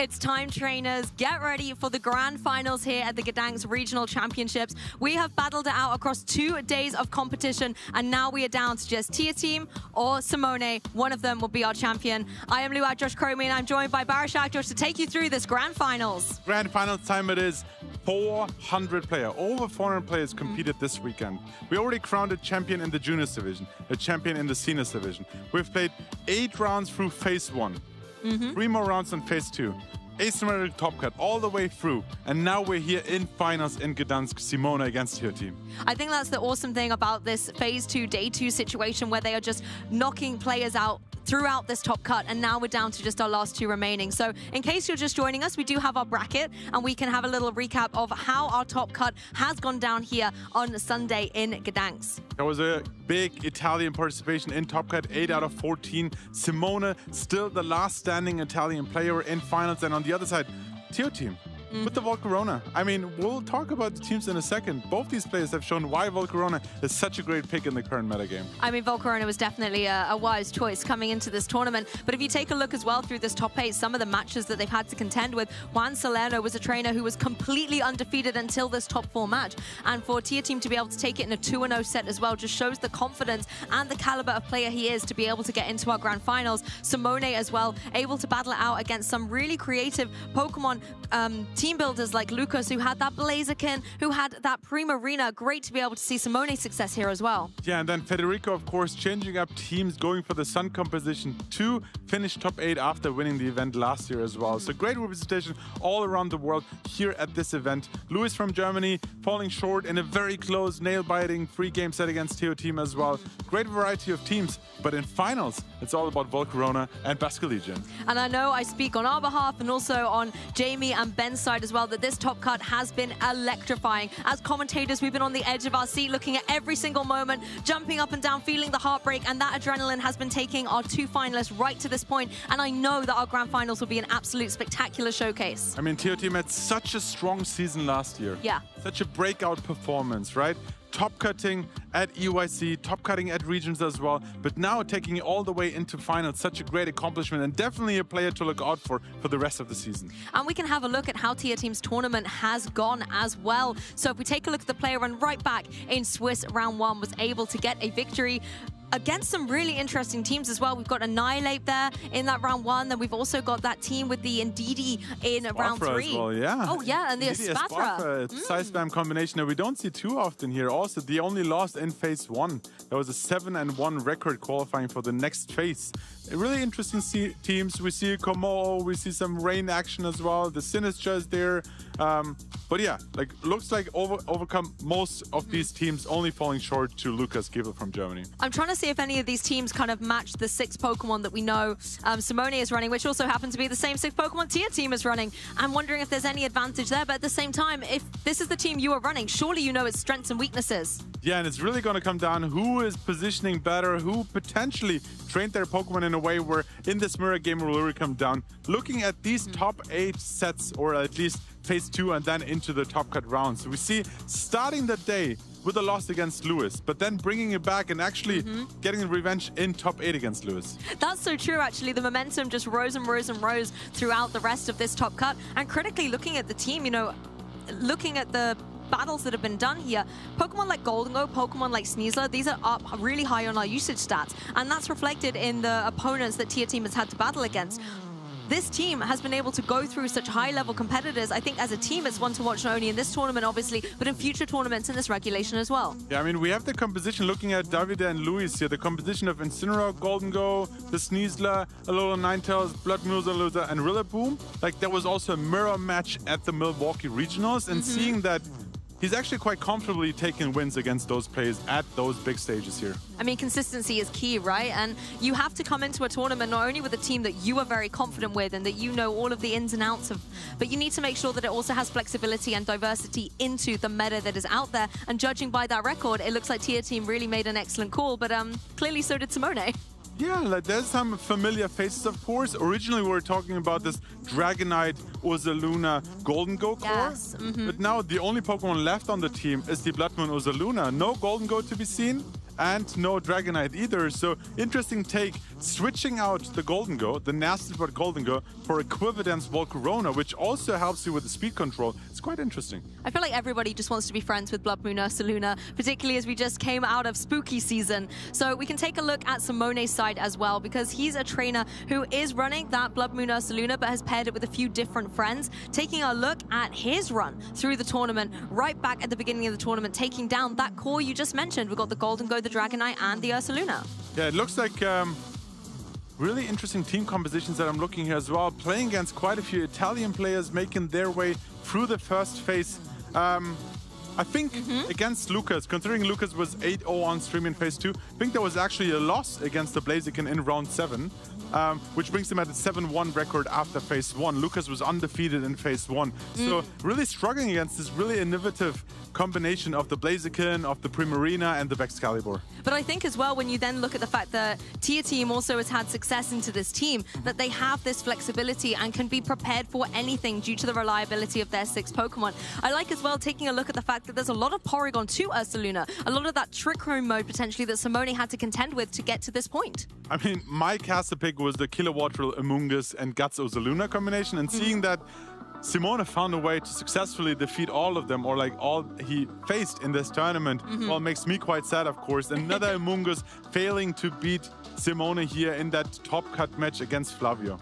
It's time, trainers. Get ready for the grand finals here at the Gdansk Regional Championships. We have battled it out across 2 days of competition, and now we are down to just Tia Team or Simone. One of them will be our champion. I am Luat Josh Cromie, and I'm joined by Barashak Josh to take you through this grand finals. Grand finals time it is. 400 players, over 400 players competed this weekend. We already crowned a champion in the juniors division, a champion in the seniors division. We've played 8 rounds through phase 1, 3 more rounds on phase 2, asymmetric top cut all the way through, and now we're here in finals in Gdansk, Simone against her team. I think that's the awesome thing about this phase 2, day 2 situation, where they are just knocking players out throughout this top cut, and now we're down to just our last 2 remaining. So in case you're just joining us, we do have our bracket, and we can have a little recap of how our top cut has gone down here on Sunday in Gdansk. There was a big Italian participation in top cut, 8 out of 14. Simone, still the last standing Italian player in finals, and on the other side, Tio team. With the Volcarona. I mean, we'll talk about the teams in a second. Both these players have shown why Volcarona is such a great pick in the current metagame. I mean, Volcarona was definitely a wise choice coming into this tournament. But if you take a look as well through this top 8, some of the matches that they've had to contend with, Juan Salerno was a trainer who was completely undefeated until this top 4 match. And for Tia Team to be able to take it in a 2-0 set as well just shows the confidence and the caliber of player he is to be able to get into our grand finals. Simone as well, able to battle it out against some really creative Pokemon team builders like Lucas, who had that Blaziken, who had that Primarina. Great to be able to see Simone's success here as well. Yeah, and then Federico, of course, changing up teams, going for the Sun composition to finish top 8 after winning the event last year as well. So great representation all around the world here at this event. Luis from Germany falling short in a very close, nail-biting 3-game set against Tio Team as well. Great variety of teams, but in finals, it's all about Volcarona and Basque Legion. And I know I speak on our behalf and also on Jamie and Ben's side as well, that this top cut has been electrifying. As commentators, we've been on the edge of our seat, looking at every single moment, jumping up and down, feeling the heartbreak, and that adrenaline has been taking our 2 finalists right to this point. And I know that our grand finals will be an absolute spectacular showcase. I mean, Tio Team had such a strong season last year. Yeah. Such a breakout performance, right? Top cutting at EYC, top cutting at regions as well, but now taking it all the way into finals, such a great accomplishment, and definitely a player to look out for the rest of the season. And we can have a look at how Tia Team's tournament has gone as well. So if we take a look at the player run right back in Swiss round 1, was able to get a victory against some really interesting teams as well. We've got Annihilate there in that round 1. Then we've also got that team with the Ndidi in round 3. As well, yeah. Oh, yeah, and the Espathra. Side spam combination that we don't see too often here. Also, the only loss in phase 1. There was a 7-1 record qualifying for the next phase. Really interesting teams. We see Como, we see some rain action as well. The Sinistra is there. But yeah, looks like overcome most of these teams, only falling short to Lukas Giebel from Germany. I'm trying to see if any of these teams kind of match the 6 Pokemon that we know Simone is running, which also happen to be the same 6 Pokemon Tia Team is running. I'm wondering if there's any advantage there, but at the same time, if this is the team you are running, surely you know its strengths and weaknesses. Yeah, and it's really going to come down who is positioning better, who potentially trained their Pokemon in a way where in this mirror game will really come down. Looking at these top 8 sets, or at least phase 2 and then into the top cut rounds. We see starting the day with a loss against Lewis, but then bringing it back and actually getting revenge in top 8 against Lewis. That's so true, actually. The momentum just rose and rose and rose throughout the rest of this top cut. And critically looking at the team, you know, looking at the battles that have been done here, Pokemon like Golden Go, Pokemon like Sneasler, these are up really high on our usage stats, and that's reflected in the opponents that Tia Team has had to battle against. This team has been able to go through such high-level competitors. I think as a team, it's one to watch not only in this tournament, obviously, but in future tournaments in this regulation as well. Yeah, I mean, we have the composition looking at Davide and Luis here, the composition of Incineroar, Golden Go, the Sneasler, Alola Ninetales, Blood Musalooza, and Rillaboom. Like, there was also a mirror match at the Milwaukee Regionals, and seeing that he's actually quite comfortably taking wins against those players at those big stages here. I mean, consistency is key, right? And you have to come into a tournament not only with a team that you are very confident with and that you know all of the ins and outs of, but you need to make sure that it also has flexibility and diversity into the meta that is out there. And judging by that record, it looks like Tia Team really made an excellent call, but clearly so did Simone. Yeah, like there's some familiar faces, of course. Originally, we were talking about this Dragonite, Ursaluna, Golden Go core. Yes. But now the only Pokemon left on the team is the Blood Moon Ursaluna. No Golden Go to be seen. And no Dragonite either. So interesting take switching out the Golden Go, the nasty but Golden Go, for Equivalence Volcarona, which also helps you with the speed control. It's quite interesting. I feel like everybody just wants to be friends with Blood Moon Ursaluna, particularly as we just came out of spooky season. So we can take a look at Simone's side as well, because he's a trainer who is running that Blood Moon Ursaluna, but has paired it with a few different friends. Taking a look at his run through the tournament, right back at the beginning of the tournament, taking down that core you just mentioned. We've got the Golden Go, the Dragonite, and the Ursaluna. Yeah, it looks like really interesting team compositions that I'm looking here as well. Playing against quite a few Italian players, making their way through the first phase. I think against Lucas, considering Lucas was 8-0 on stream in phase 2, I think there was actually a loss against the Blaziken in round 7, which brings him at a 7-1 record after phase 1. Lucas was undefeated in phase 1. So really struggling against this really innovative combination of the Blaziken, of the Primarina, and the Excalibur. But I think as well, when you then look at the fact that Tia Team also has had success into this team, that they have this flexibility and can be prepared for anything due to the reliability of their 6 Pokemon. I like as well taking a look at the fact that there's a lot of Porygon to Ursaluna, a lot of that Trick Room mode potentially that Simone had to contend with to get to this point. I mean, my caster pick was the Kilowattrel Amoonguss and Guts Ursaluna combination, and seeing that Simone found a way to successfully defeat all of them, or like all he faced in this tournament, well, makes me quite sad, of course. Another Amoonguss failing to beat Simone here in that top cut match against Flavio.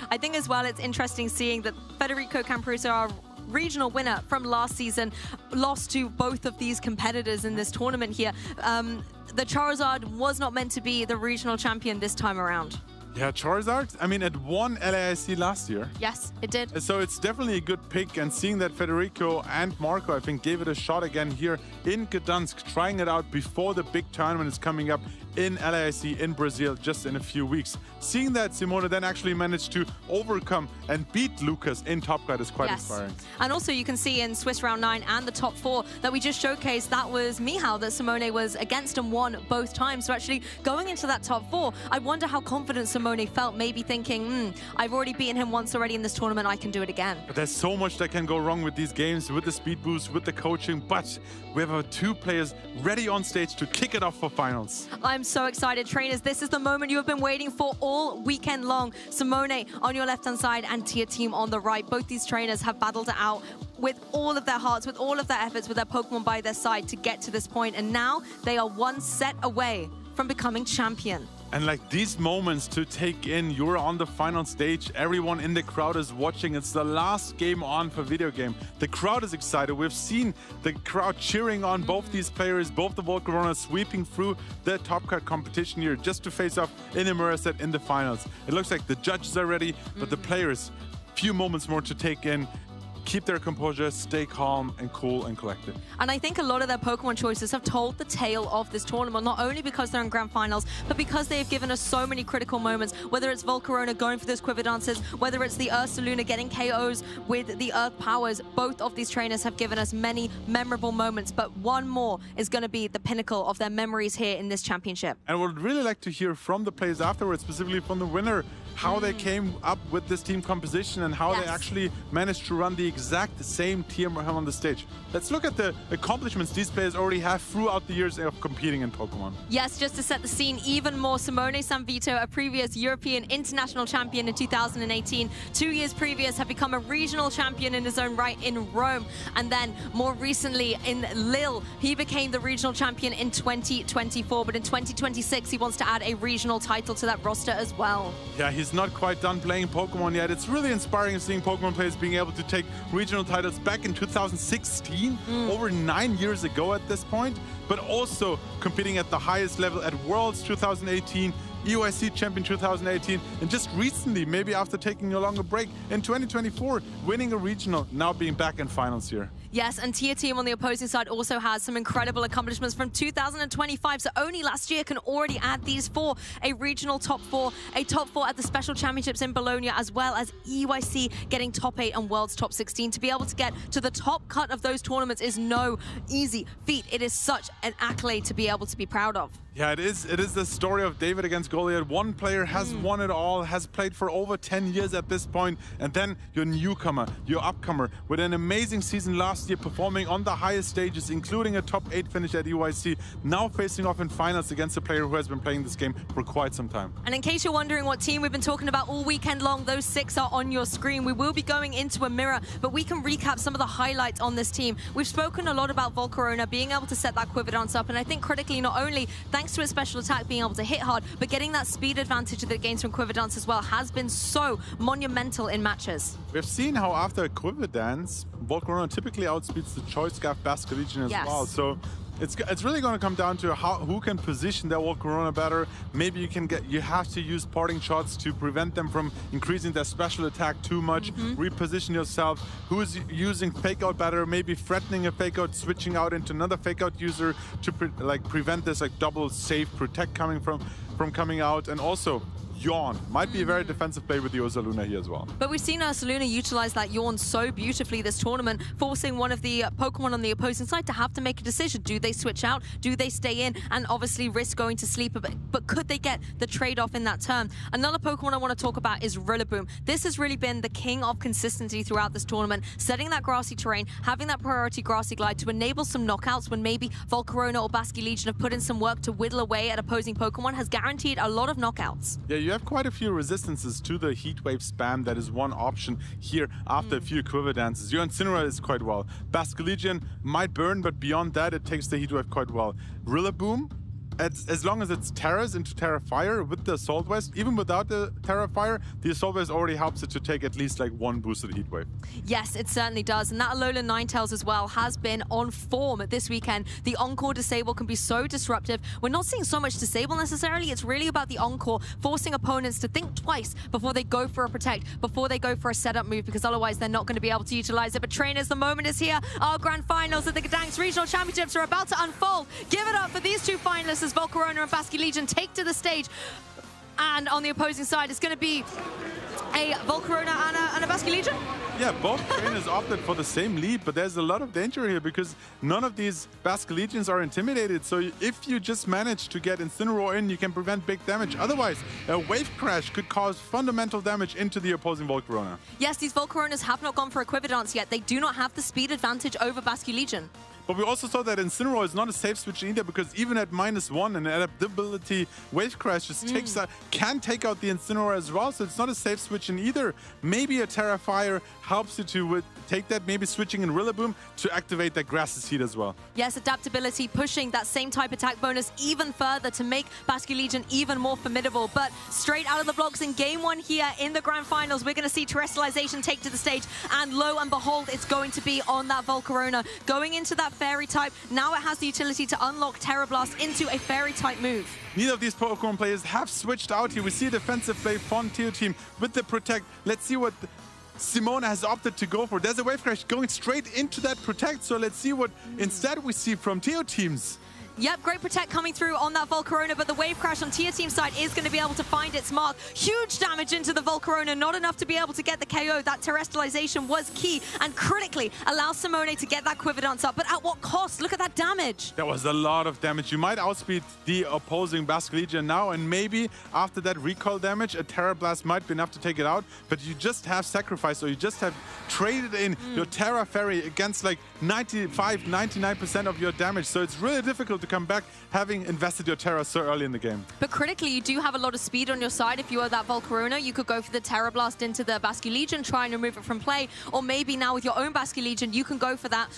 I think as well it's interesting seeing that Federico Campruso, our regional winner from last season, lost to both of these competitors in this tournament here. The Charizard was not meant to be the regional champion this time around. Yeah, Charizard, I mean, it won LAIC last year. Yes, it did. So it's definitely a good pick, and seeing that Federico and Marco, I think, gave it a shot again here in Gdansk, trying it out before the big tournament is coming up in LAIC in Brazil just in a few weeks. Seeing that Simone then actually managed to overcome and beat Lucas in Top Cut is quite inspiring. And also you can see in Swiss Round 9 and the top 4 that we just showcased, that was Mihal that Simone was against and won both times. So actually going into that top 4, I wonder how confident Simone felt, maybe thinking, I've already beaten him once already in this tournament, I can do it again. But there's so much that can go wrong with these games, with the speed boost, with the coaching, but we have 2 players ready on stage to kick it off for finals. I'm so excited, trainers. This is the moment you have been waiting for all weekend long. Simone on your left-hand side and Tia Team on the right. Both these trainers have battled it out with all of their hearts, with all of their efforts, with their Pokemon by their side to get to this point. And now they are 1 set away from becoming champion. And like these moments to take in, you're on the final stage, everyone in the crowd is watching, it's the last game on for video game. The crowd is excited, we've seen the crowd cheering on both these players, both the Volcaronas sweeping through the Top Cut competition here just to face off in a mirror set in the finals. It looks like the judges are ready, but the players, few moments more to take in. Keep their composure, stay calm and cool and collected. And I think a lot of their Pokemon choices have told the tale of this tournament, not only because they're in grand finals, but because they've given us so many critical moments, whether it's Volcarona going for those quiver dances, whether it's the Ursaluna getting KOs with the Earth powers. Both of these trainers have given us many memorable moments, but one more is going to be the pinnacle of their memories here in this championship. And I would really like to hear from the players afterwards, specifically from the winner, how they came up with this team composition and how they actually managed to run the exact same team on the stage. Let's look at the accomplishments these players already have throughout the years of competing in Pokemon. Yes, just to set the scene even more, Simone Sanvito, a previous European international champion in 2018, 2 years previous had become a regional champion in his own right in Rome, and then more recently in Lille, he became the regional champion in 2024, but in 2026 he wants to add a regional title to that roster as well. Yeah, he's not quite done playing Pokemon yet. It's really inspiring seeing Pokemon players being able to take regional titles back in 2016, over 9 years ago at this point, but also competing at the highest level at Worlds 2018, EUIC Champion 2018, and just recently, maybe after taking a longer break, in 2024, winning a regional, now being back in finals here. Yes, and Tia Team on the opposing side also has some incredible accomplishments from 2025. So only last year can already add these 4, a regional top 4, a top 4 at the Special Championships in Bologna, as well as EUIC getting top 8 and World's top 16. To be able to get to the top cut of those tournaments is no easy feat. It is such an accolade to be able to be proud of. Yeah, it is the story of David against Goliath. One player has won it all, has played for over 10 years at this point, and then your newcomer, your upcomer, with an amazing season last last year, performing on the highest stages, including a top 8 finish at EYC, now facing off in finals against a player who has been playing this game for quite some time. And in case you're wondering what team we've been talking about all weekend long, those 6 are on your screen. We will be going into a mirror, but we can recap some of the highlights on this team. We've spoken a lot about Volcarona being able to set that quiver dance up, and I think critically, not only thanks to its special attack being able to hit hard, but getting that speed advantage that it gains from quiver dance as well has been so monumental in matches. We've seen how after a quiver dance, Volcarona typically outspeeds the Choice Scarf Basque Legion as well. So it's really going to come down to who can position their Volcarona better. Maybe you have to use parting shots to prevent them from increasing their special attack too much. Reposition yourself. Who is using fake out better? Maybe threatening a fake out, switching out into another fake out user to prevent this double safe protect coming from coming out. And also Yawn might be a very defensive play with the Ursaluna here as well. But we've seen Ursaluna utilize that Yawn so beautifully this tournament, forcing one of the Pokemon on the opposing side to have to make a decision. Do they switch out? Do they stay in? And obviously risk going to sleep a bit. But could they get the trade-off in that turn? Another Pokemon I want to talk about is Rillaboom. This has really been the king of consistency throughout this tournament, setting that grassy terrain, having that priority grassy glide to enable some knockouts when maybe Volcarona or Basque Legion have put in some work to whittle away at opposing Pokemon, has guaranteed a lot of knockouts. Yeah, you have quite a few resistances to the Heat Wave spam. That is one option here after a few Quiver Dances. Your Incineroar is quite well. Basque Legion might burn, but beyond that, it takes the Heat Wave quite well. Rillaboom, as long as it's Terras into Terra Fire with the Assault Vest, even without the Terra Fire, the Assault Vest already helps it to take at least one boosted Heat Wave. Yes, it certainly does. And that Alolan Ninetales as well has been on form this weekend. The Encore Disable can be so disruptive. We're not seeing so much Disable necessarily. It's really about the Encore forcing opponents to think twice before they go for a Protect, before they go for a setup move, because otherwise they're not going to be able to utilize it. But trainers, the moment is here. Our grand finals of the Gdansk Regional Championships are about to unfold. Give it up for these two finalists as Volcarona and Basque Legion take to the stage. And on the opposing side, it's going to be a Volcarona and a Basque Legion? Yeah, both trainers opted for the same lead, but there's a lot of danger here because none of these Basque Legions are intimidated. So if you just manage to get Incineroar in, you can prevent big damage. Otherwise, a Wave Crash could cause fundamental damage into the opposing Volcarona. Yes, these Volcaronas have not gone for a Quiver Dance yet. They do not have the speed advantage over Basque Legion. But we also saw that Incineroar is not a safe switch either, because even at -1, an adaptability Wave Crash just can take out the Incineroar as well, so it's not a safe switch in either. Maybe a Terra Fire helps you to take that, maybe switching in Rillaboom to activate that Grass's Heat as well. Yes, adaptability, pushing that same type attack bonus even further to make Basque Legion even more formidable. But straight out of the blocks in Game 1 here in the Grand Finals, we're going to see Terrestrialization take to the stage, and lo and behold, it's going to be on that Volcarona. Going into that Fairy type, now it has the utility to unlock Terra Blast into a Fairy type move. Neither of these Pokemon players have switched out here. We see a defensive play from Teo Team with the Protect. Let's see what Simona has opted to go for. There's a Wave Crash going straight into that Protect, so let's see what instead we see from Teo Teams. Yep, great Protect coming through on that Volcarona, but the Wave Crash on Tia Team's side is going to be able to find its mark. Huge damage into the Volcarona, not enough to be able to get the KO. That Terrestrialization was key and critically allows Simone to get that Quiver Dance up, but at what cost? Look at that damage. That was a lot of damage. You might outspeed the opposing Basque Legion now, and maybe after that recoil damage, a Terra Blast might be enough to take it out, but you just have sacrificed, or you just have traded in your Terra Fairy against 95-99% of your damage, so it's really difficult to come back having invested your Terra so early in the game. But critically, you do have a lot of speed on your side. If you are that Volcarona, you could go for the Terra Blast into the Basque Legion, try and remove it from play, or maybe now with your own Basque Legion, you can go for that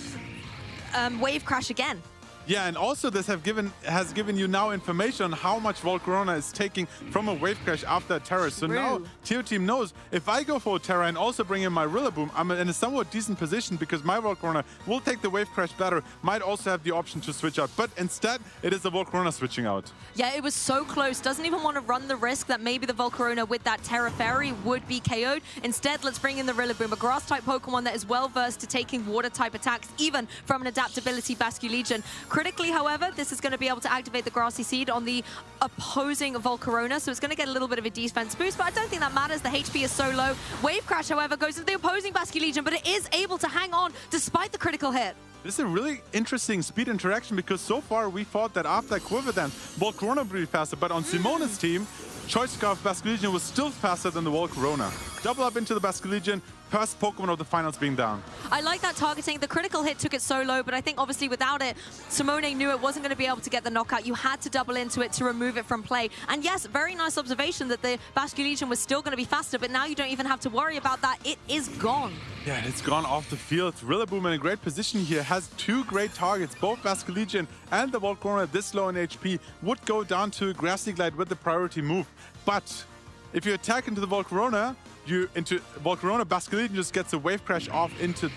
Wave Crash again. Yeah, and also this has given you now information on how much Volcarona is taking from a Wave Crash after a Terra. So now Teo Team knows if I go for a Terra and also bring in my Rillaboom, I'm in a somewhat decent position because my Volcarona will take the Wave Crash better, might also have the option to switch out. But instead, it is the Volcarona switching out. Yeah, it was so close. Doesn't even want to run the risk that maybe the Volcarona with that Terra Fairy would be KO'd. Instead, let's bring in the Rillaboom, a Grass-type Pokemon that is well-versed to taking Water-type attacks, even from an adaptability Basque Legion. Critically, however, this is going to be able to activate the Grassy Seed on the opposing Volcarona, so it's going to get a little bit of a defense boost, but I don't think that matters. The HP is so low. Wave Crash, however, goes into the opposing Basque Legion, but it is able to hang on despite the critical hit. This is a really interesting speed interaction because so far we thought that after Quiver Dance, Volcarona would be faster, but on Simone's team, Choice Scarf Basque Legion was still faster than the Volcarona. Double up into the Basque Legion, first Pokemon of the finals being down. I like that targeting. The critical hit took it so low, but I think obviously without it, Simone knew it wasn't going to be able to get the knockout. You had to double into it to remove it from play. And yes, very nice observation that the Basculegion was still going to be faster, but now you don't even have to worry about that. It is gone. Yeah, it's gone off the field. Rillaboom in a great position here, has two great targets. Both Basculegion and the Volcarona, this low in HP, would go down to Grassy Glide with the priority move. But if you attack into the Volcarona, Basculegion just gets a wave crash off into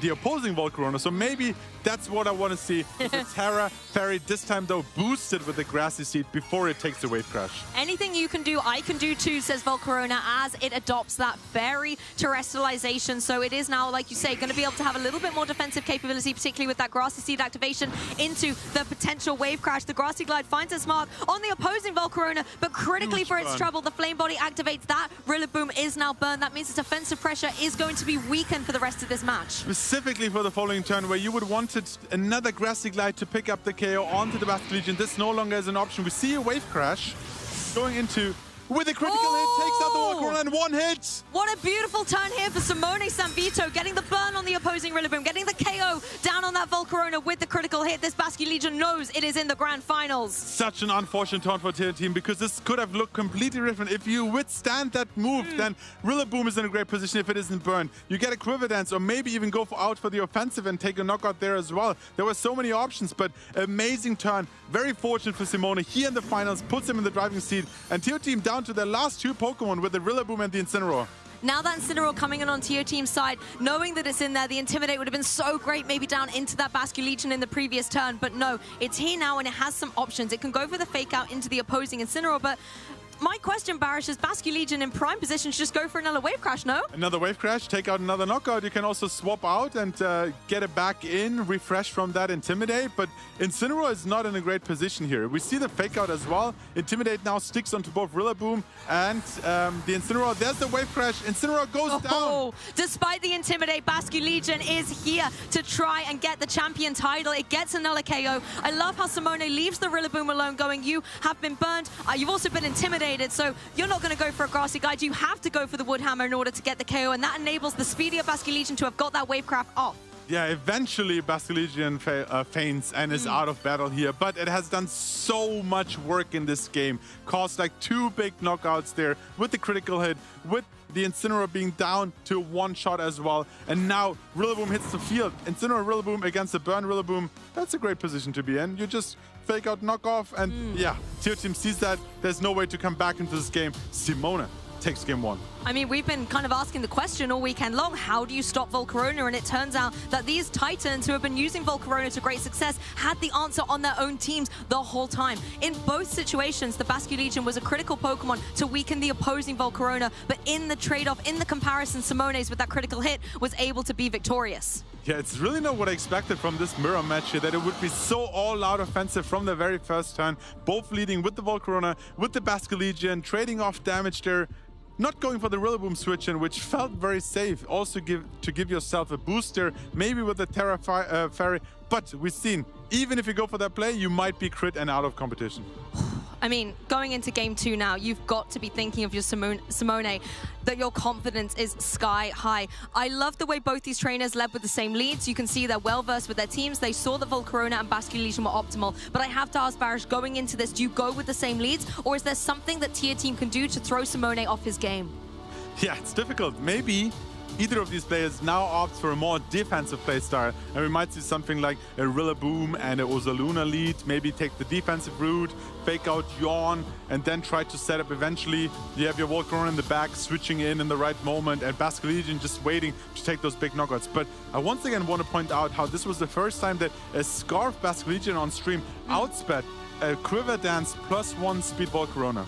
the opposing Volcarona. So maybe that's what I want to see. The Terra Fairy, this time though boosted with the Grassy Seed before it takes the wave crash. Anything you can do, I can do too, says Volcarona, as it adopts that Fairy terrestrialization. So it is now, like you say, going to be able to have a little bit more defensive capability, particularly with that Grassy Seed activation into the potential wave crash. The Grassy Glide finds its mark on the opposing Volcarona, but critically for its trouble, the Flame Body activates that. Rillaboom is now burned. That means its offensive pressure is going to be weakened for the rest of this match. Specifically for the following turn, where you would want another Grassy Glide to pick up the KO onto the Basculegion. This no longer is an option. We see a wave crash going into with a critical hit, takes out the Volcarona and one hit. What a beautiful turn here for Simone Sanvito, getting the burn on the opposing Rillaboom, getting the KO down on that Volcarona with the critical hit. This Basculegion knows it is in the grand finals. Such an unfortunate turn for Tier Team, because this could have looked completely different. If you withstand that move, then Rillaboom is in a great position if it isn't burned. You get a Quiver Dance, or maybe even go out for the offensive and take a knockout there as well. There were so many options, but amazing turn. Very fortunate for Simone here in the finals, puts him in the driving seat, and Tier Team down to their last two Pokemon with the Rillaboom and the Incineroar. Now that Incineroar coming in on Tier Team's side, knowing that it's in there, the Intimidate would have been so great maybe down into that Basculegion in the previous turn, but no, it's here now and it has some options. It can go for the fake out into the opposing Incineroar, but my question, Barish, is Basculegion in prime position to just go for another wave crash, no? Another wave crash, take out another knockout. You can also swap out and get it back in, refresh from that Intimidate. But Incineroar is not in a great position here. We see the fake out as well. Intimidate now sticks onto both Rillaboom and the Incineroar. There's the wave crash. Incineroar goes down. Despite the Intimidate, Basculegion is here to try and get the champion title. It gets another KO. I love how Simone leaves the Rillaboom alone, going, you have been burned. You've also been intimidated. So you're not going to go for a Grassy Glide. You have to go for the Wood Hammer in order to get the KO, and that enables the speedier Basculegion to have got that Wavecraft off. Yeah, eventually Basculegion faints and is out of battle here, but it has done so much work in this game. Caused like two big knockouts there with the critical hit, with the Incineroar being down to one shot as well. And now Rillaboom hits the field. Incineroar Rillaboom against the burn Rillaboom. That's a great position to be in. You just fake out knockoff, and yeah, Tier Team sees that. There's no way to come back into this game. Simone takes game one. I mean, we've been kind of asking the question all weekend long, how do you stop Volcarona? And it turns out that these Titans who have been using Volcarona to great success had the answer on their own teams the whole time. In both situations, the Basculegion was a critical Pokemon to weaken the opposing Volcarona, but in the trade-off, in the comparison, Simone's with that critical hit was able to be victorious. Yeah, it's really not what I expected from this mirror match here, that it would be so all-out offensive from the very first turn, both leading with the Volcarona, with the Basculegion, trading off damage there. Not going for the Rillaboom switch in, which felt very safe. Also to give yourself a booster, maybe with the Terra Fairy. But we've seen, even if you go for that play, you might be crit and out of competition. I mean, going into game two now, you've got to be thinking of your Simone, that your confidence is sky high. I love the way both these trainers led with the same leads. You can see they're well-versed with their teams. They saw that Volcarona and Basculegion were optimal. But I have to ask Barish, going into this, do you go with the same leads? Or is there something that Tier Team can do to throw Simone off his game? Yeah, it's difficult. Maybe either of these players now opts for a more defensive playstyle, and we might see something like a Rillaboom and a Ozaluna lead, maybe take the defensive route, fake out Yawn, and then try to set up eventually. You have your Volcarona in the back, switching in the right moment, and Basculegion just waiting to take those big knockouts. But I once again want to point out how this was the first time that a Scarf Basculegion on stream outsped a Quiver Dance +1 speed Volcarona.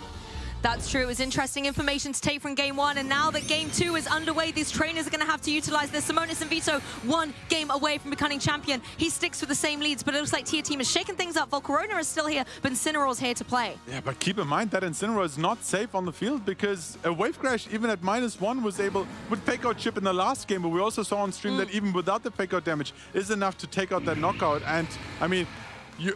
That's true. It was interesting information to take from game one, and now that game two is underway, these trainers are going to have to utilize this. Simone Sanvito, one game away from becoming champion. He sticks with the same leads, but it looks like Tier Team is shaking things up. Volcarona is still here, but Incineroar's here to play. Yeah, but keep in mind that Incineroar is not safe on the field, because a Wave Crash, even at -1, was able, with fake out chip in the last game, but we also saw on stream that even without the fake out damage, is enough to take out that knockout. And I mean,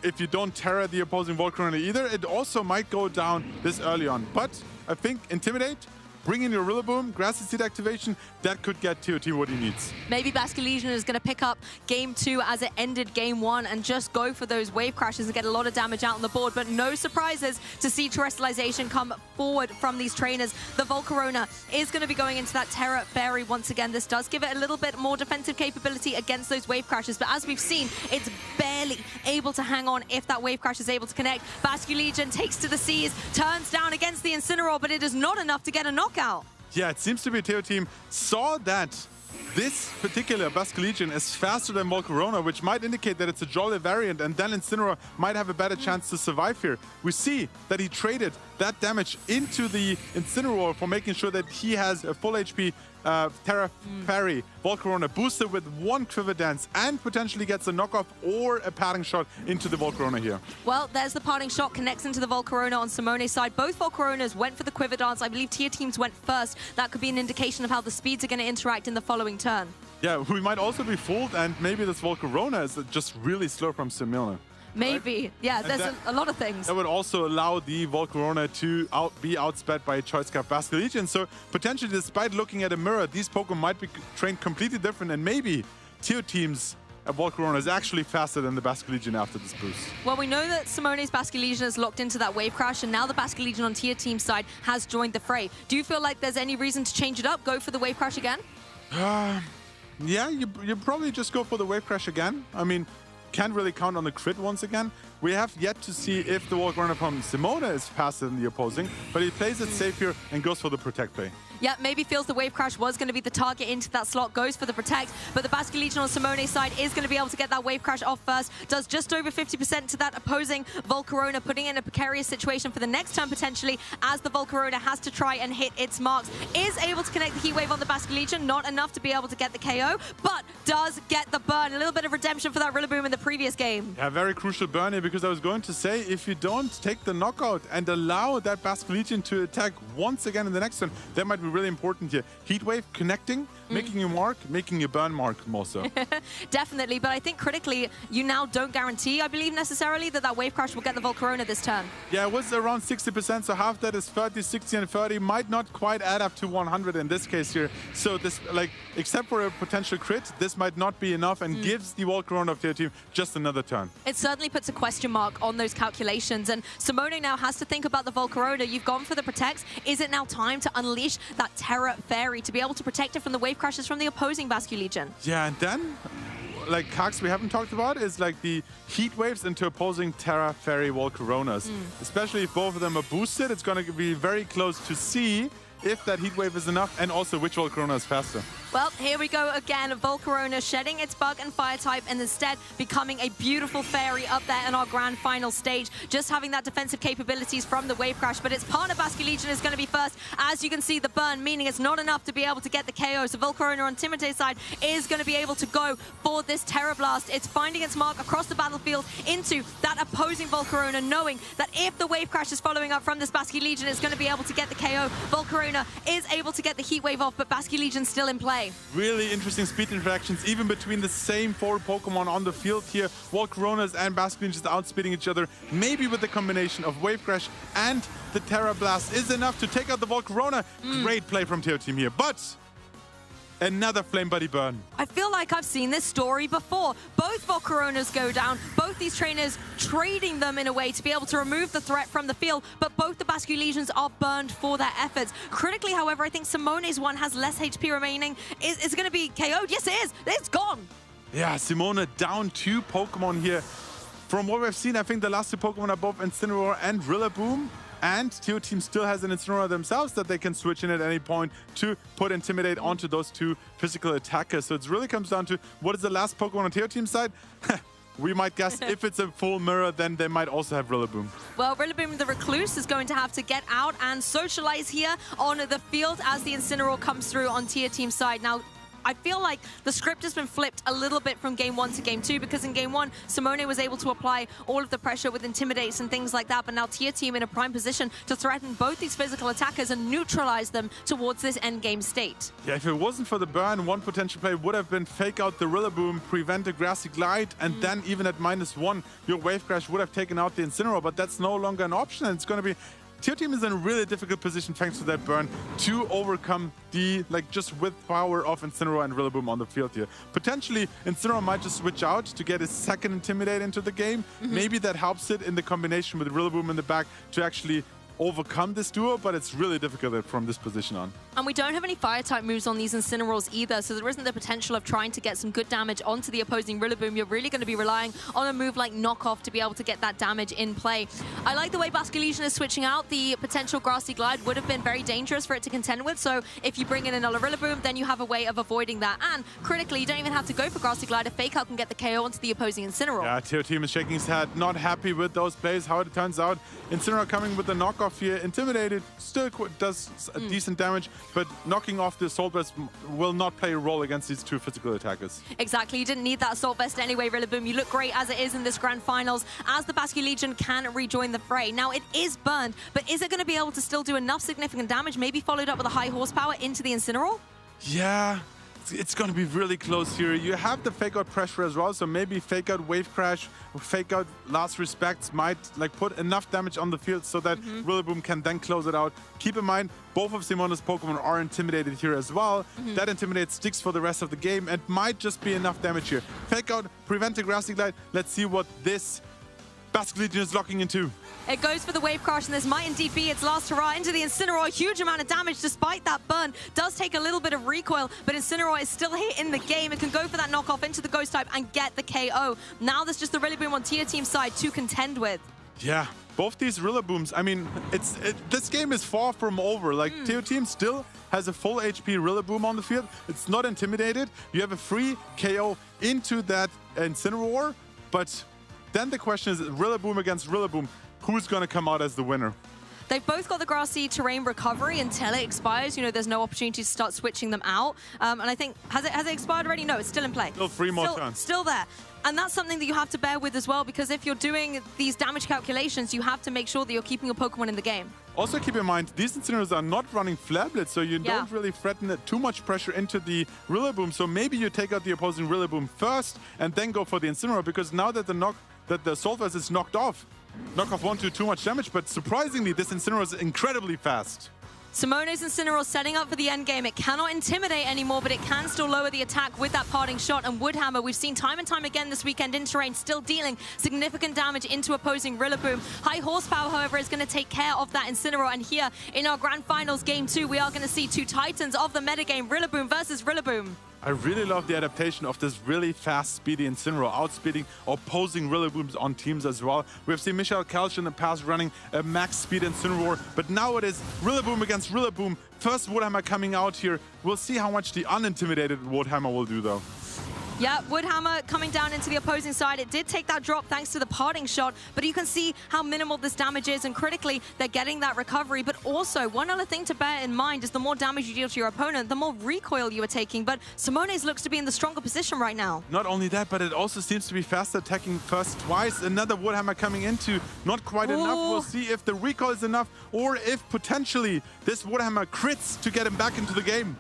if you don't Terra the opposing Volcarona either, it also might go down this early on. But I think Intimidate bring in your Rillaboom, Grassy Seed activation, that could get TOT what he needs. Maybe Basket Legion is going to pick up game 2 as it ended game 1 and just go for those wave crashes and get a lot of damage out on the board. But no surprises to see Terrestrialization come forward from these trainers. The Volcarona is going to be going into that Terra Fairy once again. This does give it a little bit more defensive capability against those wave crashes. But as we've seen, it's barely able to hang on if that wave crash is able to connect. Basque Legion takes to the seas, turns down against the Incineroar, but it is not enough to get a knockout. Yeah, it seems to be Teo team saw that this particular Basque Legion is faster than Volcarona, which might indicate that it's a Jolly variant, and then Incineroar might have a better chance to survive here. We see that he traded that damage into the Incineroar for making sure that he has a full HP Terra Fairy Volcarona boosted with 1 Quiver Dance and potentially gets a knockoff or a padding shot into the Volcarona here. Well, there's the parting shot, connects into the Volcarona on Simone's side. Both Volcaronas went for the Quiver Dance. I believe tier teams went first. That could be an indication of how the speeds are going to interact in the following turn. Yeah, we might also be fooled, and maybe this Volcarona is just really slow from Simona. Maybe. Right? Yeah, there's a lot of things. That would also allow the Volcarona to be outsped by a Choice Scarf Basque Legion. So potentially, despite looking at a mirror, these Pokemon might be trained completely different, and maybe tier teams Volcarona is actually faster than the Basque Legion after this boost. Well, we know that Simone's Basque Legion is locked into that wave crash, and now the Basque Legion on tier team side has joined the fray. Do you feel like there's any reason to change it up, go for the wave crash again? Yeah, you probably just go for the wave crash again. I mean, can't really count on the crit once again. We have yet to see if the Volcarona from Simona is faster than the opposing, but he plays it safe here and goes for the Protect play. Yeah, maybe feels the wave crash was going to be the target into that slot, goes for the Protect, but the Basque Legion on Simone's side is going to be able to get that wave crash off first, does just over 50% to that opposing Volcarona, putting in a precarious situation for the next turn potentially, as the Volcarona has to try and hit its marks. Is able to connect the Heat Wave on the Basque Legion, not enough to be able to get the KO, but does get the burn. A little bit of redemption for that Rillaboom in the previous game. Yeah, very crucial burn here, because I was going to say, if you don't take the knockout and allow that Basque Legion to attack once again in the next turn, that might be really important here. Heat Wave connecting, making a mark, making a burn mark more so. Definitely, but I think critically, you now don't guarantee, I believe, necessarily that wave crash will get the Volcarona this turn. Yeah, it was around 60%, so half that is 30, 60, and 30. Might not quite add up to 100 in this case here. So this, like, except for a potential crit, this might not be enough and gives the Volcarona of their team just another turn. It certainly puts a question mark on those calculations, and Simone now has to think about the Volcarona. You've gone for the Protects. Is it now time to unleash that Terra Fairy to be able to protect it from the wave crashes from the opposing Basque Legion? Yeah, and then, like, Kax we haven't talked about is like the Heat Waves into opposing Terra Fairy Volcaronas. Especially if both of them are boosted, it's going to be very close to see if that Heat Wave is enough, and also which Volcarona is faster. Well, here we go again. Volcarona shedding its bug and fire type and instead becoming a beautiful fairy up there in our grand final stage. Just having that defensive capabilities from the wave crash, but its partner Basque Legion is going to be first. As you can see, the burn, meaning it's not enough to be able to get the KO. So Volcarona on Timote's side is going to be able to go for this Terra Blast. It's finding its mark across the battlefield into that opposing Volcarona, knowing that if the wave crash is following up from this Basque Legion, it's going to be able to get the KO. Volcarona is able to get the Heat Wave off, but Basque Legion still in play. Really interesting speed interactions, even between the same 4 Pokemon on the field here. Volcaronas and Basque Legions outspeeding each other. Maybe with the combination of Wave Crash and the Terra Blast is enough to take out the Volcarona. Great play from Teo Team here, but another Flame Buddy burn. I feel like I've seen this story before. Both Volcaronas go down, both these trainers trading them in a way to be able to remove the threat from the field, but both the Basque Legions are burned for their efforts. Critically, however, I think Simone's one has less HP remaining. Is it going to be KO'd? Yes, it is. It's gone. Yeah, Simone down 2 Pokemon here. From what we've seen, I think the last 2 Pokemon are both Incineroar and Rillaboom. And Teo Team still has an Incineroar themselves that they can switch in at any point to put Intimidate onto those 2 physical attackers. So it really comes down to what is the last Pokemon on Teo Team's side? We might guess if it's a full mirror, then they might also have Rillaboom. Well, Rillaboom the Recluse is going to have to get out and socialize here on the field as the Incineroar comes through on Tier Team's side. Now, I feel like the script has been flipped a little bit from game 1 to game 2, because in game 1, Simone was able to apply all of the pressure with Intimidates and things like that, but now Tier Team in a prime position to threaten both these physical attackers and neutralize them towards this endgame state. Yeah, if it wasn't for the burn, one potential play would have been fake out the Rillaboom, prevent a Grassy Glide, and then even at -1, your Wave Crash would have taken out the Incineroar, but that's no longer an option. It's going to be Tear Team is in a really difficult position thanks to that burn to overcome the, just with power of Incineroar and Rillaboom on the field here. Potentially, Incineroar might just switch out to get his second Intimidate into the game. Maybe that helps it in the combination with Rillaboom in the back to actually overcome this duo, but it's really difficult from this position on. And we don't have any fire-type moves on these Incineroars either, so there isn't the potential of trying to get some good damage onto the opposing Rillaboom. You're really going to be relying on a move like Knockoff to be able to get that damage in play. I like the way Basculegion is switching out. The potential Grassy Glide would have been very dangerous for it to contend with, so if you bring in another Rillaboom, then you have a way of avoiding that. And critically, you don't even have to go for Grassy Glide if Fake Out can get the KO onto the opposing Incineroar. Yeah, Tear Team is shaking his head, not happy with those plays. How it turns out, Incineroar coming with the Knockoff here, Intimidated, still does decent damage, but knocking off the Assault Vest will not play a role against these two physical attackers. Exactly, you didn't need that Assault Vest anyway, Rillaboom. You look great as it is in this Grand Finals, as the Basculegion can rejoin the fray. Now, it is burned, but is it going to be able to still do enough significant damage, maybe followed up with a high horsepower into the Incineroar? Yeah, it's going to be really close here. You have the Fake Out pressure as well, so maybe Fake Out Wave Crash, Fake Out Last Respects might put enough damage on the field so that Rillaboom can then close it out. Keep in mind, both of Simone's Pokemon are intimidated here as well. That Intimidate sticks for the rest of the game and might just be enough damage here. Fake Out, prevent the Grassy Glide. Let's see what this Basculegion is locking into. It goes for the Wave Crash, and this might indeed be its last hurrah into the Incineroar. Huge amount of damage despite that burn. Does take a little bit of recoil, but Incineroar is still here in the game. It can go for that knockoff into the Ghost type and get the KO. Now there's just the Rillaboom on Tear Team side to contend with. Yeah, both these Rillabooms, I mean, this game is far from over. Tear Team still has a full HP Rillaboom on the field. It's not intimidated. You have a free KO into that Incineroar, but then the question is, Rillaboom against Rillaboom, who's going to come out as the winner? They've both got the grassy terrain recovery until it expires. You know, there's no opportunity to start switching them out. And I think, has it expired already? No, it's still in play. Still 3 more turns. Still there. And that's something that you have to bear with as well, because if you're doing these damage calculations, you have to make sure that you're keeping your Pokemon in the game. Also keep in mind, these Incinerators are not running Flare Blitz, so you don't really threaten too much pressure into the Rillaboom. So maybe you take out the opposing Rillaboom first and then go for the Incineroar, because now that the Assault Vest is knocked off, Knockoff won't do too much damage, but surprisingly, this Incineroar is incredibly fast. Simone's Incineroar setting up for the end game. It cannot intimidate anymore, but it can still lower the attack with that parting shot. And Woodhammer, we've seen time and time again this weekend in terrain, still dealing significant damage into opposing Rillaboom. High horsepower, however, is going to take care of that Incineroar. And here in our Grand Finals Game 2, we are going to see two titans of the metagame, Rillaboom versus Rillaboom. I really love the adaptation of this really fast, speedy Incineroar, outspeeding opposing Rillabooms on teams as well. We've seen Michael Kelch in the past running a max speed Incineroar, but now it is Rillaboom against Rillaboom. First Woodhammer coming out here. We'll see how much the unintimidated Woodhammer will do, though. Yeah, Woodhammer coming down into the opposing side. It did take that drop thanks to the parting shot, but you can see how minimal this damage is, and critically, they're getting that recovery. But also, one other thing to bear in mind is the more damage you deal to your opponent, the more recoil you are taking. But Simone's looks to be in the stronger position right now. Not only that, but it also seems to be fast attacking first twice. Another Woodhammer coming into, not quite enough. We'll see if the recoil is enough, or if potentially this Woodhammer crits to get him back into the game.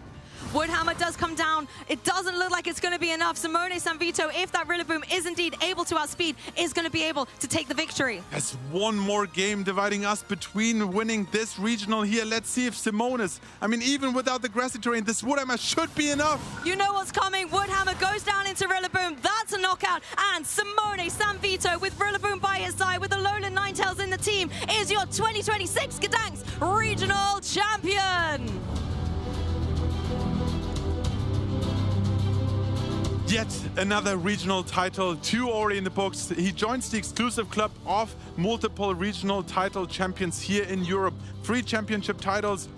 Woodhammer does come down. It doesn't look like it's going to be enough. Simone Sanvito, if that Rillaboom is indeed able to outspeed, is going to be able to take the victory. There's one more game dividing us between winning this regional here. Let's see if Simone's, I mean, even without the grassy terrain, this Woodhammer should be enough. You know what's coming. Woodhammer goes down into Rillaboom. That's a knockout. And Simone Sanvito, with Rillaboom by his side, with the Alolan Ninetales in the team, is your 2026 Gdansk Regional Champion. Yet another regional title, 2 already in the books. He joins the exclusive club of multiple regional title champions here in Europe. 3 championship titles.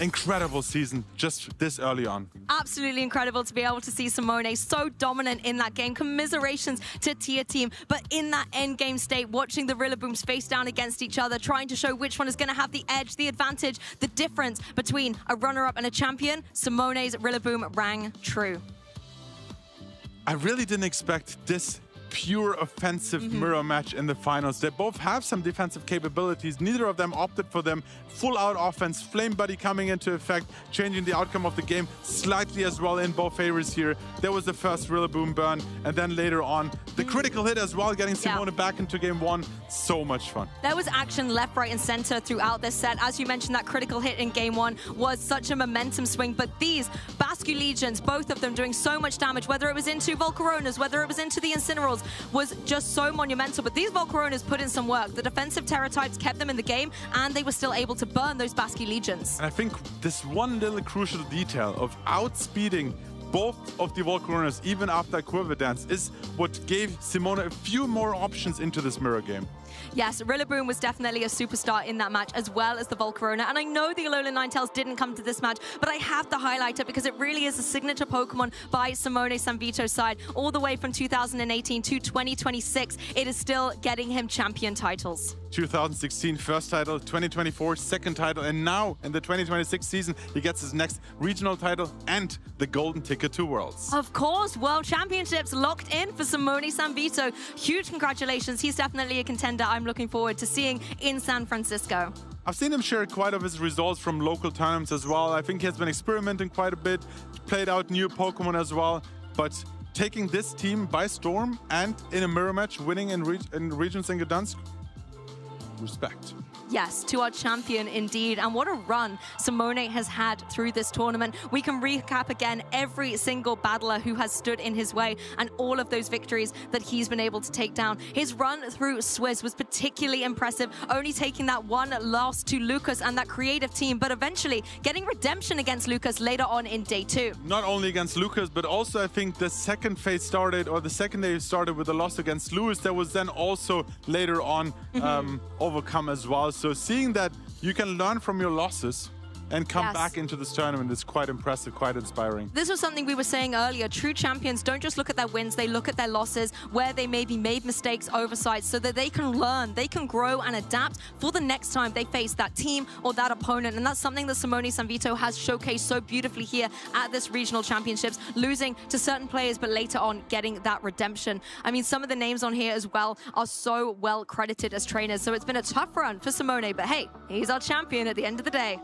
Incredible season just this early on. Absolutely incredible to be able to see Simone so dominant in that game. Commiserations to Tear Team, but in that end game state, watching the Rillabooms face down against each other, trying to show which one is going to have the edge, the advantage, the difference between a runner-up and a champion, Simone's Rillaboom rang true. I really didn't expect this pure offensive mirror match in the finals. They both have some defensive capabilities. Neither of them opted for them. Full-out offense, Flame Buddy coming into effect, changing the outcome of the game slightly as well in both favors here. There was the first Rillaboom burn, and then later on, the critical hit as well, getting Simone back into game one. So much fun. There was action left, right, and center throughout this set. As you mentioned, that critical hit in game one was such a momentum swing, but these Bascu Legions, both of them doing so much damage, whether it was into Volcaronas, whether it was into the Incineroars, was just so monumental. But these Volcaronas put in some work. The defensive Terra types kept them in the game, and they were still able to burn those Bascu Legions. And I think this one little crucial detail of outspeeding both of the Volcaronas, even after Quiver Dance, is what gave Simone a few more options into this mirror game. Yes, Rillaboom was definitely a superstar in that match, as well as the Volcarona. And I know the Alolan Ninetales didn't come to this match, but I have to highlight it because it really is a signature Pokemon by Simone Sanvito's side. All the way from 2018 to 2026, it is still getting him champion titles. 2016 first title, 2024 second title, and now in the 2026 season, he gets his next regional title and the golden ticket to Worlds. Of course, World Championships locked in for Simone Sanvito. Huge congratulations. He's definitely a contender I'm looking forward to seeing in San Francisco. I've seen him share quite of his results from local tournaments as well. I think he has been experimenting quite a bit, played out new Pokemon as well, but taking this team by storm and in a mirror match, winning in regions in Gdansk, respect. Yes, to our champion indeed. And what a run Simone has had through this tournament. We can recap again every single battler who has stood in his way and all of those victories that he's been able to take down. His run through Swiss was particularly impressive, only taking that one loss to Lucas and that creative team, but eventually getting redemption against Lucas later on in day two. Not only against Lucas, but also I think the second phase started, or the second day started with a loss against Lewis. That was then also later on overcome as well. So seeing that you can learn from your losses and come back into this tournament is quite impressive, quite inspiring. This was something we were saying earlier. True champions don't just look at their wins, they look at their losses, where they maybe made mistakes, oversights, so that they can learn, they can grow and adapt for the next time they face that team or that opponent. And that's something that Simone Sanvito has showcased so beautifully here at this regional championships, losing to certain players, but later on getting that redemption. I mean, some of the names on here as well are so well credited as trainers. So it's been a tough run for Simone, but hey, he's our champion at the end of the day.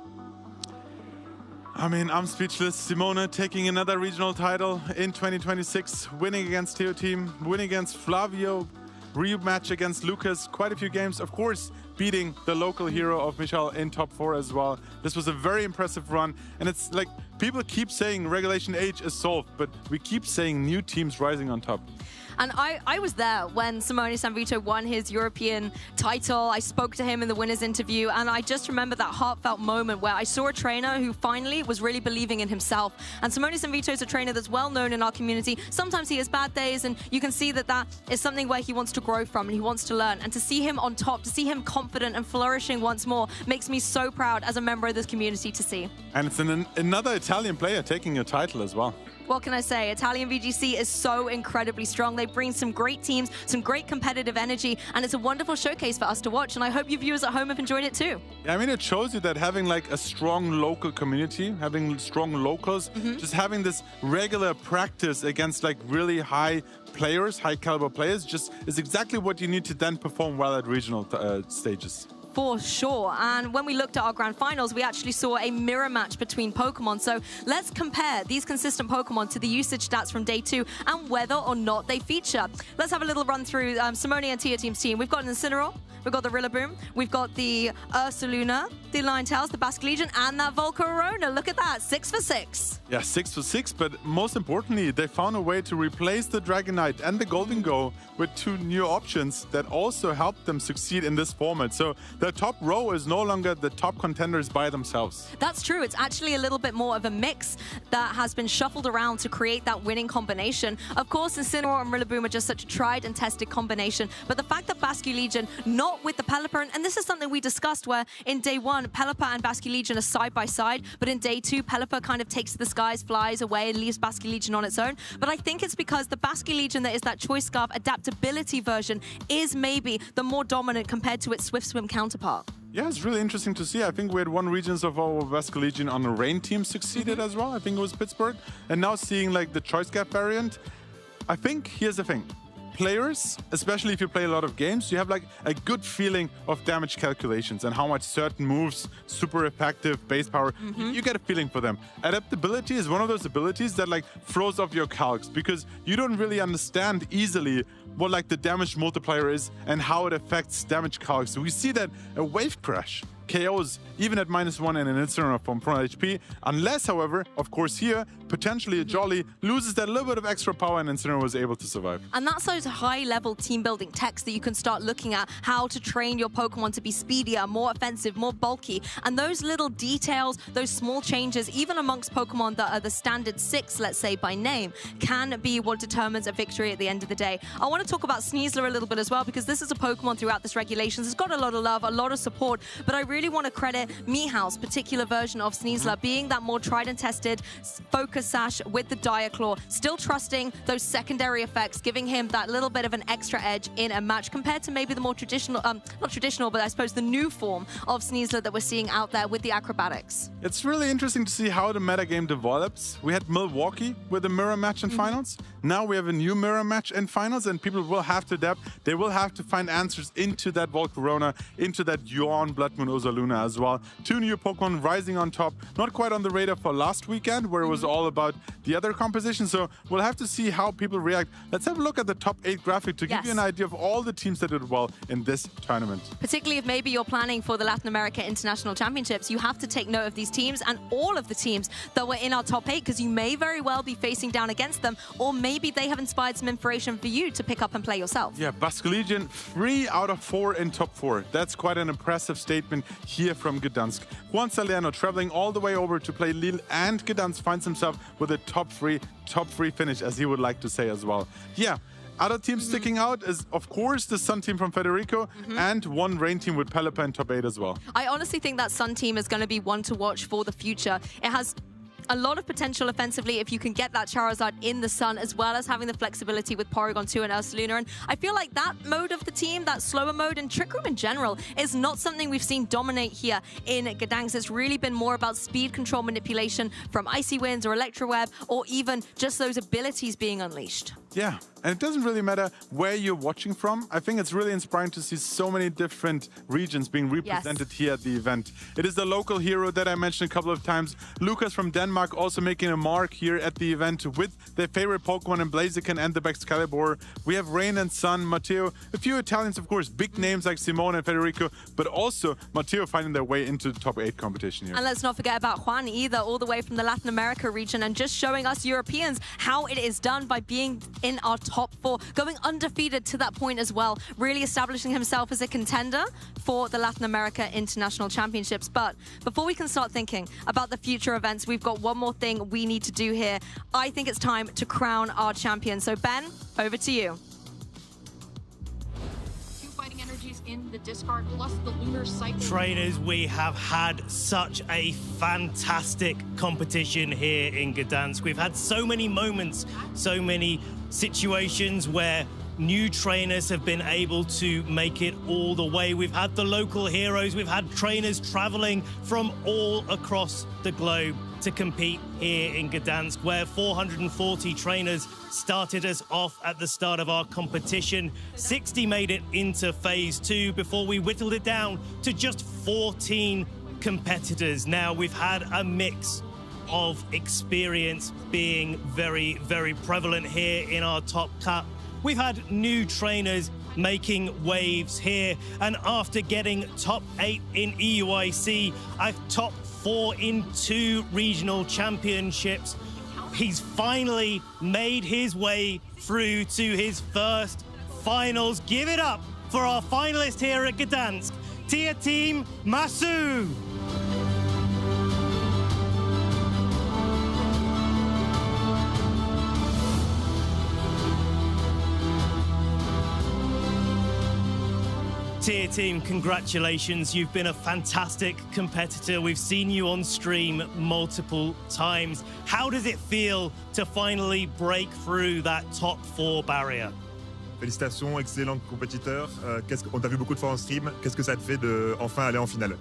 I mean, I'm speechless. Simone taking another regional title in 2026, winning against Teo Team, winning against Flavio, rematch against Lucas, quite a few games. Of course, beating the local hero of Michal in top 4 as well. This was a very impressive run. And it's like, people keep saying Regulation H is solved, but we keep saying new teams rising on top. And I was there when Simone Sanvito won his European title. I spoke to him in the winner's interview, and I just remember that heartfelt moment where I saw a trainer who finally was really believing in himself. And Simone Sanvito is a trainer that's well known in our community. Sometimes he has bad days, and you can see that that is something where he wants to grow from and he wants to learn. And to see him on top, to see him confident and flourishing once more, makes me so proud as a member of this community to see. And it's another Italian player taking a title as well. What can I say? Italian VGC is so incredibly strong. They bring some great teams, some great competitive energy, and it's a wonderful showcase for us to watch. And I hope you viewers at home have enjoyed it too. Yeah, I mean, it shows you that having like a strong local community, having strong locals, just having this regular practice against like really high players, high caliber players, just is exactly what you need to then perform well at regional stages. For sure. And when we looked at our grand finals, we actually saw a mirror match between Pokemon. So let's compare these consistent Pokemon to the usage stats from day 2 and whether or not they feature. Let's have a little run through Simone and Tia Team's team. We've got an Incineroar, we've got the Rillaboom, we've got the Ursaluna, the Ninetales, the Basque Legion, and that Volcarona. Look at that, 6 for 6. Yeah, 6 for 6, but most importantly, they found a way to replace the Dragonite and the Golden Go with 2 new options that also helped them succeed in this format. So the top row is no longer the top contenders by themselves. That's true. It's actually a little bit more of a mix that has been shuffled around to create that winning combination. Of course, Incineroar and Rillaboom are just such a tried and tested combination, but the fact that Basque Legion, not with the Pelipper, and this is something we discussed where in day 1, Pelipper and Basque Legion are side by side, but in day 2, Pelipper kind of takes the skies, flies away, and leaves Basque Legion on its own. But I think it's because the Basque Legion that is that Choice Scarf adaptability version is maybe the more dominant compared to its Swift Swim counterpart. Yeah, it's really interesting to see. I think we had one regions of our Basque Legion on a rain team succeeded as well. I think it was Pittsburgh. And now seeing like the Choice Gap variant, I think here's the thing. players, especially if you play a lot of games, you have like a good feeling of damage calculations and how much certain moves, super effective, base power, you get a feeling for them. Adaptability is one of those abilities that like throws off your calcs because you don't really understand easily what like the damage multiplier is and how it affects damage calcs. So we see that a wave crash KOs even at -1 and an Incineroar from 4 HP, unless, however, of course here, potentially a Jolly loses that little bit of extra power and Incineroar was able to survive. And that's those high-level team-building techs that you can start looking at, how to train your Pokemon to be speedier, more offensive, more bulky. And those little details, those small changes, even amongst Pokemon that are the standard 6, let's say, by name, can be what determines a victory at the end of the day. I want to talk about Sneasler a little bit as well, because this is a Pokemon throughout this regulations. It's got a lot of love, a lot of support, but I really want to credit Mihawk's particular version of Sneasler being that more tried and tested focus sash with the Dire Claw, still trusting those secondary effects, giving him that little bit of an extra edge in a match compared to maybe the more traditional, not traditional, but I suppose the new form of Sneasler that we're seeing out there with the acrobatics. It's really interesting to see how the metagame develops. We had Milwaukee with a mirror match in finals. Now we have a new mirror match in finals, and people will have to adapt. They will have to find answers into that Volcarona, into that Yuan Blood Moon Ozaluna as well. Two new Pokemon rising on top, not quite on the radar for last weekend, where it was all about the other composition. So we'll have to see how people react. Let's have a look at the top 8 graphic to give you an idea of all the teams that did well in this tournament. Particularly if maybe you're planning for the Latin America International Championships, you have to take note of these teams and all of the teams that were in our top 8, because you may very well be facing down against them, or maybe they have inspired some inspiration for you to pick up and play yourself. Yeah, Basque Legion, 3 out of 4 in top 4. That's quite an impressive statement here from Gdansk. Juan Salerno traveling all the way over to play Lille and Gdansk finds himself with a top 3 finish, as he would like to say as well. Yeah. Other teams sticking out is, of course, the Sun team from Federico and one Rain team with Pelipper in top 8 as well. I honestly think that Sun team is going to be one to watch for the future. It has a lot of potential offensively if you can get that Charizard in the Sun, as well as having the flexibility with Porygon 2 and Ursaluna. And I feel like that mode of the team, that slower mode, and Trick Room in general, is not something we've seen dominate here in Gdansk. It's really been more about speed control manipulation from Icy Winds or Electro Web, or even just those abilities being unleashed. Yeah, and it doesn't really matter where you're watching from. I think it's really inspiring to see so many different regions being represented here at the event. It is the local hero that I mentioned a couple of times. Lucas from Denmark also making a mark here at the event with their favorite Pokemon in Blaziken and the Excalibur. We have Rain and Sun, Matteo, a few Italians, of course, big names like Simone and Federico, but also Matteo finding their way into the top 8 competition here. And let's not forget about Juan either, all the way from the Latin America region, and just showing us Europeans how it is done by being in our top 4, going undefeated to that point as well, really establishing himself as a contender for the Latin America International Championships. But before we can start thinking about the future events, we've got one more thing we need to do here. I think it's time to crown our champion. So Ben, over to you. 2 fighting energies in the discard, plus the lunar cycle. Trainers, we have had such a fantastic competition here in Gdansk. We've had so many moments, so many situations where new trainers have been able to make it all the way. We've had the local heroes, we've had trainers traveling from all across the globe to compete here in Gdansk, where 440 trainers started us off at the start of our competition. 60 made it into phase 2 before we whittled it down to just 14 competitors. Now we've had a mix of experience being very, very prevalent here in our top cut. We've had new trainers making waves here, and after getting top 8 in EUIC, a top 4 in 2 regional championships, he's finally made his way through to his first finals. Give it up for our finalist here at Gdansk, Tier Team Masu. Tier Team, congratulations. You've been a fantastic competitor. We've seen you on stream multiple times. How does it feel to finally break through that top 4 barrier? Félicitations, excellent compétiteur. On t'a vu beaucoup de fois en stream. Qu'est-ce que ça te fait de enfin aller en finale?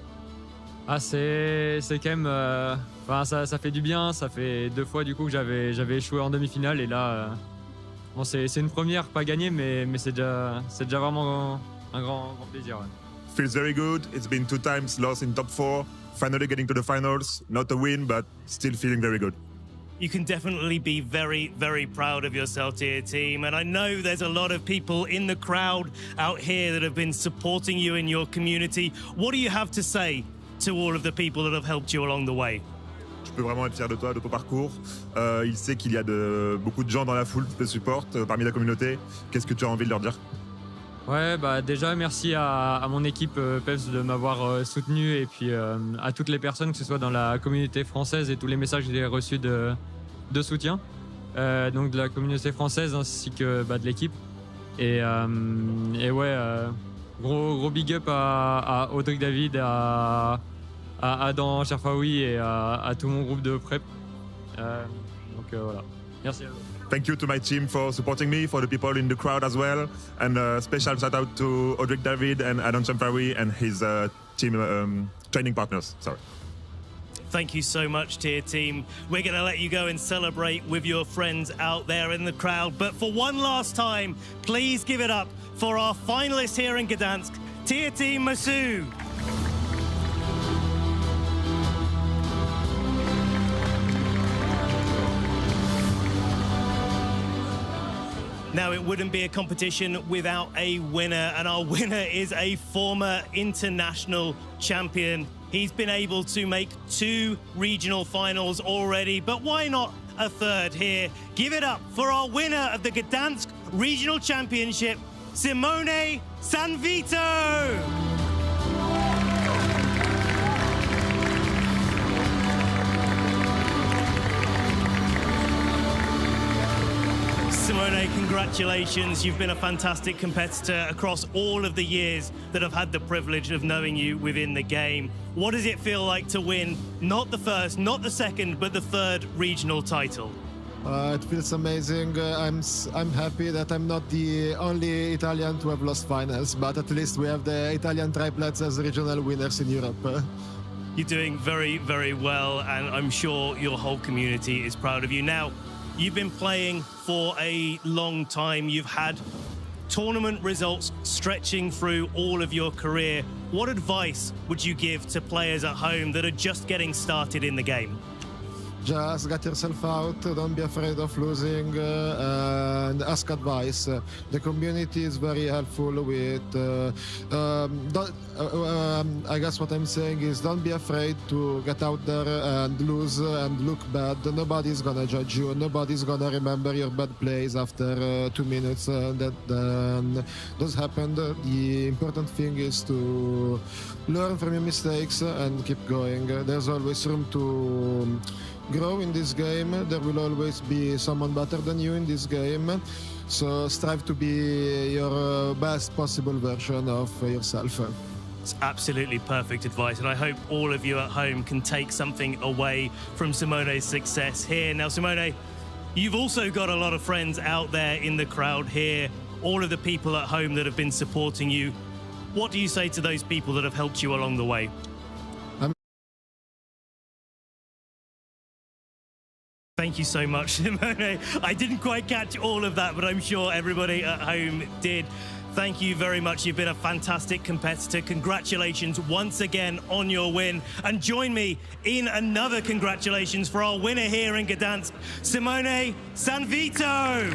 Ah, c'est quand même... ça fait du bien. Ça fait 2 fois du coup que j'avais échoué en demi-finale, et là... Bon, c'est une première, pas gagnée, mais c'est déjà vraiment un grand plaisir. Ouais. Feels very good. It's been 2 times lost in top 4. Finally getting to the finals. Not a win, but still feeling very good. You can definitely be very, very proud of yourself, dear team. And I know there's a lot of people in the crowd out here that have been supporting you in your community. What do you have to say to all of the people that have helped you along the way? Je peux vraiment être fier de toi, de ton parcours. Il sait qu'il y a beaucoup de gens dans la foule qui te supportent, parmi la communauté. Qu'est-ce que tu as envie de leur dire? Ouais, bah déjà merci à mon équipe PEPS de m'avoir soutenu et puis à toutes les personnes, que ce soit dans la communauté française et tous les messages que j'ai reçus de soutien, donc de la communauté française ainsi que de l'équipe. Et ouais, gros big up à Audrey David, à Adam Cherfaoui et à tout mon groupe de prep. Donc voilà, merci à vous. Thank you to my team for supporting me, for the people in the crowd as well, and special shout out to Audrey David and Adam Cherfaoui and his team training partners. Sorry. Thank you so much, tier team. We're going to let you go and celebrate with your friends out there in the crowd. But for one last time, please give it up for our finalists here in Gdansk, tier team Masu. Now, it wouldn't be a competition without a winner, and our winner is a former international champion. He's been able to make 2 regional finals already, but why not a third here? Give it up for our winner of the Gdansk Regional Championship, Simone Sanvito! Simone, congratulations. You've been a fantastic competitor across all of the years that I've had the privilege of knowing you within the game. What does it feel like to win not the first, not the second, but the 3rd regional title? It feels amazing. I'm happy that I'm not the only Italian to have lost finals, but at least we have the Italian triplets as regional winners in Europe. You're doing very, very well, and I'm sure your whole community is proud of you. Now, you've been playing for a long time. You've had tournament results stretching through all of your career. What advice would you give to players at home that are just getting started in the game? Just get yourself out, don't be afraid of losing, and ask advice. The community is very helpful with... I guess what I'm saying is don't be afraid to get out there and lose and look bad. Nobody's gonna judge you. Nobody's gonna remember your bad plays after 2 minutes. That does happen. The important thing is to learn from your mistakes and keep going. There's always room to grow in this game. There will always be someone better than you in this game. So strive to be your best possible version of yourself. It's absolutely perfect advice, and I hope all of you at home can take something away from Simone's success here. Now, Simone, you've also got a lot of friends out there in the crowd here, all of the people at home that have been supporting you. What do you say to those people that have helped you along the way? Thank you so much, Simone. I didn't quite catch all of that, but I'm sure everybody at home did. Thank you very much. You've been a fantastic competitor. Congratulations once again on your win. And join me in another congratulations for our winner here in Gdansk, Simone Sanvito.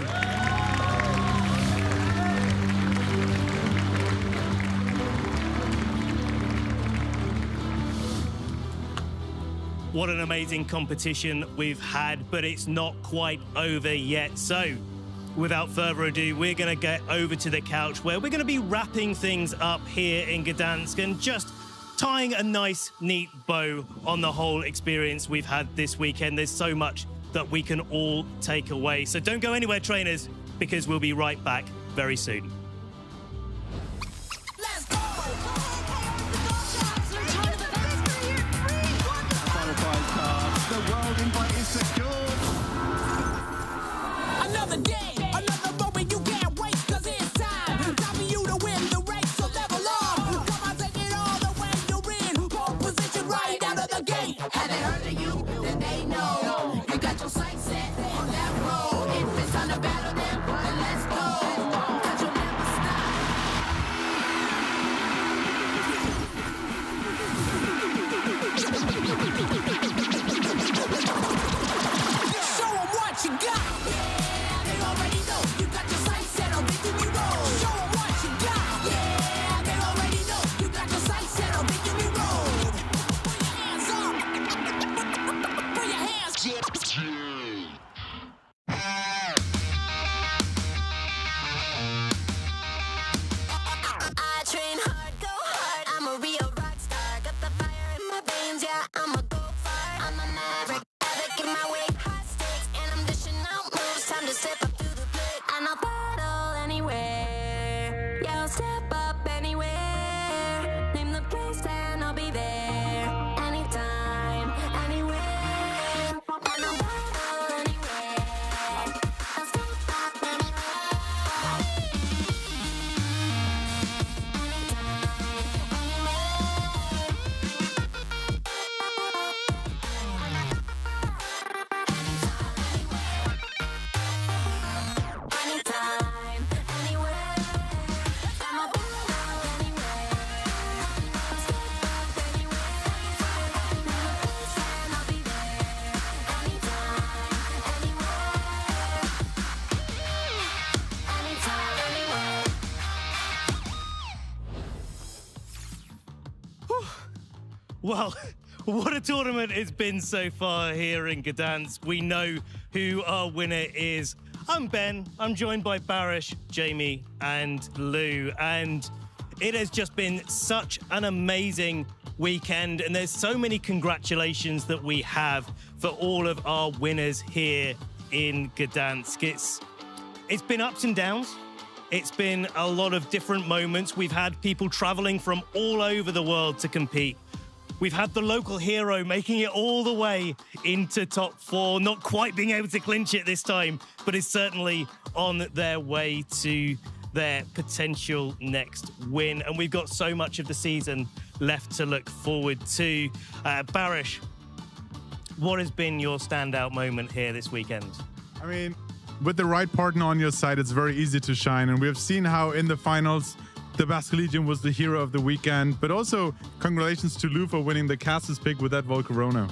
What an amazing competition we've had, but it's not quite over yet. So, without further ado, we're going to get over to the couch where we're going to be wrapping things up here in Gdansk and just tying a nice, neat bow on the whole experience we've had this weekend. There's so much that we can all take away. So don't go anywhere, trainers, because we'll be right back very soon. Another day, another moment you can't wait, cause it's time for you to win the race, so level up. Come on, take it all the way you're in pole position right out of the gate. Have they heard of you? Then they know. You got your sights set on that road. If it's time to battle them, Well, what a tournament it's been so far here in Gdansk. We know who our winner is. I'm Ben. I'm joined by Barish, Jamie, and Lou. And it has just been such an amazing weekend. And there's so many congratulations that we have for all of our winners here in Gdansk. It's been ups and downs. It's been a lot of different moments. We've had people traveling from all over the world to compete. We've had the local hero making it all the way into top 4, not quite being able to clinch it this time, but is certainly on their way to their potential next win. And we've got so much of the season left to look forward to. Barish, what has been your standout moment here this weekend? I mean, with the right partner on your side, it's very easy to shine. And we have seen how in the finals, the Basque Legion was the hero of the weekend. But also, congratulations to Lou for winning the Castles pick with that Volcarona.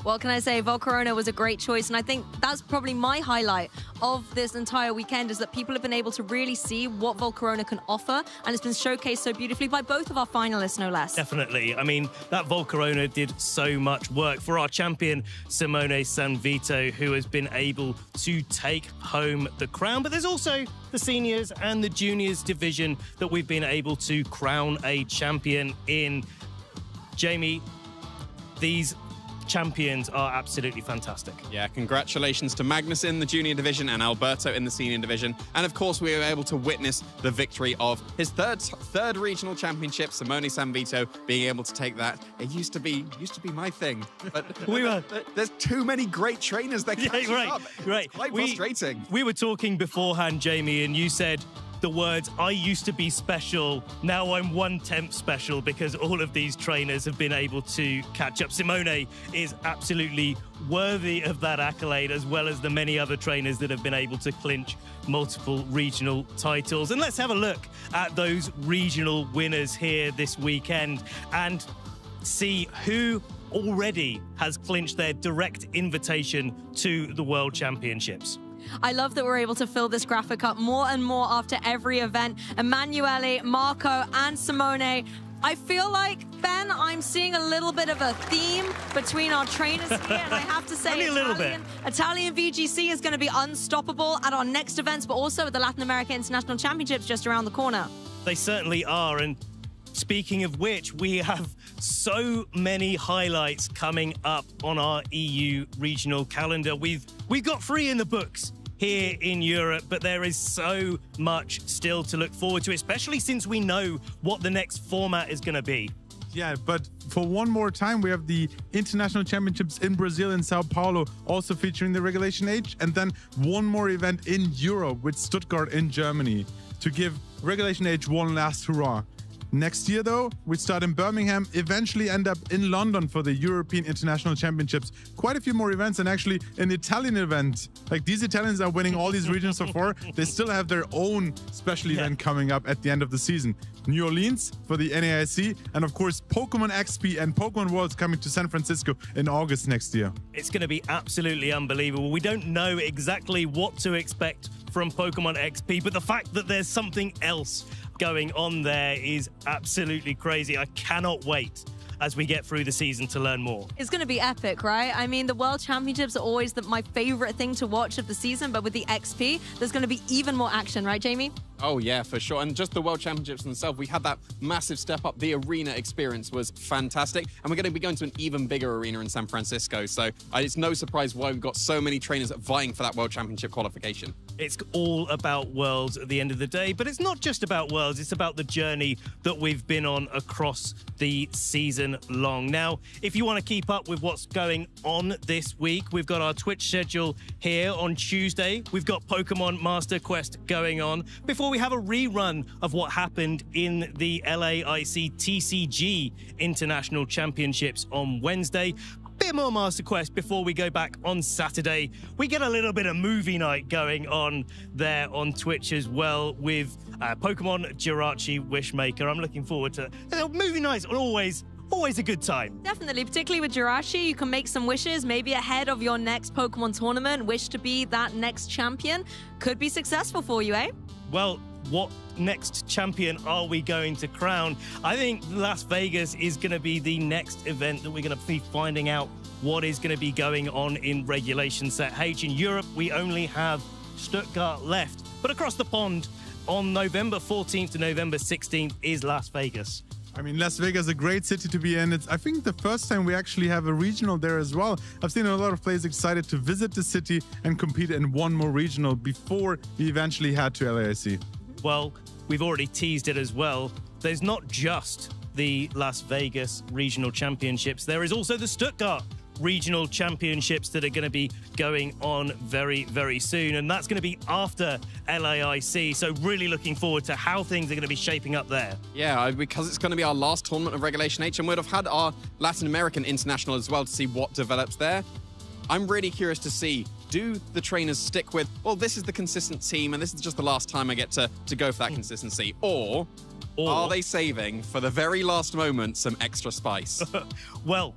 What can I say? Volcarona was a great choice, and I think that's probably my highlight of this entire weekend, is that people have been able to really see what Volcarona can offer, and it's been showcased so beautifully by both of our finalists, no less. Definitely. I mean, that Volcarona did so much work for our champion, Simone Sanvito, who has been able to take home the crown. But there's also the seniors and the juniors division that we've been able to crown a champion in. Jamie, these champions are absolutely fantastic. Yeah, congratulations to Magnus in the junior division and Alberto in the senior division. And of course, we were able to witness the victory of his third regional championship, Simone Sanvito, being able to take that. It used to be my thing, but there's too many great trainers that catch up. Right. It's quite frustrating. We were talking beforehand, Jamie, and you said the words, "I used to be special, now I'm 1/10 special," because all of these trainers have been able to catch up. Simone is absolutely worthy of that accolade, as well as the many other trainers that have been able to clinch multiple regional titles. And let's have a look at those regional winners here this weekend and see who already has clinched their direct invitation to the World Championships. I love that we're able to fill this graphic up more and more after every event. Emanuele, Marco, and Simone. I feel like, Ben, I'm seeing a little bit of a theme between our trainers here, and I have to say, Italian VGC is going to be unstoppable at our next events, but also at the Latin America International Championships just around the corner. They certainly are, and speaking of which, we have so many highlights coming up on our EU regional calendar. We've got 3 in the books here in Europe, but there is so much still to look forward to, especially since we know what the next format is going to be. Yeah, but for one more time, we have the International Championships in Brazil, in Sao Paulo, also featuring the Regulation H, and then one more event in Europe with Stuttgart in Germany to give Regulation H one last hurrah. Next year, though, we start in Birmingham, eventually end up in London for the European International Championships. Quite a few more events, and actually an Italian event. Like, these Italians are winning all these regions so far. They still have their own special event coming up at the end of the season. New Orleans for the NAIC, and of course, Pokémon XP and Pokémon Worlds coming to San Francisco in August next year. It's going to be absolutely unbelievable. We don't know exactly what to expect from Pokémon XP, but the fact that there's something else going on there is absolutely crazy. I cannot wait as we get through the season to learn more. It's going to be epic, right? I mean, the World Championships are always my favorite thing to watch of the season, but with the XP, there's going to be even more action, right, Jamie? Oh, yeah, for sure. And just the World Championships themselves, we had that massive step up. The arena experience was fantastic. And we're going to be going to an even bigger arena in San Francisco. So it's no surprise why we've got so many trainers vying for that World Championship qualification. It's all about Worlds at the end of the day, but it's not just about Worlds. It's about the journey that we've been on across the season long. Now, if you want to keep up with what's going on this week, we've got our Twitch schedule here on Tuesday. We've got Pokemon Master Quest going on before we have a rerun of what happened in the LAIC TCG International Championships on Wednesday. Bit more Master Quest before we go back on Saturday. We get a little bit of movie night going on there on Twitch as well with Pokemon Jirachi Wishmaker. I'm looking forward to movie nights. Always a good time. Definitely, particularly with Jirachi, you can make some wishes, maybe ahead of your next Pokemon tournament. Wish to be that next champion. Could be successful for you, eh? Well, what next champion are we going to crown? I think Las Vegas is going to be the next event that we're going to be finding out what is going to be going on in Regulation Set H. In Europe, we only have Stuttgart left. But across the pond, on November 14th to November 16th is Las Vegas. I mean, Las Vegas is a great city to be in. It's, I think, the first time we actually have a regional there as well. I've seen a lot of players excited to visit the city and compete in one more regional before we eventually head to LAIC. Well, we've already teased it as well. There's not just the Las Vegas Regional Championships. There is also the Stuttgart Regional Championships that are going to be going on very, very soon. And that's going to be after LAIC. So really looking forward to how things are going to be shaping up there. Yeah, because it's going to be our last tournament of Regulation H, and we'd have had our Latin American International as well to see what develops there. I'm really curious to see, do the trainers stick with, well, this is the consistent team and this is just the last time I get to go for that consistency? Or are they saving for the very last moment some extra spice? Well,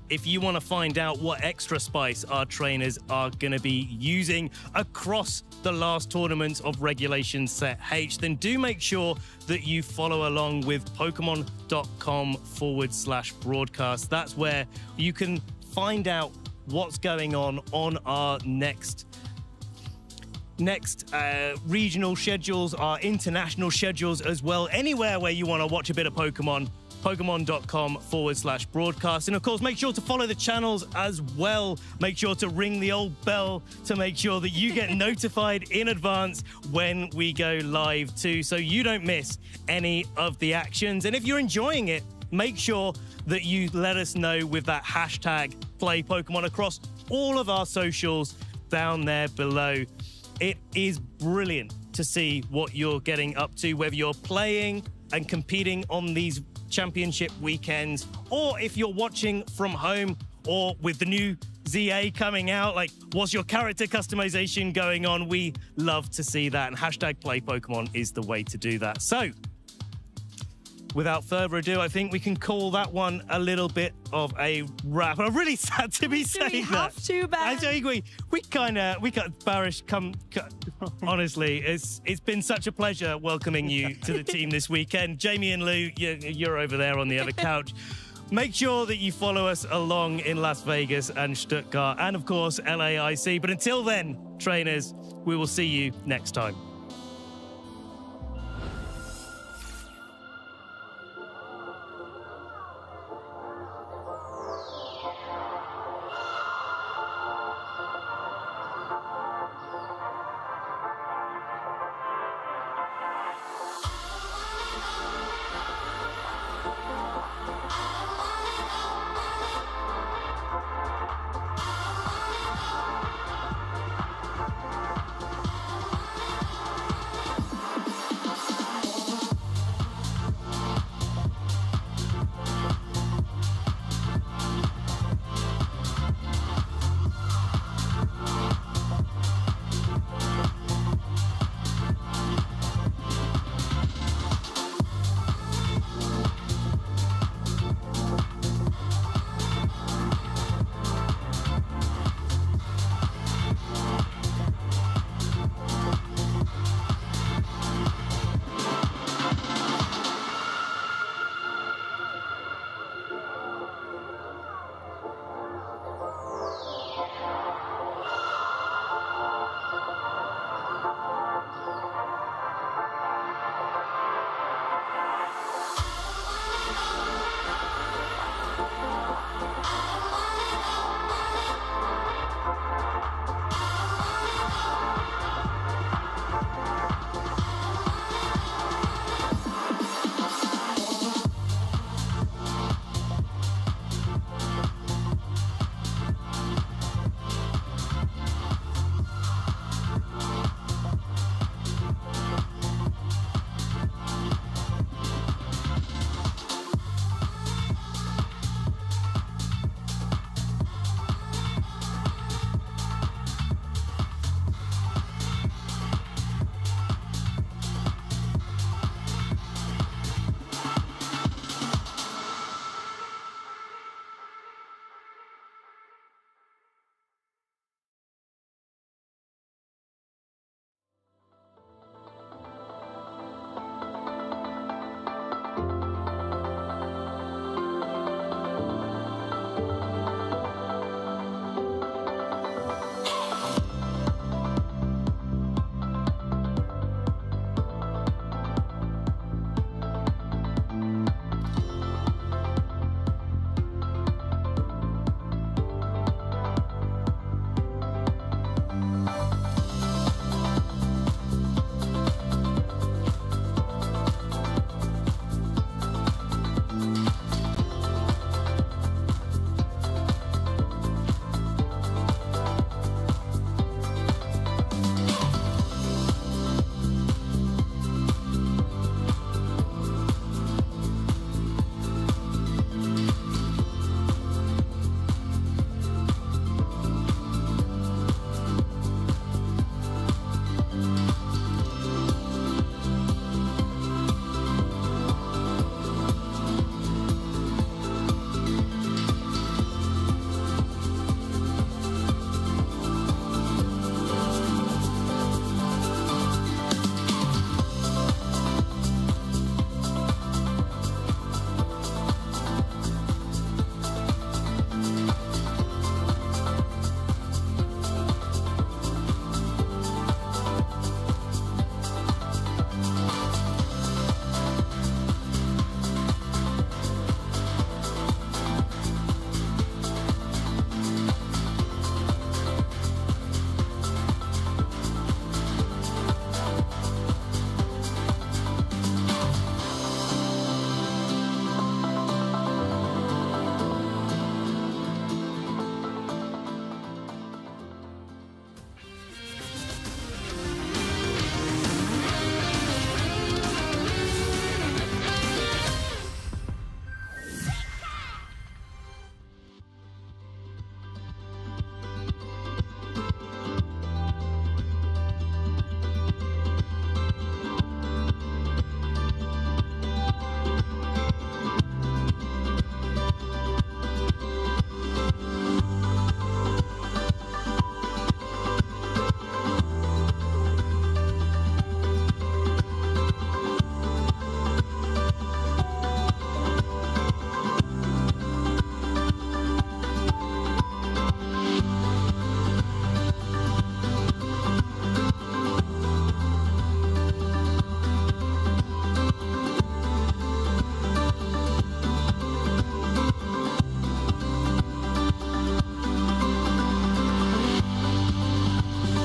if you want to find out what extra spice our trainers are going to be using across the last tournaments of Regulation Set H, then do make sure that you follow along with Pokemon.com/broadcast. That's where you can find out what's going on our next regional schedules, our international schedules as well. Anywhere where you want to watch a bit of Pokemon, Pokemon.com/broadcast. And of course, make sure to follow the channels as well. Make sure to ring the old bell to make sure that you get notified in advance when we go live too, so you don't miss any of the actions. And if you're enjoying it, make sure that you let us know with that hashtag #PlayPokemon across all of our socials down there below. It is brilliant to see what you're getting up to, whether you're playing and competing on these championship weekends, or if you're watching from home, or with the new ZA coming out, like, what's your character customization going on? We love to see that, and hashtag #PlayPokemon is the way to do that. So, without further ado, I think we can call that one a little bit of a wrap. I'm really sad to be saying that. Have to, Ben? I think we kind of Barish, honestly, it's been such a pleasure welcoming you to the team this weekend. Jamie and Lou, you're over there on the other couch. Make sure that you follow us along in Las Vegas and Stuttgart, and of course LAIC. But until then, trainers, we will see you next time.